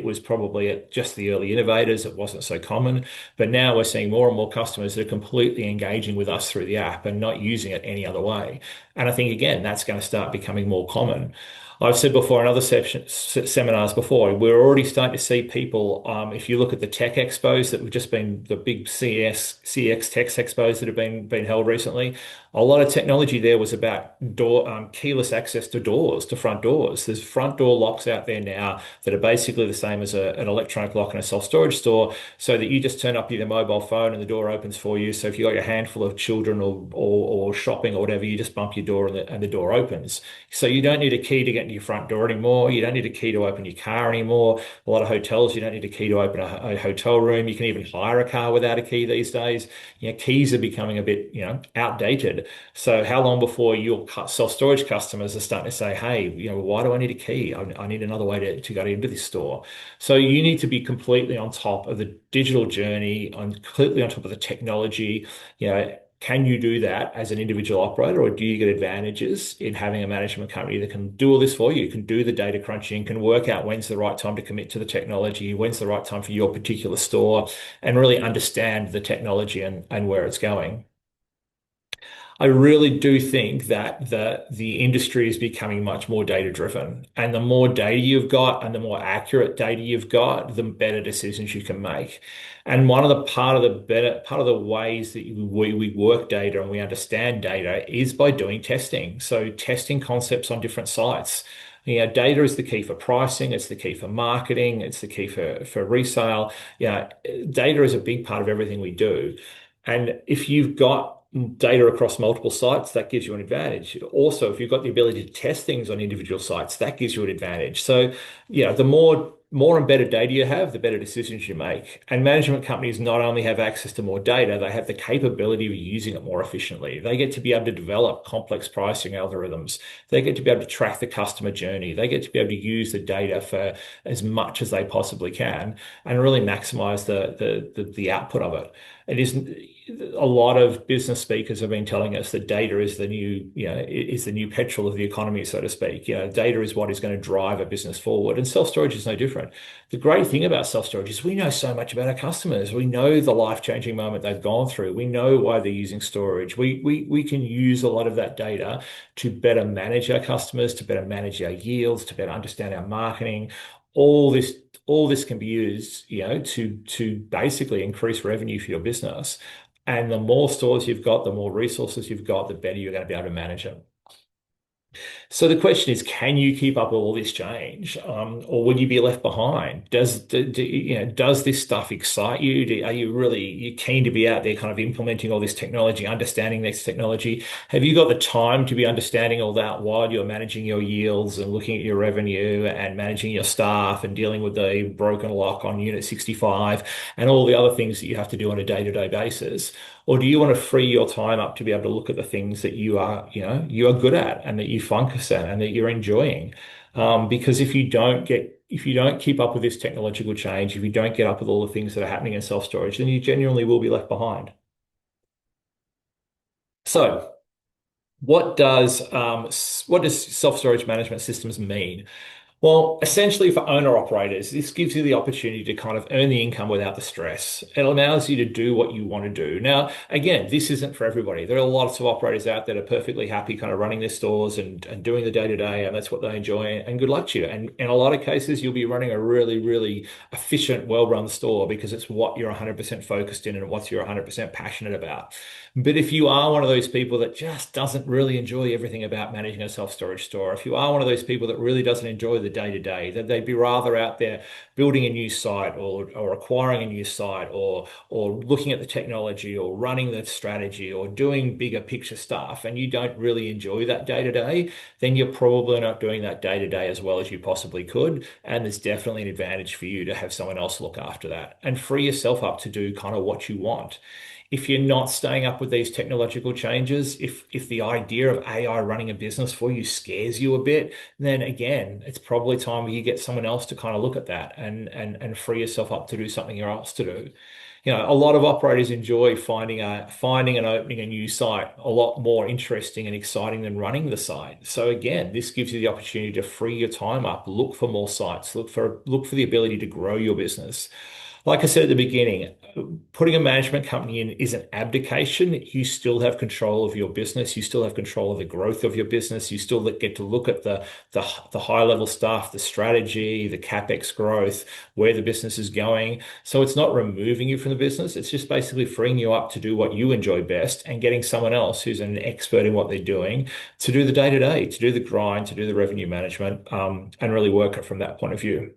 was probably at just the early innovators, it wasn't so common, but now we're seeing more and more customers that are completely engaging with us through the app and not using it any other way. And I think, again, that's going to start becoming more common. I've said before in other seminars before, we're already starting to see people, if you look at the tech expos that have just been the big CX tech expos that have been held recently, a lot of technology there was about keyless access to doors, to front doors. There's front door locks out there now that are basically the same as an electronic lock in a self-storage store, so that you just turn up your mobile phone and the door opens for you. So if you've got a handful of children or shopping or whatever, you just bump your door and the door opens. So you don't need a key to get into your front door anymore. You don't need a key to open your car anymore. A lot of hotels, you don't need a key to open a hotel room. You can even hire a car without a key these days. You know, keys are becoming a bit, you know, outdated. So how long before your self-storage customers are starting to say, hey, you know, why do I need a key? I need another way to go into this store. So you need to be completely on top of the digital journey, completely on top of the technology. You know, can you do that as an individual operator, or do you get advantages in having a management company that can do all this for you, can do the data crunching, can work out when's the right time to commit to the technology, when's the right time for your particular store, and really understand the technology and where it's going? I really do think that the industry is becoming much more data driven, and the more data you've got and the more accurate data you've got, the better decisions you can make. And one of the part of the ways that we work data and we understand data is by doing testing. So testing concepts on different sites. Data is the key for pricing. It's the key for marketing. It's the key for resale. Data is a big part of everything we do. And if you've got data across multiple sites, that gives you an advantage. Also, if you've got the ability to test things on individual sites, that gives you an advantage. So, the more and better data you have, the better decisions you make. And management companies not only have access to more data, they have the capability of using it more efficiently. They get to be able to develop complex pricing algorithms. They get to be able to track the customer journey. They get to be able to use the data for as much as they possibly can and really maximize the output of it. It isn't. A lot of business speakers have been telling us that data is the new petrol of the economy, so to speak. Data is what is going to drive a business forward, and self-storage is no different. The great thing about self-storage is we know so much about our customers. We know the life-changing moment they've gone through. We know why they're using storage. We can use a lot of that data to better manage our customers, to better manage our yields, to better understand our marketing. All this can be used, to basically increase revenue for your business. And the more stores you've got, the more resources you've got, the better you're going to be able to manage them. So the question is, can you keep up with all this change, or will you be left behind? Does this stuff excite you? Are you keen to be out there kind of implementing all this technology, understanding this technology? Have you got the time to be understanding all that while you're managing your yields and looking at your revenue and managing your staff and dealing with the broken lock on Unit 65 and all the other things that you have to do on a day-to-day basis? Or do you want to free your time up to be able to look at the things that you are good at and that you focus at and that you're enjoying? Because if you don't keep up with this technological change, if you don't get up with all the things that are happening in self-storage, then you genuinely will be left behind. So, what does self-storage management systems mean? Well, essentially for owner-operators, this gives you the opportunity to kind of earn the income without the stress. It allows you to do what you want to do. Now, again, this isn't for everybody. There are lots of operators out there that are perfectly happy kind of running their stores and doing the day-to-day, and that's what they enjoy, and good luck to you. And in a lot of cases, you'll be running a really, really efficient, well-run store because it's what you're 100% focused in and what you're 100% passionate about. But if you are one of those people that just doesn't really enjoy everything about managing a self-storage store, if you are one of those people that really doesn't enjoy the day-to-day, that they'd be rather out there building a new site or acquiring a new site or looking at the technology or running the strategy or doing bigger picture stuff, and you don't really enjoy that day-to-day, then you're probably not doing that day-to-day as well as you possibly could. And there's definitely an advantage for you to have someone else look after that and free yourself up to do kind of what you want. If you're not staying up with these technological changes, if the idea of AI running a business for you scares you a bit, then again, it's probably time where you get someone else to kind of look at that and free yourself up to do something else to do. A lot of operators enjoy finding and opening a new site a lot more interesting and exciting than running the site. So again, this gives you the opportunity to free your time up, look for more sites, look for the ability to grow your business. Like I said at the beginning, putting a management company in is an abdication. You still have control of your business. You still have control of the growth of your business. You still get to look at the high level stuff, the strategy, the CapEx growth, where the business is going. So it's not removing you from the business. It's just basically freeing you up to do what you enjoy best and getting someone else who's an expert in what they're doing to do the day-to-day, to do the grind, to do the revenue management, and really work it from that point of view.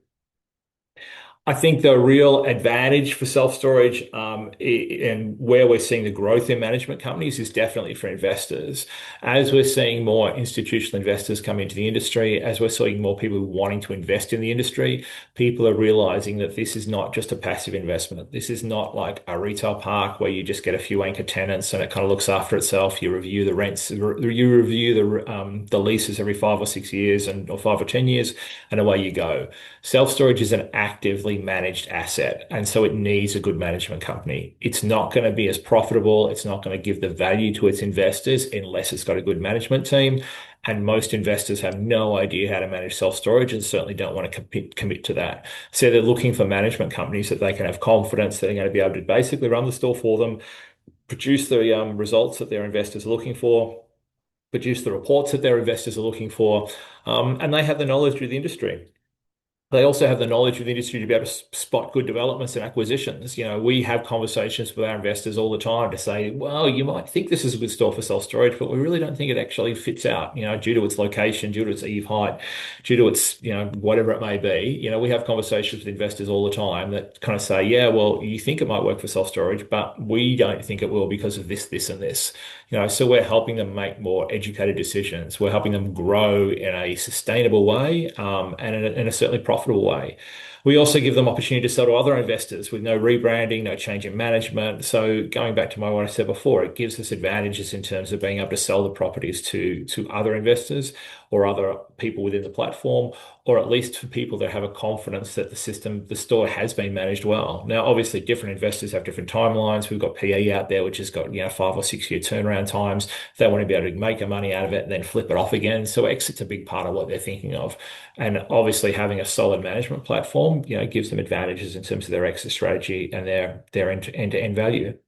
I think the real advantage for self-storage and where we're seeing the growth in management companies is definitely for investors. As we're seeing more institutional investors come into the industry, as we're seeing more people wanting to invest in the industry, people are realizing that this is not just a passive investment. This is not like a retail park where you just get a few anchor tenants and it kind of looks after itself. You review the rents, you review the leases every 5 or 6 years or 5 or 10 years, and away you go. Self-storage is an actively managed asset, and so it needs a good management company. It's not going to be as profitable. It's not going to give the value to its investors unless it's got a good management team. And most investors have no idea how to manage self-storage and certainly don't want to commit to that. So they're looking for management companies that they can have confidence that they're going to be able to basically run the store for them, produce the results that their investors are looking for, produce the reports that their investors are looking for, and they have the knowledge of the industry. They also have the knowledge of the industry to be able to spot good developments and acquisitions. You know, we have conversations with our investors all the time to say, well, you might think this is a good store for self-storage, but we really don't think it actually fits out, you know, due to its location, due to its eave height, due to its, you know, whatever it may be. You know, we have conversations with investors all the time that kind of say, yeah, well, you think it might work for self-storage, but we don't think it will because of this, this, and this. You know, so we're helping them make more educated decisions. We're helping them grow in a sustainable way, and in a certainly profitable way. We also give them opportunity to sell to other investors with no rebranding, no change in management. So going back to what I said before, it gives us advantages in terms of being able to sell the properties to other investors or other people within the platform, or at least for people that have a confidence that the store has been managed well. Now, obviously, different investors have different timelines. We've got PE out there, which has got 5 or 6 year turnaround times. They want to be able to make money out of it and then flip it off again. So exit's a big part of what they're thinking of. And obviously, having a solid management platform, gives them advantages in terms of their exit strategy and their end-to-end value.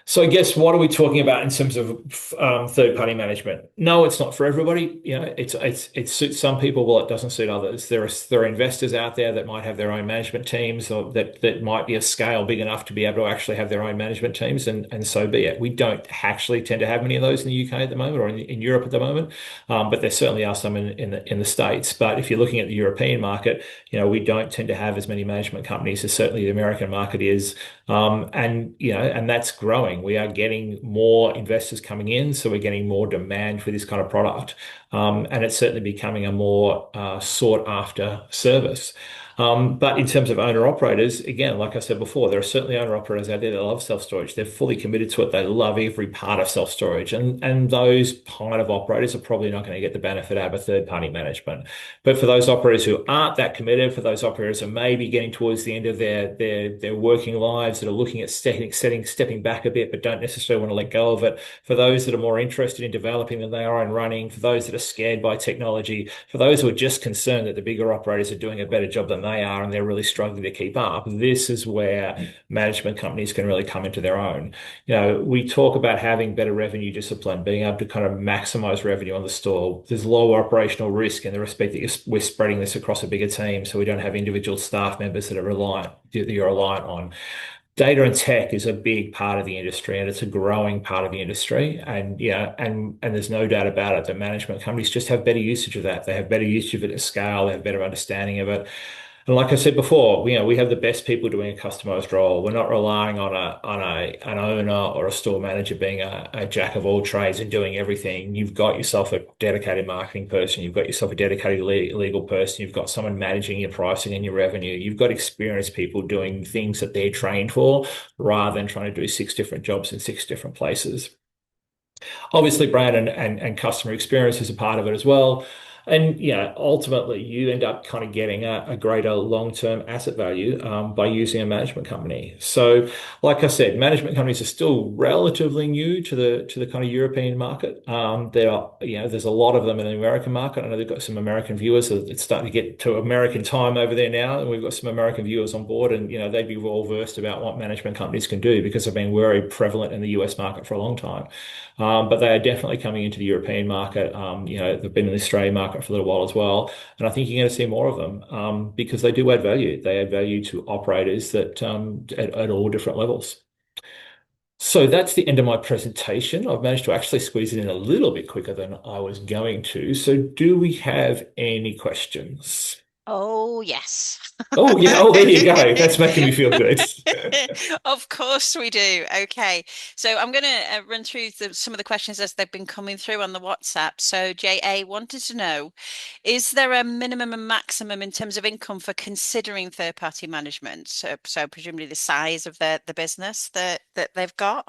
So I guess what are we talking about in terms of third-party management? No, it's not for everybody. It suits some people, well, it doesn't suit others. There are investors out there that might have their own management teams, or that might be a scale big enough to be able to actually have their own management teams, and so be it. We don't actually tend to have many of those in the UK at the moment, or in Europe at the moment, but there certainly are some in the States. But if you're looking at the European market, we don't tend to have as many management companies as certainly the American market is, and that's growing. We are getting more investors coming in, so we're getting more demand for this kind of product, and it's certainly becoming a more sought after service. But in terms of owner-operators, again, like I said before, there are certainly owner-operators out there that love self-storage. They're fully committed to it. They love every part of self-storage. And those kind of operators are probably not going to get the benefit out of a third-party management. But for those operators who aren't that committed, for those operators who may be getting towards the end of their working lives, that are looking at stepping back a bit, but don't necessarily want to let go of it, for those that are more interested in developing than they are in running, for those that are scared by technology, for those who are just concerned that the bigger operators are doing a better job than they are and they're really struggling to keep up, this is where management companies can really come into their own. We talk about having better revenue discipline, being able to kind of maximize revenue on the store. There's lower operational risk in the respect that we're spreading this across a bigger team, so we don't have individual staff members that you're reliant on. Data and tech is a big part of the industry, and it's a growing part of the industry. And there's no doubt about it that management companies just have better usage of that. They have better usage of it at scale. They have better understanding of it. And like I said before, we have the best people doing a customized role. We're not relying on an owner or a store manager being a jack of all trades and doing everything. You've got yourself a dedicated marketing person. You've got yourself a dedicated legal person. You've got someone managing your pricing and your revenue. You've got experienced people doing things that they're trained for, rather than trying to do 6 different jobs in 6 different places. Obviously, brand and customer experience is a part of it as well. And ultimately, you end up kind of getting a greater long-term asset value by using a management company. So, like I said, management companies are still relatively new to the kind of European market. There's a lot of them in the American market. I know they've got some American viewers, so it's starting to get to American time over there now, and we've got some American viewers on board, and they'd be well versed about what management companies can do because they've been very prevalent in the US market for a long time. But they are definitely coming into the European market. They've been in the Australian market for a little while as well. And I think you're going to see more of them because they do add value. They add value to operators that at all different levels. So that's the end of my presentation. I've managed to actually squeeze it in a little bit quicker than I was going to. So do we have any questions? Oh, yes. Oh, yeah. Oh, there you go. That's making me feel good. Of course we do. Okay. So I'm going to run through some of the questions as they've been coming through on the WhatsApp. So JA wanted to know, is there a minimum and maximum in terms of income for considering third-party management? So presumably the size of the business that they've got?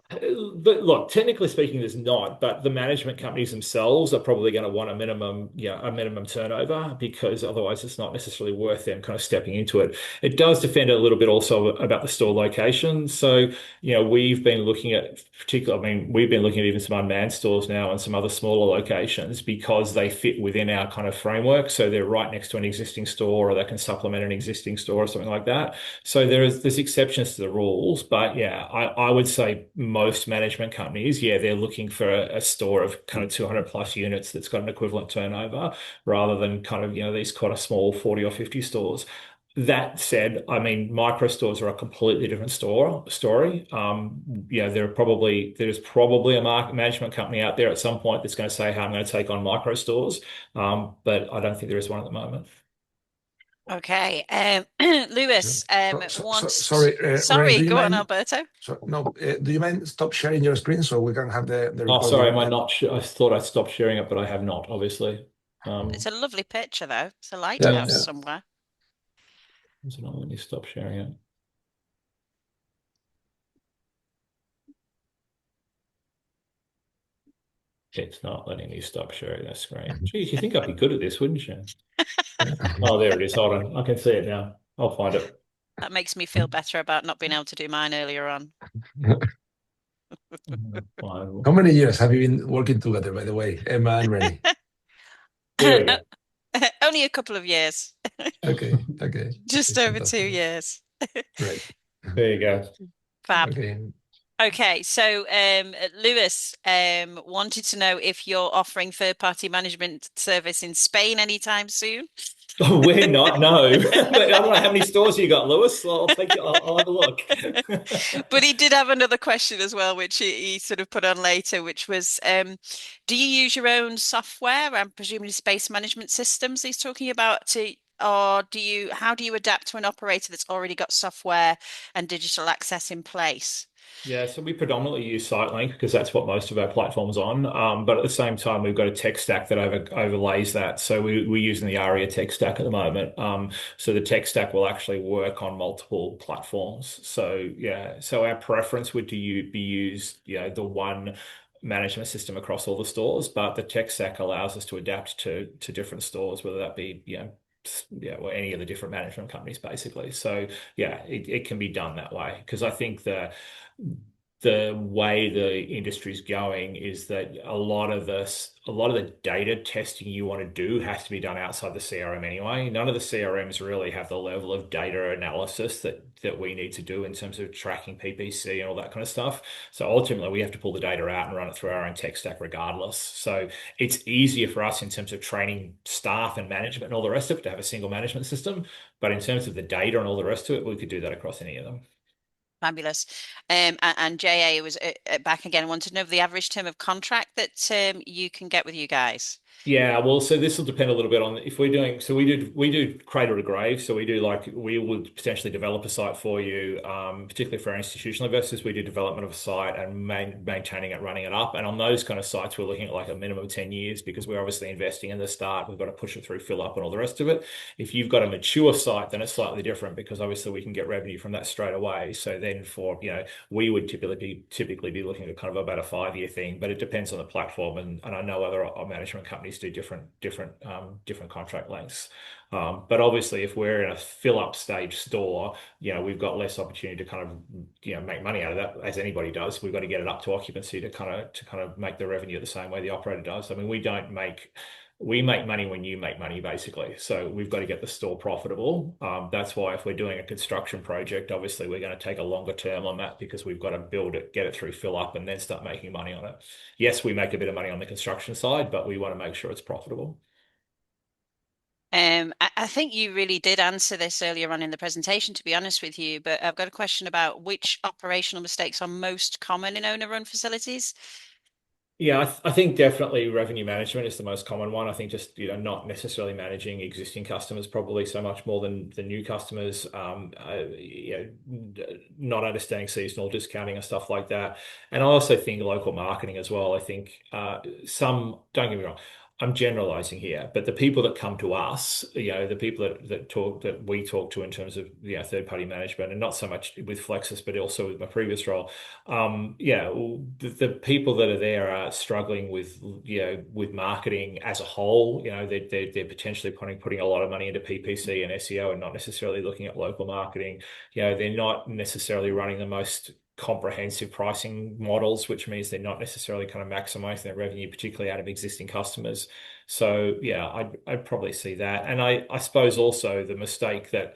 But look, technically speaking, there's not, but the management companies themselves are probably going to want a minimum turnover, because otherwise it's not necessarily worth worth them kind of stepping into it. It does depend a little bit also about the store location. So, we've been looking at we've been looking at even some unmanned stores now and some other smaller locations because they fit within our kind of framework. So they're right next to an existing store, or they can supplement an existing store or something like that. So there's exceptions to the rules, but yeah, I would say most management companies, they're looking for a store of kind of 200 plus units that's got an equivalent turnover rather than kind of, these kind of small 40 or 50 stores. That said, I mean, micro stores are a completely different story. There's probably a management company out there at some point that's going to say, "Hey, I'm going to take on micro stores," but I don't think there is one at the moment. Okay, Lewis, Sorry, go on, Alberto. Do you mind stop sharing your screen so we can have the recording? Oh, sorry, am I not? I thought I stopped sharing it, but I have not, obviously. It's a lovely picture, though. It's a lighthouse somewhere. Does it not let me stop sharing it? It's not letting me stop sharing that screen. Geez, you think I'd be good at this, wouldn't you? Oh, there it is. Hold on. I can see it now. I'll find it. That makes me feel better about not being able to do mine earlier on. How many years have you been working together, by the way, Emma and Renie? Only a couple of years. Okay. Just over 2 years. Right. There you go. Fab. Okay, so Lewis wanted to know if you're offering third-party management service in Spain anytime soon. Oh, we're not, no. I don't know how many stores you got, Lewis. I'll take it. I'll have a look. But he did have another question as well, which he sort of put on later, which was, do you use your own software and presumably space management systems he's talking about, or how do you adapt to an operator that's already got software and digital access in place? Yeah, so we predominantly use SiteLink because that's what most of our platform's on. But at the same time, we've got a tech stack that overlays that. So we're using the ARIA tech stack at the moment. So the tech stack will actually work on multiple platforms. So so our preference would be use the one management system across all the stores, but the tech stack allows us to adapt to different stores, whether that be or any of the different management companies, basically. So it can be done that way because I think the way the industry's going is that a lot of the data testing you want to do has to be done outside the CRM anyway. None of the CRMs really have the level of data analysis that we need to do in terms of tracking PPC and all that kind of stuff. So ultimately, we have to pull the data out and run it through our own tech stack regardless. So it's easier for us in terms of training staff and management and all the rest of it to have a single management system. But in terms of the data and all the rest of it, we could do that across any of them. Fabulous. And JA was back again, wanted to know the average term of contract that you can get with you guys. Yeah, well, so this will depend a little bit on if we're doing. So we do cradle to grave. So we would potentially develop a site for you, particularly for our institutional investors. We do development of a site and maintaining it, running it up. And on those kind of sites, we're looking at like a minimum of 10 years because we're obviously investing in the start. We've got to push it through, fill up, and all the rest of it. If you've got a mature site, then it's slightly different because obviously we can get revenue from that straight away. So then we would typically be looking at kind of about a 5-year thing, but it depends on the platform. And I know other management companies do different contract lengths. But obviously, if we're in a fill-up stage store, we've got less opportunity to kind of make money out of that as anybody does. We've got to get it up to occupancy to kind of make the revenue the same way the operator does. I mean, we make money when you make money, basically. So we've got to get the store profitable. That's why if we're doing a construction project, obviously we're going to take a longer term on that because we've got to build it, get it through fill up, and then start making money on it. Yes, we make a bit of money on the construction side, but we want to make sure it's profitable. I think you really did answer this earlier on in the presentation, to be honest with you, but I've got a question about which operational mistakes are most common in owner-run facilities. Yeah, I think definitely revenue management is the most common one. I think just not necessarily managing existing customers probably so much more than the new customers. Not understanding seasonal discounting and stuff like that. And I also think local marketing as well. I think don't get me wrong. I'm generalizing here, but the people that come to us, the people that we talk to in terms of third-party management, and not so much with Flexis, but also with my previous role, the people that are there are struggling with marketing as a whole. They're potentially putting a lot of money into PPC and SEO and not necessarily looking at local marketing. They're not necessarily running the most comprehensive pricing models, which means they're not necessarily kind of maximizing their revenue, particularly out of existing customers. So yeah, I'd probably see that. And I suppose also the mistake that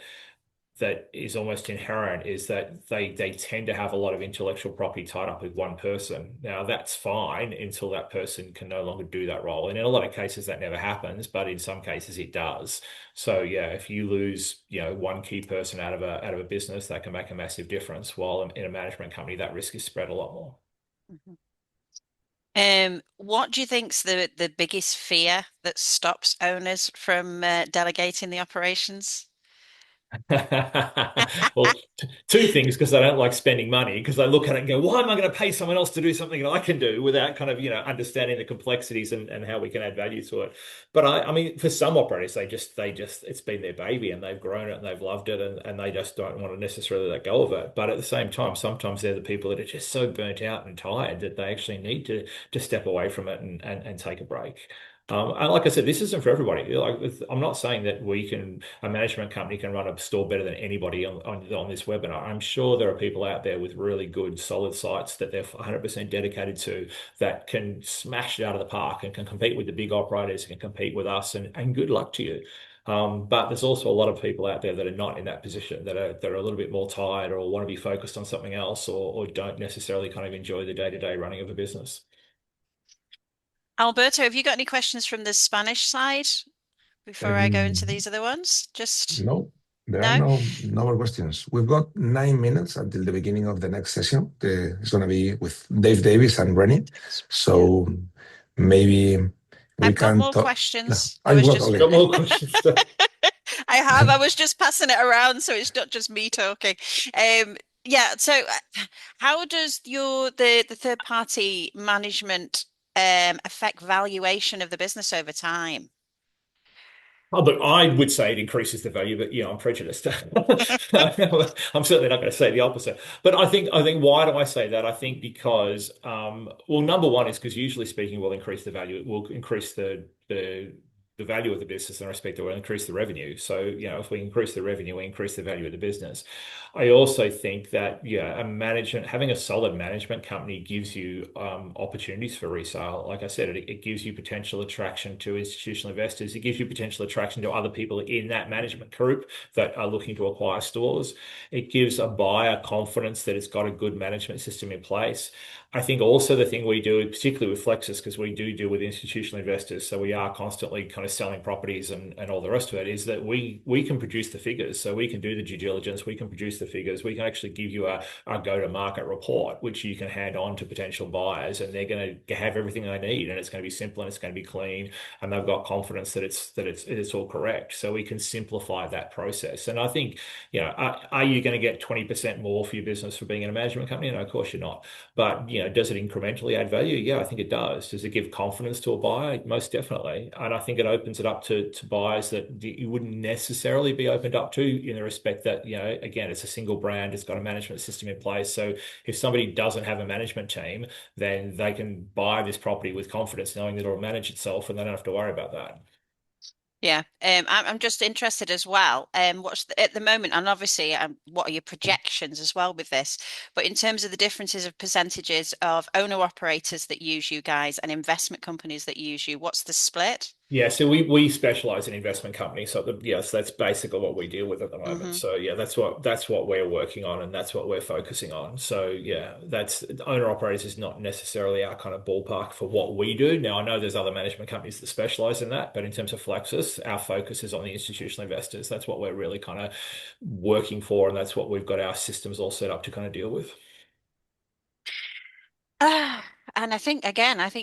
is almost inherent is that they tend to have a lot of intellectual property tied up with one person. Now that's fine until that person can no longer do that role. And in a lot of cases that never happens, but in some cases it does. So yeah, if you lose, one key person out of a business, that can make a massive difference. While in a management company, that risk is spread a lot more. What do you think's the biggest fear that stops owners from delegating the operations? Well, two things, because I don't like spending money, because I look at it and go, why am I going to pay someone else to do something that I can do without kind of, understanding the complexities and how we can add value to it. But I mean, for some operators, they just, it's been their baby and they've grown it and they've loved it and they just don't want to necessarily let go of it. But at the same time, sometimes they're the people that are just so burnt out and tired that they actually need to step away from it and take a break. And like I said, this isn't for everybody. I'm not saying that a management company can run a store better than anybody on this webinar. I'm sure there are people out there with really good, solid sites that they're 100% dedicated to, that can smash it out of the park and can compete with the big operators, can compete with us, and good luck to you. But there's also a lot of people out there that are not in that position, that are a little bit more tired or want to be focused on something else, or don't necessarily kind of enjoy the day-to-day running of a business. Alberto, have you got any questions from the Spanish side before I go into these other ones? No, there are no more questions. We've got 9 minutes until the beginning of the next session. It's going to be with Dave Davis and Renie. So maybe we I've got can more talk. questions. No, got more questions. I have. I was just passing it around, so it's not just me talking. Yeah. So, how does the third party management affect valuation of the business over time? Oh, but I would say it increases the value, but I'm prejudiced. I'm certainly not going to say the opposite. But I think why do I say that? I think because number one is because usually speaking, we'll increase the value. It will increase the value of the business in respect that will increase the revenue. So, if we increase the revenue, we increase the value of the business. I also think that, having a solid management company gives you opportunities for resale. Like I said, it gives you potential attraction to institutional investors. It gives you potential attraction to other people in that management group that are looking to acquire stores. It gives a buyer confidence that it's got a good management system in place. I think also the thing we do, particularly with Flexis, because we do deal with institutional investors, so we are constantly kind of selling properties and all the rest of it, is that we can produce the figures. So we can do the due diligence, we can produce the figures, we can actually give you a go-to-market report, which you can hand on to potential buyers, and they're going to have everything they need, and it's going to be simple and it's going to be clean, and they've got confidence that it's all correct. So we can simplify that process. And I think, are you going to get 20% more for your business for being in a management company? No, of course you're not. But does it incrementally add value? Yeah, I think it does. Does it give confidence to a buyer? Most definitely. And I think it opens it up to buyers that you wouldn't necessarily be opened up to, in the respect that, again, it's a single brand, it's got a management system in place. So if somebody doesn't have a management team, then they can buy this property with confidence, knowing that it'll manage itself and they don't have to worry about that. Yeah, I'm just interested as well. What's at the moment, and obviously, what are your projections as well with this? But in terms of the differences of percentages of owner operators that use you guys and investment companies that use you, what's the split? Yeah, so we specialize in investment companies. So so that's basically what we deal with at the moment. So yeah, that's what we're working on, and that's what we're focusing on. So yeah, that's owner operators is not necessarily our kind of ballpark for what we do. Now I know there's other management companies that specialize in that, but in terms of Flexis, our focus is on the institutional investors. That's what we're really kind of working for, and that's what we've got our systems all set up to kind of deal with. And I think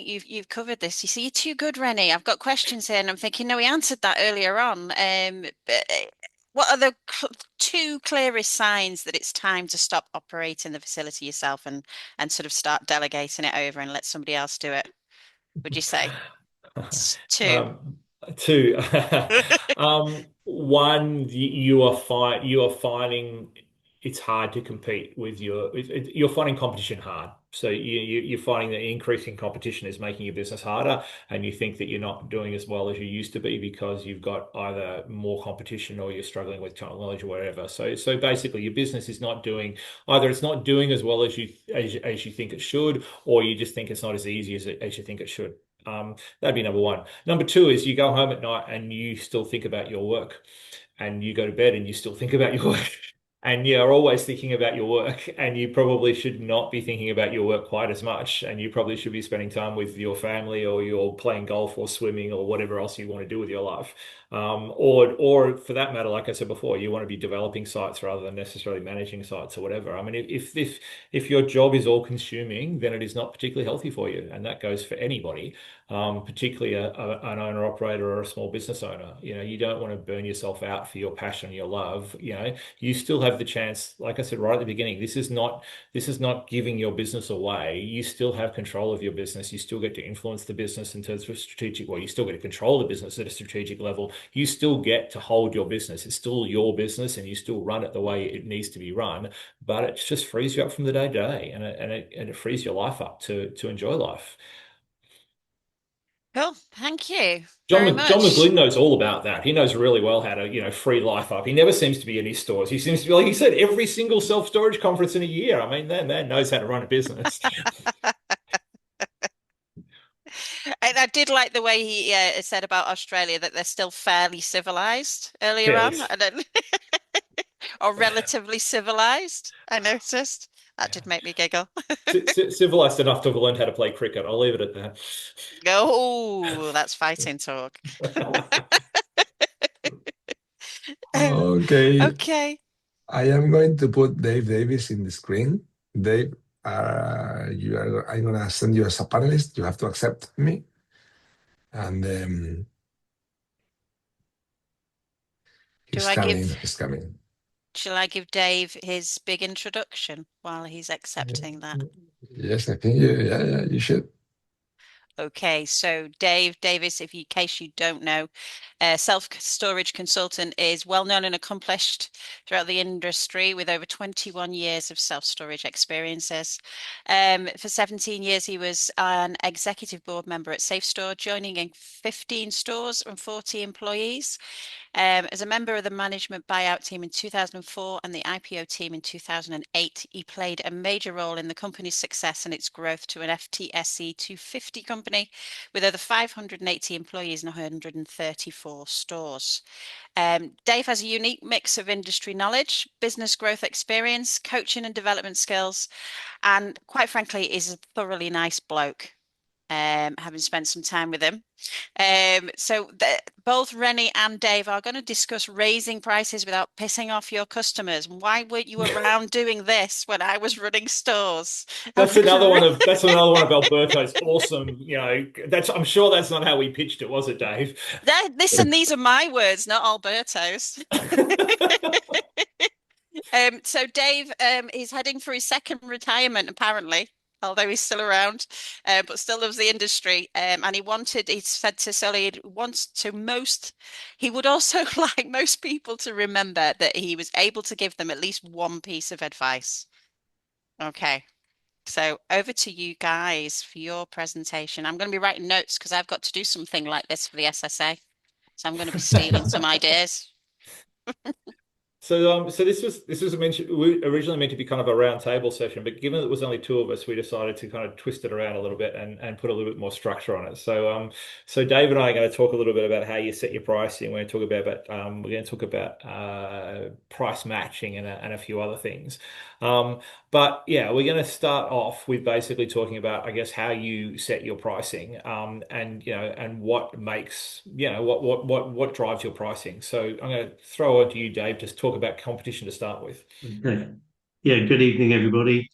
you've covered this. You see, you're too good, Renie. I've got questions here, and I'm thinking, no, we answered that earlier on. But what are the two clearest signs that it's time to stop operating the facility yourself and sort of start delegating it over and let somebody else do it? Would you say? Two. Two. One, you are finding it's hard to compete with you're finding competition hard. So you're finding that increasing competition is making your business harder, and you think that you're not doing as well as you used to be because you've got either more competition or you're struggling with technology or whatever. So basically your business is not doing either it's not doing as well as you think it should, or you just think it's not as easy as you think it should. That'd be number one. Number two is you go home at night and you still think about your work, and you go to bed and you still think about your work. And you're always thinking about your work, and you probably should not be thinking about your work quite as much. And you probably should be spending time with your family, or you're playing golf or swimming or whatever else you want to do with your life. Or for that matter, like I said before, you want to be developing sites rather than necessarily managing sites or whatever. I mean, if your job is all consuming, then it is not particularly healthy for you, and that goes for anybody, particularly an owner operator or a small business owner. You don't want to burn yourself out for your passion, your love. You still have the chance, like I said right at the beginning, this is not giving your business away. You still have control of your business. You still get to influence the business in terms of strategic. Well, you still get to control the business at a strategic level. You still get to hold your business. It's still your business, and you still run it the way it needs to be run. But it just frees you up from the day to day, and it frees your life up to enjoy life. Cool. Thank you John very much. McGlynn knows all about that. He knows really well how to, free life up. He never seems to be in his stores. He seems to be, like he said, every single self-storage conference in a year. I mean, that man knows how to run a business. I did like the way he said about Australia that they're still fairly civilized earlier Yes. on, or relatively civilized. I noticed. That did make me giggle. Civilized enough to have learned how to play cricket. I'll leave it at that. Oh, that's fighting talk. Okay. Okay. I am going to put Dave Davis in the screen. Dave, I'm gonna send you as a panelist. You have to accept me. And he's coming. Shall I give Dave his big introduction while he's accepting that? Yes, I think you should. Okay, so Dave Davis, in case you don't know, self-storage consultant, is well known and accomplished throughout the industry with over 21 years of self-storage experiences. For 17 years, he was an executive board member at SafeStore, joining in 15 stores and 40 employees. As a member of the management buyout team in 2004 and the IPO team in 2008, he played a major role in the company's success and its growth to an FTSE 250 company with over 580 employees and 134 stores. Dave has a unique mix of industry knowledge, business growth experience, coaching and development skills, and quite frankly, is a thoroughly nice bloke. Having spent some time with him. So both Renie and Dave are going to discuss raising prices without pissing off your customers. Why weren't you around doing this when I was running stores? That's another one of Alberto's awesome. I'm sure that's not how we pitched it, was it, Dave? Listen, these are my words, not Alberto's. So Dave is heading for his second retirement, apparently, although he's still around, but still loves the industry. And he said to Sully, he would also like most people to remember that he was able to give them at least one piece of advice. Okay. So over to you guys for your presentation. I'm going to be writing notes because I've got to do something like this for the SSA. So I'm going to be stealing some ideas. So this was originally meant to be kind of a round table session, but given that it was only two of us, we decided to kind of twist it around a little bit and put a little bit more structure on it. So Dave and I are going to talk a little bit about how you set your pricing. We're going to talk about price matching and a few other things. But yeah, we're going to start off with basically talking about, I guess, how you set your pricing, and what makes, what drives your pricing. So I'm going to throw it to you, Dave, to talk about competition to start with. Okay. Yeah, good evening, everybody.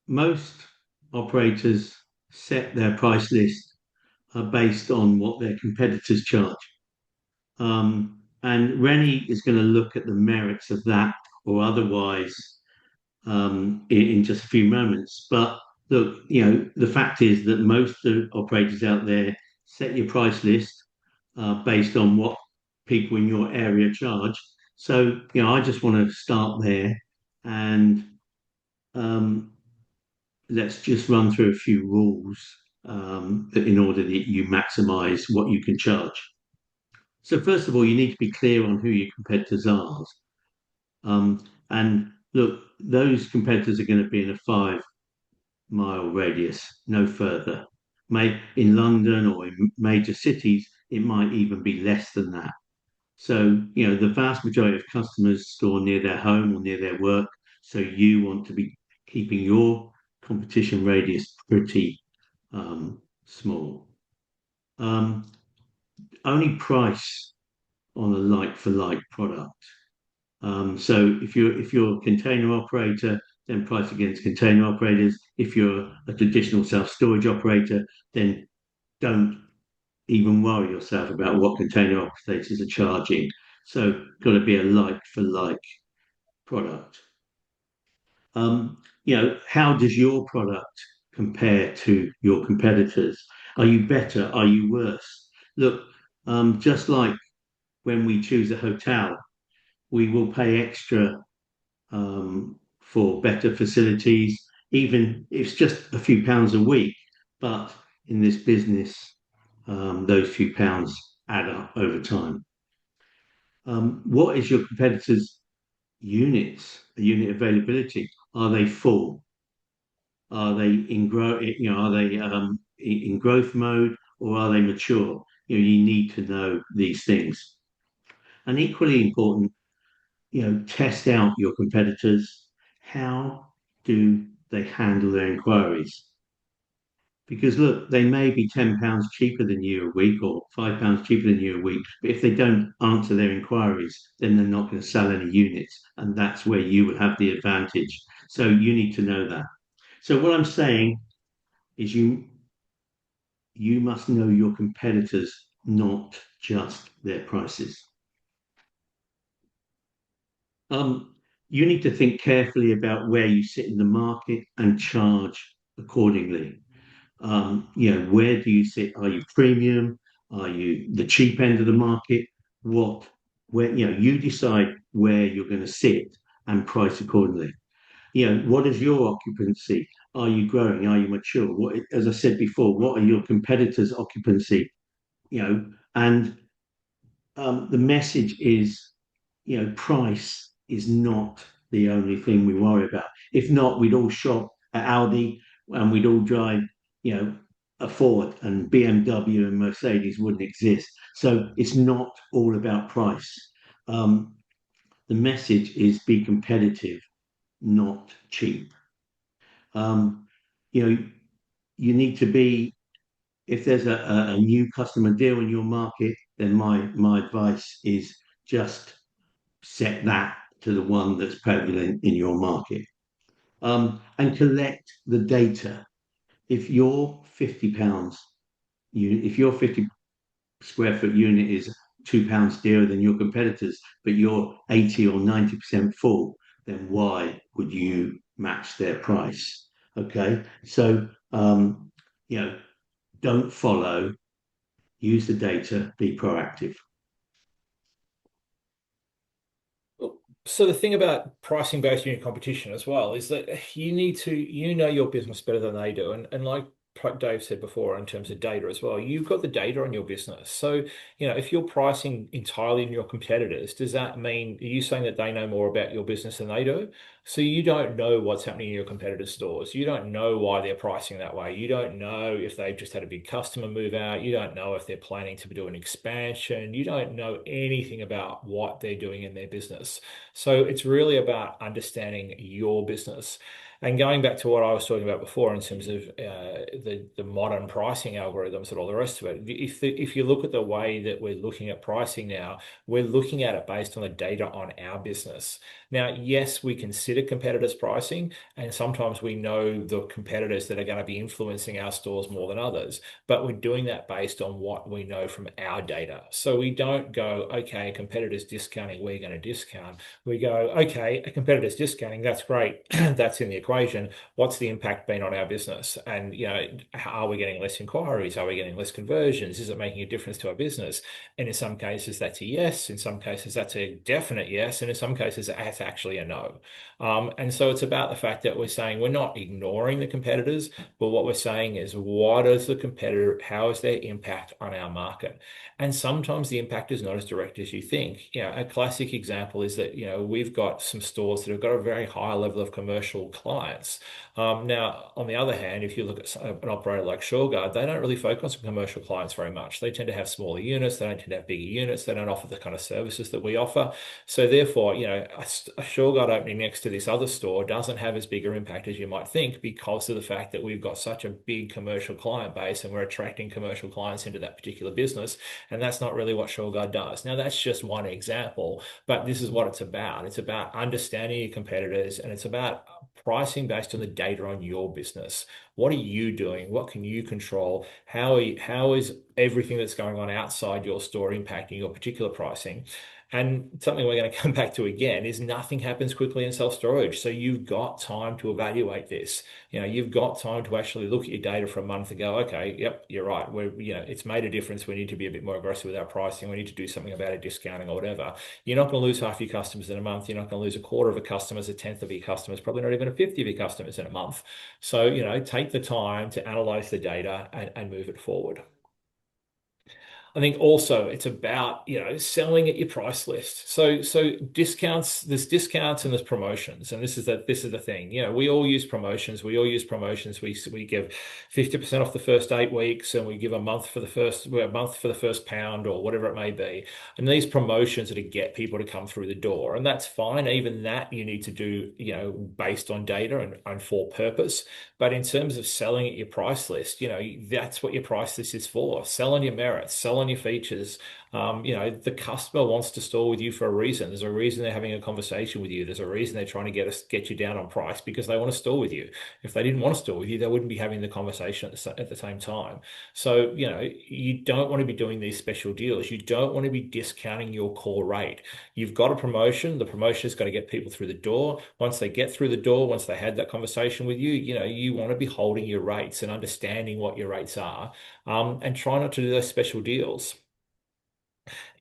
Most operators set their price list based on what their competitors charge. And Renie is going to look at the merits of that or otherwise in just a few moments. But look, the fact is that most of the operators out there set your price list based on what people in your area charge. So, I just want to start there, and let's just run through a few rules that in order that you maximize what you can charge. So first of all, you need to be clear on who your competitors are. And look, those competitors are going to be in a 5-mile radius, no further. In London or in major cities, it might even be less than that. So, the vast majority of customers store near their home or near their work. So you want to be keeping your competition radius pretty small. Only price on a like-for-like product. So if you're a container operator, then price against container operators. If you're a traditional self-storage operator, then don't even worry yourself about what container operators are charging. So got to be a like-for-like product. How does your product compare to your competitors? Are you better? Are you worse? Look, just like when we choose a hotel, we will pay extra for better facilities, even if it's just a few pounds a week. But in this business, those few pounds add up over time. What is your competitors' unit availability? Are they full? Are they in growth? Are they in growth mode, or are they mature? You need to know these things. And equally important, test out your competitors. How do they handle their inquiries? Because look, they may be £10 cheaper than you a week or £5 cheaper than you a week, but if they don't answer their inquiries, then they're not going to sell any units, and that's where you will have the advantage. So you need to know that. So what I'm saying is you must know your competitors, not just their prices. You need to think carefully about where you sit in the market and charge accordingly. Where do you sit? Are you premium? Are you the cheap end of the market? You decide where you're going to sit and price accordingly. What is your occupancy? Are you growing? Are you mature? As I said before, what are your competitors' occupancy? And the message is, price is not the only thing we worry about. If not, we'd all shop at Aldi and we'd all drive, a Ford, and BMW and Mercedes wouldn't exist. So it's not all about price. The message is be competitive, not cheap. You need to be, if there's a new customer deal in your market, then my advice is just set that to the one that's prevalent in your market, and collect the data. If your £50, if your 50 square foot unit is £2 dearer than your competitors, but you're 80 or 90% full, then why would you match their price? Okay, so don't follow, use the data, be proactive. So the thing about pricing based on your competition as well is that you need to, know your business better than they do. And like Dave said before, in terms of data as well, you've got the data on your business. So, if you're pricing entirely on your competitors, does that mean, are you saying that they know more about your business than they do? So you don't know what's happening in your competitors' stores. You don't know why they're pricing that way. You don't know if they've just had a big customer move out. You don't know if they're planning to do an expansion. You don't know anything about what they're doing in their business. So it's really about understanding your business. And going back to what I was talking about before in terms of the modern pricing algorithms and all the rest of it, if you look at the way that we're looking at pricing now, we're looking at it based on the data on our business. Now, yes, we consider consider competitors' pricing, and sometimes we know the competitors that are going to be influencing our stores more than others, but we're doing that based on what we know from our data. So we don't go, okay, a competitor's discounting, we're going to discount. We go, okay, a competitor's discounting, that's great, that's in the equation. What's the impact been on our business? And, you know, are we getting less inquiries? Are we getting less conversions? Is it making a difference to our business? And in some cases, that's a yes. In some cases, that's a definite yes. And in some cases, that's actually a no. And so it's about the fact that we're saying we're not ignoring the competitors, but what we're saying is, what is the competitor? How is their impact on our market? And sometimes the impact is not as direct as you think. You know, a classic example is that, you know, we've got some stores that have got a very high level of commercial clients. Now, on the other hand, if you look at an operator like Shurgard, they don't really focus on commercial clients very much. They tend to have smaller units. They don't tend to have bigger units. They don't offer the kind of services that we offer. So therefore, you know, a Shurgard opening next to this other store doesn't have as big an impact as you might think, because of the fact that we've got such a big commercial client base and we're attracting commercial clients into that particular business. And that's not really what Shurgard does. Now, that's just one example, but this is what it's about. It's about understanding your competitors, and it's about pricing based on the data on your business. What are you doing? What can you control? How is everything that's going on outside your store impacting your particular pricing? And something we're going to come back to again is nothing happens quickly in self-storage. So you've got time to evaluate this. You know, you've got time to actually look at your data for a month and go, okay, yep, you're right. You know, it's made a difference. We need to be a bit more aggressive with our pricing. We need to do something about it, discounting or whatever. You're not going to lose half your customers in a month. You're not going to lose a quarter of a customers, a tenth of your customers, probably not even a fifth of your customers in a month. So, you know, take the time to analyze the data and move it forward. I think also it's about, you know, selling at your price list. So discounts, there's discounts and there's promotions, and this is the thing. You know, we all use promotions. We We give 50% off the first 8 weeks, and we give a month for the first pound or whatever it may be. And these promotions are to get people to come through the door, and that's fine. Even that you need to do, you know, based on data and for purpose. But in terms of selling at your price list, you know, that's what your price list is for. Sell on your merits, sell on your features. You know, the customer wants to store with you for a reason. There's a reason they're having a conversation with you. There's a reason they're trying to get you down on price, because they want to store with you. If they didn't want to store with you, they wouldn't be having the conversation at the same time. So, you know, you don't want to be doing these special deals. You don't want to be discounting your core rate. You've got a promotion. The promotion has got to get people through the door. Once they get through the door, once they had that conversation with you, you know, you want to be holding your rates and understanding what your rates are, and try not to do those special deals.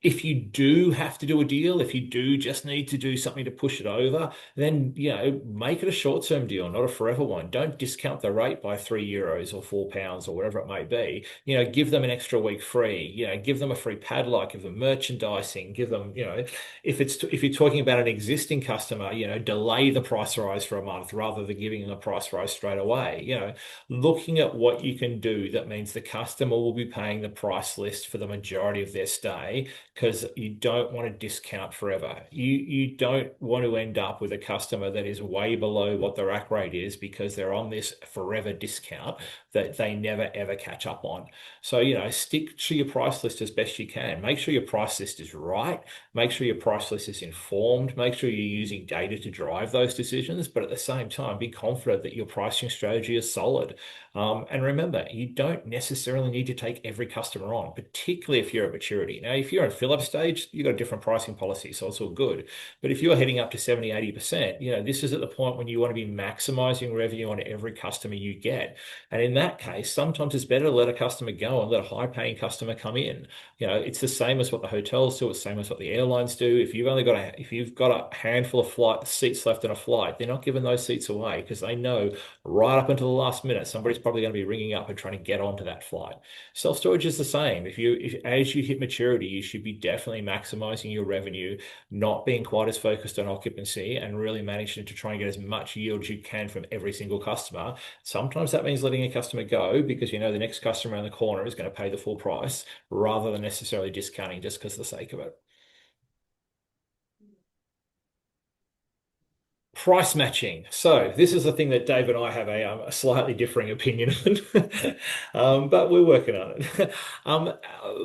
If you do have to do a deal, if you do just need to do something to push it over, then, you know, make it a short-term deal, not a forever one. Don't discount the rate by €3 or £4 or whatever it may be. You know, give them an extra week free. You know, give them a free padlock, give them merchandising, give them, you know, if you're talking about an existing customer, you know, delay the price rise for a month rather than giving them a price rise straight away. You know, looking at what you can do that means the customer will be paying the price list for the majority of their stay, because you don't want to discount forever. You don't want to end up with a customer that is way below what the rack rate is because they're on this forever discount that they never ever catch up on. So, you know, stick to your price list as best you can. Make sure your price list is right. Make sure your price list is informed. Make sure you're using data to drive those decisions. But at the same time, be confident that your pricing strategy is solid. And remember, you don't necessarily need to take every customer on, particularly if you're at maturity. Now, if you're at fill-up stage, you've got a different pricing policy, so it's all good. But if you're heading up to 70, 80%, you know, this is at the point when you want to be maximizing revenue on every customer you get. And in that case, sometimes it's better to let a customer go and let a high-paying customer come in. You know, it's the same as what the hotels do. It's the same as what the airlines do. If you've got a handful of seats left in a flight, they're not giving those seats away because they know right up until the last minute somebody's probably going to be ringing up and trying to get onto that flight. Self-storage is the same. As you hit maturity, you should be definitely maximizing your revenue, not being quite as focused on occupancy, and really managing to try and get as much yield as you can from every single customer. Sometimes that means letting a customer go because you know the next customer around the corner is going to pay the full price rather than necessarily discounting just because of the sake of it. price matching. So this is the thing that Dave and I have a slightly differing opinion on, but we're working on it.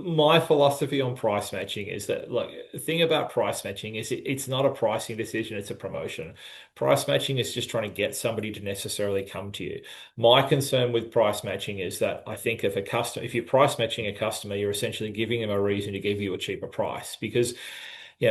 My philosophy on price matching is that, look, the thing about price matching is it's not a pricing decision, it's a promotion. Price matching is just trying to get somebody to necessarily come to you. My concern with price matching is that I think if you're price matching a customer, you're essentially giving them a reason to give you a cheaper price, because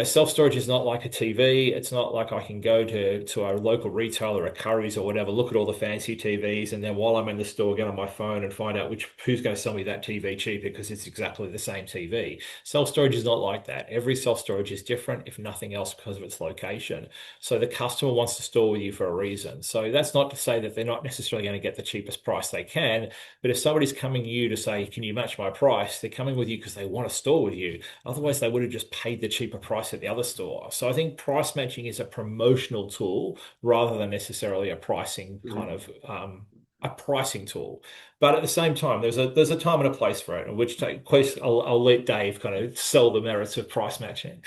self-storage is not like a TV. It's not like I can go to a local retailer, a Curry's or whatever, look at all the fancy TVs, and then while I'm in the store, get on my phone and find out who's going to sell me that TV cheaper because it's exactly the same TV. Self-storage is not like that. Every self-storage is different, if nothing else, because of its location. So the customer wants to store with you for a reason. So that's not to say that they're not necessarily going to get the cheapest price they can, but if somebody's coming to you to say, can you match my price? They're coming with you because they want to store with you. Otherwise, they would have just paid the cheaper price at the other store. So I think price matching is a promotional tool rather than necessarily a pricing kind of a pricing tool. But at the same time, there's a time and a place for it, I'll let Dave kind of sell the merits of price matching.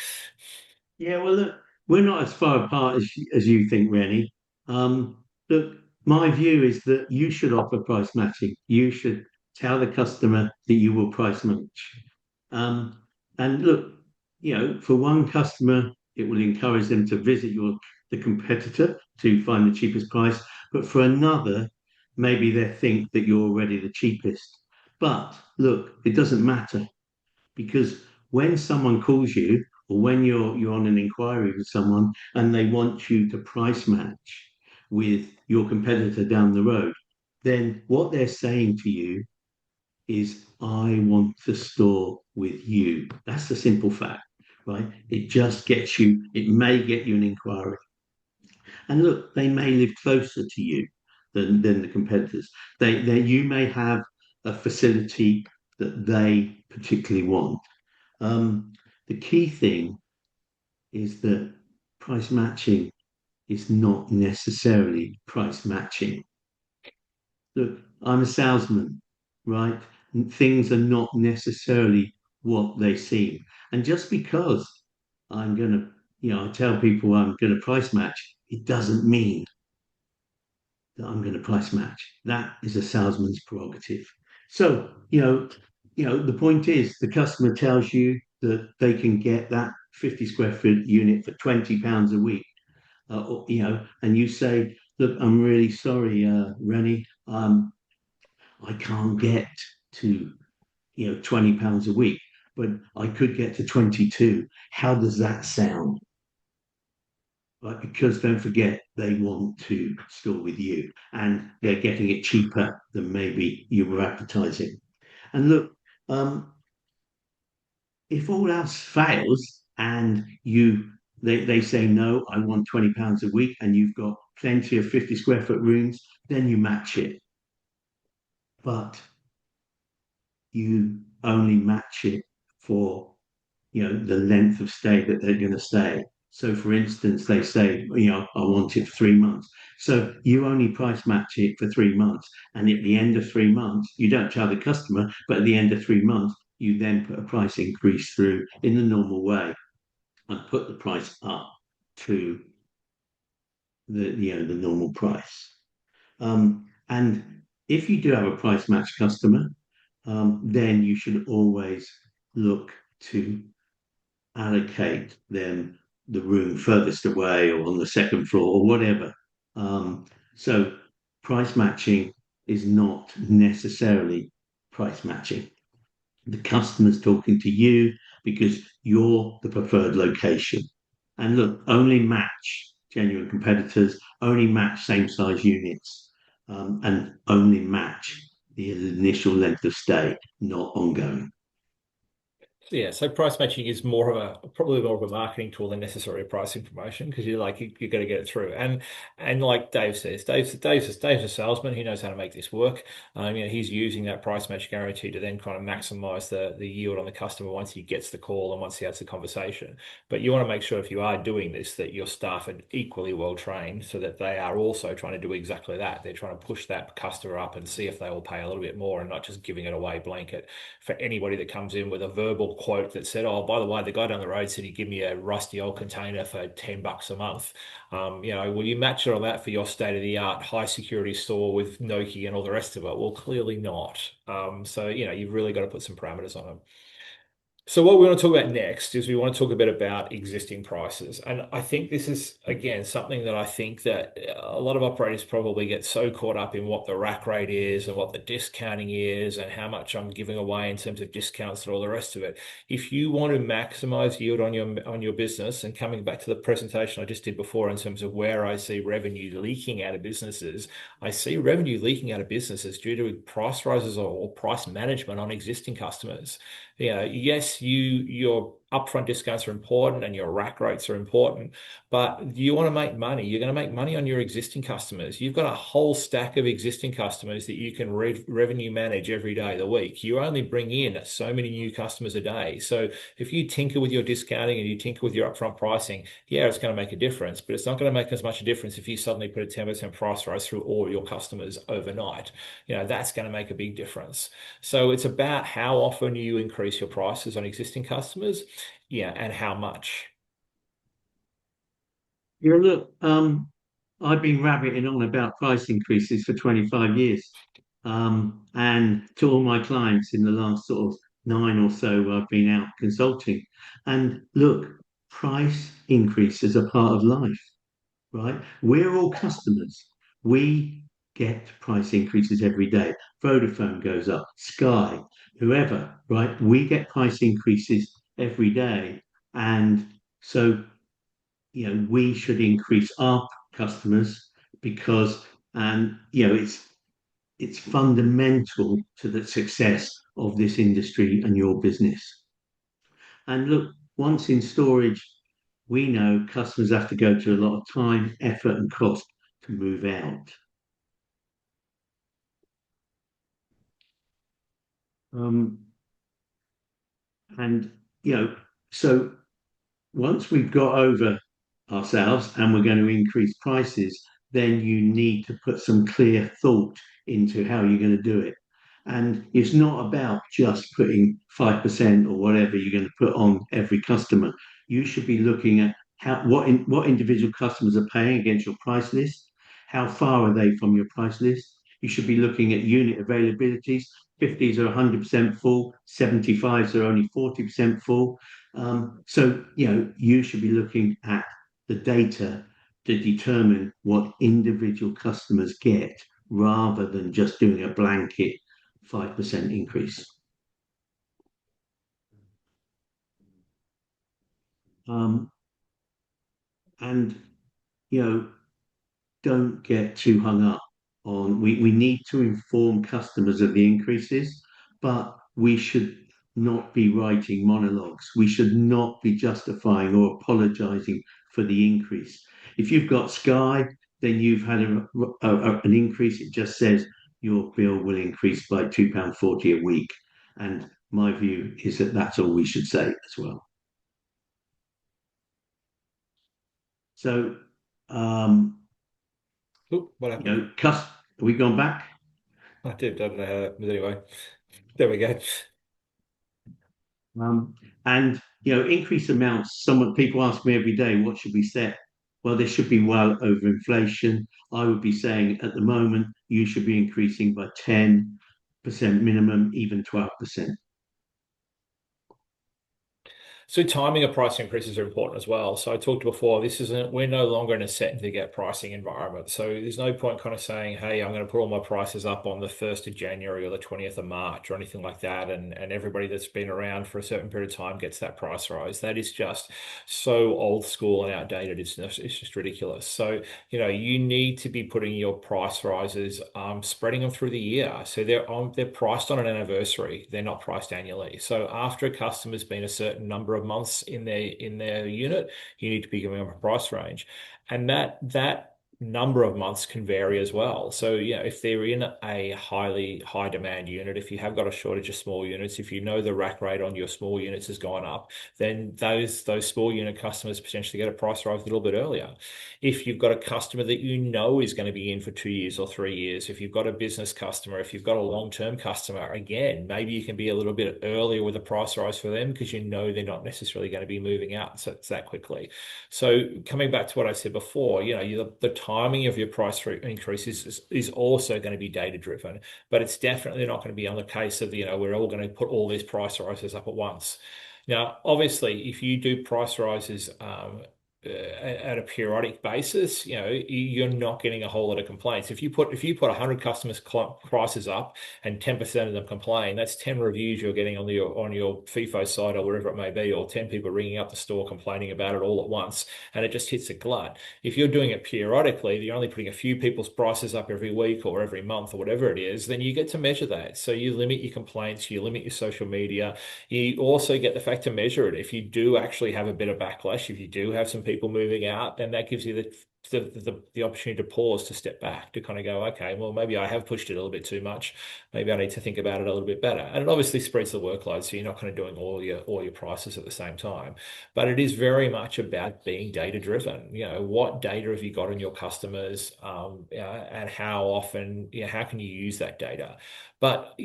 Yeah, well, look, we're not as far apart as you think, Renie. Look, my view is that you should offer price matching. You should tell the customer that you will price match. And look, for one customer, it will encourage them to visit the competitor to find the cheapest price. But for another, maybe they think that you're already the cheapest. But look, it doesn't matter, because when someone calls you, or when you're on an inquiry with someone and they want you to price match with your competitor down the road, then what they're saying to you is, I want to store with you. That's the simple fact, right? It just gets you, it may get you an inquiry. And look, they may live closer to you than the competitors. You may have a facility that they particularly want. The key thing is that price matching is not necessarily price matching. Look, I'm a salesman, right? Things are not necessarily what they seem. And just because I'm going to, I tell people I'm going to price match, it doesn't mean that I'm going to price match. That is a salesman's prerogative. So, the point is, the customer tells you that they can get that 50 square foot unit for £20 a week, and you say, look, I'm really sorry, Renie, I can't get to, £20 a week, but I could get to 22. How does that sound? Right? Because don't forget, they want to store with you, and they're getting it cheaper than maybe you were advertising. And look, if all else fails and they say, no, I want £20 a week, and you've got plenty of 50 square foot rooms, then you match it. But you only match it for, the length of stay that they're going to stay. So for instance, they say, I want it for 3 months. So you only price match it for 3 months. And at the end of 3 months, you don't tell the customer, but at the end of 3 months, you then put a price increase through in the normal way and put the price up to the normal price. And if you do have a price match customer, then you should always look to allocate them the room furthest away or on the second floor or whatever. So price matching is not necessarily price matching. The customer's talking to you because you're the preferred location. And look, only match genuine competitors, only match same size units, and only match the initial length of stay, not ongoing. Yeah, so price matching is probably more of a marketing tool than necessarily a pricing promotion, because you're got to get it through. And like Dave says, Dave's a salesman. He knows how to make this work. He's using that price match guarantee to then kind of maximize the yield on the customer once he gets the call and once he has the conversation. But you want to make sure, if you are doing this, that your staff are equally well trained, so that they are also trying to do exactly that. They're trying to push that customer up and see if they will pay a little bit more, and not just giving it away blanket for anybody that comes in with a verbal small quote that said, "Oh, by the way, the guy down the road said he'd give me a rusty old container for $10 a month." Will you match it on that for your state-of-the-art high security store with Nokē and all the rest of it? Well, clearly not. You've really got to put some parameters on it. So what we want to talk about next is we want to talk a bit about existing prices. And I think this is, again, something that I think that a lot of operators probably get so caught up in what the rack rate is and what the discounting is and how much I'm giving away in terms of discounts and all the rest of it. If you want to maximize yield on your business, and coming back to the presentation I just did before in terms of where I see revenue leaking out of businesses, I see revenue leaking out of businesses due to price rises or price management on existing customers. Yes, your upfront discounts are important and your rack rates are important, but you want to make money. You're going to make money on your existing customers. You've got a whole stack of existing customers that you can revenue manage every day of the week. You only bring in so many new customers a day. So if you tinker with your discounting and you tinker with your upfront pricing, yeah, it's going to make a difference, but it's not going to make as much a difference if you suddenly put a 10% price rise through all your customers overnight. That's going to make a big difference. So it's about how often you increase your prices on existing customers, and how much. Yeah, look, I've been rabbiting on about price increases for 25 years. And to all my clients in the last sort of 9 or so, I've been out consulting. And look, price increases are part of life, right? We're all customers. We get price increases every day. Vodafone goes up, Sky, whoever, right? We get price increases every day. And so, we should increase our customers because, it's fundamental to the success of this industry and your business. And look, once in storage, we know customers have to go to a lot of time, effort, and cost to move out. So once we've got over ourselves and we're going to increase prices, then you need to put some clear thought into how you're going to do it. And it's not about just putting 5% or whatever you're going to put on every customer. You should be looking at what individual customers are paying against your price list. How far are they from your price list? You should be looking at unit availabilities. 50s are 100% full, 75s are only 40% full. You should be looking at the data to determine what individual customers get rather than just doing a blanket 5% increase. Don't get too hung up on, we need to inform customers of the increases, but we should not be writing monologues. We should not be justifying or apologizing for the increase. If you've got Sky, then you've had an increase. It just says your bill will increase by £2.40 a week. And my view is that that's all we should say as well. So, what happened? Have we gone back? I did. I don't know how that, but anyway, there we go. Increase amounts. People ask me every day, what should we set? Well, they should be well over inflation. I would be saying at the moment, you should be increasing by 10% minimum, even 12%. So timing of price increases are important as well. So I talked before, we're no longer in a set and forget pricing environment. So there's no point kind of saying, hey, I'm going to put all my prices up on the 1st of January or the 20th of March or anything like that. And everybody that's been around for a certain period of time gets that price rise. That is just so old school and outdated. It's just ridiculous. So, you need to be putting your price rises, spreading them through the year. So they're priced on an anniversary. They're not priced annually. So after a customer's been a certain number of months in their unit, you need to be giving them a price range, and that number of months can vary as well. So, if they're in a highly high demand unit, if you have got a shortage of small units, if you know the rack rate on your small units has gone up, then those small unit customers potentially get a price rise a little bit earlier. If you've got a customer that you know is going to be in for 2 years or 3 years, if you've got a business customer, if you've got a long-term customer, again, maybe you can be a little bit earlier with a price rise for them because you know they're not necessarily going to be moving out so it's that quickly. So coming back to what I said before, the timing of your price increases is also going to be data driven, but it's definitely not going to be on the case of, we're all going to put all these price rises up at once. Now, obviously, if you do price rises at a periodic basis, you're not getting a whole lot of complaints. If you put 100 customers' prices up and 10% of them complain, that's 10 reviews you're getting on your FIFO site or wherever it may be, or 10 people ringing up the store complaining about it all at once, and it just hits a glut. If you're doing it periodically, you're only putting a few people's prices up every week or every month or whatever it is, then you get to measure that. So you limit your complaints, you limit your social media. You also get the fact to measure it. If you do actually have a bit of backlash, if you do have some people moving out, then that gives you the opportunity to pause, to step back, to kind of go, okay, well, maybe I have pushed it a little bit too much. Maybe I need to think about it a little bit better. And it obviously spreads the workload, so you're not kind of doing all your prices at the same time. But it is very much about being data driven. What data have you got on your customers, and how often, how can you use that data? But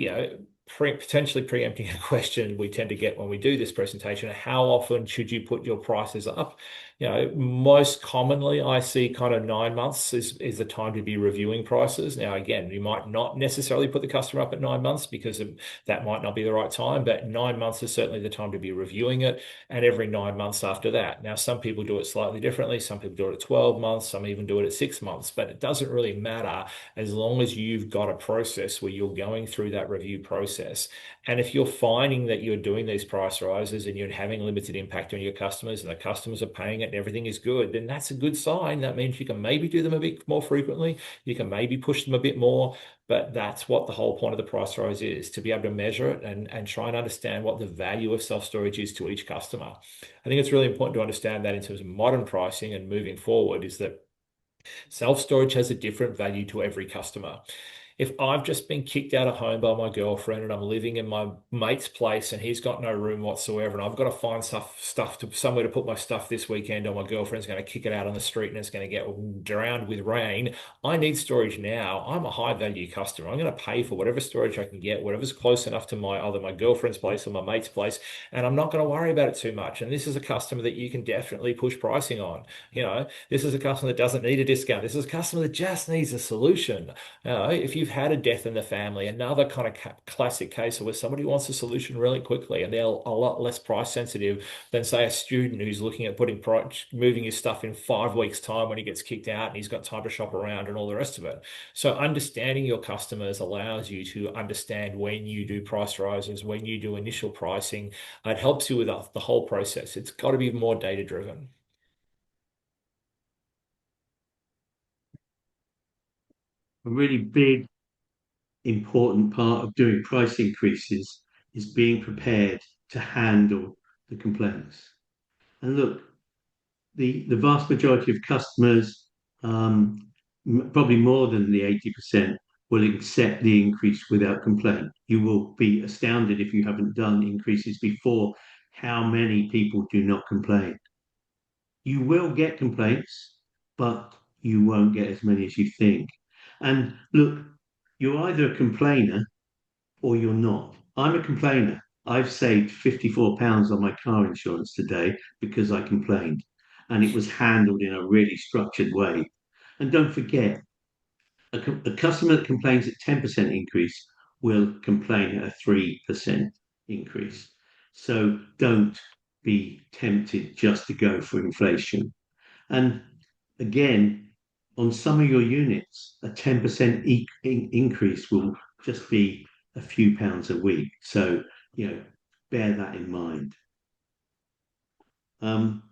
potentially preempting a question we tend to get when we do this presentation: how often should you put your prices up? Most commonly I see kind of 9 months is the time to be reviewing prices. Now, again, you might not necessarily put the customer up at 9 months because that might not be the right time, but 9 months is certainly the time to be reviewing it, and every 9 months after that. Now, some people do it slightly differently. Some people do it at 12 months. Some even do it at 6 months, but it doesn't really matter as long as you've got a process where you're going through that review process. And if you're finding that you're doing these price rises and you're having limited impact on your customers and the customers are paying it and everything is good, then that's a good sign. That means you can maybe do them a bit more frequently. You can maybe push them a bit more, but that's what the whole point of the price rise is, to be able to measure it and try and understand what the value of self-storage is to each customer. I think it's really important to understand that in terms of modern pricing and moving forward, is that self-storage has a different value to every customer. If I've just been kicked out of home by my girlfriend and I'm living in my mate's place and he's got no room whatsoever, and I've got to find somewhere to put my stuff this weekend, or my girlfriend's going to kick it out on the street and it's going to get drowned with rain, I need storage now. I'm a high value customer. I'm going to pay for whatever storage I can get, whatever's close enough to either my girlfriend's place or my mate's place, and I'm not going to worry about it too much. And this is a customer that you can definitely push pricing on. This is a customer that doesn't need a discount. This is a customer that just needs a solution. If you've had a death in the family, another kind of classic case where somebody wants a solution really quickly, and they're a lot less price sensitive than, say, a student who's looking at moving his stuff in 5 weeks' time when he gets kicked out and he's got time to shop around and all the rest of it. So understanding your customers allows you to understand when you do price rises, when you do initial pricing. It helps you with the whole process. It's got to be more data driven. A really big, important part of doing price increases is being prepared to handle the complaints. And look, the vast majority of customers, probably more than the 80%, will accept the increase without complaint. You will be astounded, if you haven't done increases before, how many people do not complain. You will get complaints, but you won't get as many as you think. And look, you're either a complainer or you're not. I'm a complainer. I've saved £54 on my car insurance today because I complained, and it was handled in a really structured way. And don't forget, a customer that complains at 10% increase will complain at a 3% increase. So don't be tempted just to go for inflation. And again, on some of your units, a 10% increase will just be a few pounds a week. So, bear that in mind. And,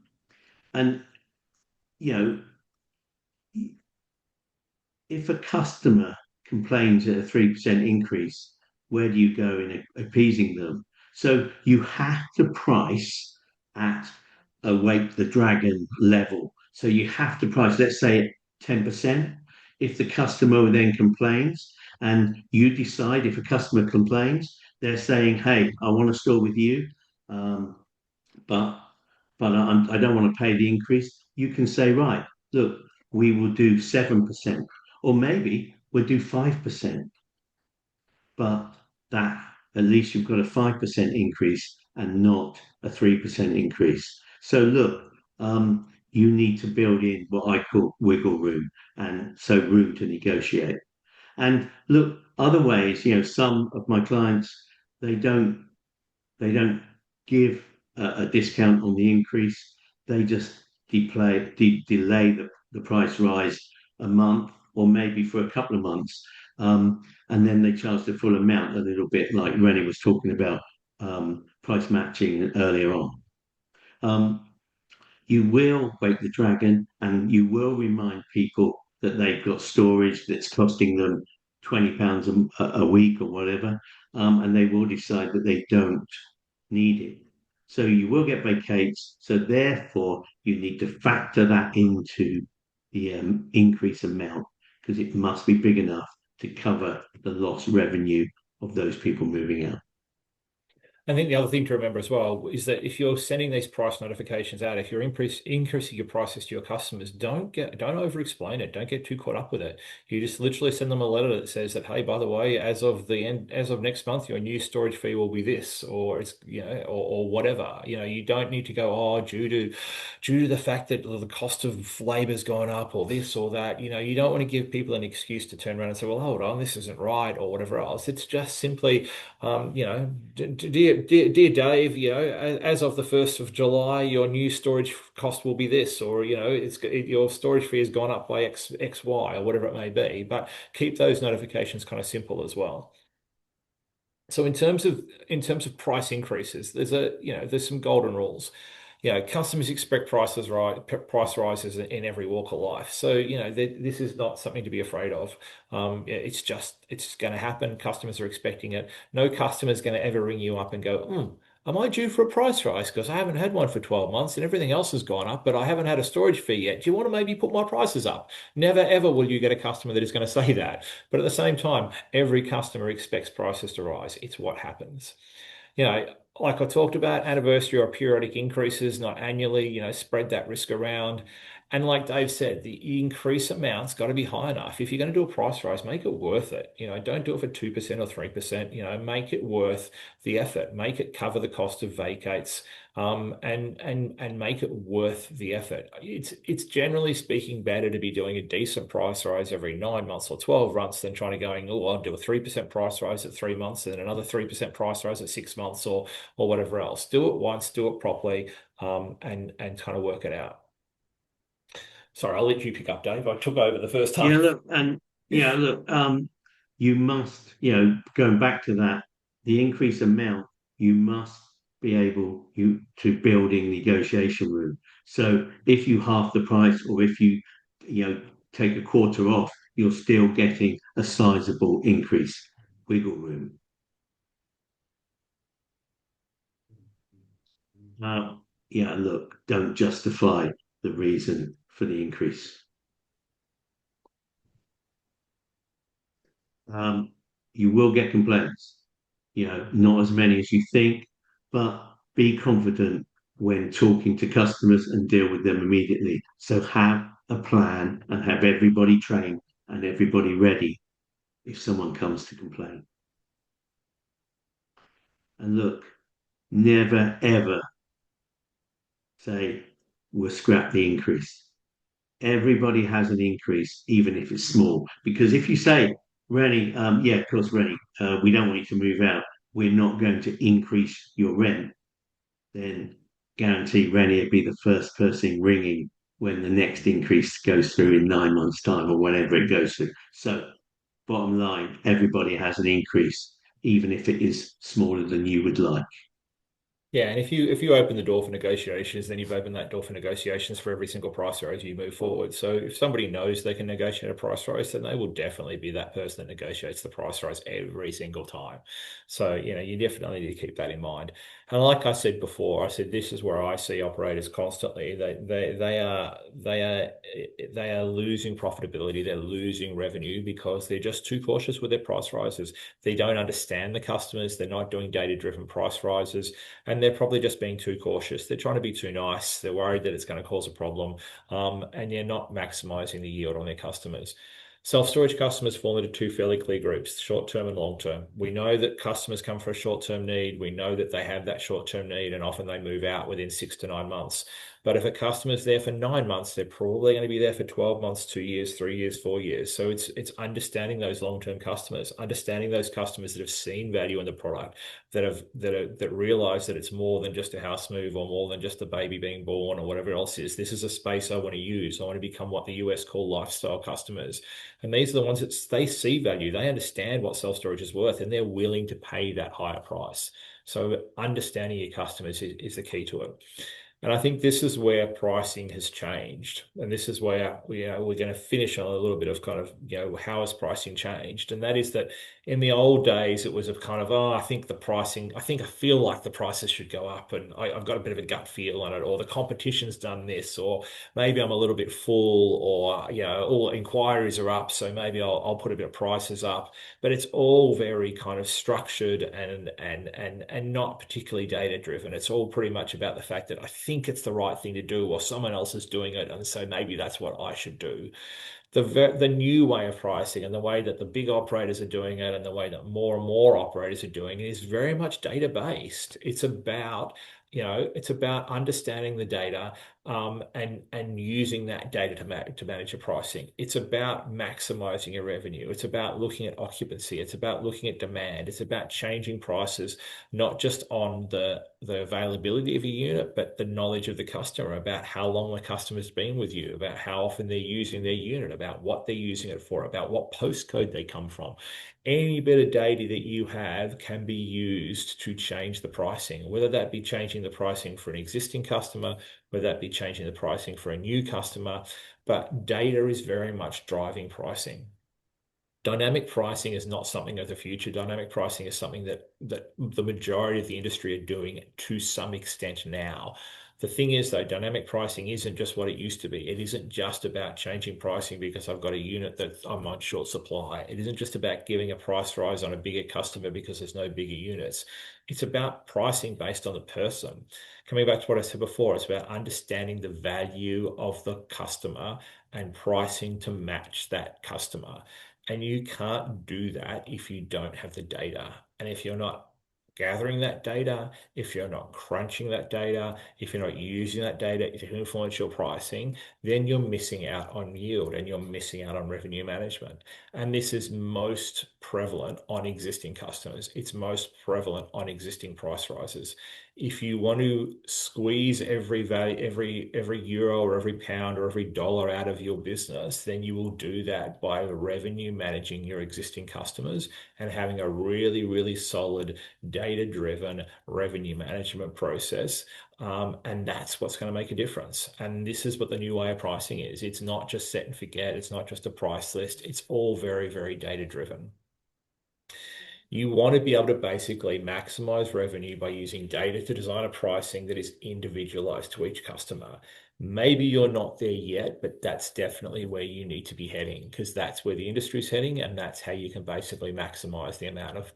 if a customer complains at a 3% increase, where do you go in appeasing them? So you have to price at a Wake the Dragon level. So you have to price, let's say 10%. If the customer then complains, and you decide, if a customer complains, they're saying, hey, I want to store with you, but I don't want to pay the increase. You can say, right, look, we will do 7%, or maybe we'll do 5%. But that, at least you've got a 5% increase and not a 3% increase. So look, you need to build in what I call wiggle room, and so room to negotiate. And look, other ways, some of my clients, they don't give a discount on the increase. They just delay the price rise a month, or maybe for a couple of months, and then they charge the full amount, a little bit like Renie was talking about, price matching earlier on. You will wake the dragon, and you will remind people that they've got storage that's costing them £20 a week or whatever, and they will decide that they don't need it. So you will get vacates. So therefore, you need to factor that into the increase amount, because it must be big enough to cover the lost revenue of those people moving out. I think the other thing to remember as well is that if you're sending these price notifications out, if you're increasing your prices to your customers, don't over-explain it. Don't get too caught up with it. You just literally send them a letter that says that, hey, by the way, as of next month, your new storage fee will be this, or it's or whatever. You don't need to go, due to the fact that the cost of labor's gone up, or this or that. You don't want to give people an excuse to turn around and say, well, hold on, this isn't right, or whatever else. It's just simply, Dear Dave, as of the 1st of July, your new storage cost will be this, or your storage fee has gone up by X, Y, or whatever it may be. But keep those notifications kind of simple as well. So in terms of price increases, there's some golden rules. Customers expect price rises in every walk of life. So, this is not something to be afraid of. It's going to happen. Customers are expecting it. No customer is going to ever ring you up and go, am I due for a price rise? Because I haven't had one for 12 months and everything else has gone up, but I haven't had a storage fee yet. Do you want to maybe put my prices up? Never, ever will you get a customer that is going to say that. But at the same time, every customer expects prices to rise. It's what happens. Like I talked about, anniversary or periodic increases, not annually, spread that risk around. And like Dave said, the increase amount's got to be high enough. If you're going to do a price rise, make it worth it. Don't do it for 2% or 3%. Make it worth the effort. Make it cover the cost of vacates, and make it worth the effort. It's generally speaking better to be doing a decent price rise every 9 months or 12 months than trying to I'll do a 3% price rise at 3 months and then another 3% price rise at 6 months or whatever else. Do it once, do it properly, and kind of work it out. Sorry, I'll let you pick up, Dave. I took over the first time. You must, going back to that, the increase amount, you must be able to build in negotiation room. So if you half the price, or if you take a quarter off, you're still getting a sizable increase, wiggle room. Don't justify the reason for the increase. You will get complaints, not as many as you think, but be confident when talking to customers and deal with them immediately. So have a plan and have everybody trained and everybody ready if someone comes to complain. And look, never ever say we'll scrap the increase. Everybody has an increase, even if it's small. Because if you say, Renie, of course, Renie, we don't want you to move out, we're not going to increase your rent, then guarantee Renie will be the first person ringing when the next increase goes through in 9 months' time or whenever it goes through. So, bottom line, everybody has an increase, even if it is smaller than you would like. Yeah, and if you open the door for negotiations, then you've opened that door for negotiations for every single price rise you move forward. So if somebody knows they can negotiate a price rise, then they will definitely be that person that negotiates the price rise every single time. So, you definitely need to keep that in mind. And like I said before, I said this is where I see operators constantly. They are losing profitability, they're losing revenue because they're just too cautious with their price rises. They don't understand the customers, they're not doing data-driven price rises, and they're probably just being too cautious. They're trying to be too nice. They're worried that it's going to cause a problem, and they're not maximizing the yield on their customers. Self-storage customers fall into two fairly clear groups, short-term and long-term. We know that customers come for a short-term need. We know that they have that short-term need, and often they move out within 6 to 9 months. But if a customer's there for 9 months, they're probably going to be there for 12 months, 2 years, 3 years, 4 years. So it's understanding those long-term customers, understanding those customers that have seen value in the product, that realize that it's more than just a house move or more than just a baby being born or whatever else is. This is a space I want to use. I want to become what the US call lifestyle customers. And these are the ones that they see value. They understand what self-storage is worth, and they're willing to pay that higher price. So understanding your customers is the key to it. And I think this is where pricing has changed. And this is where we're going to finish on a little bit of kind of, how has pricing changed? And that is that in the old days, it was a kind of, I feel like the prices should go up, and I've got a bit of a gut feel on it, or the competition's done this, or maybe I'm a little bit full, or, all inquiries are up, so maybe I'll put a bit of prices up. But it's all very kind of structured and not particularly data driven. It's all pretty much about the fact that I think it's the right thing to do, or someone else is doing it, and so maybe that's what I should do. The new way of pricing, and the way that the big operators are doing it, and the way that more and more operators are doing it, is very much data based. It's about understanding the data, and using that data to manage your pricing. It's about maximizing your revenue. It's about looking at occupancy. It's about looking at demand. It's about changing prices, not just on the availability of a unit, but the knowledge of the customer, about how long the customer's been with you, about how often they're using their unit, about what they're using it for, about what postcode they come from. Any bit of data that you have can be used to change the pricing, whether that be changing the pricing for an existing customer, whether that be changing the pricing for a new customer. But data is very much driving pricing. Dynamic pricing is not something of the future. Dynamic pricing is something that the majority of the industry are doing to some extent now. The thing is, though, dynamic pricing isn't just what it used to be. It isn't just about changing pricing because I've got a unit that I'm on short supply. It isn't just about giving a price rise on a bigger customer because there's no bigger units. It's about pricing based on the person. Coming back to what I said before, it's about understanding the value of the customer and pricing to match that customer. And you can't do that if you don't have the data. And if you're not gathering that data, if you're not crunching that data, if you're not using that data to influence your pricing, then you're missing out on yield and you're missing out on revenue management. And this is most prevalent on existing customers. It's most prevalent on existing price rises. If you want to squeeze every value, every euro or every pound or every dollar out of your business, then you will do that by revenue managing your existing customers and having a really, really solid data-driven revenue management process. And that's what's going to make a difference. And this is what the new way of pricing is. It's not just set and forget. It's not just a price list. It's all very, very data-driven. You want to be able to basically maximize revenue by using data to design a pricing that is individualized to each customer. Maybe you're not there yet, but that's definitely where you need to be heading, because that's where the industry's heading, and that's how you can basically maximize the amount of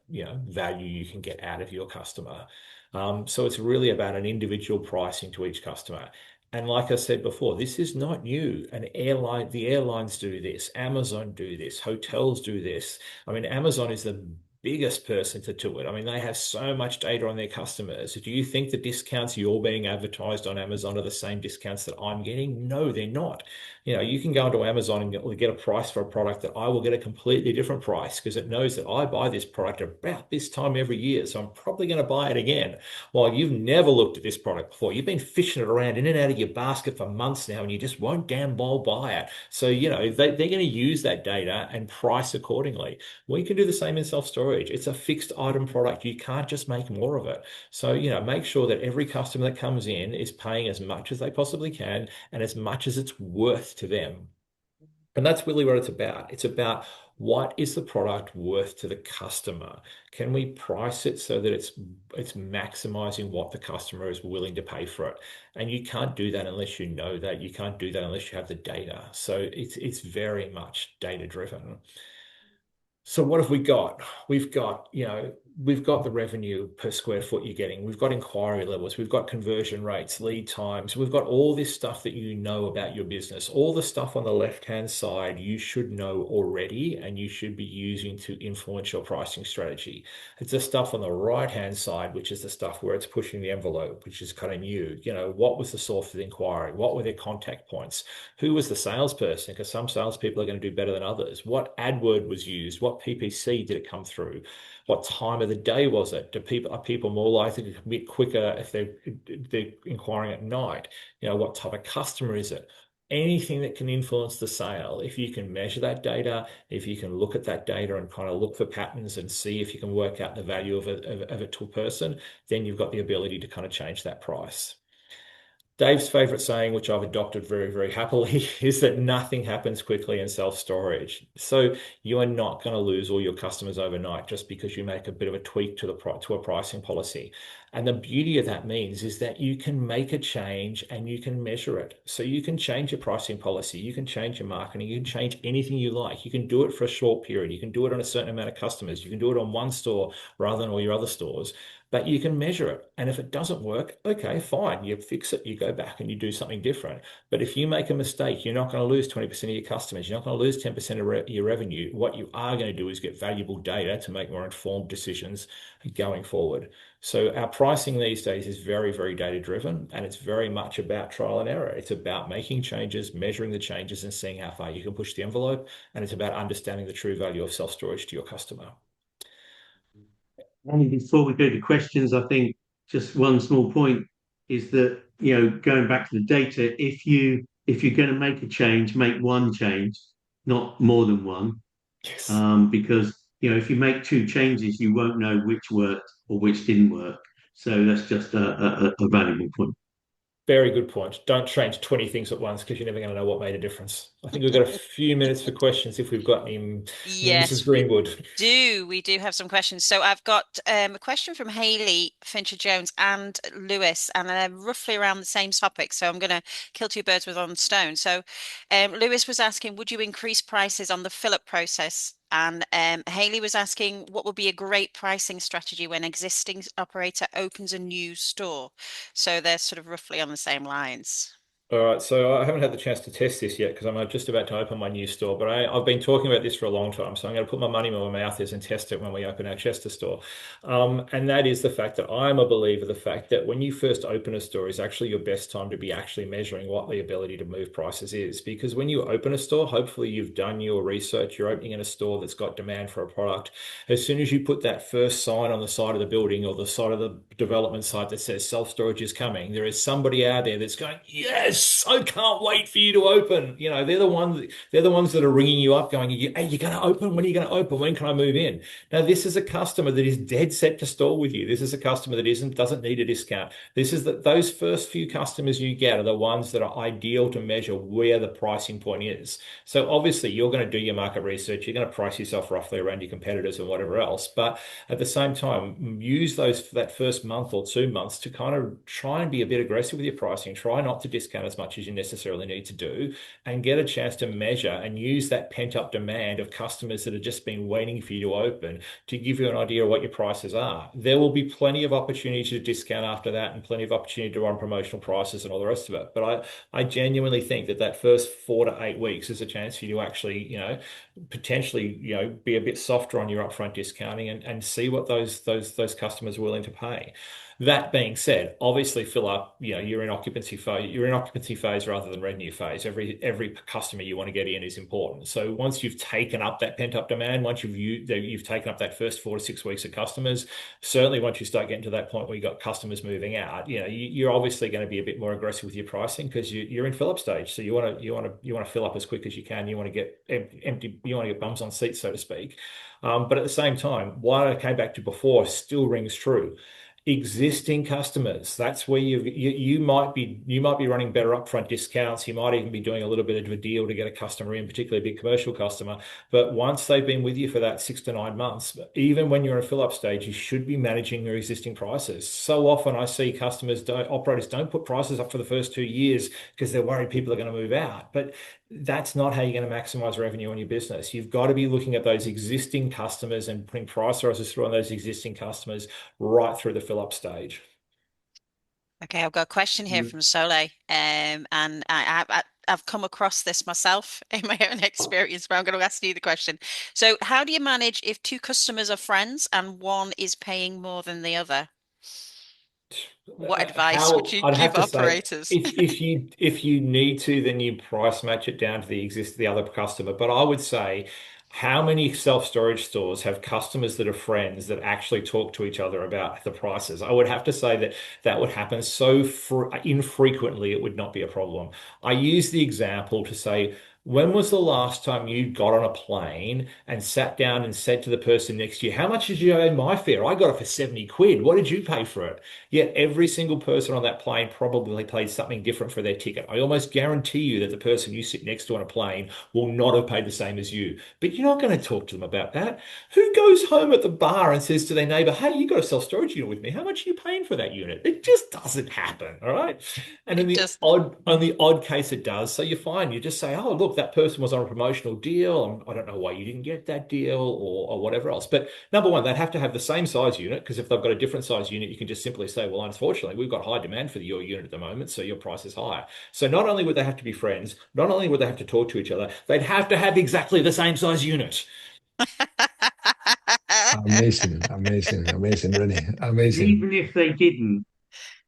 value you can get out of your customer. So it's really about an individual pricing to each customer. And like I said before, this is not new. The airlines do this, Amazon do this, hotels do this. I mean, Amazon is the biggest person to do it. I mean, they have so much data on their customers. Do you think the discounts you're being advertised on Amazon are the same discounts that I'm getting? No, they're not. You know, you can go onto Amazon and get a price for a product that I will get a completely different price because it knows that I buy this product about this time every year. So I'm probably going to buy it again. While you've never looked at this product before, you've been fishing it around in and out of your basket for months now, and you just won't damn well buy it. So, you know, they're going to use that data and price accordingly. We can do the same in self-storage. It's a fixed item product. You can't just make more of it. So, you know, make sure that every customer that comes in is paying as much as they possibly can and as much as it's worth to them. And that's really what it's about. It's about what is the product worth to the customer? Can we price it so that it's maximizing what the customer is willing to pay for it? And you can't do that unless you know that. You can't do that unless you have the data. So it's very much data driven. So what have we got? We've got, you know, we've got the revenue per square foot you're getting. We've got inquiry levels. We've got conversion rates, lead times. We've got all this stuff that you know about your business. All the stuff on the left-hand side you should know already, and you should be using to influence your pricing strategy. It's the stuff on the right-hand side, which is the stuff where it's pushing the envelope, which is kind of new. You know, what was the source of the inquiry? What were their contact points? Who was the salesperson? Because some salespeople are going to do better than others. What ad word was used? What PPC did it come through? What time of the day was it? Are people more likely to commit quicker if they're inquiring at night? You know, what type of customer is it? Anything that can influence the sale, if you can measure that data, if you can look at that data and kind of look for patterns and see if you can work out the value of it to a person, then you've got the ability to kind of change that price. Dave's favorite saying, which I've adopted very, very happily, is that nothing happens quickly in self-storage. So you are not going to lose all your customers overnight just because you make a bit of a tweak to a pricing policy. And the beauty of that means is that you can make a change and you can measure it. So you can change your pricing policy, you can change your marketing, you can change anything you like. You can do it for a short period. You can do it on a certain amount of customers. You can do it on one store rather than all your other stores. But you can measure it. And if it doesn't work, okay, fine. You fix it, you go back and you do something different. But if you make a mistake, you're not going to lose 20% of your customers. You're not going to lose 10% of your revenue. What you are going to do is get valuable data to make more informed decisions going forward. So our pricing these days is very, very data driven, and it's very much about trial and error. It's about making changes, measuring the changes and seeing how far you can push the envelope. And it's about understanding the true value of self-storage to your customer. And before we go to questions, I think just one small point is that, you know, going back to the data, if you're going to make a change, make one change, not more than one. Yes. Because, you know, if you make two changes, you won't know which worked or which didn't work. So that's just a valuable point. Very good point. Don't change 20 things at once because you're never going to know what made a difference. I think we've got a few minutes for questions if we've got any. Yes, Mrs. Greenwood. We do have some questions. So I've got a question from Hayley Fincher-Jones and Lewis, and they're roughly around the same topic. So I'm going to kill two birds with one stone. So Lewis was asking, would you increase prices on the fill-up process? And Hayley was asking, what would be a great pricing strategy when existing operator opens a new store? So they're sort of roughly on the same lines. All right, so I haven't had the chance to test this yet because I'm just about to open my new store, but I've been talking about this for a long time, so I'm going to put my money where my mouth is and test it when we open our Chester store. And that is the fact that I'm a believer, the fact that when you first open a store is actually your best time to be actually measuring what the ability to move prices is. Because when you open a store, hopefully you've done your research, you're opening in a store that's got demand for a product. As soon as you put that first sign on the side of the building or the side of the development site that says self-storage is coming, there is somebody out there that's going, yes, I can't wait for you to open. You know, they're the ones that are ringing you up going, hey, you're going to open? When are you going to open? When can I move in? Now, this is a customer that is dead set to store with you. This is a customer that doesn't need a discount. This is those first few customers you get are the ones that are ideal to measure where the pricing point is. So obviously you're going to do your market research. You're going to price yourself roughly around your competitors and whatever else. But at the same time, use that first month or 2 months to kind of try and be a bit aggressive with your pricing. Try not to discount as much as you necessarily need to do, and get a chance to measure and use that pent-up demand of customers that have just been waiting for you to open to give you an idea of what your prices are. There will be plenty of opportunity to discount after that and plenty of opportunity to run promotional prices and all the rest of it. But I genuinely think that first 4 to 8 weeks is a chance for you to actually, you know, potentially, you know, be a bit softer on your upfront discounting and see what those customers are willing to pay. That being said, obviously fill up, you know, you're in occupancy occupancy phase rather than revenue phase. Every customer you want to get in is important. So once you've taken up that pent up demand, once you've taken up that first 4 to 6 weeks of customers, certainly once you start getting to that point where you've got customers moving out, you're obviously going to be a bit more aggressive with your pricing because you're in fill up stage. So you want to fill up as quick as you can. You want to get empty. You want to get bums on seats, so to speak. But at the same time, what I came back to before still rings true. Existing customers, that's where you might be running better upfront discounts. You might even be doing a little bit of a deal to get a customer in, particularly a big commercial customer. But once they've been with you for that 6 to 9 months, even when you're in fill up stage, you should be managing your existing prices. So often I see operators don't put prices up for the first 2 years because they're worried people are going to move out. But that's not how you're going to maximize revenue on your business. You've got to be looking at those existing customers and putting price rises through on those existing customers right through the fill up stage. Okay, I've got a question here from Soleil, and I've come across this myself in my own experience, but I'm going to ask you the question. So how do you manage if 2 customers are friends and one is paying more than the other? What advice would you give operators? If you need to, then you price match it down to the other customer. But I would say, how many self-storage stores have customers that are friends that actually talk to each other about the prices? I would have to say that would happen so infrequently it would not be a problem. I use the example to say, when was the last time you got on a plane and sat down and said to the person next to you, how much did you owe my fare? I got it for 70 quid. What did you pay for it? Yet every single person on that plane probably paid something different for their ticket. I almost guarantee you that the person you sit next to on a plane will not have paid the same as you. But you're not going to talk to them about that. Who goes home at the bar and says to their neighbor, hey, you got a self-storage unit with me. How much are you paying for that unit? It just doesn't happen, all right? And in the odd case it does. So you're fine. You just say, oh, look, that person was on a promotional deal. I don't know why you didn't get that deal or whatever else. But number one, they'd have to have the same size unit, because if they've got a different size unit, you can just simply say, well, unfortunately, we've got high demand for your unit at the moment, so your price is higher. So not only would they have to be friends, not only would they have to talk to each other, they'd have to have exactly the same size unit. Amazing, Renie. Amazing. Even if they didn't,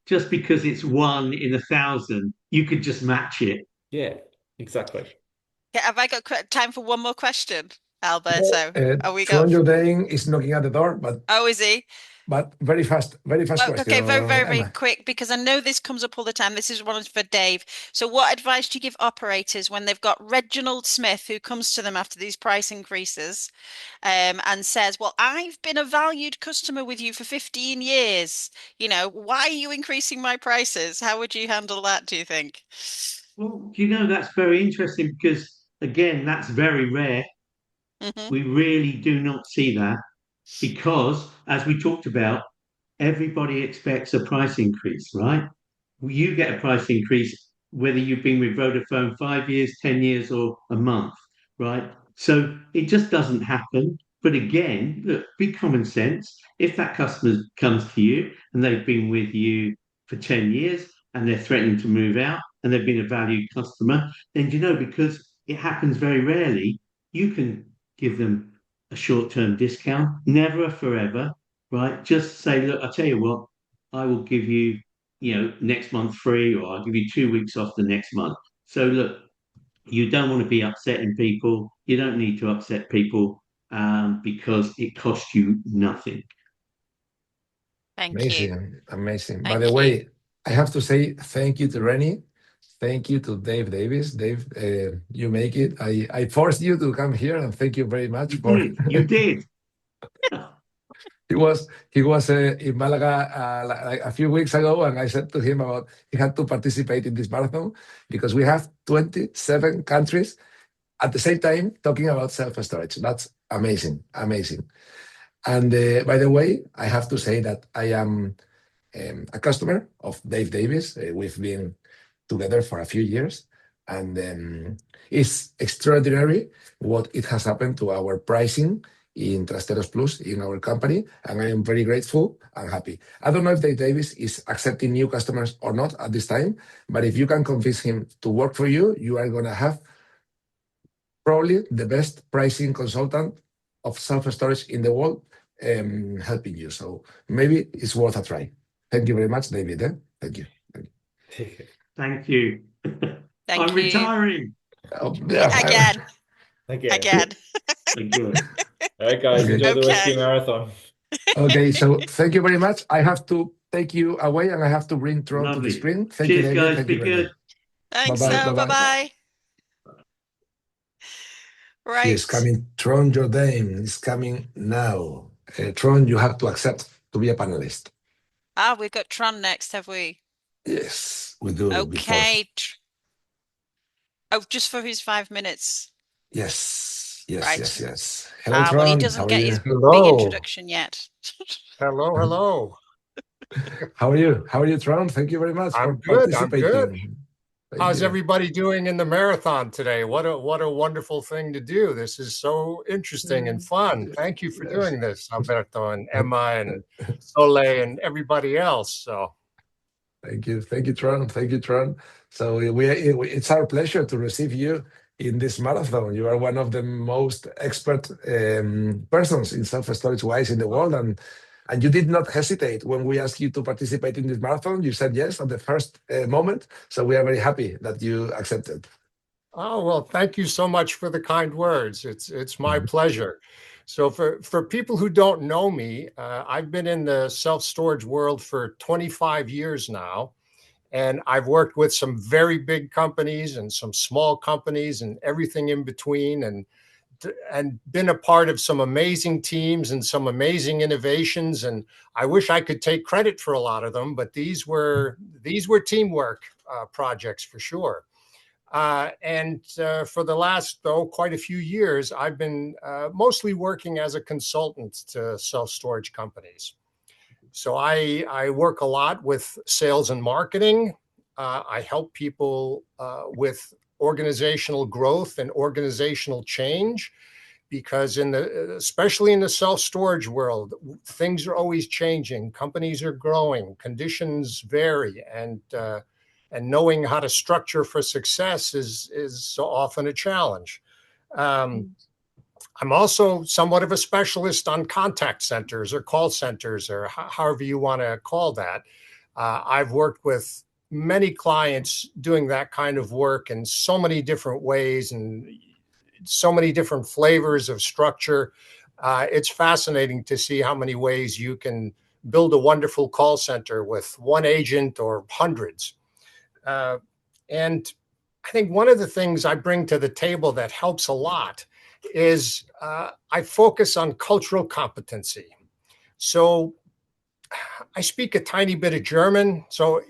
just because it's 1 in 1,000, you could just match it. Yeah, exactly. Yeah, have I got time for one more question, Alberto? Tron Jordheim is knocking at the door, but is he? But very fast question. Okay, very quick, because I know this comes up all the time. This is one for Dave. So what advice do you give operators when they've got Reginald Smith who comes to them after these price increases and says, well, I've been a valued customer with you for 15 years. Why are you increasing my prices? How would you handle that, do you think? Well, that's very interesting because, again, that's very rare. Mm-hmm. We really do not see that because, as we talked about, everybody expects a price increase, right? You get a price increase whether you've been with Vodafone 5 years, 10 years, or a month, right? So it just doesn't happen. But again, look, be common sense. If that customer comes to you and they've been with you for 10 years and they're threatening to move out and they've been a valued customer, then because it happens very rarely, you can give them a short-term discount, never a forever, right? Just say, look, I'll tell you what, I will give you, next month free, or I'll give you 2 weeks off the next month. So look, you don't want to be upsetting people. You don't need to upset people because it costs you nothing. Amazing. By the way, I have to say thank you to Renie. Thank you to Dave Davis. Dave, you make it. I forced you to come here, and thank you very much. You did. He was in Malaga like a few weeks ago, and I said to him about he had to participate in this marathon because we have 27 countries at the same time talking about self-storage. That's amazing. And by the way, I have to say that I am a customer of Dave Davis. We've been together for a few years, and it's extraordinary what it has happened to our pricing in Trasteros Plus in our company, and I am very grateful and happy. I don't know if Dave Davis is accepting new customers or not at this time, but if you can convince him to work for you, you are going to have probably the best pricing consultant of self-storage in the world helping you. So maybe it's worth a try. Thank you very much, David. Thank you. Thank you. Thank I'm you. retiring. Again. Again. Again. All right, guys, Okay. enjoy the rest of Okay. your marathon. Okay, so thank you very much. I have to take you away and I have to bring Tron to the Lovely. screen. Thank you, Cheers, David. guys. Thank Be you, Renie. good. Thanks, Bye-bye. so Bye-bye. bye-bye. He Right. is coming. Tron Jordheim is coming now. Tron, you have to accept to be a panelist. Ah, we've got Tron next, have we? Yes, we do. Before. Okay. Oh, just for his 5 minutes. Yes, yes, Right. yes, yes. Hello, Well, Tron. he How doesn't are get you? his big Hello. introduction yet. Hello, hello. How are you? How are you, Tron? Thank you very much for I'm good. I'm good. participating. Thank How's you. everybody doing in the marathon today? What a wonderful thing to do. This is so interesting and fun. Thank you for Yes. doing this, Alberto and Emma and Soleil and everybody else. So Thank you, Tron. Thank you, Tron. So it's our pleasure to receive you in this marathon. You are one of the most expert persons in self-storage wise in the world, and you did not hesitate when we asked you to participate in this marathon. You said yes at the first moment. So we are very happy that you accepted. oh, well, thank you so much for the kind words. It's my pleasure. So for people who don't know me, I've been in the self-storage world for 25 years now, and I've worked with some very big companies and some small companies and everything in between, and been a part of some amazing teams and some amazing innovations. And I wish I could take credit for a lot of them, but these were teamwork projects for sure. And for the last, quite a few years, I've been mostly working as a consultant to self-storage companies. So I work a lot with sales and marketing. I help people with organizational growth and organizational change, because especially in the self-storage world, things are always changing. Companies are growing, conditions vary, and knowing how to structure for success is so often a challenge. I'm also somewhat of a specialist on contact centers or call centers, or however you want to call that. I've worked with many clients doing that kind of work in so many different ways and so many different flavors of structure. It's fascinating to see how many ways you can build a wonderful call center with one agent or hundreds. And I think one of the things I bring to the table that helps a lot is I focus on cultural competency. So I speak a tiny bit of German, so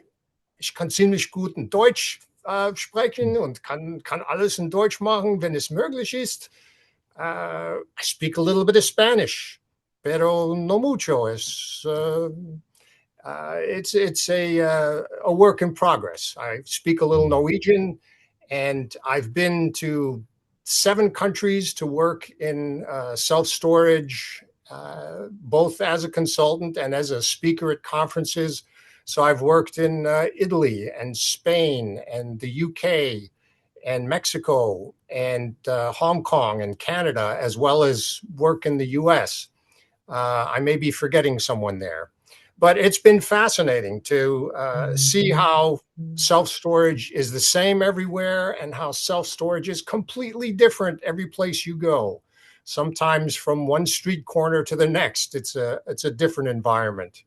ich kann ziemlich gut in Deutsch sprechen und kann alles in Deutsch machen, wenn es möglich ist. I speak a little bit of Spanish, pero no mucho. It's a work in progress. I speak a little Norwegian, and I've been to 7 countries to work in self-storage, both as a consultant and as a speaker at conferences. So I've worked in Italy and Spain and the UK and Mexico and Hong Kong and Canada, as well as work in the US. I may be forgetting someone there. But it's been fascinating to see how self-storage is the same everywhere and how self-storage is completely different every place you go. Sometimes from one street corner to the next, it's a different environment.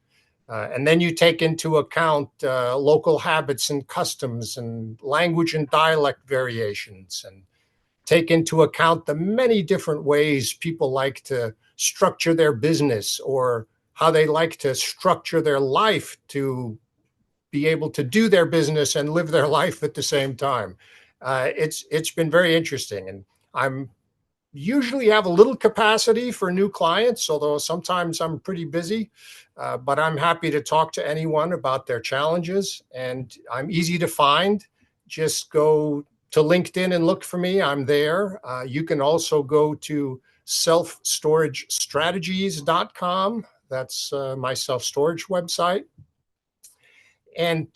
And then you take into account local habits and customs and language and dialect variations, and take into account the many different ways people like to structure their business or how they like to structure their life to be able to do their business and live their life at the same time. It's been very interesting, and I'm usually have a little capacity for new clients, although sometimes I'm pretty busy, but I'm happy to talk to anyone about their challenges, and I'm easy to find. Just go to LinkedIn and look for me. I'm there. You can also go to selfstoragestrategies.com. That's my self-storage website. And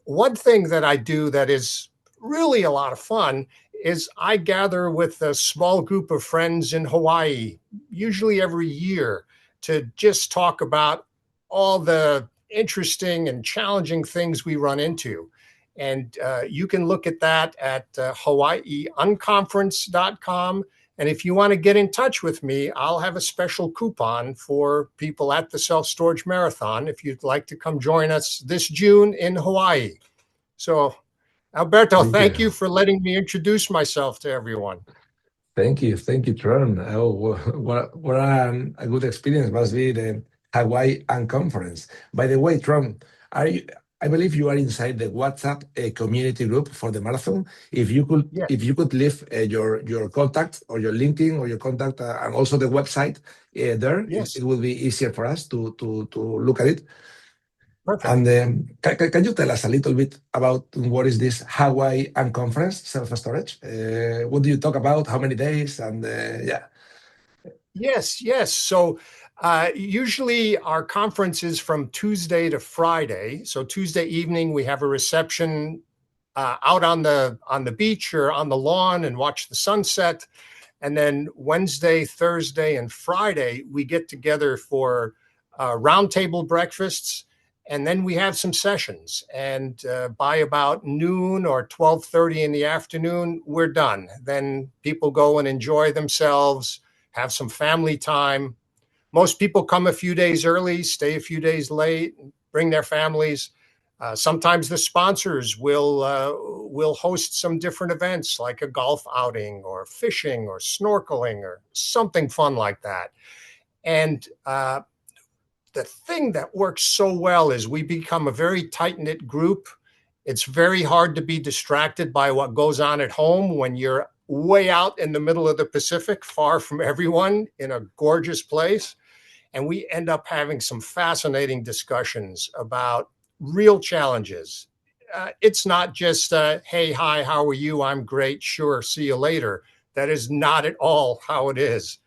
one thing that I do that is really a lot of fun is I gather with a small group of friends in Hawaii, usually every year, to just talk about all the interesting and challenging things we run into. And you can look at that at HawaiiUnconference.com. And if you want to get in touch with me, I'll have a special coupon for people at the Self-Storage Marathon if you'd like to come join us this June in Hawaii. So, Alberto, thank you for letting me introduce myself to everyone. Thank you, Tron. Oh, what a good experience must be the Hawaii Unconference. By the way, Tron, I believe you are inside the WhatsApp community group for the marathon. If you could leave your contact or your LinkedIn or your contact and also the website there, it will be easier for us to look at it. Perfect. And can you tell us a little bit about what is this Hawaii Unconference self-storage? What do you talk about? How many days? And Yes. So usually our conference is from Tuesday to Friday. So Tuesday evening, we have a reception out on the beach or on the lawn and watch the sunset. And then Wednesday, Thursday, and Friday, we get together for roundtable breakfasts. And then we have some sessions. And by about noon or 12:30 in the afternoon, we're done. Then people go and enjoy themselves, have some family time. Most people come a few days early, stay a few days late, bring their families. Sometimes the sponsors will host some different events like a golf outing or fishing or snorkeling or something fun like that. And the thing that works so well is we become a very tight-knit group. It's very hard to be distracted by what goes on at home when you're way out in the middle of the Pacific, far from everyone in a gorgeous place. And we end up having some fascinating discussions about real challenges. It's not just, hey, hi, how are you? I'm great. Sure. See you later. That is not at all how it is.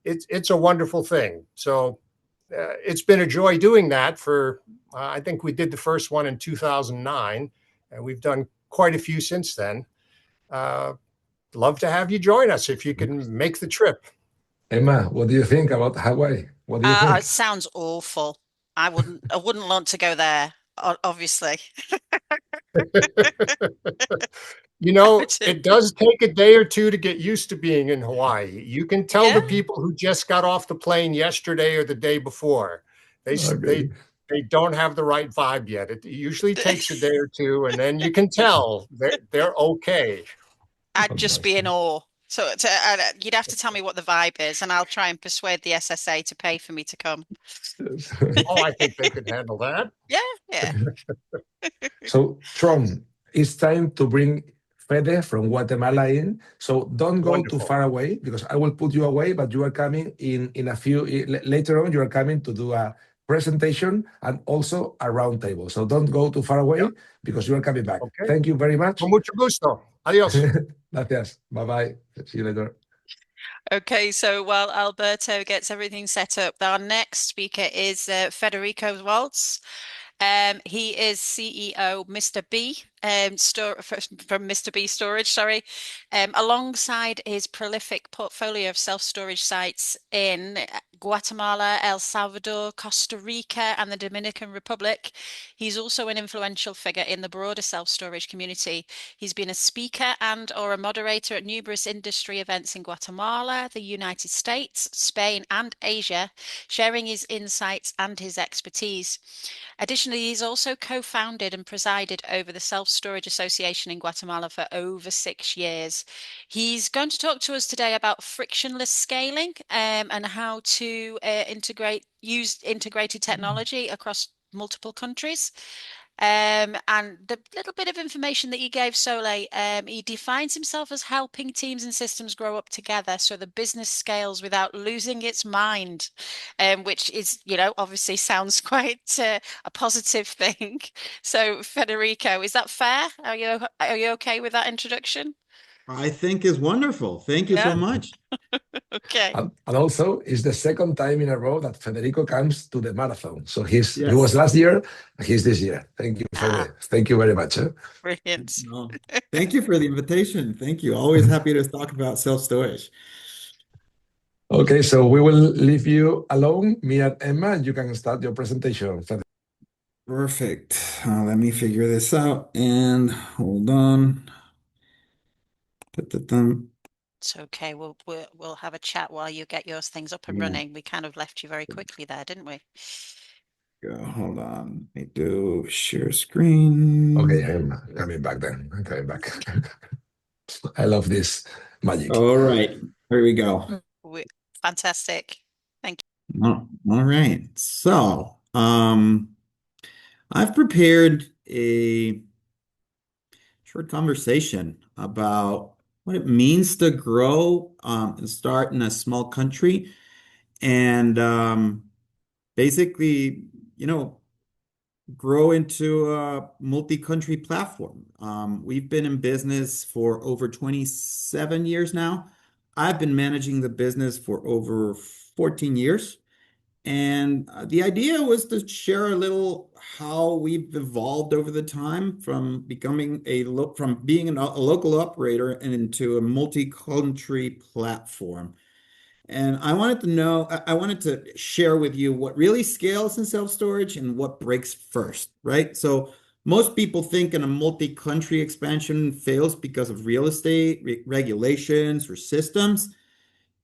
It's a wonderful thing. So it's been a joy doing that for, I think we did the first one in 2009, and we've done quite a few since then. Love to have you join us if you can make the trip. Emma, what do you think about Hawaii? What do you think? It sounds awful. I wouldn't want to go there, obviously. You know, it does take a day or two to get used to being in Hawaii. You can tell the people who just got off the plane yesterday or the day before. They don't have the right vibe yet. It usually takes a day or two, and then you can tell they're okay. I'd just be in awe. So you'd have to tell me what the vibe is, and I'll try and persuade the SSA to pay for me to come. Oh, I think they could handle that. Yeah. So, Tron, it's time to bring Fede from Guatemala in. So don't go too far away because I will put you away, but you are coming in a few, later on, you are coming to do a presentation and also a roundtable. So don't go too far away because you are coming back. Okay. Thank you very much. Con mucho gusto. Adios. Gracias. Bye-bye. See you later. Okay, so while Alberto gets everything set up, our next speaker is Federico Waltz. He is CEO Mr. B from Mr. B Storage, sorry, alongside his prolific portfolio of self-storage sites in Guatemala, El Salvador, Costa Rica, and the Dominican Republic. He's also an influential figure in the broader self-storage community. He's been a speaker and/or a moderator at numerous industry events in Guatemala, the United States, Spain, and Asia, sharing his insights and his expertise. Additionally, he's also co-founded and presided over the Self-Storage Association in Guatemala for over 6 years. He's going to talk to us today about frictionless scaling and how to use integrated technology across multiple countries. And the little bit of information that he gave Sole, he defines himself as helping teams and systems grow up together so the business scales without losing its mind, which is, obviously sounds quite a positive thing. So, Federico, is that fair? Are you okay with that introduction? I think is wonderful. Thank you so much. Okay. And also, it's the second time in a row that Federico comes to the marathon. So he was last year, and he's this year. Thank you, Fede. Thank you very much. Brilliant. No, thank you for the invitation. Thank you. Always happy to talk about self-storage. Okay, so we will leave you alone, me and Emma, and you can start your presentation, Fede. Perfect. Let me figure this out and hold on. Da-da-dum. It's okay. We'll have a chat while you get your things up and running. We kind of left you very quickly there, didn't we? Hold on. Let me do share screen. Okay, I'm coming back then. I'm coming back. I love this magic. All right, here we go. Fantastic. Thank you. All right. So, I've prepared a short conversation about what it means to grow and start in a small country, and basically, grow into a multi-country platform. We've been in business for over 27 years now. I've been managing the business for over 14 years. And the idea was to share a little how we've evolved over the time from becoming from being a local operator and into a multi-country platform. And I wanted to share with you what really scales in self-storage and what breaks first, right? So most people think in a multi-country expansion fails because of real estate, regulations, or systems.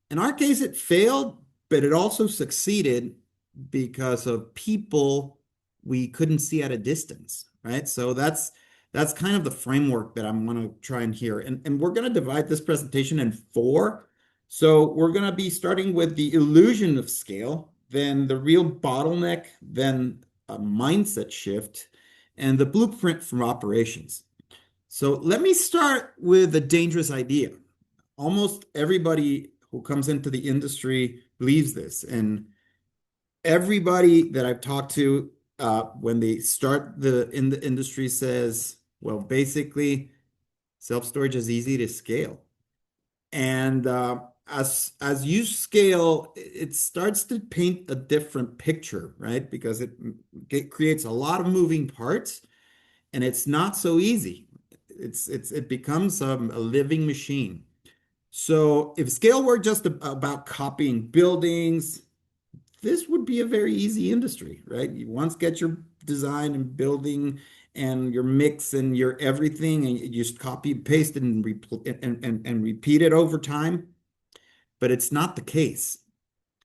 In our case, it failed, but it also succeeded because of people we couldn't see at a distance, right? So that's kind of the framework that I'm going to try and hear. And we're going to divide this presentation in 4. So we're going to be starting with the illusion of scale, then the real bottleneck, then a mindset shift, and the blueprint from operations. So let me start with a dangerous idea. Almost everybody who comes into the industry believes this. And everybody that I've talked to when they start in the industry says, well, basically, self-storage is easy to scale. And as you scale, it starts to paint a different picture, right? Because it creates a lot of moving parts, and it's not so easy. It becomes a living machine. So if scale were just about copying buildings, this would be a very easy industry, right? You once get your design and building and your mix and your everything, and you just copy, paste it, and repeat it over time. But it's not the case.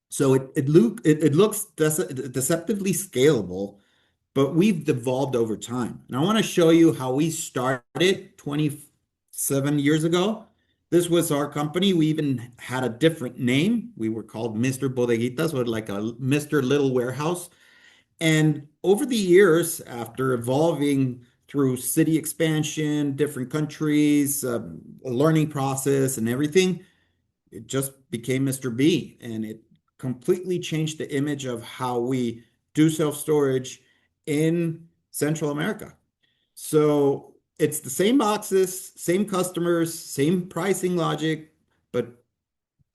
So it looks deceptively scalable, but we've evolved over time. And I want to show you how we started 27 years ago. This was our company. We even had a different name. We were called Mr. Bodeguitas, or like a Mr. Little Warehouse. And over the years, after evolving through city expansion, different countries, a learning process and everything, it just became Mr. B. And it completely changed the image of how we do self-storage in Central America. So it's the same boxes, same customers, same pricing logic, but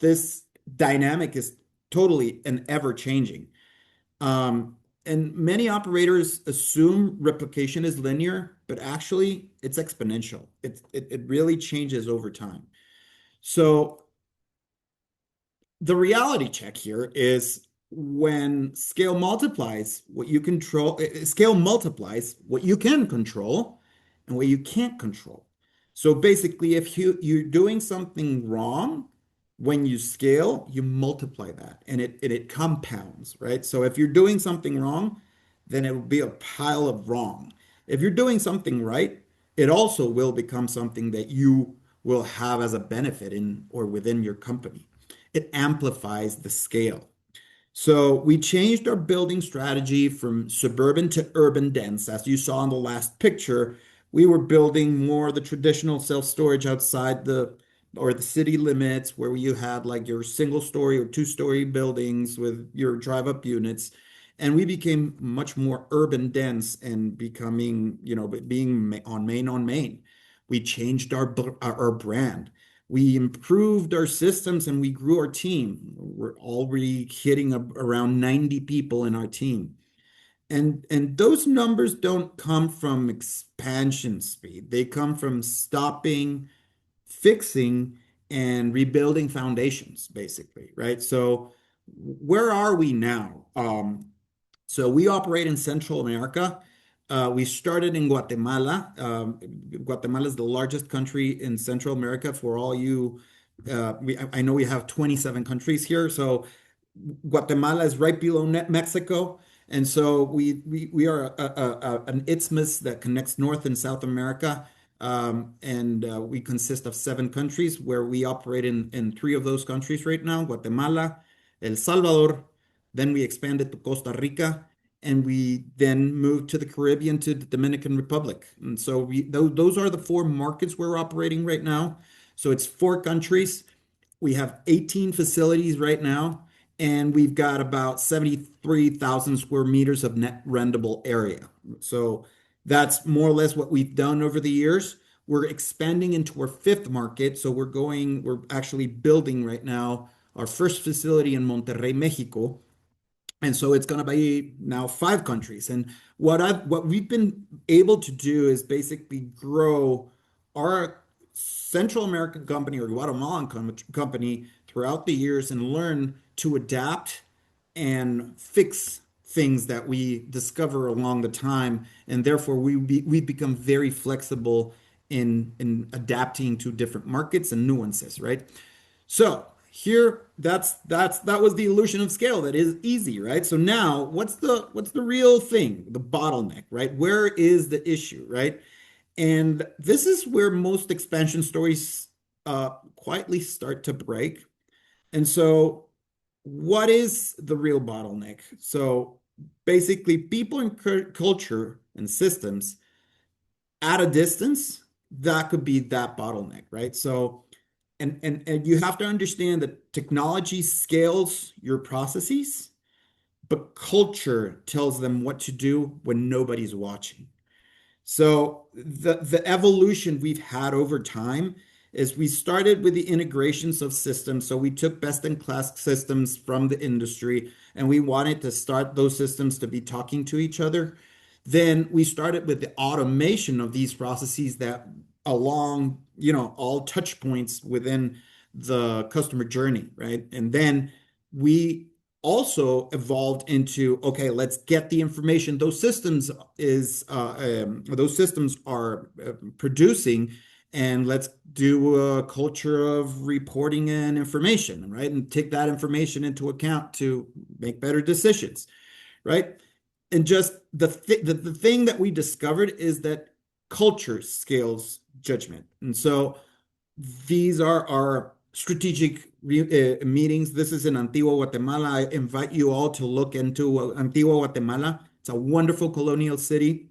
this dynamic is totally and ever changing. And many operators assume replication is linear, but actually it's exponential. It really changes over time. So the reality check here is when scale multiplies what you control, scale multiplies what you can control and what you can't control. So basically, if you're doing something wrong, when you scale, you multiply that and it compounds, right? So if you're doing something wrong, then it will be a pile of wrong. If you're doing something right, it also will become something that you will have as a benefit in or within your company. It amplifies the scale. So we changed our building strategy from suburban to urban dense. As you saw in the last picture, we were building more the traditional self-storage outside the city limits, where you had like your single-story or two-story buildings with your drive-up units. And we became much more urban dense and becoming, being on main. We changed our brand. We improved our systems and we grew our team. We're already hitting around 90 people in our team. And those numbers don't come from expansion speed. They come from stopping, fixing, and rebuilding foundations, basically, right? So where are we now? So we operate in Central America. We started in Guatemala. Guatemala is the largest country in Central America. For all you, I know we have 27 countries here. So Guatemala is right below Mexico. And so we are an isthmus that connects North and South America. We consist of 7 countries where we operate in 3 of those countries right now, Guatemala, El Salvador, then we expanded to Costa Rica, and we then moved to the Caribbean, to the Dominican Republic. And so those are the 4 markets we're operating right now. So it's 4 countries. We have 18 facilities right now, and we've got about 73,000 square meters of net rentable area. So that's more or less what we've done over the years. We're expanding into our 5th market. So we're actually building right now our first facility in Monterrey, Mexico. And so it's going to be now 5 countries. And what we've been able to do is basically grow our Central American company or Guatemalan company throughout the years and learn to adapt and fix things that we discover along the time. And therefore, we've become very flexible in adapting to different markets and nuances, right? So here, that was the illusion of scale. That is easy, right? So now, what's the real thing, the bottleneck, right? Where is the issue, right? And this is where most expansion stories quietly start to break. And so what is the real bottleneck? So basically, people and culture and systems at a distance, that could be that bottleneck, right? So, and you have to understand that technology scales your processes, but culture tells them what to do when nobody's watching. So the evolution we've had over time is we started with the integrations of systems. So we took best-in-class systems from the industry, and we wanted to start those systems to be talking to each other. Then we started with the automation of these processes that along, all touch points within the customer journey, right? And then we also evolved into, okay, let's get the information those systems are producing, and let's do a culture of reporting and information, right? And take that information into account to make better decisions, right? And just the thing that we discovered is that culture scales judgment. And so these are our strategic meetings. This is in Antigua, Guatemala. I invite you all to look into Antigua, Guatemala. It's a wonderful colonial city,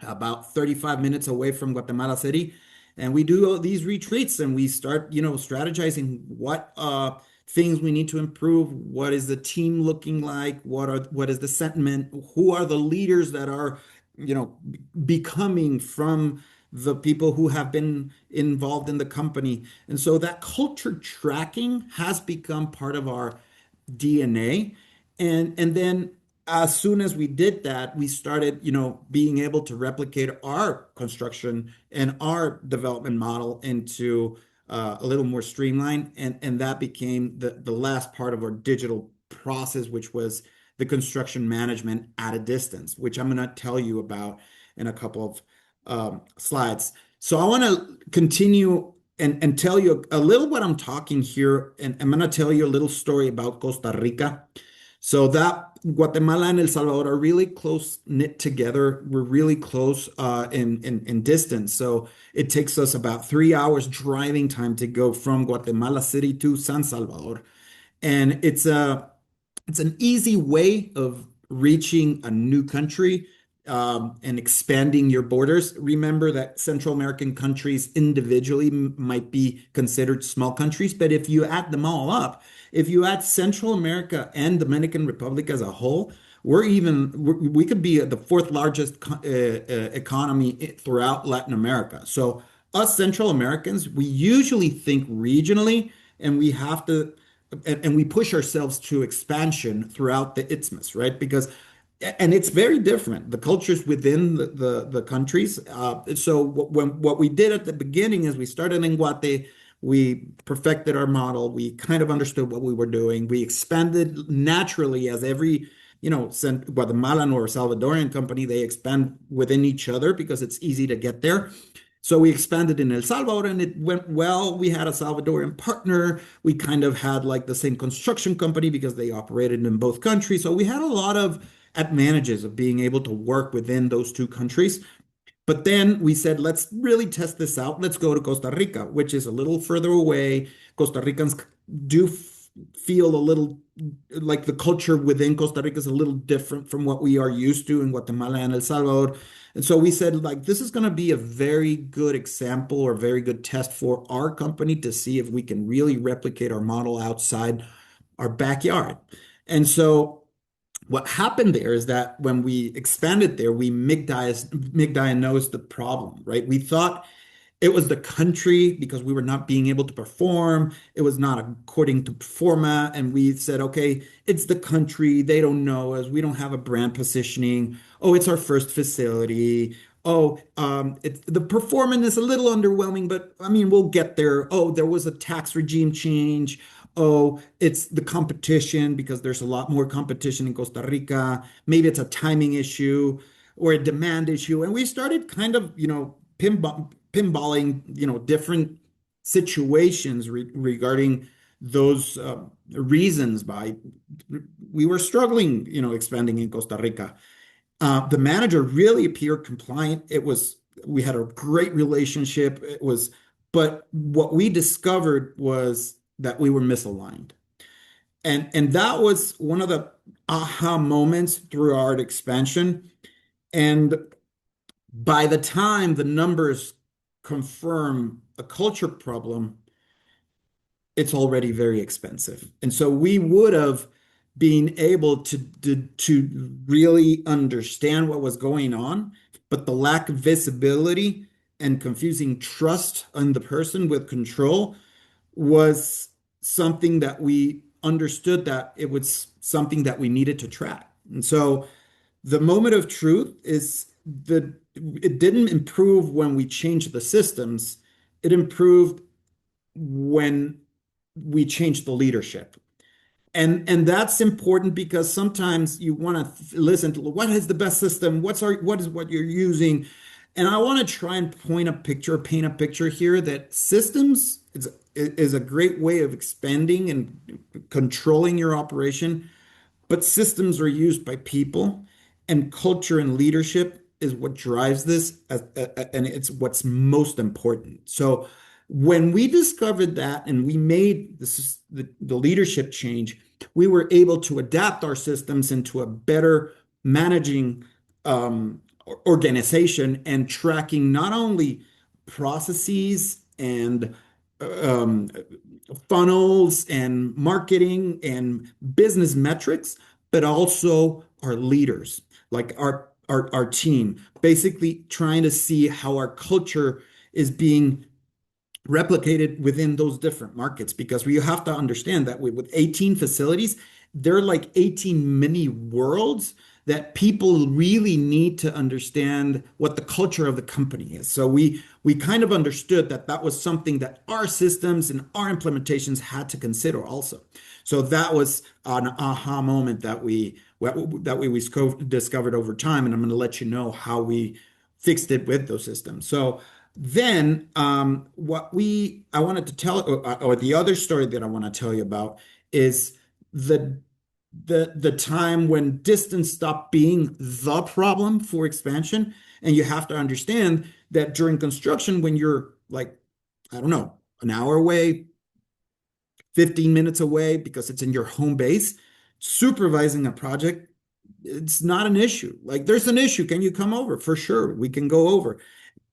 about 35 minutes away from Guatemala City. And we do these retreats, and we start, strategizing what things we need to improve. What is the team looking like? What is the sentiment? Who are the leaders that are, becoming from the people who have been involved in the company? And so that culture tracking has become part of our DNA. And then as soon as we did that, we started, being able to replicate our construction and our development model into a little more streamlined. And that became the last part of our digital process, which was the construction management at a distance, which I'm going to tell you about in a couple of slides. So I want to continue and tell you a little what I'm talking here. And I'm going to tell you a little story about Costa Rica. So that Guatemala and El Salvador are really close knit together. We're really close in distance. So it takes us about 3 hours driving time to go from Guatemala City to San Salvador. And it's an easy way of reaching a new country and expanding your borders. Remember that Central American countries individually might be considered small countries, but if you add them all up, if you add Central America and Dominican Republic as a whole, we could be the 4th largest economy throughout Latin America. So us Central Americans, we usually think regionally, and we have to, and we push ourselves to expansion throughout the isthmus, right? And it's very different, the cultures within the countries. So what we did at the beginning is we started in Guate, we perfected our model, we kind of understood what we were doing, we expanded naturally as every Guatemalan or Salvadorian company, they expand within each other because it's easy to get there. So we expanded in El Salvador and it went well. We had a Salvadorian partner. We kind of had like the same construction company because they operated in both countries. So we had a lot of advantages of being able to work within those two countries. But then we said, let's really test this out. Let's go to Costa Rica, which is a little further away. Costa Ricans do feel a little like the culture within Costa Rica is a little different from what we are used to in Guatemala and El Salvador. And so we said, like, this is going to be a very good example or very good test for our company to see if we can really replicate our model outside our backyard. And so what happened there is that when we expanded there, we misdiagnosed the problem, right? We thought it was the country because we were not being able to perform. It was not according to format. And we said, okay, it's the country. They don't know us. We don't have a brand positioning. Oh, it's our first facility. Oh, the performance is a little underwhelming, but I mean, we'll get there. Oh, there was a tax regime change. Oh, it's the competition because there's a lot more competition in Costa Rica. Maybe it's a timing issue or a demand issue. And we started kind of, pinballing, different situations regarding those reasons. We were struggling, expanding in Costa Rica. The manager really appeared compliant. We had a great relationship. But what we discovered was that we were misaligned. And that was one of the aha moments through our expansion. And by the time the numbers confirm a culture problem, it's already very expensive. And so we would have been able to really understand what was going on, but the lack of visibility and confusing trust in the person with control was something that we understood that it was something that we needed to track. And so the moment of truth is that it didn't improve when we changed the systems. It improved when we changed the leadership. And that's important because sometimes you want to listen to what is the best system, what is what you're using. And I want to try and paint a picture here that systems is a great way of expanding and controlling your operation, but systems are used by people, and culture and leadership is what drives this, and it's what's most important. So when we discovered that and we made the leadership change, we were able to adapt our systems into a better managing organization and tracking not only processes and funnels and marketing and business metrics, but also our leaders, like our team, basically trying to see how our culture is being replicated within those different markets. Because you have to understand that with 18 facilities, they're like 18 mini worlds that people really need to understand what the culture of the company is. So we kind of understood that was something that our systems and our implementations had to consider also. So that was an aha moment that we discovered over time, and I'm going to let you know how we fixed it with those systems. So then what I wanted to tell, or the other story that I want to tell you about is the time when distance stopped being the problem for expansion. And you have to understand that during construction, when you're like, I don't know, an hour away, 15 minutes away, because it's in your home base, supervising a project, it's not an issue. Like, there's an issue. Can you come over? For sure, we can go over.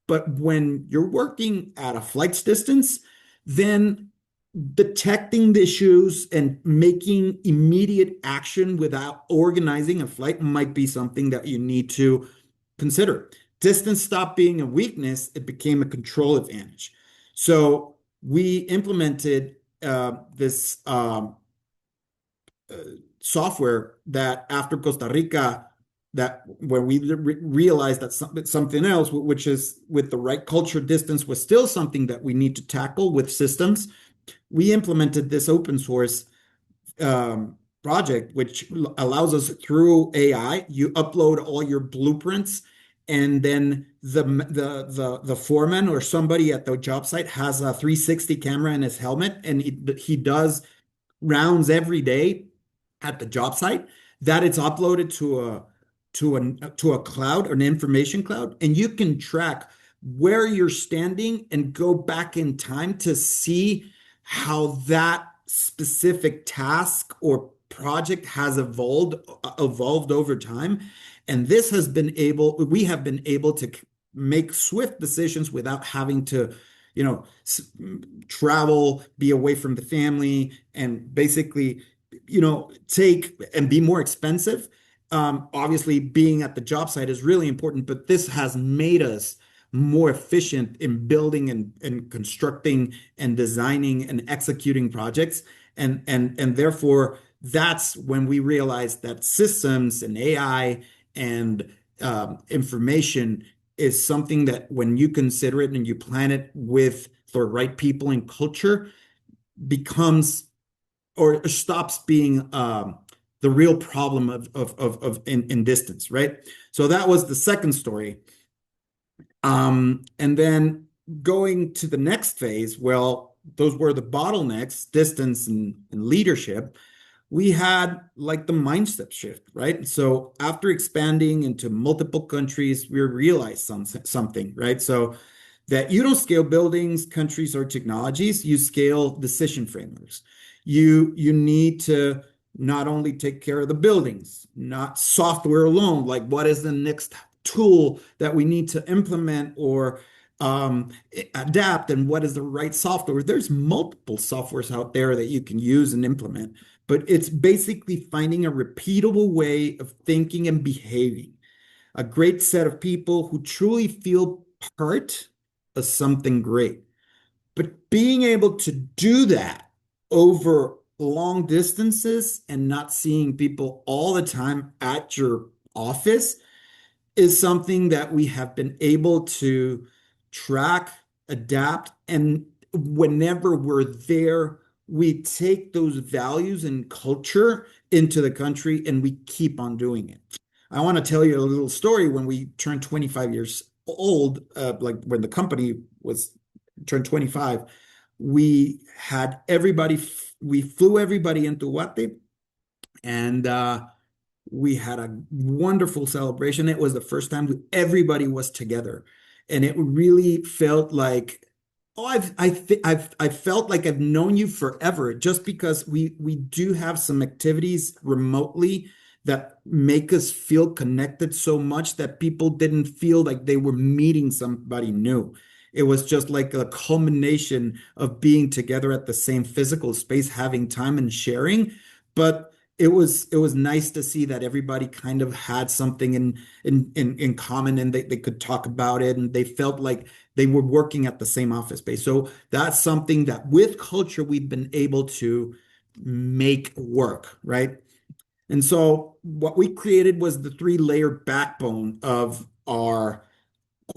But when you're working at a flight's distance, then detecting the issues and making immediate action without organizing a flight might be something that you need to consider. Distance stopped being a weakness. It became a control advantage. So we implemented this software that after Costa Rica, that where we realized that something else, which is with the right culture, distance was still something that we need to tackle with systems. We implemented this open source project, which allows us through AI, you upload all your blueprints, and then the foreman or somebody at the job site has a 360 camera in his helmet, and he does rounds every day at the job site. That it's uploaded to a cloud, an information cloud, and you can track where you're standing and go back in time to see how that specific task or project has evolved over time. And we have been able to make swift decisions without having to, travel, be away from the family, and basically, take and be more expensive. Obviously, being at the job site is really important, but this has made us more efficient in building and constructing and designing and executing projects. And therefore, that's when we realized that systems and AI and information is something that when you consider it and you plan it with the right people and culture, becomes or stops being the real problem in distance, right? So that was the second story. And then going to the next phase, well, those were the bottlenecks, distance and leadership. We had like the mindset shift, right? So after expanding into multiple countries, we realized something, right? So that you don't scale buildings, countries, or technologies, you scale decision frameworks. You need to not only take care of the buildings, not software alone, like what is the next tool that we need to implement or adapt, and what is the right software. There's multiple softwares out there that you can use and implement, but it's basically finding a repeatable way of thinking and behaving. A great set of people who truly feel part of something great. But being able to do that over long distances and not seeing people all the time at your office is something that we have been able to track, adapt, and whenever we're there, we take those values and culture into the country and we keep on doing it. I want to tell you a little story. When we turned 25 years old, like when the company turned 25, we had we flew everybody into Touhey, and we had a wonderful celebration. It was the first time everybody was together, and it really felt like, I felt like I've known you forever, just because we do have some activities remotely that make us feel connected so much that people didn't feel like they were meeting somebody new. It was just like a culmination of being together at the same physical space, having time and sharing. But it was nice to see that everybody kind of had something in common, and they could talk about it, and they felt like they were working at the same office space. So that's something that with culture we've been able to make work, right? And so what we created was the 3-layer backbone of our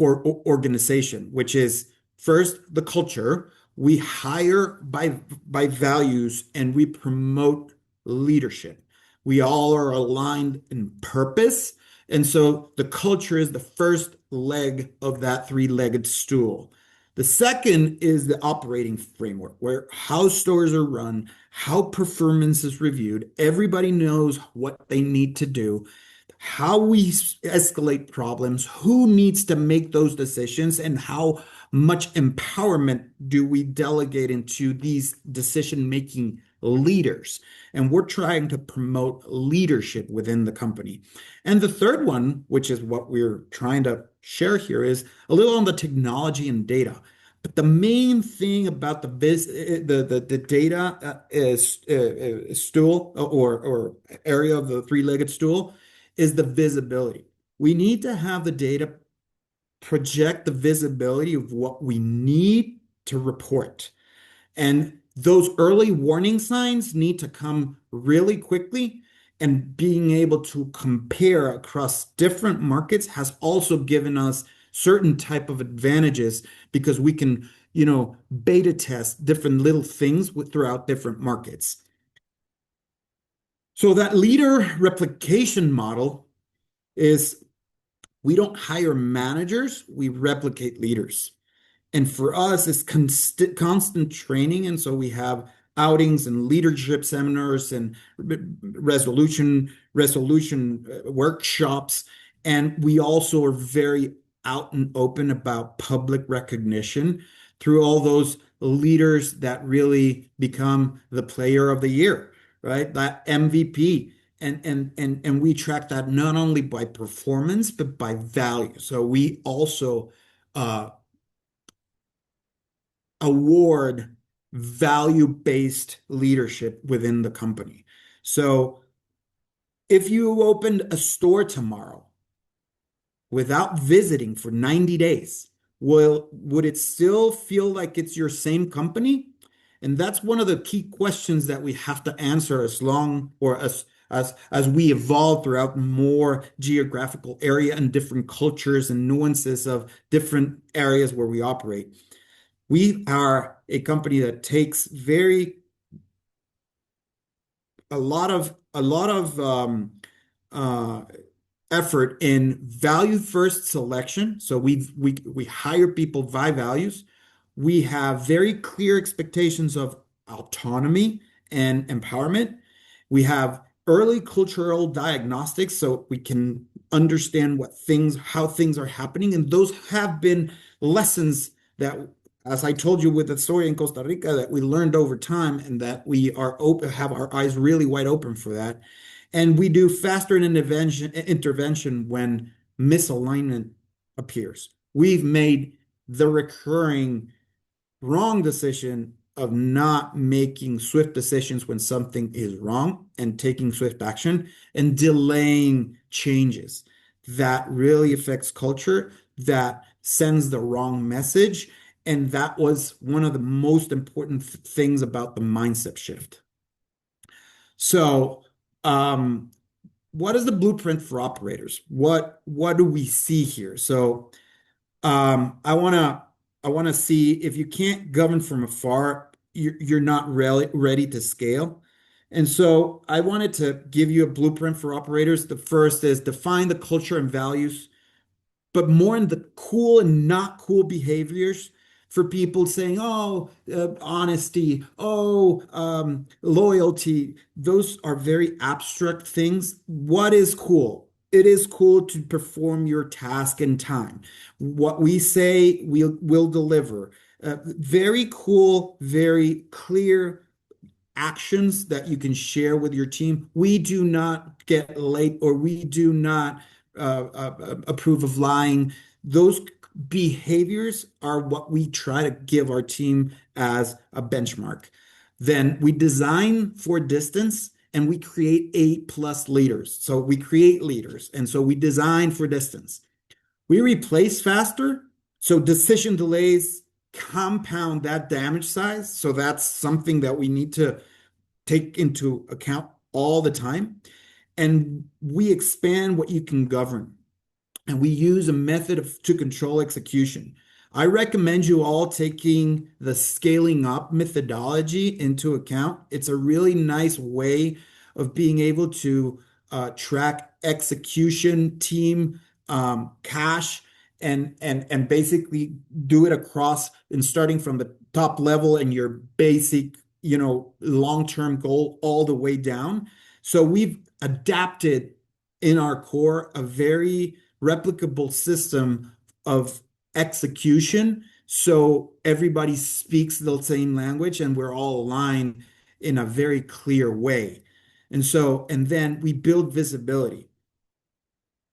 organization, which is first the culture. We hire by values and we promote leadership. We all are aligned in purpose. And so the culture is the first leg of that 3-legged stool. The second is the operating framework, where how stores are run, how performance is reviewed. Everybody knows what they need to do, how we escalate problems, who needs to make those decisions, and how much empowerment do we delegate into these decision-making leaders. And we're trying to promote leadership within the company. And the third one, which is what we're trying to share here, is a little on the technology and data. But the main thing about the data stool or area of the 3-legged stool is the visibility. We need to have the data project the visibility of what we need to report. And those early warning signs need to come really quickly, and being able to compare across different markets has also given us certain type of advantages, because we can, beta test different little things throughout different markets. So that leader replication model is, we don't hire managers, we replicate leaders. And for us, it's constant training. And so we have outings and leadership seminars and resolution workshops. And we also are very out and open about public recognition through all those leaders that really become the player of the year, right? That MVP. And we track that not only by performance, but by value. So we also award value-based leadership within the company. So if you opened a store tomorrow without visiting for 90 days, would it still feel like it's your same company? And that's one of the key questions that we have to answer as we evolve throughout more geographical area and different cultures and nuances of different areas where we operate. We are a company that takes a lot of effort in value first selection. So we hire people by values. We have very clear expectations of autonomy and empowerment. We have early cultural diagnostics so we can understand how things are happening. And those have been lessons that, as I told you with the story in Costa Rica, that we learned over time, and that we have our eyes really wide open for that. And we do faster intervention when misalignment appears. We've made the recurring wrong decision of not making swift decisions when something is wrong and taking swift action and delaying changes that really affects culture, that sends the wrong message. And that was one of the most important things about the mindset shift. So, what is the blueprint for operators? What do we see here? So, I want to see, if you can't govern from afar, you're not really ready to scale. And so I wanted to give you a blueprint for operators. The first is define the culture and values, but more in the cool and not cool behaviors for people saying, honesty, loyalty. Those are very abstract things. What is cool? It is cool to perform your task in time. What we say, we'll deliver. Very cool, very clear actions that you can share with your team. We do not get late, or we do not approve of lying. Those behaviors are what we try to give our team as a benchmark. Then we design for distance, and we create A+ leaders. So we create leaders, and so we design for distance. We replace faster, so decision delays compound that damage size. So that's something that we need to take into account all the time. And we expand what you can govern. And we use a method to control execution. I recommend you all taking the scaling up methodology into account. It's a really nice way of being able to track execution, team, cash, and basically do it across, and starting from the top level and your basic, long-term goal all the way down. So we've adapted in our core a very replicable system of execution, so everybody speaks the same language and we're all aligned in a very clear way. And then we build visibility.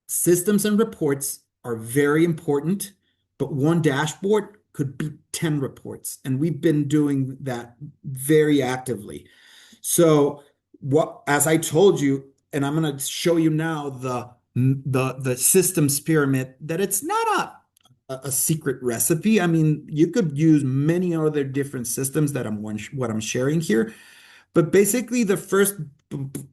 Systems and reports are very important, but one dashboard could be 10 reports, and we've been doing that very actively. So as I told you, and I'm going to show you now the systems pyramid, that it's not a secret recipe. I mean, you could use many other different systems that what I'm sharing here. But basically, the first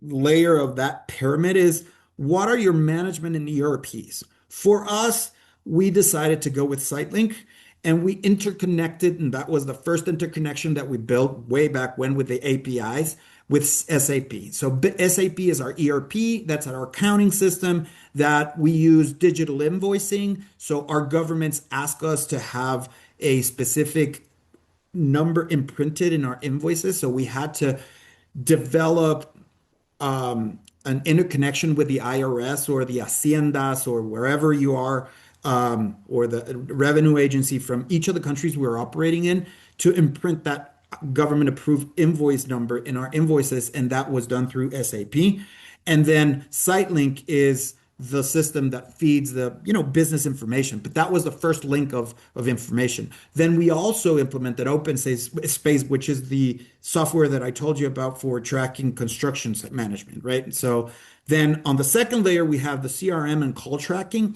layer of that pyramid is, what are your management and ERPs? For us, we decided to go with SiteLink, and we interconnected, and that was the first interconnection that we built way back when with the APIs. with SAP. So SAP is our ERP, that's our accounting system that we use digital invoicing. So our governments ask us to have a specific number imprinted in our invoices. So we had to develop an interconnection with the IRS or the Haciendas or wherever you are, or the revenue agency from each of the countries we're operating in to imprint that government approved invoice number in our invoices. And that was done through SAP. And then SiteLink is the system that feeds the business information, but that was the first link of information. Then we also implemented OpenSpace, which is the software that I told you about for tracking construction management, right? So then on the second layer, we have the CRM and call tracking.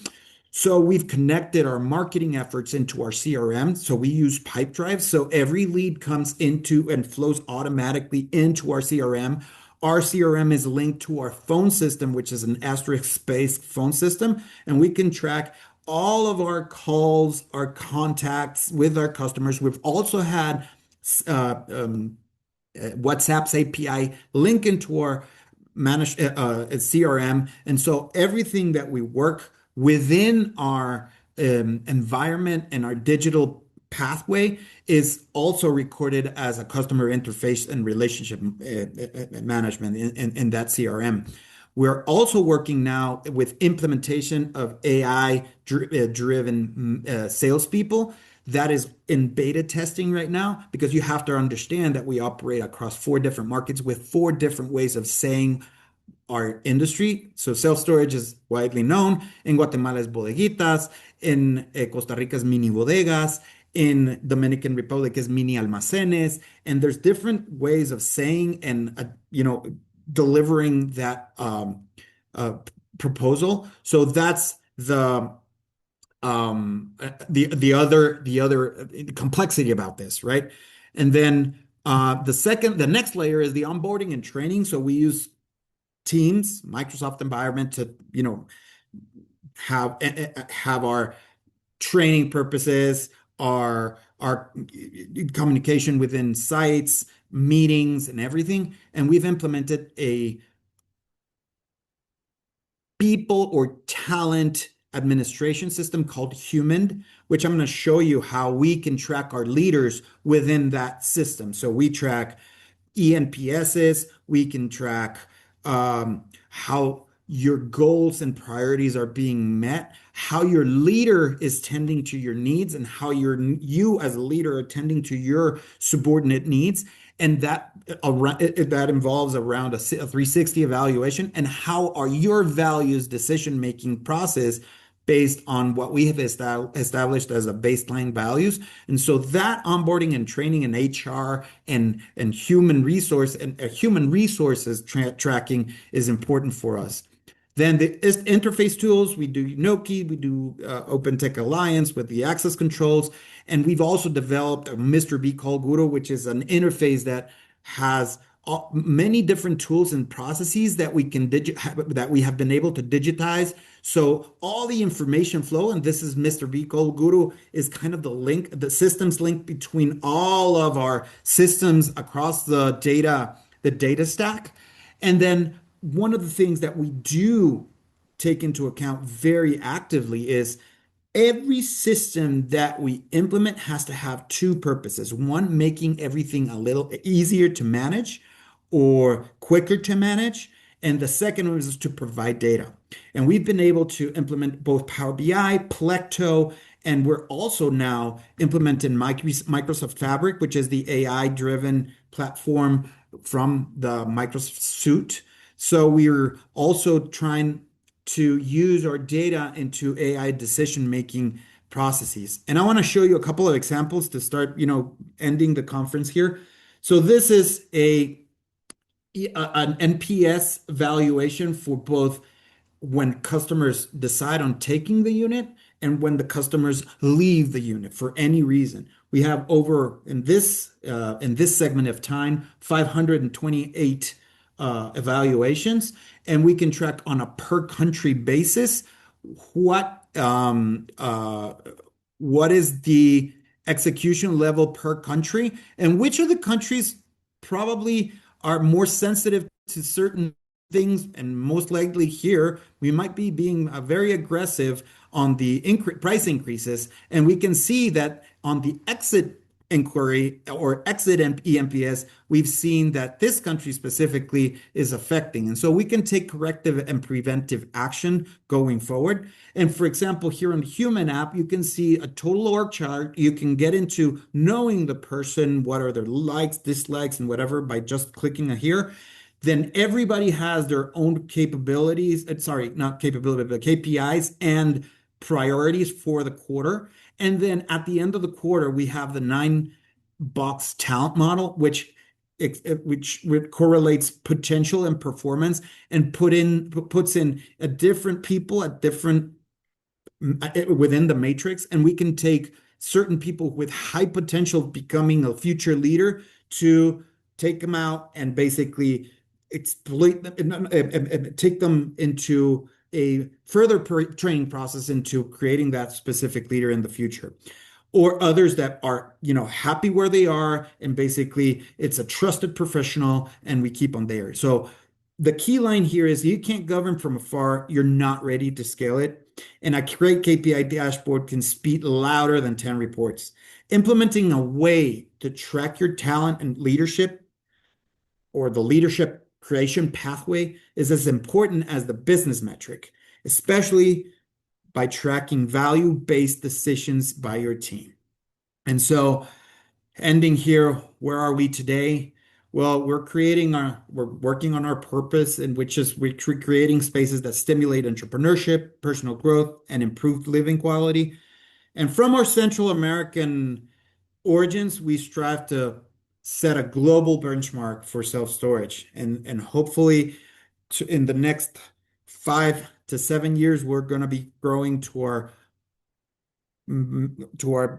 So we've connected our marketing efforts into our CRM. So we use Pipedrive. So every lead comes into and flows automatically into our CRM. Our CRM is linked to our phone system, which is an asterisk-based phone system, and we can track all of our calls, our contacts with our customers. We've also had WhatsApp's API link into our managed CRM, and so everything that we work within our environment and our digital pathway is also recorded as a customer interface and relationship management in that CRM. We're also working now with implementation of AI driven salespeople. That is in beta testing right now, because you have to understand that we operate across 4 different markets with 4 different ways of saying our industry. So self-storage is widely known. In Guatemala is bodeguitas. In Costa Rica is mini bodegas. In Dominican Republic is mini almacenes. And there's different ways of saying and, delivering that proposal. So that's the other complexity about this, right? And then the next layer is the onboarding and training. So we use Teams, Microsoft environment to, have our training purposes, our communication within sites, meetings, and everything. And we've implemented a people or talent administration system called Human, which I'm going to show you how we can track our leaders within that system. So we track ENPSs, we can track how your goals and priorities are being met, how your leader is tending to your needs, and how you as a leader are tending to your subordinate needs. And that involves around a 360 evaluation, and how are your values decision-making process based on what we have established as a baseline values. And so that onboarding and training and HR and human resource and human resources tracking is important for us. Then the interface tools, we do Nokē, we do Open Tech Alliance with the access controls, and we've also developed a Mr. B Call Guru, which is an interface that has many different tools and processes that we can that we have been able to digitize. So all the information flow, and this is Mr. B Call Guru, is kind of the link, the systems link between all of our systems across the data stack. And then one of the things that we do take into account very actively is every system that we implement has to have 2 purposes. One, making everything a little easier to manage or quicker to manage. And the second one is to provide data. And we've been able to implement both Power BI, Plecto, and we're also now implementing Microsoft Fabric, which is the AI-driven platform from the Microsoft suite. So we're also trying to use our data into AI decision-making processes. And I want to show you a couple of examples to start, ending the conference here. So this is an NPS evaluation for both when customers decide on taking the unit and when the customers leave the unit for any reason. We have over, in this segment of time, 528 evaluations, and we can track on a per country basis what is the execution level per country, and which of the countries probably are more sensitive to certain things, and most likely here we might be being very aggressive on the price increases, and we can see that on the exit inquiry or exit EMPS, we've seen that this country specifically is affecting, and so we can take corrective and preventive action going forward. And for example, here on the Human app, you can see a total org chart. You can get into knowing the person, what are their likes, dislikes, and whatever by just clicking here. Then everybody has their own capabilities, sorry, not capability, but KPIs and priorities for the quarter. And then at the end of the quarter, we have the 9-box talent model, which correlates potential and performance and puts in a different people at different within the matrix. And we can take certain people with high potential becoming a future leader to take them out and basically exploit them and take them into a further training process into creating that specific leader in the future. Or others that are, happy where they are, and basically it's a trusted professional and we keep them there. So the key line here is you can't govern from afar. You're not ready to scale it. And a great KPI dashboard can speak louder than 10 reports. Implementing a way to track your talent and leadership, or the leadership creation pathway, is as important as the business metric, especially by tracking value-based decisions by your team. And so ending here, where are we today? Well, we're working on our purpose, in which is we're creating spaces that stimulate entrepreneurship, personal growth, and improved living quality. And from our Central American origins, we strive to set a global benchmark for self-storage. And hopefully in the next 5 to 7 years, we're going to be growing to our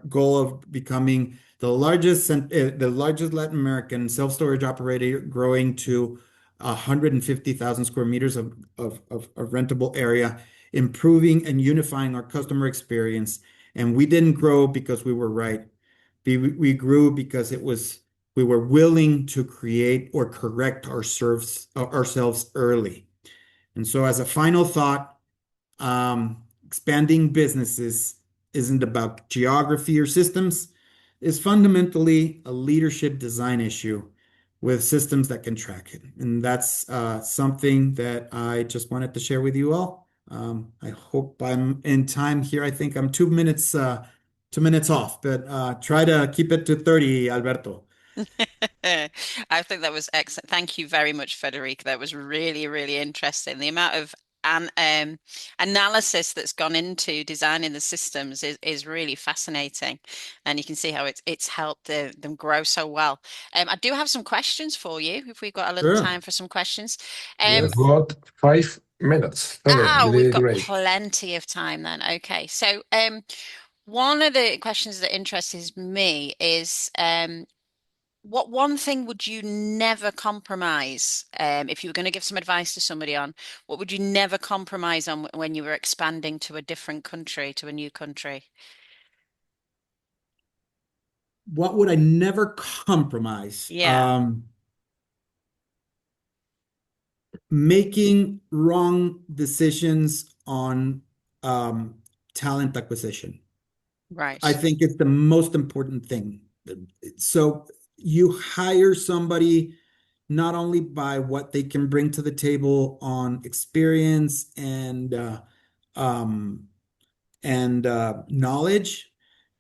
goal of becoming the largest Latin American self-storage operator, growing to 150,000 square meters of rentable area, improving and unifying our customer experience. And we didn't grow because we were right. We grew because we were willing to create or correct ourselves early. And so as a final thought, expanding businesses isn't about geography or systems. It's fundamentally a leadership design issue with systems that can track it. And that's something that I just wanted to share with you all. I hope I'm in time here. I think I'm 2 minutes off, but try to keep it to 30, Alberto. I think that was excellent. Thank you very much, Federico. That was really, really interesting. The amount of analysis that's gone into designing the systems is really fascinating, and you can see how it's helped them grow so well. I do have some questions for you, if we've got a little time for some questions. We've got 5 minutes. We've got plenty of time then. Okay, so one of the questions that interests me is what one thing would you never compromise if you were going to give some advice to somebody on? What would you never compromise on when you were expanding to a different country, to a new country? What would I never compromise? Yeah. Making wrong decisions on talent acquisition. Right. I think it's the most important thing. So you hire somebody not only by what they can bring to the table on experience and knowledge,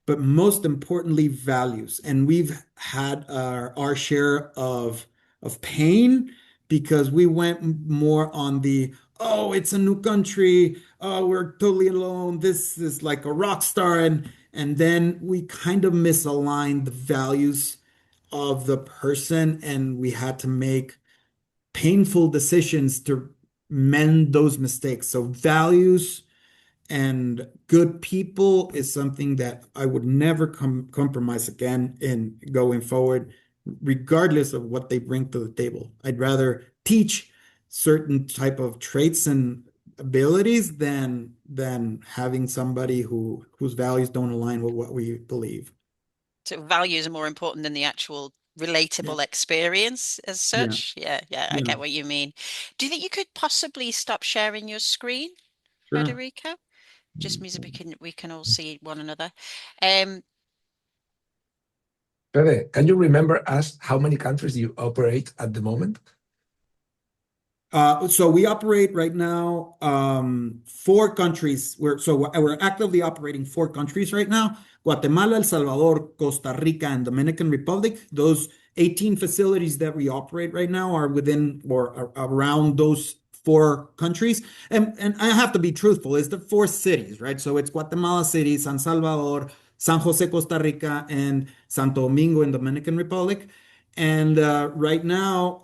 but most importantly, values. And we've had our share of pain because we went more on the, oh, it's a new country, oh, we're totally alone, this is like a rock star, and then we kind of misaligned the values of the person, and we had to make painful decisions to mend those mistakes. So values and good people is something that I would never compromise again in going forward, regardless of what they bring to the table. I'd rather teach certain type of traits and abilities than having somebody whose values don't align with what we believe. So values are more important than the actual relatable experience as such. I Yeah. get what you mean. Do you think you could possibly stop sharing your screen, Sure. Federico? Just means we can all see one another. Fede, can you remember us how many countries you operate at the moment? So we operate right now 4 countries. We're actively operating 4 countries right now: Guatemala, El Salvador, Costa Rica, and Dominican Republic. Those 18 facilities that we operate right now are within or around those 4 countries. And I have to be truthful, it's the 4 cities, right? So it's Guatemala City, San Salvador, San Jose, Costa Rica, and Santo Domingo in Dominican Republic. And right now,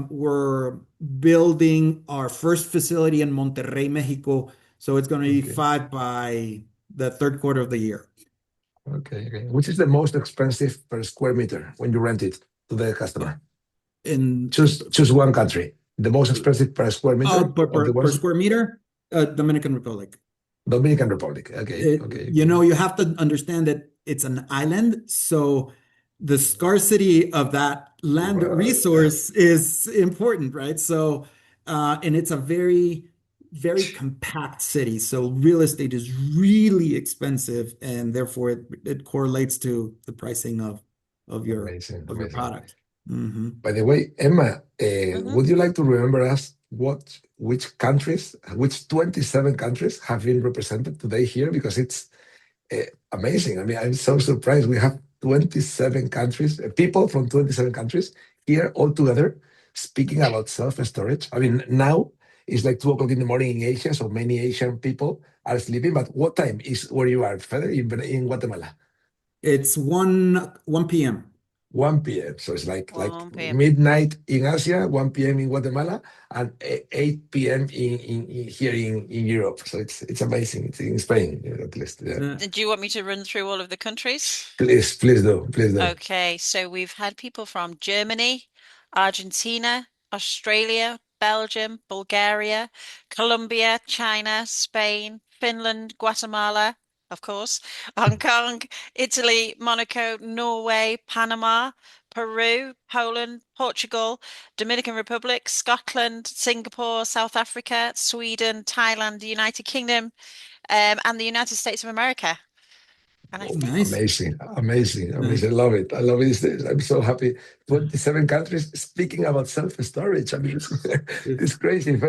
we're building our first facility in Monterrey, Mexico. So it's going to be 5 by the 3rd quarter of the year. Okay. Which is the most expensive per square meter when you rent it to the customer? Choose one country. The most expensive per square meter? Per square meter? Dominican Republic. Dominican Republic. Okay. You have to understand that it's an island, so the scarcity of that land resource is important, right? So, and it's a very, very compact city. So real estate is really expensive, and therefore it correlates to the pricing of your product. Mm-hmm. By the way, Emma, would you like to remember us which 27 countries have been represented today here? Because it's amazing. I mean, I'm so surprised. We have 27 countries, people from 27 countries here all together speaking about self-storage. I mean, now it's like 2 o'clock in the morning in Asia, so many Asian people are sleeping. But what time is where you are, Fede, in Guatemala? It's 1 p.m. 1 p.m. So it's like midnight in Asia, 1 p.m. in Guatemala, and 8 p.m. here in Europe. So it's amazing. It's in Spain, at least. Yeah. Do you want me to run through all of the countries? Please do. Okay, so we've had people from Germany, Argentina, Australia, Belgium, Bulgaria, Colombia, China, Spain, Finland, Guatemala, of course, Hong Kong, Italy, Monaco, Norway, Panama, Peru, Poland, Portugal, Dominican Republic, Scotland, Singapore, South Africa, Sweden, Thailand, the United Kingdom, and the United States of America. And I think amazing. I love it. I'm so happy. 27 countries speaking about self-storage. I mean, it's crazy.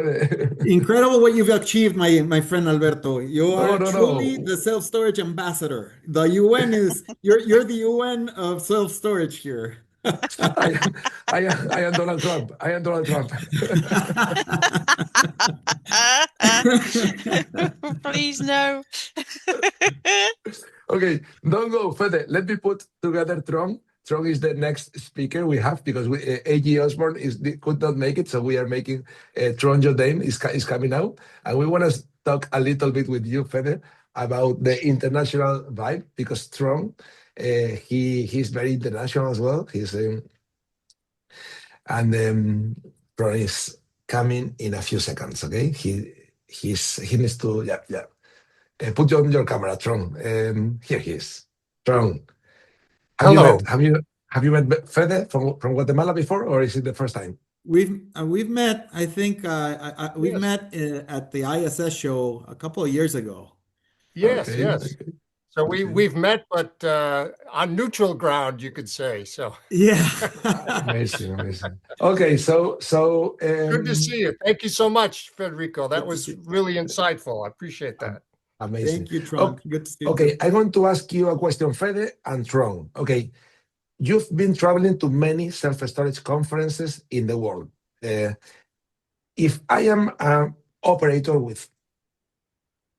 Incredible what you've achieved, my friend Alberto. You are truly the self-storage ambassador. The UN you're the UN of self-storage here. I am Donald Trump. Please no. Okay, don't go, Fede. Let me put together Tron. Tron is the next speaker we have because AG Osborne could not make it, so we are making Tron Jordheim is coming out, and we want to talk a little bit with you, Fede, about the international vibe because Tron, he's very international as well. Tron is coming in a few seconds. Okay, he needs to put on your camera, Tron. Here he is. Tron. Hello. Have you met Fede from Guatemala before, or is it the first time? We've met. I think we've met at the ISS show a couple of years ago. Yes. So we've met, but on neutral ground, you could say. So yeah, amazing. Okay, so good to see you. Thank you so much, Federico. That was really insightful. I appreciate that. Amazing. Thank you, Tron. Good to see you. Okay, I'm going to ask you a question, Fede and Tron. Okay, you've been traveling to many self-storage conferences in the world. If I am an operator with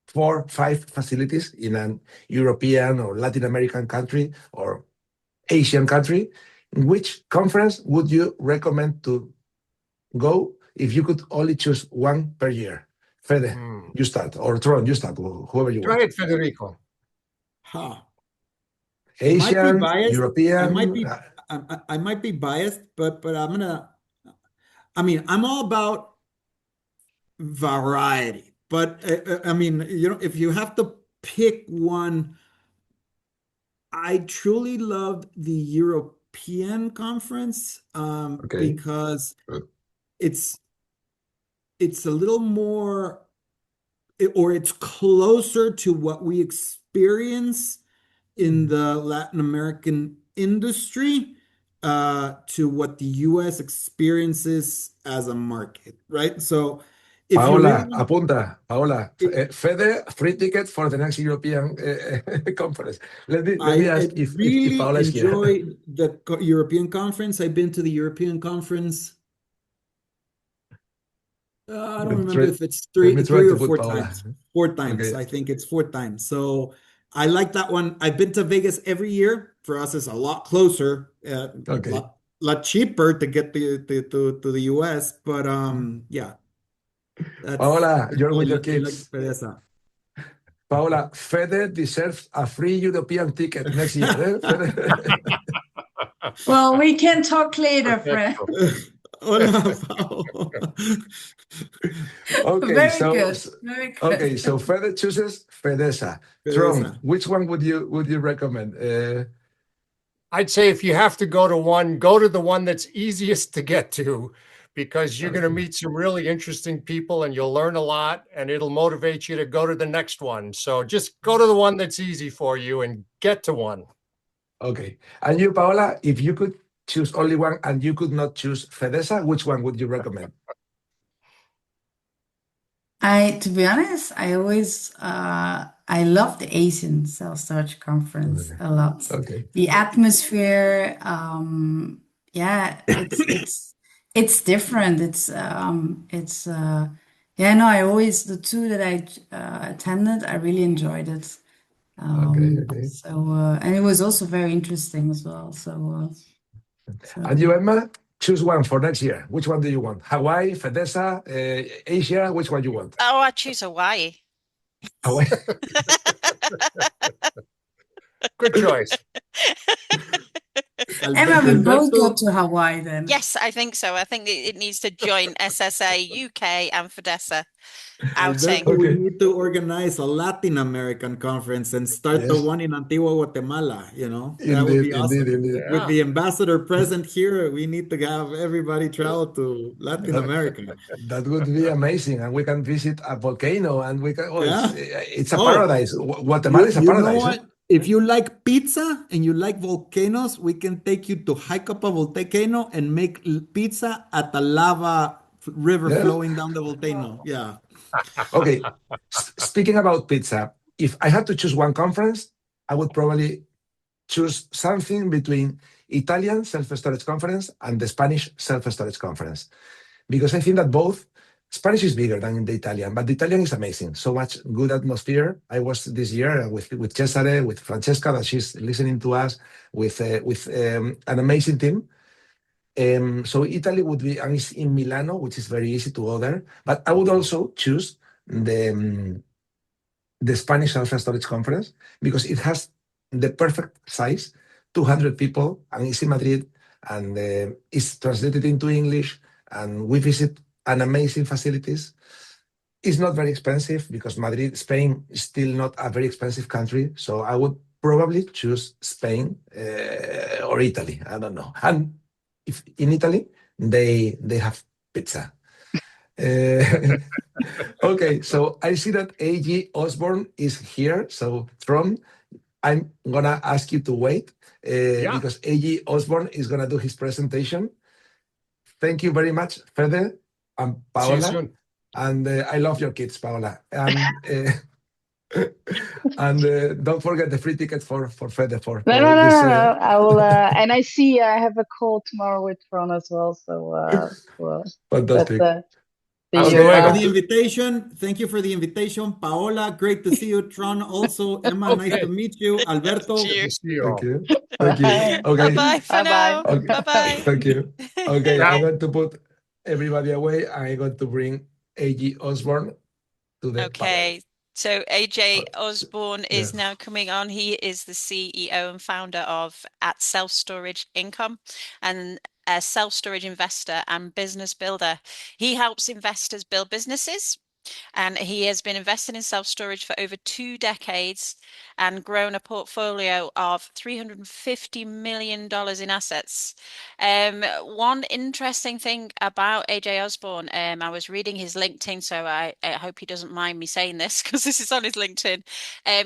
4 or 5 facilities in an European or Latin American country or Asian country, which conference would you recommend to go if you could only choose one per year? Fede, you start, or Tron, you start, whoever you want. Try it, Federico. Asian, European. I might be biased, but I'm all about variety. But if you have to pick one, I truly loved the European conference Okay. because it's a little more, or it's closer to what we experience in the Latin American industry to what the US experiences as a market, right? So if you really Paola, apunta. Paola, Fede, free ticket for the next European conference. Let me ask I if really Paola is here. enjoy the European conference. I've been to the European conference. I don't remember if it's Let me try three to or put four Paola. times. Four times. Okay. I think it's 4 times. So I like that one. I've been to Vegas every year. For us, it's a lot closer, Okay. lot cheaper to get to the US. But yeah, Paola, you're with your I like kids. FEDESSA. Paola, Fede deserves a free European ticket next year. Fede? Well, we can talk later, Fred. Hola, Paola. Okay, Very so good. Very good. okay, so Fede chooses FEDESSA. Tron, which one would you recommend? I'd say if you have to go to one, go to the one that's easiest to get to, because you're going to meet some really interesting people and you'll learn a lot and it'll motivate you to go to the next one. So just go to the one that's easy for you and get to one. Okay. And you, Paola, if you could choose only one and you could not choose FEDESSA, which one would you recommend? To be honest, I always I love the Asian self-storage conference a lot. Okay. The atmosphere, yeah, it's different. Yeah, no, I always, the two that I attended, I really enjoyed it. Okay. So and it was also very interesting as well. So And you, Emma, choose one for next year. Which one do you want? Hawaii, FEDESSA, Asia? Which one you want? Oh, I choose Hawaii. Hawaii. Good choice. Emma, we both go to Hawaii then. Yes, I think so. I think it needs to join SSA UK and FEDESSA outing. Alberto, we need to organize a Latin American conference and start the one in Antigua, Guatemala. You know, that would be awesome. Indeed. With the ambassador present here, we need to have everybody travel to Latin America. That would be amazing, and we can visit a volcano, and we can. It's a Oh, paradise. Guatemala is a You know paradise. what? If you like pizza and you like volcanoes, we can take you to hike up a volcano and make pizza at the lava river flowing down the volcano. Yeah. Okay. Speaking about pizza, if I had to choose one conference, I would probably choose something between Italian self-storage conference and the Spanish self-storage conference, because I think that both Spanish is bigger than the Italian, but the Italian is amazing. So much good atmosphere. I was this year with Cesare, with Francesca, that she's listening to us, with an amazing team. So Italy would be, and it's in Milano, which is very easy to go there. But I would also choose the Spanish self-storage conference because it has the perfect size, 200 people, and it's in Madrid, and it's translated into English, and we visit an amazing facilities. It's not very expensive because Spain is still not a very expensive country. So I would probably choose Spain or Italy. I don't know. And if in Italy, they have pizza. Okay, so I see that AG Osborne is here. So Tron, I'm gonna ask you to wait because AG Osborne is gonna do his presentation. Thank you very much, Fede and Paola. See you soon. And I love your kids, Paola. And don't forget the free tickets for Fede for No. I will, and I see I have a call tomorrow with Tron as well. So, fantastic. Thank you for the invitation. Thank you for the invitation, Paola. Great to see you, Tron. Also, Emma, nice to meet you. Alberto, Thank you. Okay. Bye for now. Okay. Bye. Thank you. Okay, I'm going to put everybody away. I'm going to bring AG Osborne to the Okay. So AJ Osborne is now coming on. He is the CEO and founder of At Self Storage Income and a self-storage investor and business builder. He helps investors build businesses And he has been invested in self-storage for over 2 decades and grown a portfolio of $350 million in assets. One interesting thing about AJ Osborne, I was reading his LinkedIn, so I hope he doesn't mind me saying this because this is on his LinkedIn.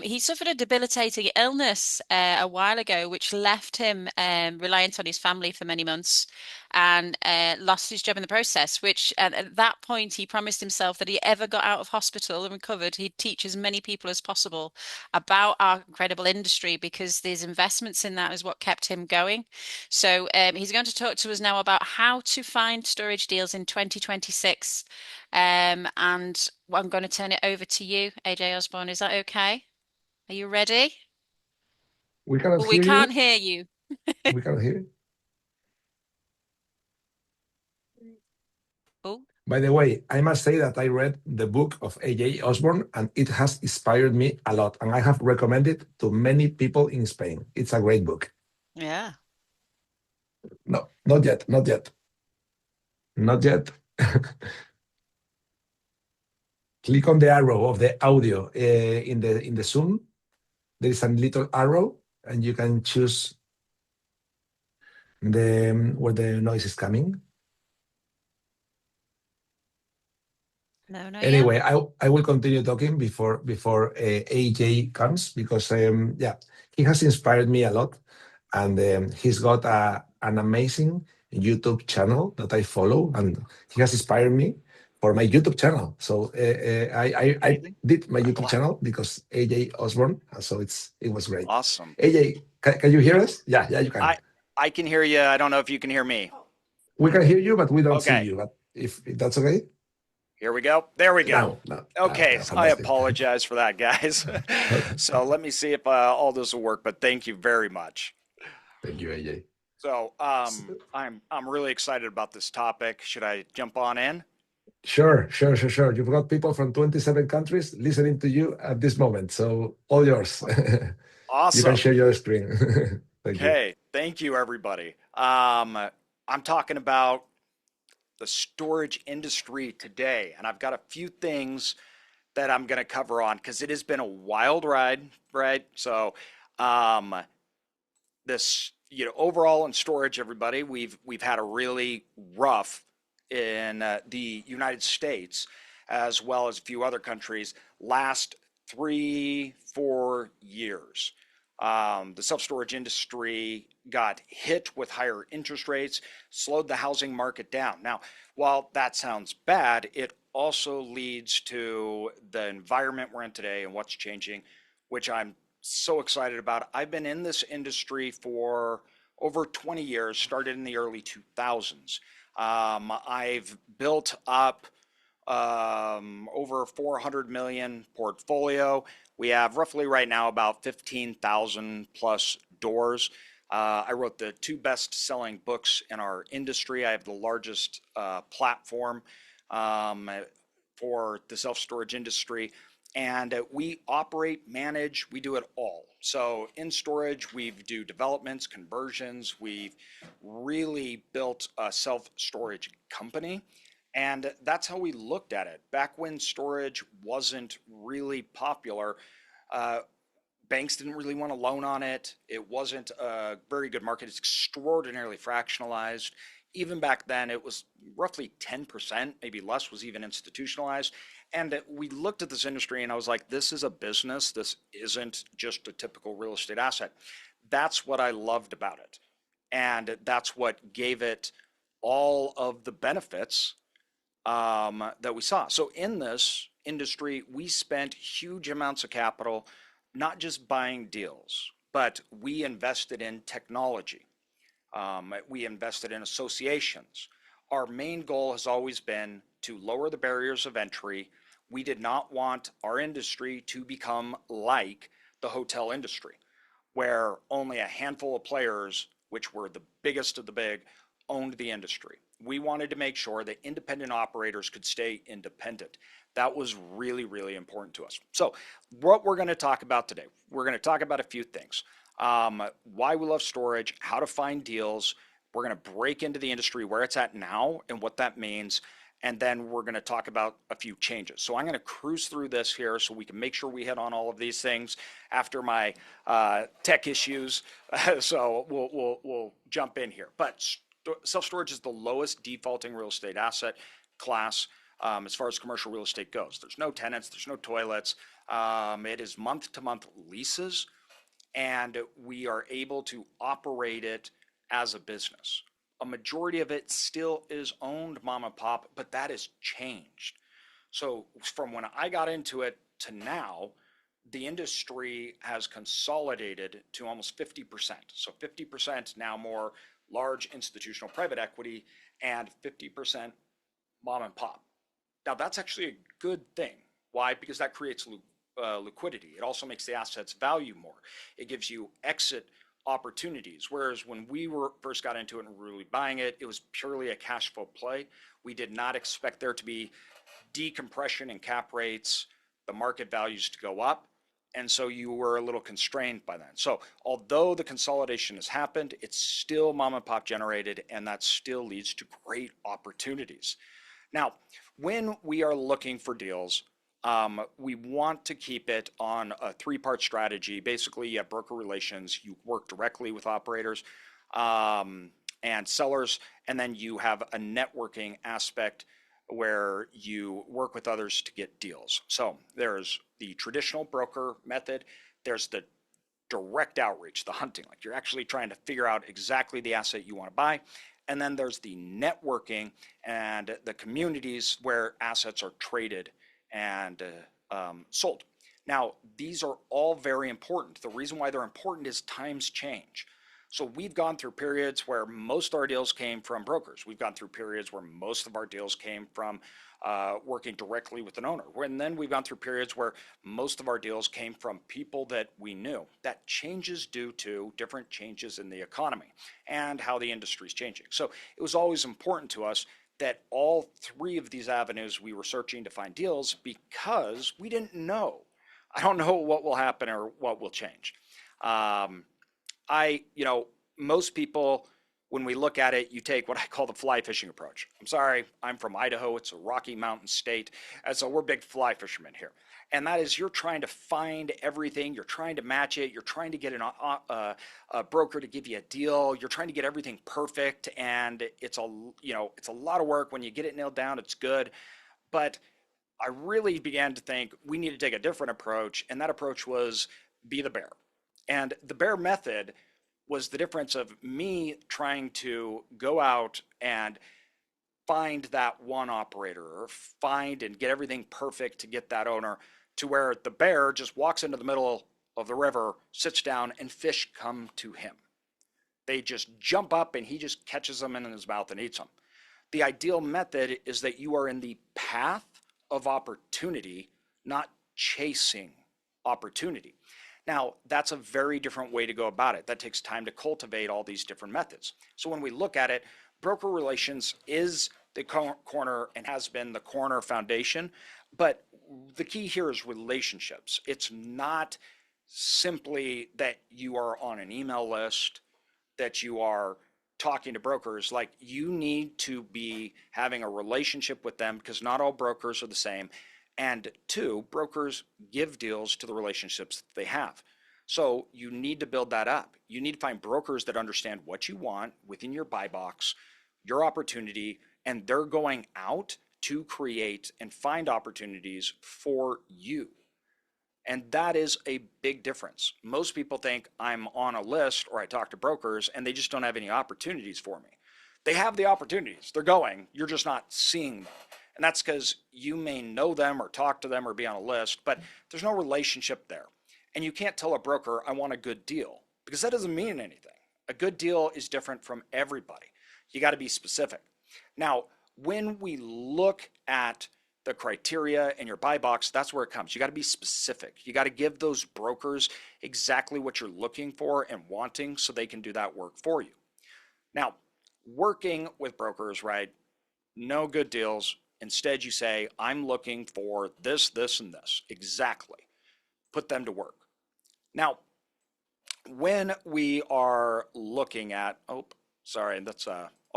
He suffered a debilitating illness a while ago, which left him reliant on his family for many months and lost his job in the process, which at that point he promised himself that he ever got out of hospital and recovered, he'd teach as many people as possible about our incredible industry because there's investments in that is what kept him going. So he's going to talk to us now about how to find storage deals in 2026. And I'm going to turn it over to you, AJ Osborne. Is that okay? Are you ready? We cannot Well, we hear can't you. hear you. We cannot hear you. Oh. By the way, I must say that I read the book of AJ Osborne and it has inspired me a lot. And I have recommended to many people in Spain. It's a great book. Yeah. No, not yet, not yet. Not yet. Click on the arrow of the audio in the Zoom. There is a little arrow and you can choose where the noise is coming. No, no, Anyway, yeah. I will continue talking before AJ comes because yeah, he has inspired me a lot, and he's got an amazing YouTube channel that I follow, and he has inspired me for my YouTube channel. So I did my YouTube channel because AJ Osborne, so it was great. Awesome. AJ, can you hear us? Yeah, you can. I can hear you. I don't know if you can hear me. We can hear you, but we don't see Okay. you. But if that's okay. Here we go. There we go. No, okay, no, I apologize for that, guys. So let me see if all this will work, but thank you very much. Thank you, AJ. So I'm really excited about this topic. Should I jump on in? Sure. You've got people from 27 countries listening to you at this moment, so all yours. Awesome. You can share your screen. Thank you. Thank you, everybody. I'm talking about the storage industry today, and I've got a few things that I'm going to cover on because it has been a wild ride, right? So this, overall in storage, everybody, we've had a really rough in the United States as well as a few other countries last 3-4 years. The self-storage industry got hit with higher interest rates, slowed the housing market down. Now, while that sounds bad, it also leads to the environment we're in today and what's changing, which I'm so excited about. I've been in this industry for over 20 years, started in the early 2000s. I've built up over 400 million portfolio. We have roughly right now about 15,000 plus doors. I wrote the 2 best-selling books in our industry. I have the largest platform for the self-storage industry. And we operate, manage, we do it all. So in storage, we do developments, conversions. We've really built a self-storage company. And that's how we looked at it. Back when storage wasn't really popular, banks didn't really want to loan on it. It wasn't a very good market. It's extraordinarily fractionalized. Even back then, it was roughly 10%, maybe less, was even institutionalized. And we looked at this industry and I was like, this is a business. This isn't just a typical real estate asset. That's what I loved about it. And that's what gave it all of the benefits that we saw. So in this industry, we spent huge amounts of capital, not just buying deals, but we invested in technology. We invested in associations. Our main goal has always been to lower the barriers of entry. We did not want our industry to become like the hotel industry, where only a handful of players, which were the biggest of the big, owned the industry. We wanted to make sure that independent operators could stay independent. That was really, really important to us. So what we're going to talk about today, we're going to talk about a few things. Why we love storage, how to find deals. We're going to break into the industry, where it's at now and what that means. and then we're going to talk about a few changes. So I'm going to cruise through this here so we can make sure we hit on all of these things after my tech issues. So we'll jump in here. But self-storage is the lowest defaulting real estate asset class as far as commercial real estate goes. There's no tenants, there's no toilets. It is month-to-month leases, and we are able to operate it as a business. A majority of it still is owned mom and pop, but that has changed. So from when I got into it to now, the industry has consolidated to almost 50%. So 50% now more large institutional private equity and 50% mom and pop. Now that's actually a good thing. Why? Because that creates liquidity. It also makes the assets value more. It gives you exit opportunities. Whereas when we first got into it and were really buying it, it was purely a cash flow play. We did not expect there to be decompression in cap rates, the market values to go up. And so you were a little constrained by that. So although the consolidation has happened, it's still mom and pop generated, and that still leads to great opportunities. Now, when we are looking for deals, we want to keep it on a three-part strategy. Basically, you have broker relations, you work directly with operators and sellers, and then you have a networking aspect where you work with others to get deals. So there's the traditional broker method, there's the direct outreach, the hunting, like you're actually trying to figure out exactly the asset you want to buy. And then there's the networking and the communities where assets are traded and sold. Now, these are all very important. The reason why they're important is times change. So we've gone through periods where most of our deals came from brokers. We've gone through periods where most of our deals came from working directly with an owner. And then we've gone through periods where most of our deals came from people that we knew. That changes due to different changes in the economy and how the industry is changing. So it was always important to us that all three of these avenues we were searching to find deals because we didn't know. I don't know what will happen or what will change. Most people, when we look at it, you take what I call the fly fishing approach. I'm sorry, I'm from Idaho. It's a Rocky Mountain state. And so we're big fly fishermen here. And that is, you're trying to find everything. You're trying to match it. You're trying to get a broker to give you a deal. You're trying to get everything perfect. And it's a lot of work. When you get it nailed down, it's good. But I really began to think we need to take a different approach. And that approach was be the bear. And the bear method was the difference of me trying to go out and find that one operator or find and get everything perfect to get that owner, to where the bear just walks into the middle of the river, sits down, and fish come to him. They just jump up and he just catches them in his mouth and eats them. The ideal method is that you are in the path of opportunity, not chasing opportunity. Now, that's a very different way to go about it. That takes time to cultivate all these different methods. So when we look at it, broker relations is the corner and has been the corner foundation, but the key here is relationships. It's not simply that you are on an email list, that you are talking to brokers. Like, you need to be having a relationship with them, because not all brokers are the same. And two, brokers give deals to the relationships that they have. So you need to build that up. You need to find brokers that understand what you want within your buy box, your opportunity, and they're going out to create and find opportunities for you. And that is a big difference. Most people think I'm on a list or I talk to brokers and they just don't have any opportunities for me. They have the opportunities. They're going. You're just not seeing them. And that's because you may know them or talk to them or be on a list, but there's no relationship there. And you can't tell a broker, I want a good deal, because that doesn't mean anything. A good deal is different from everybody. You got to be specific. Now, when we look at the criteria in your buy box, that's where it comes. You got to be specific. You got to give those brokers exactly what you're looking for and wanting so they can do that work for you. Now, working with brokers, right? No good deals. Instead, you say, I'm looking for this, this, and this. Exactly. Put them to work. Now, when we are looking at, I'll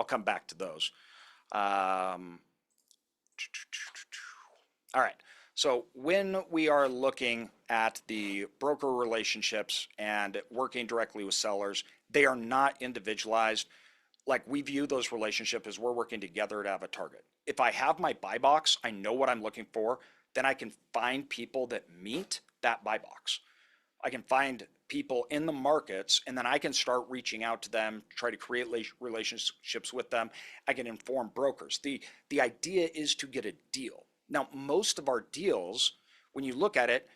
come back to those. All right. So when we are looking at the broker relationships and working directly with sellers, they are not individualized. Like we view those relationships as we're working together to have a target. If I have my buy box, I know what I'm looking for, then I can find people that meet that buy box. I can find people in the markets, and then I can start reaching out to them, try to create relationships with them. I can inform brokers. The idea is to get a deal. Now, most of our deals, when you look at it,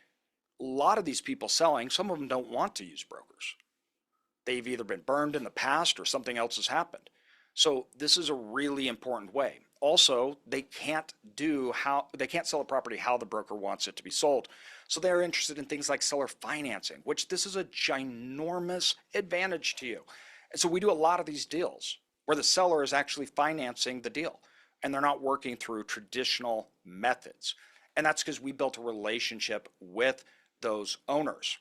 a lot of these people selling, some of them don't want to use brokers. They've either been burned in the past or something else has happened. So this is a really important way. Also, they can't sell a property how the broker wants it to be sold. So they're interested in things like seller financing, which this is a ginormous advantage to you. And so we do a lot of these deals where the seller is actually financing the deal and they're not working through traditional methods. And that's because we built a relationship with those owners.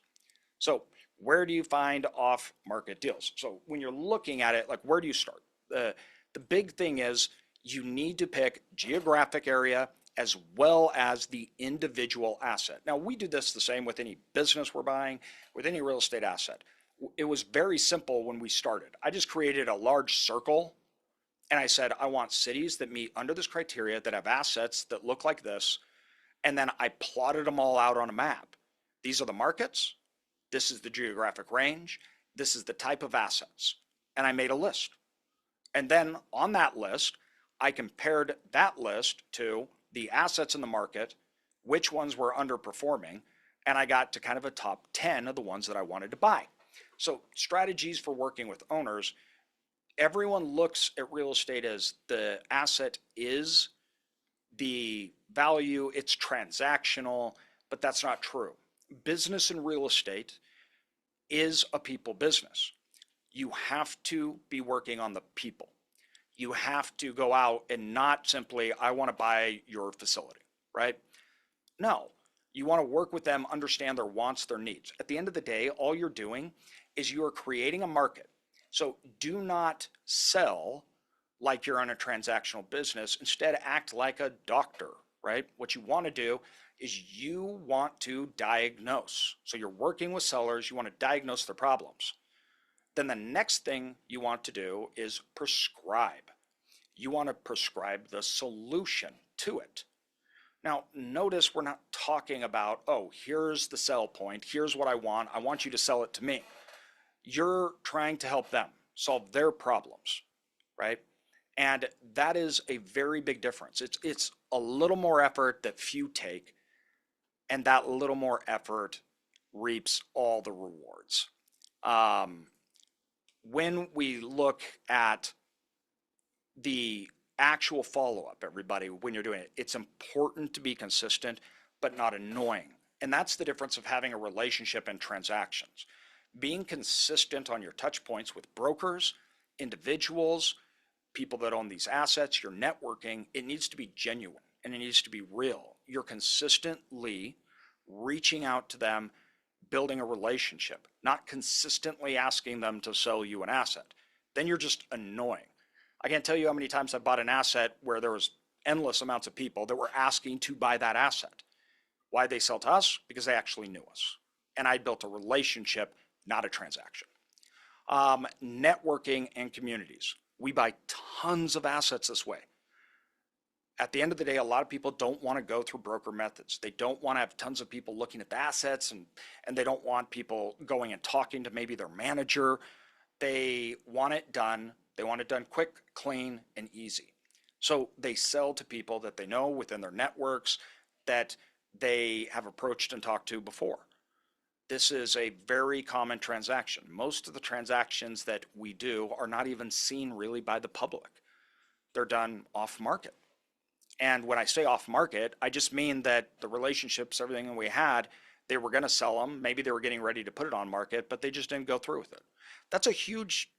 So where do you find off-market deals? So when you're looking at it, like where do you start? The big thing is you need to pick geographic area as well as the individual asset. Now we do this the same with any business we're buying, with any real estate asset. It was very simple when we started. I just created a large circle and I said, I want cities that meet under this criteria that have assets that look like this. And then I plotted them all out on a map. These are the markets. This is the geographic range. This is the type of assets. And I made a list. And then on that list, I compared that list to the assets in the market, which ones were underperforming, and I got to kind of a top 10 of the ones that I wanted to buy. So strategies for working with owners, everyone looks at real estate as the asset is the value, it's transactional, but that's not true. Business and real estate is a people business. You have to be working on the people. You have to go out and not simply, I want to buy your facility, right? No, you want to work with them, understand their wants, their needs. At the end of the day, all you're doing is you are creating a market. So do not sell like you're in a transactional business. Instead, act like a doctor, right? What you want to do is you want to diagnose. So you're working with sellers, you want to diagnose their problems. Then the next thing you want to do is prescribe. You want to prescribe the solution to it. Now, notice we're not talking about, oh, here's the sell point, here's what I want you to sell it to me. You're trying to help them solve their problems, right? And that is a very big difference. It's a little more effort that few take, and that little more effort reaps all the rewards. When we look at the actual follow-up, everybody, when you're doing it, it's important to be consistent, but not annoying. And that's the difference of having a relationship and transactions. Being consistent on your touch points with brokers, individuals, people that own these assets, your networking, it needs to be genuine and it needs to be real. You're consistently reaching out to them, building a relationship, not consistently asking them to sell you an asset. Then you're just annoying. I can't tell you how many times I bought an asset where there was endless amounts of people that were asking to buy that asset. Why they sell to us? Because they actually knew us. And I built a relationship, not a transaction. Networking and communities. We buy tons of assets this way. At the end of the day, a lot of people don't want to go through broker methods. They don't want to have tons of people looking at the assets, and they don't want people going and talking to maybe their manager. They want it done. They want it done quick, clean, and easy. So they sell to people that they know within their networks that they have approached and talked to before. This is a very common transaction. Most of the transactions that we do are not even seen really by the public. They're done off market. And when I say off market, I just mean that the relationships, everything we had, they were going to sell them. Maybe they were getting ready to put it on market, but they just didn't go through with it. That's a huge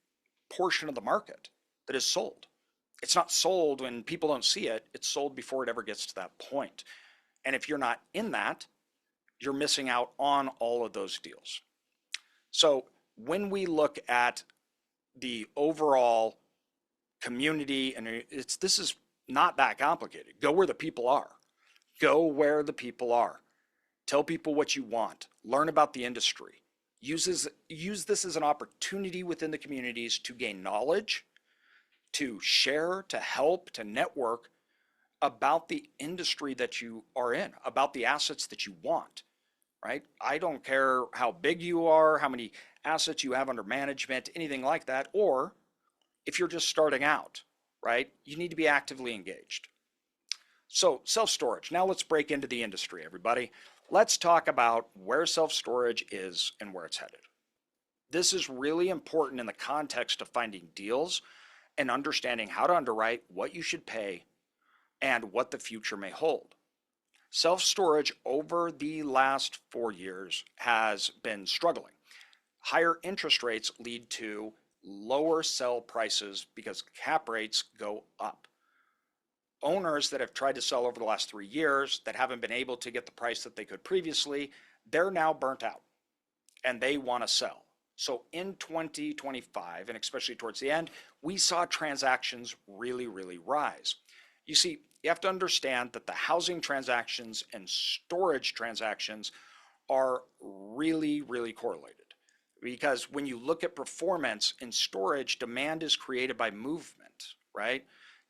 portion of the market that is sold. It's not sold when people don't see it. It's sold before it ever gets to that point. And if you're not in that, you're missing out on all of those deals. So when we look at the overall community, and this is not that complicated. Go where the people are. Go where the people are. Tell people what you want. Learn about the industry. Use this as an opportunity within the communities to gain knowledge, to share, to help, to network about the industry that you are in, about the assets that you want, right? I don't care how big you are, how many assets you have under management, anything like that, or if you're just starting out, right? You need to be actively engaged. So self-storage, now let's break into the industry, everybody. Let's talk about where self-storage is and where it's headed. This is really important in the context of finding deals and understanding how to underwrite, what you should pay, and what the future may hold. Self-storage over the last 4 years has been struggling. Higher interest rates lead to lower sell prices because cap rates go up. Owners that have tried to sell over the last 3 years that haven't been able to get the price that they could previously, they're now burnt out and they want to sell. So in 2025, and especially towards the end, we saw transactions really rise. You see, you have to understand that the housing transactions and storage transactions are really correlated. Because when you look at performance in storage, demand is created by movement, right?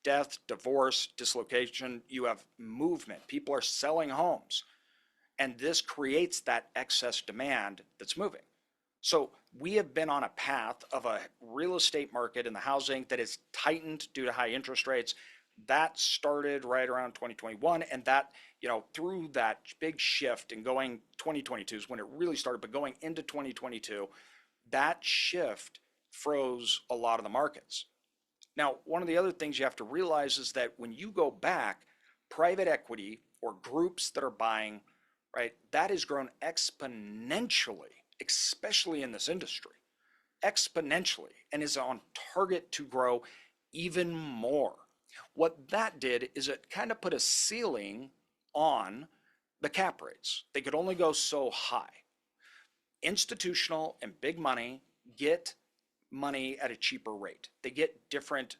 Death, divorce, dislocation, you have movement. People are selling homes. And this creates that excess demand that's moving. So we have been on a path of a real estate market in the housing that is tightened due to high interest rates. That started right around 2021, and that, through that big shift and going 2022 is when it really started, but going into 2022, that shift froze a lot of the markets. Now, one of the other things you have to realize is that when you go back, private equity or groups that are buying, right, that has grown exponentially, especially in this industry, exponentially, and is on target to grow even more. What that did is it kind of put a ceiling on the cap rates. They could only go so high. Institutional and big money get money at a cheaper rate. They get different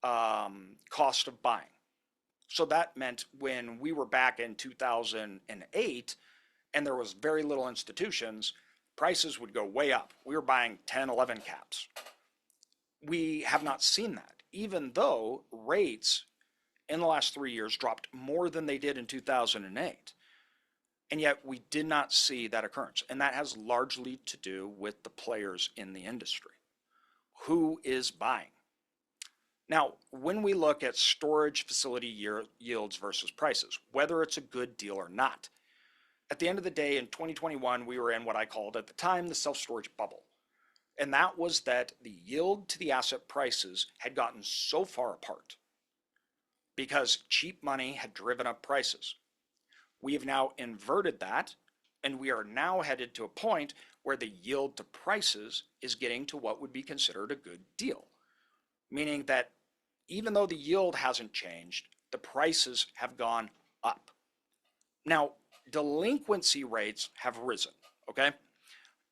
cost of buying. So that meant when we were back in 2008 and there was very little institutions, prices would go way up. We were buying 10, 11 caps. We have not seen that, even though rates in the last 3 years dropped more than they did in 2008. And yet we did not see that occurrence. And that has largely to do with the players in the industry. Who is buying? Now, when we look at storage facility yields versus prices, whether it's a good deal or not, at the end of the day, in 2021, we were in what I called at the time the self-storage bubble. And that was that the yield to the asset prices had gotten so far apart because cheap money had driven up prices. We have now inverted that, and we are now headed to a point where the yield to prices is getting to what would be considered a good deal. Meaning that even though the yield hasn't changed, the prices have gone up. Now, delinquency rates have risen, okay?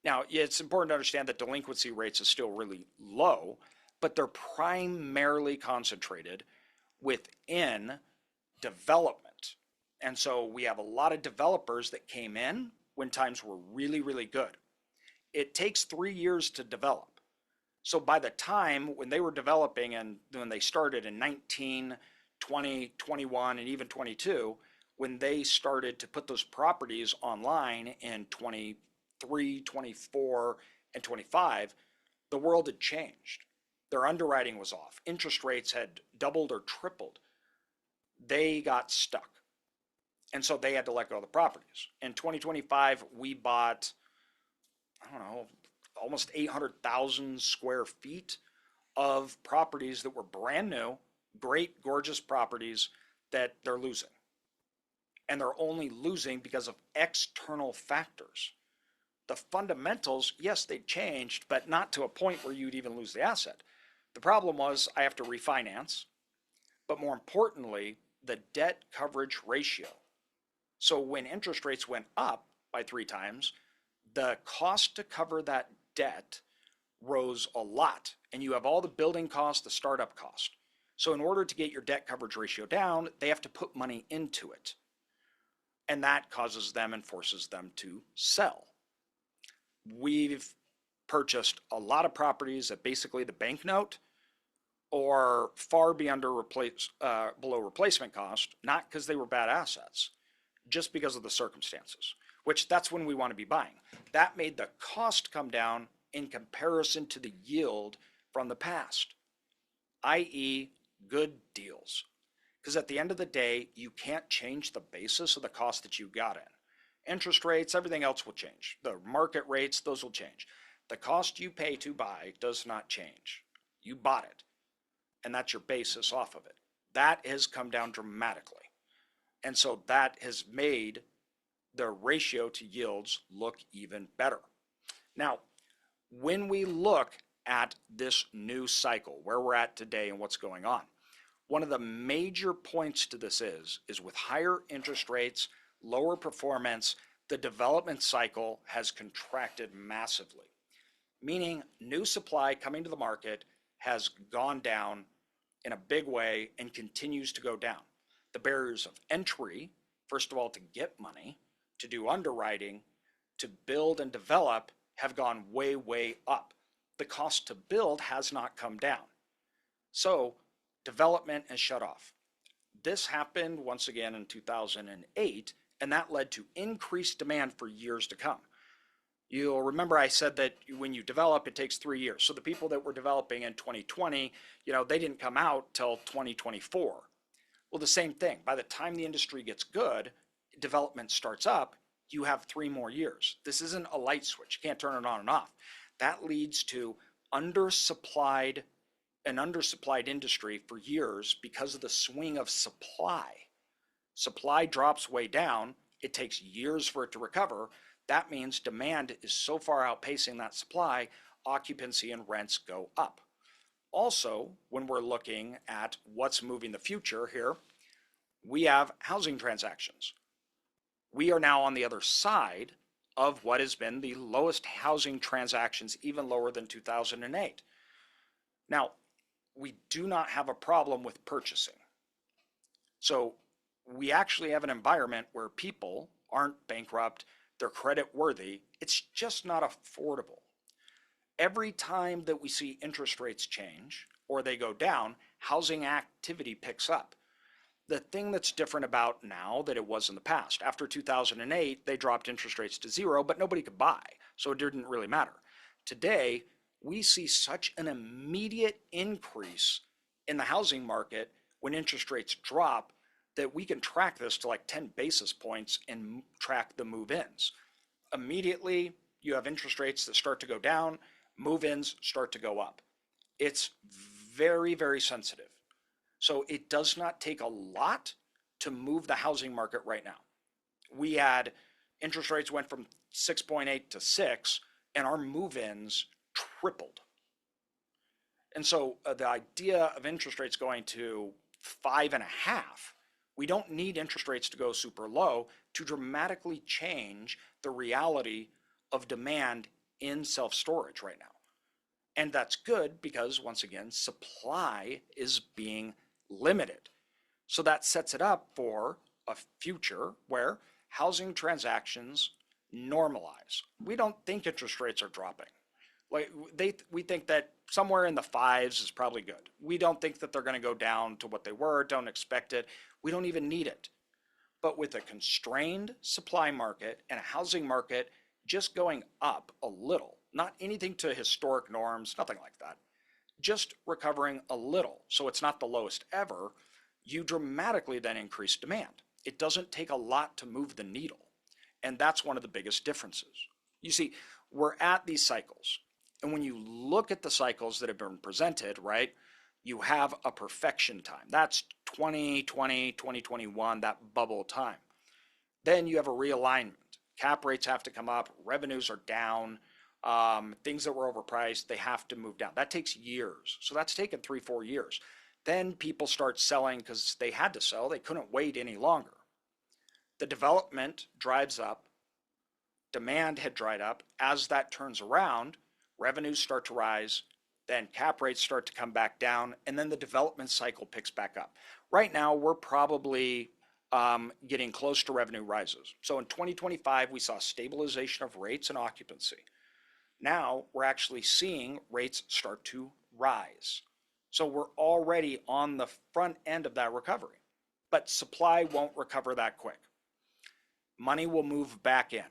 Now, it's important to understand that delinquency rates are still really low, but they're primarily concentrated within development. And so we have a lot of developers that came in when times were really good. It takes 3 years to develop. So by the time when they were developing and when they started in 19, 20, 21, and even 22, when they started to put those properties online in 23, 24, and 25, the world had changed. Their underwriting was off. Interest rates had doubled or tripled. They got stuck. And so they had to let go of the properties. In 2025, we bought, I don't know, almost 800,000 square feet of properties that were brand new, great, gorgeous properties that they're losing. And they're only losing because of external factors. The fundamentals, yes, they changed, but not to a point where you'd even lose the asset. The problem was I have to refinance, but more importantly, the debt coverage ratio. So when interest rates went up by 3 times, the cost to cover that debt rose a lot. And you have all the building costs, the startup cost. So in order to get your debt coverage ratio down, they have to put money into it. And that causes them and forces them to sell. We've purchased a lot of properties at basically the bank note or far below replacement cost, not because they were bad assets, just because of the circumstances, which that's when we want to be buying. That made the cost come down in comparison to the yield from the past, i.e. good deals. Because at the end of the day, you can't change the basis of the cost that you got in. Interest rates, everything else will change. The market rates, those will change. The cost you pay to buy does not change. You bought it, and that's your basis off of it. That has come down dramatically. And so that has made the ratio to yields look even better. Now, when we look at this new cycle, where we're at today and what's going on, one of the major points to this is with higher interest rates, lower performance, the development cycle has contracted massively, meaning new supply coming to the market has gone down in a big way and continues to go down. The barriers of entry, first of all, to get money, to do underwriting, to build and develop have gone way, way up. The cost to build has not come down. So development has shut off. This happened once again in 2008, and that led to increased demand for years to come. You'll remember I said that when you develop, it takes 3 years. So the people that were developing in 2020, they didn't come out till 2024. Well, the same thing. By the time the industry gets good, development starts up, you have 3 more years. This isn't a light switch. You can't turn it on and off. That leads to an undersupplied industry for years because of the swing of supply. Supply drops way down. It takes years for it to recover. That means demand is so far outpacing that supply, occupancy and rents go up. Also, when we're looking at what's moving the future here, we have housing transactions. We are now on the other side of what has been the lowest housing transactions, even lower than 2008. Now, we do not have a problem with purchasing. So we actually have an environment where people aren't bankrupt, they're credit worthy, it's just not affordable. Every time that we see interest rates change or they go down, housing activity picks up. The thing that's different about now that it was in the past, after 2008, they dropped interest rates to 0, but nobody could buy, so it didn't really matter. Today, we see such an immediate increase in the housing market when interest rates drop that we can track this to like 10 basis points and track the move-ins. Immediately, you have interest rates that start to go down, move-ins start to go up. It's very, very sensitive. So it does not take a lot to move the housing market right now. We had interest rates went from 6.8 to 6, and our move-ins tripled. And so the idea of interest rates going to 5.5, we don't need interest rates to go super low to dramatically change the reality of demand in self-storage right now. And that's good because, once again, supply is being limited. So that sets it up for a future where housing transactions normalize. We don't think interest rates are dropping. We think that somewhere in the 5s is probably good. We don't think that they're going to go down to what they were, don't expect it. We don't even need it. But with a constrained supply market and a housing market just going up a little, not anything to historic norms, nothing like that, just recovering a little, so it's not the lowest ever, you dramatically then increase demand. It doesn't take a lot to move the needle. And that's one of the biggest differences. You see, we're at these cycles. And when you look at the cycles that have been presented, right, you have a perfection time. That's 2020, 2021, that bubble time. Then you have a realignment. Cap rates have to come up, revenues are down, things that were overpriced, they have to move down. That takes years. So that's taken 3-4 years. Then people start selling because they had to sell. They couldn't wait any longer. The development drives up. Demand had dried up. As that turns around, revenues start to rise. then cap rates start to come back down, and then the development cycle picks back up. Right now, we're probably getting close to revenue rises. So in 2025, we saw stabilization of rates and occupancy. Now we're actually seeing rates start to rise. So we're already on the front end of that recovery, but supply won't recover that quick. Money will move back in,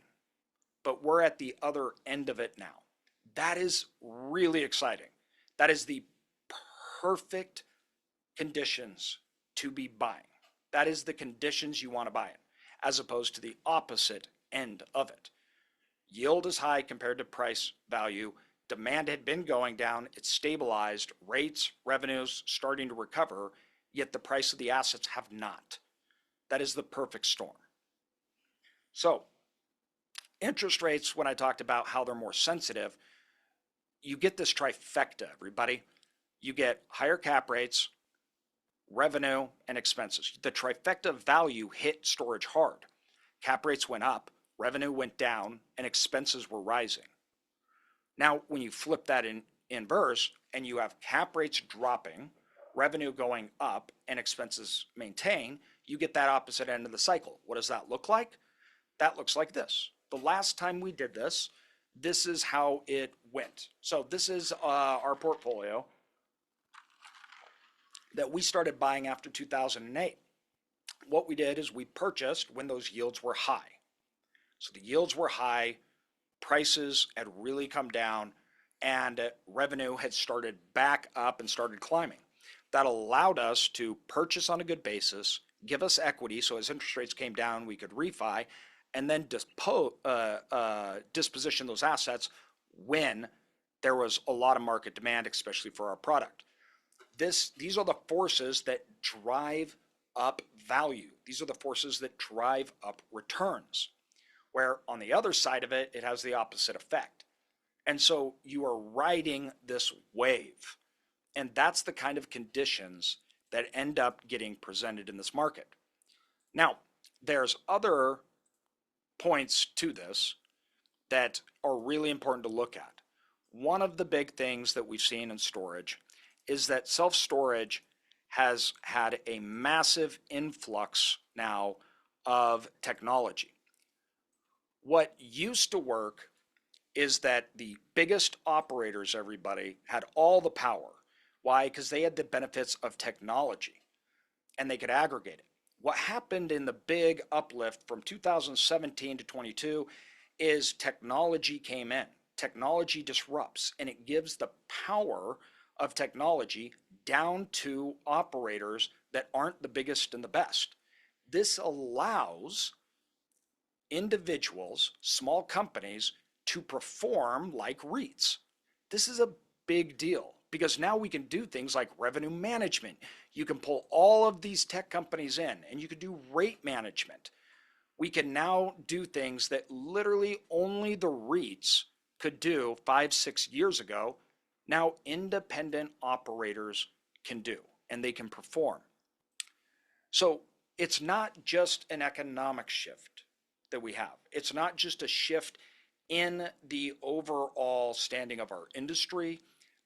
but we're at the other end of it now. That is really exciting. That is the perfect conditions to be buying. That is the conditions you want to buy it, as opposed to the opposite end of it. Yield is high compared to price value. Demand had been going down. It's stabilized. Rates, revenues starting to recover, yet the price of the assets have not. That is the perfect storm. So interest rates, when I talked about how they're more sensitive, you get this trifecta, everybody. You get higher cap rates, revenue, and expenses. The trifecta of value hit storage hard. Cap rates went up, revenue went down, and expenses were rising. Now, when you flip that in inverse and you have cap rates dropping, revenue going up, and expenses maintain, you get that opposite end of the cycle. What does that look like? That looks like this. The last time we did this, this is how it went. So this is our portfolio that we started buying after 2008. What we did is we purchased when those yields were high. So the yields were high, prices had really come down, and revenue had started back up and started climbing. That allowed us to purchase on a good basis, give us equity, so as interest rates came down, we could refi, and then disposition those assets when there was a lot of market demand, especially for our product. These are the forces that drive up value. These are the forces that drive up returns, where on the other side of it, it has the opposite effect. And so you are riding this wave. And that's the kind of conditions that end up getting presented in this market. Now, there's other points to this that are really important to look at. One of the big things that we've seen in storage is that self-storage has had a massive influx now of technology. What used to work is that the biggest operators, everybody, had all the power. Why? Because they had the benefits of technology and they could aggregate it. What happened in the big uplift from 2017 to 22 is technology came in. Technology disrupts, and it gives the power of technology down to operators that aren't the biggest and the best. This allows individuals, small companies, to perform like REITs. This is a big deal because now we can do things like revenue management. You can pull all of these tech companies in and you can do rate management. We can now do things that literally only the REITs could do 5-6 years ago. Now independent operators can do, and they can perform. So it's not just an economic shift that we have. It's not just a shift in the overall standing of our industry,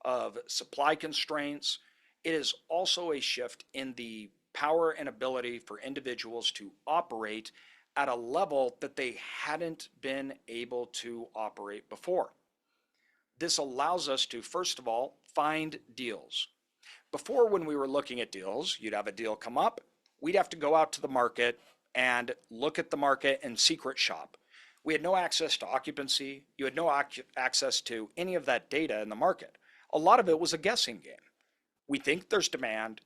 of supply constraints. It is also a shift in the power and ability for individuals to operate at a level that they hadn't been able to operate before. This allows us to, first of all, find deals. Before, when we were looking at deals, you'd have a deal come up, we'd have to go out to the market and look at the market and secret shop. We had no access to occupancy. You had no access to any of that data in the market. A lot of it was a guessing game. We think there's demand.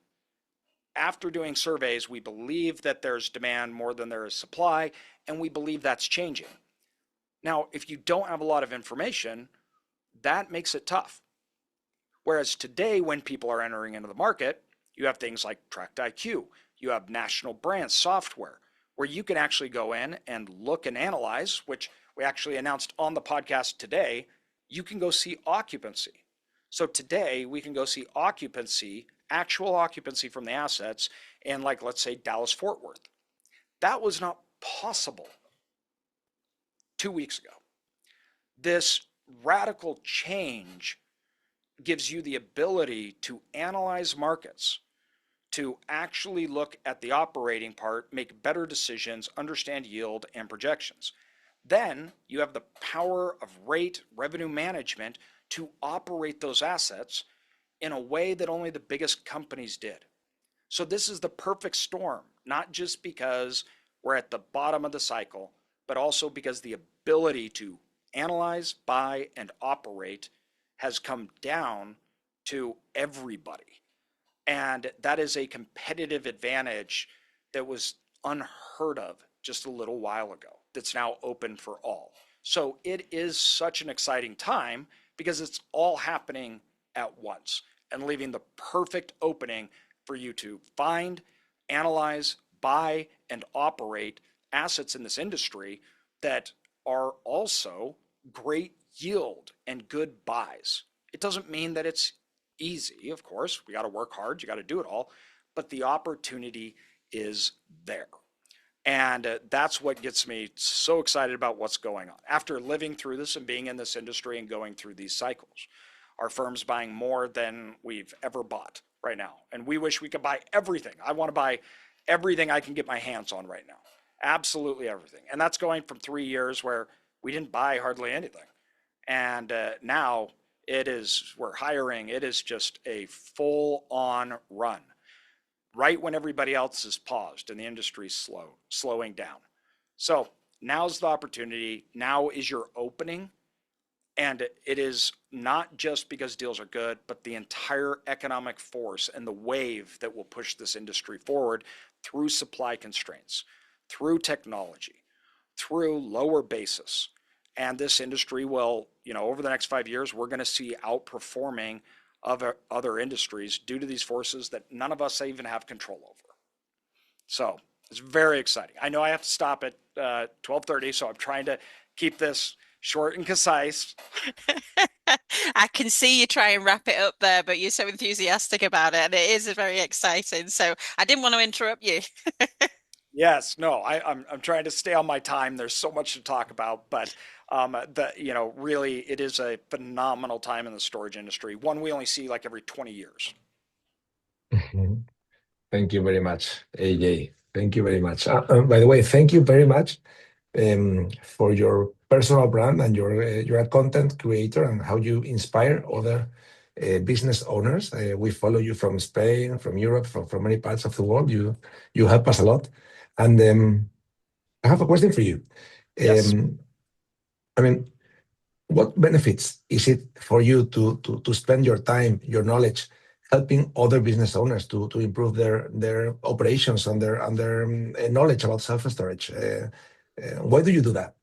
After doing surveys, we believe that there's demand more than there is supply, and we believe that's changing. Now, if you don't have a lot of information, that makes it tough. Whereas today, when people are entering into the market, you have things like Tracked IQ, you have national brand software, where you can actually go in and look and analyze, which we actually announced on the podcast today. You can go see occupancy. So today we can go see occupancy, actual occupancy from the assets in, like, let's say Dallas Fort Worth. That was not possible 2 weeks ago. This radical change gives you the ability to analyze markets, to actually look at the operating part, make better decisions, understand yield and projections. Then you have the power of rate revenue management to operate those assets in a way that only the biggest companies did. So this is the perfect storm, not just because we're at the bottom of the cycle, but also because the ability to analyze, buy, and operate has come down to everybody. And that is a competitive advantage that was unheard of just a little while ago, that's now open for all. So it is such an exciting time because it's all happening at once and leaving the perfect opening for you to find, analyze, buy, and operate assets in this industry that are also great yield and good buys. It doesn't mean that it's easy, of course. We got to work hard, you got to do it all, but the opportunity is there. And that's what gets me so excited about what's going on. After living through this and being in this industry and going through these cycles, our firm's buying more than we've ever bought right now. And we wish we could buy everything. I want to buy everything I can get my hands on right now. Absolutely everything. And that's going from 3 years where we didn't buy hardly anything. And now we're hiring. It is just a full on run. Right when everybody else is paused and the industry's slowing down. So now's the opportunity. Now is your opening. And it is not just because deals are good, but the entire economic force and the wave that will push this industry forward through supply constraints, through technology, through lower basis. And this industry will, over the next 5 years, we're going to see outperforming of other industries due to these forces that none of us even have control over. So it's very exciting. I know I have to stop at 12:30, so I'm trying to keep this short and concise. I can see you try and wrap it up there, but you're so enthusiastic about it, and it is very exciting. So I didn't want to interrupt you. Yes, no, I'm trying to stay on my time. There's so much to talk about, but really, it is a phenomenal time in the storage industry. One we only see like every 20 years. Thank you very much, AJ. Thank you very much. By the way, thank you very much for your personal brand and you're a content creator and how you inspire other business owners. We follow you from Spain, from Europe, from many parts of the world. You help us a lot. And I have a question for you. Yes. What benefits is it for you to spend your time, your knowledge, helping other business owners to improve their operations and their knowledge about self-storage? Why do you do that?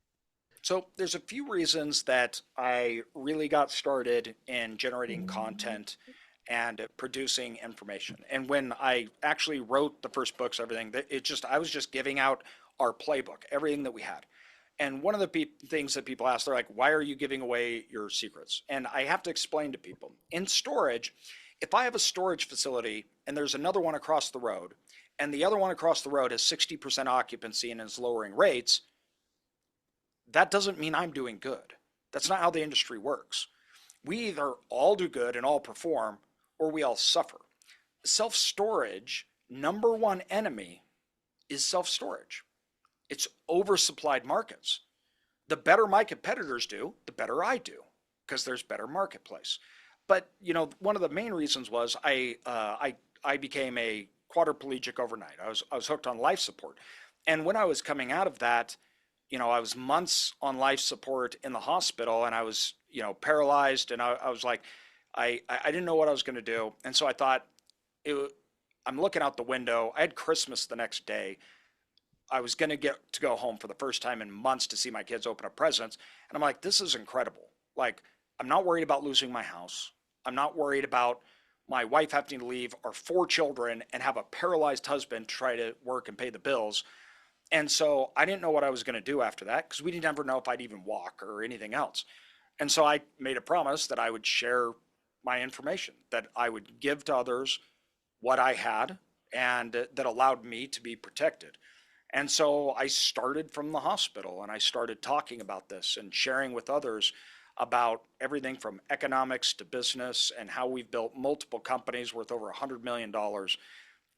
So there's a few reasons that I really got started in generating content and producing information. And when I actually wrote the first books, everything, I was just giving out our playbook, everything that we had. And one of the things that people ask, they're like, why are you giving away your secrets? And I have to explain to people, in storage, if I have a storage facility and there's another one across the road, and the other one across the road has 60% occupancy and is lowering rates, that doesn't mean I'm doing good. That's not how the industry works. We either all do good and all perform, or we all suffer. Self-storage, number one enemy is self-storage. It's oversupplied markets. The better my competitors do, the better I do, because there's better marketplace. But one of the main reasons was I became a quadriplegic overnight. I was hooked on life support, and when I was coming out of that, I was months on life support in the hospital, and I was paralyzed, and I was like, I didn't know what I was going to do, and so I thought, I'm looking out the window. I had Christmas the next day. I was going to get to go home for the first time in months to see my kids open up presents. And I'm like, this is incredible. Like, I'm not worried about losing my house. I'm not worried about my wife having to leave our 4 children and have a paralyzed husband try to work and pay the bills. And so I didn't know what I was going to do after that because we didn't ever know if I'd even walk or anything else. And so I made a promise that I would share my information, that I would give to others what I had and that allowed me to be protected. And so I started from the hospital and I started talking about this and sharing with others about everything from economics to business and how we've built multiple companies worth over $100 million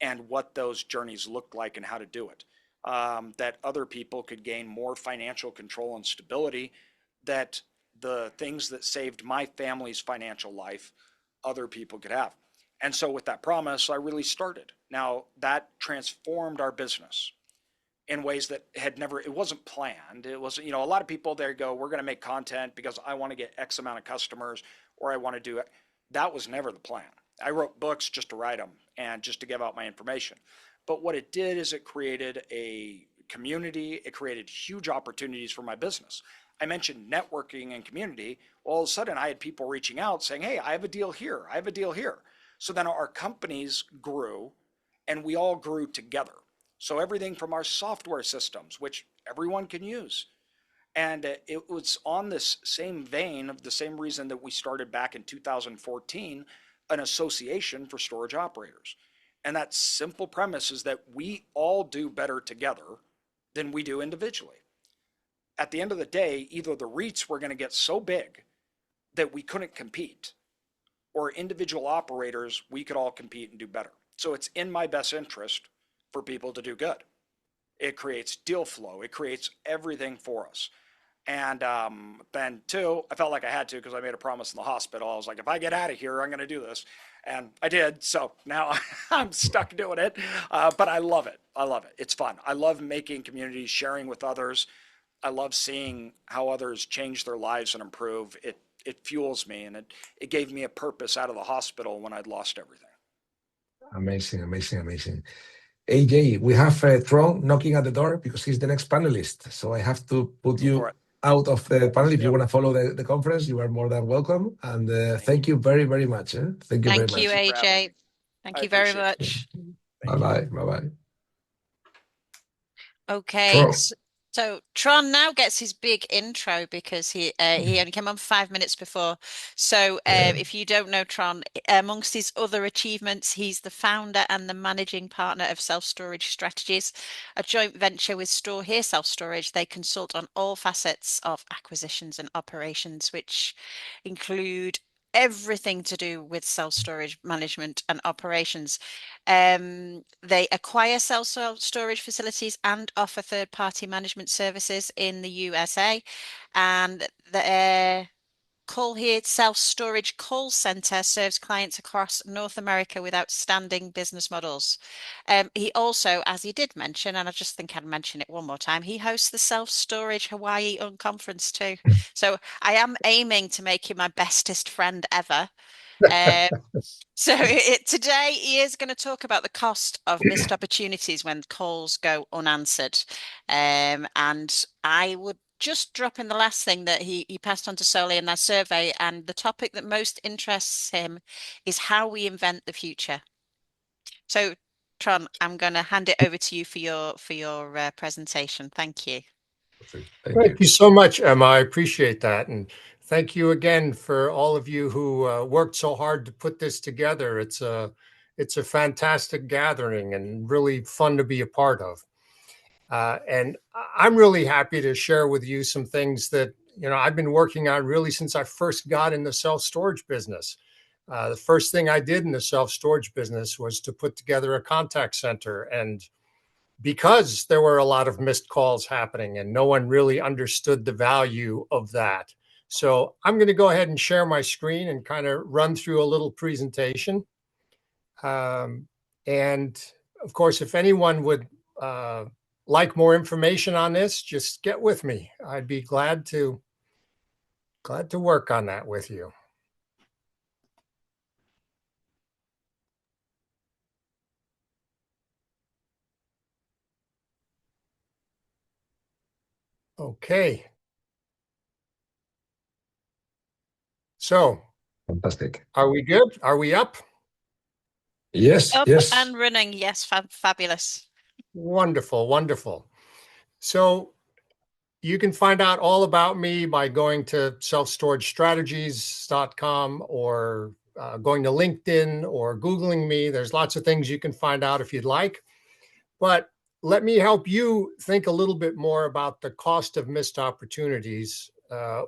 and what those journeys look like and how to do it. That other people could gain more financial control and stability, that the things that saved my family's financial life, other people could have. And so with that promise, I really started. Now that transformed our business in ways that had never, it wasn't planned. It wasn't, you know, a lot of people there go, we're going to make content because I want to get X amount of customers or I want to do it. That was never the plan. I wrote books just to write them and just to give out my information. But what it did is it created a community. It created huge opportunities for my business. I mentioned networking and community. All of a sudden I had people reaching out saying, hey, I have a deal here. I have a deal here. So then our companies grew and we all grew together. So everything from our software systems, which everyone can use. And it was on this same vein of the same reason that we started back in 2014, an association for storage operators. And that simple premise is that we all do better together than we do individually. At the end of the day, either the REITs were going to get so big that we couldn't compete, or individual operators, we could all compete and do better. So it's in my best interest for people to do good. It creates deal flow. It creates everything for us. And then two, I felt like I had to because I made a promise in the hospital. I was like, if I get out of here, I'm going to do this. And I did. So now I'm stuck doing it. But I love it. I love it. It's fun. I love making communities, sharing with others. I love seeing how others change their lives and improve. It fuels me, and it gave me a purpose out of the hospital when I'd lost everything. Amazing, amazing, amazing. AJ, we have Tron knocking at the door because he's the next panelist. So I have to put you out of the panel. If you want to follow the conference, you are more than welcome. And thank you very, very much. Thank you very much. Thank you, AJ. Thank you very much. Bye-bye. Bye-bye. Okay. Tron. So Tron now gets his big intro because he only came on 5 minutes before. So if you don't know Tron, amongst his other achievements, he's the founder and the managing partner of Self Storage Strategies, a joint venture with Touhey Self Storage. They consult on all facets of acquisitions and operations, which include everything to do with self-storage management and operations. They acquire self-storage facilities and offer third-party management services in the USA, and the Touhey Self-Storage Call Center serves clients across North America with outstanding business models. He also, as he did mention, and I just think I'd mention it one more time, he hosts the Self-Storage Hawaii Unconference too. So I am aiming to make him my bestest friend ever. So today he is going to talk about the cost of missed opportunities when calls go unanswered. And I would just drop in the last thing that he passed on to Soli in that survey, and the topic that most interests him is how we invent the future. So Tron, I'm going to hand it over to you for your presentation. Thank you. Thank you so much, Emma. I appreciate that. And thank you again for all of you who worked so hard to put this together. It's a fantastic gathering and really fun to be a part of. And I'm really happy to share with you some things that, I've been working on really since I first got in the self-storage business. The first thing I did in the self-storage business was to put together a contact center. And because there were a lot of missed calls happening and no one really understood the value of that. So I'm going to go ahead and share my screen and kind of run through a little presentation. And of course, if anyone would like more information on this, just get with me. I'd be glad to work on that with you. Okay. So, fantastic. Are we good? Are we up? Yes. Up yes. and running. Yes, fabulous. Wonderful, wonderful. So you can find out all about me by going to selfstoragestrategies.com or going to LinkedIn or Googling me. There's lots of things you can find out if you'd like. But let me help you think a little bit more about the cost of missed opportunities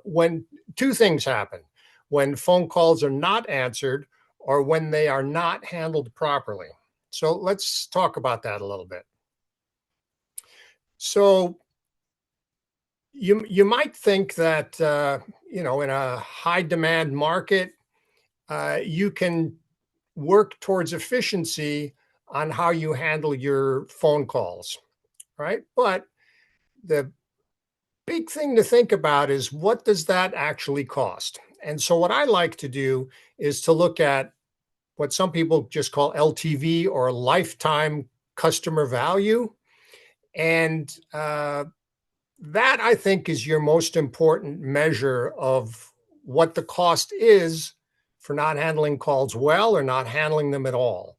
when two things happen: when phone calls are not answered or when they are not handled properly. So let's talk about that a little bit. So you might think that, in a high demand market, you can work towards efficiency on how you handle your phone calls, right? But the big thing to think about is, what does that actually cost? And so what I like to do is to look at what some people just call LTV, or lifetime customer value. And that, I think, is your most important measure of what the cost is for not handling calls well or not handling them at all.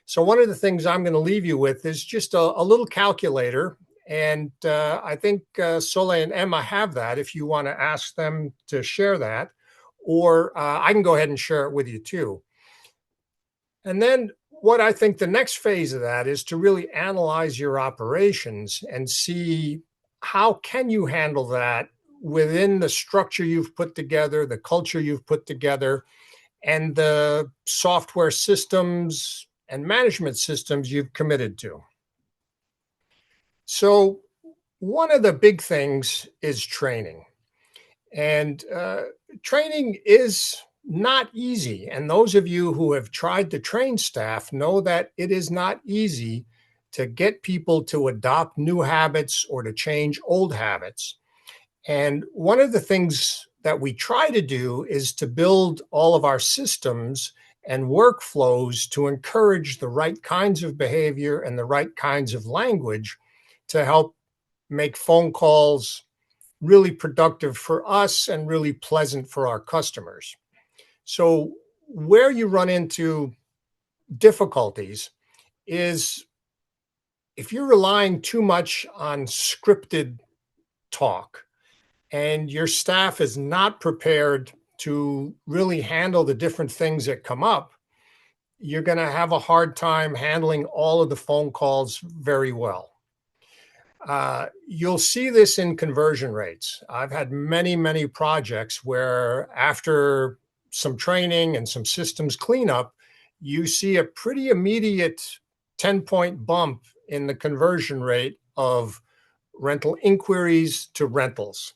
So one of the things I'm going to leave you with is just a little calculator. And I think Soleil and Emma have that if you want to ask them to share that, or I can go ahead and share it with you too. And then what I think the next phase of that is to really analyze your operations and see how can you handle that within the structure you've put together, the culture you've put together, and the software systems and management systems you've committed to. So one of the big things is training. And training is not easy. And those of you who have tried to train staff know that it is not easy to get people to adopt new habits or to change old habits. And one of the things that we try to do is to build all of our systems and workflows to encourage the right kinds of behavior and the right kinds of language to help make phone calls really productive for us and really pleasant for our customers. So where you run into difficulties is if you're relying too much on scripted talk and your staff is not prepared to really handle the different things that come up, you're going to have a hard time handling all of the phone calls very well. You'll see this in conversion rates. I've had many, many projects where after some training and some systems cleanup, you see a pretty immediate 10-point bump in the conversion rate of rental inquiries to rentals.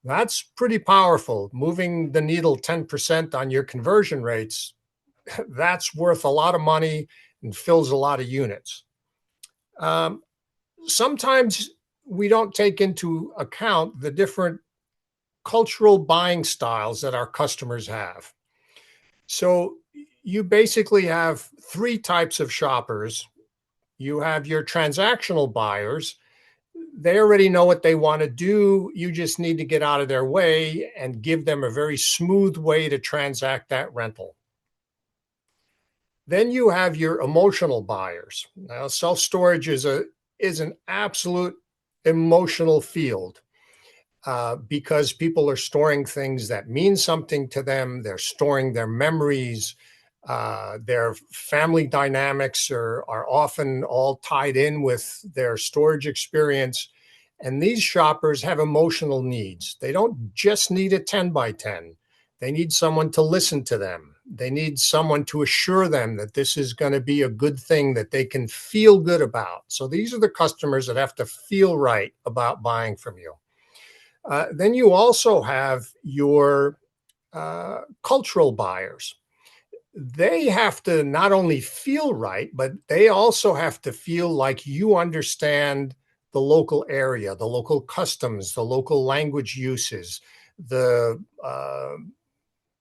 That's pretty powerful. Moving the needle 10% on your conversion rates, that's worth a lot of money and fills a lot of units. Sometimes we don't take into account the different cultural buying styles that our customers have. So you basically have three types of shoppers. You have your transactional buyers. They already know what they want to do. You just need to get out of their way and give them a very smooth way to transact that rental. Then you have your emotional buyers. Now, self-storage is an absolute emotional field because people are storing things that mean something to them. They're storing their memories. Their family dynamics are often all tied in with their storage experience. And these shoppers have emotional needs. They don't just need a 10 by 10. They need someone to listen to them. They need someone to assure them that this is going to be a good thing that they can feel good about. So these are the customers that have to feel right about buying from you. Then you also have your cultural buyers. They have to not only feel right, but they also have to feel like you understand the local area, the local customs, the local language uses, the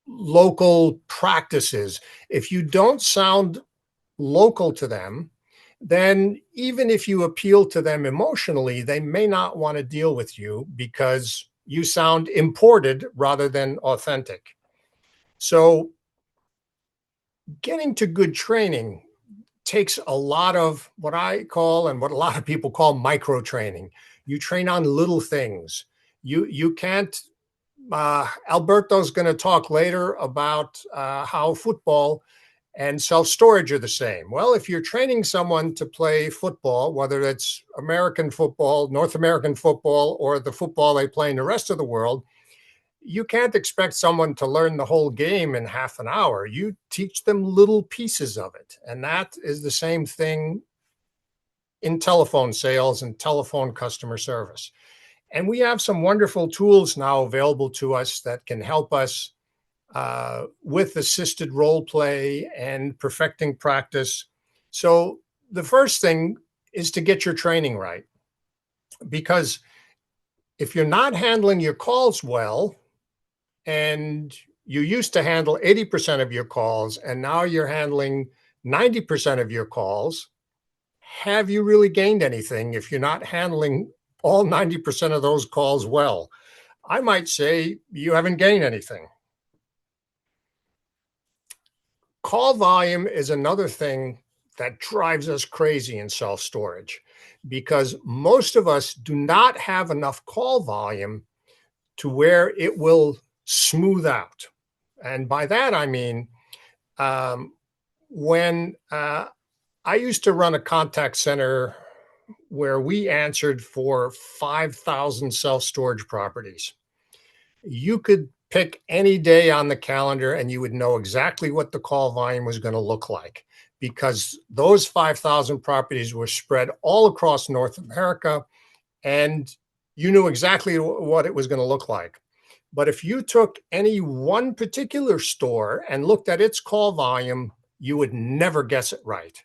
local practices. If you don't sound local to them, then even if you appeal to them emotionally, they may not want to deal with you because you sound imported rather than authentic. So getting to good training takes a lot of what I call and what a lot of people call micro training. You train on little things. You can't. Alberto's going to talk later about how football and self-storage are the same. Well, if you're training someone to play football, whether it's American football, North American football, or the football they play in the rest of the world, you can't expect someone to learn the whole game in half an hour. You teach them little pieces of it. And that is the same thing in telephone sales and telephone customer service. And we have some wonderful tools now available to us that can help us with assisted role play and perfecting practice. So the first thing is to get your training right, because if you're not handling your calls well, and you used to handle 80% of your calls, and now you're handling 90% of your calls, have you really gained anything if you're not handling all 90% of those calls well? I might say you haven't gained anything. Call volume is another thing that drives us crazy in self-storage, because most of us do not have enough call volume to where it will smooth out. And by that, I mean, when I used to run a contact center where we answered for 5,000 self-storage properties, you could pick any day on the calendar and you would know exactly what the call volume was going to look like, because those 5,000 properties were spread all across North America, and you knew exactly what it was going to look like. But if you took any one particular store and looked at its call volume, you would never guess it right,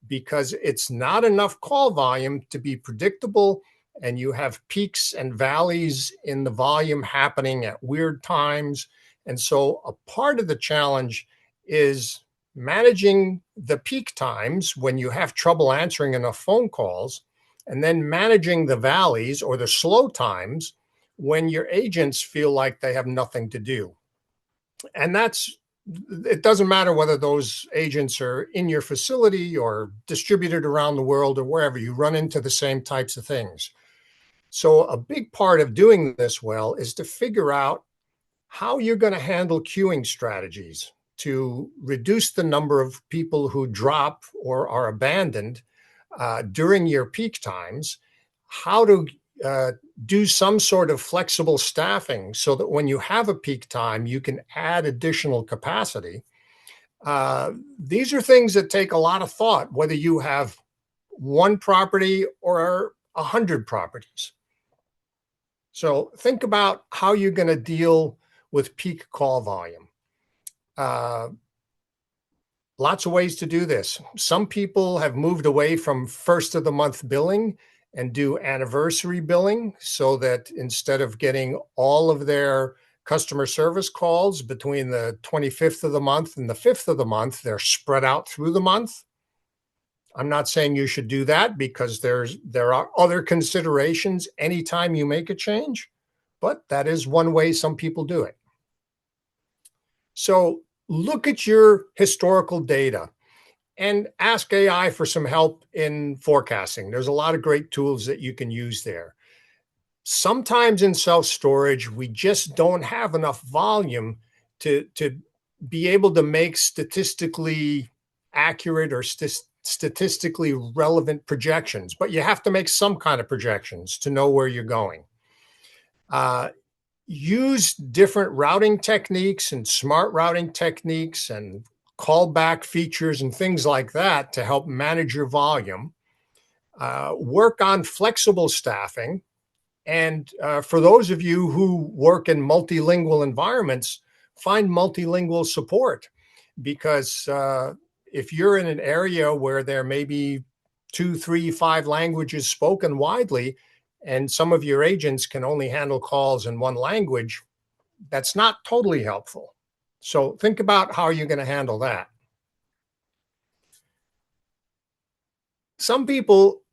because it's not enough call volume to be predictable, and you have peaks and valleys in the volume happening at weird times. And so a part of the challenge is managing the peak times when you have trouble answering enough phone calls, and then managing the valleys or the slow times when your agents feel like they have nothing to do. And it doesn't matter whether those agents are in your facility or distributed around the world or wherever, you run into the same types of things. So a big part of doing this well is to figure out how you're going to handle queuing strategies to reduce the number of people who drop or are abandoned during your peak times, how to do some sort of flexible staffing so that when you have a peak time, you can add additional capacity. These are things that take a lot of thought, whether you have one property or 100 properties. So think about how you're going to deal with peak call volume. Lots of ways to do this. Some people have moved away from first of the month billing and do anniversary billing, so that instead of getting all of their customer service calls between the 25th of the month and the 5th of the month, they're spread out through the month. I'm not saying you should do that, because there are other considerations anytime you make a change, but that is one way some people do it. So look at your historical data and ask AI for some help in forecasting. There's a lot of great tools that you can use there. Sometimes in self-storage, we just don't have enough volume to be able to make statistically accurate or statistically relevant projections, but you have to make some kind of projections to know where you're going. Use different routing techniques and smart routing techniques and callback features and things like that to help manage your volume. Work on flexible staffing. And for those of you who work in multilingual environments, find multilingual support, because if you're in an area where there may be 2, 3, 5 languages spoken widely, and some of your agents can only handle calls in one language, that's not totally helpful. So think about how you're going to handle that. Some people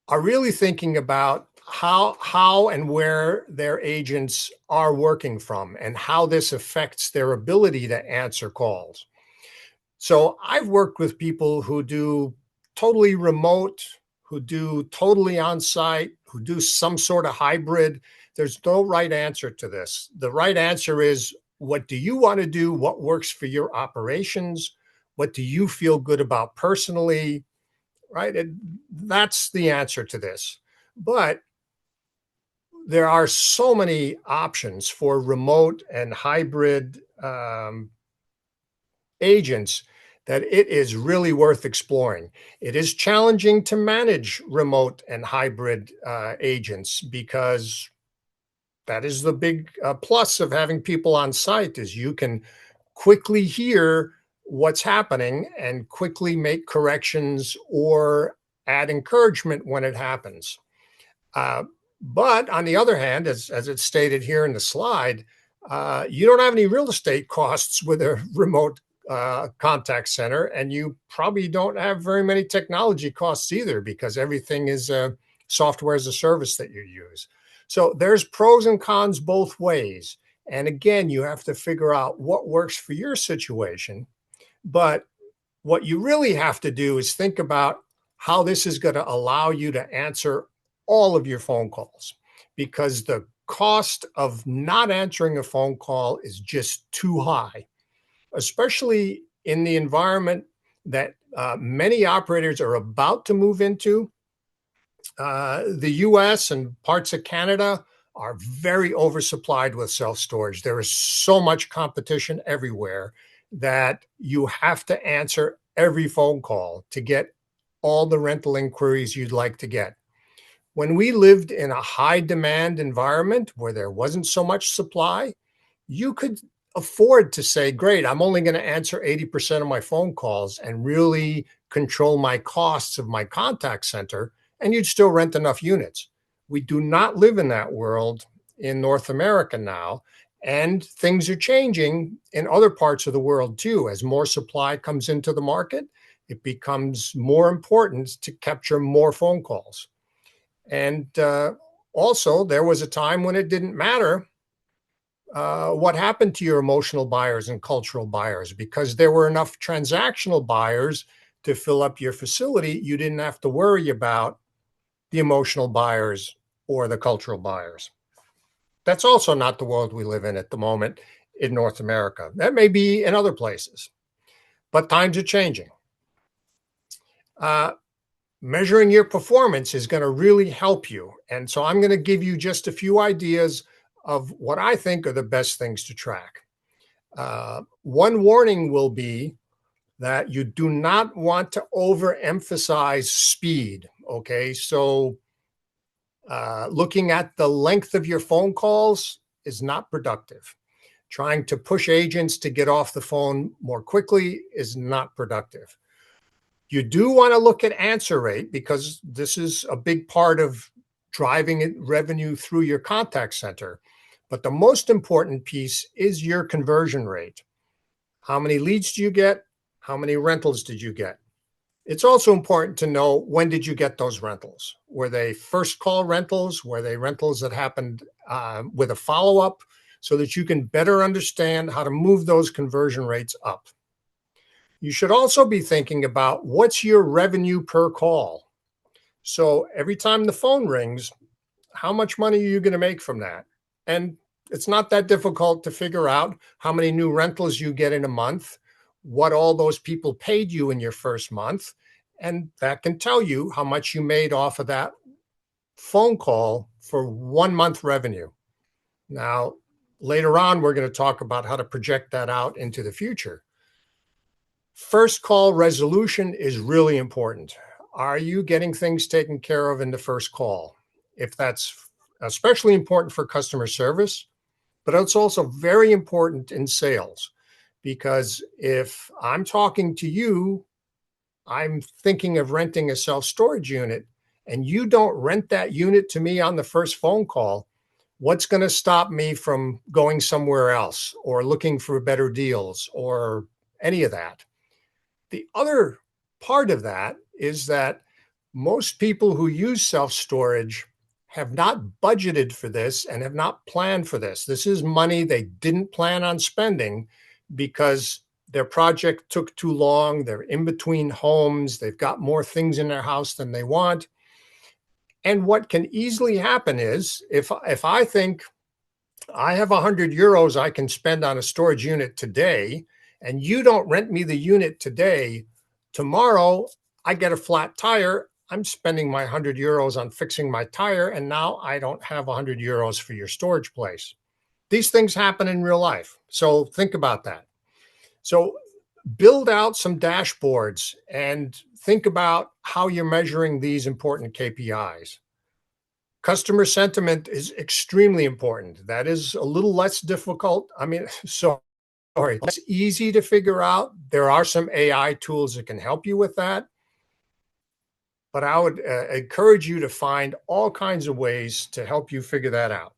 are really thinking about how and where their agents are working from and how this affects their ability to answer calls. So I've worked with people who do totally remote, who do totally on-site, who do some sort of hybrid. There's no right answer to this. The right answer is, what do you want to do? What works for your operations? What do you feel good about personally? Right? That's the answer to this. But there are so many options for remote and hybrid agents that it is really worth exploring. It is challenging to manage remote and hybrid agents, because that is the big plus of having people on site, is you can quickly hear what's happening and quickly make corrections or add encouragement when it happens. But on the other hand, as it's stated here in the slide, you don't have any real estate costs with a remote contact center, and you probably don't have very many technology costs either, because everything is software as a service that you use. So there's pros and cons both ways. And again, you have to figure out what works for your situation. But what you really have to do is think about how this is going to allow you to answer all of your phone calls, because the cost of not answering a phone call is just too high, especially in the environment that many operators are about to move into. The US and parts of Canada are very oversupplied with self-storage. There is so much competition everywhere that you have to answer every phone call to get all the rental inquiries you'd like to get. When we lived in a high demand environment where there wasn't so much supply, you could afford to say, great, I'm only going to answer 80% of my phone calls and really control my costs of my contact center, and you'd still rent enough units. We do not live in that world in North America now, and things are changing in other parts of the world too. As more supply comes into the market, it becomes more important to capture more phone calls. And also, there was a time when it didn't matter what happened to your emotional buyers and cultural buyers, because there were enough transactional buyers to fill up your facility. You didn't have to worry about the emotional buyers or the cultural buyers. That's also not the world we live in at the moment in North America. That may be in other places, but times are changing. Measuring your performance is going to really help you. And so I'm going to give you just a few ideas of what I think are the best things to track. One warning will be that you do not want to overemphasize speed. Okay, so looking at the length of your phone calls is not productive. Trying to push agents to get off the phone more quickly is not productive. You do want to look at answer rate, because this is a big part of driving revenue through your contact center. But the most important piece is your conversion rate. How many leads do you get? How many rentals did you get? It's also important to know, when did you get those rentals? Were they first call rentals? Were they rentals that happened with a follow-up, so that you can better understand how to move those conversion rates up? You should also be thinking about, what's your revenue per call? So every time the phone rings, how much money are you going to make from that? And it's not that difficult to figure out how many new rentals you get in a month, what all those people paid you in your first month, and that can tell you how much you made off of that phone call for 1 month revenue. Now, later on, we're going to talk about how to project that out into the future. First call resolution is really important. Are you getting things taken care of in the first call? If that's especially important for customer service, but it's also very important in sales, because if I'm talking to you, I'm thinking of renting a self-storage unit, and you don't rent that unit to me on the first phone call, what's going to stop me from going somewhere else or looking for better deals or any of that? The other part of that is that most people who use self-storage have not budgeted for this and have not planned for this. This is money they didn't plan on spending because their project took too long. They're in between homes. They've got more things in their house than they want. And what can easily happen is, if I think I have 100 euros I can spend on a storage unit today, and you don't rent me the unit today, tomorrow I get a flat tire I'm spending my 100 euros on fixing my tire, and now I don't have 100 euros for your storage place. These things happen in real life. So think about that. So build out some dashboards and think about how you're measuring these important KPIs. Customer sentiment is extremely important. That is a little less difficult. I mean, sorry, it's easy to figure out. There are some AI tools that can help you with that. But I would encourage you to find all kinds of ways to help you figure that out.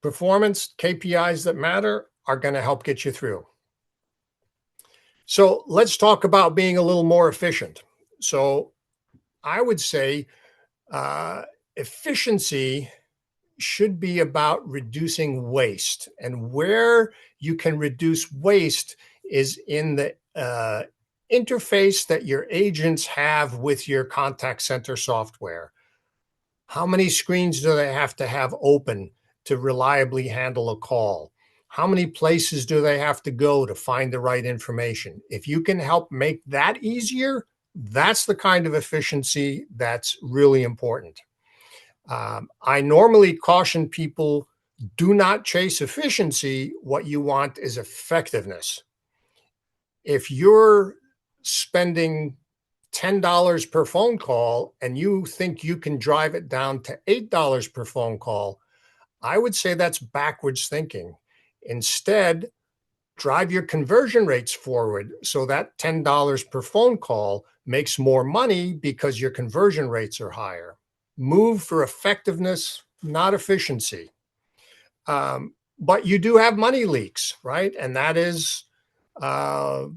Performance KPIs that matter are going to help get you through. So let's talk about being a little more efficient. So I would say efficiency should be about reducing waste. And where you can reduce waste is in the interface that your agents have with your contact center software. How many screens do they have to have open to reliably handle a call? How many places do they have to go to find the right information? If you can help make that easier, that's the kind of efficiency that's really important. I normally caution people, do not chase efficiency. What you want is effectiveness. If you're spending $10 per phone call and you think you can drive it down to $8 per phone call, I would say that's backwards thinking. Instead, drive your conversion rates forward so that $10 per phone call makes more money because your conversion rates are higher. Move for effectiveness, not efficiency. But you do have money leaks, right? And that is all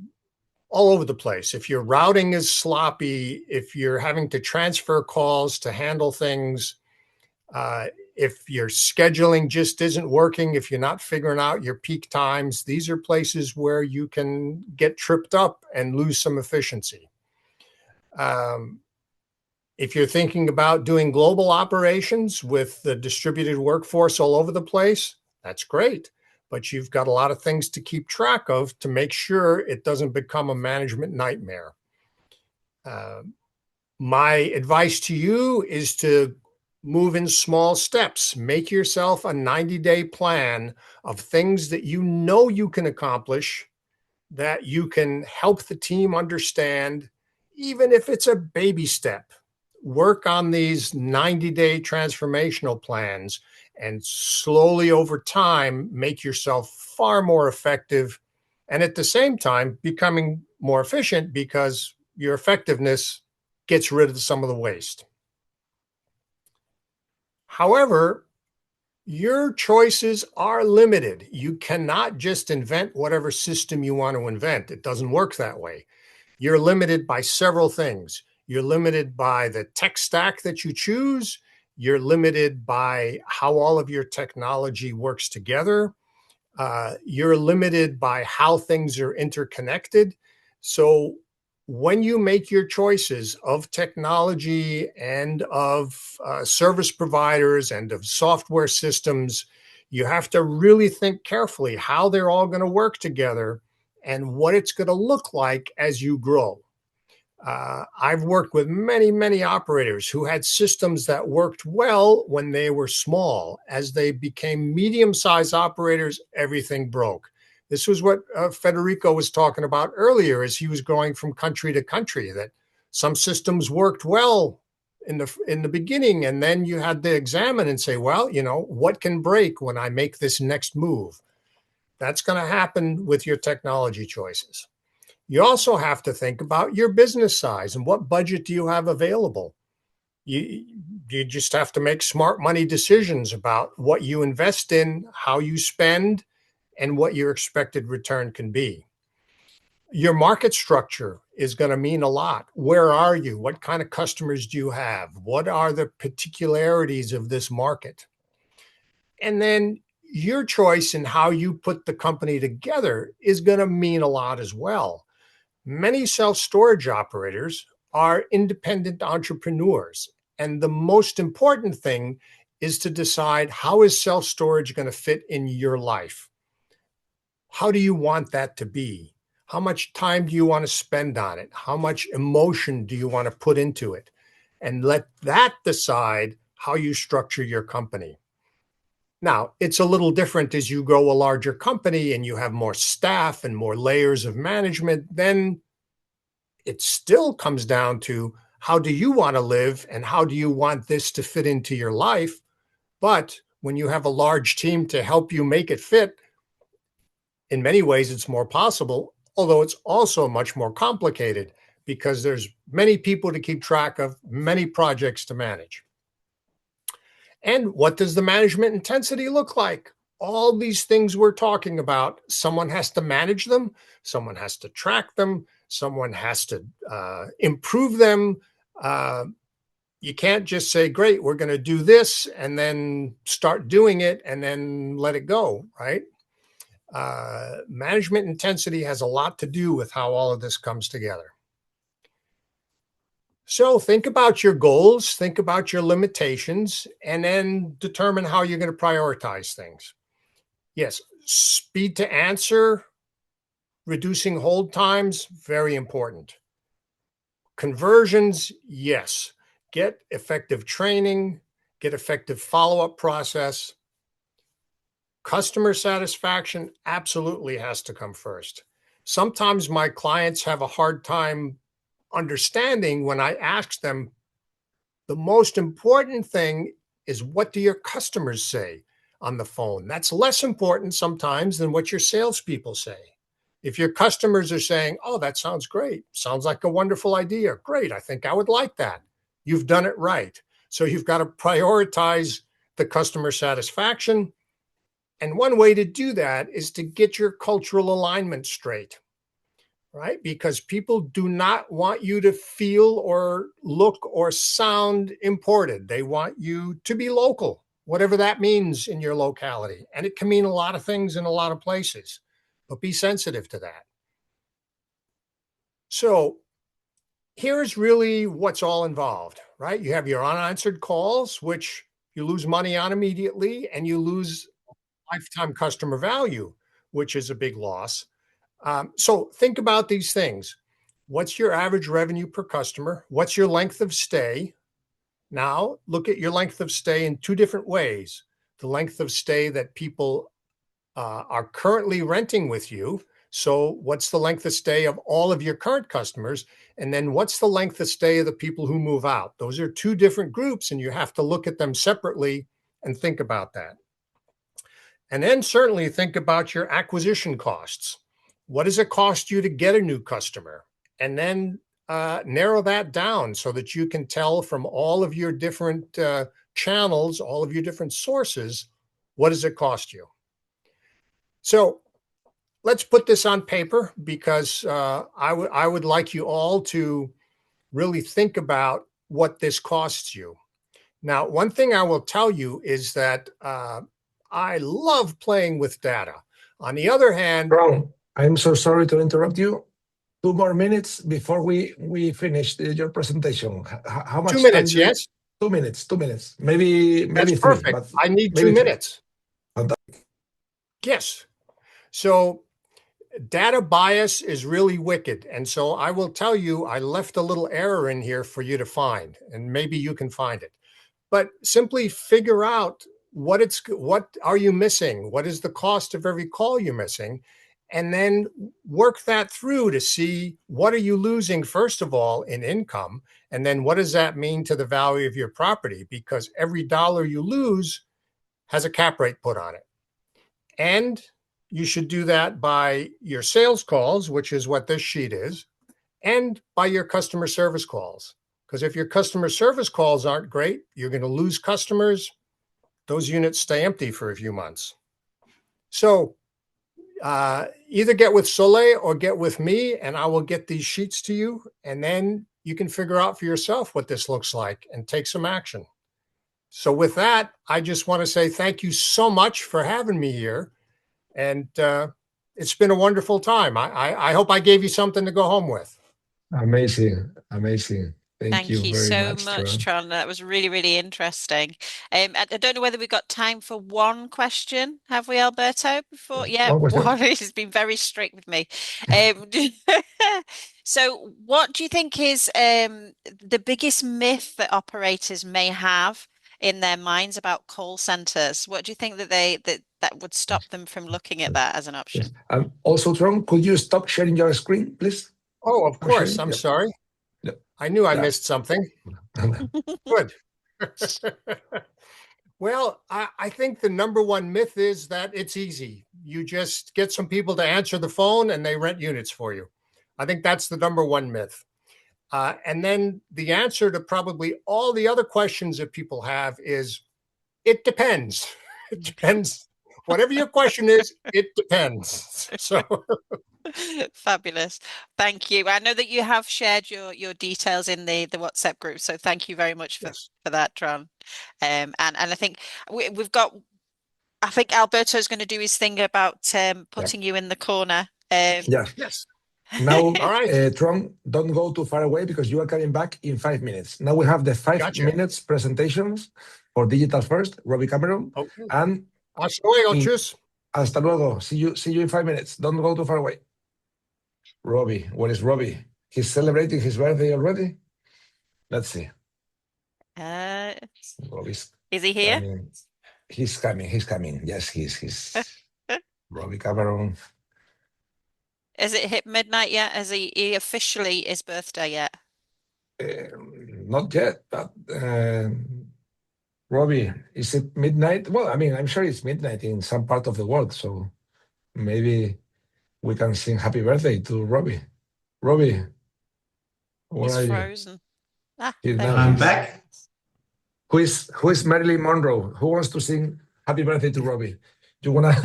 over the place. If your routing is sloppy, if you're having to transfer calls to handle things, if your scheduling just isn't working, if you're not figuring out your peak times, these are places where you can get tripped up and lose some efficiency. If you're thinking about doing global operations with the distributed workforce all over the place, that's great. But you've got a lot of things to keep track of to make sure it doesn't become a management nightmare. My advice to you is to move in small steps. Make yourself a 90-day plan of things that you know you can accomplish, that you can help the team understand, even if it's a baby step. Work on these 90-day transformational plans and slowly over time make yourself far more effective, and at the same time becoming more efficient because your effectiveness gets rid of some of the waste. However, your choices are limited. You cannot just invent whatever system you want to invent. It doesn't work that way. You're limited by several things. You're limited by the tech stack that you choose. You're limited by how all of your technology works together. You're limited by how things are interconnected. So when you make your choices of technology and of service providers and of software systems, you have to really think carefully how they're all going to work together and what it's going to look like as you grow. I've worked with many, many operators who had systems that worked well when they were small. As they became medium-sized operators, everything broke. This was what Federico was talking about earlier as he was going from country to country, that some systems worked well in the beginning, and then you had to examine and say, well, you know, what can break when I make this next move? That's going to happen with your technology choices. You also have to think about your business size and what budget do you have available. You just have to make smart money decisions about what you invest in, how you spend, and what your expected return can be. Your market structure is going to mean a lot. Where are you? What kind of customers do you have? What are the particularities of this market? And then your choice in how you put the company together is going to mean a lot as well. Many self-storage operators are independent entrepreneurs. And the most important thing is to decide, how is self-storage going to fit in your life? How do you want that to be? How much time do you want to spend on it? How much emotion do you want to put into it? And let that decide how you structure your company. Now, it's a little different as you grow a larger company and you have more staff and more layers of management. Then it still comes down to how do you want to live and how do you want this to fit into your life? But when you have a large team to help you make it fit, in many ways, it's more possible, although it's also much more complicated because there's many people to keep track of, many projects to manage. And what does the management intensity look like? All these things we're talking about, someone has to manage them, someone has to track them, someone has to improve them. You can't just say, great, we're going to do this and then start doing it and then let it go, right? Management intensity has a lot to do with how all of this comes together. So think about your goals, think about your limitations, and then determine how you're going to prioritize things. Yes, speed to answer, reducing hold times, very important. Conversions, yes. Get effective training, get effective follow-up process. Customer satisfaction absolutely has to come first. Sometimes my clients have a hard time understanding when I ask them, the most important thing is what do your customers say on the phone? That's less important sometimes than what your salespeople say. If your customers are saying, oh, that sounds great, sounds like a wonderful idea, great, I think I would like that, you've done it right. So you've got to prioritize the customer satisfaction. And one way to do that is to get your cultural alignment straight, right? Because people do not want you to feel or look or sound imported. They want you to be local, whatever that means in your locality. And it can mean a lot of things in a lot of places, but be sensitive to that. So here's really what's all involved, right? You have your unanswered calls, which you lose money on immediately, and you lose lifetime customer value, which is a big loss. So think about these things. What's your average revenue per customer? What's your length of stay? Now look at your length of stay in two different ways. The length of stay that people are currently renting with you. So what's the length of stay of all of your current customers? And then what's the length of stay of the people who move out? Those are two different groups, and you have to look at them separately and think about that. And then certainly think about your acquisition costs. What does it cost you to get a new customer? And then narrow that down so that you can tell from all of your different channels, all of your different sources, what does it cost you? So let's put this on paper because I would like you all to really think about what this costs you. Now, one thing I will tell you is that I love playing with data. On the other hand, Ron, I'm so sorry to interrupt you. 2 more minutes before we finish your presentation. How much 2 minutes, time yes? 2 minutes, 2 minutes. Maybe That's 3. perfect. But I need maybe 2 3. minutes. Fantastic. Yes. So data bias is really wicked. And so I will tell you, I left a little error in here for you to find, and maybe you can find it. But simply figure out what are you missing? What is the cost of every call you're missing? And then work that through to see what are you losing, first of all, in income, and then what does that mean to the value of your property? Because every dollar you lose has a cap rate put on it. And you should do that by your sales calls, which is what this sheet is, and by your customer service calls. Because if your customer service calls aren't great, you're going to lose customers. Those units stay empty for a few months. So either get with Soleil or get with me, and I will get these sheets to you. And then you can figure out for yourself what this looks like and take some action. So with that, I just want to say thank you so much for having me here. And it's been a wonderful time. I hope I gave you something to go home with. Amazing, amazing. Thank you you very so much, much, Tron. Tron. That was really, really interesting. I don't know whether we've got time for one question. Have we, Alberto, before? Yeah, One question. one. He's been very strict with me. So what do you think is the biggest myth that operators may have in their minds about call centers? What do you think that that would stop them from looking at that as an option? Yes. Also, Tron, could you stop sharing your screen, please? Oh, of No course. sharing? I'm Yep. sorry. Yep. I knew I Yeah. missed something. Good. Well, I think the number one myth is that it's easy. You just get some people to answer the phone and they rent units for you. I think that's the number one myth. And then the answer to probably all the other questions that people have is, it depends. It depends. Whatever your question is, it depends. So Fabulous. Thank you. I know that you have shared your details in the WhatsApp group, so thank you very much for that, Tron. And I think we've got. I think Alberto's going to do his thing about putting you in the corner. Yeah. yes. Now, All right. Tron, don't go too far away because you are coming back in 5 minutes. Now we have the 5 Gotcha. minutes presentations for Digital First, Robbie Cameron. Okay. And Hasta luego, chus. Hasta luego. See you in 5 minutes. Don't go too far away. Robbie, where is Robbie? He's celebrating his birthday already? Let's see. Robbie's Is he here? coming. He's coming. Yes, he's Robbie Cameron. Has it hit midnight yet? Has he officially his birthday yet? Not yet, but Robbie, is it midnight? Well, I mean, I'm sure it's midnight in some part of the world, so maybe we can sing happy birthday to Robbie. Robbie, where He's are you? frozen. I'm back. Who is Marilyn Monroe? Who wants to sing happy birthday to Robbie? You wanna?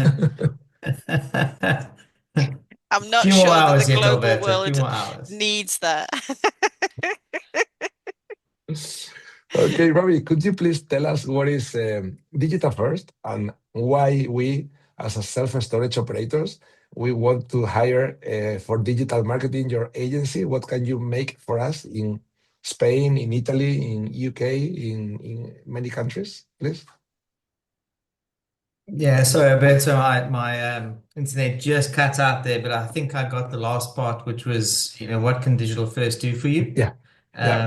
I'm not Few sure more that hours the yet, global Alberto, world few more hours. needs that. Okay, Robbie, could you please tell us what is Digital First and why we, as a self-storage operators, we want to hire for digital marketing your agency? What can you make for us in Spain, in Italy, in UK, in many countries, please? Yeah, sorry, Alberto, my internet just cut out there, but I think I got the last part, which was, what can Digital First do for you? Yeah.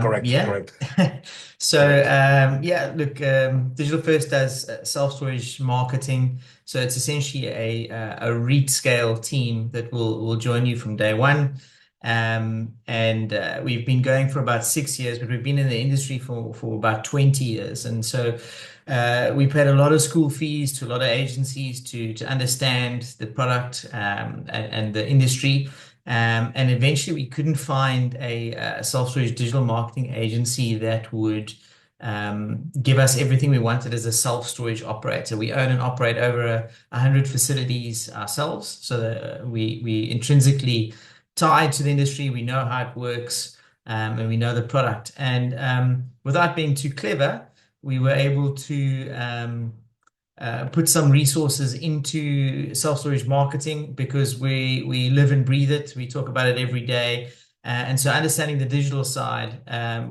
Correct. So, look, Digital First does self-storage marketing. So it's essentially a REIT scale team that will join you from day one. And we've been going for about 6 years, but we've been in the industry for about 20 years. And so we paid a lot of school fees to a lot of agencies to understand the product and the industry. And eventually we couldn't find a self-storage digital marketing agency that would give us everything we wanted as a self-storage operator. We own and operate over 100 facilities ourselves. So we intrinsically tied to the industry. We know how it works and we know the product. And without being too clever, we were able to put some resources into self-storage marketing because we live and breathe it. We talk about it every day. And so understanding the digital side,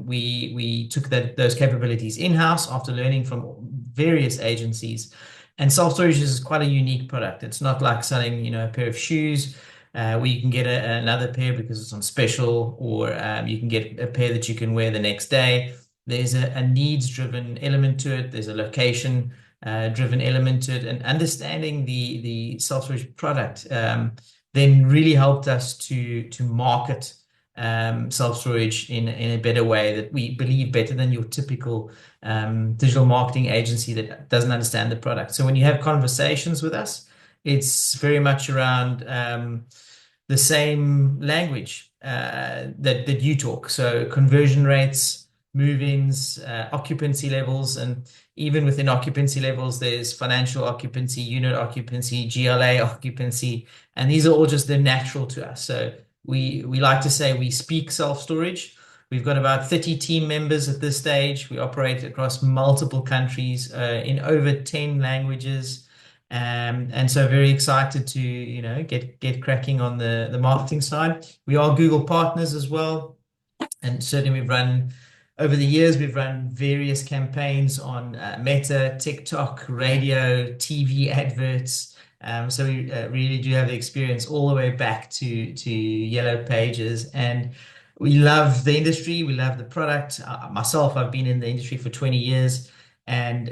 we took those capabilities in-house after learning from various agencies. And self-storage is quite a unique product. It's not like selling, a pair of shoes where you can get another pair because it's on special, or you can get a pair that you can wear the next day. There's a needs-driven element to it. There's a location driven element to it, and understanding the self-storage product then really helped us to market self-storage in a better way, that we believe better than your typical digital marketing agency that doesn't understand the product. So when you have conversations with us, it's very much around the same language that you talk. So conversion rates, move-ins, occupancy levels, and even within occupancy levels, there's financial occupancy, unit occupancy, GLA occupancy, and these are all just, they're natural to us. So we like to say we speak self-storage. We've got about 30 team members at this stage. We operate across multiple countries in over 10 languages. And so very excited to, get cracking on the marketing side. We are Google partners as well. And certainly we've run over the years, we've run various campaigns on Meta, TikTok, radio, TV adverts. So we really do have the experience all the way back to Yellow Pages, and we love the industry. We love the product. Myself, I've been in the industry for 20 years, and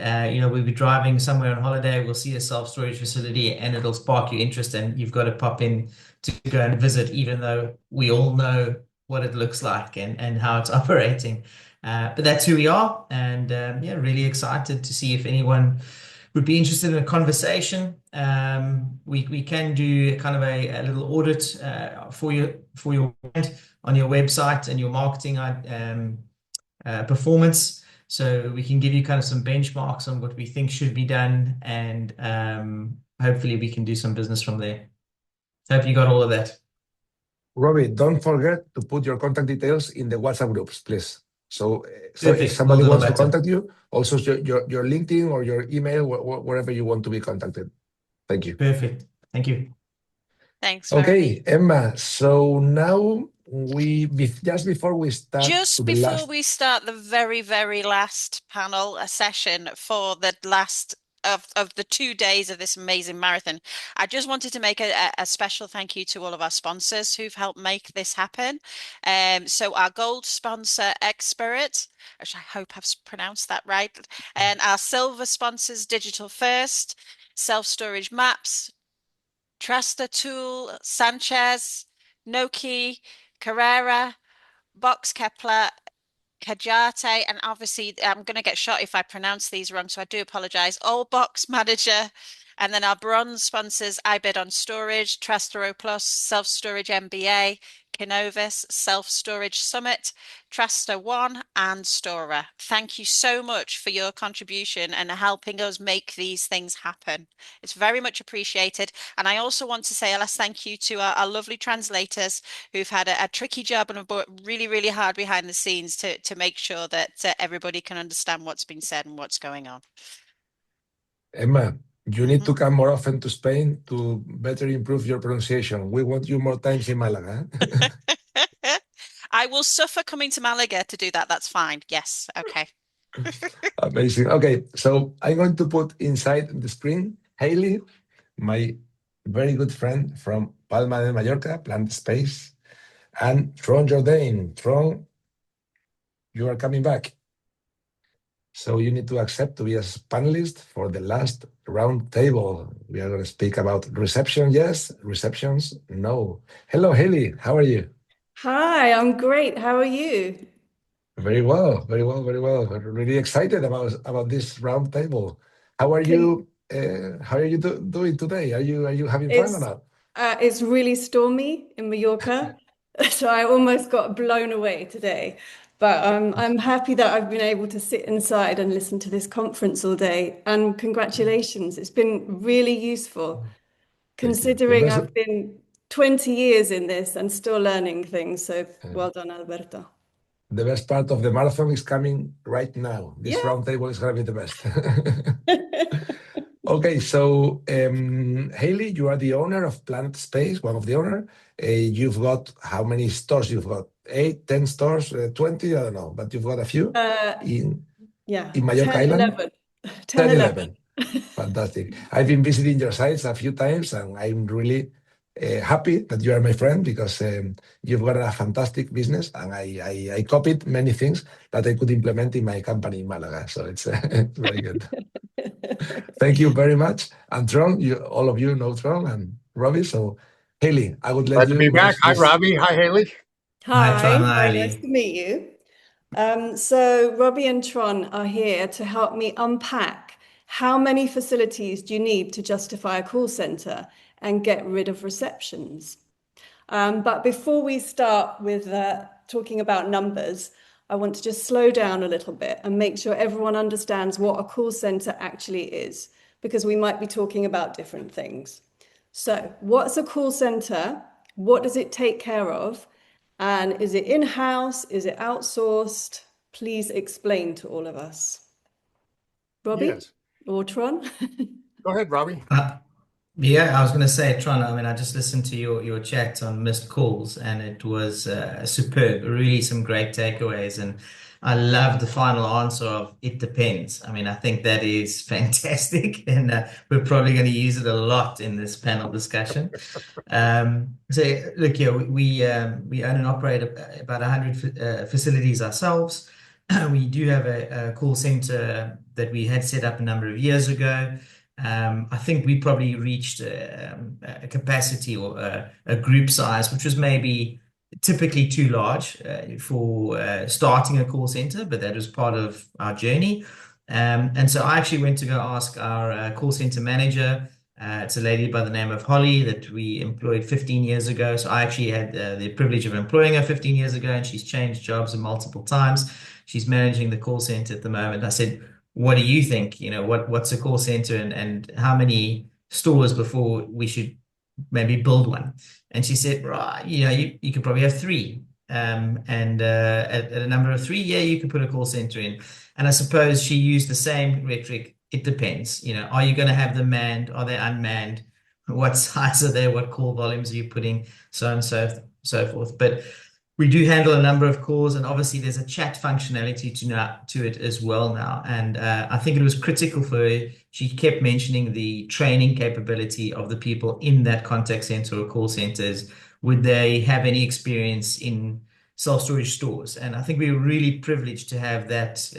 we'll be driving somewhere on holiday. We'll see a self-storage facility, and it'll spark your interest, and you've got to pop in to go and visit, even though we all know what it looks like and how it's operating. But that's who we are, and really excited to see if anyone would be interested in a conversation. We can do kind of a little audit for your brand on your website and your marketing performance. So we can give you kind of some benchmarks on what we think should be done, and hopefully we can do some business from there. Hope you got all of that. Robbie, don't forget to put your contact details in the WhatsApp groups, please. So Perfect. if somebody We'll do wants to that. contact you, also your LinkedIn or your email, wherever you want to be contacted. Thank you. Perfect. Thank you. Thanks. Okay, Emma. So now just before we start, we start the very, very last panel session for the last of the 2 days of this amazing marathon, I just wanted to make a special thank you to all of our sponsors who've helped make this happen. So our gold sponsor, Xspirit, which I hope I've pronounced that right, and our silver sponsors, Digital First, Self Storage Maps, Trasta Tool, Sanchez, Nokē, Carrera, Box Kepler, Kajate, and obviously I'm going to get shot if I pronounce these wrong, so I do apologize. All Box Manager, and then our bronze sponsors, iBidOnStorage, Trastero Plus, Self Storage MBA, Kinnovis, Self Storage Summit, Trasta One, and Stora. Thank you so much for your contribution and helping us make these things happen. It's very much appreciated. And I also want to say a last thank you to our lovely translators who've had a tricky job and have worked really, really hard behind the scenes to make sure that everybody can understand what's been said and what's going on. Emma, you need to come more often to Spain to better improve your pronunciation. We want you more times in Malaga. I will suffer coming to Malaga to do that. That's fine. Yes. Okay. Amazing. Okay, so I'm going to put inside the screen Hayley, my very good friend from Palma de Mallorca, Plant Space, and Tron Jordheim. Tron, you are coming back. So you need to accept to be a panelist for the last round table. We are going to speak about reception, yes, receptions, no. Hello, Hayley. How are you? Hi, I'm great. How are you? Very well, very well, very well. We're really excited about this round table. How are you? How are you doing today? Are you having fun or not? It's really stormy in Mallorca, so I almost got blown away today. But I'm happy that I've been able to sit inside and listen to this conference all day. And congratulations, it's been really useful, considering I've been 20 years in this and still learning things. So well done, Alberto. The best part of the marathon is coming right now. This round table is going to be the best. Okay, so Hayley, you are the owner of Plant Space, one of the owner. You've got how many stores? You've got 8, 10 stores, 20, I don't know, but you've got a few in Mallorca 10, Island. 11. 10, 11. Fantastic. I've been visiting your sites a few times, and I'm really happy that you are my friend, because you've got a fantastic business, and I copied many things that I could implement in my company in Malaga. So it's very good. Thank you very much. And Tron, all of you know Tron and Robbie. So Hayley, I would let Glad you to be back. Hi, Robbie. Hi, Hayley. Hi, Tron, nice to meet you. So Robbie and Tron are here to help me unpack how many facilities do you need to justify a call center and get rid of receptions. But before we start with talking about numbers, I want to just slow down a little bit and make sure everyone understands what a call center actually is, because we might be talking about different things. So what's a call center? What does it take care of? And is it in-house? Is it outsourced? Please explain to all of us. Robbie or Tron? Go ahead, Robbie. Yeah, I was going to say, Tron, I mean, I just listened to your chat on missed calls, and it was superb. Really some great takeaways. And I love the final answer of it depends. I mean, I think that is fantastic, and we're probably going to use it a lot in this panel discussion. So look, yeah, we own and operate about 100 facilities ourselves. We do have a call center that we had set up a number of years ago. I think we probably reached a capacity or a group size, which was maybe typically too large for starting a call center, but that was part of our journey. And so I actually went to go ask our call center manager. It's a lady by the name of Holly that we employed 15 years ago. So I actually had the privilege of employing her 15 years ago, and she's changed jobs multiple times. She's managing the call center at the moment. I said, what do you think? You know, what's a call center, and how many stores before we should maybe build one? And she said, right, you know, you could probably have 3. And at a number of 3, yeah, you could put a call center in. And I suppose she used the same rhetoric. It depends. You know, are you going to have them manned? Are they unmanned? What size are they? What call volumes are you putting? So on and so forth. But we do handle a number of calls, and obviously there's a chat functionality to it as well now. And I think it was critical for her. She kept mentioning the training capability of the people in that contact center or call centers. Would they have any experience in self-storage stores? And I think we were really privileged to have that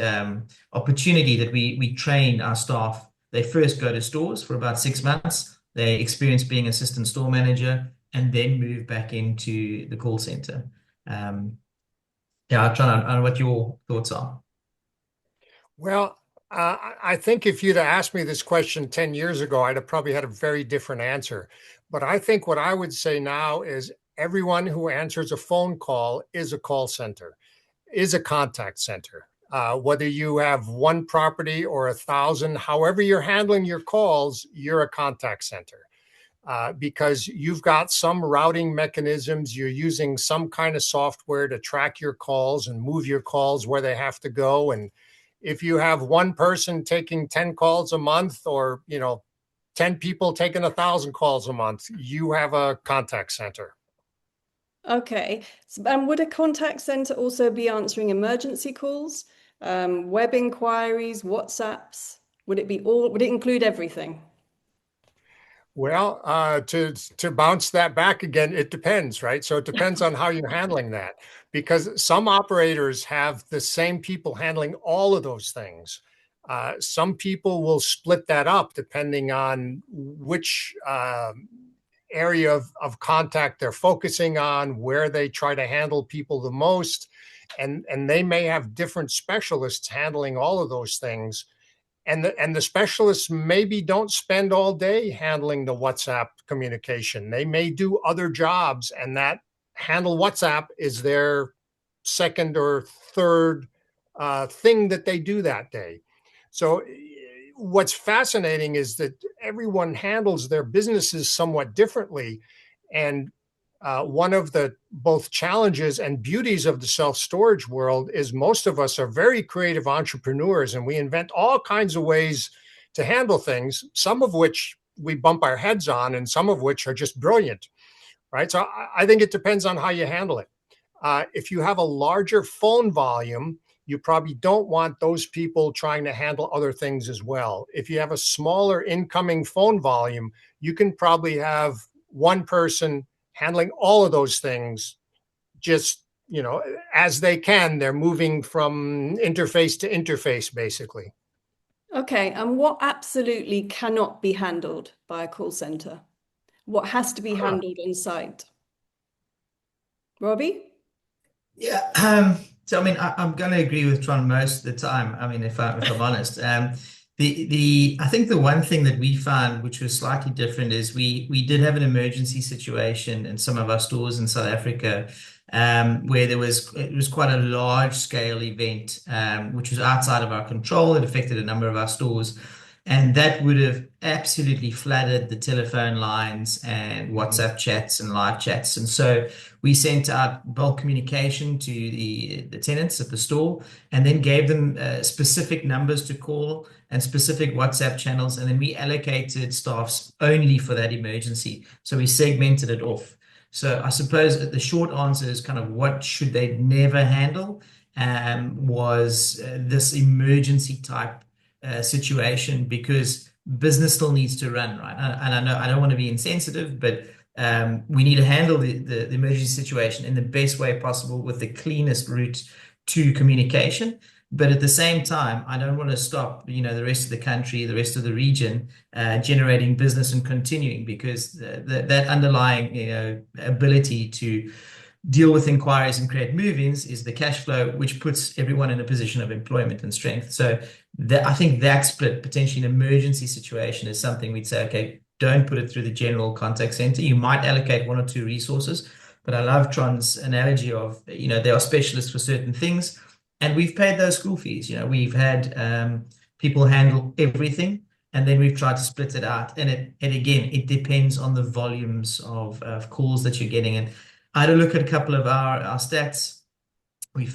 opportunity that we train our staff. They first go to stores for about 6 months. They experience being assistant store manager, and then move back into the call center. Yeah, Tron, I don't know what your thoughts are. Well, I think if you'd have asked me this question 10 years ago, I'd have probably had a very different answer. But I think what I would say now is everyone who answers a phone call is a call center, is a contact center. Whether you have 1 property or 1,000, however you're handling your calls, you're a contact center. Because you've got some routing mechanisms, you're using some kind of software to track your calls and move your calls where they have to go. And if you have 1 person taking 10 calls a month, or 10 people taking 1,000 calls a month, you have a contact center. Okay. And would a contact center also be answering emergency calls, web inquiries, WhatsApps? Would it include everything? Well, to bounce that back again, it depends, right? So it depends on how you're handling that, because some operators have the same people handling all of those things. Some people will split that up depending on which area of contact they're focusing on, where they try to handle people the most, and they may have different specialists handling all of those things. And the specialists maybe don't spend all day handling the WhatsApp communication. They may do other jobs, and that handle WhatsApp is their second or third thing that they do that day. So what's fascinating is that everyone handles their businesses somewhat differently. And one of the both challenges and beauties of the self-storage world is most of us are very creative entrepreneurs, and we invent all kinds of ways to handle things, some of which we bump our heads on and some of which are just brilliant, right? So I think it depends on how you handle it. If you have a larger phone volume, you probably don't want those people trying to handle other things as well. If you have a smaller incoming phone volume, you can probably have 1 person handling all of those things, just, as they can. They're moving from interface to interface, basically. Okay, and what absolutely cannot be handled by a call center? What has to be handled on site? Robbie? Yeah, so I mean, I'm going to agree with Tron most of the time. I mean, if I'm honest, I think the one thing that we found, which was slightly different, is we did have an emergency situation in some of our stores in South Africa, where it was quite a large scale event, which was outside of our control. It affected a number of our stores, and that would have absolutely flooded the telephone lines and WhatsApp chats and live chats. And so we sent out bulk communication to the tenants at the store, and then gave them specific numbers to call and specific WhatsApp channels. And then we allocated staffs only for that emergency. So we segmented it off. So I suppose the short answer is kind of what should they never handle, was this emergency type situation, because business still needs to run, right? And I know I don't want to be insensitive, but we need to handle the emergency situation in the best way possible with the cleanest route to communication. But at the same time, I don't want to stop, the rest of the country, the rest of the region, generating business and continuing, because that underlying, ability to deal with inquiries and create move-ins is the cash flow, which puts everyone in a position of employment and strength. So I think that split, potentially an emergency situation, is something we'd say, okay, don't put it through the general contact center. You might allocate 1 or 2 resources, but I love Tron's analogy of, there are specialists for certain things, and we've paid those school fees. We've had people handle everything, and then we've tried to split it out. And again, it depends on the volumes of calls that you're getting. And I had a look at a couple of our stats.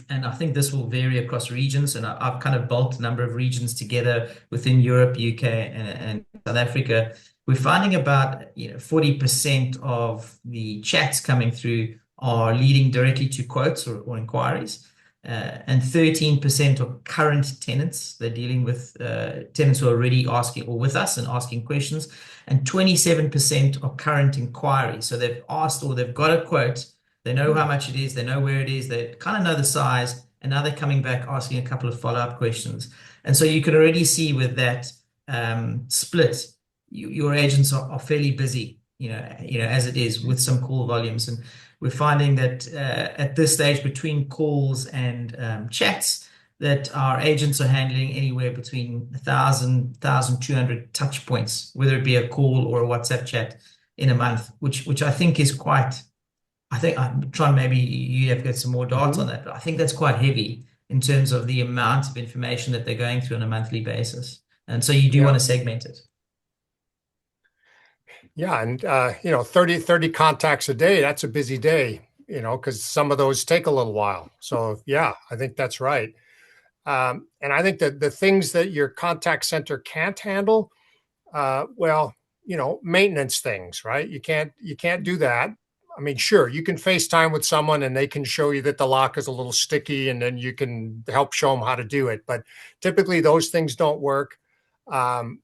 And I think this will vary across regions. And I've kind of bulked a number of regions together within Europe, UK, and South Africa. We're finding about 40% of the chats coming through are leading directly to quotes or inquiries. And 13% are current tenants. They're dealing with tenants who are already asking, or with us and asking questions. And 27% are current inquiries. So they've asked, or they've got a quote. They know how much it is. They know where it is. They kind of know the size. And now they're coming back asking a couple of follow-up questions. And so you can already see with that split, your agents are fairly busy, as it is, with some call volumes. And we're finding that at this stage, between calls and chats, that our agents are handling anywhere between 1,000, 1,200 touch points, whether it be a call or a WhatsApp chat in a month, which I think is quite. I think I'm trying, maybe you have got some more data on that, but I think that's quite heavy in terms of the amount of information that they're going through on a monthly basis. And so you do want to segment it. Yeah, and 30 contacts a day, that's a busy day, because some of those take a little while. So yeah, I think that's right. And I think that the things that your contact center can't handle, maintenance things, right? You can't do that. I mean, sure, you can FaceTime with someone and they can show you that the lock is a little sticky, and then you can help show them how to do it. But typically those things don't work. I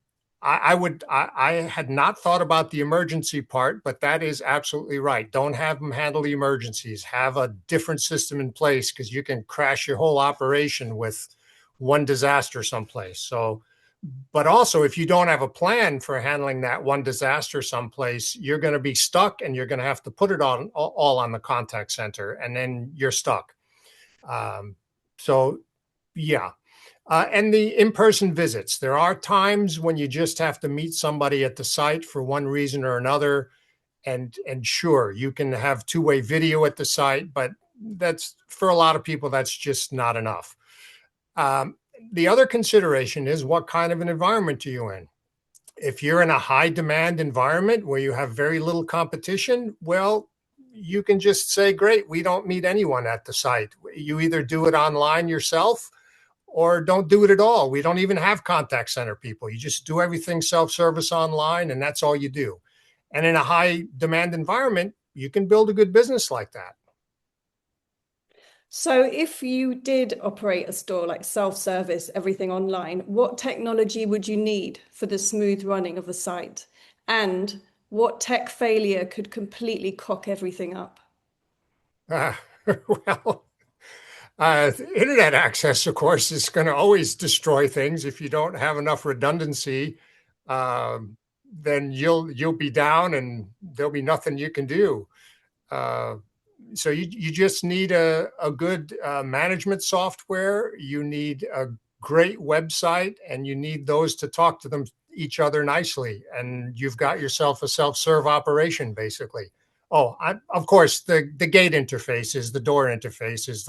had not thought about the emergency part, but that is absolutely right. Don't have them handle the emergencies. Have a different system in place, because you can crash your whole operation with one disaster someplace. So, but also, if you don't have a plan for handling that one disaster someplace, you're going to be stuck, and you're going to have to put it all on the contact center, and then you're stuck. So yeah. And the in-person visits. There are times when you just have to meet somebody at the site for one reason or another. And sure, you can have two-way video at the site, but that's, for a lot of people, that's just not enough. The other consideration is, what kind of an environment are you in? If you're in a high demand environment where you have very little competition, well, you can just say, great, we don't meet anyone at the site. You either do it online yourself, or don't do it at all. We don't even have contact center people. You just do everything self-service online, and that's all you do. And in a high demand environment, you can build a good business like that. So if you did operate a store like self-service, everything online, what technology would you need for the smooth running of the site? And what tech failure could completely cock everything up? Internet access, of course, is going to always destroy things. If you don't have enough redundancy, then you'll be down, and there'll be nothing you can do. So you just need a good management software. You need a great website, and you need those to talk to each other nicely. And you've got yourself a self-serve operation, basically. Oh, of course, the gate interfaces, the door interfaces,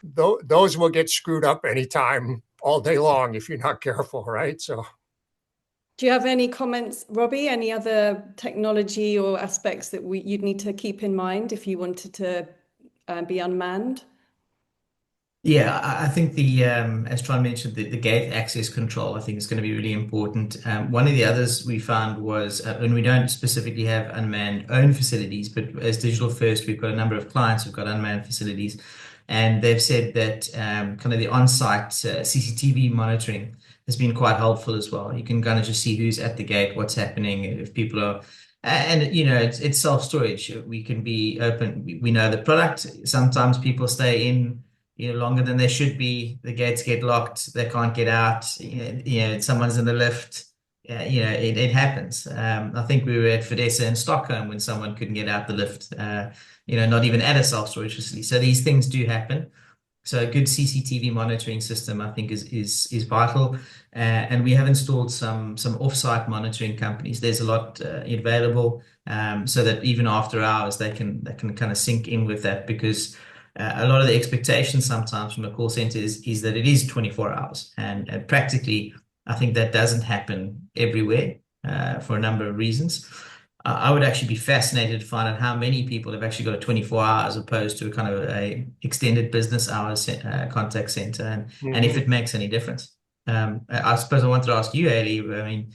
those will get screwed up anytime, all day long, if you're not careful, right? So. Do you have any comments, Robbie? Any other technology or aspects that you'd need to keep in mind if you wanted to be unmanned? Yeah, I think as Tron mentioned, the gate access control, I think is going to be really important. One of the others we found was, and we don't specifically have unmanned owned facilities, but as Digital First, we've got a number of clients who've got unmanned facilities. And they've said that kind of the on-site CCTV monitoring has been quite helpful as well. You can kind of just see who's at the gate, what's happening, if people are, and you know, it's self-storage. We can be open. We know the product. Sometimes people stay in, you know, longer than they should be. The gates get locked. They can't get out. You know, someone's in the lift. You know, it happens. I think we were at FEDESSA in Stockholm when someone couldn't get out the lift. You know, not even at a self-storage facility. So these things do happen. So a good CCTV monitoring system, I think, is vital. And we have installed some off-site monitoring companies. There's a lot available, so that even after hours they can kind of sync in with that, because a lot of the expectations sometimes from a call center is that it is 24 hours, and practically I think that doesn't happen everywhere for a number of reasons. I would actually be fascinated to find out how many people have actually got a 24 hours opposed to a kind of a extended business hours contact center, and if it makes any difference. I suppose I wanted to ask you, Haley, I mean,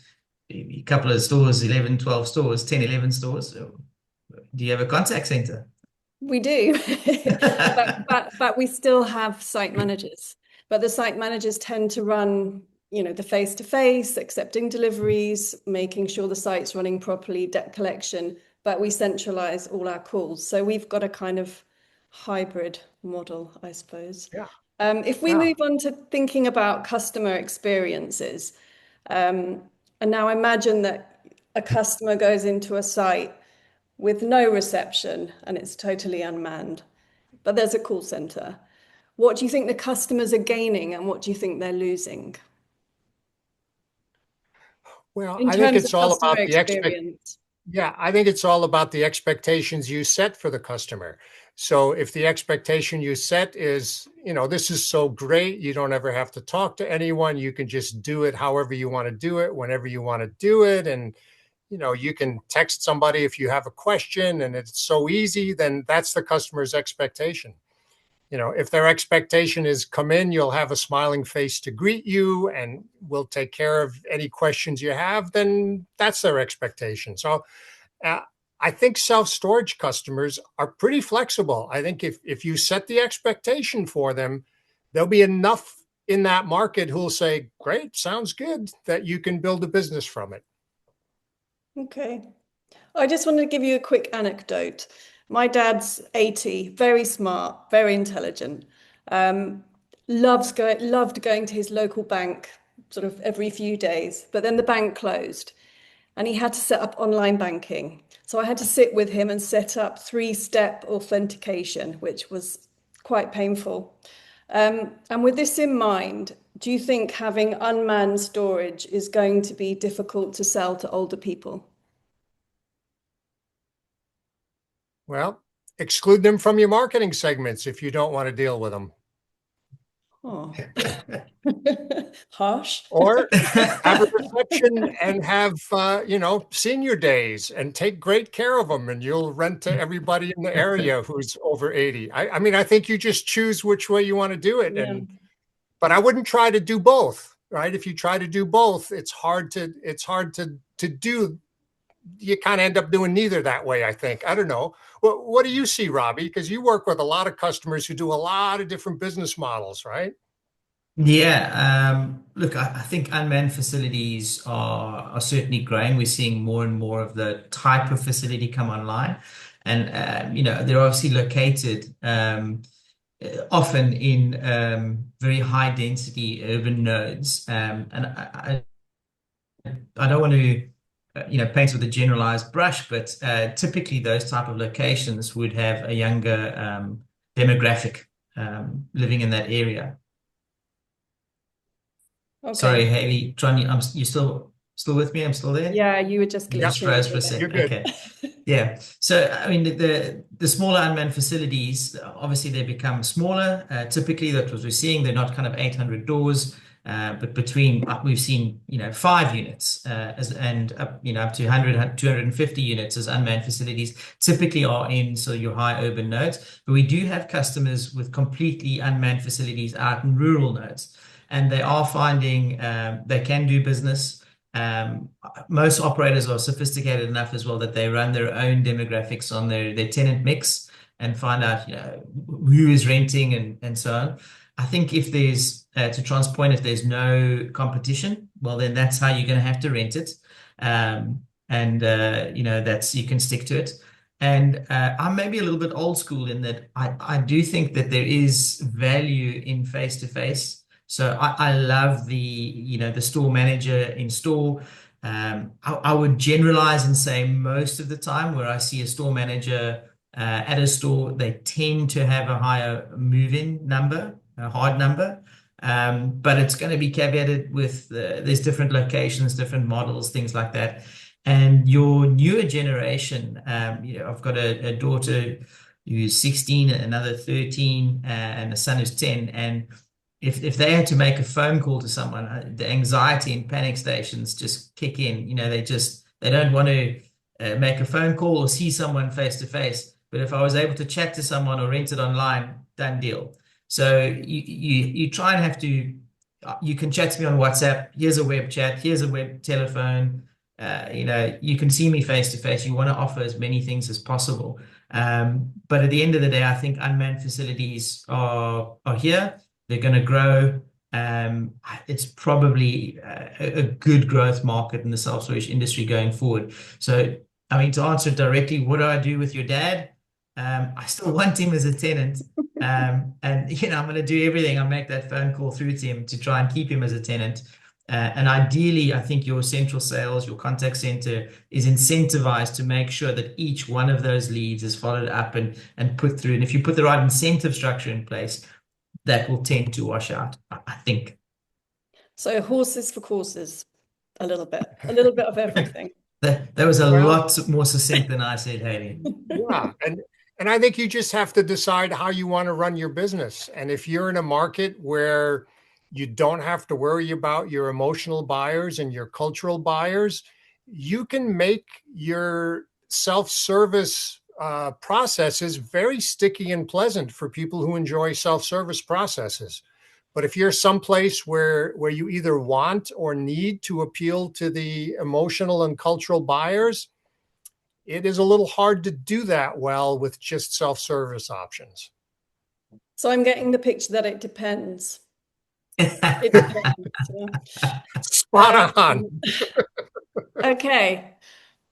a couple of stores, 11, 12 stores, 10, 11 stores. Do you have a contact center? We do, but we still have site managers. But the site managers tend to run, you know, the face-to-face, accepting deliveries, making sure the site's running properly, debt collection, but we centralize all our calls. So we've got a kind of hybrid model, I suppose. Yeah. If we move on to thinking about customer experiences, and now imagine that a customer goes into a site with no reception and it's totally unmanned, but there's a call center. What do you think the customers are gaining and what do you think they're losing? Well, In I think terms it's of all about customer the experience. Yeah, I think it's all about the expectations you set for the customer. So if the expectation you set is, you know, this is so great, you don't ever have to talk to anyone, you can just do it however you want to do it, whenever you want to do it, and you know, you can text somebody if you have a question and it's so easy, then that's the customer's expectation. You know, if their expectation is come in, you'll have a smiling face to greet you and we'll take care of any questions you have, then that's their expectation. So I think self-storage customers are pretty flexible. I think if you set the expectation for them, there'll be enough in that market who'll say, great, sounds good, that you can build a business from it. Okay. I just want to give you a quick anecdote. My dad's 80, very smart, very intelligent. Loved going to his local bank sort of every few days, but then the bank closed and he had to set up online banking. So I had to sit with him and set up 3-step authentication, which was quite painful. And with this in mind, do you think having unmanned storage is going to be difficult to sell to older people? Well, exclude them from your marketing segments if you don't want to deal with them. Oh, harsh. Or have a reception and have, you know, senior days and take great care of them, and you'll rent to everybody in the area who's over 80. I mean, I think you just choose which way you want to do it. Yeah. But I wouldn't try to do both, right? If you try to do both, it's hard to do. You kind of end up doing neither that way, I think. I don't know. What do you see, Robbie? Because you work with a lot of customers who do a lot of different business models, right? Yeah, look, I think unmanned facilities are certainly growing. We're seeing more and more of the type of facility come online, and you know, they're obviously located often in very high density urban nodes, and I don't want to you know, paint with a generalized brush, but typically those type of locations would have a younger demographic living in that area. Okay. Sorry, Haley, Tron, you still with me? I'm still there? Yeah, you were just Just glitching. froze for a second. Okay. Yeah. So, I mean, the smaller unmanned facilities, obviously they become smaller. Typically, that's what we're seeing. They're not kind of 800 doors, but between, we've seen, you know, 5 units and up, you know, up to 100, 250 units as unmanned facilities typically are in so your high urban nodes. But we do have customers with completely unmanned facilities out in rural nodes, and they are finding they can do business. Most operators are sophisticated enough as well that they run their own demographics on their tenant mix. and find out, who is renting and so on. I think if there's, to Tron's point, if there's no competition, well, then that's how you're going to have to rent it. That's, you can stick to it. And I'm maybe a little bit old school in that I do think that there is value in face-to-face. So I love the store manager in store. I would generalize and say most of the time where I see a store manager at a store, they tend to have a higher move-in number, a hard number. But it's going to be caveated with there's different locations, different models, things like that. And your newer generation, I've got a daughter who's 16, another 13, and a son who's 10. And if they had to make a phone call to someone, the anxiety and panic stations just kick in. They don't want to make a phone call or see someone face to face. But if I was able to chat to someone or rent it online, done deal. So you try and have to, you can chat to me on WhatsApp. Here's a web chat. Here's a web telephone. You can see me face to face. You want to offer as many things as possible. But at the end of the day, I think unmanned facilities are here. They're going to grow. It's probably a good growth market in the self-storage industry going forward. So, to answer directly, what do I do with your dad? I still want him as a tenant. I'm going to do everything. I'll make that phone call through to him to try and keep him as a tenant. And ideally, I think your central sales, your contact center is incentivized to make sure that each one of those leads is followed up and put through. And if you put the right incentive structure in place, that will tend to wash out, I think. So horses for courses, a little bit of everything. That was a lot more succinct than I said, Haley. Yeah, and I think you just have to decide how you want to run your business. And if you're in a market where you don't have to worry about your emotional buyers and your cultural buyers, you can make your self-service processes very sticky and pleasant for people who enjoy self-service processes. But if you're someplace where you either want or need to appeal to the emotional and cultural buyers, it is a little hard to do that well with just self-service options. So I'm getting the picture that it depends. It depends. Spot on. Okay.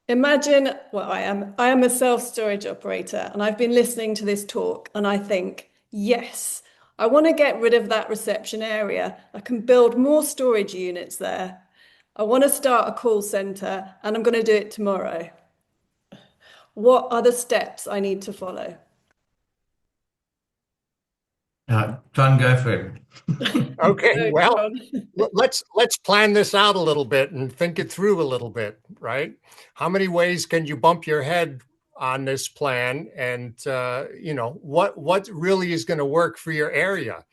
Imagine, I am a self-storage operator, and I've been listening to this talk, and I think, yes, I want to get rid of that reception area. I can build more storage units there. I want to start a call center, and I'm going to do it tomorrow. What are the steps I need to follow? Try and go for it. Okay, well, let's plan this out a little bit and think it through a little bit, right? How many ways can you bump your head on this plan, and what really is going to work for your area?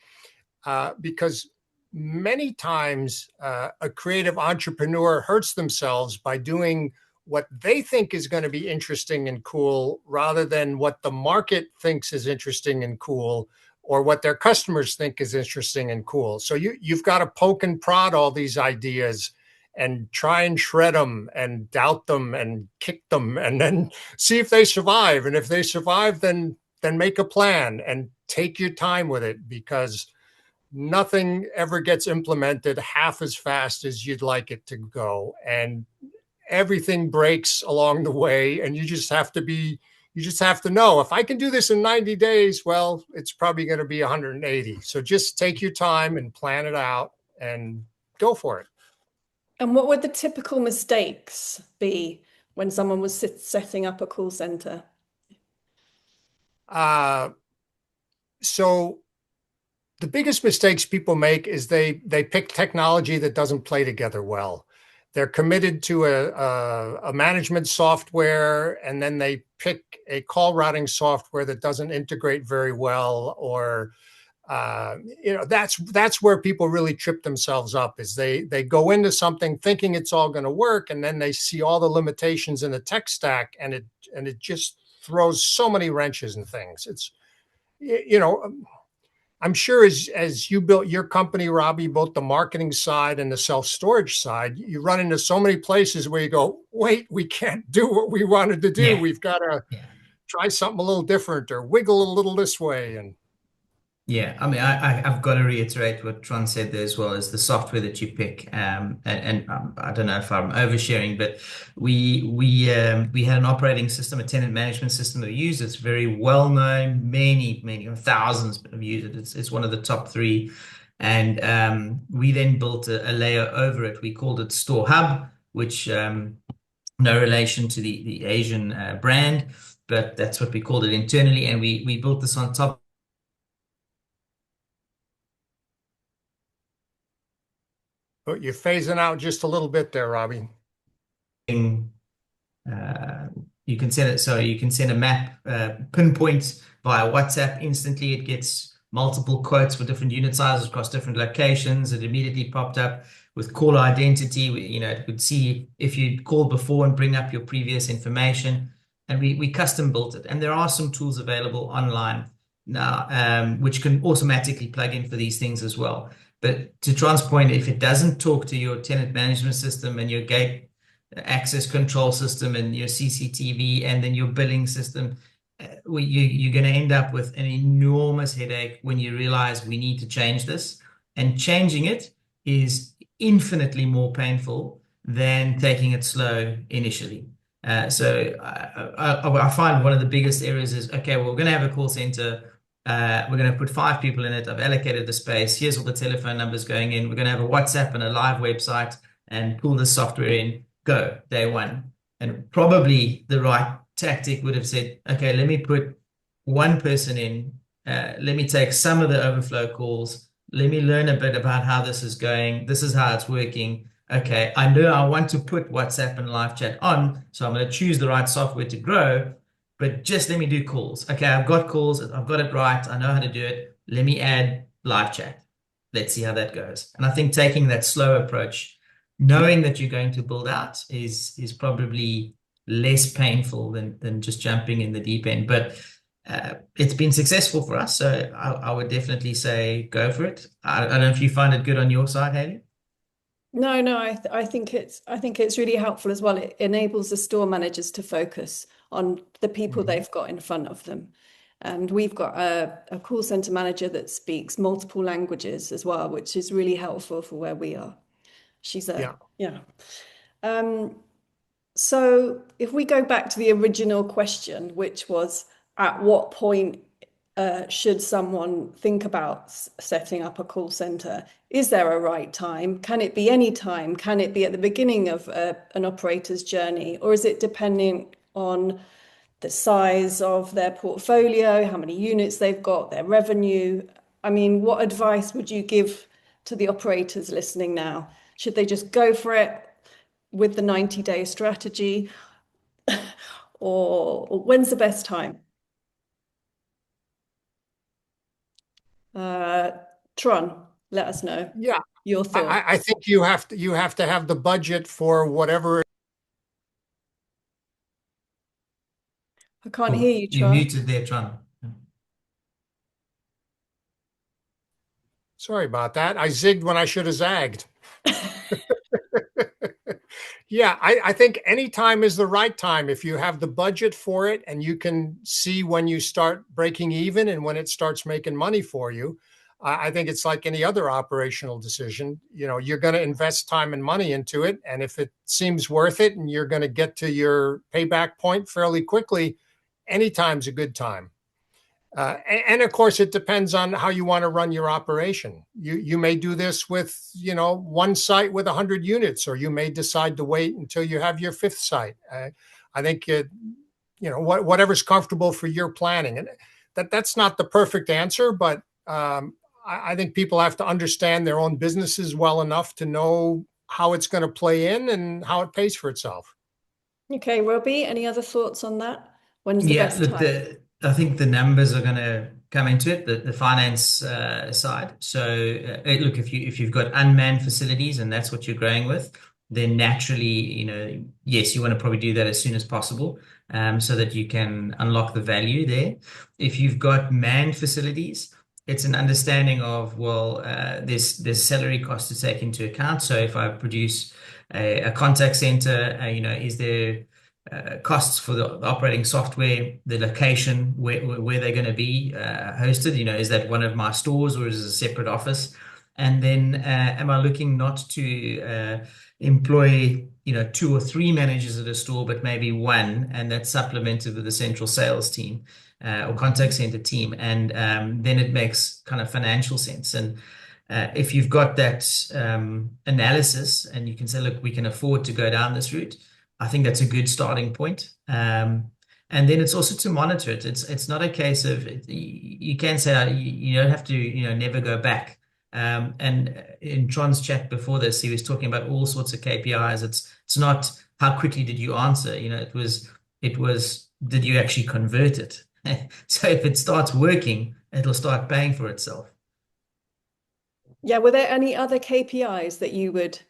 Because many times a creative entrepreneur hurts themselves by doing what they think is going to be interesting and cool rather than what the market thinks is interesting and cool, or what their customers think is interesting and cool. So you've got to poke and prod all these ideas and try and shred them and doubt them and kick them and then see if they survive. And if they survive, then make a plan and take your time with it, because nothing ever gets implemented half as fast as you'd like it to go. And everything breaks along the way, and you just have to know, if I can do this in 90 days, well, it's probably going to be 180. So just take your time and plan it out and go for it. And what would the typical mistakes be when someone was setting up a call center? So the biggest mistakes people make is they pick technology that doesn't play together well. They're committed to a management software, and then they pick a call routing software that doesn't integrate very well, or that's where people really trip themselves up. Is they go into something thinking it's all going to work, and then they see all the limitations in the tech stack, and it just throws so many wrenches and things. It's I'm sure as you built your company, Robbie, both the marketing side and the self-storage side, you run into so many places where you go, wait, we can't do what we wanted to do. Yeah. We've got to try something a little different or wiggle a little this way. And yeah, I mean, I've got to reiterate what Tron said there as well, is the software that you pick. And I don't know if I'm oversharing, but we had an operating system, a tenant management system that we use. It's very well known. Many thousands have used it. It's one of the top 3. And we then built a layer over it. We called it Store Hub, which no relation to the Asian brand, but that's what we called it internally. And we built this on top. But you're phasing out just a little bit there, Robbie. You can send it, so you can send a map pinpoint via WhatsApp. Instantly, it gets multiple quotes for different unit sizes across different locations. It immediately popped up with caller identity. It would see if you'd called before and bring up your previous information. And we custom built it. And there are some tools available online now, which can automatically plug in for these things as well. But to Tron's point, if it doesn't talk to your tenant management system and your gate access control system and your CCTV and then your billing system, you're going to end up with an enormous headache when you realize we need to change this. And changing it is infinitely more painful than taking it slow initially. So I find one of the biggest areas is, okay, well, we're going to have a call center. We're going to put 5 people in it. I've allocated the space. Here's all the telephone numbers going in. We're going to have a WhatsApp and a live website and pull the software in. Go, day one. And probably the right tactic would have said, okay, let me put 1 person in. Let me take some of the overflow calls. Let me learn a bit about how this is going. This is how it's working. Okay, I know I want to put WhatsApp and live chat on, so I'm going to choose the right software to grow. But just let me do calls. Okay, I've got calls. I've got it right. I know how to do it. Let me add live chat. Let's see how that goes. And I think taking that slow approach, knowing that you're going to build out, is probably less painful than just jumping in the deep end. But it's been successful for us, so I would definitely say go for it. I don't know if you find it good on your side, Haley. No, I think it's really helpful as well. It enables the store managers to focus on the people they've got in front of them. And we've got a call center manager that speaks multiple languages as well, which is really helpful for where we are. She's yeah. So if we go back to the original question, which was, at what point should someone think about setting up a call center? Is there a right time? Can it be any time? Can it be at the beginning of an operator's journey? Or is it depending on the size of their portfolio, how many units they've got, their revenue? I mean, what advice would you give to the operators listening now? Should they just go for it with the 90-day strategy? or when's the best time? Tron, let us know. Yeah, your thoughts. I think you have to have the budget for whatever. I can't hear you, Tron. You're muted there, Tron. Sorry about that. I zigged when I should have zagged. Yeah, I think any time is the right time. If you have the budget for it and you can see when you start breaking even and when it starts making money for you, I think it's like any other operational decision. You're going to invest time and money into it. And if it seems worth it and you're going to get to your payback point fairly quickly, anytime's a good time. And of course, it depends on how you want to run your operation. You may do this with, one site with 100 units, or you may decide to wait until you have your 5th site. I think, whatever's comfortable for your planning. And that's not the perfect answer, but I think people have to understand their own businesses well enough to know how it's going to play in and how it pays for itself. Okay, Robbie, any other thoughts on that? When's the best time? I think the numbers are going to come into it, the finance side. So look, if you've got unmanned facilities and that's what you're growing with, then naturally, yes, you want to probably do that as soon as possible, so that you can unlock the value there. If you've got manned facilities, it's an understanding of, there's salary costs to take into account. So if I produce a contact center, is there costs for the operating software, the location, where they're going to be hosted. You know, is that one of my stores or is it a separate office? And then am I looking not to employ, you know, 2 or 3 managers at a store, but maybe 1, and that's supplemented with a central sales team or contact center team, and then it makes kind of financial sense. And if you've got that analysis and you can say, look, we can afford to go down this route, I think that's a good starting point. And then it's also to monitor it. It's not a case of, you can say you don't have to, you know, never go back. And in Tron's chat before this, he was talking about all sorts of KPIs. It's not how quickly did you answer, you know, it was did you actually convert it? So if it starts working, it'll start paying for itself. Yeah, were there any other KPIs that you would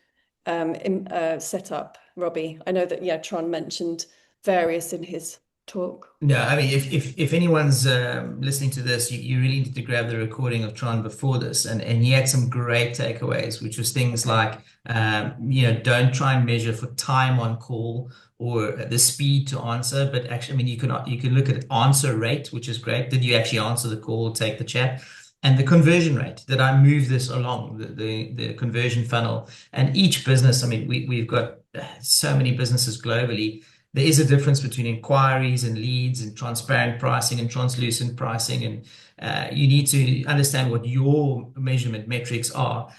set up, Robbie? I know that, yeah, Tron mentioned various in his talk. No, I mean, if anyone's listening to this, you really need to grab the recording of Tron before this, and he had some great takeaways, which was things like, you know, don't try and measure for time on call or the speed to answer, but actually, I mean, you can look at answer rate, which is great. Did you actually answer the call, take the chat? And the conversion rate, did I move this along the conversion funnel? And each business, I mean, we've got so many businesses globally. There is a difference between inquiries and leads and transparent pricing and translucent pricing. And you need to understand what your measurement metrics are.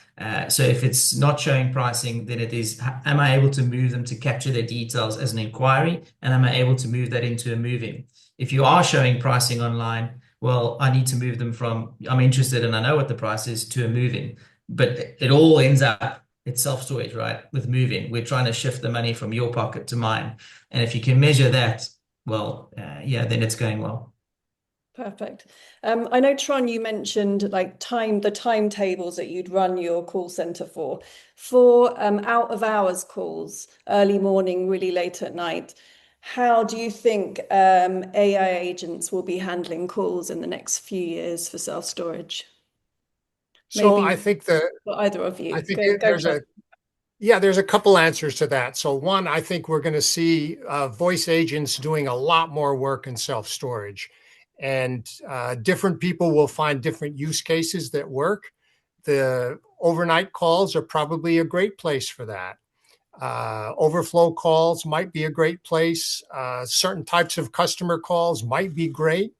So if it's not showing pricing, then it is, am I able to move them to capture their details as an inquiry? And am I able to move that into a moving? If you are showing pricing online, well, I need to move them from, I'm interested and I know what the price is, to a moving. But it all ends up, it's self-storage, right? With moving, we're trying to shift the money from your pocket to mine. And if you can measure that, well, yeah, then it's going well. Perfect. I know, Tron, you mentioned like the timetables that you'd run your call center for out of hours calls, early morning, really late at night. How do you think AI agents will be handling calls in the next few years for self-storage? So Maybe I think for either of you. I think Go for it. there's a couple answers to that. So one, I think we're going to see voice agents doing a lot more work in self-storage, and different people will find different use cases that work. The overnight calls are probably a great place for that. Overflow calls might be a great place. Certain types of customer calls might be great.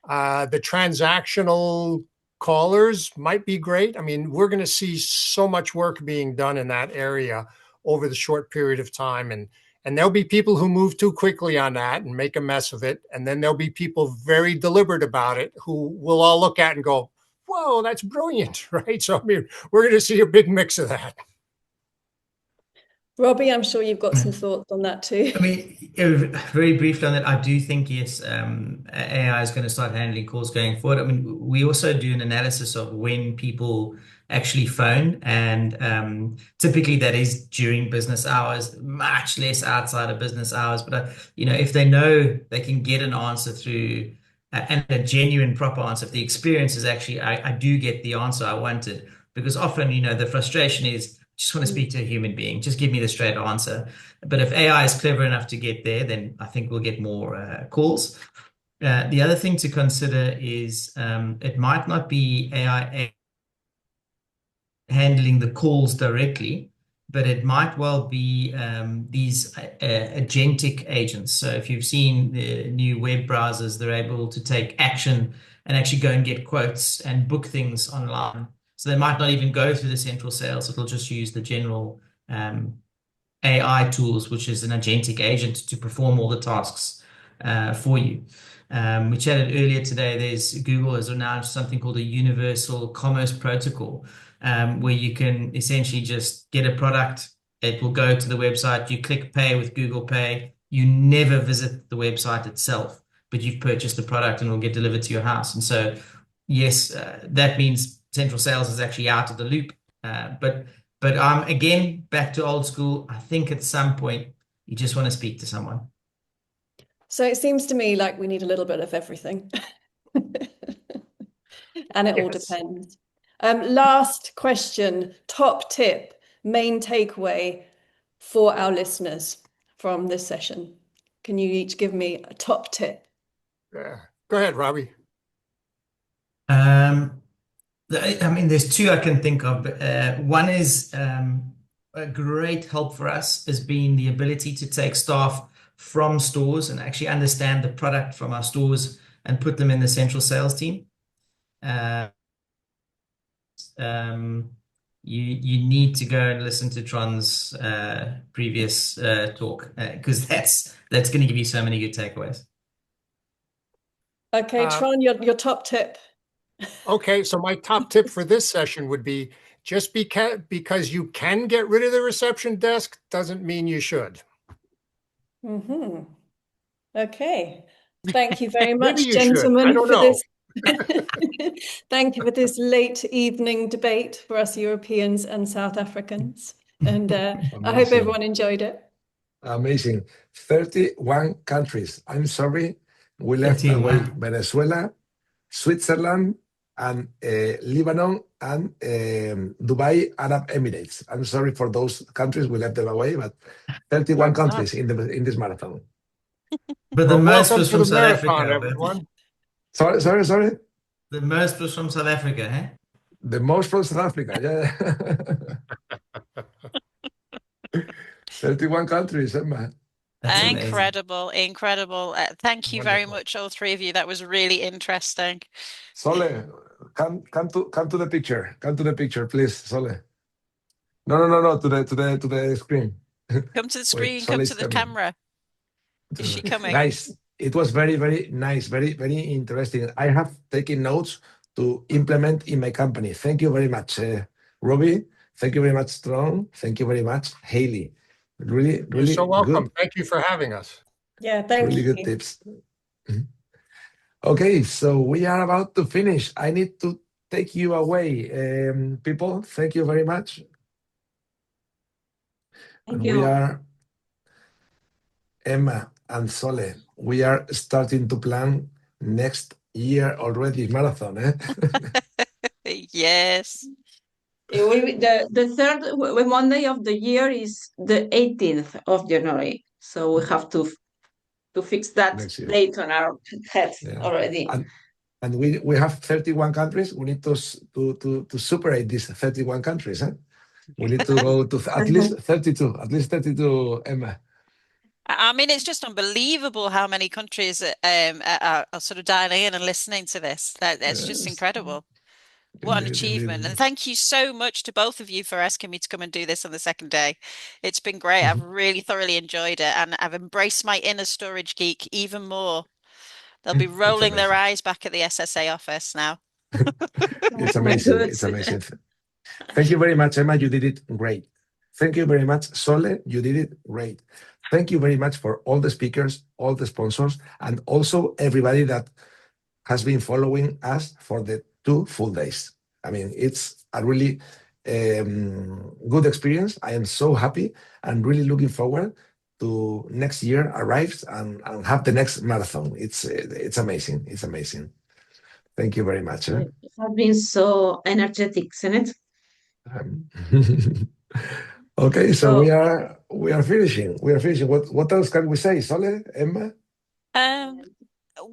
The transactional callers might be great. I mean, we're going to see so much work being done in that area over the short period of time. And there'll be people who move too quickly on that and make a mess of it. And then there'll be people very deliberate about it who will all look at and go, whoa, that's brilliant, right? So, I mean, we're going to see a big mix of that. Robbie, I'm sure you've got some thoughts on that too. I mean, very briefly on that, I do think, yes, AI is going to start handling calls going forward. I mean, we also do an analysis of when people actually phone, and typically that is during business hours, much less outside of business hours. But, you know, if they know they can get an answer through and a genuine, proper answer, if the experience is actually, I do get the answer I wanted, because often, you know, the frustration is, just want to speak to a human being. Just give me the straight answer. But if AI is clever enough to get there, then I think we'll get more calls. The other thing to consider is it might not be AI handling the calls directly, but it might well be these agentic agents. So if you've seen the new web browsers, they're able to take action and actually go and get quotes and book things online. So they might not even go through the central sales. It'll just use the general AI tools, which is an agentic agent, to perform all the tasks for you. We chatted earlier today, Google has announced something called a Universal Commerce Protocol, where you can essentially just get a product. It will go to the website. You click pay with Google Pay. You never visit the website itself, but you've purchased the product and it will get delivered to your house. And so, yes, that means central sales is actually out of the loop. But again, back to old school, I think at some point you just want to speak to someone. So it seems to me like we need a little bit of everything. And it all depends. Last question, top tip, main takeaway for our listeners from this session. Can you each give me a top tip? Yeah. Go ahead, Robbie. I mean, there's two I can think of. One is a great help for us has been the ability to take staff from stores and actually understand the product from our stores and put them in the central sales team. You need to go and listen to Tron's previous talk because that's going to give you so many good takeaways. Okay, Tron, your top tip. Okay, so my top tip for this session would be just because you can get rid of the reception desk doesn't mean you should. Mm-hmm. Okay. Thank you very much, Maybe you gentlemen, should. I don't for know. this. Thank you for this late evening debate for us Europeans and South Africans. And I hope everyone enjoyed it. Amazing. 31 countries. I'm sorry, we left away Venezuela, Switzerland, and Lebanon, and Dubai Arab Emirates. I'm sorry for those countries, we left them away, but 31 countries in this marathon. But the most welcome was to from the South marathon, Africa. everyone. Sorry. The most was from South Africa, eh? The most from South Africa, yeah. 31 countries, Emma. Incredible. Thank you very much, all three of you. That was really interesting. Sole, come to the picture. Come to the picture, please, Sole. No. To the screen. Come to the screen. Wait, come Sole's to the coming. camera. Is she coming? Guys, it was very, very nice, very, very interesting. I have taken notes to implement in my company. Thank you very much, Robbie. Thank you very much, Tron. Thank you very much, Haley. Really You're so welcome. good. Thank you for having us. Yeah, thank Really you. good tips. Okay, so we are about to finish. I need to take you away, people. Thank you very much. Thank We you. are Emma and Sole. We are starting to plan next year already marathon. Yes. It will be the third Monday of the year is the 18th of January. So we have to fix that date on our head already. And we have 31 countries. We need to separate these 31 countries. We need to go to at least 32, Emma. I mean, it's just unbelievable how many countries are sort of dialing in and listening to this. That's just incredible. What an achievement. And thank you so much to both of you for asking me to come and do this on the second day. It's been great. I've really thoroughly enjoyed it. And I've embraced my inner storage geek even more. They'll be rolling their eyes back at the SSA office now. It's amazing. It's amazing. Thank you very much, Emma. You did it great. Thank you very much, Sole. You did it great. Thank you very much for all the speakers, all the sponsors, and also everybody that has been following us for the 2 full days. I mean, it's a really good experience. I am so happy and really looking forward to next year arrives and have the next marathon. It's amazing. It's amazing. Thank you very much. It has been so energetic, isn't it? Okay, so we are finishing. We are finishing. What else can we say, Sole, Emma? Happy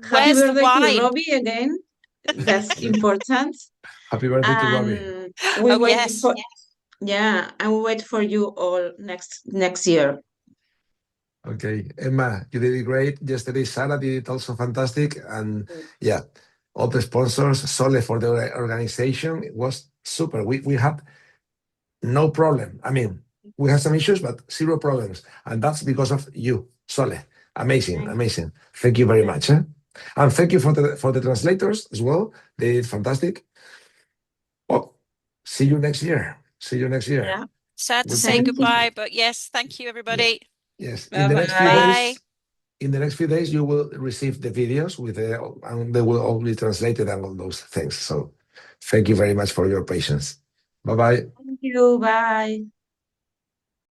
Where's the birthday wine? to Robbie again. That's important. Happy birthday to Robbie. We wait for and we wait for you all next year. Okay, Emma, you did it great. Yesterday, Sarah did it also fantastic. And yeah, all the sponsors, Sole for the organization, it was super. We had no problem. I mean, we had some issues, but 0 problems. And that's because of you, Sole. Amazing, amazing. Thank you very much. And thank you for the translators as well. They did fantastic. Well, see you next year. See you next year. Yeah. Sad to say goodbye, but yes, thank you, everybody. Yes. Bye. In the next few days, you will receive the videos and they will all be translated and all those things. So thank you very much for your patience. Bye-bye. Thank you. Bye.